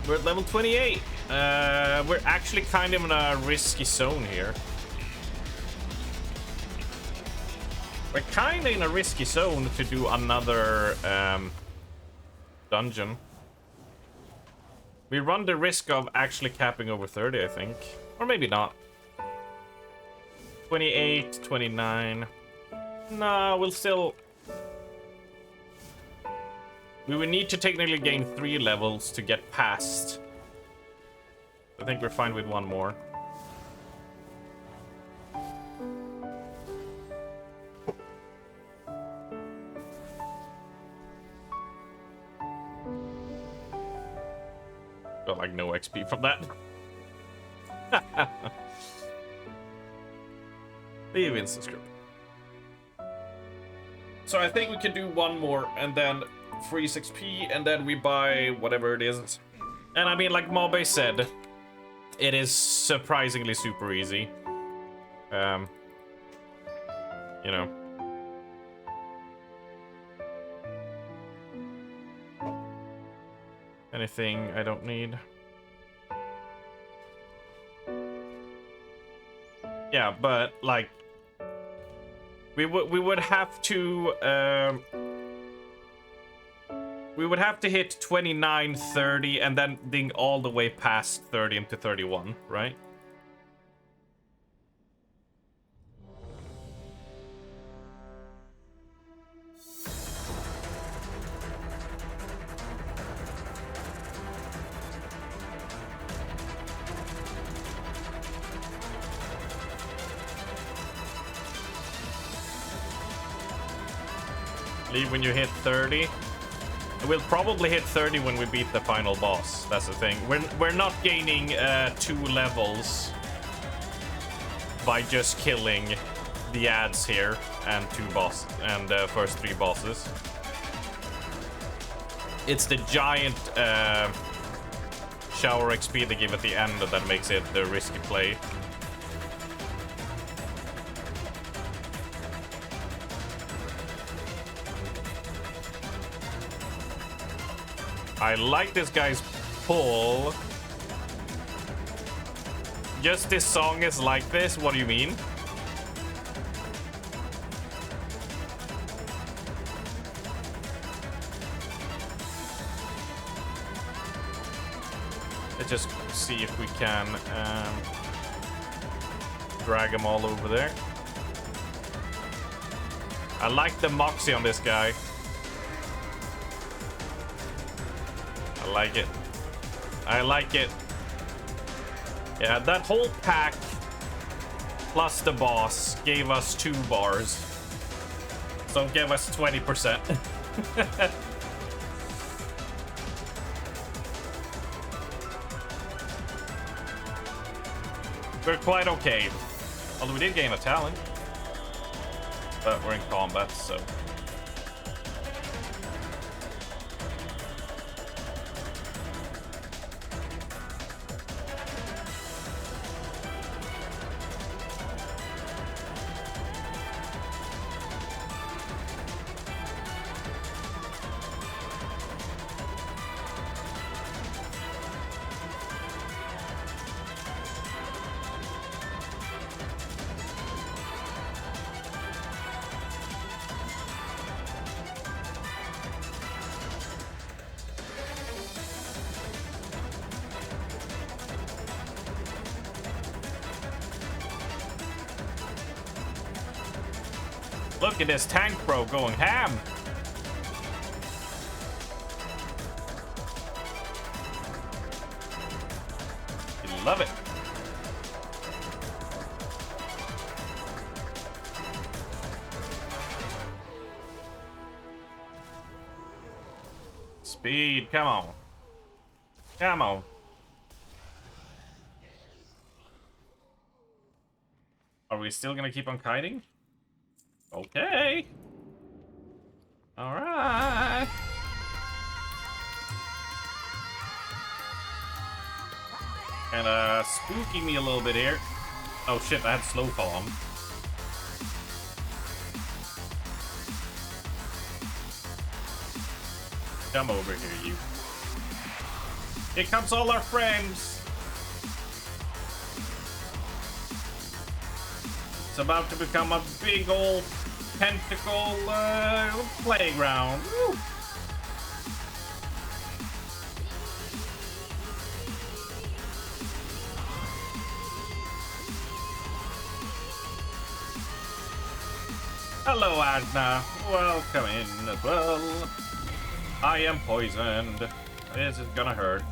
We're at level 28. We're actually kind of in a risky zone here. We're kind of in a risky zone to do another dungeon. We run the risk of actually capping over 30, I think. Or maybe not. 28, 29. No, we'll still... We will need to technically gain 3 levels to get past. I think we're fine with 1 more. got like no XP from that. Leave instant script. So I think we can do one more and then freeze XP and then we buy whatever it is. And I mean, like Mobe said, it is surprisingly super easy. You know. Anything I don't need? Yeah, but like we would have to hit 29, 30, and then ding all the way past 30 into 31, right? Leave when you hit 30. We'll probably hit 30 when we beat the final boss. That's the thing. We're not gaining 2 levels by just killing the ads here and 2 boss and the first 3 bosses. It's the giant shower XP they give at the end that makes it the risky play. I like this guy's pull. Just this song is like this? What do you mean? Let's just see if we can drag them all over there. I like the moxie on this guy. I like it. I like it. Yeah, that whole pack plus the boss gave us 2 bars. So give us 20%. We're quite okay. Although we did gain a talent. But we're in combat, so... Look at this tank bro going ham. You love it. Speed, come on. Come on. Are we still gonna keep on kiting? Okay. All right. And spooking me a little bit here. Oh shit, I had slow fall on. Come over here, you. Here comes all our friends. It's about to become a big old tentacle playground. Woo. Hello, Adna. Welcome in as well. I am poisoned. This is gonna hurt.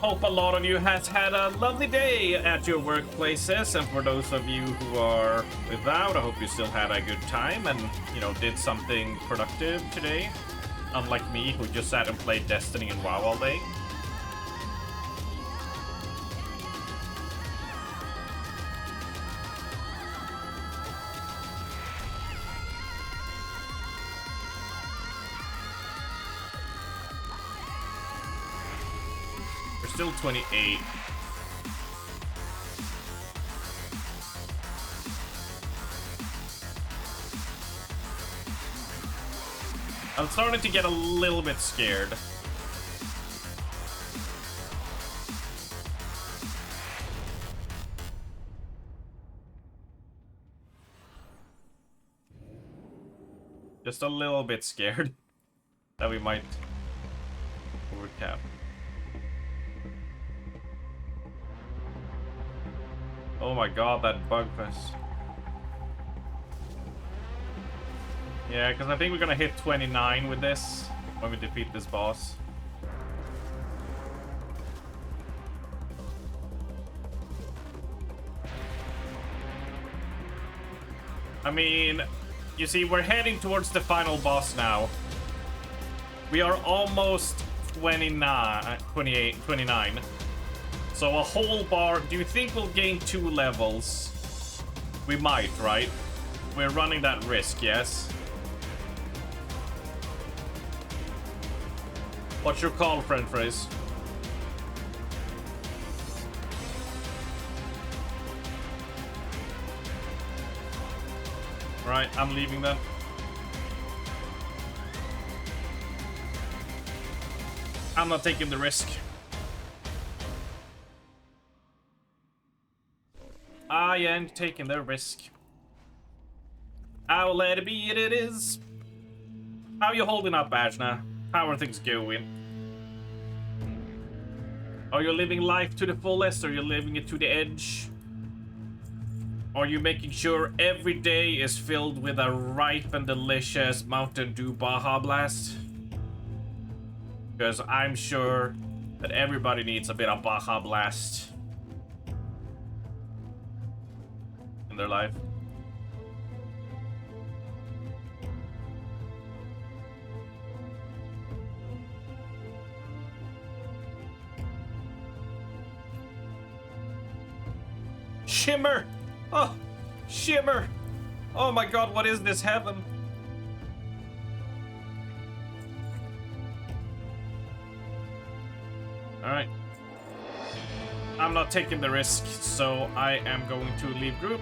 hope a lot of you has had a lovely day at your workplaces, and for those of you who are without, I hope you still had a good time and, you know, did something productive today. Unlike me, who just sat and played Destiny and WoW all day. We're still 28. I'm starting to get a little bit scared. Just a little bit scared that we might overcap. Oh my god, that bug fest. Yeah, because I think we're gonna hit 29 with this when we defeat this boss. I mean, you see, we're heading towards the final boss now. We are almost 29. So a whole bar. Do you think we'll gain 2 levels? We might, right? We're running that risk, yes? What's your call, friend phrase? Right, I'm leaving then. I'm not taking the risk. I ain't taking the risk. I'll let it be it is. How you holding up, Ajna? How are things going? Are you living life to the fullest, or are you living it to the edge? Are you making sure every day is filled with a ripe and delicious Mountain Dew Baja Blast? Because I'm sure that everybody needs a bit of Baja Blast in their life. Shimmer! Oh, Shimmer! Oh my god, what is this heaven? Alright. I'm not taking the risk, so I am going to leave group.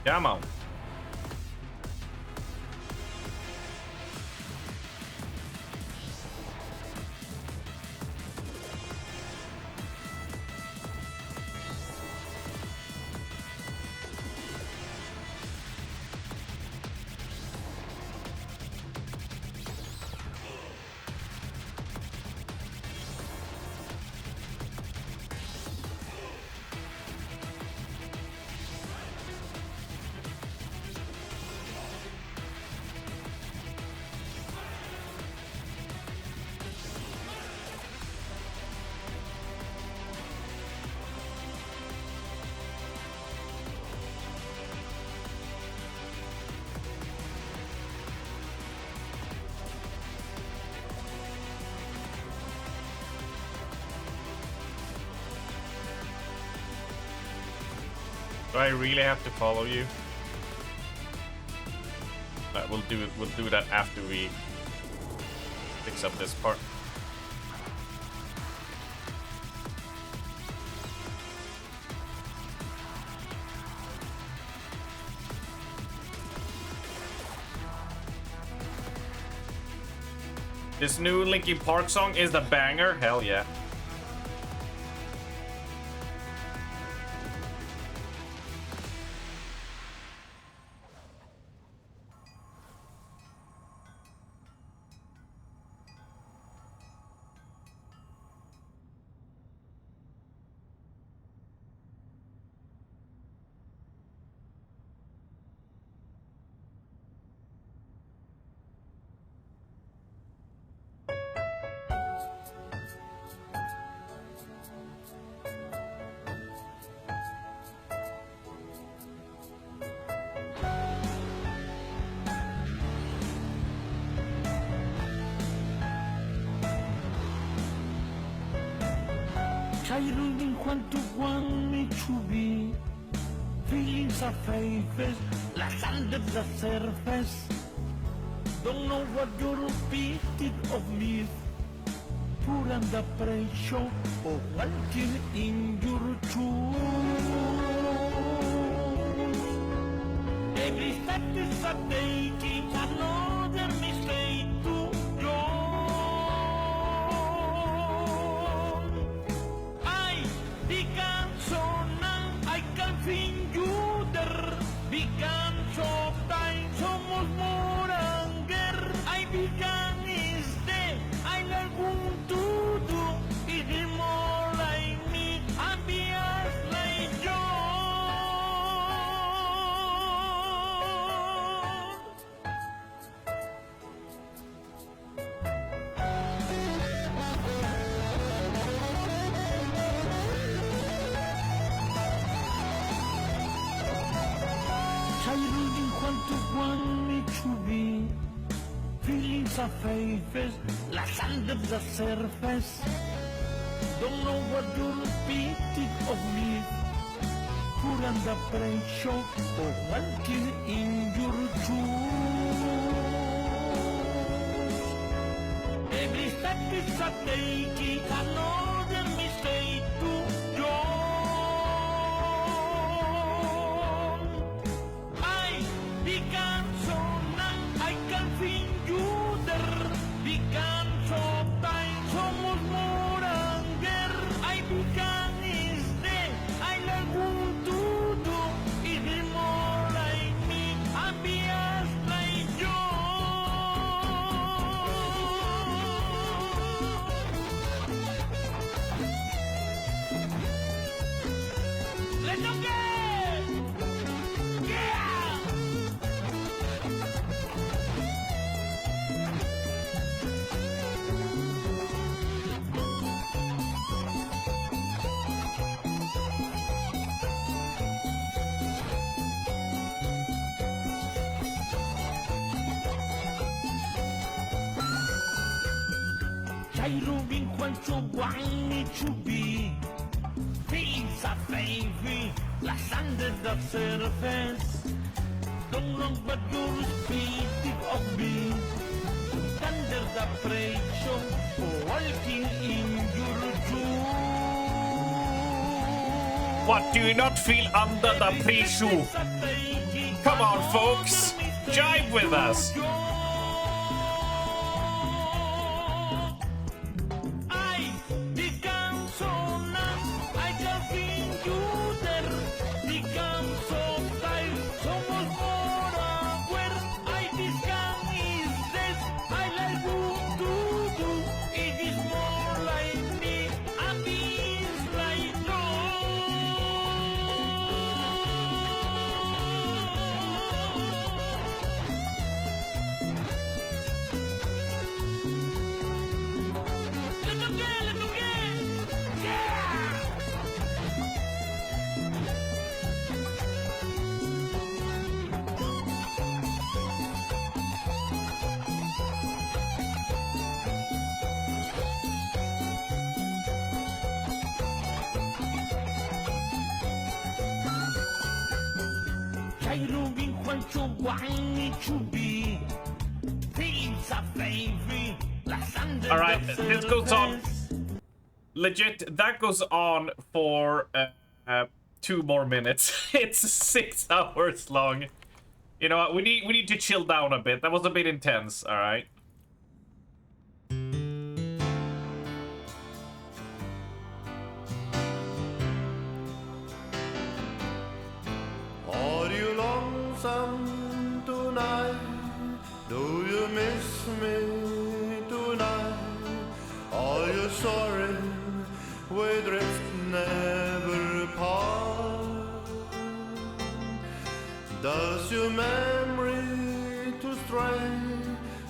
Come on. Do I really have to follow you? We'll do it. We'll do that after we fix up this part. This new Linkin Park song is the banger. Hell yeah. Child in quanto want me to be. Feelings are faces, like under the surface. Don't know what you're repeating of me. Put under pressure or walking in your shoes. Every step is a taking another mistake to go. Began so now I can find you there. Began so time somos more anger. I began is there. I like to do it is more like me. And be as like you. Child in quanto want me to be. Feelings are faces, like under the surface. Don't know what you're repeating of me. Put under pressure or walking in your shoes. Every step is a taking another mistake to go. Began so now I can find you there. Began so time somos more anger. I began is there. I like to do it is more like me. And be as like you. Let's go get! Yeah! Child in quanto want me to be. Feelings are favy, like under the surface. Don't know what you're speaking of me. Under the pressure, walking in your shoes. What, do you not feel under the pressure? Come on, folks. Jive with us. All right, this goes on. Legit, that goes on for 2 more minutes. It's 6 hours long. You know what? We need to chill down a bit. That was a bit intense. All right. Are you lonesome tonight? Do you miss me tonight? Are you sorry we drift never apart? Does your memory to stray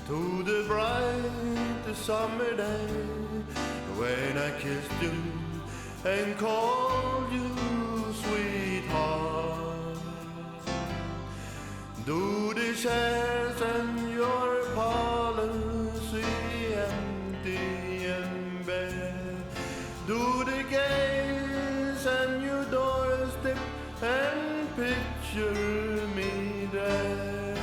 to the bright summer day when I kissed you and called you sweetheart? Do the chairs and your policy empty and bare? Do the gaze and your doorstep and picture me there?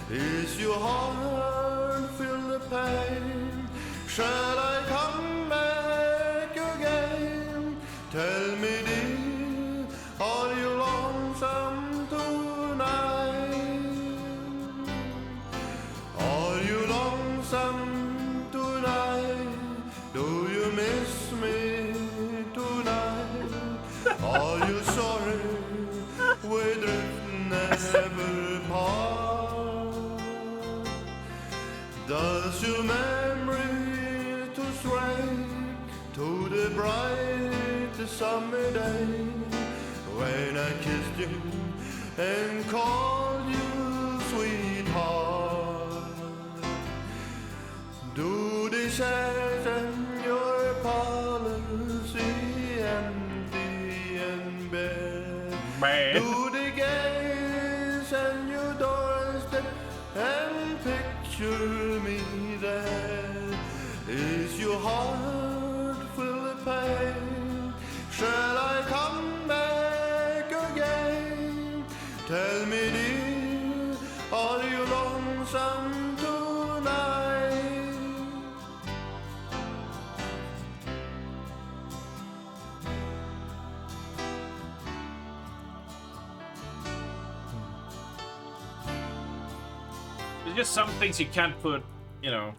Is your heart filled with pain? Shall I come back again? Tell me dear, are you lonesome tonight? Are you lonesome tonight? Do you miss me tonight? Are you sorry we drift never apart? Does your memory to stray to the bright summer day when I kissed you and called you sweetheart? Do the chairs and your policy empty and bare? Do the gaze and your doorstep and picture me there? Is your heart full of pain? Shall I come back again? Tell me dear, are you lonesome tonight? There's just some things you can't put, you know,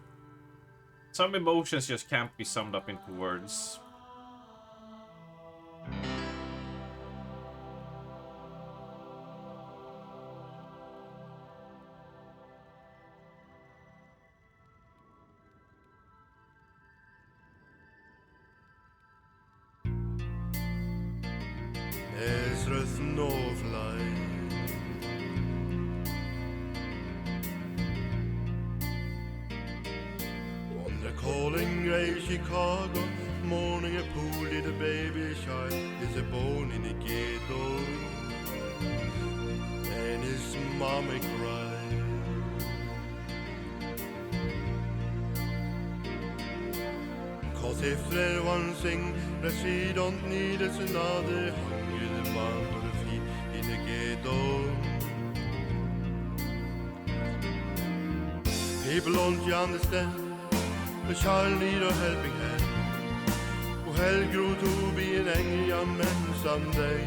some emotions just can't be summed up into words. Ezra Snowflake. On the calling gray Chicago morning, a poor little baby child is a born in the ghetto, and his mommy cried. Cause if there's one thing that she don't need, it's another hungry man to the feet in the ghetto. People don't you understand? The child need a helping hand. Och hell grow to be an angry young man someday.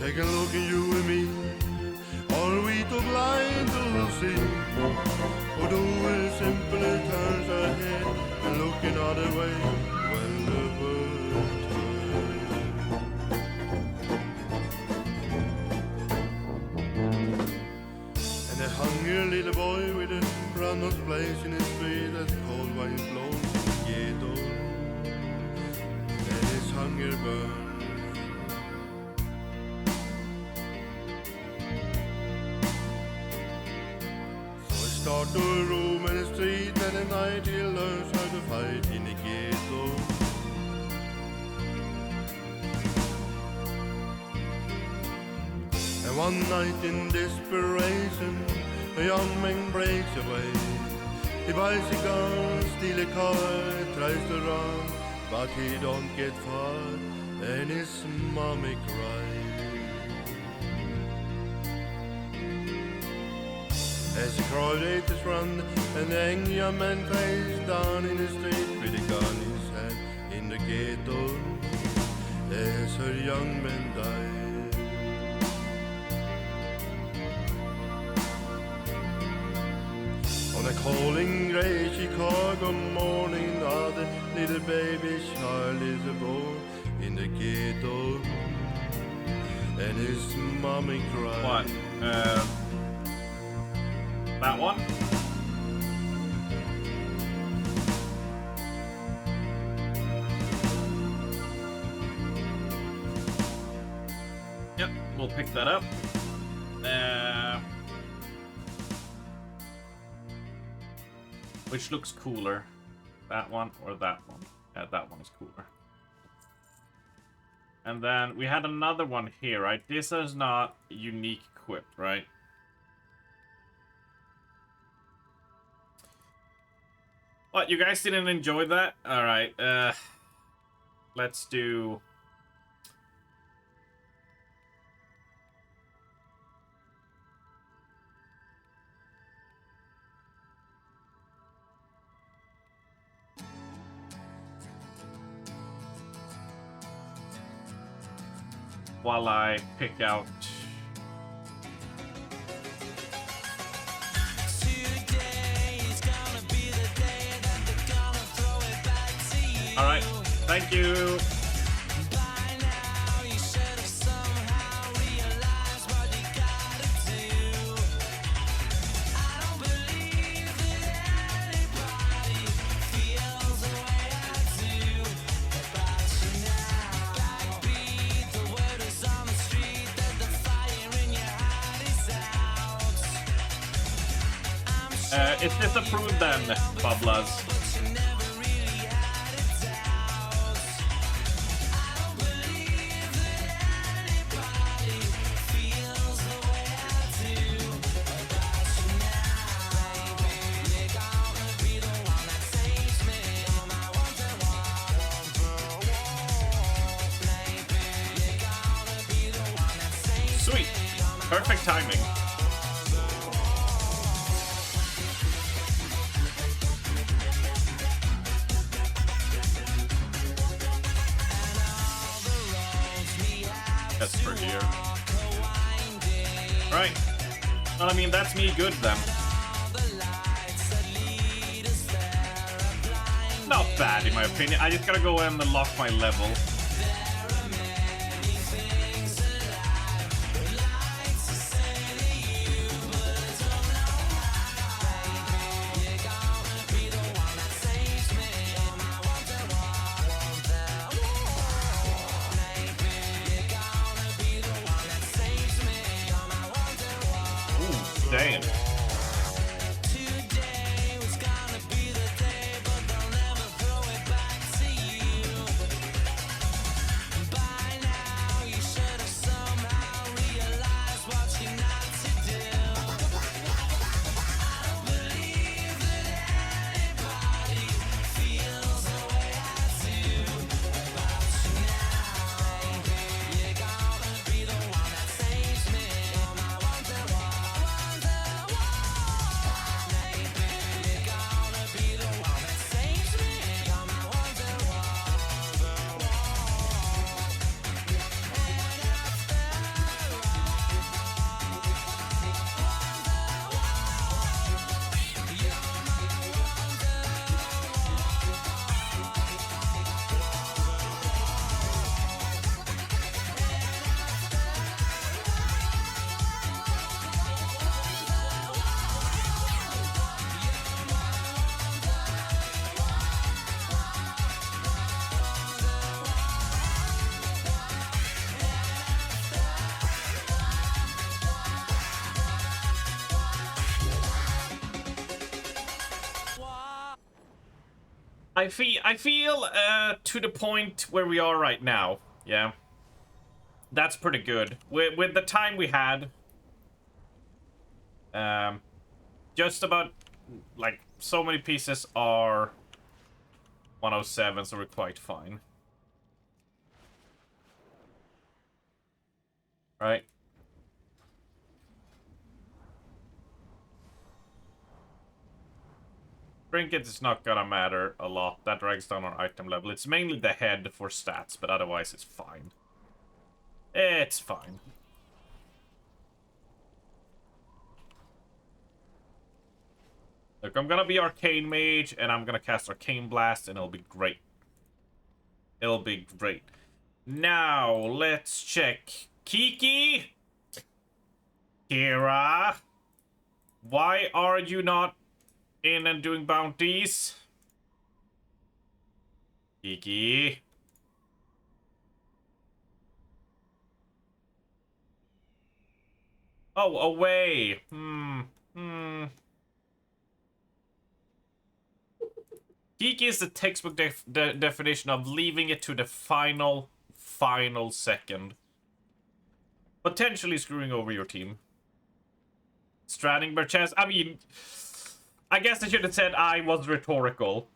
Take a look at you and me, Are we too blind to see? Or do we simply turn our head and look another way when the world turns? And a hungry little boy with a run-nose place in his street that's cold wind blows in the ghetto, and his hunger burns. Start a room in the street and at night he learns how to fight in the ghetto. And one night in desperation, a young man breaks away. He buys a gun, steals a car, tries to run, but he don't get far, and his mommy cries. As the crowd run, and the angry young man cries down in the street with a gun in his hand in the ghetto, as her young man died. On a calling gray Chicago morning, the little baby child is born in the ghetto, and his mommy cried. What? That one? Yep, we'll pick that up. Which looks cooler? That one or that one? Yeah, that one is cooler. And then we had another one here, right? This is not unique equipped, right? What, you guys didn't enjoy that? Alright, let's do... while I pick out... Alright, thank you! It's disapproved then, Bablas. Sweet. Perfect timing. That's for here. Right. Well, I mean, that's me good then. Not bad, in my opinion. I just gotta go and unlock my level. Damn. I feel to the point where we are right now. Yeah. That's pretty good. With the time we had, just about, like, so many pieces are 107, so we're quite fine. Right? Trinkets is not gonna matter a lot. That drags down our item level. It's mainly the head for stats, but otherwise it's fine. It's fine. Look, I'm gonna be Arcane Mage, and I'm gonna cast Arcane Blast, and it'll be great. It'll be great. Now, let's check. Kiki? Kira? Why are you not in and doing bounties? Kiki? Oh, away. Kiki is the textbook definition of leaving it to the final second. Potentially screwing over your team. Stratting perchance. I mean, I guess I should have said I was rhetorical.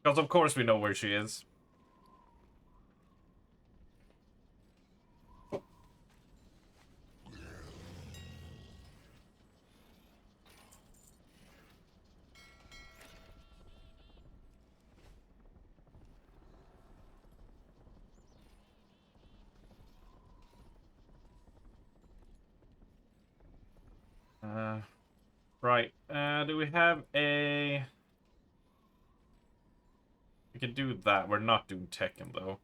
Because of course we know where she is. Right. Do we have a... We can do that. We're not doing Tekken, though.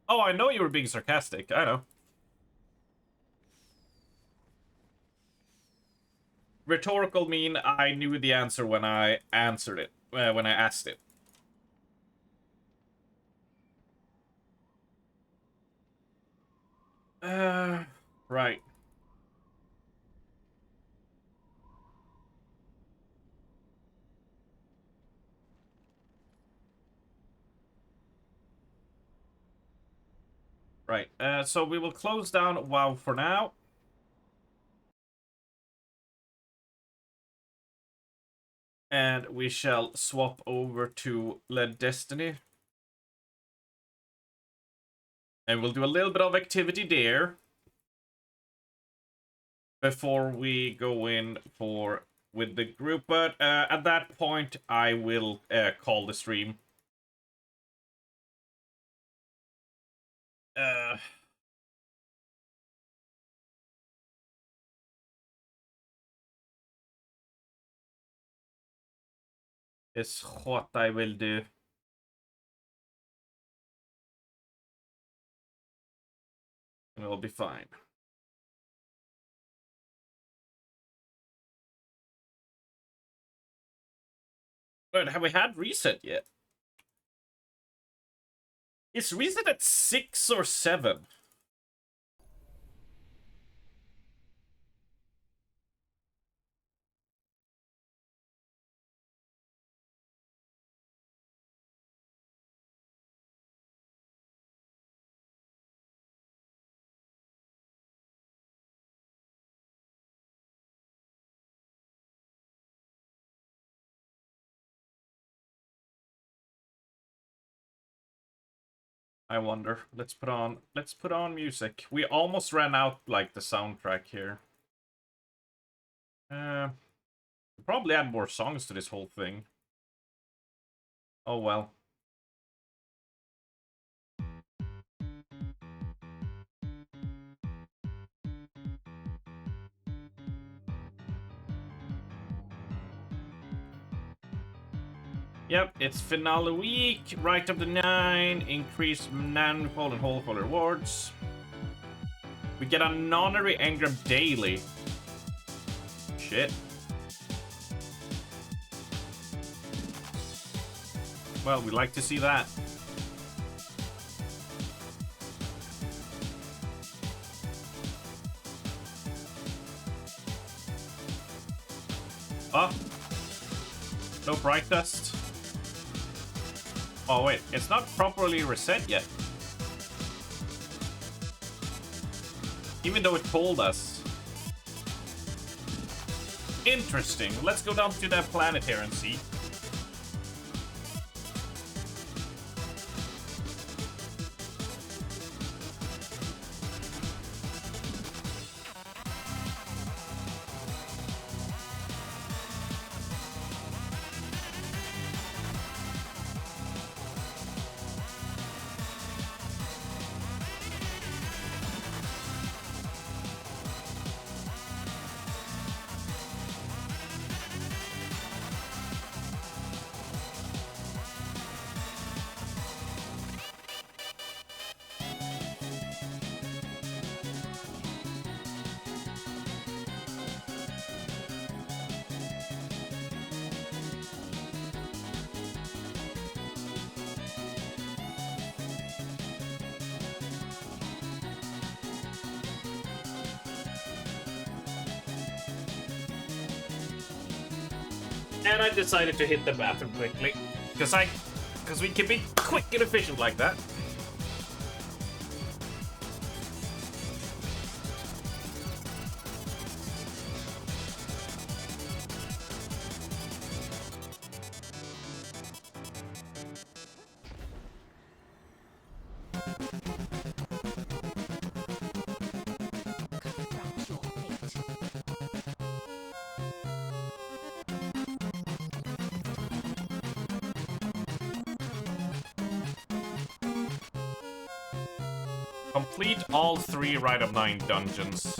Oh, I know you were being sarcastic. I know. Rhetorical mean I knew the answer when I answered it. When I asked it. Right. Right, so we will close down WoW for now. And we shall swap over to Lead Destiny. And we'll do a little bit of activity there. Before we go in with the group. But at that point, I will call the stream. Is what I will do. And it'll be fine. But have we had reset yet? Is reset at 6 or 7? I wonder. Let's put on music. We almost ran out like the soundtrack here. We'll probably add more songs to this whole thing. Oh well. Yep, it's finale week, right of the 9, increased non-fold and whole fold rewards. We get a non-honorary engram daily. Shit. Well, we'd like to see that. No bright dust. Oh wait, it's not properly reset yet. Even though it told us. Interesting. Let's go down to that planet here and see. And I decided to hit the bathroom quickly, because we can be quick and efficient like that. Complete all 3 Rite of 9 dungeons.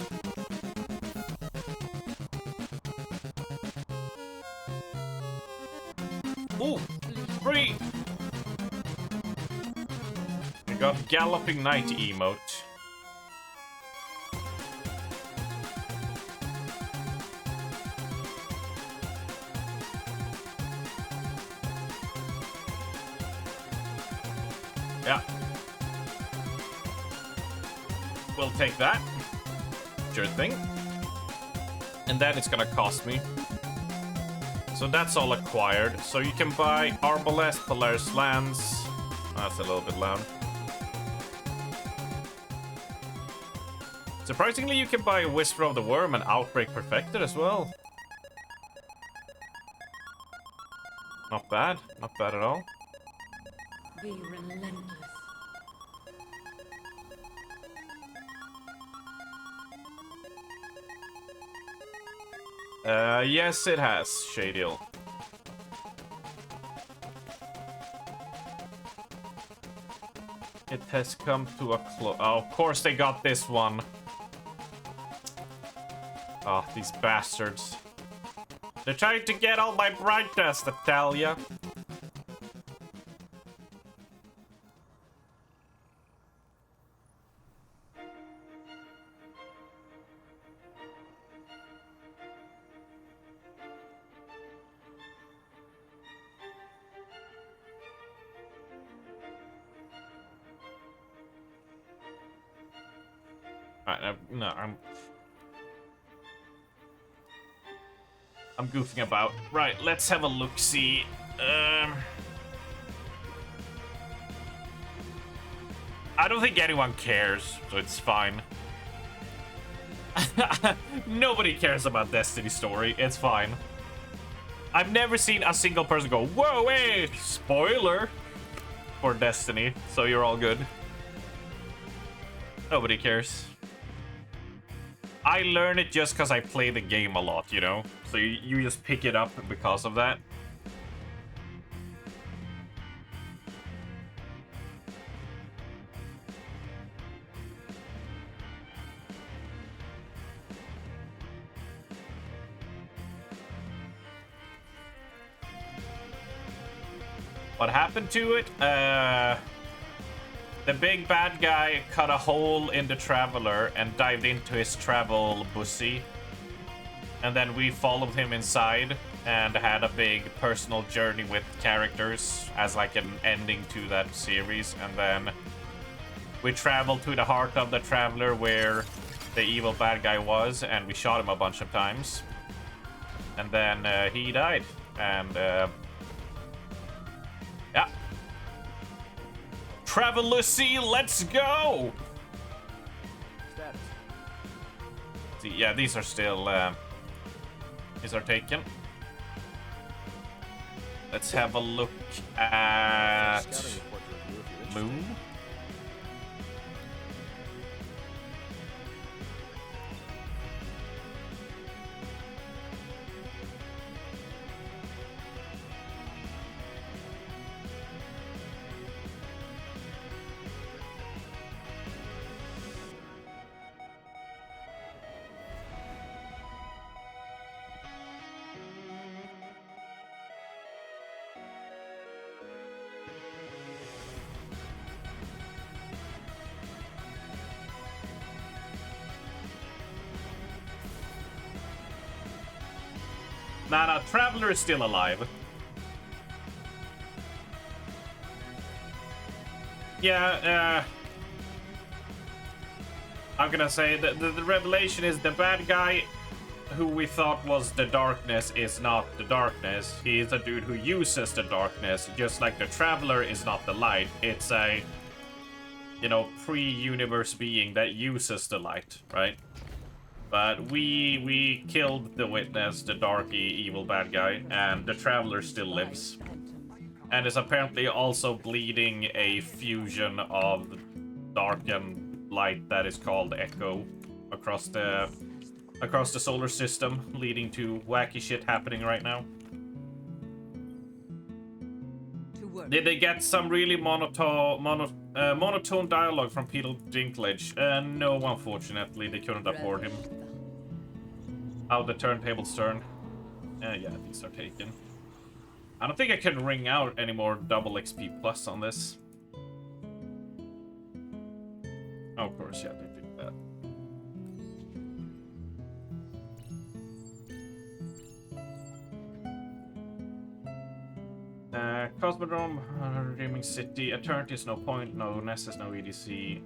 Ooh, 3! We got Galloping Knight emote. Yeah. We'll take that. Sure thing. And then it's gonna cost me. So that's all acquired. So you can buy Arbalest, Polaris Lance. That's a little bit loud. Surprisingly, you can buy Whisper of the Worm and Outbreak Perfected as well. Not bad. Not bad at all. Be relentless. Yes, it has, Shadiel. It has come to a close. Oh, of course they got this one. Oh, these bastards. They're trying to get all my bright dust, Natalia. No, I'm goofing about. Right, let's have a look-see. I don't think anyone cares, so it's fine. Nobody cares about Destiny story. It's fine. I've never seen a single person go, "Whoa, hey, spoiler!" for Destiny, so you're all good. Nobody cares. I learn it just because I play the game a lot, you know? So you just pick it up because of that. What happened to it? The big bad guy cut a hole in the Traveler and dived into his travel bussy. And then we followed him inside and had a big personal journey with characters as like an ending to that series. And then we traveled to the heart of the Traveler where the evil bad guy was, and we shot him a bunch of times. And then he died. And yeah. Travelussy, let's go! Status. See, yeah, these are still these are taken. Let's have a look at Moon. Nah, Traveler is still alive. Yeah, I'm gonna say that the revelation is the bad guy who we thought was the darkness is not the darkness. He's a dude who uses the darkness, just like the Traveler is not the light. It's a, you know, pre-universe being that uses the light, right? But we killed the Witness, the dark evil bad guy, and the Traveler still lives. And is apparently also bleeding a fusion of dark and light that is called Echo across the solar system, leading to wacky shit happening right now. Did they get some really monotone dialogue from Peter Dinklage? No, unfortunately, they couldn't afford him. How the turntables turn. Yeah, these are taken. I don't think I can ring out any more double XP plus on this. Oh, of course, yeah, they did that. Cosmodrome, Dreaming City, Eternity is no point, no Nessus, no EDC.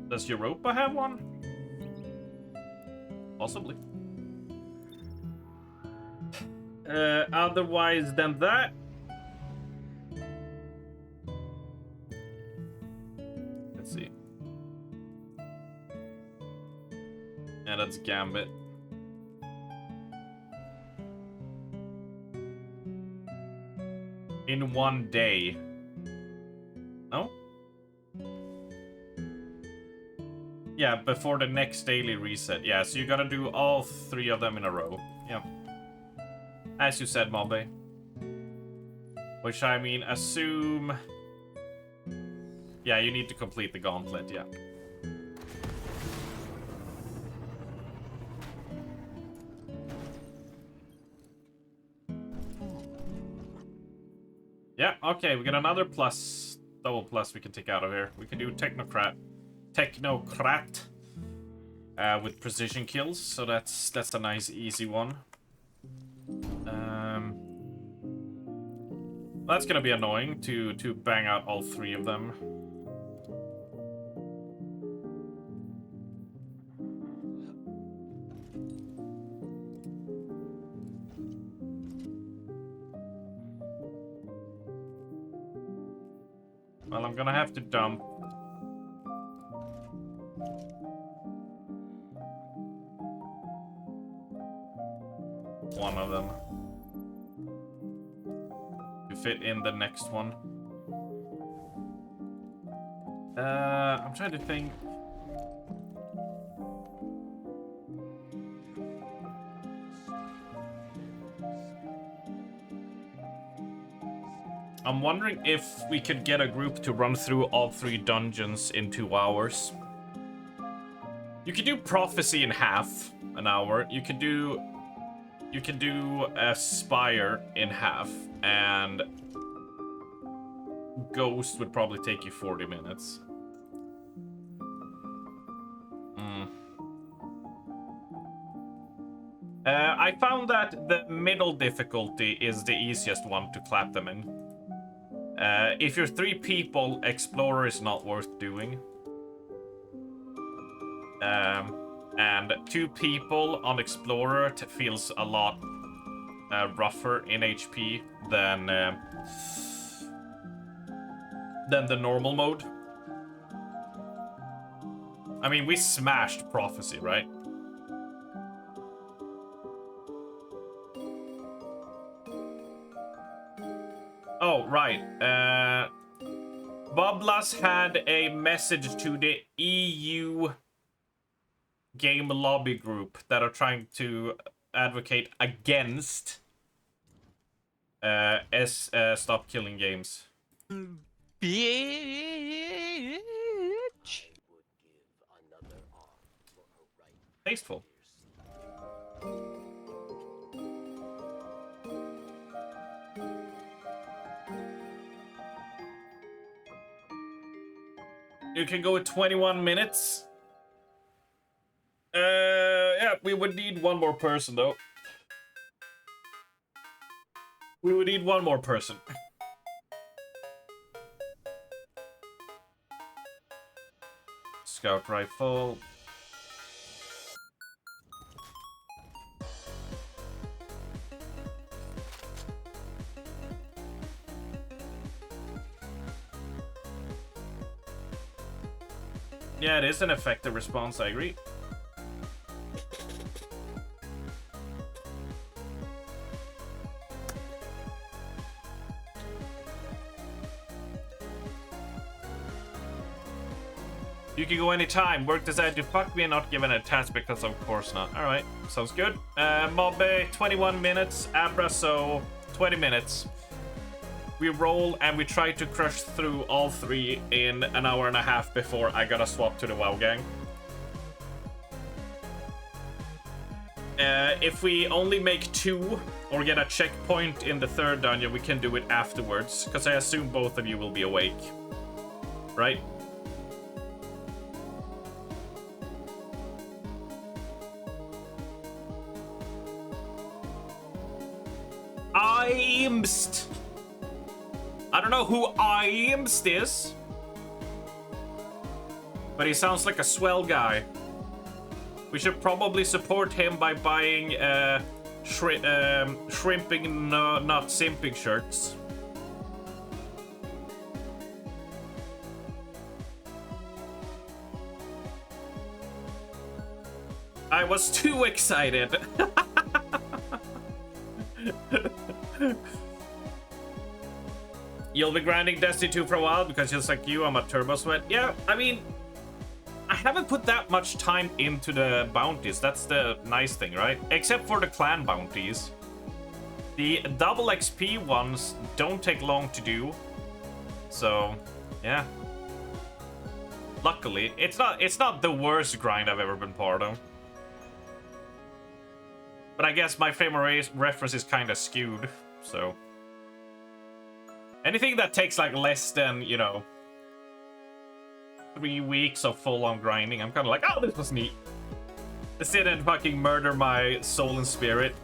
Does Europa have one? Possibly. Otherwise than that, let's see. Yeah, that's Gambit. In one day. No? Yeah, before the next daily reset. Yeah, so you gotta do all 3 of them in a row. Yeah. As you said, Mobbe. Which, I mean, assume... Yeah, you need to complete the gauntlet, yeah. Yeah, okay, we got another plus, double plus we can take out of here. We can do Technocrat with precision kills, so that's a nice easy one. That's gonna be annoying to bang out all 3 of them. Well, I'm gonna have to dump one of them to fit in the next one. I'm trying to think. I'm wondering if we could get a group to run through all 3 dungeons in 2 hours. You could do Prophecy in half an hour. You could do Aspire in half, and Ghost would probably take you 40 minutes. I found that the middle difficulty is the easiest one to clap them in. If you're 3 people, Explorer is not worth doing. And 2 people on Explorer feels a lot rougher in HP than the normal mode. I mean, we smashed Prophecy, right? Oh, right. Boblas had a message to the EU game lobby group that are trying to advocate against stop killing games. Bitch. Tasteful. You can go with 21 minutes. Yeah, we would need one more person, though. We would need one more person. Scout rifle. Yeah, it is an effective response, I agree. You can go anytime. Work decided to fuck me and not given a task because of course not. Alright, sounds good. Mobbe, 21 minutes. Abra, so 20 minutes. We roll and we try to crush through all three in an hour and a half before I gotta swap to the WoW gang. If we only make 2 or get a checkpoint in the 3rd dungeon, we can do it afterwards, because I assume both of you will be awake. Right? Imst. I don't know who Imst is, but he sounds like a swell guy. We should probably support him by buying shrimping not simping shirts. I was too excited. You'll be grinding Destiny 2 for a while because just like you, I'm a turbo sweat. Yeah, I mean, I haven't put that much time into the bounties. That's the nice thing, right? Except for the clan bounties. The double XP ones don't take long to do. So, yeah. Luckily, it's not the worst grind I've ever been part of. But I guess my frame of reference is kind of skewed, so. Anything that takes like less than, you know, 3 weeks of full-on grinding, I'm kind of like, oh, this was neat. This didn't fucking murder my soul and spirit.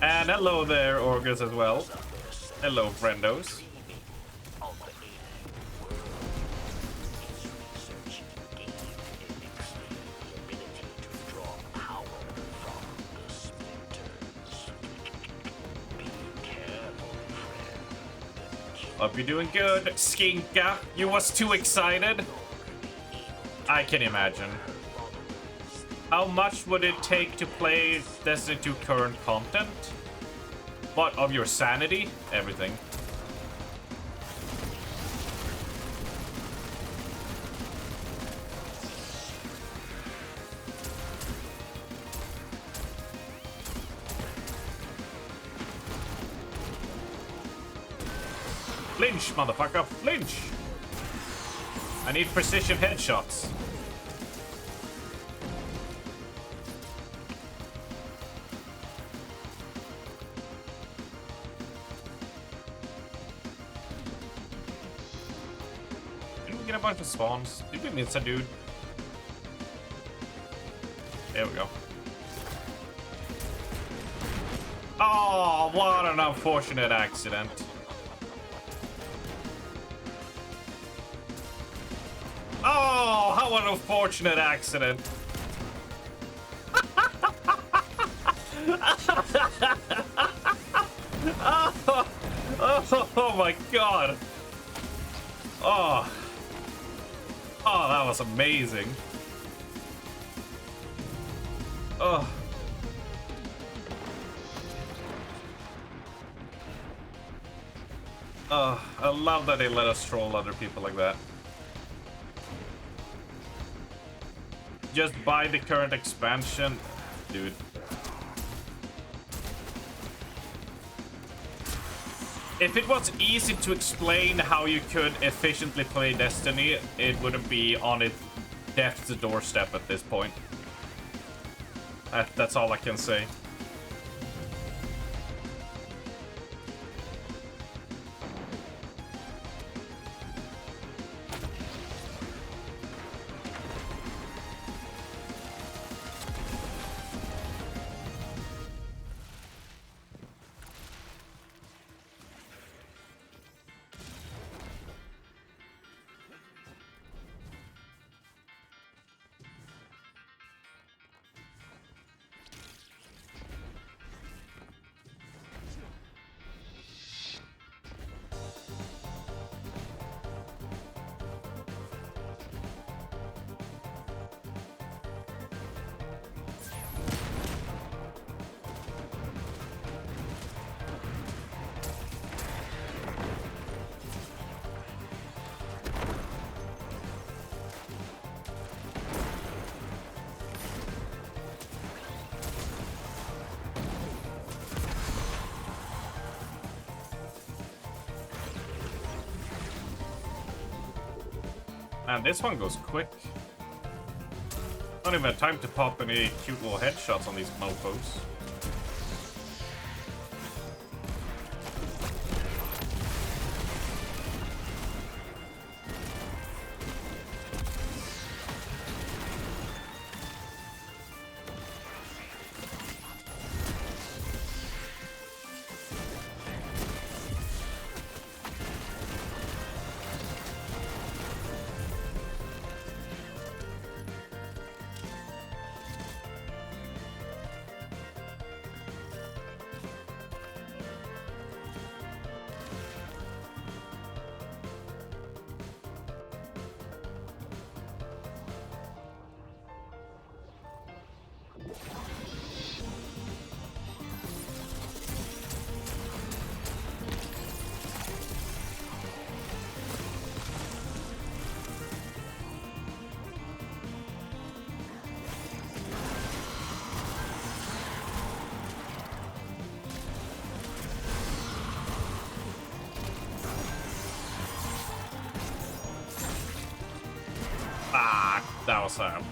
And hello there, Orgus, as well. Hello, friendos. Hope you're doing good, Skinka. You was too excited? I can imagine. How much would it take to play Destiny 2 current content? What, of your sanity? Everything. Flinch, motherfucker, flinch! I need precision headshots. Didn't we get a bunch of spawns? Did we miss a dude? There we go. Oh, what an unfortunate accident. Oh, how an unfortunate accident. Oh my god. Oh, that was amazing. Oh. I love that they let us troll other people like that. Just buy the current expansion, dude. If it was easy to explain how you could efficiently play Destiny, it wouldn't be on its death's doorstep at this point. That's all I can say. Man, this one goes quick. Don't even have time to pop any cute little headshots on these mofos.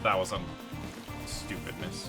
That was a stupid miss.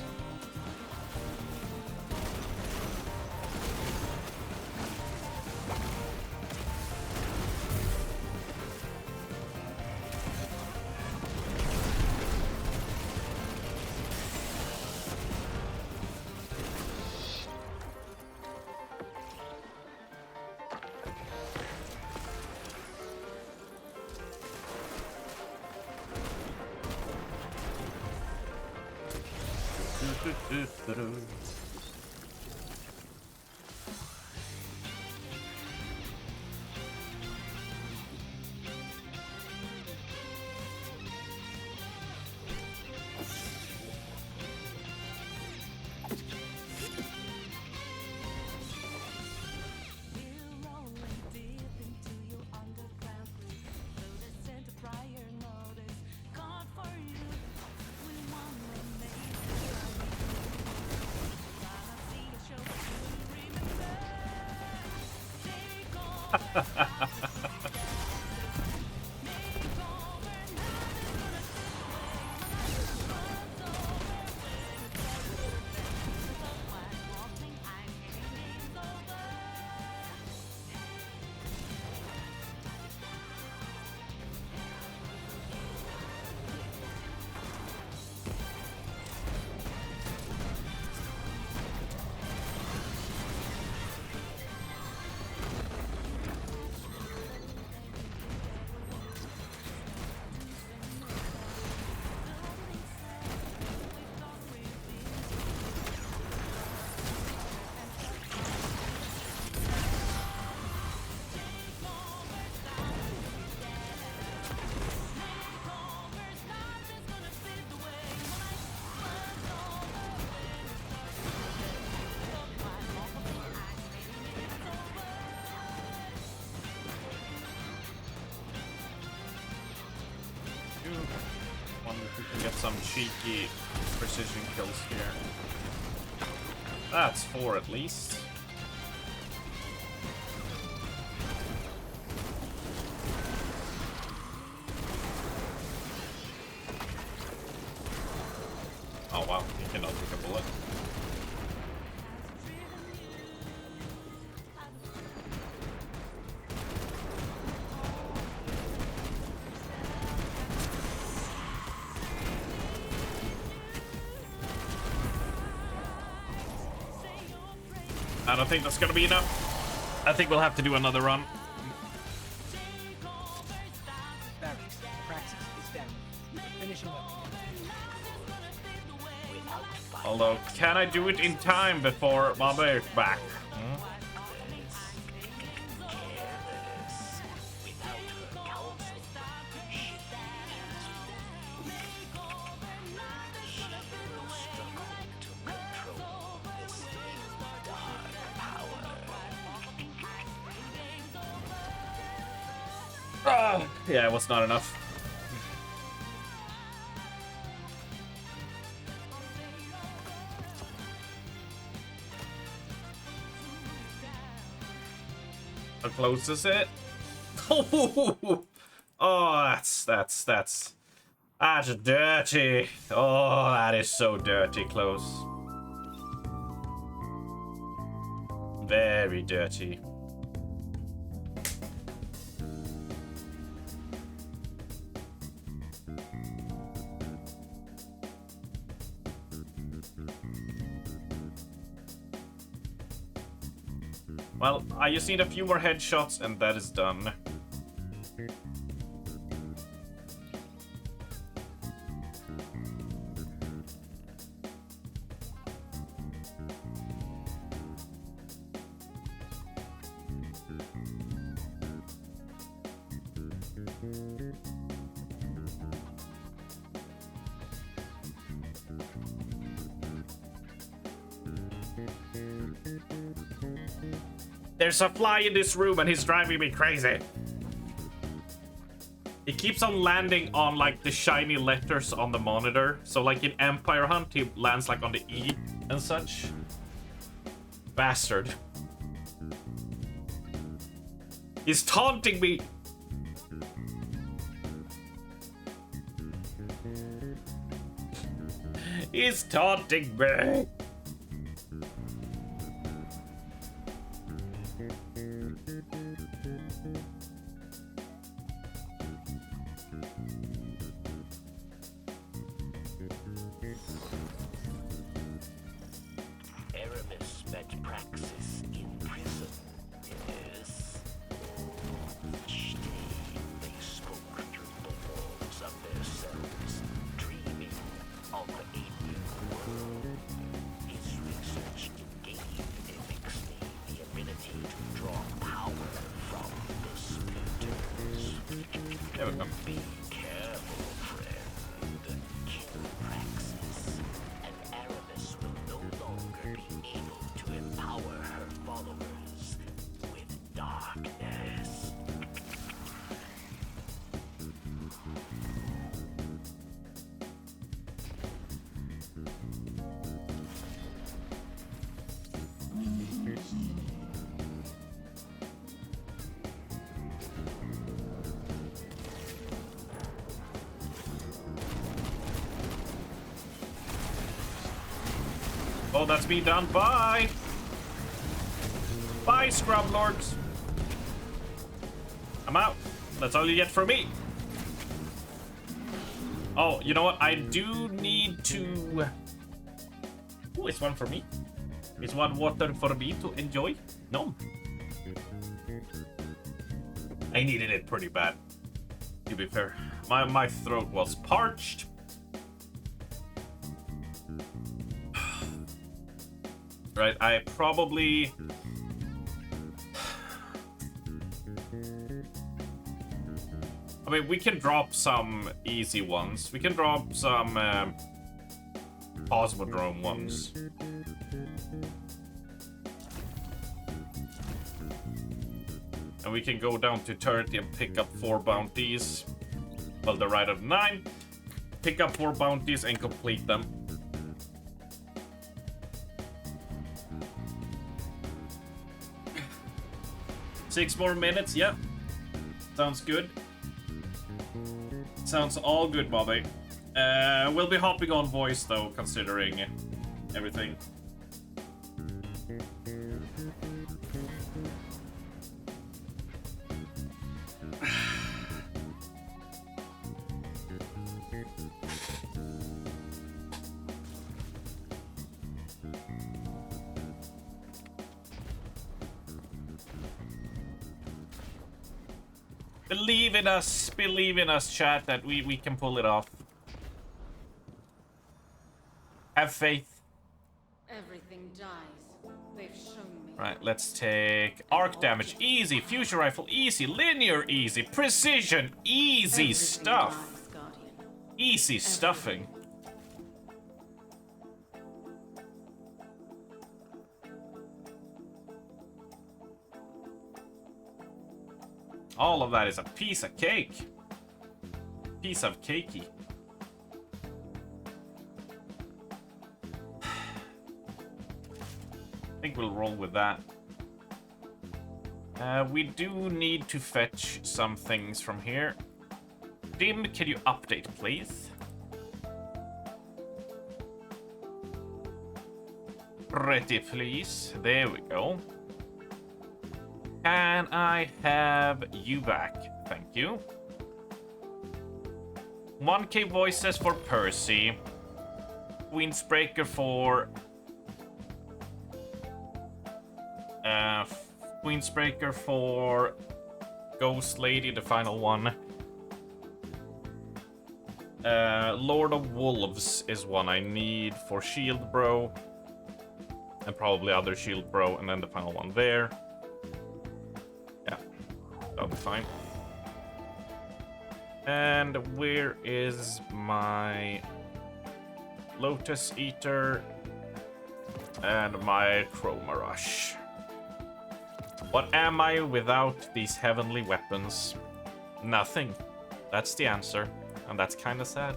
Wonder if we can get some cheeky precision kills here. That's 4 at least. Oh wow, he cannot take a bullet. I don't think that's gonna be enough. I think we'll have to do another run. Barry, Praxis is down. Finishing up. Although, can I do it in time before Mama is back? Yeah, it was not enough. How close is it? Oh, that's dirty. Oh, that is so dirty close. Very dirty. Well, I just need a few more headshots and that is done. There's a fly in this room and he's driving me crazy. He keeps on landing on like the shiny letters on the monitor. So like in Empire Hunt, he lands like on the E and such. Bastard. He's taunting me. He's taunting me. Aramis met Praxis in prison. Yes. Each day they spoke through the walls of their cells, dreaming of the alien world. His research gave Elixir the ability to draw power from the splinters. There we go. Be careful, friend. Kill Praxis, and Aramis will no longer be able to empower her followers with darkness. Oh, that's me done. Bye. Bye, Scrub Lords. I'm out. That's all you get from me. Oh, you know what? I do need to... Oh, it's one for me. It's one water for me to enjoy. No. I needed it pretty bad, to be fair. My throat was parched. Right, I probably... I mean, we can drop some easy ones. We can drop some Cosmodrome ones. And we can go down to 30 and pick up 4 bounties. Well, they're right at 9. pick up 4 bounties and complete them. Six more minutes, yep. Sounds good. Sounds all good, Bobby. We'll be hopping on voice though, considering everything. Believe in us, chat, that we can pull it off. Have faith. Everything dies. They've shown me. Right, let's take arc damage, easy. Fusion rifle, easy. Linear, easy. Precision, easy stuff. Easy stuffing. All of that is a piece of cake. Piece of cakey. I think we'll roll with that. We do need to fetch some things from here. Dim, can you update, please? Pretty please. There we go. Can I have you back? Thank you. 1K voices for Percy. Queensbreaker for... Queensbreaker for Ghost Lady, the final one. Lord of Wolves is one I need for Shield Bro. And probably other Shield Bro, and then the final one there. Yeah, that'll be fine. And where is my Lotus Eater and my Chroma Rush? What am I without these heavenly weapons? Nothing. That's the answer, and that's kind of sad.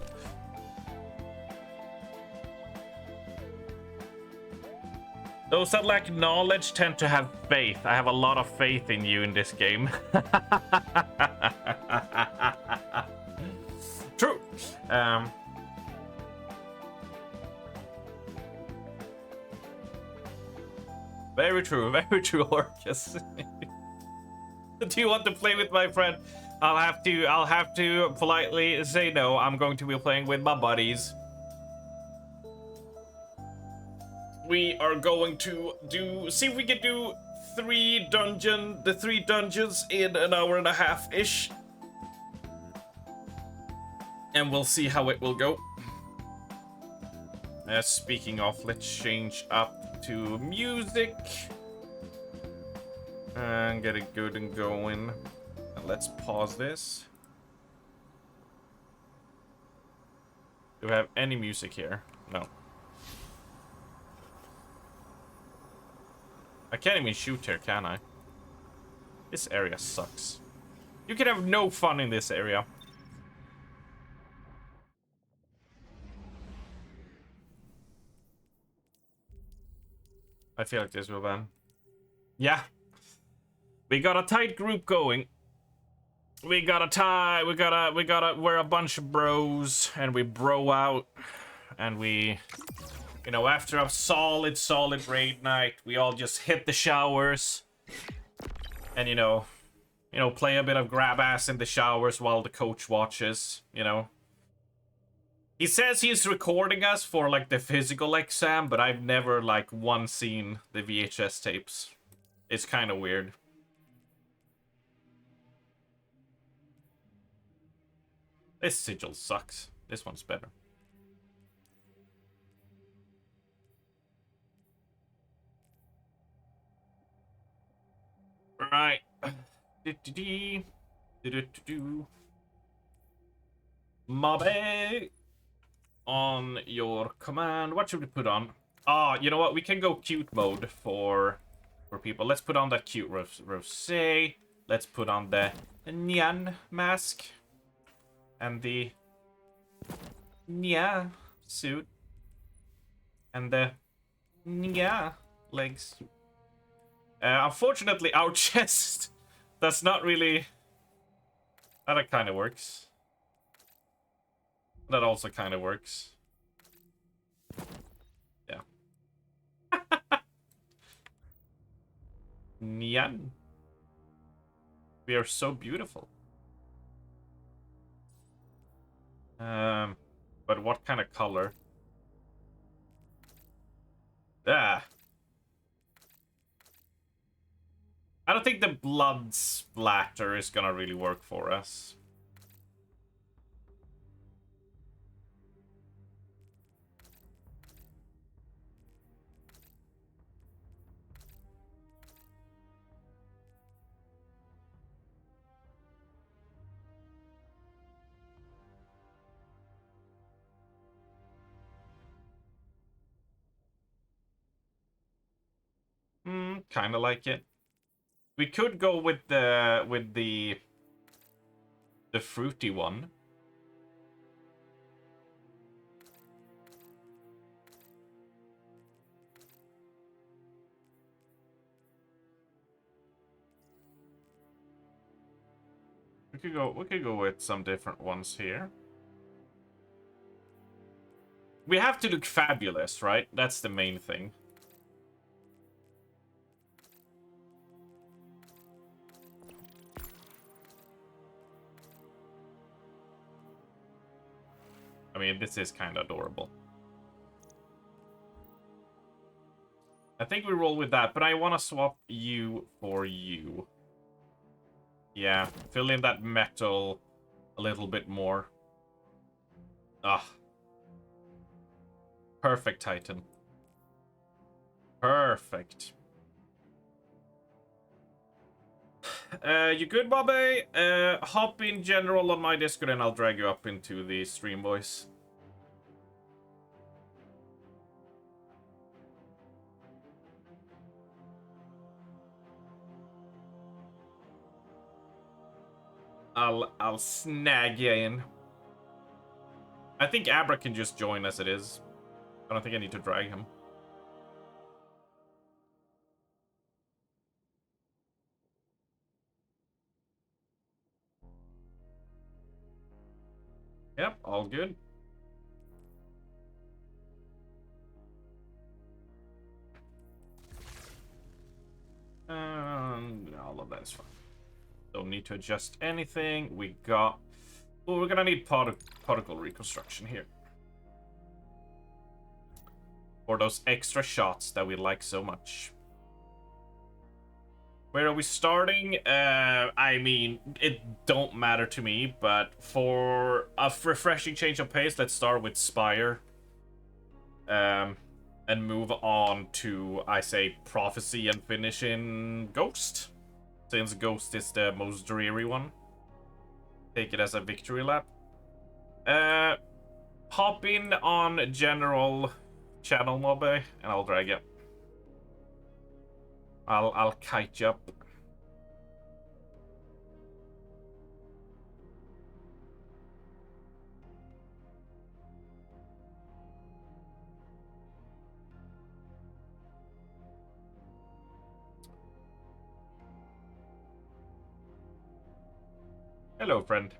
Those that lack knowledge tend to have faith. I have a lot of faith in you in this game. True. Very true, Orcus. Do you want to play with my friend? I'll have to politely say no. I'm going to be playing with my buddies. We are going to see if we can do the 3 dungeons in an hour and a half-ish. And we'll see how it will go. Speaking of, let's change up to music. And get it good and going. And let's pause this. Do we have any music here? No. I can't even shoot here, can I? This area sucks. You can have no fun in this area. I feel like this will ban. Yeah. We got a tight group going. We're a bunch of bros, and we bro out, and we, you know, after a solid raid night, we all just hit the showers, and you know, play a bit of grab ass in the showers while the coach watches, you know. He says he's recording us for like the physical exam, but I've never like once seen the VHS tapes. It's kind of weird. This sigil sucks. This one's better. Right. Mobby. On your command. What should we put on? Ah, you know what? We can go cute mode for people. Let's put on that cute rosé. Let's put on the Nyan mask. And the yeah suit and the yeah legs. Unfortunately, our chest does not really. That kind of works. That also kind of works. Yeah. Nyan. We are so beautiful. But what kind of color? Ah. I don't think the blood splatter is gonna really work for us. Kind of like it. We could go with the fruity one. We could go with some different ones here. We have to look fabulous, right? That's the main thing. I mean, this is kind of adorable. I think we roll with that, but I want to swap you for you. Yeah, fill in that metal a little bit more. Ah. Perfect, Titan. Perfect. You good, Bobby? Hop in general on my Discord and I'll drag you up into the stream, boys. I'll snag you in. I think Abra can just join as it is. I don't think I need to drag him. Yep, all good. All of that is fine. Don't need to adjust anything. We got... Oh, we're gonna need particle reconstruction here. For those extra shots that we like so much. Where are we starting? I mean, it don't matter to me, but for a refreshing change of pace, let's start with Spire. And move on to, I say, Prophecy and finish in Ghost. Since Ghost is the most dreary one. Take it as a victory lap. Hop in on General Channel Mobbe, and I'll drag you. I'll kite you up. Hello, friend.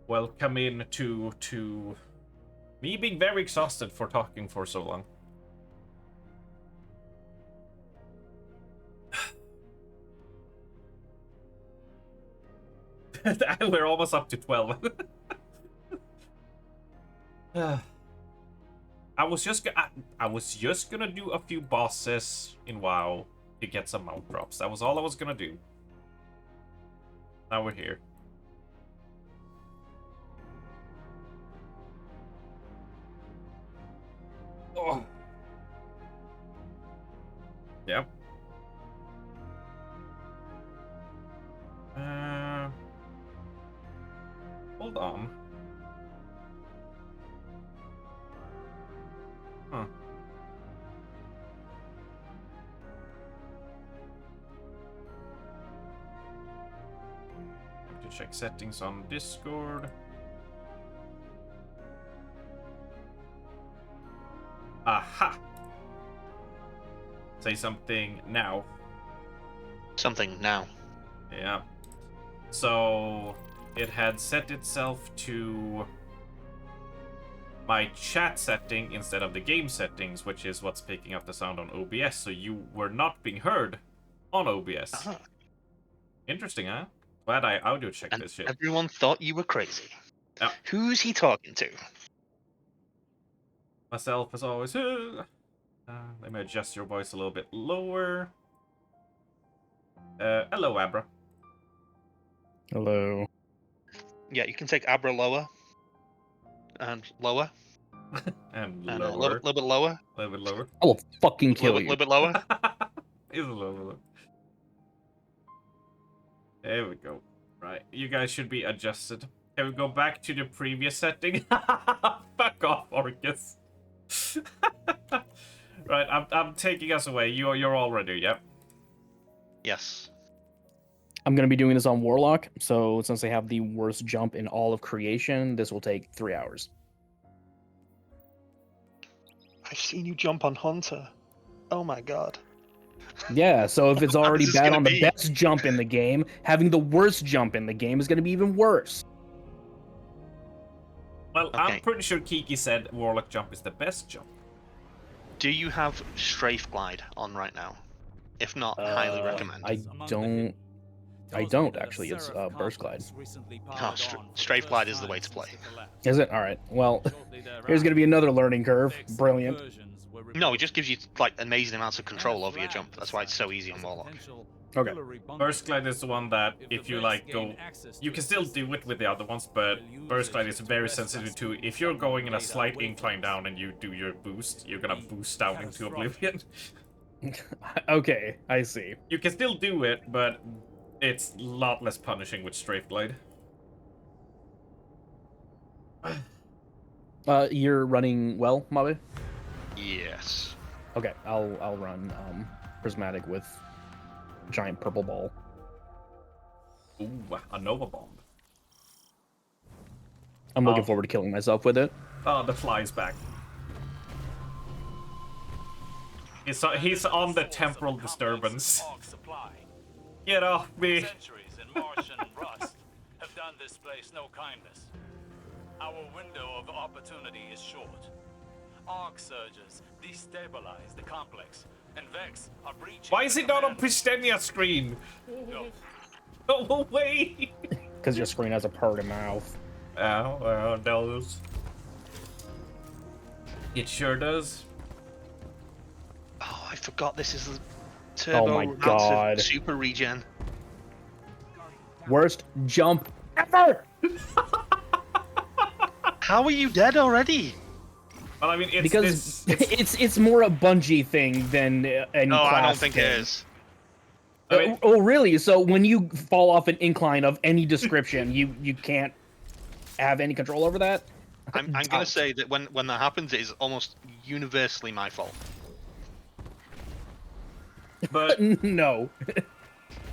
Welcome in to me being very exhausted for talking for so long. We're almost up to 12. I was just gonna do a few bosses in WoW to get some mount drops. That was all I was gonna do. Now we're here. Oh. Yep. Hold on. Huh. to check settings on Discord. Aha! Say something now. Something now. Yeah. So it had set itself to my chat setting instead of the game settings, which is what's picking up the sound on OBS. So you were not being heard on OBS. Interesting, huh? Glad I audio checked this shit. Everyone thought you were crazy. Yeah. Who's he talking to? Myself as always. Let me adjust your voice a little bit lower. Hello, Abra. Hello. Yeah, you can take Abra lower. And lower. And And lower. a little bit lower. A little bit lower. I will fucking kill A you. little bit lower. Is a little bit. There we go. Right, you guys should be adjusted. Can we go back to the previous setting? Fuck off, Orcus. Right, I'm taking us away. You're all ready, yep? Yes. I'm going to be doing this on Warlock, so since they have the worst jump in all of creation, this will take 3 hours. I've seen you jump on Hunter. Oh my god. Yeah, so if it's already This is bad gonna on the be- best jump in the game, having the worst jump in the game is going to be even worse. Well, I'm pretty sure Kiki said Warlock jump is the best jump. Do you have Strafe Glide on right now? If not, highly recommend. I don't actually. It's Burst Glide. Oh, Strafe Glide is the way to play. Is it? All right. Well, here's going to be another learning curve. Brilliant. No, it just gives you like amazing amounts of control over your jump. That's why it's so easy on Warlock. Okay. Burst Glide is the one that if you like go, you can still do it with the other ones, but Burst Glide is very sensitive to if you're going in a slight incline down and you do your boost, you're gonna boost down into oblivion. Okay, I see. You can still do it, but it's a lot less punishing with Strafe Glide. You're running well, Mabe? Yes. Okay, I'll run Prismatic with giant purple ball. Ooh, a Nova Bomb. I'm looking forward to killing myself with it. Oh, the fly's back. He's on the temporal disturbance. Get off me. Centuries in Martian rust have done this place no kindness. Our window of opportunity is short. Arc surges destabilize the complex, and Vex are breaching. Why is it not on Pristenia's screen? No. Go away! Because your screen has a part of mouth. Oh, well, it does. It sure does. Oh, I forgot this is the turbo my massive God. super regen. Worst jump ever! How are you dead already? Well, I mean, it's Because it's more a Bungie thing than any No, class I don't think thing. it is. Oh, really? So when you fall off an incline of any description, you can't have any control over that? I'm gonna say that when that happens, it is almost universally my fault. But no.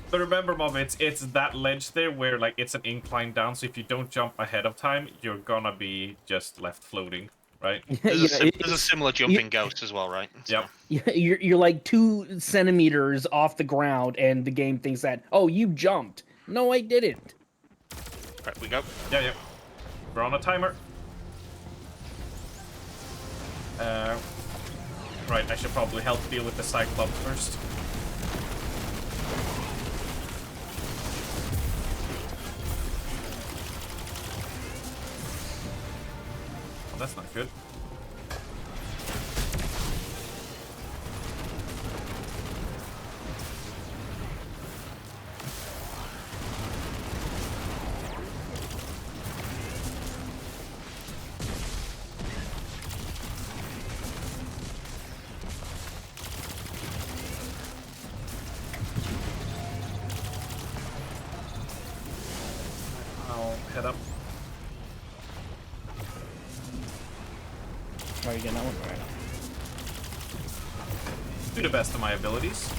But remember, Mom, it's that ledge there where like it's an incline down, so if you don't jump ahead of time, you're gonna be just left floating, right? There's a similar jumping ghost as well, right? Yep. You're like 2 centimeters off the ground, and the game thinks that, oh, you jumped. No, I didn't. Right, we go. Yeah. We're on a timer. Right, I should probably help deal with the Cyclops first. Oh, that's not good. I'll head up. How are you getting that one right? To the best of my abilities.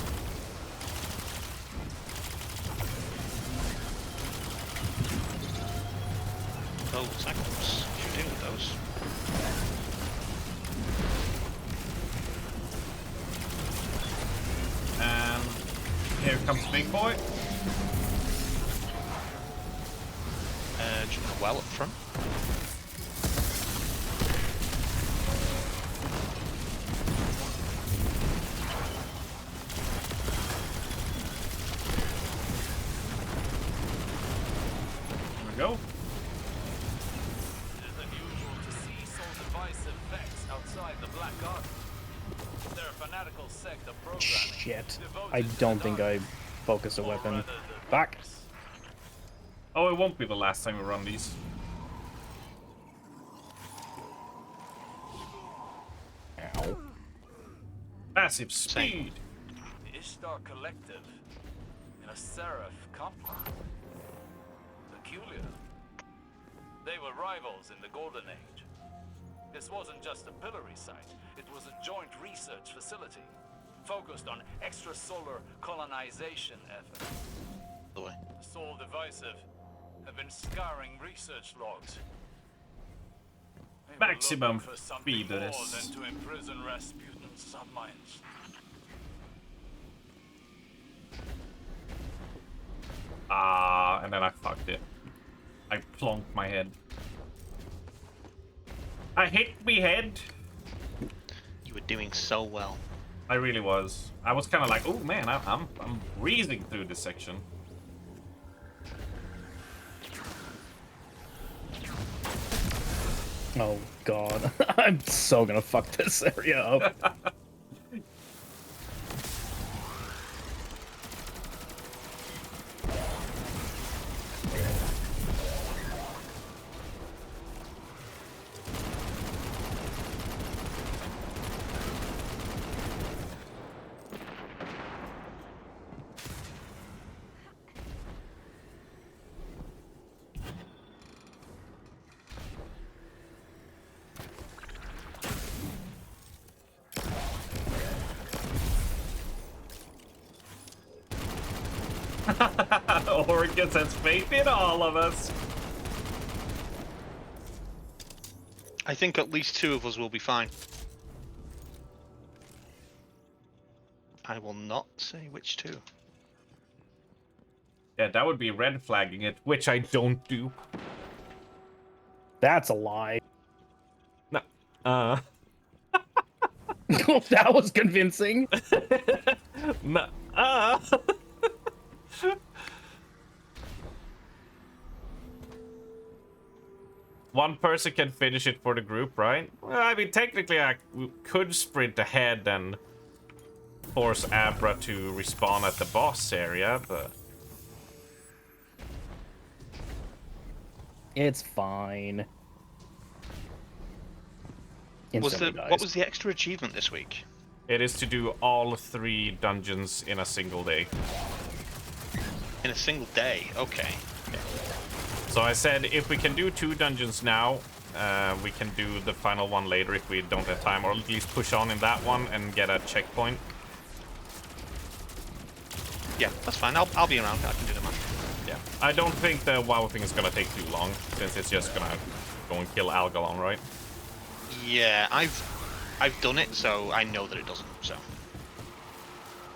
So Cyclops, you should deal with those. And here comes Big Boy. Do you want a well up front? There we go. It is unusual to see so divisive facts outside the Black Garden. They're a fanatical sect of programming. Shit. I don't think I focused a weapon. Back. Oh, it won't be the last time we run these. Ow. Massive speed. The Ishtar Collective in a Seraph compound. Peculiar. They were rivals in the Golden Age. This wasn't just a pillory site, it was a joint research facility focused on extrasolar colonization efforts. The way. The Soul Divisive have been scouring research logs. They were Maximum looking for something speed it more is. than to imprison Rasputin's subminds. Ah, and then I fucked it. I plonked my head. I hit me head. You were doing so well. I really was. I was kind of like, oh man, I'm breezing through this section. Oh god. I'm so gonna fuck this area up. Orcus has faith in all of us. I think at least 2 of us will be fine. I will not say which 2. Yeah, that would be red flagging it, which I don't do. That's a lie. No. That was convincing. No. One person can finish it for the group, right? Well, I mean, technically I could sprint ahead and force Abra to respawn at the boss area, but... It's fine. What was the extra achievement this week? It is to do all 3 dungeons in a single day. In a single day? Okay. Yeah. So I said if we can do 2 dungeons now, we can do the final one later if we don't have time, or at least push on in that one and get a checkpoint. Yeah, that's fine. I'll be around. I can do the match. Yeah. I don't think the WoW thing is gonna take too long, since it's just gonna go and kill Algalon, right? Yeah, I've done it, so I know that it doesn't. So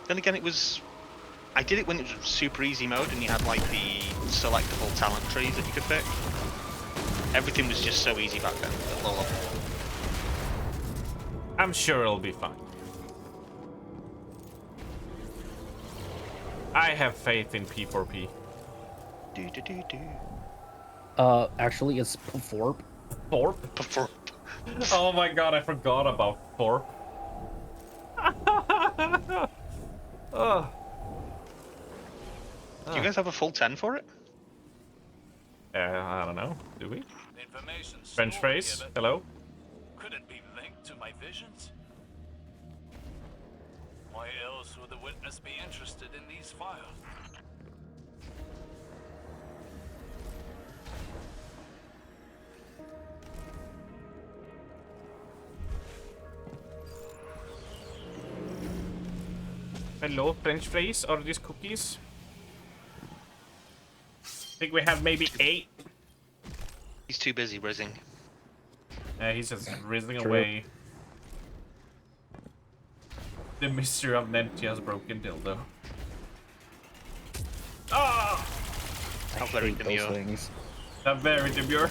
then again, I did it when it was super easy mode, and you had like the selectable talent trees that you could pick. Everything was just so easy back then at low level. I'm sure it'll be fine. I have faith in P4P. Actually, it's Forp. Forp? Forp. Oh my god, I forgot about Forp. Do you guys have a full 10 for it? I don't know. Do we? French phrase? Hello? Could it be linked to my visions? Why else would the witness be interested in these files? Hello, French fries? Are these cookies? I think we have maybe 8. He's too busy rizzing. Yeah, he's just rizzing True. away. The mystery of Nentia's broken dildo. Ah! How very hate those demure. things. I'm very demure.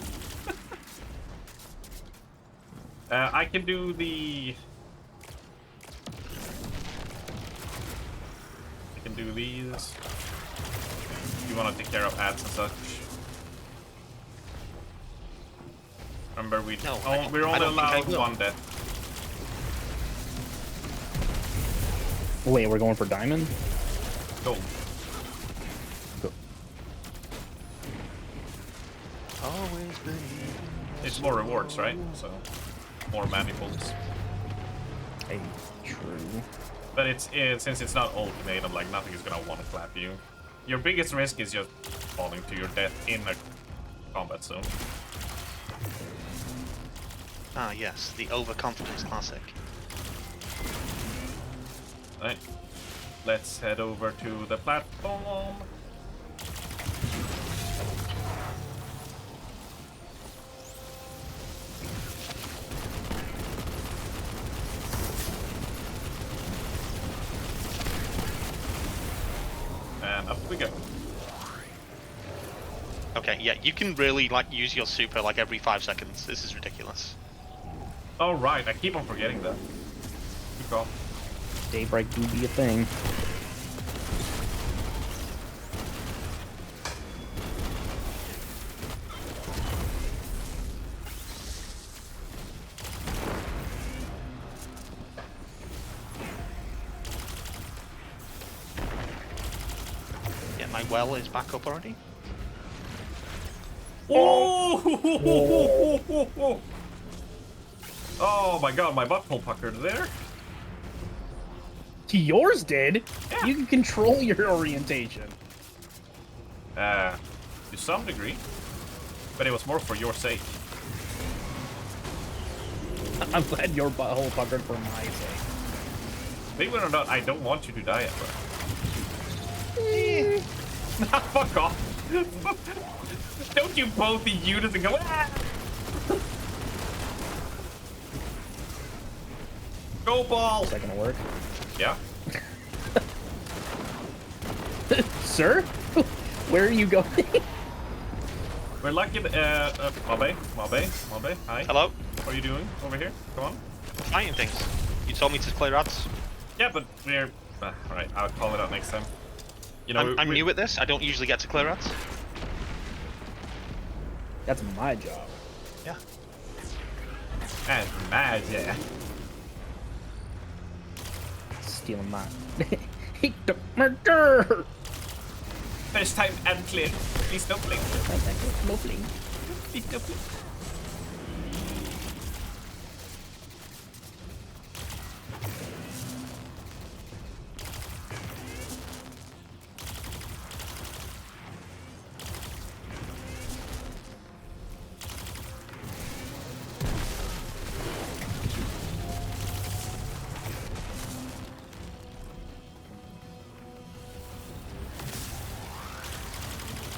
I can do the... I can do these. You want to take care of ads and such. Remember, we're only allowed one death. Wait, we're going for diamond? Gold. Go. Always believe. It's more rewards, right? So, more manifolds. Hey, true. But since it's not ultimatum, like nothing is gonna want to clap you. Your biggest risk is just falling to your death in a combat zone. Ah, yes, the overconfidence classic. Right. Let's head over to the platform. And up we go. Okay, yeah, you can really like use your super like every 5 seconds. This is ridiculous. Oh right, I keep on forgetting that. Good call. Daybreak do be a thing. Yeah, my well is back up already. Oh! Oh my god, my butthole puckered there. Yours did? Yeah. You can control your orientation. To some degree. But it was more for your sake. I'm glad your butthole puckered for my sake. Believe it or not, I don't want you to die ever. Fuck off. Don't you both the units and go, ah! Go ball! Is that gonna work? Yeah. Sir? Where are you going? We're lucky. Mabe, hi. Hello? What are you doing over here? Come on. Fighting things. You told me to clear ads. Yeah, but we're... Alright, I'll call it out next time. You know, I'm new at this. I don't usually get to clear ads. That's my job. Yeah. That's my job. Stealing mine. He took my dirt! First time and clear. Please don't blink. No blink. Please don't blink.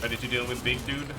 Ready to deal with big dude?